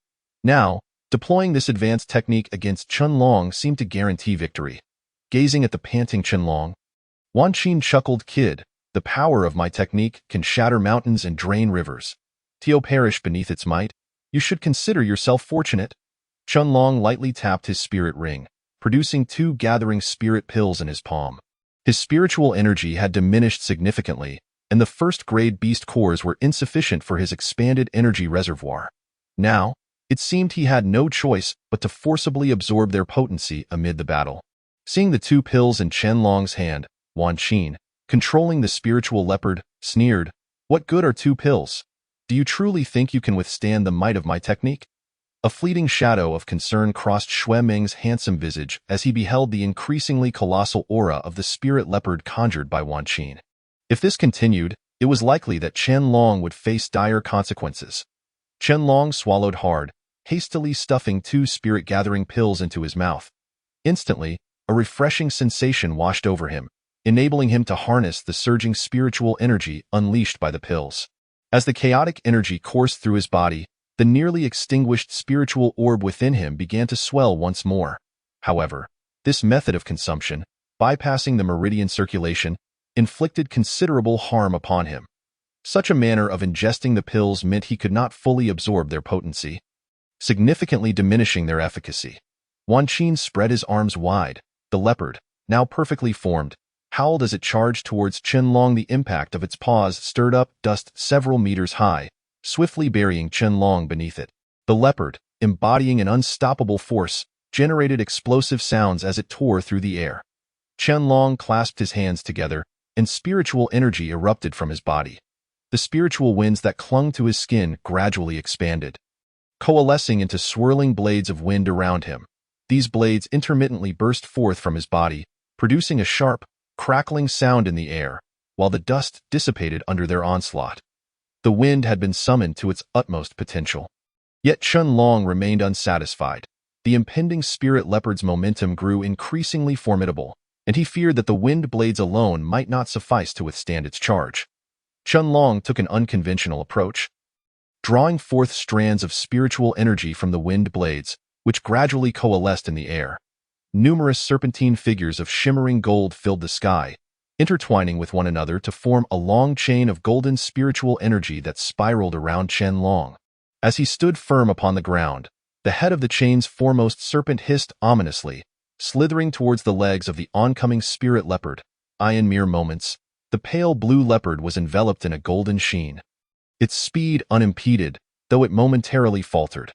Now, deploying this advanced technique against Qianlong seemed to guarantee victory. Gazing at the panting Qianlong, Wan Qin chuckled. "Kid, the power of my technique can shatter mountains and drain rivers. Tio perish beneath its might. You should consider yourself fortunate." Chunlong lightly tapped his spirit ring, producing 2 gathering spirit pills in his palm. His spiritual energy had diminished significantly, and the first-grade beast cores were insufficient for his expanded energy reservoir. Now, it seemed he had no choice but to forcibly absorb their potency amid the battle. Seeing the 2 pills in Chunlong's hand, Wan Qin, controlling the spiritual leopard, sneered, "What good are 2 pills? Do you truly think you can withstand the might of my technique?" A fleeting shadow of concern crossed Xue Ming's handsome visage as he beheld the increasingly colossal aura of the spirit leopard conjured by Wan Qin. If this continued, it was likely that Chunlong would face dire consequences. Chunlong swallowed hard, hastily stuffing 2 spirit-gathering pills into his mouth. Instantly, a refreshing sensation washed over him, enabling him to harness the surging spiritual energy unleashed by the pills. As the chaotic energy coursed through his body, the nearly extinguished spiritual orb within him began to swell once more. However, this method of consumption, bypassing the meridian circulation, inflicted considerable harm upon him. Such a manner of ingesting the pills meant he could not fully absorb their potency, significantly diminishing their efficacy. Wan Qin spread his arms wide. The leopard, now perfectly formed, howled as it charged towards Chunlong. The impact of its paws stirred up dust several meters high, swiftly burying Chunlong beneath it. The leopard, embodying an unstoppable force, generated explosive sounds as it tore through the air. Chunlong clasped his hands together, and spiritual energy erupted from his body. The spiritual winds that clung to his skin gradually expanded, coalescing into swirling blades of wind around him. These blades intermittently burst forth from his body, producing a sharp, crackling sound in the air, while the dust dissipated under their onslaught. The wind had been summoned to its utmost potential. Yet Chunlong remained unsatisfied. The impending spirit leopard's momentum grew increasingly formidable, and he feared that the wind blades alone might not suffice to withstand its charge. Chunlong took an unconventional approach, drawing forth strands of spiritual energy from the wind blades, which gradually coalesced in the air. Numerous serpentine figures of shimmering gold filled the sky, intertwining with one another to form a long chain of golden spiritual energy that spiraled around Chunlong. As he stood firm upon the ground, the head of the chain's foremost serpent hissed ominously, slithering towards the legs of the oncoming spirit leopard. In mere moments, the pale blue leopard was enveloped in a golden sheen, its speed unimpeded, though it momentarily faltered.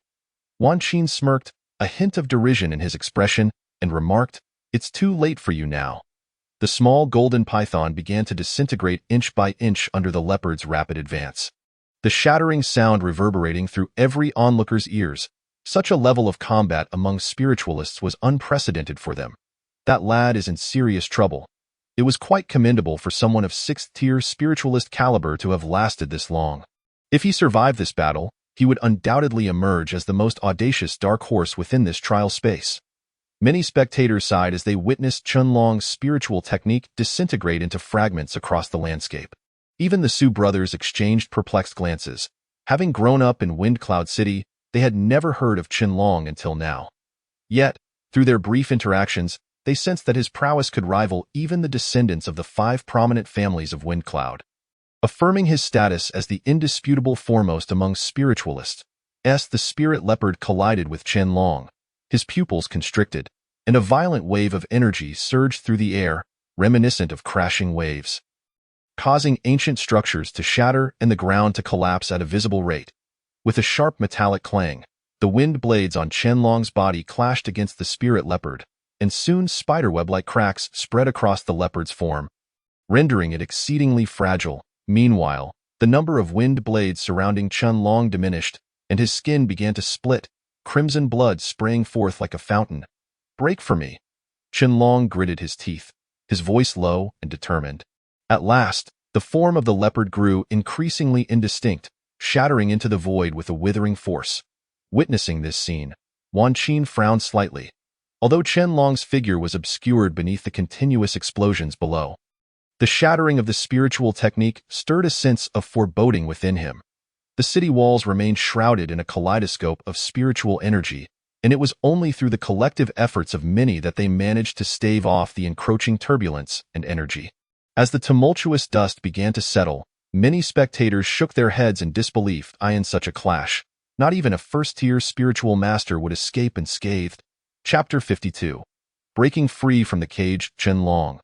Wan Qin smirked, a hint of derision in his expression, and remarked, "It's too late for you now." The small golden python began to disintegrate inch by inch under the leopard's rapid advance, the shattering sound reverberating through every onlooker's ears. Such a level of combat among spiritualists was unprecedented for them. That lad is in serious trouble. It was quite commendable for someone of 6th-tier spiritualist caliber to have lasted this long. If he survived this battle, he would undoubtedly emerge as the most audacious dark horse within this trial space. Many spectators sighed as they witnessed Chunlong's spiritual technique disintegrate into fragments across the landscape. Even the Su brothers exchanged perplexed glances. Having grown up in Wind Cloud City, they had never heard of Chunlong until now. Yet, through their brief interactions, they sensed that his prowess could rival even the descendants of the 5 prominent families of Wind Cloud. Affirming his status as the indisputable foremost among spiritualists, the spirit leopard collided with Chunlong. His pupils constricted, and a violent wave of energy surged through the air, reminiscent of crashing waves, causing ancient structures to shatter and the ground to collapse at a visible rate. With a sharp metallic clang, the wind blades on Chunlong's body clashed against the spirit leopard, and soon spiderweb-like cracks spread across the leopard's form, rendering it exceedingly fragile. Meanwhile, the number of wind blades surrounding Chunlong diminished, and his skin began to split, crimson blood spraying forth like a fountain. "Break for me." Chunlong gritted his teeth, his voice low and determined. At last, the form of the leopard grew increasingly indistinct, shattering into the void with a withering force. Witnessing this scene, Wan Qin frowned slightly, although Chunlong's figure was obscured beneath the continuous explosions below. The shattering of the spiritual technique stirred a sense of foreboding within him. The city walls remained shrouded in a kaleidoscope of spiritual energy, and it was only through the collective efforts of many that they managed to stave off the encroaching turbulence and energy. As the tumultuous dust began to settle, many spectators shook their heads in disbelief in such a clash. Not even a first-tier spiritual master would escape unscathed. Chapter 52. Breaking free from the cage, Qianlong.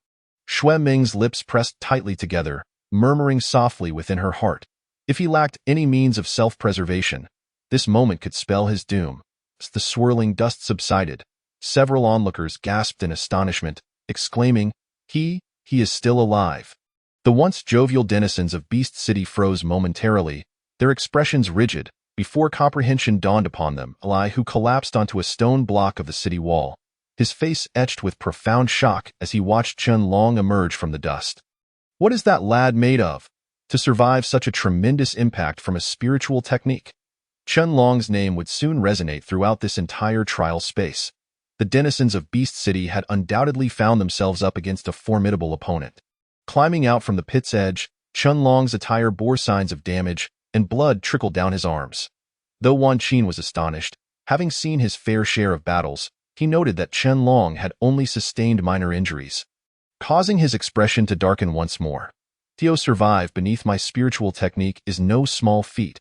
Xue Ming's lips pressed tightly together, murmuring softly within her heart. If he lacked any means of self-preservation, this moment could spell his doom. As the swirling dust subsided, several onlookers gasped in astonishment, exclaiming, He is still alive. The once jovial denizens of Beast City froze momentarily, their expressions rigid, before comprehension dawned upon them. Eli, who collapsed onto a stone block of the city wall, his face etched with profound shock as he watched Qianlong emerge from the dust. What is that lad made of, to survive such a tremendous impact from a spiritual technique? Qianlong's name would soon resonate throughout this entire trial space. The denizens of Beast City had undoubtedly found themselves up against a formidable opponent. Climbing out from the pit's edge, Qianlong's attire bore signs of damage, and blood trickled down his arms. Though Wan Qin was astonished, having seen his fair share of battles, he noted that Qianlong had only sustained minor injuries, causing his expression to darken once more. To survive beneath my spiritual technique is no small feat.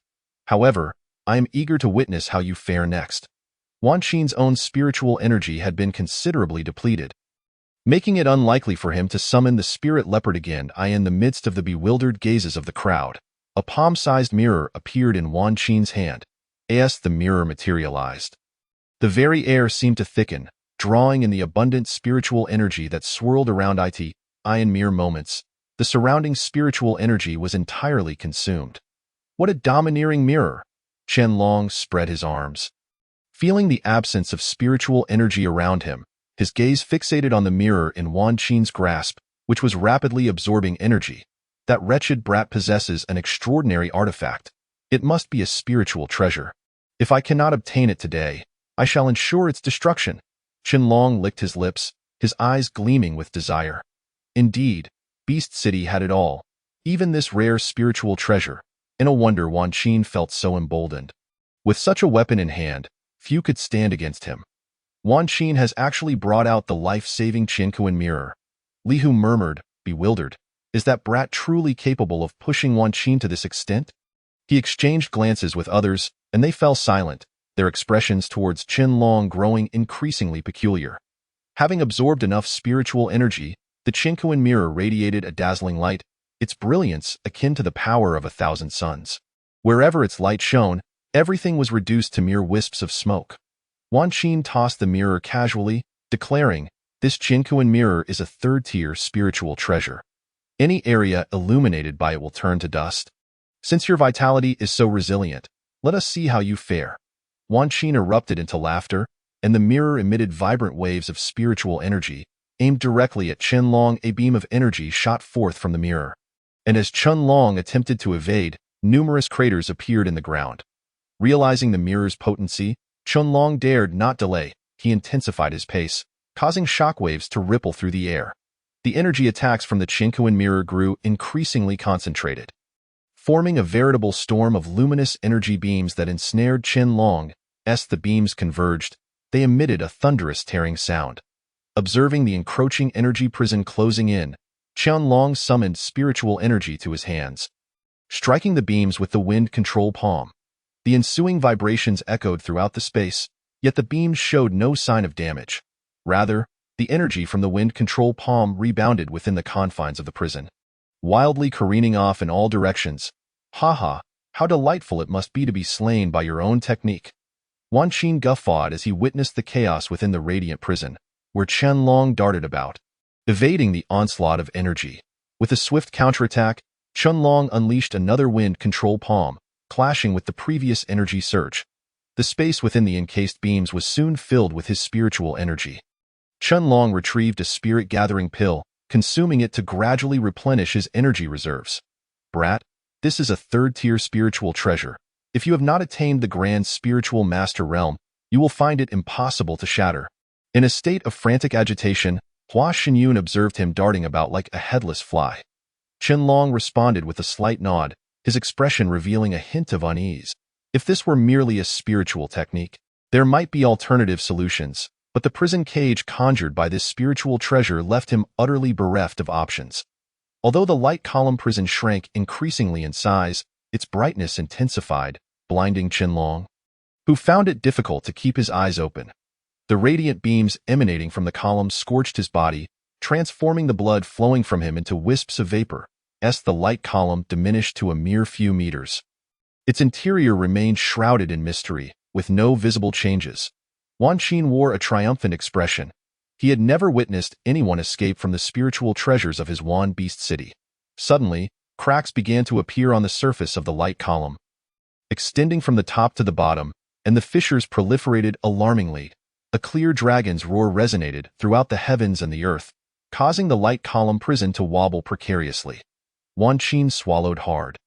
However, I am eager to witness how you fare next. Wan Qin's own spiritual energy had been considerably depleted, making it unlikely for him to summon the spirit leopard again. In the midst of the bewildered gazes of the crowd, a palm-sized mirror appeared in Wan Qin's hand. As the mirror materialized, the very air seemed to thicken, drawing in the abundant spiritual energy that swirled around it. In mere moments, the surrounding spiritual energy was entirely consumed. What a domineering mirror! Qianlong spread his arms, feeling the absence of spiritual energy around him, his gaze fixated on the mirror in Wan Qin's grasp, which was rapidly absorbing energy. That wretched brat possesses an extraordinary artifact. It must be a spiritual treasure. If I cannot obtain it today, I shall ensure its destruction. Qianlong licked his lips, his eyes gleaming with desire. Indeed, Beast City had it all, even this rare spiritual treasure. No wonder Wan Qin felt so emboldened. With such a weapon in hand, few could stand against him. Wan Qin has actually brought out the life-saving Qiankuan mirror. Li Hu murmured, bewildered. Is that brat truly capable of pushing Wan Qin to this extent? He exchanged glances with others, and they fell silent, their expressions towards Qianlong growing increasingly peculiar. Having absorbed enough spiritual energy, the Qiankuan mirror radiated a dazzling light, its brilliance akin to the power of 1,000 suns. Wherever its light shone, everything was reduced to mere wisps of smoke. Wan Qin tossed the mirror casually, declaring, This Qiankuan mirror is a third-tier spiritual treasure. Any area illuminated by it will turn to dust. Since your vitality is so resilient, let us see how you fare. Wan Qin erupted into laughter, and the mirror emitted vibrant waves of spiritual energy, aimed directly at Qianlong. A beam of energy shot forth from the mirror, and as Qianlong attempted to evade, numerous craters appeared in the ground. Realizing the mirror's potency, Qianlong dared not delay. He intensified his pace, causing shockwaves to ripple through the air. The energy attacks from the Qiankuan mirror grew increasingly concentrated, forming a veritable storm of luminous energy beams that ensnared Qianlong. As the beams converged, they emitted a thunderous tearing sound. Observing the encroaching energy prison closing in, Qianlong summoned spiritual energy to his hands, striking the beams with the wind control palm. The ensuing vibrations echoed throughout the space, yet the beams showed no sign of damage. Rather, the energy from the wind control palm rebounded within the confines of the prison, wildly careening off in all directions. Ha! How delightful it must be to be slain by your own technique. Wan Qin guffawed as he witnessed the chaos within the radiant prison, where Qianlong darted about, evading the onslaught of energy. With a swift counterattack, Qianlong unleashed another wind control palm, clashing with the previous energy surge. The space within the encased beams was soon filled with his spiritual energy. Qianlong retrieved a spirit-gathering pill, consuming it to gradually replenish his energy reserves. Brat, this is a third-tier spiritual treasure. If you have not attained the grand spiritual master realm, you will find it impossible to shatter. In a state of frantic agitation, Hua Xinyun observed him darting about like a headless fly. Qianlong responded with a slight nod, his expression revealing a hint of unease. If this were merely a spiritual technique, there might be alternative solutions, but the prison cage conjured by this spiritual treasure left him utterly bereft of options. Although the light column prison shrank increasingly in size, its brightness intensified, blinding Qianlong. who found it difficult to keep his eyes open. The radiant beams emanating from the column scorched his body, transforming the blood flowing from him into wisps of vapor, as the light column diminished to a mere few meters. Its interior remained shrouded in mystery, with no visible changes. Wan Qin wore a triumphant expression. He had never witnessed anyone escape from the spiritual treasures of his Wan Beast City. Suddenly, cracks began to appear on the surface of the light column, extending from the top to the bottom, and the fissures proliferated alarmingly. A clear dragon's roar resonated throughout the heavens and the earth, causing the light column prison to wobble precariously. Wan Qin swallowed hard.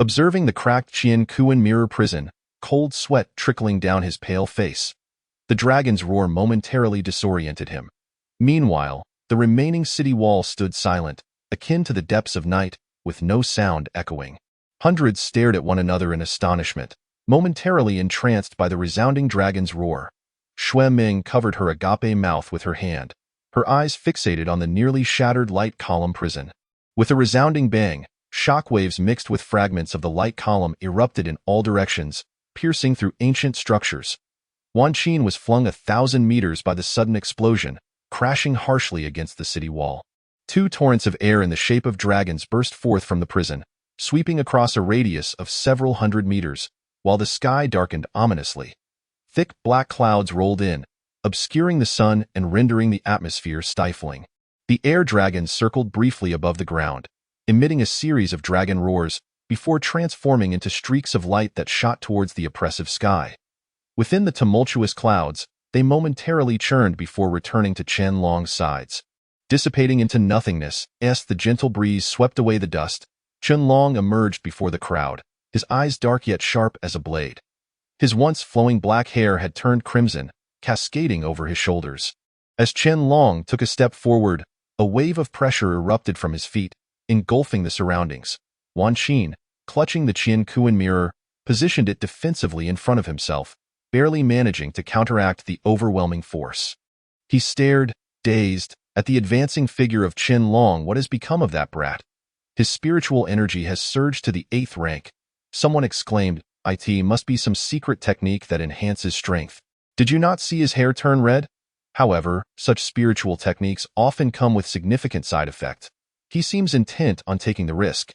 Observing the cracked Qian Kuan mirror prison, cold sweat trickling down his pale face. The dragon's roar momentarily disoriented him. Meanwhile, the remaining city wall stood silent, akin to the depths of night, with no sound echoing. Hundreds stared at one another in astonishment, momentarily entranced by the resounding dragon's roar. Xue Ming covered her agape mouth with her hand, her eyes fixated on the nearly shattered light column prison. With a resounding bang, shockwaves mixed with fragments of the light column erupted in all directions, piercing through ancient structures. Wan Qin was flung 1,000 meters by the sudden explosion, crashing harshly against the city wall. Two torrents of air in the shape of dragons burst forth from the prison, sweeping across a radius of several hundred meters, while the sky darkened ominously. Thick black clouds rolled in, obscuring the sun and rendering the atmosphere stifling. The air dragons circled briefly above the ground, emitting a series of dragon roars, before transforming into streaks of light that shot towards the oppressive sky. Within the tumultuous clouds, they momentarily churned before returning to Chen Long's sides. Dissipating into nothingness, as the gentle breeze swept away the dust, Chen Long emerged before the crowd, his eyes dark yet sharp as a blade. His once flowing black hair had turned crimson, cascading over his shoulders. As Chen Long took a step forward, a wave of pressure erupted from his feet, engulfing the surroundings. Wan Qin, clutching the Qian Kuan mirror, positioned it defensively in front of himself, barely managing to counteract the overwhelming force. He stared, dazed, at the advancing figure of Chen Long. What has become of that brat? His spiritual energy has surged to the 8th rank. Someone exclaimed, "It must be some secret technique that enhances strength. Did you not see his hair turn red?" However, such spiritual techniques often come with significant side effects. He seems intent on taking the risk.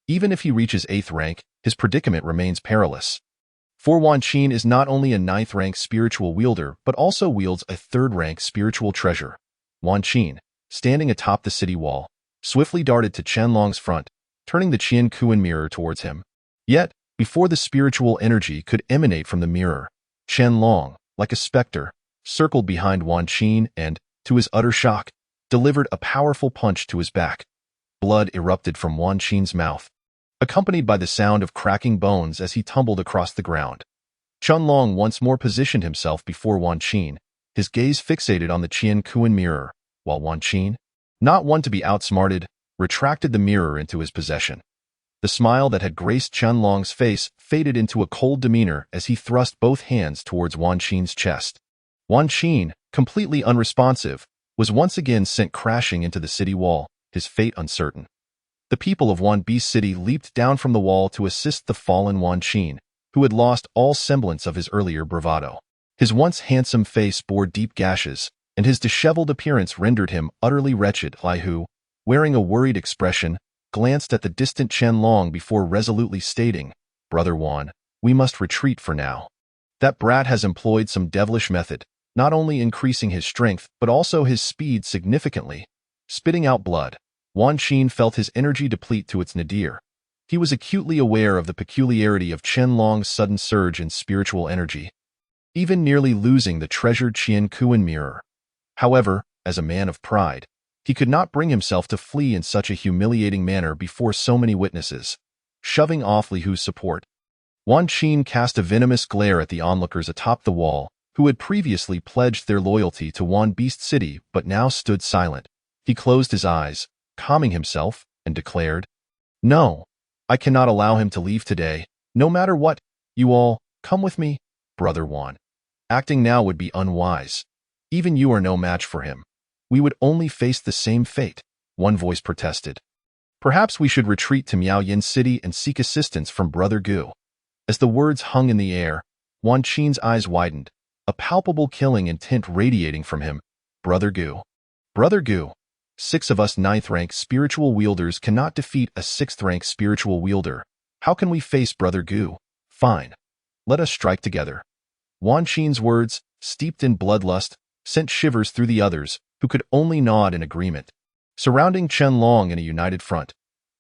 Even if he reaches 8th rank, his predicament remains perilous. For Wan Qin is not only a 9th rank spiritual wielder, but also wields a 3rd rank spiritual treasure. Wan Qin, standing atop the city wall, swiftly darted to Chen Long's front, turning the Qian Kuan mirror towards him. Yet, before the spiritual energy could emanate from the mirror, Chen Long, like a specter, circled behind Wan Qin and, to his utter shock, delivered a powerful punch to his back. Blood erupted from Wan Qin's mouth, accompanied by the sound of cracking bones as he tumbled across the ground. Chen Long once more positioned himself before Wan Qin, his gaze fixated on the Qian Kuan mirror, while Wan Qin, not one to be outsmarted, retracted the mirror into his possession. The smile that had graced Chen Long's face faded into a cold demeanor as he thrust both hands towards Wan Qin's chest. Wan Qin, completely unresponsive, was once again sent crashing into the city wall, his fate uncertain. The people of Wan Beast City leaped down from the wall to assist the fallen Wan Qin, who had lost all semblance of his earlier bravado. His once handsome face bore deep gashes, and his disheveled appearance rendered him utterly wretched. Lai Hu, wearing a worried expression, glanced at the distant Chen Long before resolutely stating, "Brother Wan, we must retreat for now. That brat has employed some devilish method, not only increasing his strength but also his speed significantly." Spitting out blood, Wan Qin felt his energy deplete to its nadir. He was acutely aware of the peculiarity of Chen Long's sudden surge in spiritual energy, even nearly losing the treasured Qian Kuan mirror. However, as a man of pride, he could not bring himself to flee in such a humiliating manner before so many witnesses. Shoving off Li Hu's support, Wan Qin cast a venomous glare at the onlookers atop the wall, who had previously pledged their loyalty to Wan Beast City but now stood silent. He closed his eyes, calming himself, and declared, "No, I cannot allow him to leave today, no matter what. You all, come with me, Brother Wan. Acting now would be unwise. Even you are no match for him. We would only face the same fate," one voice protested. "Perhaps we should retreat to Miaoyin City and seek assistance from Brother Gu." As the words hung in the air, Wan Qin's eyes widened, a palpable killing intent radiating from him. Brother Gu. Brother Gu. 6 of us 9th-rank spiritual wielders cannot defeat a 6th-rank spiritual wielder. How can we face Brother Gu? Fine. Let us strike together. Wan Qin's words, steeped in bloodlust, sent shivers through the others, who could only nod in agreement. Surrounding Chen Long in a united front,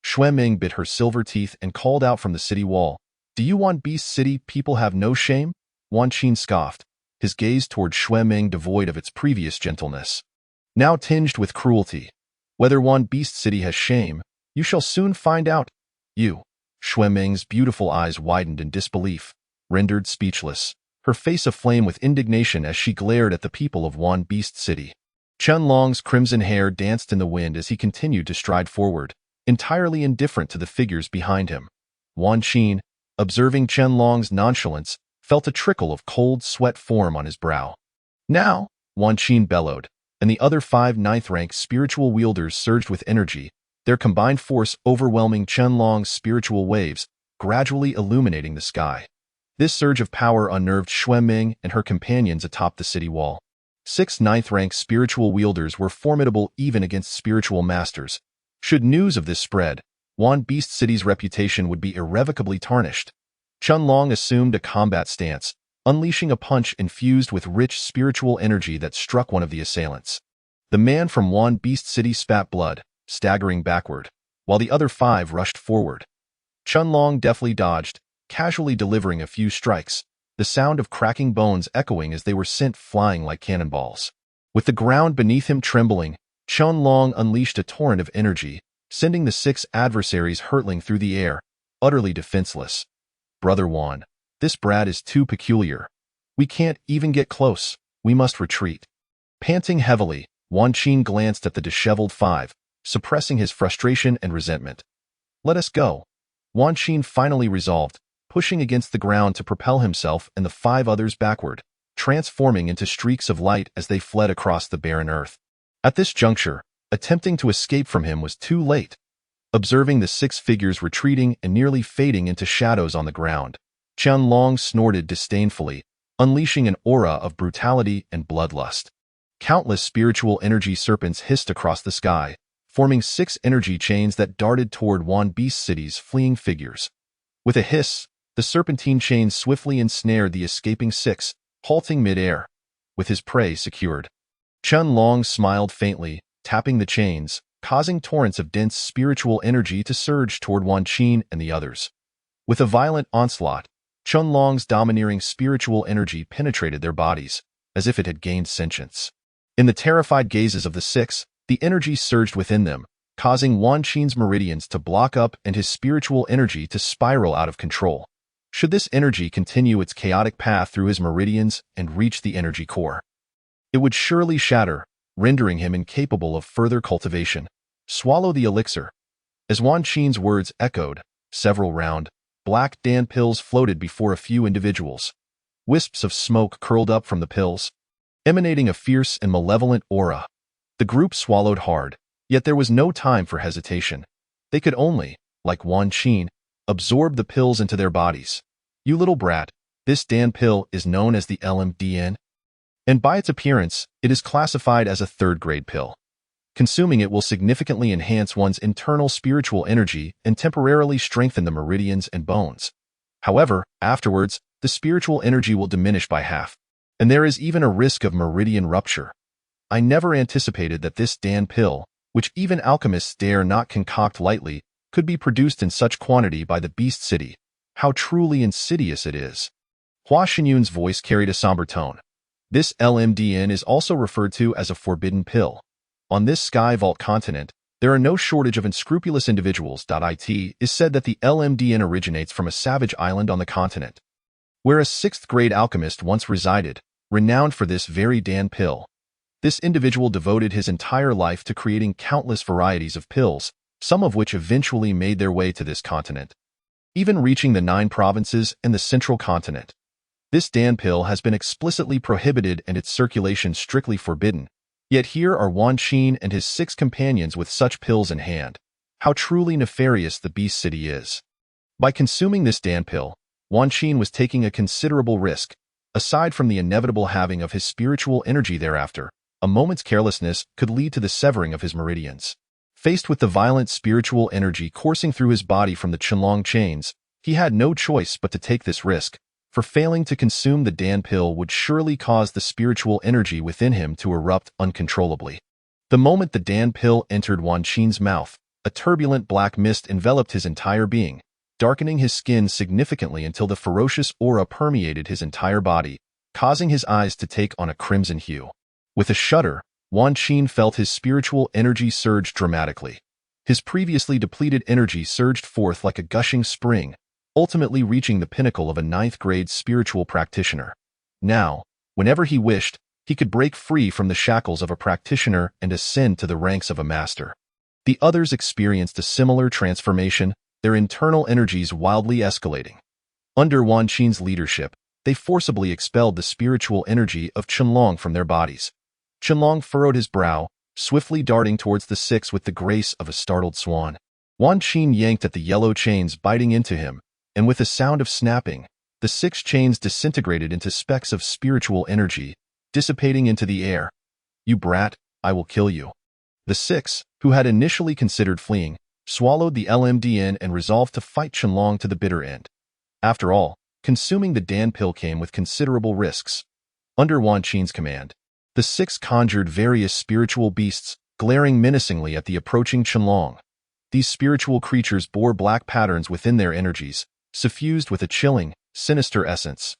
Xue Ming bit her silver teeth and called out from the city wall, "Do you want Beast City people have no shame?" Wan Qin scoffed, his gaze toward Xue Ming devoid of its previous gentleness, now tinged with cruelty. "Whether Wan Beast City has shame, you shall soon find out. You." Xue Ming's beautiful eyes widened in disbelief, rendered speechless, her face aflame with indignation as she glared at the people of Wan Beast City. Chen Long's crimson hair danced in the wind as he continued to stride forward, entirely indifferent to the figures behind him. Wan Qin, observing Chen Long's nonchalance, felt a trickle of cold sweat form on his brow. "Now!" Wan Qin bellowed, and the other 5 9th-rank spiritual wielders surged with energy, their combined force overwhelming Chen Long's spiritual waves, gradually illuminating the sky. This surge of power unnerved Xue Ming and her companions atop the city wall. 6 9th-rank spiritual wielders were formidable even against spiritual masters. Should news of this spread, Wan Beast City's reputation would be irrevocably tarnished. Chen Long assumed a combat stance, unleashing a punch infused with rich spiritual energy that struck one of the assailants. The man from Wan Beast City spat blood, staggering backward, while the other 5 rushed forward. Chen Long deftly dodged, casually delivering a few strikes, the sound of cracking bones echoing as they were sent flying like cannonballs. With the ground beneath him trembling, Chen Long unleashed a torrent of energy, sending the 6 adversaries hurtling through the air, utterly defenseless. "Brother Wan, this brat is too peculiar. We can't even get close. We must retreat." Panting heavily, Wan Qin glanced at the disheveled 5, suppressing his frustration and resentment. "Let us go." Wan Qin finally resolved, pushing against the ground to propel himself and the 5 others backward, transforming into streaks of light as they fled across the barren earth. At this juncture, attempting to escape from him was too late. Observing the 6 figures retreating and nearly fading into shadows on the ground, Chen Long snorted disdainfully, unleashing an aura of brutality and bloodlust. Countless spiritual energy serpents hissed across the sky, forming 6 energy chains that darted toward Wan Beast City's fleeing figures. With a hiss, the serpentine chains swiftly ensnared the escaping 6, halting mid-air. With his prey secured, Chen Long smiled faintly, tapping the chains, causing torrents of dense spiritual energy to surge toward Wan Qin and the others. With a violent onslaught, Chen Long's domineering spiritual energy penetrated their bodies, as if it had gained sentience. In the terrified gazes of the 6, the energy surged within them, causing Wan Qin's meridians to block up and his spiritual energy to spiral out of control. Should this energy continue its chaotic path through his meridians and reach the energy core, it would surely shatter, rendering him incapable of further cultivation. "Swallow the elixir." As Wan Qin's words echoed, several round, black Dan pills floated before a few individuals. Wisps of smoke curled up from the pills, emanating a fierce and malevolent aura. The group swallowed hard, yet there was no time for hesitation. They could only, like Wan Qin, absorb the pills into their bodies. "You little brat, this Dan pill is known as the LMDN, and by its appearance, it is classified as a 3rd-grade pill. Consuming it will significantly enhance one's internal spiritual energy and temporarily strengthen the meridians and bones. However, afterwards, the spiritual energy will diminish by half, and there is even a risk of meridian rupture. I never anticipated that this Dan pill, which even alchemists dare not concoct lightly, could be produced in such quantity by the Beast City. How truly insidious it is." Hua Xinyun's voice carried a somber tone. "This LMDN is also referred to as a forbidden pill. On this Sky Vault continent, there are no shortage of unscrupulous individuals. It is said that the LMDN originates from a savage island on the continent, where a 6th-grade alchemist once resided, renowned for this very Dan pill. This individual devoted his entire life to creating countless varieties of pills, some of which eventually made their way to this continent, even reaching the 9 provinces and the central continent. This Dan pill has been explicitly prohibited and its circulation strictly forbidden, yet here are Wan Qin and his 6 companions with such pills in hand. How truly nefarious the Beast City is. By consuming this Dan pill, Wan Qin was taking a considerable risk. Aside from the inevitable halving of his spiritual energy thereafter, a moment's carelessness could lead to the severing of his meridians. Faced with the violent spiritual energy coursing through his body from the Qianlong chains, he had no choice but to take this risk, for failing to consume the Dan pill would surely cause the spiritual energy within him to erupt uncontrollably. The moment the Dan pill entered Wan Qin's mouth, a turbulent black mist enveloped his entire being, darkening his skin significantly until the ferocious aura permeated his entire body, causing his eyes to take on a crimson hue. With a shudder, Wan Qin felt his spiritual energy surge dramatically. His previously depleted energy surged forth like a gushing spring, ultimately reaching the pinnacle of a ninth-grade spiritual practitioner. Now, whenever he wished, he could break free from the shackles of a practitioner and ascend to the ranks of a master. The others experienced a similar transformation, their internal energies wildly escalating. Under Wan Qin's leadership, they forcibly expelled the spiritual energy of Qianlong from their bodies. Qianlong furrowed his brow, swiftly darting towards the six with the grace of a startled swan. Wan Qin yanked at the yellow chains biting into him, and with a sound of snapping, the 6 chains disintegrated into specks of spiritual energy, dissipating into the air. "You brat, I will kill you." The 6, who had initially considered fleeing, swallowed the LMDN and resolved to fight Qianlong to the bitter end. After all, consuming the Dan pill came with considerable risks. Under Wan Qin's command, the 6 conjured various spiritual beasts, glaring menacingly at the approaching Qianlong. These spiritual creatures bore black patterns within their energies, suffused with a chilling, sinister essence.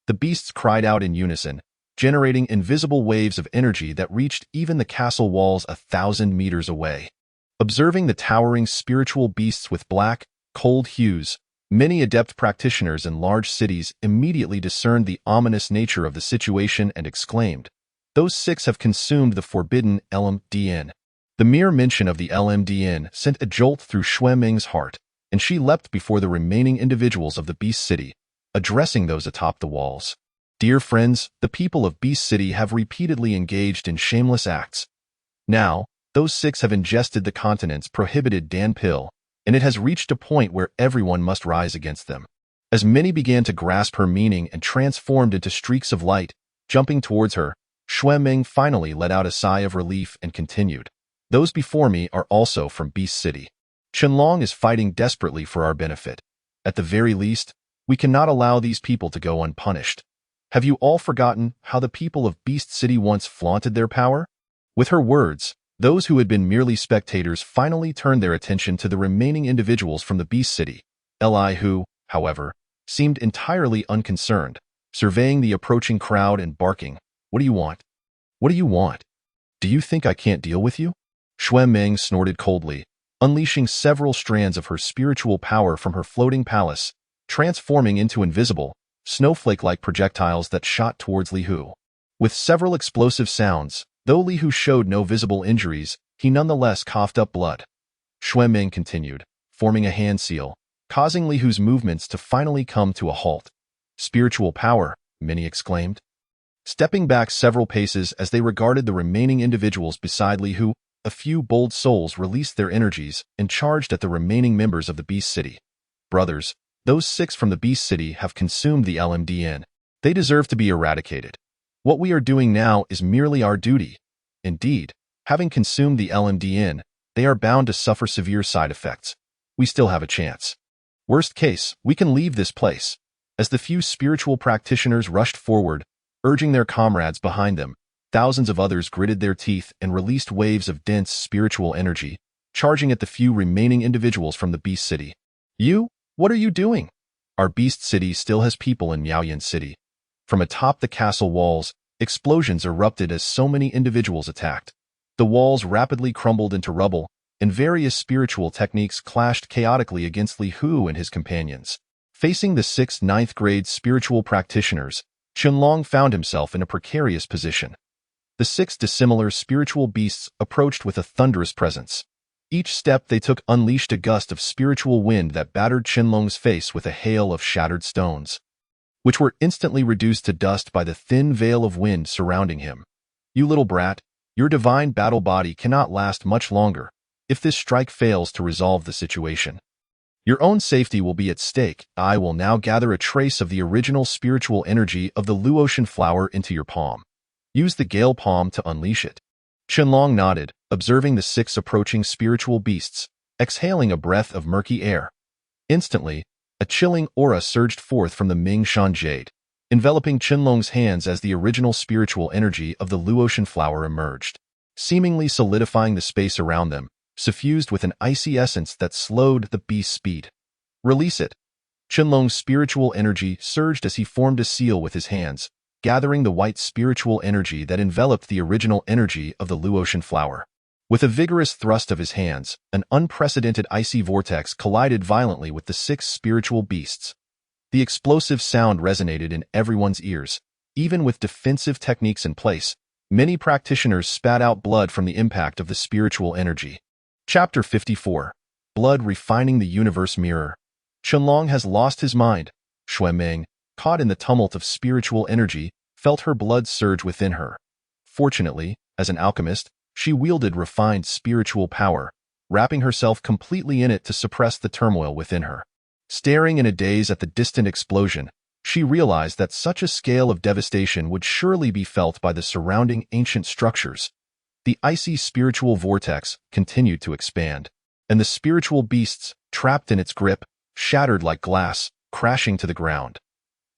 The beasts cried out in unison, generating invisible waves of energy that reached even the castle walls 1,000 meters away. Observing the towering spiritual beasts with black, cold hues, many adept practitioners in large cities immediately discerned the ominous nature of the situation and exclaimed, "Those 6 have consumed the forbidden LMDN." The mere mention of the LMDN sent a jolt through Xue Ming's heart, and she leapt before the remaining individuals of the Beast City, addressing those atop the walls. "Dear friends, the people of Beast City have repeatedly engaged in shameless acts. Now, those 6 have ingested the continent's prohibited Dan pill, and it has reached a point where everyone must rise against them." As many began to grasp her meaning and transformed into streaks of light, jumping towards her, Xue Ming finally let out a sigh of relief and continued, "Those before me are also from Beast City. Qianlong is fighting desperately for our benefit. At the very least, we cannot allow these people to go unpunished. Have you all forgotten how the people of Beast City once flaunted their power?" With her words, those who had been merely spectators finally turned their attention to the remaining individuals from the Beast City, Li who, however, seemed entirely unconcerned, surveying the approaching crowd and barking, "What do you want? What do you want? Do you think I can't deal with you?" Xue Ming snorted coldly, unleashing several strands of her spiritual power from her floating palace, transforming into invisible, snowflake-like projectiles that shot towards Li Hu. With several explosive sounds, though Li Hu showed no visible injuries, he nonetheless coughed up blood. Xue Ming continued, forming a hand seal, causing Li Hu's movements to finally come to a halt. "Spiritual power," many exclaimed. Stepping back several paces as they regarded the remaining individuals beside Li Hu, a few bold souls released their energies and charged at the remaining members of the Beast City. "Brothers, those 6 from the Beast City have consumed the LMDN. They deserve to be eradicated. What we are doing now is merely our duty. Indeed, having consumed the LMDN, they are bound to suffer severe side effects. We still have a chance. Worst case, we can leave this place." As the few spiritual practitioners rushed forward, urging their comrades behind them, thousands of others gritted their teeth and released waves of dense spiritual energy, charging at the few remaining individuals from the Beast City. "You? What are you doing? Our Beast City still has people in Miaoyan City." From atop the castle walls, explosions erupted as so many individuals attacked. The walls rapidly crumbled into rubble, and various spiritual techniques clashed chaotically against Li Hu and his companions. Facing the 6 ninth-grade spiritual practitioners, Qianlong found himself in a precarious position. The 6 dissimilar spiritual beasts approached with a thunderous presence. Each step they took unleashed a gust of spiritual wind that battered Qianlong's face with a hail of shattered stones, which were instantly reduced to dust by the thin veil of wind surrounding him. "You little brat, your divine battle body cannot last much longer if this strike fails to resolve the situation." Your own safety will be at stake. I will now gather a trace of the original spiritual energy of the Luotian flower into your palm. Use the Gale Palm to unleash it. Qianlong nodded, observing the 6 approaching spiritual beasts, exhaling a breath of murky air. Instantly, a chilling aura surged forth from the Mingshan Jade, enveloping Qianlong's hands as the original spiritual energy of the Luotian flower emerged, seemingly solidifying the space around them, suffused with an icy essence that slowed the beast's speed. Release it. Qianlong's spiritual energy surged as he formed a seal with his hands, gathering the white spiritual energy that enveloped the original energy of the Luotian flower. With a vigorous thrust of his hands, an unprecedented icy vortex collided violently with the 6 spiritual beasts. The explosive sound resonated in everyone's ears. Even with defensive techniques in place, many practitioners spat out blood from the impact of the spiritual energy. Chapter 54. Blood Refining the Universe Mirror. Qianlong has lost his mind. Xueming, caught in the tumult of spiritual energy, felt her blood surge within her. Fortunately, as an alchemist, she wielded refined spiritual power, wrapping herself completely in it to suppress the turmoil within her. Staring in a daze at the distant explosion, she realized that such a scale of devastation would surely be felt by the surrounding ancient structures. The icy spiritual vortex continued to expand, and the spiritual beasts, trapped in its grip, shattered like glass, crashing to the ground.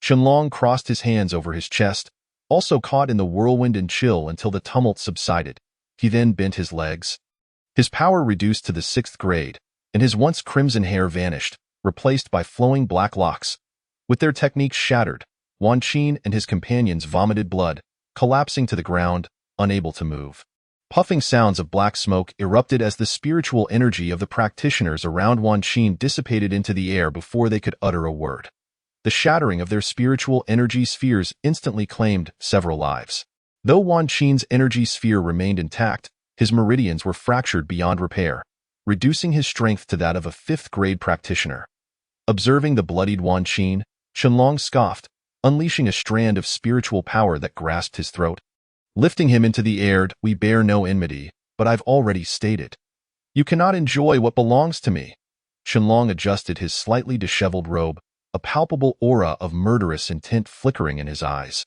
Qianlong crossed his hands over his chest, also caught in the whirlwind and chill until the tumult subsided. He then bent his legs. His power reduced to the 6th grade, and his once crimson hair vanished, replaced by flowing black locks. With their techniques shattered, Wan Qin and his companions vomited blood, collapsing to the ground, unable to move. Puffing sounds of black smoke erupted as the spiritual energy of the practitioners around Wan Qin dissipated into the air before they could utter a word. The shattering of their spiritual energy spheres instantly claimed several lives. Though Wan Qin's energy sphere remained intact, his meridians were fractured beyond repair, reducing his strength to that of a 5th-grade practitioner. Observing the bloodied Wan Qin, Qianlong scoffed, unleashing a strand of spiritual power that grasped his throat. Lifting him into the air, we bear no enmity, but I've already stated. You cannot enjoy what belongs to me. Qianlong adjusted his slightly disheveled robe, a palpable aura of murderous intent flickering in his eyes.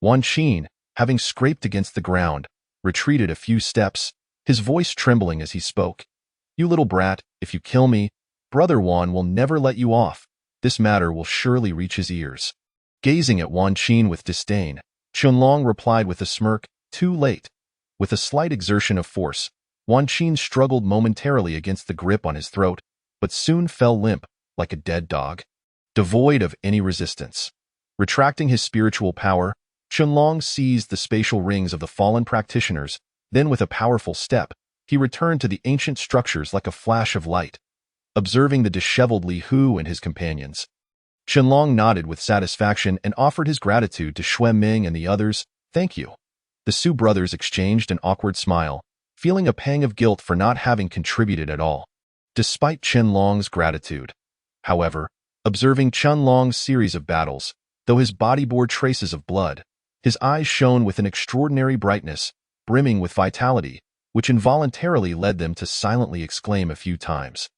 Wan Qin, having scraped against the ground, retreated a few steps, his voice trembling as he spoke. You little brat, if you kill me, Brother Wan will never let you off. This matter will surely reach his ears. Gazing at Wan Qin with disdain, Qianlong replied with a smirk, too late. With a slight exertion of force, Wan Qin struggled momentarily against the grip on his throat, but soon fell limp, like a dead dog, devoid of any resistance. Retracting his spiritual power, Qianlong seized the spatial rings of the fallen practitioners, then with a powerful step, he returned to the ancient structures like a flash of light. Observing the disheveled Li Hu and his companions, Qianlong nodded with satisfaction and offered his gratitude to Xueming and the others. Thank you. The Su brothers exchanged an awkward smile, feeling a pang of guilt for not having contributed at all. Despite Qianlong's gratitude, however, observing Qianlong's series of battles, though his body bore traces of blood, his eyes shone with an extraordinary brightness, brimming with vitality, which involuntarily led them to silently exclaim a few times.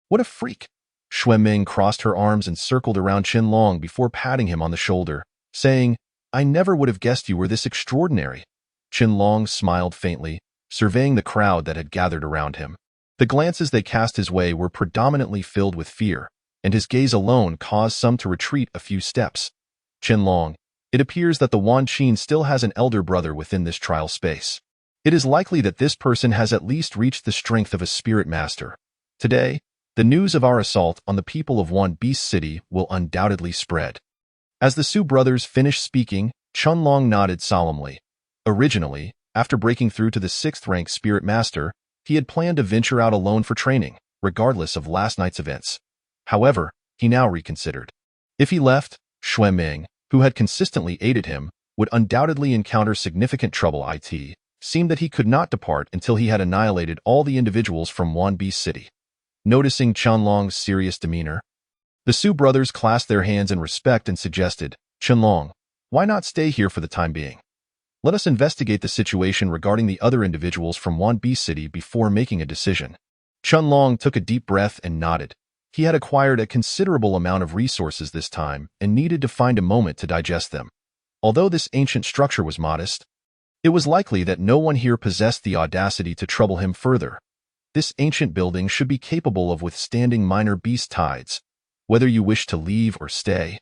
What a freak! Xueming crossed her arms and circled around Qianlong before patting him on the shoulder, saying, I never would have guessed you were this extraordinary. Qianlong smiled faintly, surveying the crowd that had gathered around him. The glances they cast his way were predominantly filled with fear, and his gaze alone caused some to retreat a few steps. Qianlong, it appears that the Wan Qin still has an elder brother within this trial space. It is likely that this person has at least reached the strength of a spirit master. Today, the news of our assault on the people of Wan Beast City will undoubtedly spread. As the Su brothers finished speaking, Qianlong nodded solemnly. Originally, after breaking through to the 6th-rank spirit master, he had planned to venture out alone for training, regardless of last night's events. However, he now reconsidered. If he left, Xueming, who had consistently aided him, would undoubtedly encounter significant trouble. It seemed that he could not depart until he had annihilated all the individuals from Wan Beast City. Noticing Qianlong's serious demeanor, the Su brothers clasped their hands in respect and suggested, Qianlong, why not stay here for the time being? Let us investigate the situation regarding the other individuals from Wan Beast City before making a decision. Qianlong took a deep breath and nodded. He had acquired a considerable amount of resources this time and needed to find a moment to digest them. Although this ancient structure was modest, it was likely that no one here possessed the audacity to trouble him further. This ancient building should be capable of withstanding minor beast tides, whether you wish to leave or stay.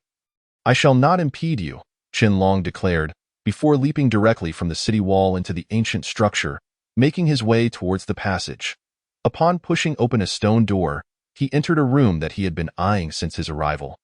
I shall not impede you, Qianlong declared, before leaping directly from the city wall into the ancient structure, making his way towards the passage. Upon pushing open a stone door, he entered a room that he had been eyeing since his arrival.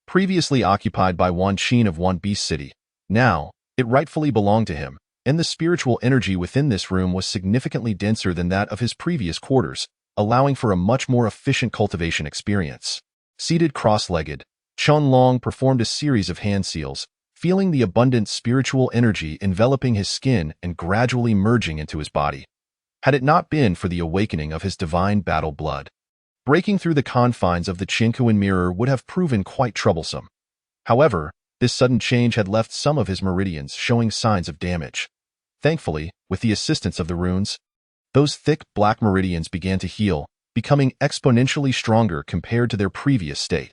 Previously occupied by Wan Qin of Wan Beast City, now, it rightfully belonged to him, and the spiritual energy within this room was significantly denser than that of his previous quarters, allowing for a much more efficient cultivation experience. Seated cross-legged, Qianlong performed a series of hand seals, feeling the abundant spiritual energy enveloping his skin and gradually merging into his body. Had it not been for the awakening of his divine battle blood, breaking through the confines of the Qinkuan mirror would have proven quite troublesome. However, this sudden change had left some of his meridians showing signs of damage. Thankfully, with the assistance of the runes, those thick black meridians began to heal, becoming exponentially stronger compared to their previous state.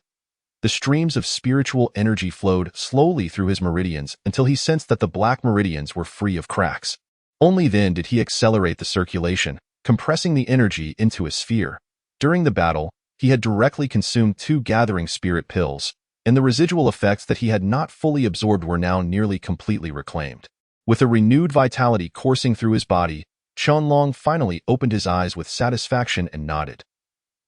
The streams of spiritual energy flowed slowly through his meridians until he sensed that the black meridians were free of cracks. Only then did he accelerate the circulation, compressing the energy into a sphere. During the battle, he had directly consumed 2 gathering spirit pills, and the residual effects that he had not fully absorbed were now nearly completely reclaimed. With a renewed vitality coursing through his body, Qianlong finally opened his eyes with satisfaction and nodded.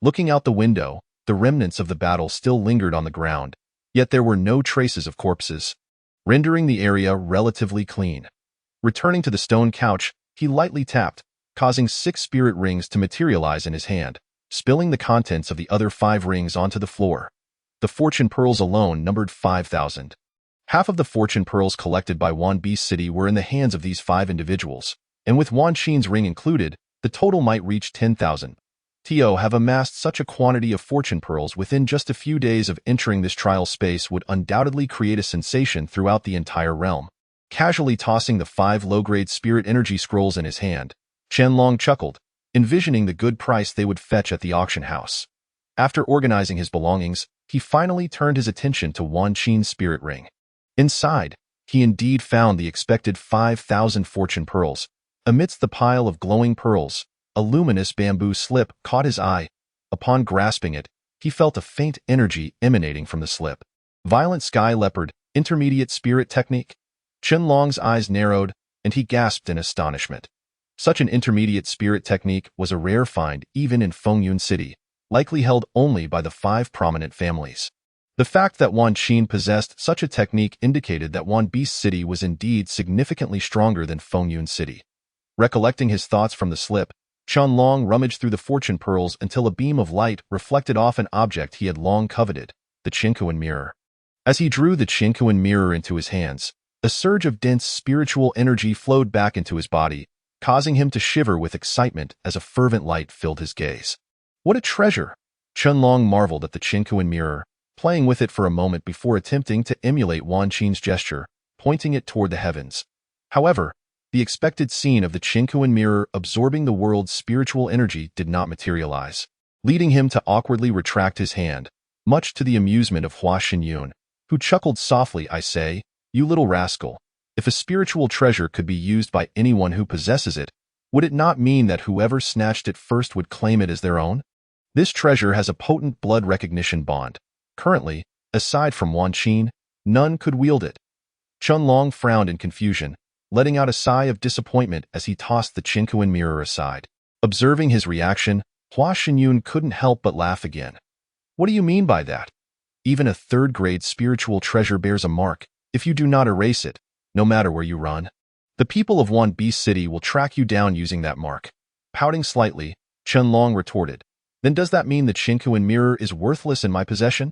Looking out the window, the remnants of the battle still lingered on the ground, yet there were no traces of corpses, rendering the area relatively clean. Returning to the stone couch, he lightly tapped, causing 6 spirit rings to materialize in his hand, spilling the contents of the other 5 rings onto the floor. The fortune pearls alone numbered 5,000. Half of the fortune pearls collected by Wan Beast City were in the hands of these 5 individuals, and with Wan Qin's ring included, the total might reach 10,000. To have amassed such a quantity of fortune pearls within just a few days of entering this trial space would undoubtedly create a sensation throughout the entire realm. Casually tossing the 5 low-grade spirit energy scrolls in his hand, Qianlong chuckled, envisioning the good price they would fetch at the auction house. After organizing his belongings, he finally turned his attention to Wan Qin's spirit ring. Inside, he indeed found the expected 5,000 fortune pearls. Amidst the pile of glowing pearls, a luminous bamboo slip caught his eye. Upon grasping it, he felt a faint energy emanating from the slip. Violent Sky Leopard, Intermediate Spirit Technique? Qianlong's eyes narrowed, and he gasped in astonishment. Such an intermediate spirit technique was a rare find even in Fengyun City, likely held only by the 5 prominent families. The fact that Wan Qin possessed such a technique indicated that Wan Beast City was indeed significantly stronger than Fengyun City. Recollecting his thoughts from the slip, Qianlong rummaged through the fortune pearls until a beam of light reflected off an object he had long coveted, the Qinkuan mirror. As he drew the Qinkuan mirror into his hands, a surge of dense spiritual energy flowed back into his body, causing him to shiver with excitement as a fervent light filled his gaze. What a treasure! Qianlong marveled at the Qinkuan mirror, playing with it for a moment before attempting to emulate Wan Qin's gesture, pointing it toward the heavens. However, the expected scene of the Qinkuan mirror absorbing the world's spiritual energy did not materialize, leading him to awkwardly retract his hand, much to the amusement of Hua Xinyun, who chuckled softly. I say, you little rascal, if a spiritual treasure could be used by anyone who possesses it, would it not mean that whoever snatched it first would claim it as their own? This treasure has a potent blood recognition bond. Currently, aside from Wan Qin, none could wield it. Qianlong frowned in confusion, letting out a sigh of disappointment as he tossed the Qinkuan mirror aside. Observing his reaction, Hua Xinyun couldn't help but laugh again. What do you mean by that? Even a 3rd-grade spiritual treasure bears a mark if you do not erase it, no matter where you run. The people of Wan Beast City will track you down using that mark. Pouting slightly, Qianlong retorted, then does that mean the Qinkuan mirror is worthless in my possession?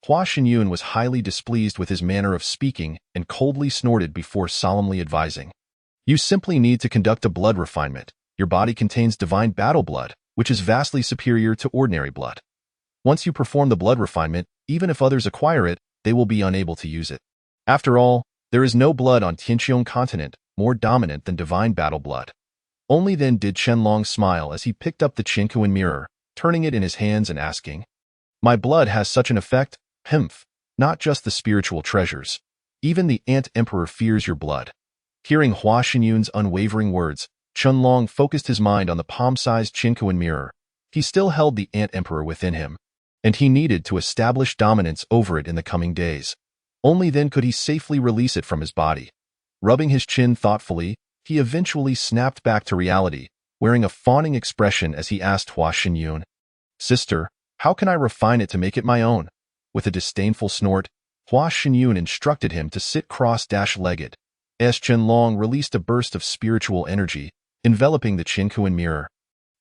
Hua Xinyun was highly displeased with his manner of speaking and coldly snorted before solemnly advising. You simply need to conduct a blood refinement. Your body contains divine battle blood, which is vastly superior to ordinary blood. Once you perform the blood refinement, even if others acquire it, they will be unable to use it. After all, there is no blood on Tianqiong continent more dominant than divine battle blood. Only then did Qianlong smile as he picked up the Qinkuan mirror, turning it in his hands and asking, My blood has such an effect? Humph. Not just the spiritual treasures. Even the Ant Emperor fears your blood. Hearing Hua Xinyun's unwavering words, Qianlong focused his mind on the palm-sized Qinkuan mirror. He still held the Ant Emperor within him, and he needed to establish dominance over it in the coming days. Only then could he safely release it from his body. Rubbing his chin thoughtfully, he eventually snapped back to reality, wearing a fawning expression as he asked Hua Xinyun, "Sister, how can I refine it to make it my own?" With a disdainful snort, Hua Xinyun instructed him to sit cross-legged. As Qianlong released a burst of spiritual energy, enveloping the Qinkuan mirror.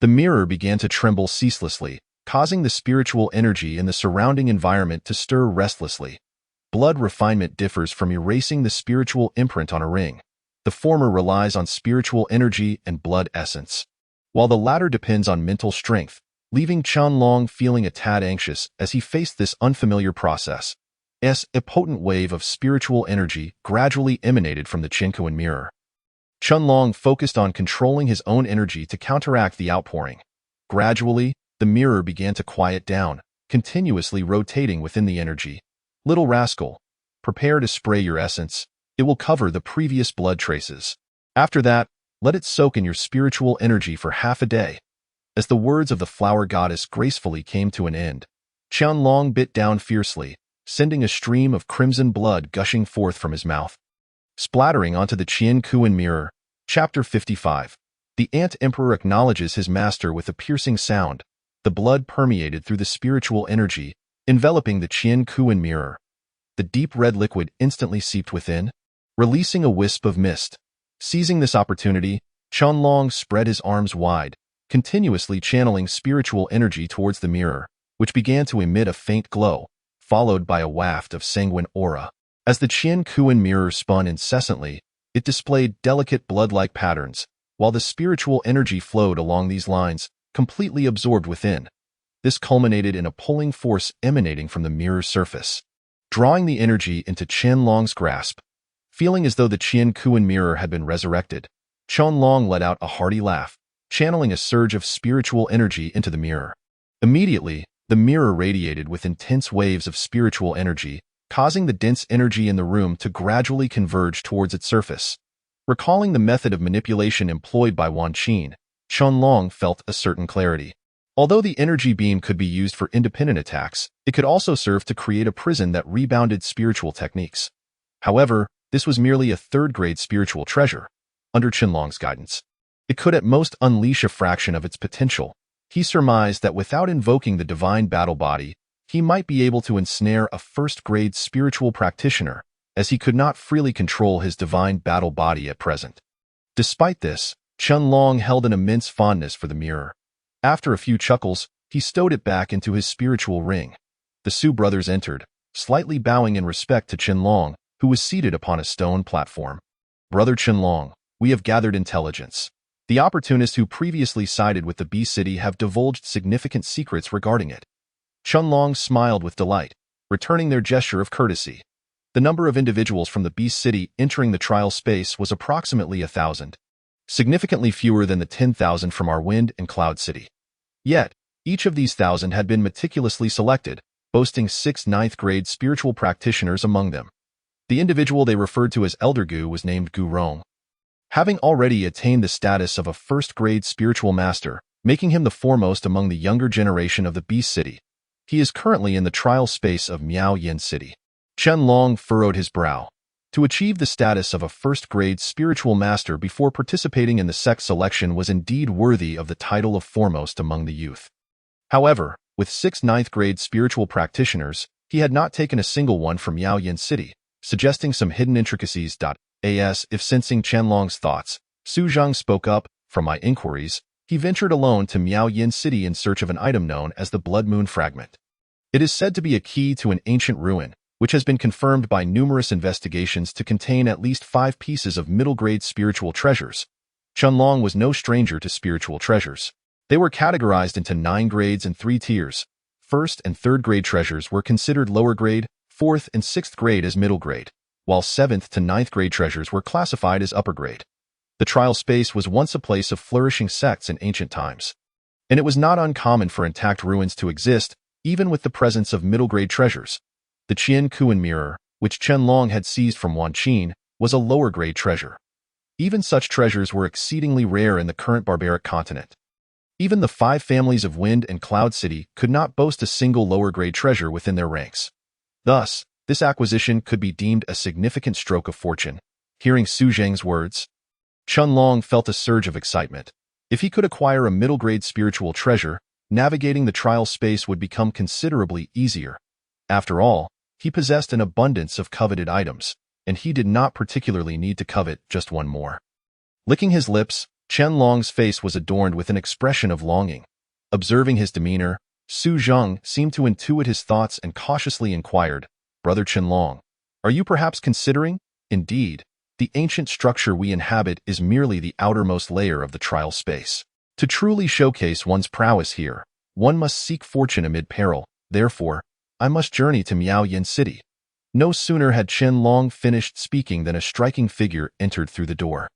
The mirror began to tremble ceaselessly, causing the spiritual energy in the surrounding environment to stir restlessly. Blood refinement differs from erasing the spiritual imprint on a ring. The former relies on spiritual energy and blood essence, while the latter depends on mental strength, leaving Qianlong feeling a tad anxious as he faced this unfamiliar process. A potent wave of spiritual energy gradually emanated from the Qinkuan mirror. Qianlong focused on controlling his own energy to counteract the outpouring. Gradually, the mirror began to quiet down, continuously rotating within the energy. "Little rascal, prepare to spray your essence. It will cover the previous blood traces. After that, let it soak in your spiritual energy for half a day." As the words of the flower goddess gracefully came to an end, Qianlong bit down fiercely, sending a stream of crimson blood gushing forth from his mouth. Splattering onto the Qinkuan mirror. Chapter 55. The Ant Emperor acknowledges his master with a piercing sound. The blood permeated through the spiritual energy, enveloping the Qinkuan mirror. The deep red liquid instantly seeped within, releasing a wisp of mist. Seizing this opportunity, Qianlong spread his arms wide, continuously channeling spiritual energy towards the mirror, which began to emit a faint glow, followed by a waft of sanguine aura. As the Qinkuan mirror spun incessantly, it displayed delicate blood-like patterns, while the spiritual energy flowed along these lines, completely absorbed within. This culminated in a pulling force emanating from the mirror's surface, drawing the energy into Qianlong's grasp. Feeling as though the Qinkuan mirror had been resurrected, Qianlong let out a hearty laugh, channeling a surge of spiritual energy into the mirror. Immediately, the mirror radiated with intense waves of spiritual energy, causing the dense energy in the room to gradually converge towards its surface. Recalling the method of manipulation employed by Wan Qin, Qianlong felt a certain clarity. Although the energy beam could be used for independent attacks, it could also serve to create a prison that rebounded spiritual techniques. However, this was merely a third-grade spiritual treasure. Under Qianlong's guidance, it could at most unleash a fraction of its potential. He surmised that without invoking the divine battle body, he might be able to ensnare a first-grade spiritual practitioner, as he could not freely control his divine battle body at present. Despite this, Qianlong held an immense fondness for the mirror. After a few chuckles, he stowed it back into his spiritual ring. The Su brothers entered, slightly bowing in respect to Qianlong, who was seated upon a stone platform. "Brother Qianlong, we have gathered intelligence. The opportunists who previously sided with the Bee City have divulged significant secrets regarding it." Qianlong smiled with delight, returning their gesture of courtesy. The number of individuals from the Bee City entering the trial space was approximately 1,000, significantly fewer than the 10,000 from our Wind and Cloud City. Yet, each of these 1,000 had been meticulously selected, boasting 6 ninth-grade spiritual practitioners among them. The individual they referred to as Elder Gu was named Gu Rong, having already attained the status of a first-grade spiritual master, making him the foremost among the younger generation of the Bee City. He is currently in the trial space of Miao Yin City. Qianlong furrowed his brow. To achieve the status of a first-grade spiritual master before participating in the sect selection was indeed worthy of the title of foremost among the youth. However, with 6 ninth-grade spiritual practitioners, he had not taken a single one from Miao Yin City, suggesting some hidden intricacies. If sensing Qianlong's thoughts, Su Zhang spoke up. "From my inquiries, he ventured alone to Miao Yin City in search of an item known as the Blood Moon Fragment. It is said to be a key to an ancient ruin, which has been confirmed by numerous investigations to contain at least 5 pieces of middle-grade spiritual treasures." Qianlong was no stranger to spiritual treasures. They were categorized into 9 grades and 3 tiers. First and third grade treasures were considered lower grade, 4th and 6th grade as middle grade, while 7th to 9th grade treasures were classified as upper grade. The trial space was once a place of flourishing sects in ancient times, and it was not uncommon for intact ruins to exist, even with the presence of middle-grade treasures. The Qian Kuan mirror, which Qianlong had seized from Wan Qin, was a lower-grade treasure. Even such treasures were exceedingly rare in the current barbaric continent. Even the 5 families of Wind and Cloud City could not boast a single lower-grade treasure within their ranks. Thus, this acquisition could be deemed a significant stroke of fortune. Hearing Su Zheng's words, Qianlong felt a surge of excitement. If he could acquire a middle-grade spiritual treasure, navigating the trial space would become considerably easier. After all, he possessed an abundance of coveted items, and he did not particularly need to covet just one more. Licking his lips, Qianlong's face was adorned with an expression of longing. Observing his demeanor, Su Zheng seemed to intuit his thoughts and cautiously inquired, "Brother Qianlong, are you perhaps considering? Indeed, the ancient structure we inhabit is merely the outermost layer of the trial space. To truly showcase one's prowess here, one must seek fortune amid peril. Therefore, I must journey to Miaoyan City." No sooner had Qianlong finished speaking than a striking figure entered through the door.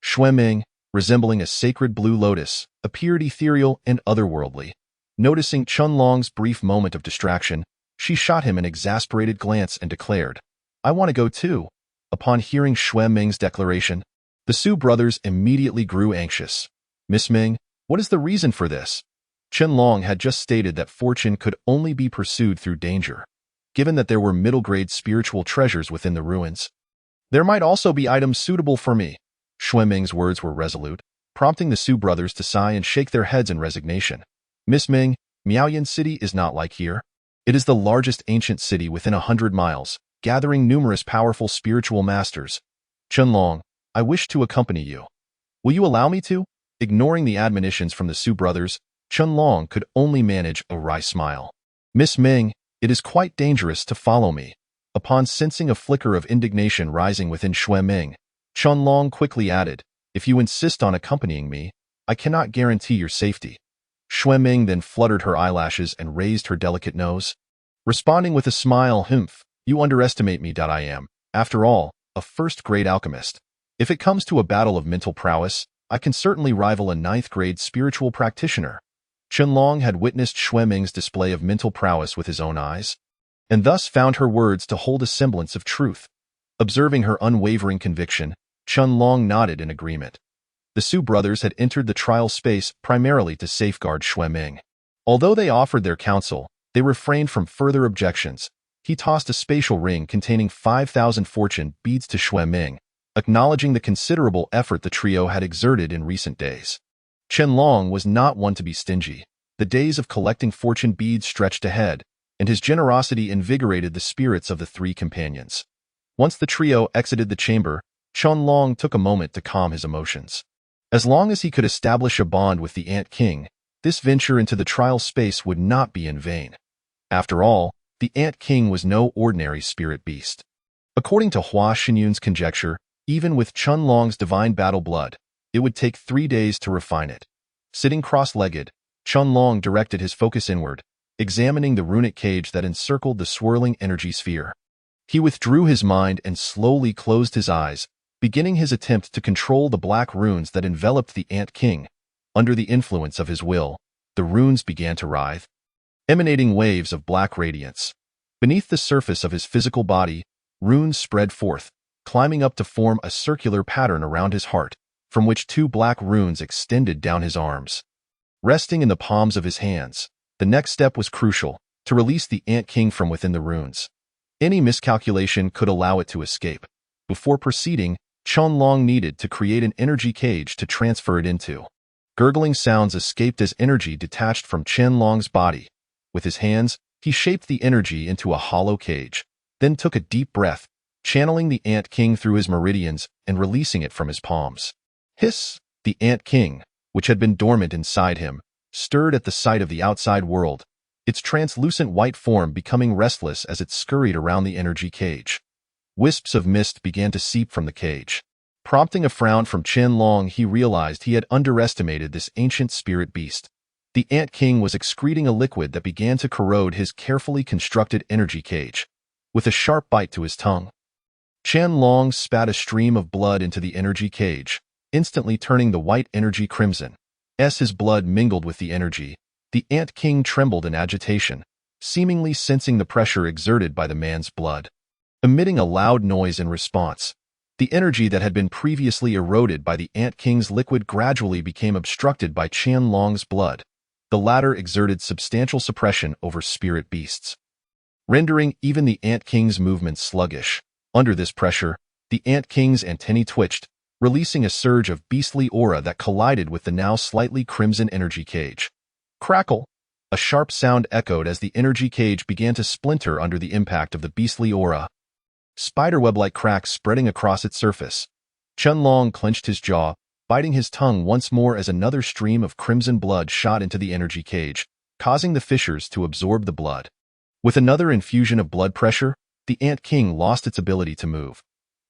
Xueming, resembling a sacred blue lotus, appeared ethereal and otherworldly. Noticing Qianlong's brief moment of distraction, she shot him an exasperated glance and declared, "I want to go too." Upon hearing Xueming's declaration, the Su brothers immediately grew anxious. "Miss Ming, what is the reason for this?" Qianlong had just stated that fortune could only be pursued through danger. Given that there were middle-grade spiritual treasures within the ruins, there might also be items suitable for me. Xueming's words were resolute, prompting the Su brothers to sigh and shake their heads in resignation. "Miss Ming, Miaoyan City is not like here. It is the largest ancient city within 100 miles, gathering numerous powerful spiritual masters. Qianlong, I wish to accompany you. Will you allow me to?" Ignoring the admonitions from the Su brothers, Qianlong could only manage a wry smile. "Miss Ming, it is quite dangerous to follow me." Upon sensing a flicker of indignation rising within Xueming, Qianlong quickly added, "If you insist on accompanying me, I cannot guarantee your safety." Xueming then fluttered her eyelashes and raised her delicate nose. Responding with a smile, "Humph, you underestimate me. I am, after all, a first-grade alchemist. If it comes to a battle of mental prowess, I can certainly rival a 9th-grade spiritual practitioner." Qianlong had witnessed Xueming's display of mental prowess with his own eyes, and thus found her words to hold a semblance of truth. Observing her unwavering conviction, Qianlong nodded in agreement. The Su brothers had entered the trial space primarily to safeguard Xueming. Although they offered their counsel, they refrained from further objections. He tossed a spatial ring containing 5,000 fortune beads to Xueming, acknowledging the considerable effort the trio had exerted in recent days. Qianlong was not one to be stingy. The days of collecting fortune beads stretched ahead, and his generosity invigorated the spirits of the 3 companions. Once the trio exited the chamber, Qianlong took a moment to calm his emotions. As long as he could establish a bond with the Ant King, this venture into the trial space would not be in vain. After all, the Ant King was no ordinary spirit beast. According to Hua Xinyun's conjecture, even with Qianlong's divine battle blood, it would take 3 days to refine it. Sitting cross-legged, Qianlong directed his focus inward, examining the runic cage that encircled the swirling energy sphere. He withdrew his mind and slowly closed his eyes, beginning his attempt to control the black runes that enveloped the Ant King. Under the influence of his will, the runes began to writhe, emanating waves of black radiance. Beneath the surface of his physical body, runes spread forth, climbing up to form a circular pattern around his heart, from which 2 black runes extended down his arms. Resting in the palms of his hands, the next step was crucial, to release the Ant King from within the runes. Any miscalculation could allow it to escape. Before proceeding, Qianlong needed to create an energy cage to transfer it into. Gurgling sounds escaped as energy detached from Qianlong's body. With his hands, he shaped the energy into a hollow cage, then took a deep breath, channeling the Ant King through his meridians and releasing it from his palms. Hiss! The Ant King, which had been dormant inside him, stirred at the sight of the outside world, its translucent white form becoming restless as it scurried around the energy cage. Wisps of mist began to seep from the cage. Prompting a frown from Qianlong, he realized he had underestimated this ancient spirit beast. The Ant King was excreting a liquid that began to corrode his carefully constructed energy cage. With a sharp bite to his tongue, Qianlong spat a stream of blood into the energy cage, instantly turning the white energy crimson. As his blood mingled with the energy, the Ant King trembled in agitation, seemingly sensing the pressure exerted by the man's blood. Emitting a loud noise in response, the energy that had been previously eroded by the Ant King's liquid gradually became obstructed by Qianlong's blood. The latter exerted substantial suppression over spirit beasts, rendering even the Ant King's movements sluggish. Under this pressure, the Ant King's antennae twitched, releasing a surge of beastly aura that collided with the now slightly crimson energy cage. Crackle! A sharp sound echoed as the energy cage began to splinter under the impact of the beastly aura, spiderweb-like cracks spreading across its surface. Qianlong clenched his jaw, biting his tongue once more as another stream of crimson blood shot into the energy cage, causing the fissures to absorb the blood. With another infusion of blood pressure, the Ant King lost its ability to move.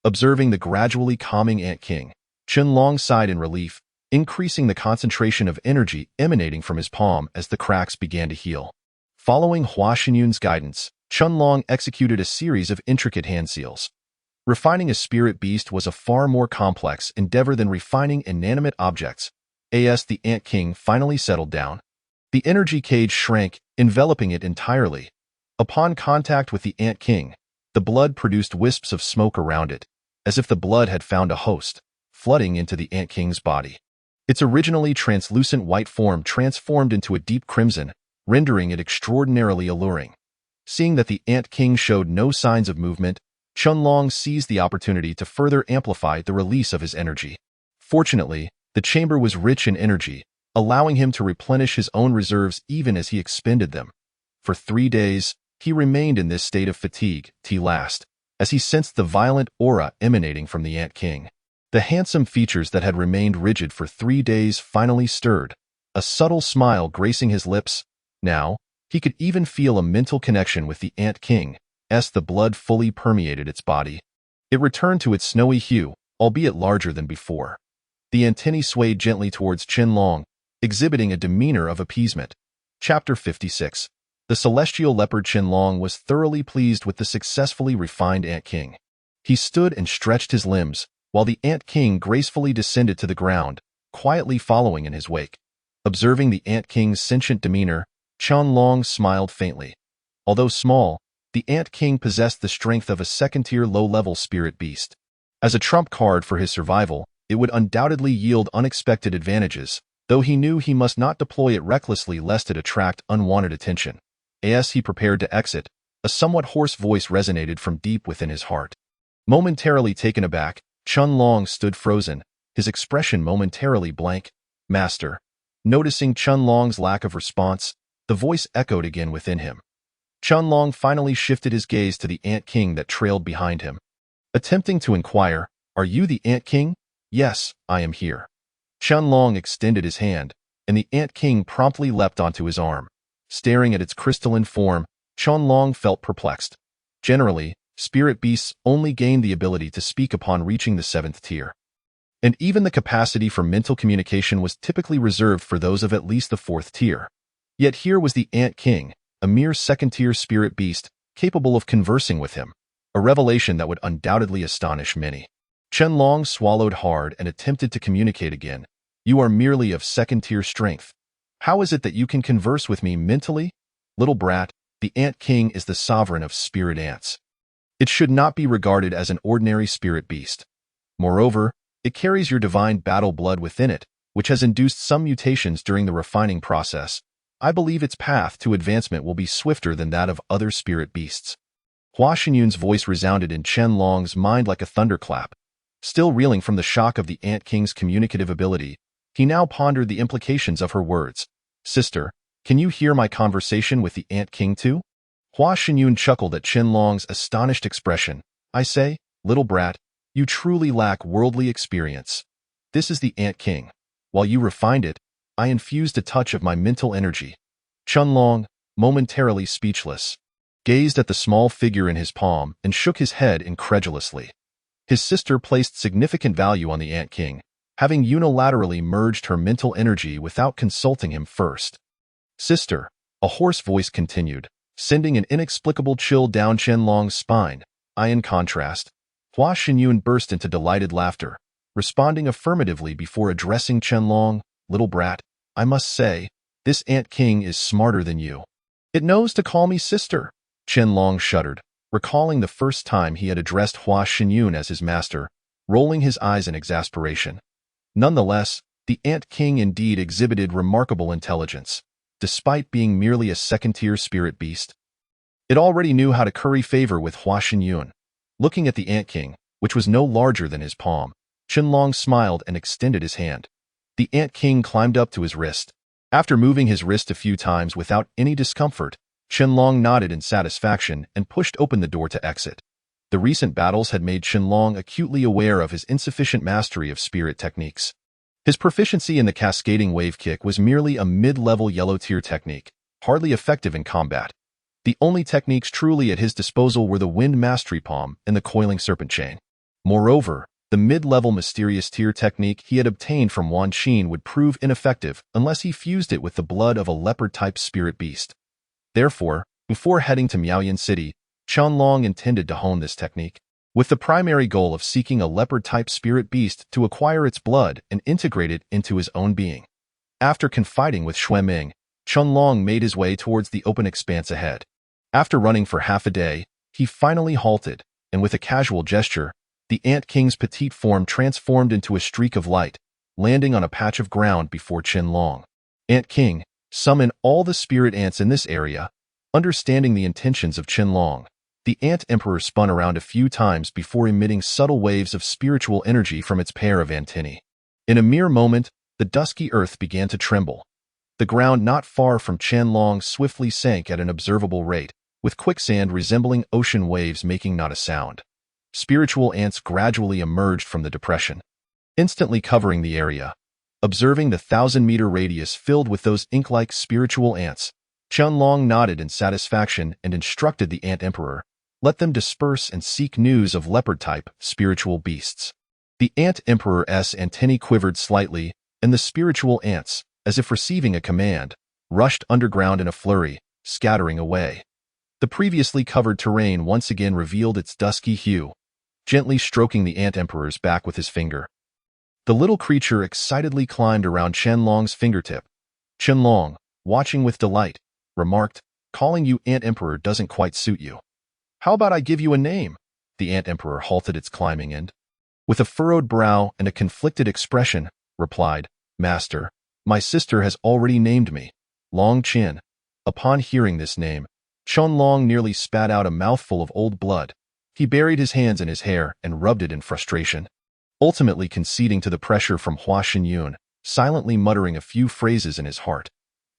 Observing the gradually calming Ant King, Qianlong sighed in relief, increasing the concentration of energy emanating from his palm as the cracks began to heal. Following Hua Xinyun's guidance, Qianlong executed a series of intricate hand seals. Refining a spirit beast was a far more complex endeavor than refining inanimate objects. As the Ant King finally settled down, the energy cage shrank, enveloping it entirely. Upon contact with the Ant King, the blood produced wisps of smoke around it, as if the blood had found a host, flooding into the Ant King's body. Its originally translucent white form transformed into a deep crimson, rendering it extraordinarily alluring. Seeing that the Ant King showed no signs of movement, Qianlong seized the opportunity to further amplify the release of his energy. Fortunately, the chamber was rich in energy, allowing him to replenish his own reserves even as he expended them. For 3 days, he remained in this state of fatigue till last, as he sensed the violent aura emanating from the Ant King. The handsome features that had remained rigid for 3 days finally stirred, a subtle smile gracing his lips. Now, he could even feel a mental connection with the Ant King, as the blood fully permeated its body. It returned to its snowy hue, albeit larger than before. The antennae swayed gently towards Qianlong, exhibiting a demeanor of appeasement. Chapter 56. The celestial leopard Qianlong was thoroughly pleased with the successfully refined Ant King. He stood and stretched his limbs, while the Ant King gracefully descended to the ground, quietly following in his wake. Observing the Ant King's sentient demeanor, Qianlong smiled faintly. Although small, the Ant King possessed the strength of a second-tier low-level spirit beast. As a trump card for his survival, it would undoubtedly yield unexpected advantages, though he knew he must not deploy it recklessly lest it attract unwanted attention. As he prepared to exit, a somewhat hoarse voice resonated from deep within his heart. Momentarily taken aback, Qianlong stood frozen, his expression momentarily blank. "Master." Noticing Qianlong's lack of response, the voice echoed again within him. Qianlong finally shifted his gaze to the Ant King that trailed behind him. Attempting to inquire, "Are you the Ant King?" "Yes, I am here." Qianlong extended his hand, and the Ant King promptly leapt onto his arm. Staring at its crystalline form, Qianlong felt perplexed. Generally, spirit beasts only gain the ability to speak upon reaching the 7th tier. And even the capacity for mental communication was typically reserved for those of at least the 4th tier. Yet here was the Ant King, a mere 2nd-tier spirit beast, capable of conversing with him, a revelation that would undoubtedly astonish many. Qianlong swallowed hard and attempted to communicate again. "You are merely of 2nd-tier strength. How is it that you can converse with me mentally?" "Little brat, the Ant King is the sovereign of spirit ants. It should not be regarded as an ordinary spirit beast. Moreover, it carries your divine battle blood within it, which has induced some mutations during the refining process. I believe its path to advancement will be swifter than that of other spirit beasts." Hua Xinyun's voice resounded in Qianlong's mind like a thunderclap. Still reeling from the shock of the Ant King's communicative ability, he now pondered the implications of her words. "Sister, can you hear my conversation with the Ant King too?" Hua Xinyun chuckled at Qianlong's astonished expression. "I say, little brat, you truly lack worldly experience. This is the Ant King. While you refined it, I infused a touch of my mental energy." Qianlong, momentarily speechless, gazed at the small figure in his palm and shook his head incredulously. His sister placed significant value on the Ant King, having unilaterally merged her mental energy without consulting him first. "Sister," a hoarse voice continued, sending an inexplicable chill down Qianlong's spine. "I, in contrast." Hua Xinyun burst into delighted laughter, responding affirmatively before addressing Qianlong. "Little brat, I must say, this Ant King is smarter than you." It knows to call me sister. Qianlong shuddered, recalling the first time he had addressed Hua Xinyun as his master, rolling his eyes in exasperation. Nonetheless, the Ant King indeed exhibited remarkable intelligence, despite being merely a second-tier spirit beast. It already knew how to curry favor with Hua Xinyun. Looking at the Ant King, which was no larger than his palm, Qianlong smiled and extended his hand. The Ant King climbed up to his wrist. After moving his wrist a few times without any discomfort, Qianlong nodded in satisfaction and pushed open the door to exit. The recent battles had made Qianlong acutely aware of his insufficient mastery of spirit techniques. His proficiency in the cascading wave kick was merely a mid-level yellow-tier technique, hardly effective in combat. The only techniques truly at his disposal were the Wind Mastery Palm and the Coiling Serpent Chain. Moreover, the mid-level mysterious tier technique he had obtained from Wan Qin would prove ineffective unless he fused it with the blood of a leopard-type spirit beast. Therefore, before heading to Miaoyan City, Qianlong intended to hone this technique, with the primary goal of seeking a leopard-type spirit beast to acquire its blood and integrate it into his own being. After confiding with Xueming, Qianlong made his way towards the open expanse ahead. After running for half a day, he finally halted, and with a casual gesture, the Ant King's petite form transformed into a streak of light, landing on a patch of ground before Qianlong. Ant King, summon all the spirit ants in this area. Understanding the intentions of Qianlong, the Ant Emperor spun around a few times before emitting subtle waves of spiritual energy from its pair of antennae. In a mere moment, the dusky earth began to tremble. The ground not far from Qianlong swiftly sank at an observable rate, with quicksand resembling ocean waves making not a sound. Spiritual ants gradually emerged from the depression, instantly covering the area. Observing the 1,000-meter radius filled with those ink-like spiritual ants, Qianlong nodded in satisfaction and instructed the Ant Emperor, let them disperse and seek news of leopard-type spiritual beasts. The Ant Emperor's antennae quivered slightly, and the spiritual ants, as if receiving a command, rushed underground in a flurry, scattering away. The previously covered terrain once again revealed its dusky hue, gently stroking the Ant Emperor's back with his finger. The little creature excitedly climbed around Qianlong's fingertip. Qianlong, watching with delight, remarked, calling you Ant Emperor doesn't quite suit you. How about I give you a name? The Ant Emperor halted its climbing and, with a furrowed brow and a conflicted expression, replied, Master, my sister has already named me, Long Qin. Upon hearing this name, Qianlong nearly spat out a mouthful of old blood. He buried his hands in his hair and rubbed it in frustration, ultimately conceding to the pressure from Hua Xinyun, silently muttering a few phrases in his heart.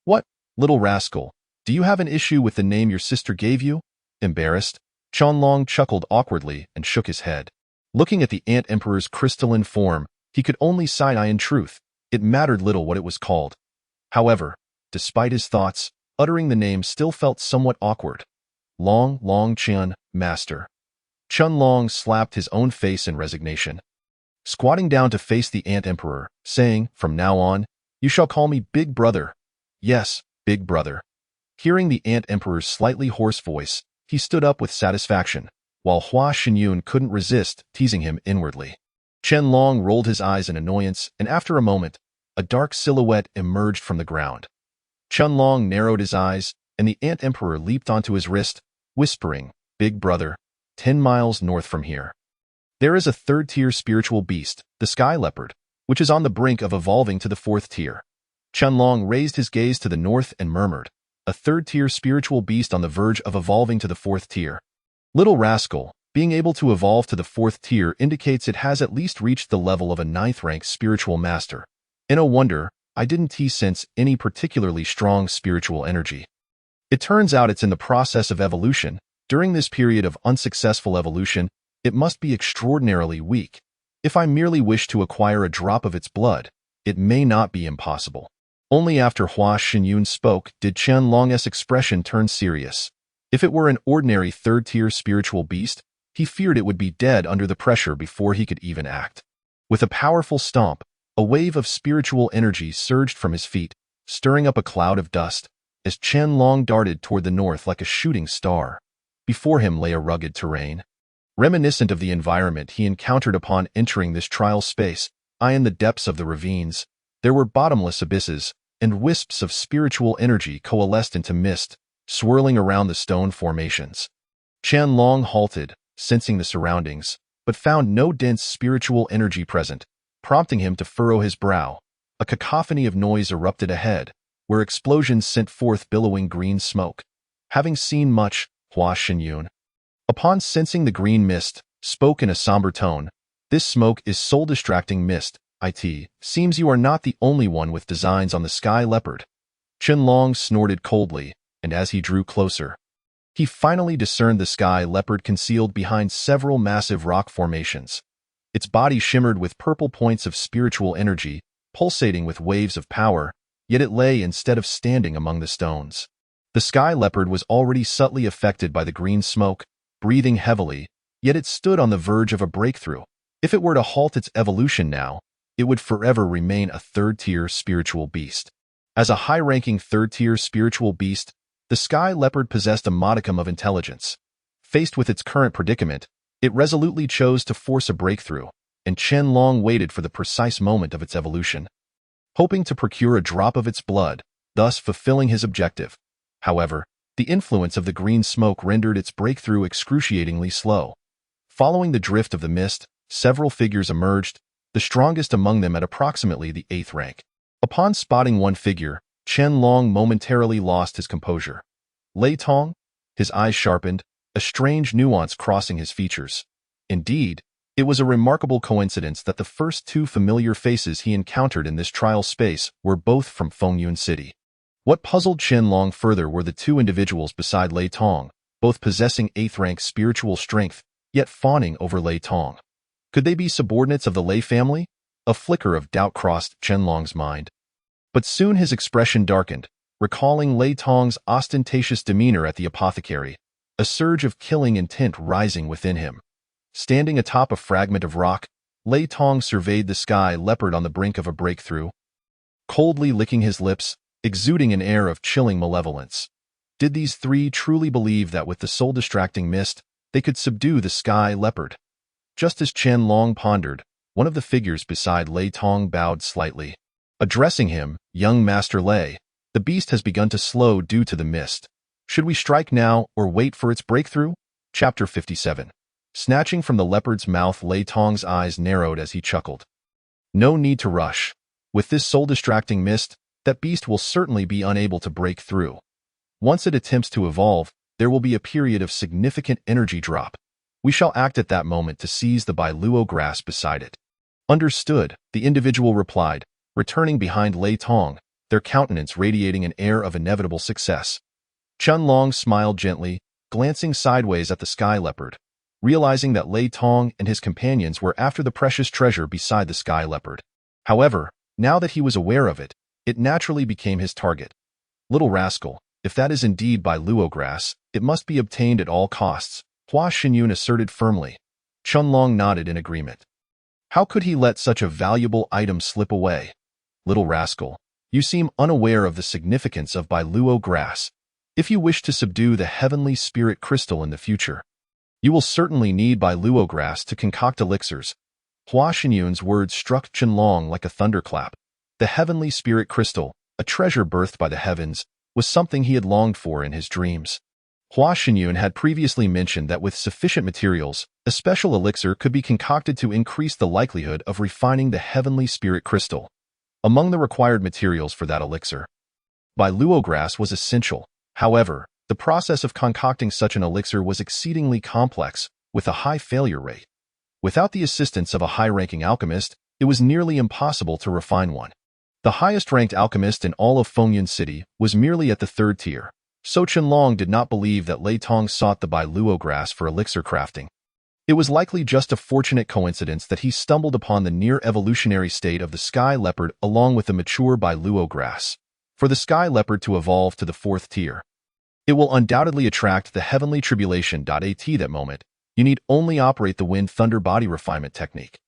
What, little rascal, do you have an issue with the name your sister gave you? Embarrassed, Qianlong chuckled awkwardly and shook his head. Looking at the Ant Emperor's crystalline form, he could only sigh in truth. It mattered little what it was called. However, despite his thoughts, uttering the name still felt somewhat awkward. Long Qin, Master. Qianlong slapped his own face in resignation, squatting down to face the Ant Emperor, saying, from now on, you shall call me Big Brother. Yes, Big Brother. Hearing the Ant Emperor's slightly hoarse voice, he stood up with satisfaction, while Hua Xinyun couldn't resist teasing him inwardly. Qianlong rolled his eyes in annoyance, and after a moment, a dark silhouette emerged from the ground. Qianlong narrowed his eyes, and the Ant Emperor leaped onto his wrist, whispering, Big Brother, 10 miles north from here. There is a third-tier spiritual beast, the Sky Leopard, which is on the brink of evolving to the fourth tier. Qianlong raised his gaze to the north and murmured, a third-tier spiritual beast on the verge of evolving to the fourth tier. Little rascal, being able to evolve to the fourth tier indicates it has at least reached the level of a 9th-rank spiritual master. And no wonder, I didn't sense any particularly strong spiritual energy. It turns out it's in the process of evolution. During this period of unsuccessful evolution, it must be extraordinarily weak. If I merely wish to acquire a drop of its blood, it may not be impossible. Only after Hua Xinyun spoke did Qianlong's expression turn serious. If it were an ordinary third-tier spiritual beast, he feared it would be dead under the pressure before he could even act. With a powerful stomp, a wave of spiritual energy surged from his feet, stirring up a cloud of dust, as Qianlong darted toward the north like a shooting star. Before him lay a rugged terrain, reminiscent of the environment he encountered upon entering this trial space. In the depths of the ravines, there were bottomless abysses, and wisps of spiritual energy coalesced into mist, swirling around the stone formations. Qianlong halted, sensing the surroundings, but found no dense spiritual energy present, prompting him to furrow his brow. A cacophony of noise erupted ahead, where explosions sent forth billowing green smoke. Having seen much, Hua Xinyun, upon sensing the green mist, spoke in a somber tone, "This smoke is soul-distracting mist. It seems you are not the only one with designs on the sky leopard." Qianlong snorted coldly, and as he drew closer, he finally discerned the sky leopard concealed behind several massive rock formations. Its body shimmered with purple points of spiritual energy, pulsating with waves of power, yet it lay instead of standing among the stones. The sky leopard was already subtly affected by the green smoke, breathing heavily, yet it stood on the verge of a breakthrough. If it were to halt its evolution now, it would forever remain a third-tier spiritual beast. As a high-ranking third-tier spiritual beast, the sky leopard possessed a modicum of intelligence. Faced with its current predicament, it resolutely chose to force a breakthrough, and Qianlong waited for the precise moment of its evolution, hoping to procure a drop of its blood, thus fulfilling his objective. However, the influence of the green smoke rendered its breakthrough excruciatingly slow. Following the drift of the mist, several figures emerged, the strongest among them at approximately the 8th rank. Upon spotting one figure, Qianlong momentarily lost his composure. Lei Tong? His eyes sharpened, a strange nuance crossing his features. Indeed, it was a remarkable coincidence that the first two familiar faces he encountered in this trial space were both from Fengyun City. What puzzled Qianlong further were the two individuals beside Lei Tong, both possessing 8th rank spiritual strength, yet fawning over Lei Tong. Could they be subordinates of the Lei family? A flicker of doubt crossed Qianlong's mind. But soon his expression darkened, recalling Lei Tong's ostentatious demeanor at the apothecary, a surge of killing intent rising within him. Standing atop a fragment of rock, Lei Tong surveyed the sky leopard on the brink of a breakthrough, coldly licking his lips, exuding an air of chilling malevolence. Did these three truly believe that with the soul-distracting mist, they could subdue the sky leopard? Just as Qianlong pondered, one of the figures beside Lei Tong bowed slightly. Addressing him, "Young Master Lei, the beast has begun to slow due to the mist. Should we strike now or wait for its breakthrough?" Chapter 57. Snatching from the leopard's mouth, Lei Tong's eyes narrowed as he chuckled. "No need to rush. With this soul-distracting mist, that beast will certainly be unable to break through. Once it attempts to evolve, there will be a period of significant energy drop. We shall act at that moment to seize the Bailuo grass beside it." "Understood," the individual replied, returning behind Lei Tong, their countenance radiating an air of inevitable success. Qianlong smiled gently, glancing sideways at the sky leopard, realizing that Lei Tong and his companions were after the precious treasure beside the sky leopard. However, now that he was aware of it, it naturally became his target. "Little rascal, if that is indeed Bailuo grass, it must be obtained at all costs," Hua Xinyun asserted firmly. Qianlong nodded in agreement. How could he let such a valuable item slip away? "Little rascal, you seem unaware of the significance of Bailuo grass. If you wish to subdue the heavenly spirit crystal in the future, you will certainly need Bailuo grass to concoct elixirs." Hua Xinyun's words struck Qianlong like a thunderclap. The heavenly spirit crystal, a treasure birthed by the heavens, was something he had longed for in his dreams. Hua Xinyun had previously mentioned that with sufficient materials, a special elixir could be concocted to increase the likelihood of refining the heavenly spirit crystal. Among the required materials for that elixir, Bailuo grass was essential. However, the process of concocting such an elixir was exceedingly complex, with a high failure rate. Without the assistance of a high-ranking alchemist, it was nearly impossible to refine one. The highest-ranked alchemist in all of Fengyun City was merely at the 3rd tier, so Qianlong did not believe that Lei Tong sought the Bailuo grass for elixir crafting. It was likely just a fortunate coincidence that he stumbled upon the near-evolutionary state of the sky leopard along with the mature Bailuo grass. For the sky leopard to evolve to the 4th tier, it will undoubtedly attract the heavenly tribulation. At that moment, you need only operate the wind-thunder body refinement technique.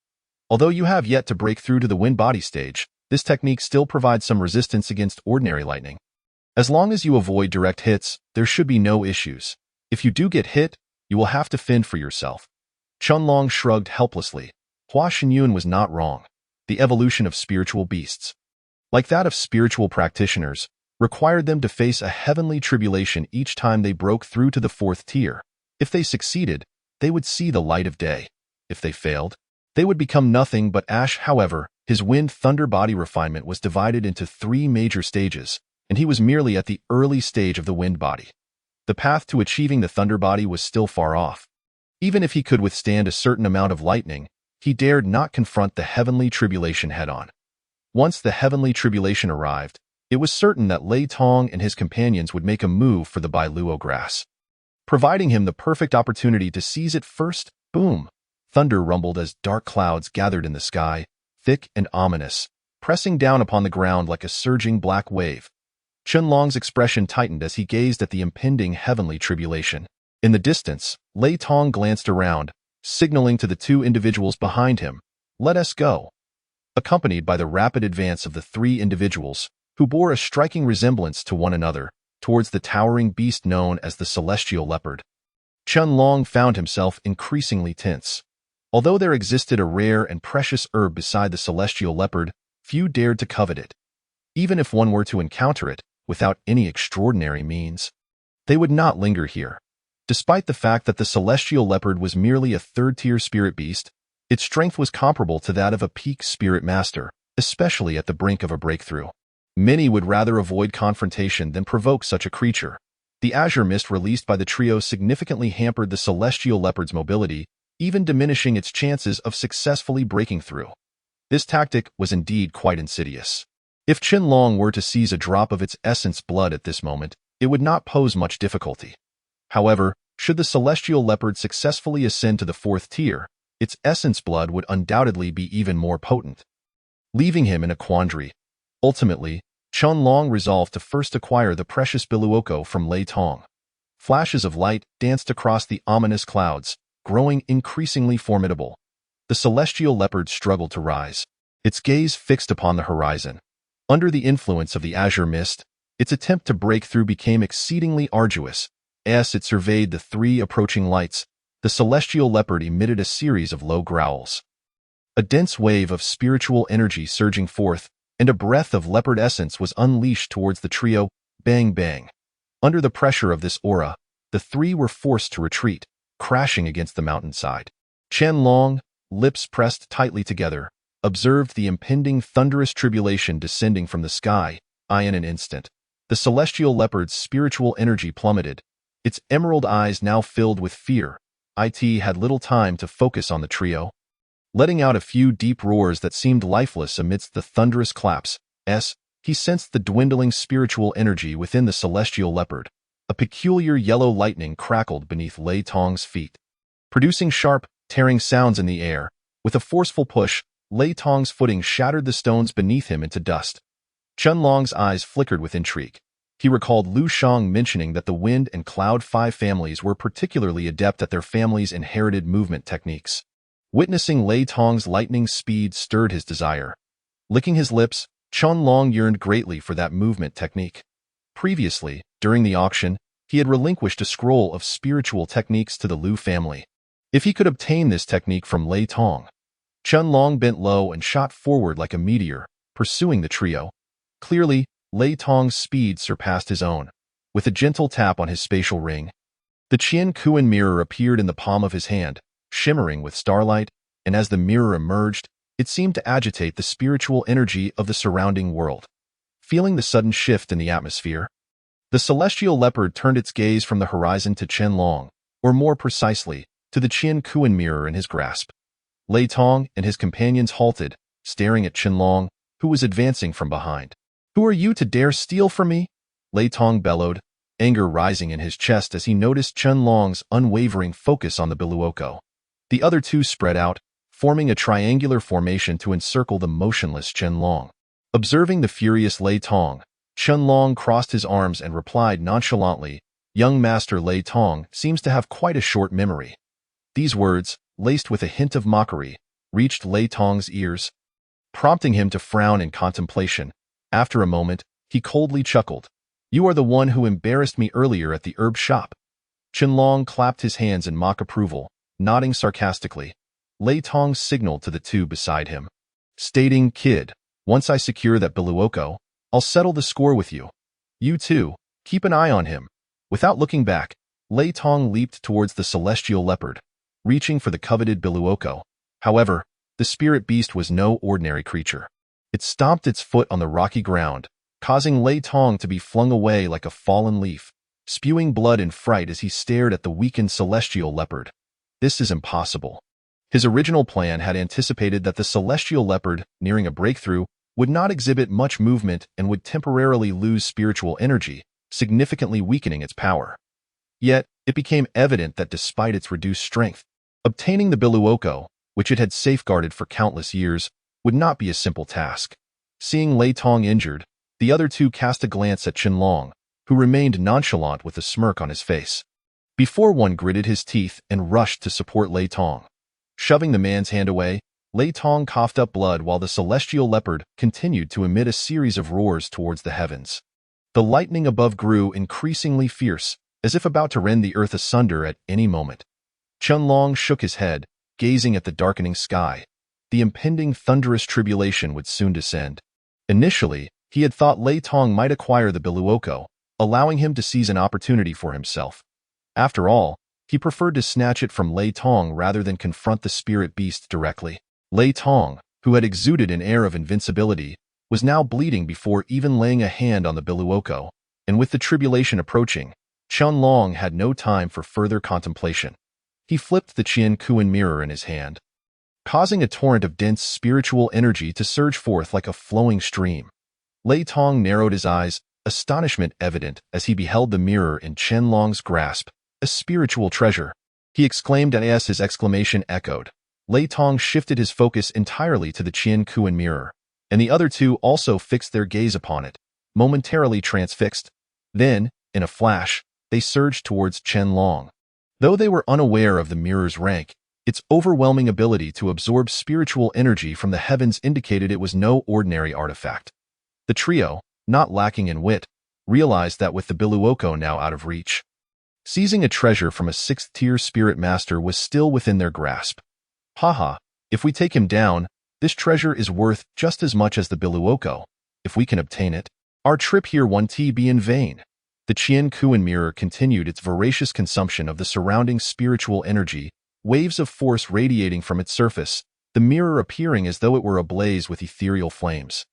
Although you have yet to break through to the wind body stage, this technique still provides some resistance against ordinary lightning. As long as you avoid direct hits, there should be no issues. If you do get hit, you will have to fend for yourself. Qianlong shrugged helplessly. Hua Xinyun was not wrong. The evolution of spiritual beasts, like that of spiritual practitioners, required them to face a heavenly tribulation each time they broke through to the fourth tier. If they succeeded, they would see the light of day. If they failed, they would become nothing but ash. However, his wind-thunder body refinement was divided into 3 major stages, and he was merely at the early stage of the wind body. The path to achieving the thunder body was still far off. Even if he could withstand a certain amount of lightning, he dared not confront the heavenly tribulation head-on. Once the heavenly tribulation arrived, it was certain that Lei Tong and his companions would make a move for the Bailuo grass. Providing him the perfect opportunity to seize it first, boom! Thunder rumbled as dark clouds gathered in the sky, thick and ominous, pressing down upon the ground like a surging black wave. Qianlong's expression tightened as he gazed at the impending heavenly tribulation. In the distance, Lei Tong glanced around, signaling to the 2 individuals behind him, "Let us go," accompanied by the rapid advance of the 3 individuals, who bore a striking resemblance to one another, towards the towering beast known as the Celestial Leopard. Qianlong found himself increasingly tense. Although there existed a rare and precious herb beside the Celestial Leopard, few dared to covet it. Even if one were to encounter it, without any extraordinary means, they would not linger here. Despite the fact that the Celestial Leopard was merely a 3rd-tier spirit beast, its strength was comparable to that of a peak spirit master, especially at the brink of a breakthrough. Many would rather avoid confrontation than provoke such a creature. The azure mist released by the trio significantly hampered the Celestial Leopard's mobility, even diminishing its chances of successfully breaking through. This tactic was indeed quite insidious. If Qianlong were to seize a drop of its essence blood at this moment, it would not pose much difficulty. However, should the Celestial Leopard successfully ascend to the 4th tier, its essence blood would undoubtedly be even more potent, leaving him in a quandary. Ultimately, Qianlong resolved to first acquire the precious Biluoko from Lei Tong. Flashes of light danced across the ominous clouds, growing increasingly formidable. The Celestial Leopard struggled to rise, its gaze fixed upon the horizon. Under the influence of the azure mist, its attempt to break through became exceedingly arduous. As it surveyed the 3 approaching lights, the Celestial Leopard emitted a series of low growls. A dense wave of spiritual energy surging forth, and a breath of leopard essence was unleashed towards the trio. Bang bang. Under the pressure of this aura, the 3 were forced to retreat, crashing against the mountainside. Qianlong, lips pressed tightly together, observed the impending thunderous tribulation descending from the sky. In an instant, the Celestial Leopard's spiritual energy plummeted, its emerald eyes now filled with fear. It had little time to focus on the trio. Letting out a few deep roars that seemed lifeless amidst the thunderous claps, he sensed the dwindling spiritual energy within the Celestial Leopard. A peculiar yellow lightning crackled beneath Lei Tong's feet, producing sharp, tearing sounds in the air. With a forceful push, Lei Tong's footing shattered the stones beneath him into dust. Qianlong's eyes flickered with intrigue. He recalled Lu Shang mentioning that the Wind and Cloud 5 families were particularly adept at their family's inherited movement techniques. Witnessing Lei Tong's lightning speed stirred his desire. Licking his lips, Qianlong yearned greatly for that movement technique. Previously, during the auction, he had relinquished a scroll of spiritual techniques to the Lu family. If he could obtain this technique from Lei Tong, Qianlong bent low and shot forward like a meteor, pursuing the trio. Clearly, Lei Tong's speed surpassed his own. With a gentle tap on his spatial ring, the Qian Kuan mirror appeared in the palm of his hand, shimmering with starlight, and as the mirror emerged, it seemed to agitate the spiritual energy of the surrounding world. Feeling the sudden shift in the atmosphere, the Celestial Leopard turned its gaze from the horizon to Qianlong, or more precisely, to the Qian Kuan mirror in his grasp. Lei Tong and his companions halted, staring at Qianlong, who was advancing from behind. "Who are you to dare steal from me?" Lei Tong bellowed, anger rising in his chest as he noticed Qianlong's unwavering focus on the Biluoko. The other 2 spread out, forming a triangular formation to encircle the motionless Qianlong. Observing the furious Lei Tong, Qianlong crossed his arms and replied nonchalantly, "Young Master Lei Tong seems to have quite a short memory." These words, laced with a hint of mockery, reached Lei Tong's ears, prompting him to frown in contemplation. After a moment, he coldly chuckled. "You are the one who embarrassed me earlier at the herb shop." Qianlong clapped his hands in mock approval, nodding sarcastically. Lei Tong signaled to the 2 beside him, stating, "Kid, once I secure that Biluoko, I'll settle the score with you." You too, keep an eye on him. Without looking back, Lei Tong leaped towards the celestial leopard, reaching for the coveted Biluoko. However, the spirit beast was no ordinary creature. It stomped its foot on the rocky ground, causing Lei Tong to be flung away like a fallen leaf, spewing blood in fright as he stared at the weakened celestial leopard. This is impossible. His original plan had anticipated that the celestial leopard, nearing a breakthrough, would not exhibit much movement and would temporarily lose spiritual energy, significantly weakening its power. Yet, it became evident that despite its reduced strength, obtaining the Biluoko, which it had safeguarded for countless years, would not be a simple task. Seeing Lei Tong injured, the other two cast a glance at Qinlong, who remained nonchalant with a smirk on his face. Before one gritted his teeth and rushed to support Lei Tong. Shoving the man's hand away, Lei Tong coughed up blood while the celestial leopard continued to emit a series of roars towards the heavens. The lightning above grew increasingly fierce, as if about to rend the earth asunder at any moment. Qinlong shook his head, gazing at the darkening sky. The impending thunderous tribulation would soon descend. Initially, he had thought Lei Tong might acquire the Biluoko, allowing him to seize an opportunity for himself. After all, he preferred to snatch it from Lei Tong rather than confront the spirit beast directly. Lei Tong, who had exuded an air of invincibility, was now bleeding before even laying a hand on the Biluoko, and with the tribulation approaching, Qinlong had no time for further contemplation. He flipped the Qian Kuan mirror in his hand, causing a torrent of dense spiritual energy to surge forth like a flowing stream. Lei Tong narrowed his eyes, astonishment evident as he beheld the mirror in Qinlong's grasp, a spiritual treasure. He exclaimed as his exclamation echoed. Lei Tong shifted his focus entirely to the Qian Kuan mirror, and the other two also fixed their gaze upon it, momentarily transfixed. Then, in a flash, they surged towards Qinlong. Though they were unaware of the mirror's rank, its overwhelming ability to absorb spiritual energy from the heavens indicated it was no ordinary artifact. The trio, not lacking in wit, realized that with the Biluoko now out of reach, seizing a treasure from a sixth-tier spirit master was still within their grasp. Haha, if we take him down, this treasure is worth just as much as the Biluoko. If we can obtain it, our trip here won't be in vain. The Qian Kuan mirror continued its voracious consumption of the surrounding spiritual energy, waves of force radiating from its surface, the mirror appearing as though it were ablaze with ethereal flames.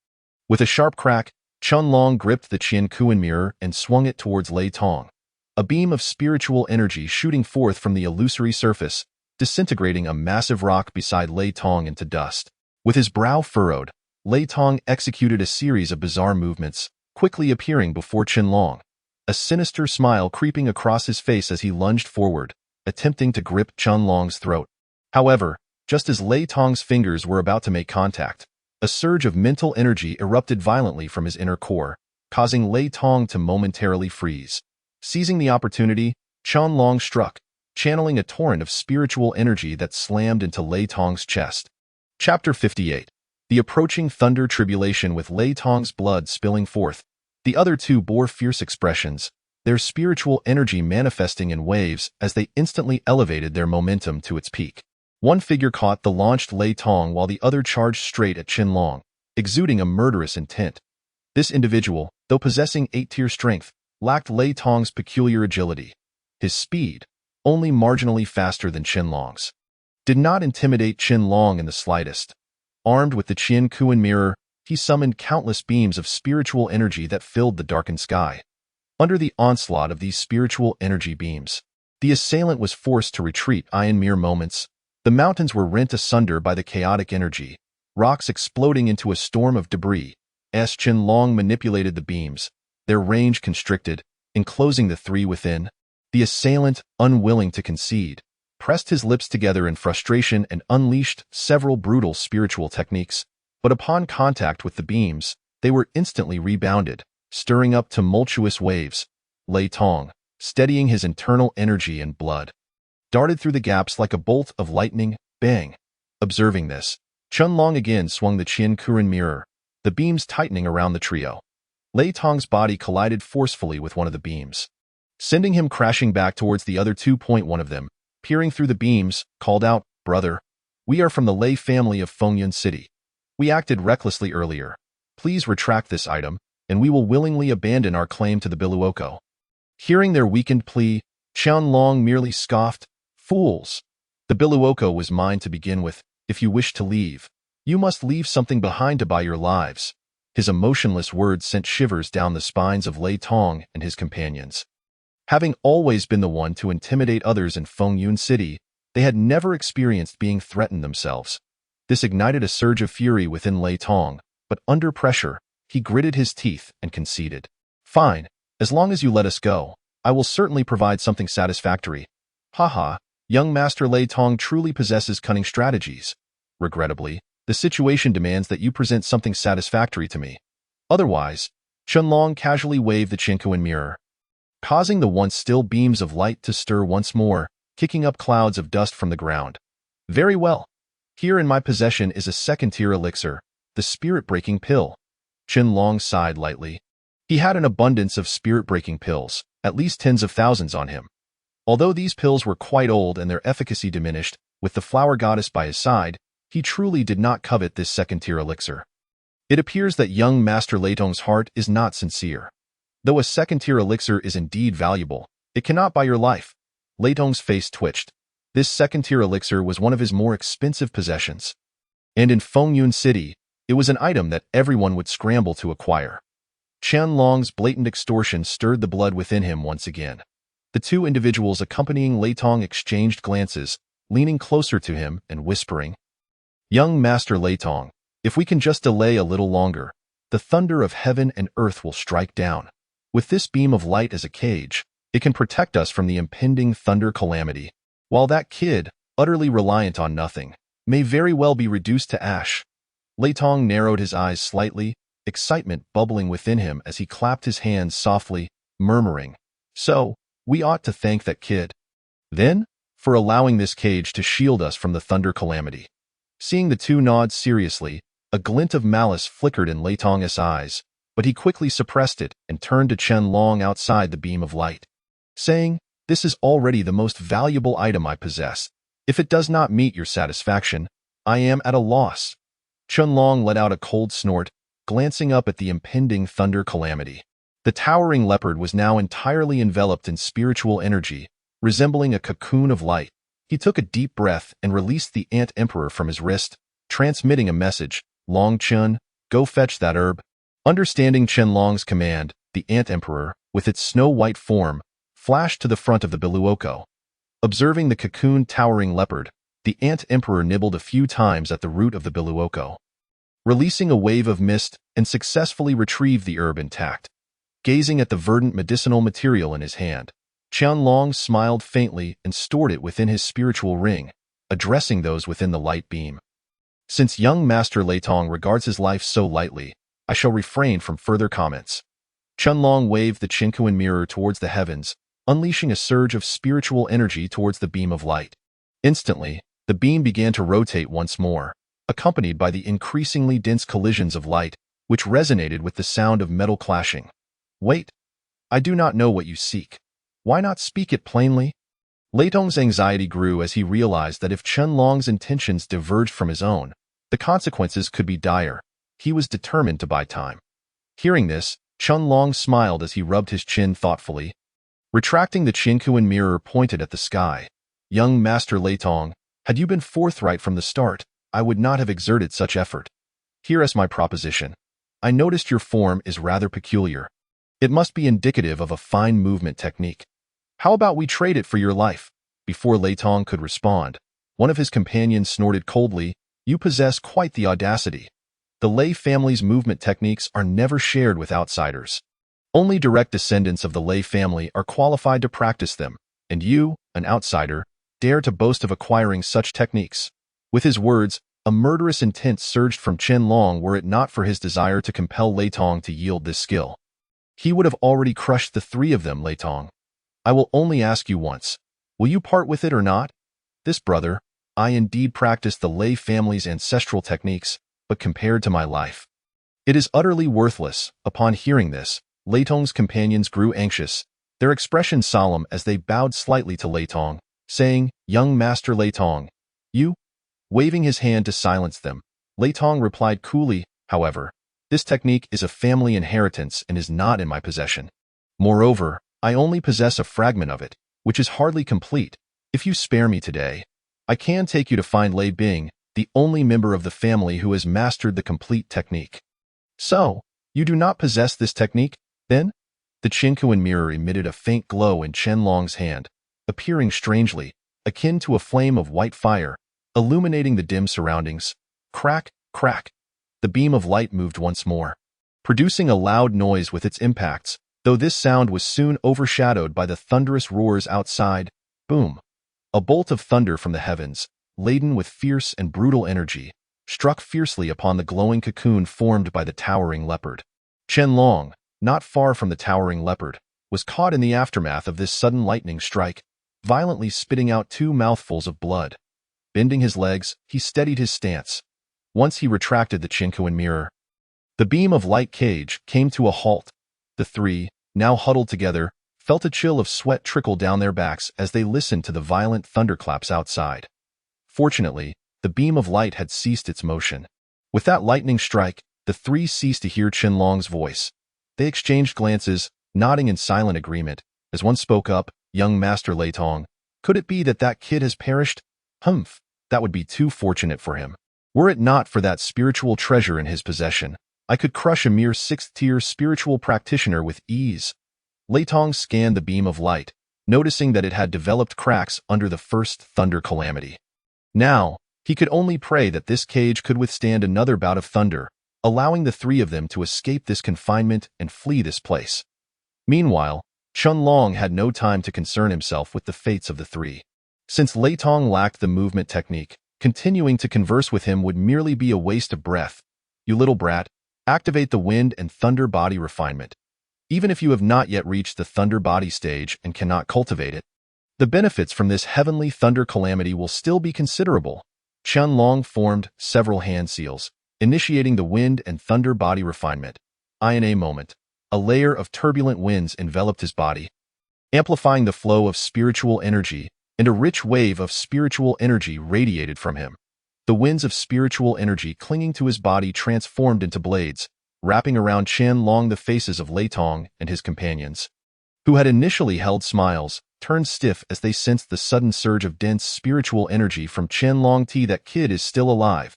With a sharp crack, Qinlong gripped the Qian Kuan mirror and swung it towards Lei Tong. A beam of spiritual energy shooting forth from the illusory surface, disintegrating a massive rock beside Lei Tong into dust. With his brow furrowed, Lei Tong executed a series of bizarre movements, quickly appearing before Qinlong, a sinister smile creeping across his face as he lunged forward, attempting to grip Qinlong's throat. However, just as Lei Tong's fingers were about to make contact, a surge of mental energy erupted violently from his inner core, causing Lei Tong to momentarily freeze. Seizing the opportunity, Qinlong struck, channeling a torrent of spiritual energy that slammed into Lei Tong's chest. Chapter 58. The approaching thunder tribulation. With Lei Tong's blood spilling forth, the other two bore fierce expressions, their spiritual energy manifesting in waves as they instantly elevated their momentum to its peak. One figure caught the launched Lei Tong while the other charged straight at Qinlong, exuding a murderous intent. This individual, though possessing 8-tier strength, lacked Lei Tong's peculiar agility. His speed, only marginally faster than Qinlong's, did not intimidate Qinlong in the slightest. Armed with the Qian Kuan mirror, he summoned countless beams of spiritual energy that filled the darkened sky. Under the onslaught of these spiritual energy beams, the assailant was forced to retreat in mere moments. The mountains were rent asunder by the chaotic energy, rocks exploding into a storm of debris. As Qinlong manipulated the beams, their range constricted, enclosing the three within. The assailant, unwilling to concede, pressed his lips together in frustration and unleashed several brutal spiritual techniques, but upon contact with the beams, they were instantly rebounded, stirring up tumultuous waves. Lei Tong, steadying his internal energy and blood, darted through the gaps like a bolt of lightning. Bang! Observing this, Qinlong again swung the Qian Kuan mirror, the beams tightening around the trio. Lei Tong's body collided forcefully with one of the beams, sending him crashing back towards the other two. One of them, peering through the beams, called out, "Brother, we are from the Lei family of Fengyun City. We acted recklessly earlier. Please retract this item," and we will willingly abandon our claim to the Biluoko." Hearing their weakened plea, Qianlong merely scoffed, "Fools! The Biluoko was mine to begin with. If you wish to leave, you must leave something behind to buy your lives." His emotionless words sent shivers down the spines of Lei Tong and his companions. Having always been the one to intimidate others in Fengyun City, they had never experienced being threatened themselves. This ignited a surge of fury within Lei Tong, but under pressure, he gritted his teeth and conceded. "Fine, as long as you let us go, I will certainly provide something satisfactory." Haha, young Master Lei Tong truly possesses cunning strategies. Regrettably, the situation demands that you present something satisfactory to me. Otherwise, Qianlong casually waved the Qinkuan mirror, causing the once still beams of light to stir once more, kicking up clouds of dust from the ground. "Very well. Here in my possession is a second-tier elixir, the spirit-breaking pill." Qianlong sighed lightly. He had an abundance of spirit-breaking pills, at least tens of thousands on him. Although these pills were quite old and their efficacy diminished, with the flower goddess by his side, he truly did not covet this second-tier elixir. It appears that young Master Lei Tong's heart is not sincere. Though a second-tier elixir is indeed valuable, it cannot buy your life. Lei Tong's face twitched. This second-tier elixir was one of his more expensive possessions. And in Fengyun City, it was an item that everyone would scramble to acquire. Qianlong's blatant extortion stirred the blood within him once again. The two individuals accompanying Lei Tong exchanged glances, leaning closer to him and whispering, "Young Master Lei Tong, if we can just delay a little longer, the thunder of heaven and earth will strike down. With this beam of light as a cage, it can protect us from the impending thunder calamity, while that kid, utterly reliant on nothing, may very well be reduced to ash." Lei Tong narrowed his eyes slightly, excitement bubbling within him as he clapped his hands softly, murmuring, "So, we ought to thank that kid, then, for allowing this cage to shield us from the thunder calamity." Seeing the two nod seriously, a glint of malice flickered in Lei Tong's eyes, but he quickly suppressed it and turned to Qianlong outside the beam of light, saying, "This is already the most valuable item I possess. If it does not meet your satisfaction, I am at a loss." Qianlong let out a cold snort, glancing up at the impending thunder calamity. The towering leopard was now entirely enveloped in spiritual energy, resembling a cocoon of light. He took a deep breath and released the Ant Emperor from his wrist, transmitting a message, "Long Chun, go fetch that herb." Understanding Qianlong's command, the Ant Emperor, with its snow-white form, flashed to the front of the Biluoko. Observing the cocoon towering leopard, the Ant Emperor nibbled a few times at the root of the Biluoko, releasing a wave of mist and successfully retrieved the herb intact. Gazing at the verdant medicinal material in his hand, Qianlong smiled faintly and stored it within his spiritual ring, addressing those within the light beam. "Since young Master Lei Tong regards his life so lightly, I shall refrain from further comments." Qianlong waved the Qinkuan mirror towards the heavens, unleashing a surge of spiritual energy towards the beam of light. Instantly, the beam began to rotate once more, accompanied by the increasingly dense collisions of light, which resonated with the sound of metal clashing. "Wait, I do not know what you seek. Why not speak it plainly?" Lei Tong's anxiety grew as he realized that if Qianlong's intentions diverged from his own, the consequences could be dire. He was determined to buy time. Hearing this, Qianlong smiled as he rubbed his chin thoughtfully. Retracting the Qinkuan mirror pointed at the sky. "Young Master Lei Tong, had you been forthright from the start, I would not have exerted such effort. Here is my proposition. I noticed your form is rather peculiar. It must be indicative of a fine movement technique. How about we trade it for your life?" Before Lei Tong could respond, one of his companions snorted coldly, "You possess quite the audacity. The Lei family's movement techniques are never shared with outsiders. Only direct descendants of the Lei family are qualified to practice them, and you, an outsider, dare to boast of acquiring such techniques." With his words, a murderous intent surged from Qianlong were it not for his desire to compel Lei Tong to yield this skill. He would have already crushed the three of them. "Lei Tong, I will only ask you once. Will you part with it or not? This brother, I indeed practice the Lei family's ancestral techniques, but compared to my life, it is utterly worthless." Upon hearing this, Lei Tong's companions grew anxious, their expression solemn as they bowed slightly to Lei Tong, saying, "Young Master Lei Tong, you?" Waving his hand to silence them, Lei Tong replied coolly, however, This technique is a family inheritance and is not in my possession. Moreover, I only possess a fragment of it, which is hardly complete. If you spare me today, I can take you to find Lei Bing, the only member of the family who has mastered the complete technique. So, you do not possess this technique, then? The Qinkuan mirror emitted a faint glow in Qianlong's hand, appearing strangely, akin to a flame of white fire, illuminating the dim surroundings. Crack, crack. The beam of light moved once more, producing a loud noise with its impacts, though this sound was soon overshadowed by the thunderous roars outside. Boom. A bolt of thunder from the heavens, laden with fierce and brutal energy, struck fiercely upon the glowing cocoon formed by the towering leopard. Qianlong, not far from the towering leopard, was caught in the aftermath of this sudden lightning strike, violently spitting out 2 mouthfuls of blood. Bending his legs, he steadied his stance. Once he retracted the Qinkuan mirror, the beam of light cage came to a halt. The three, now huddled together, felt a chill of sweat trickle down their backs as they listened to the violent thunderclaps outside. Fortunately, the beam of light had ceased its motion. With that lightning strike, the three ceased to hear Qianlong's voice. They exchanged glances, nodding in silent agreement, as one spoke up, "Young Master Lei Tong, could it be that that kid has perished? Humph, that would be too fortunate for him. Were it not for that spiritual treasure in his possession, I could crush a mere 6th-tier spiritual practitioner with ease." Lei Tong scanned the beam of light, noticing that it had developed cracks under the first thunder calamity. Now, he could only pray that this cage could withstand another bout of thunder, allowing the three of them to escape this confinement and flee this place. Meanwhile, Qianlong had no time to concern himself with the fates of the three. Since Lei Tong lacked the movement technique, continuing to converse with him would merely be a waste of breath. "You little brat, activate the wind and thunder body refinement. Even if you have not yet reached the thunder body stage and cannot cultivate it, the benefits from this heavenly thunder calamity will still be considerable." Qianlong formed several hand seals, initiating the wind and thunder body refinement. In a moment, a layer of turbulent winds enveloped his body, amplifying the flow of spiritual energy, and a rich wave of spiritual energy radiated from him. The winds of spiritual energy clinging to his body transformed into blades, wrapping around Qianlong. The faces of Lei Tong and his companions, who had initially held smiles, turned stiff as they sensed the sudden surge of dense spiritual energy from Qianlong. "That kid is still alive."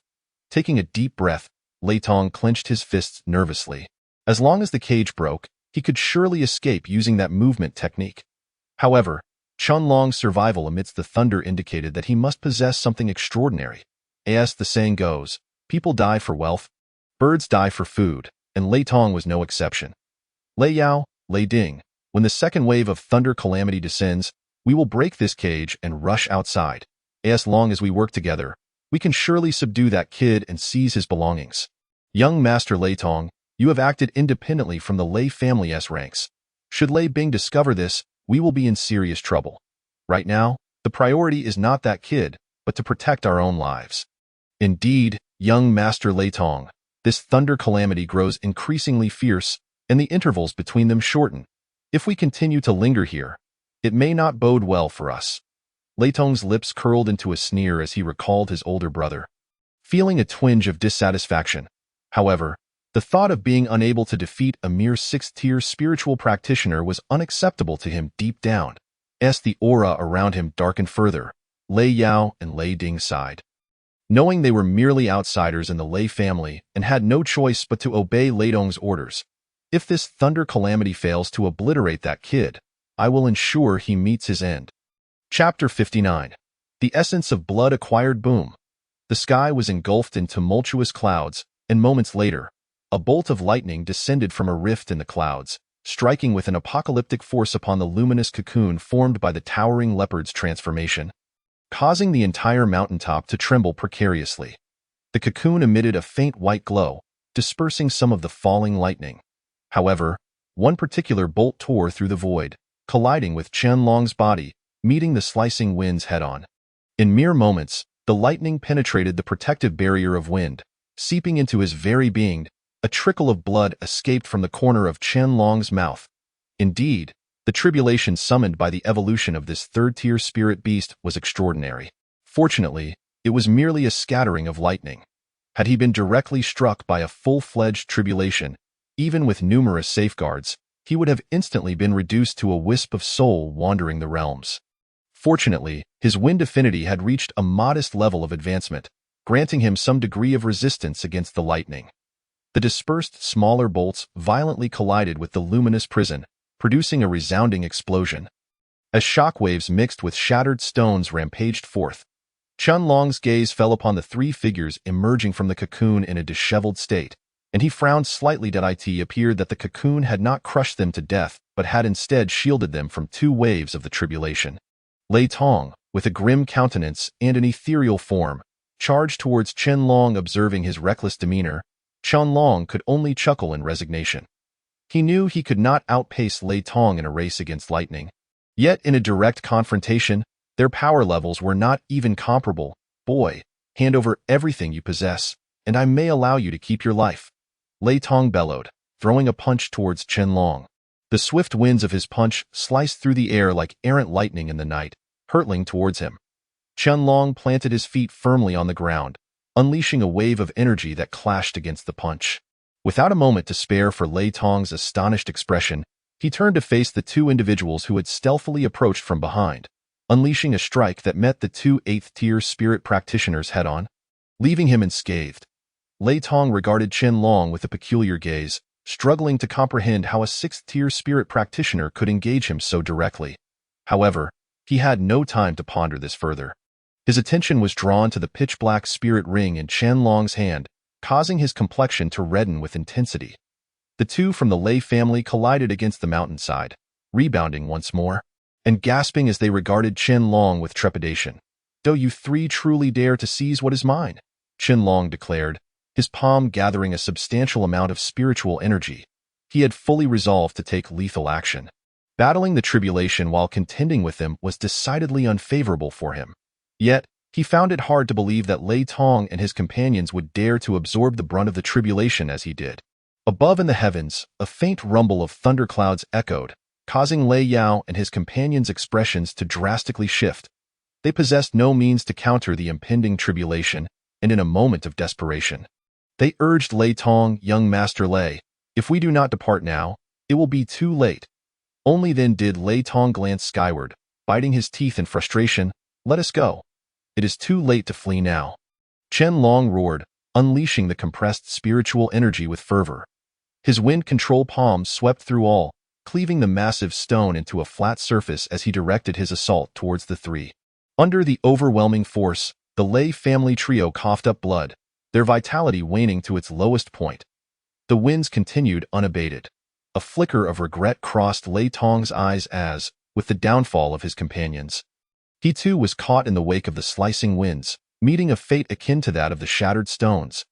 Taking a deep breath, Lei Tong clenched his fists nervously. As long as the cage broke, he could surely escape using that movement technique. However, Qianlong's survival amidst the thunder indicated that he must possess something extraordinary. As the saying goes, people die for wealth, birds die for food, and Lei Tong was no exception. "Lei Yao, Lei Ding, when the second wave of thunder calamity descends, we will break this cage and rush outside. As long as we work together, we can surely subdue that kid and seize his belongings. Young Master Lei Tong, you have acted independently from the Lei family's ranks. Should Lei Bing discover this, we will be in serious trouble. Right now, the priority is not that kid, but to protect our own lives." Indeed, young Master Lei Tong, this thunder calamity grows increasingly fierce, and the intervals between them shorten. If we continue to linger here, it may not bode well for us. Lei Tong's lips curled into a sneer as he recalled his older brother. Feeling a twinge of dissatisfaction, however, the thought of being unable to defeat a mere 6th-tier spiritual practitioner was unacceptable to him deep down. As the aura around him darkened further, Lei Yao and Lei Ding sighed. Knowing they were merely outsiders in the Lei family and had no choice but to obey Lei Tong's orders, "If this thunder calamity fails to obliterate that kid, I will ensure he meets his end." Chapter 59. The essence of blood acquired. Boom. The sky was engulfed in tumultuous clouds, and moments later, a bolt of lightning descended from a rift in the clouds, striking with an apocalyptic force upon the luminous cocoon formed by the towering leopard's transformation, causing the entire mountaintop to tremble precariously. The cocoon emitted a faint white glow, dispersing some of the falling lightning. However, one particular bolt tore through the void, colliding with Qianlong's body, meeting the slicing winds head-on. In mere moments, the lightning penetrated the protective barrier of wind, seeping into his very being. A trickle of blood escaped from the corner of Qianlong's mouth. Indeed, the tribulation summoned by the evolution of this 3rd-tier spirit beast was extraordinary. Fortunately, it was merely a scattering of lightning. Had he been directly struck by a full-fledged tribulation, even with numerous safeguards, he would have instantly been reduced to a wisp of soul wandering the realms. Fortunately, his wind affinity had reached a modest level of advancement, granting him some degree of resistance against the lightning. The dispersed smaller bolts violently collided with the luminous prison, producing a resounding explosion. As shockwaves mixed with shattered stones rampaged forth, Qianlong's gaze fell upon the three figures emerging from the cocoon in a disheveled state, and he frowned slightly. It appeared that the cocoon had not crushed them to death, but had instead shielded them from two waves of the tribulation. Lei Tong, with a grim countenance and an ethereal form, charged towards Qianlong. Observing his reckless demeanor, Qianlong could only chuckle in resignation. He knew he could not outpace Lei Tong in a race against lightning. Yet in a direct confrontation, their power levels were not even comparable. Boy, hand over everything you possess, and I may allow you to keep your life. Lei Tong bellowed, throwing a punch towards Qianlong. The swift winds of his punch sliced through the air like errant lightning in the night, hurtling towards him. Qianlong planted his feet firmly on the ground, unleashing a wave of energy that clashed against the punch. Without a moment to spare for Lei Tong's astonished expression, he turned to face the two individuals who had stealthily approached from behind, unleashing a strike that met the two 8th-tier spirit practitioners head-on, leaving him unscathed. Lei Tong regarded Qianlong with a peculiar gaze, struggling to comprehend how a 6th-tier spirit practitioner could engage him so directly. However, he had no time to ponder this further. His attention was drawn to the pitch-black spirit ring in Qianlong's hand, causing his complexion to redden with intensity. The two from the Lei family collided against the mountainside, rebounding once more, and gasping as they regarded Qianlong with trepidation. "Do you three truly dare to seize what is mine?" Qianlong declared, his palm gathering a substantial amount of spiritual energy. He had fully resolved to take lethal action. Battling the tribulation while contending with them was decidedly unfavorable for him. Yet, he found it hard to believe that Lei Tong and his companions would dare to absorb the brunt of the tribulation as he did. Above in the heavens, a faint rumble of thunderclouds echoed, causing Lei Yao and his companions' expressions to drastically shift. They possessed no means to counter the impending tribulation, and in a moment of desperation, they urged Lei Tong, "Young Master Lei, if we do not depart now, it will be too late." Only then did Lei Tong glance skyward, biting his teeth in frustration. "Let us go. It is too late to flee now." Qianlong roared, unleashing the compressed spiritual energy with fervor. His wind control palms swept through all, cleaving the massive stone into a flat surface as he directed his assault towards the three. Under the overwhelming force, the Lei family trio coughed up blood, their vitality waning to its lowest point. The winds continued unabated. A flicker of regret crossed Lei Tong's eyes as, with the downfall of his companions, he too was caught in the wake of the slicing winds, meeting a fate akin to that of the shattered stones.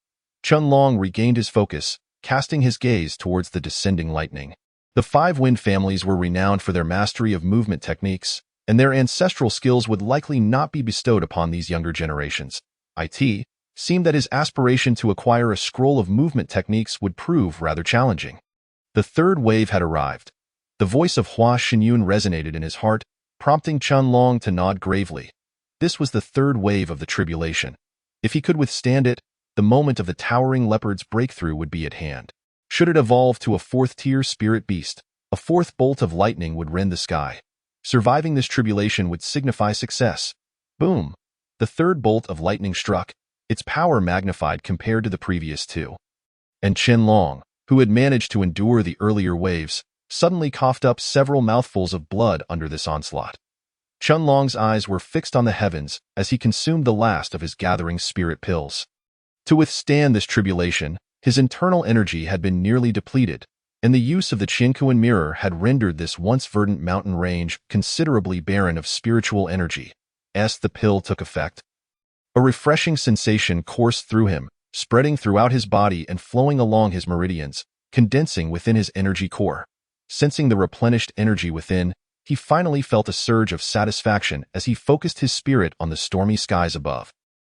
Qianlong regained his focus, casting his gaze towards the descending lightning. The five wind families were renowned for their mastery of movement techniques, and their ancestral skills would likely not be bestowed upon these younger generations. It seemed that his aspiration to acquire a scroll of movement techniques would prove rather challenging. The third wave had arrived. The voice of Hua Xinyun resonated in his heart, prompting Qianlong to nod gravely. This was the third wave of the tribulation. If he could withstand it, the moment of the towering leopard's breakthrough would be at hand. Should it evolve to a 4th-tier spirit beast, a 4th bolt of lightning would rend the sky. Surviving this tribulation would signify success. Boom! The third bolt of lightning struck, its power magnified compared to the previous two. And Qianlong, who had managed to endure the earlier waves, suddenly coughed up several mouthfuls of blood under this onslaught. Qianlong's eyes were fixed on the heavens as he consumed the last of his gathering spirit pills. To withstand this tribulation, his internal energy had been nearly depleted, and the use of the Qiankuan mirror had rendered this once verdant mountain range considerably barren of spiritual energy. As the pill took effect, a refreshing sensation coursed through him, spreading throughout his body and flowing along his meridians, condensing within his energy core. Sensing the replenished energy within, he finally felt a surge of satisfaction as he focused his spirit on the stormy skies above.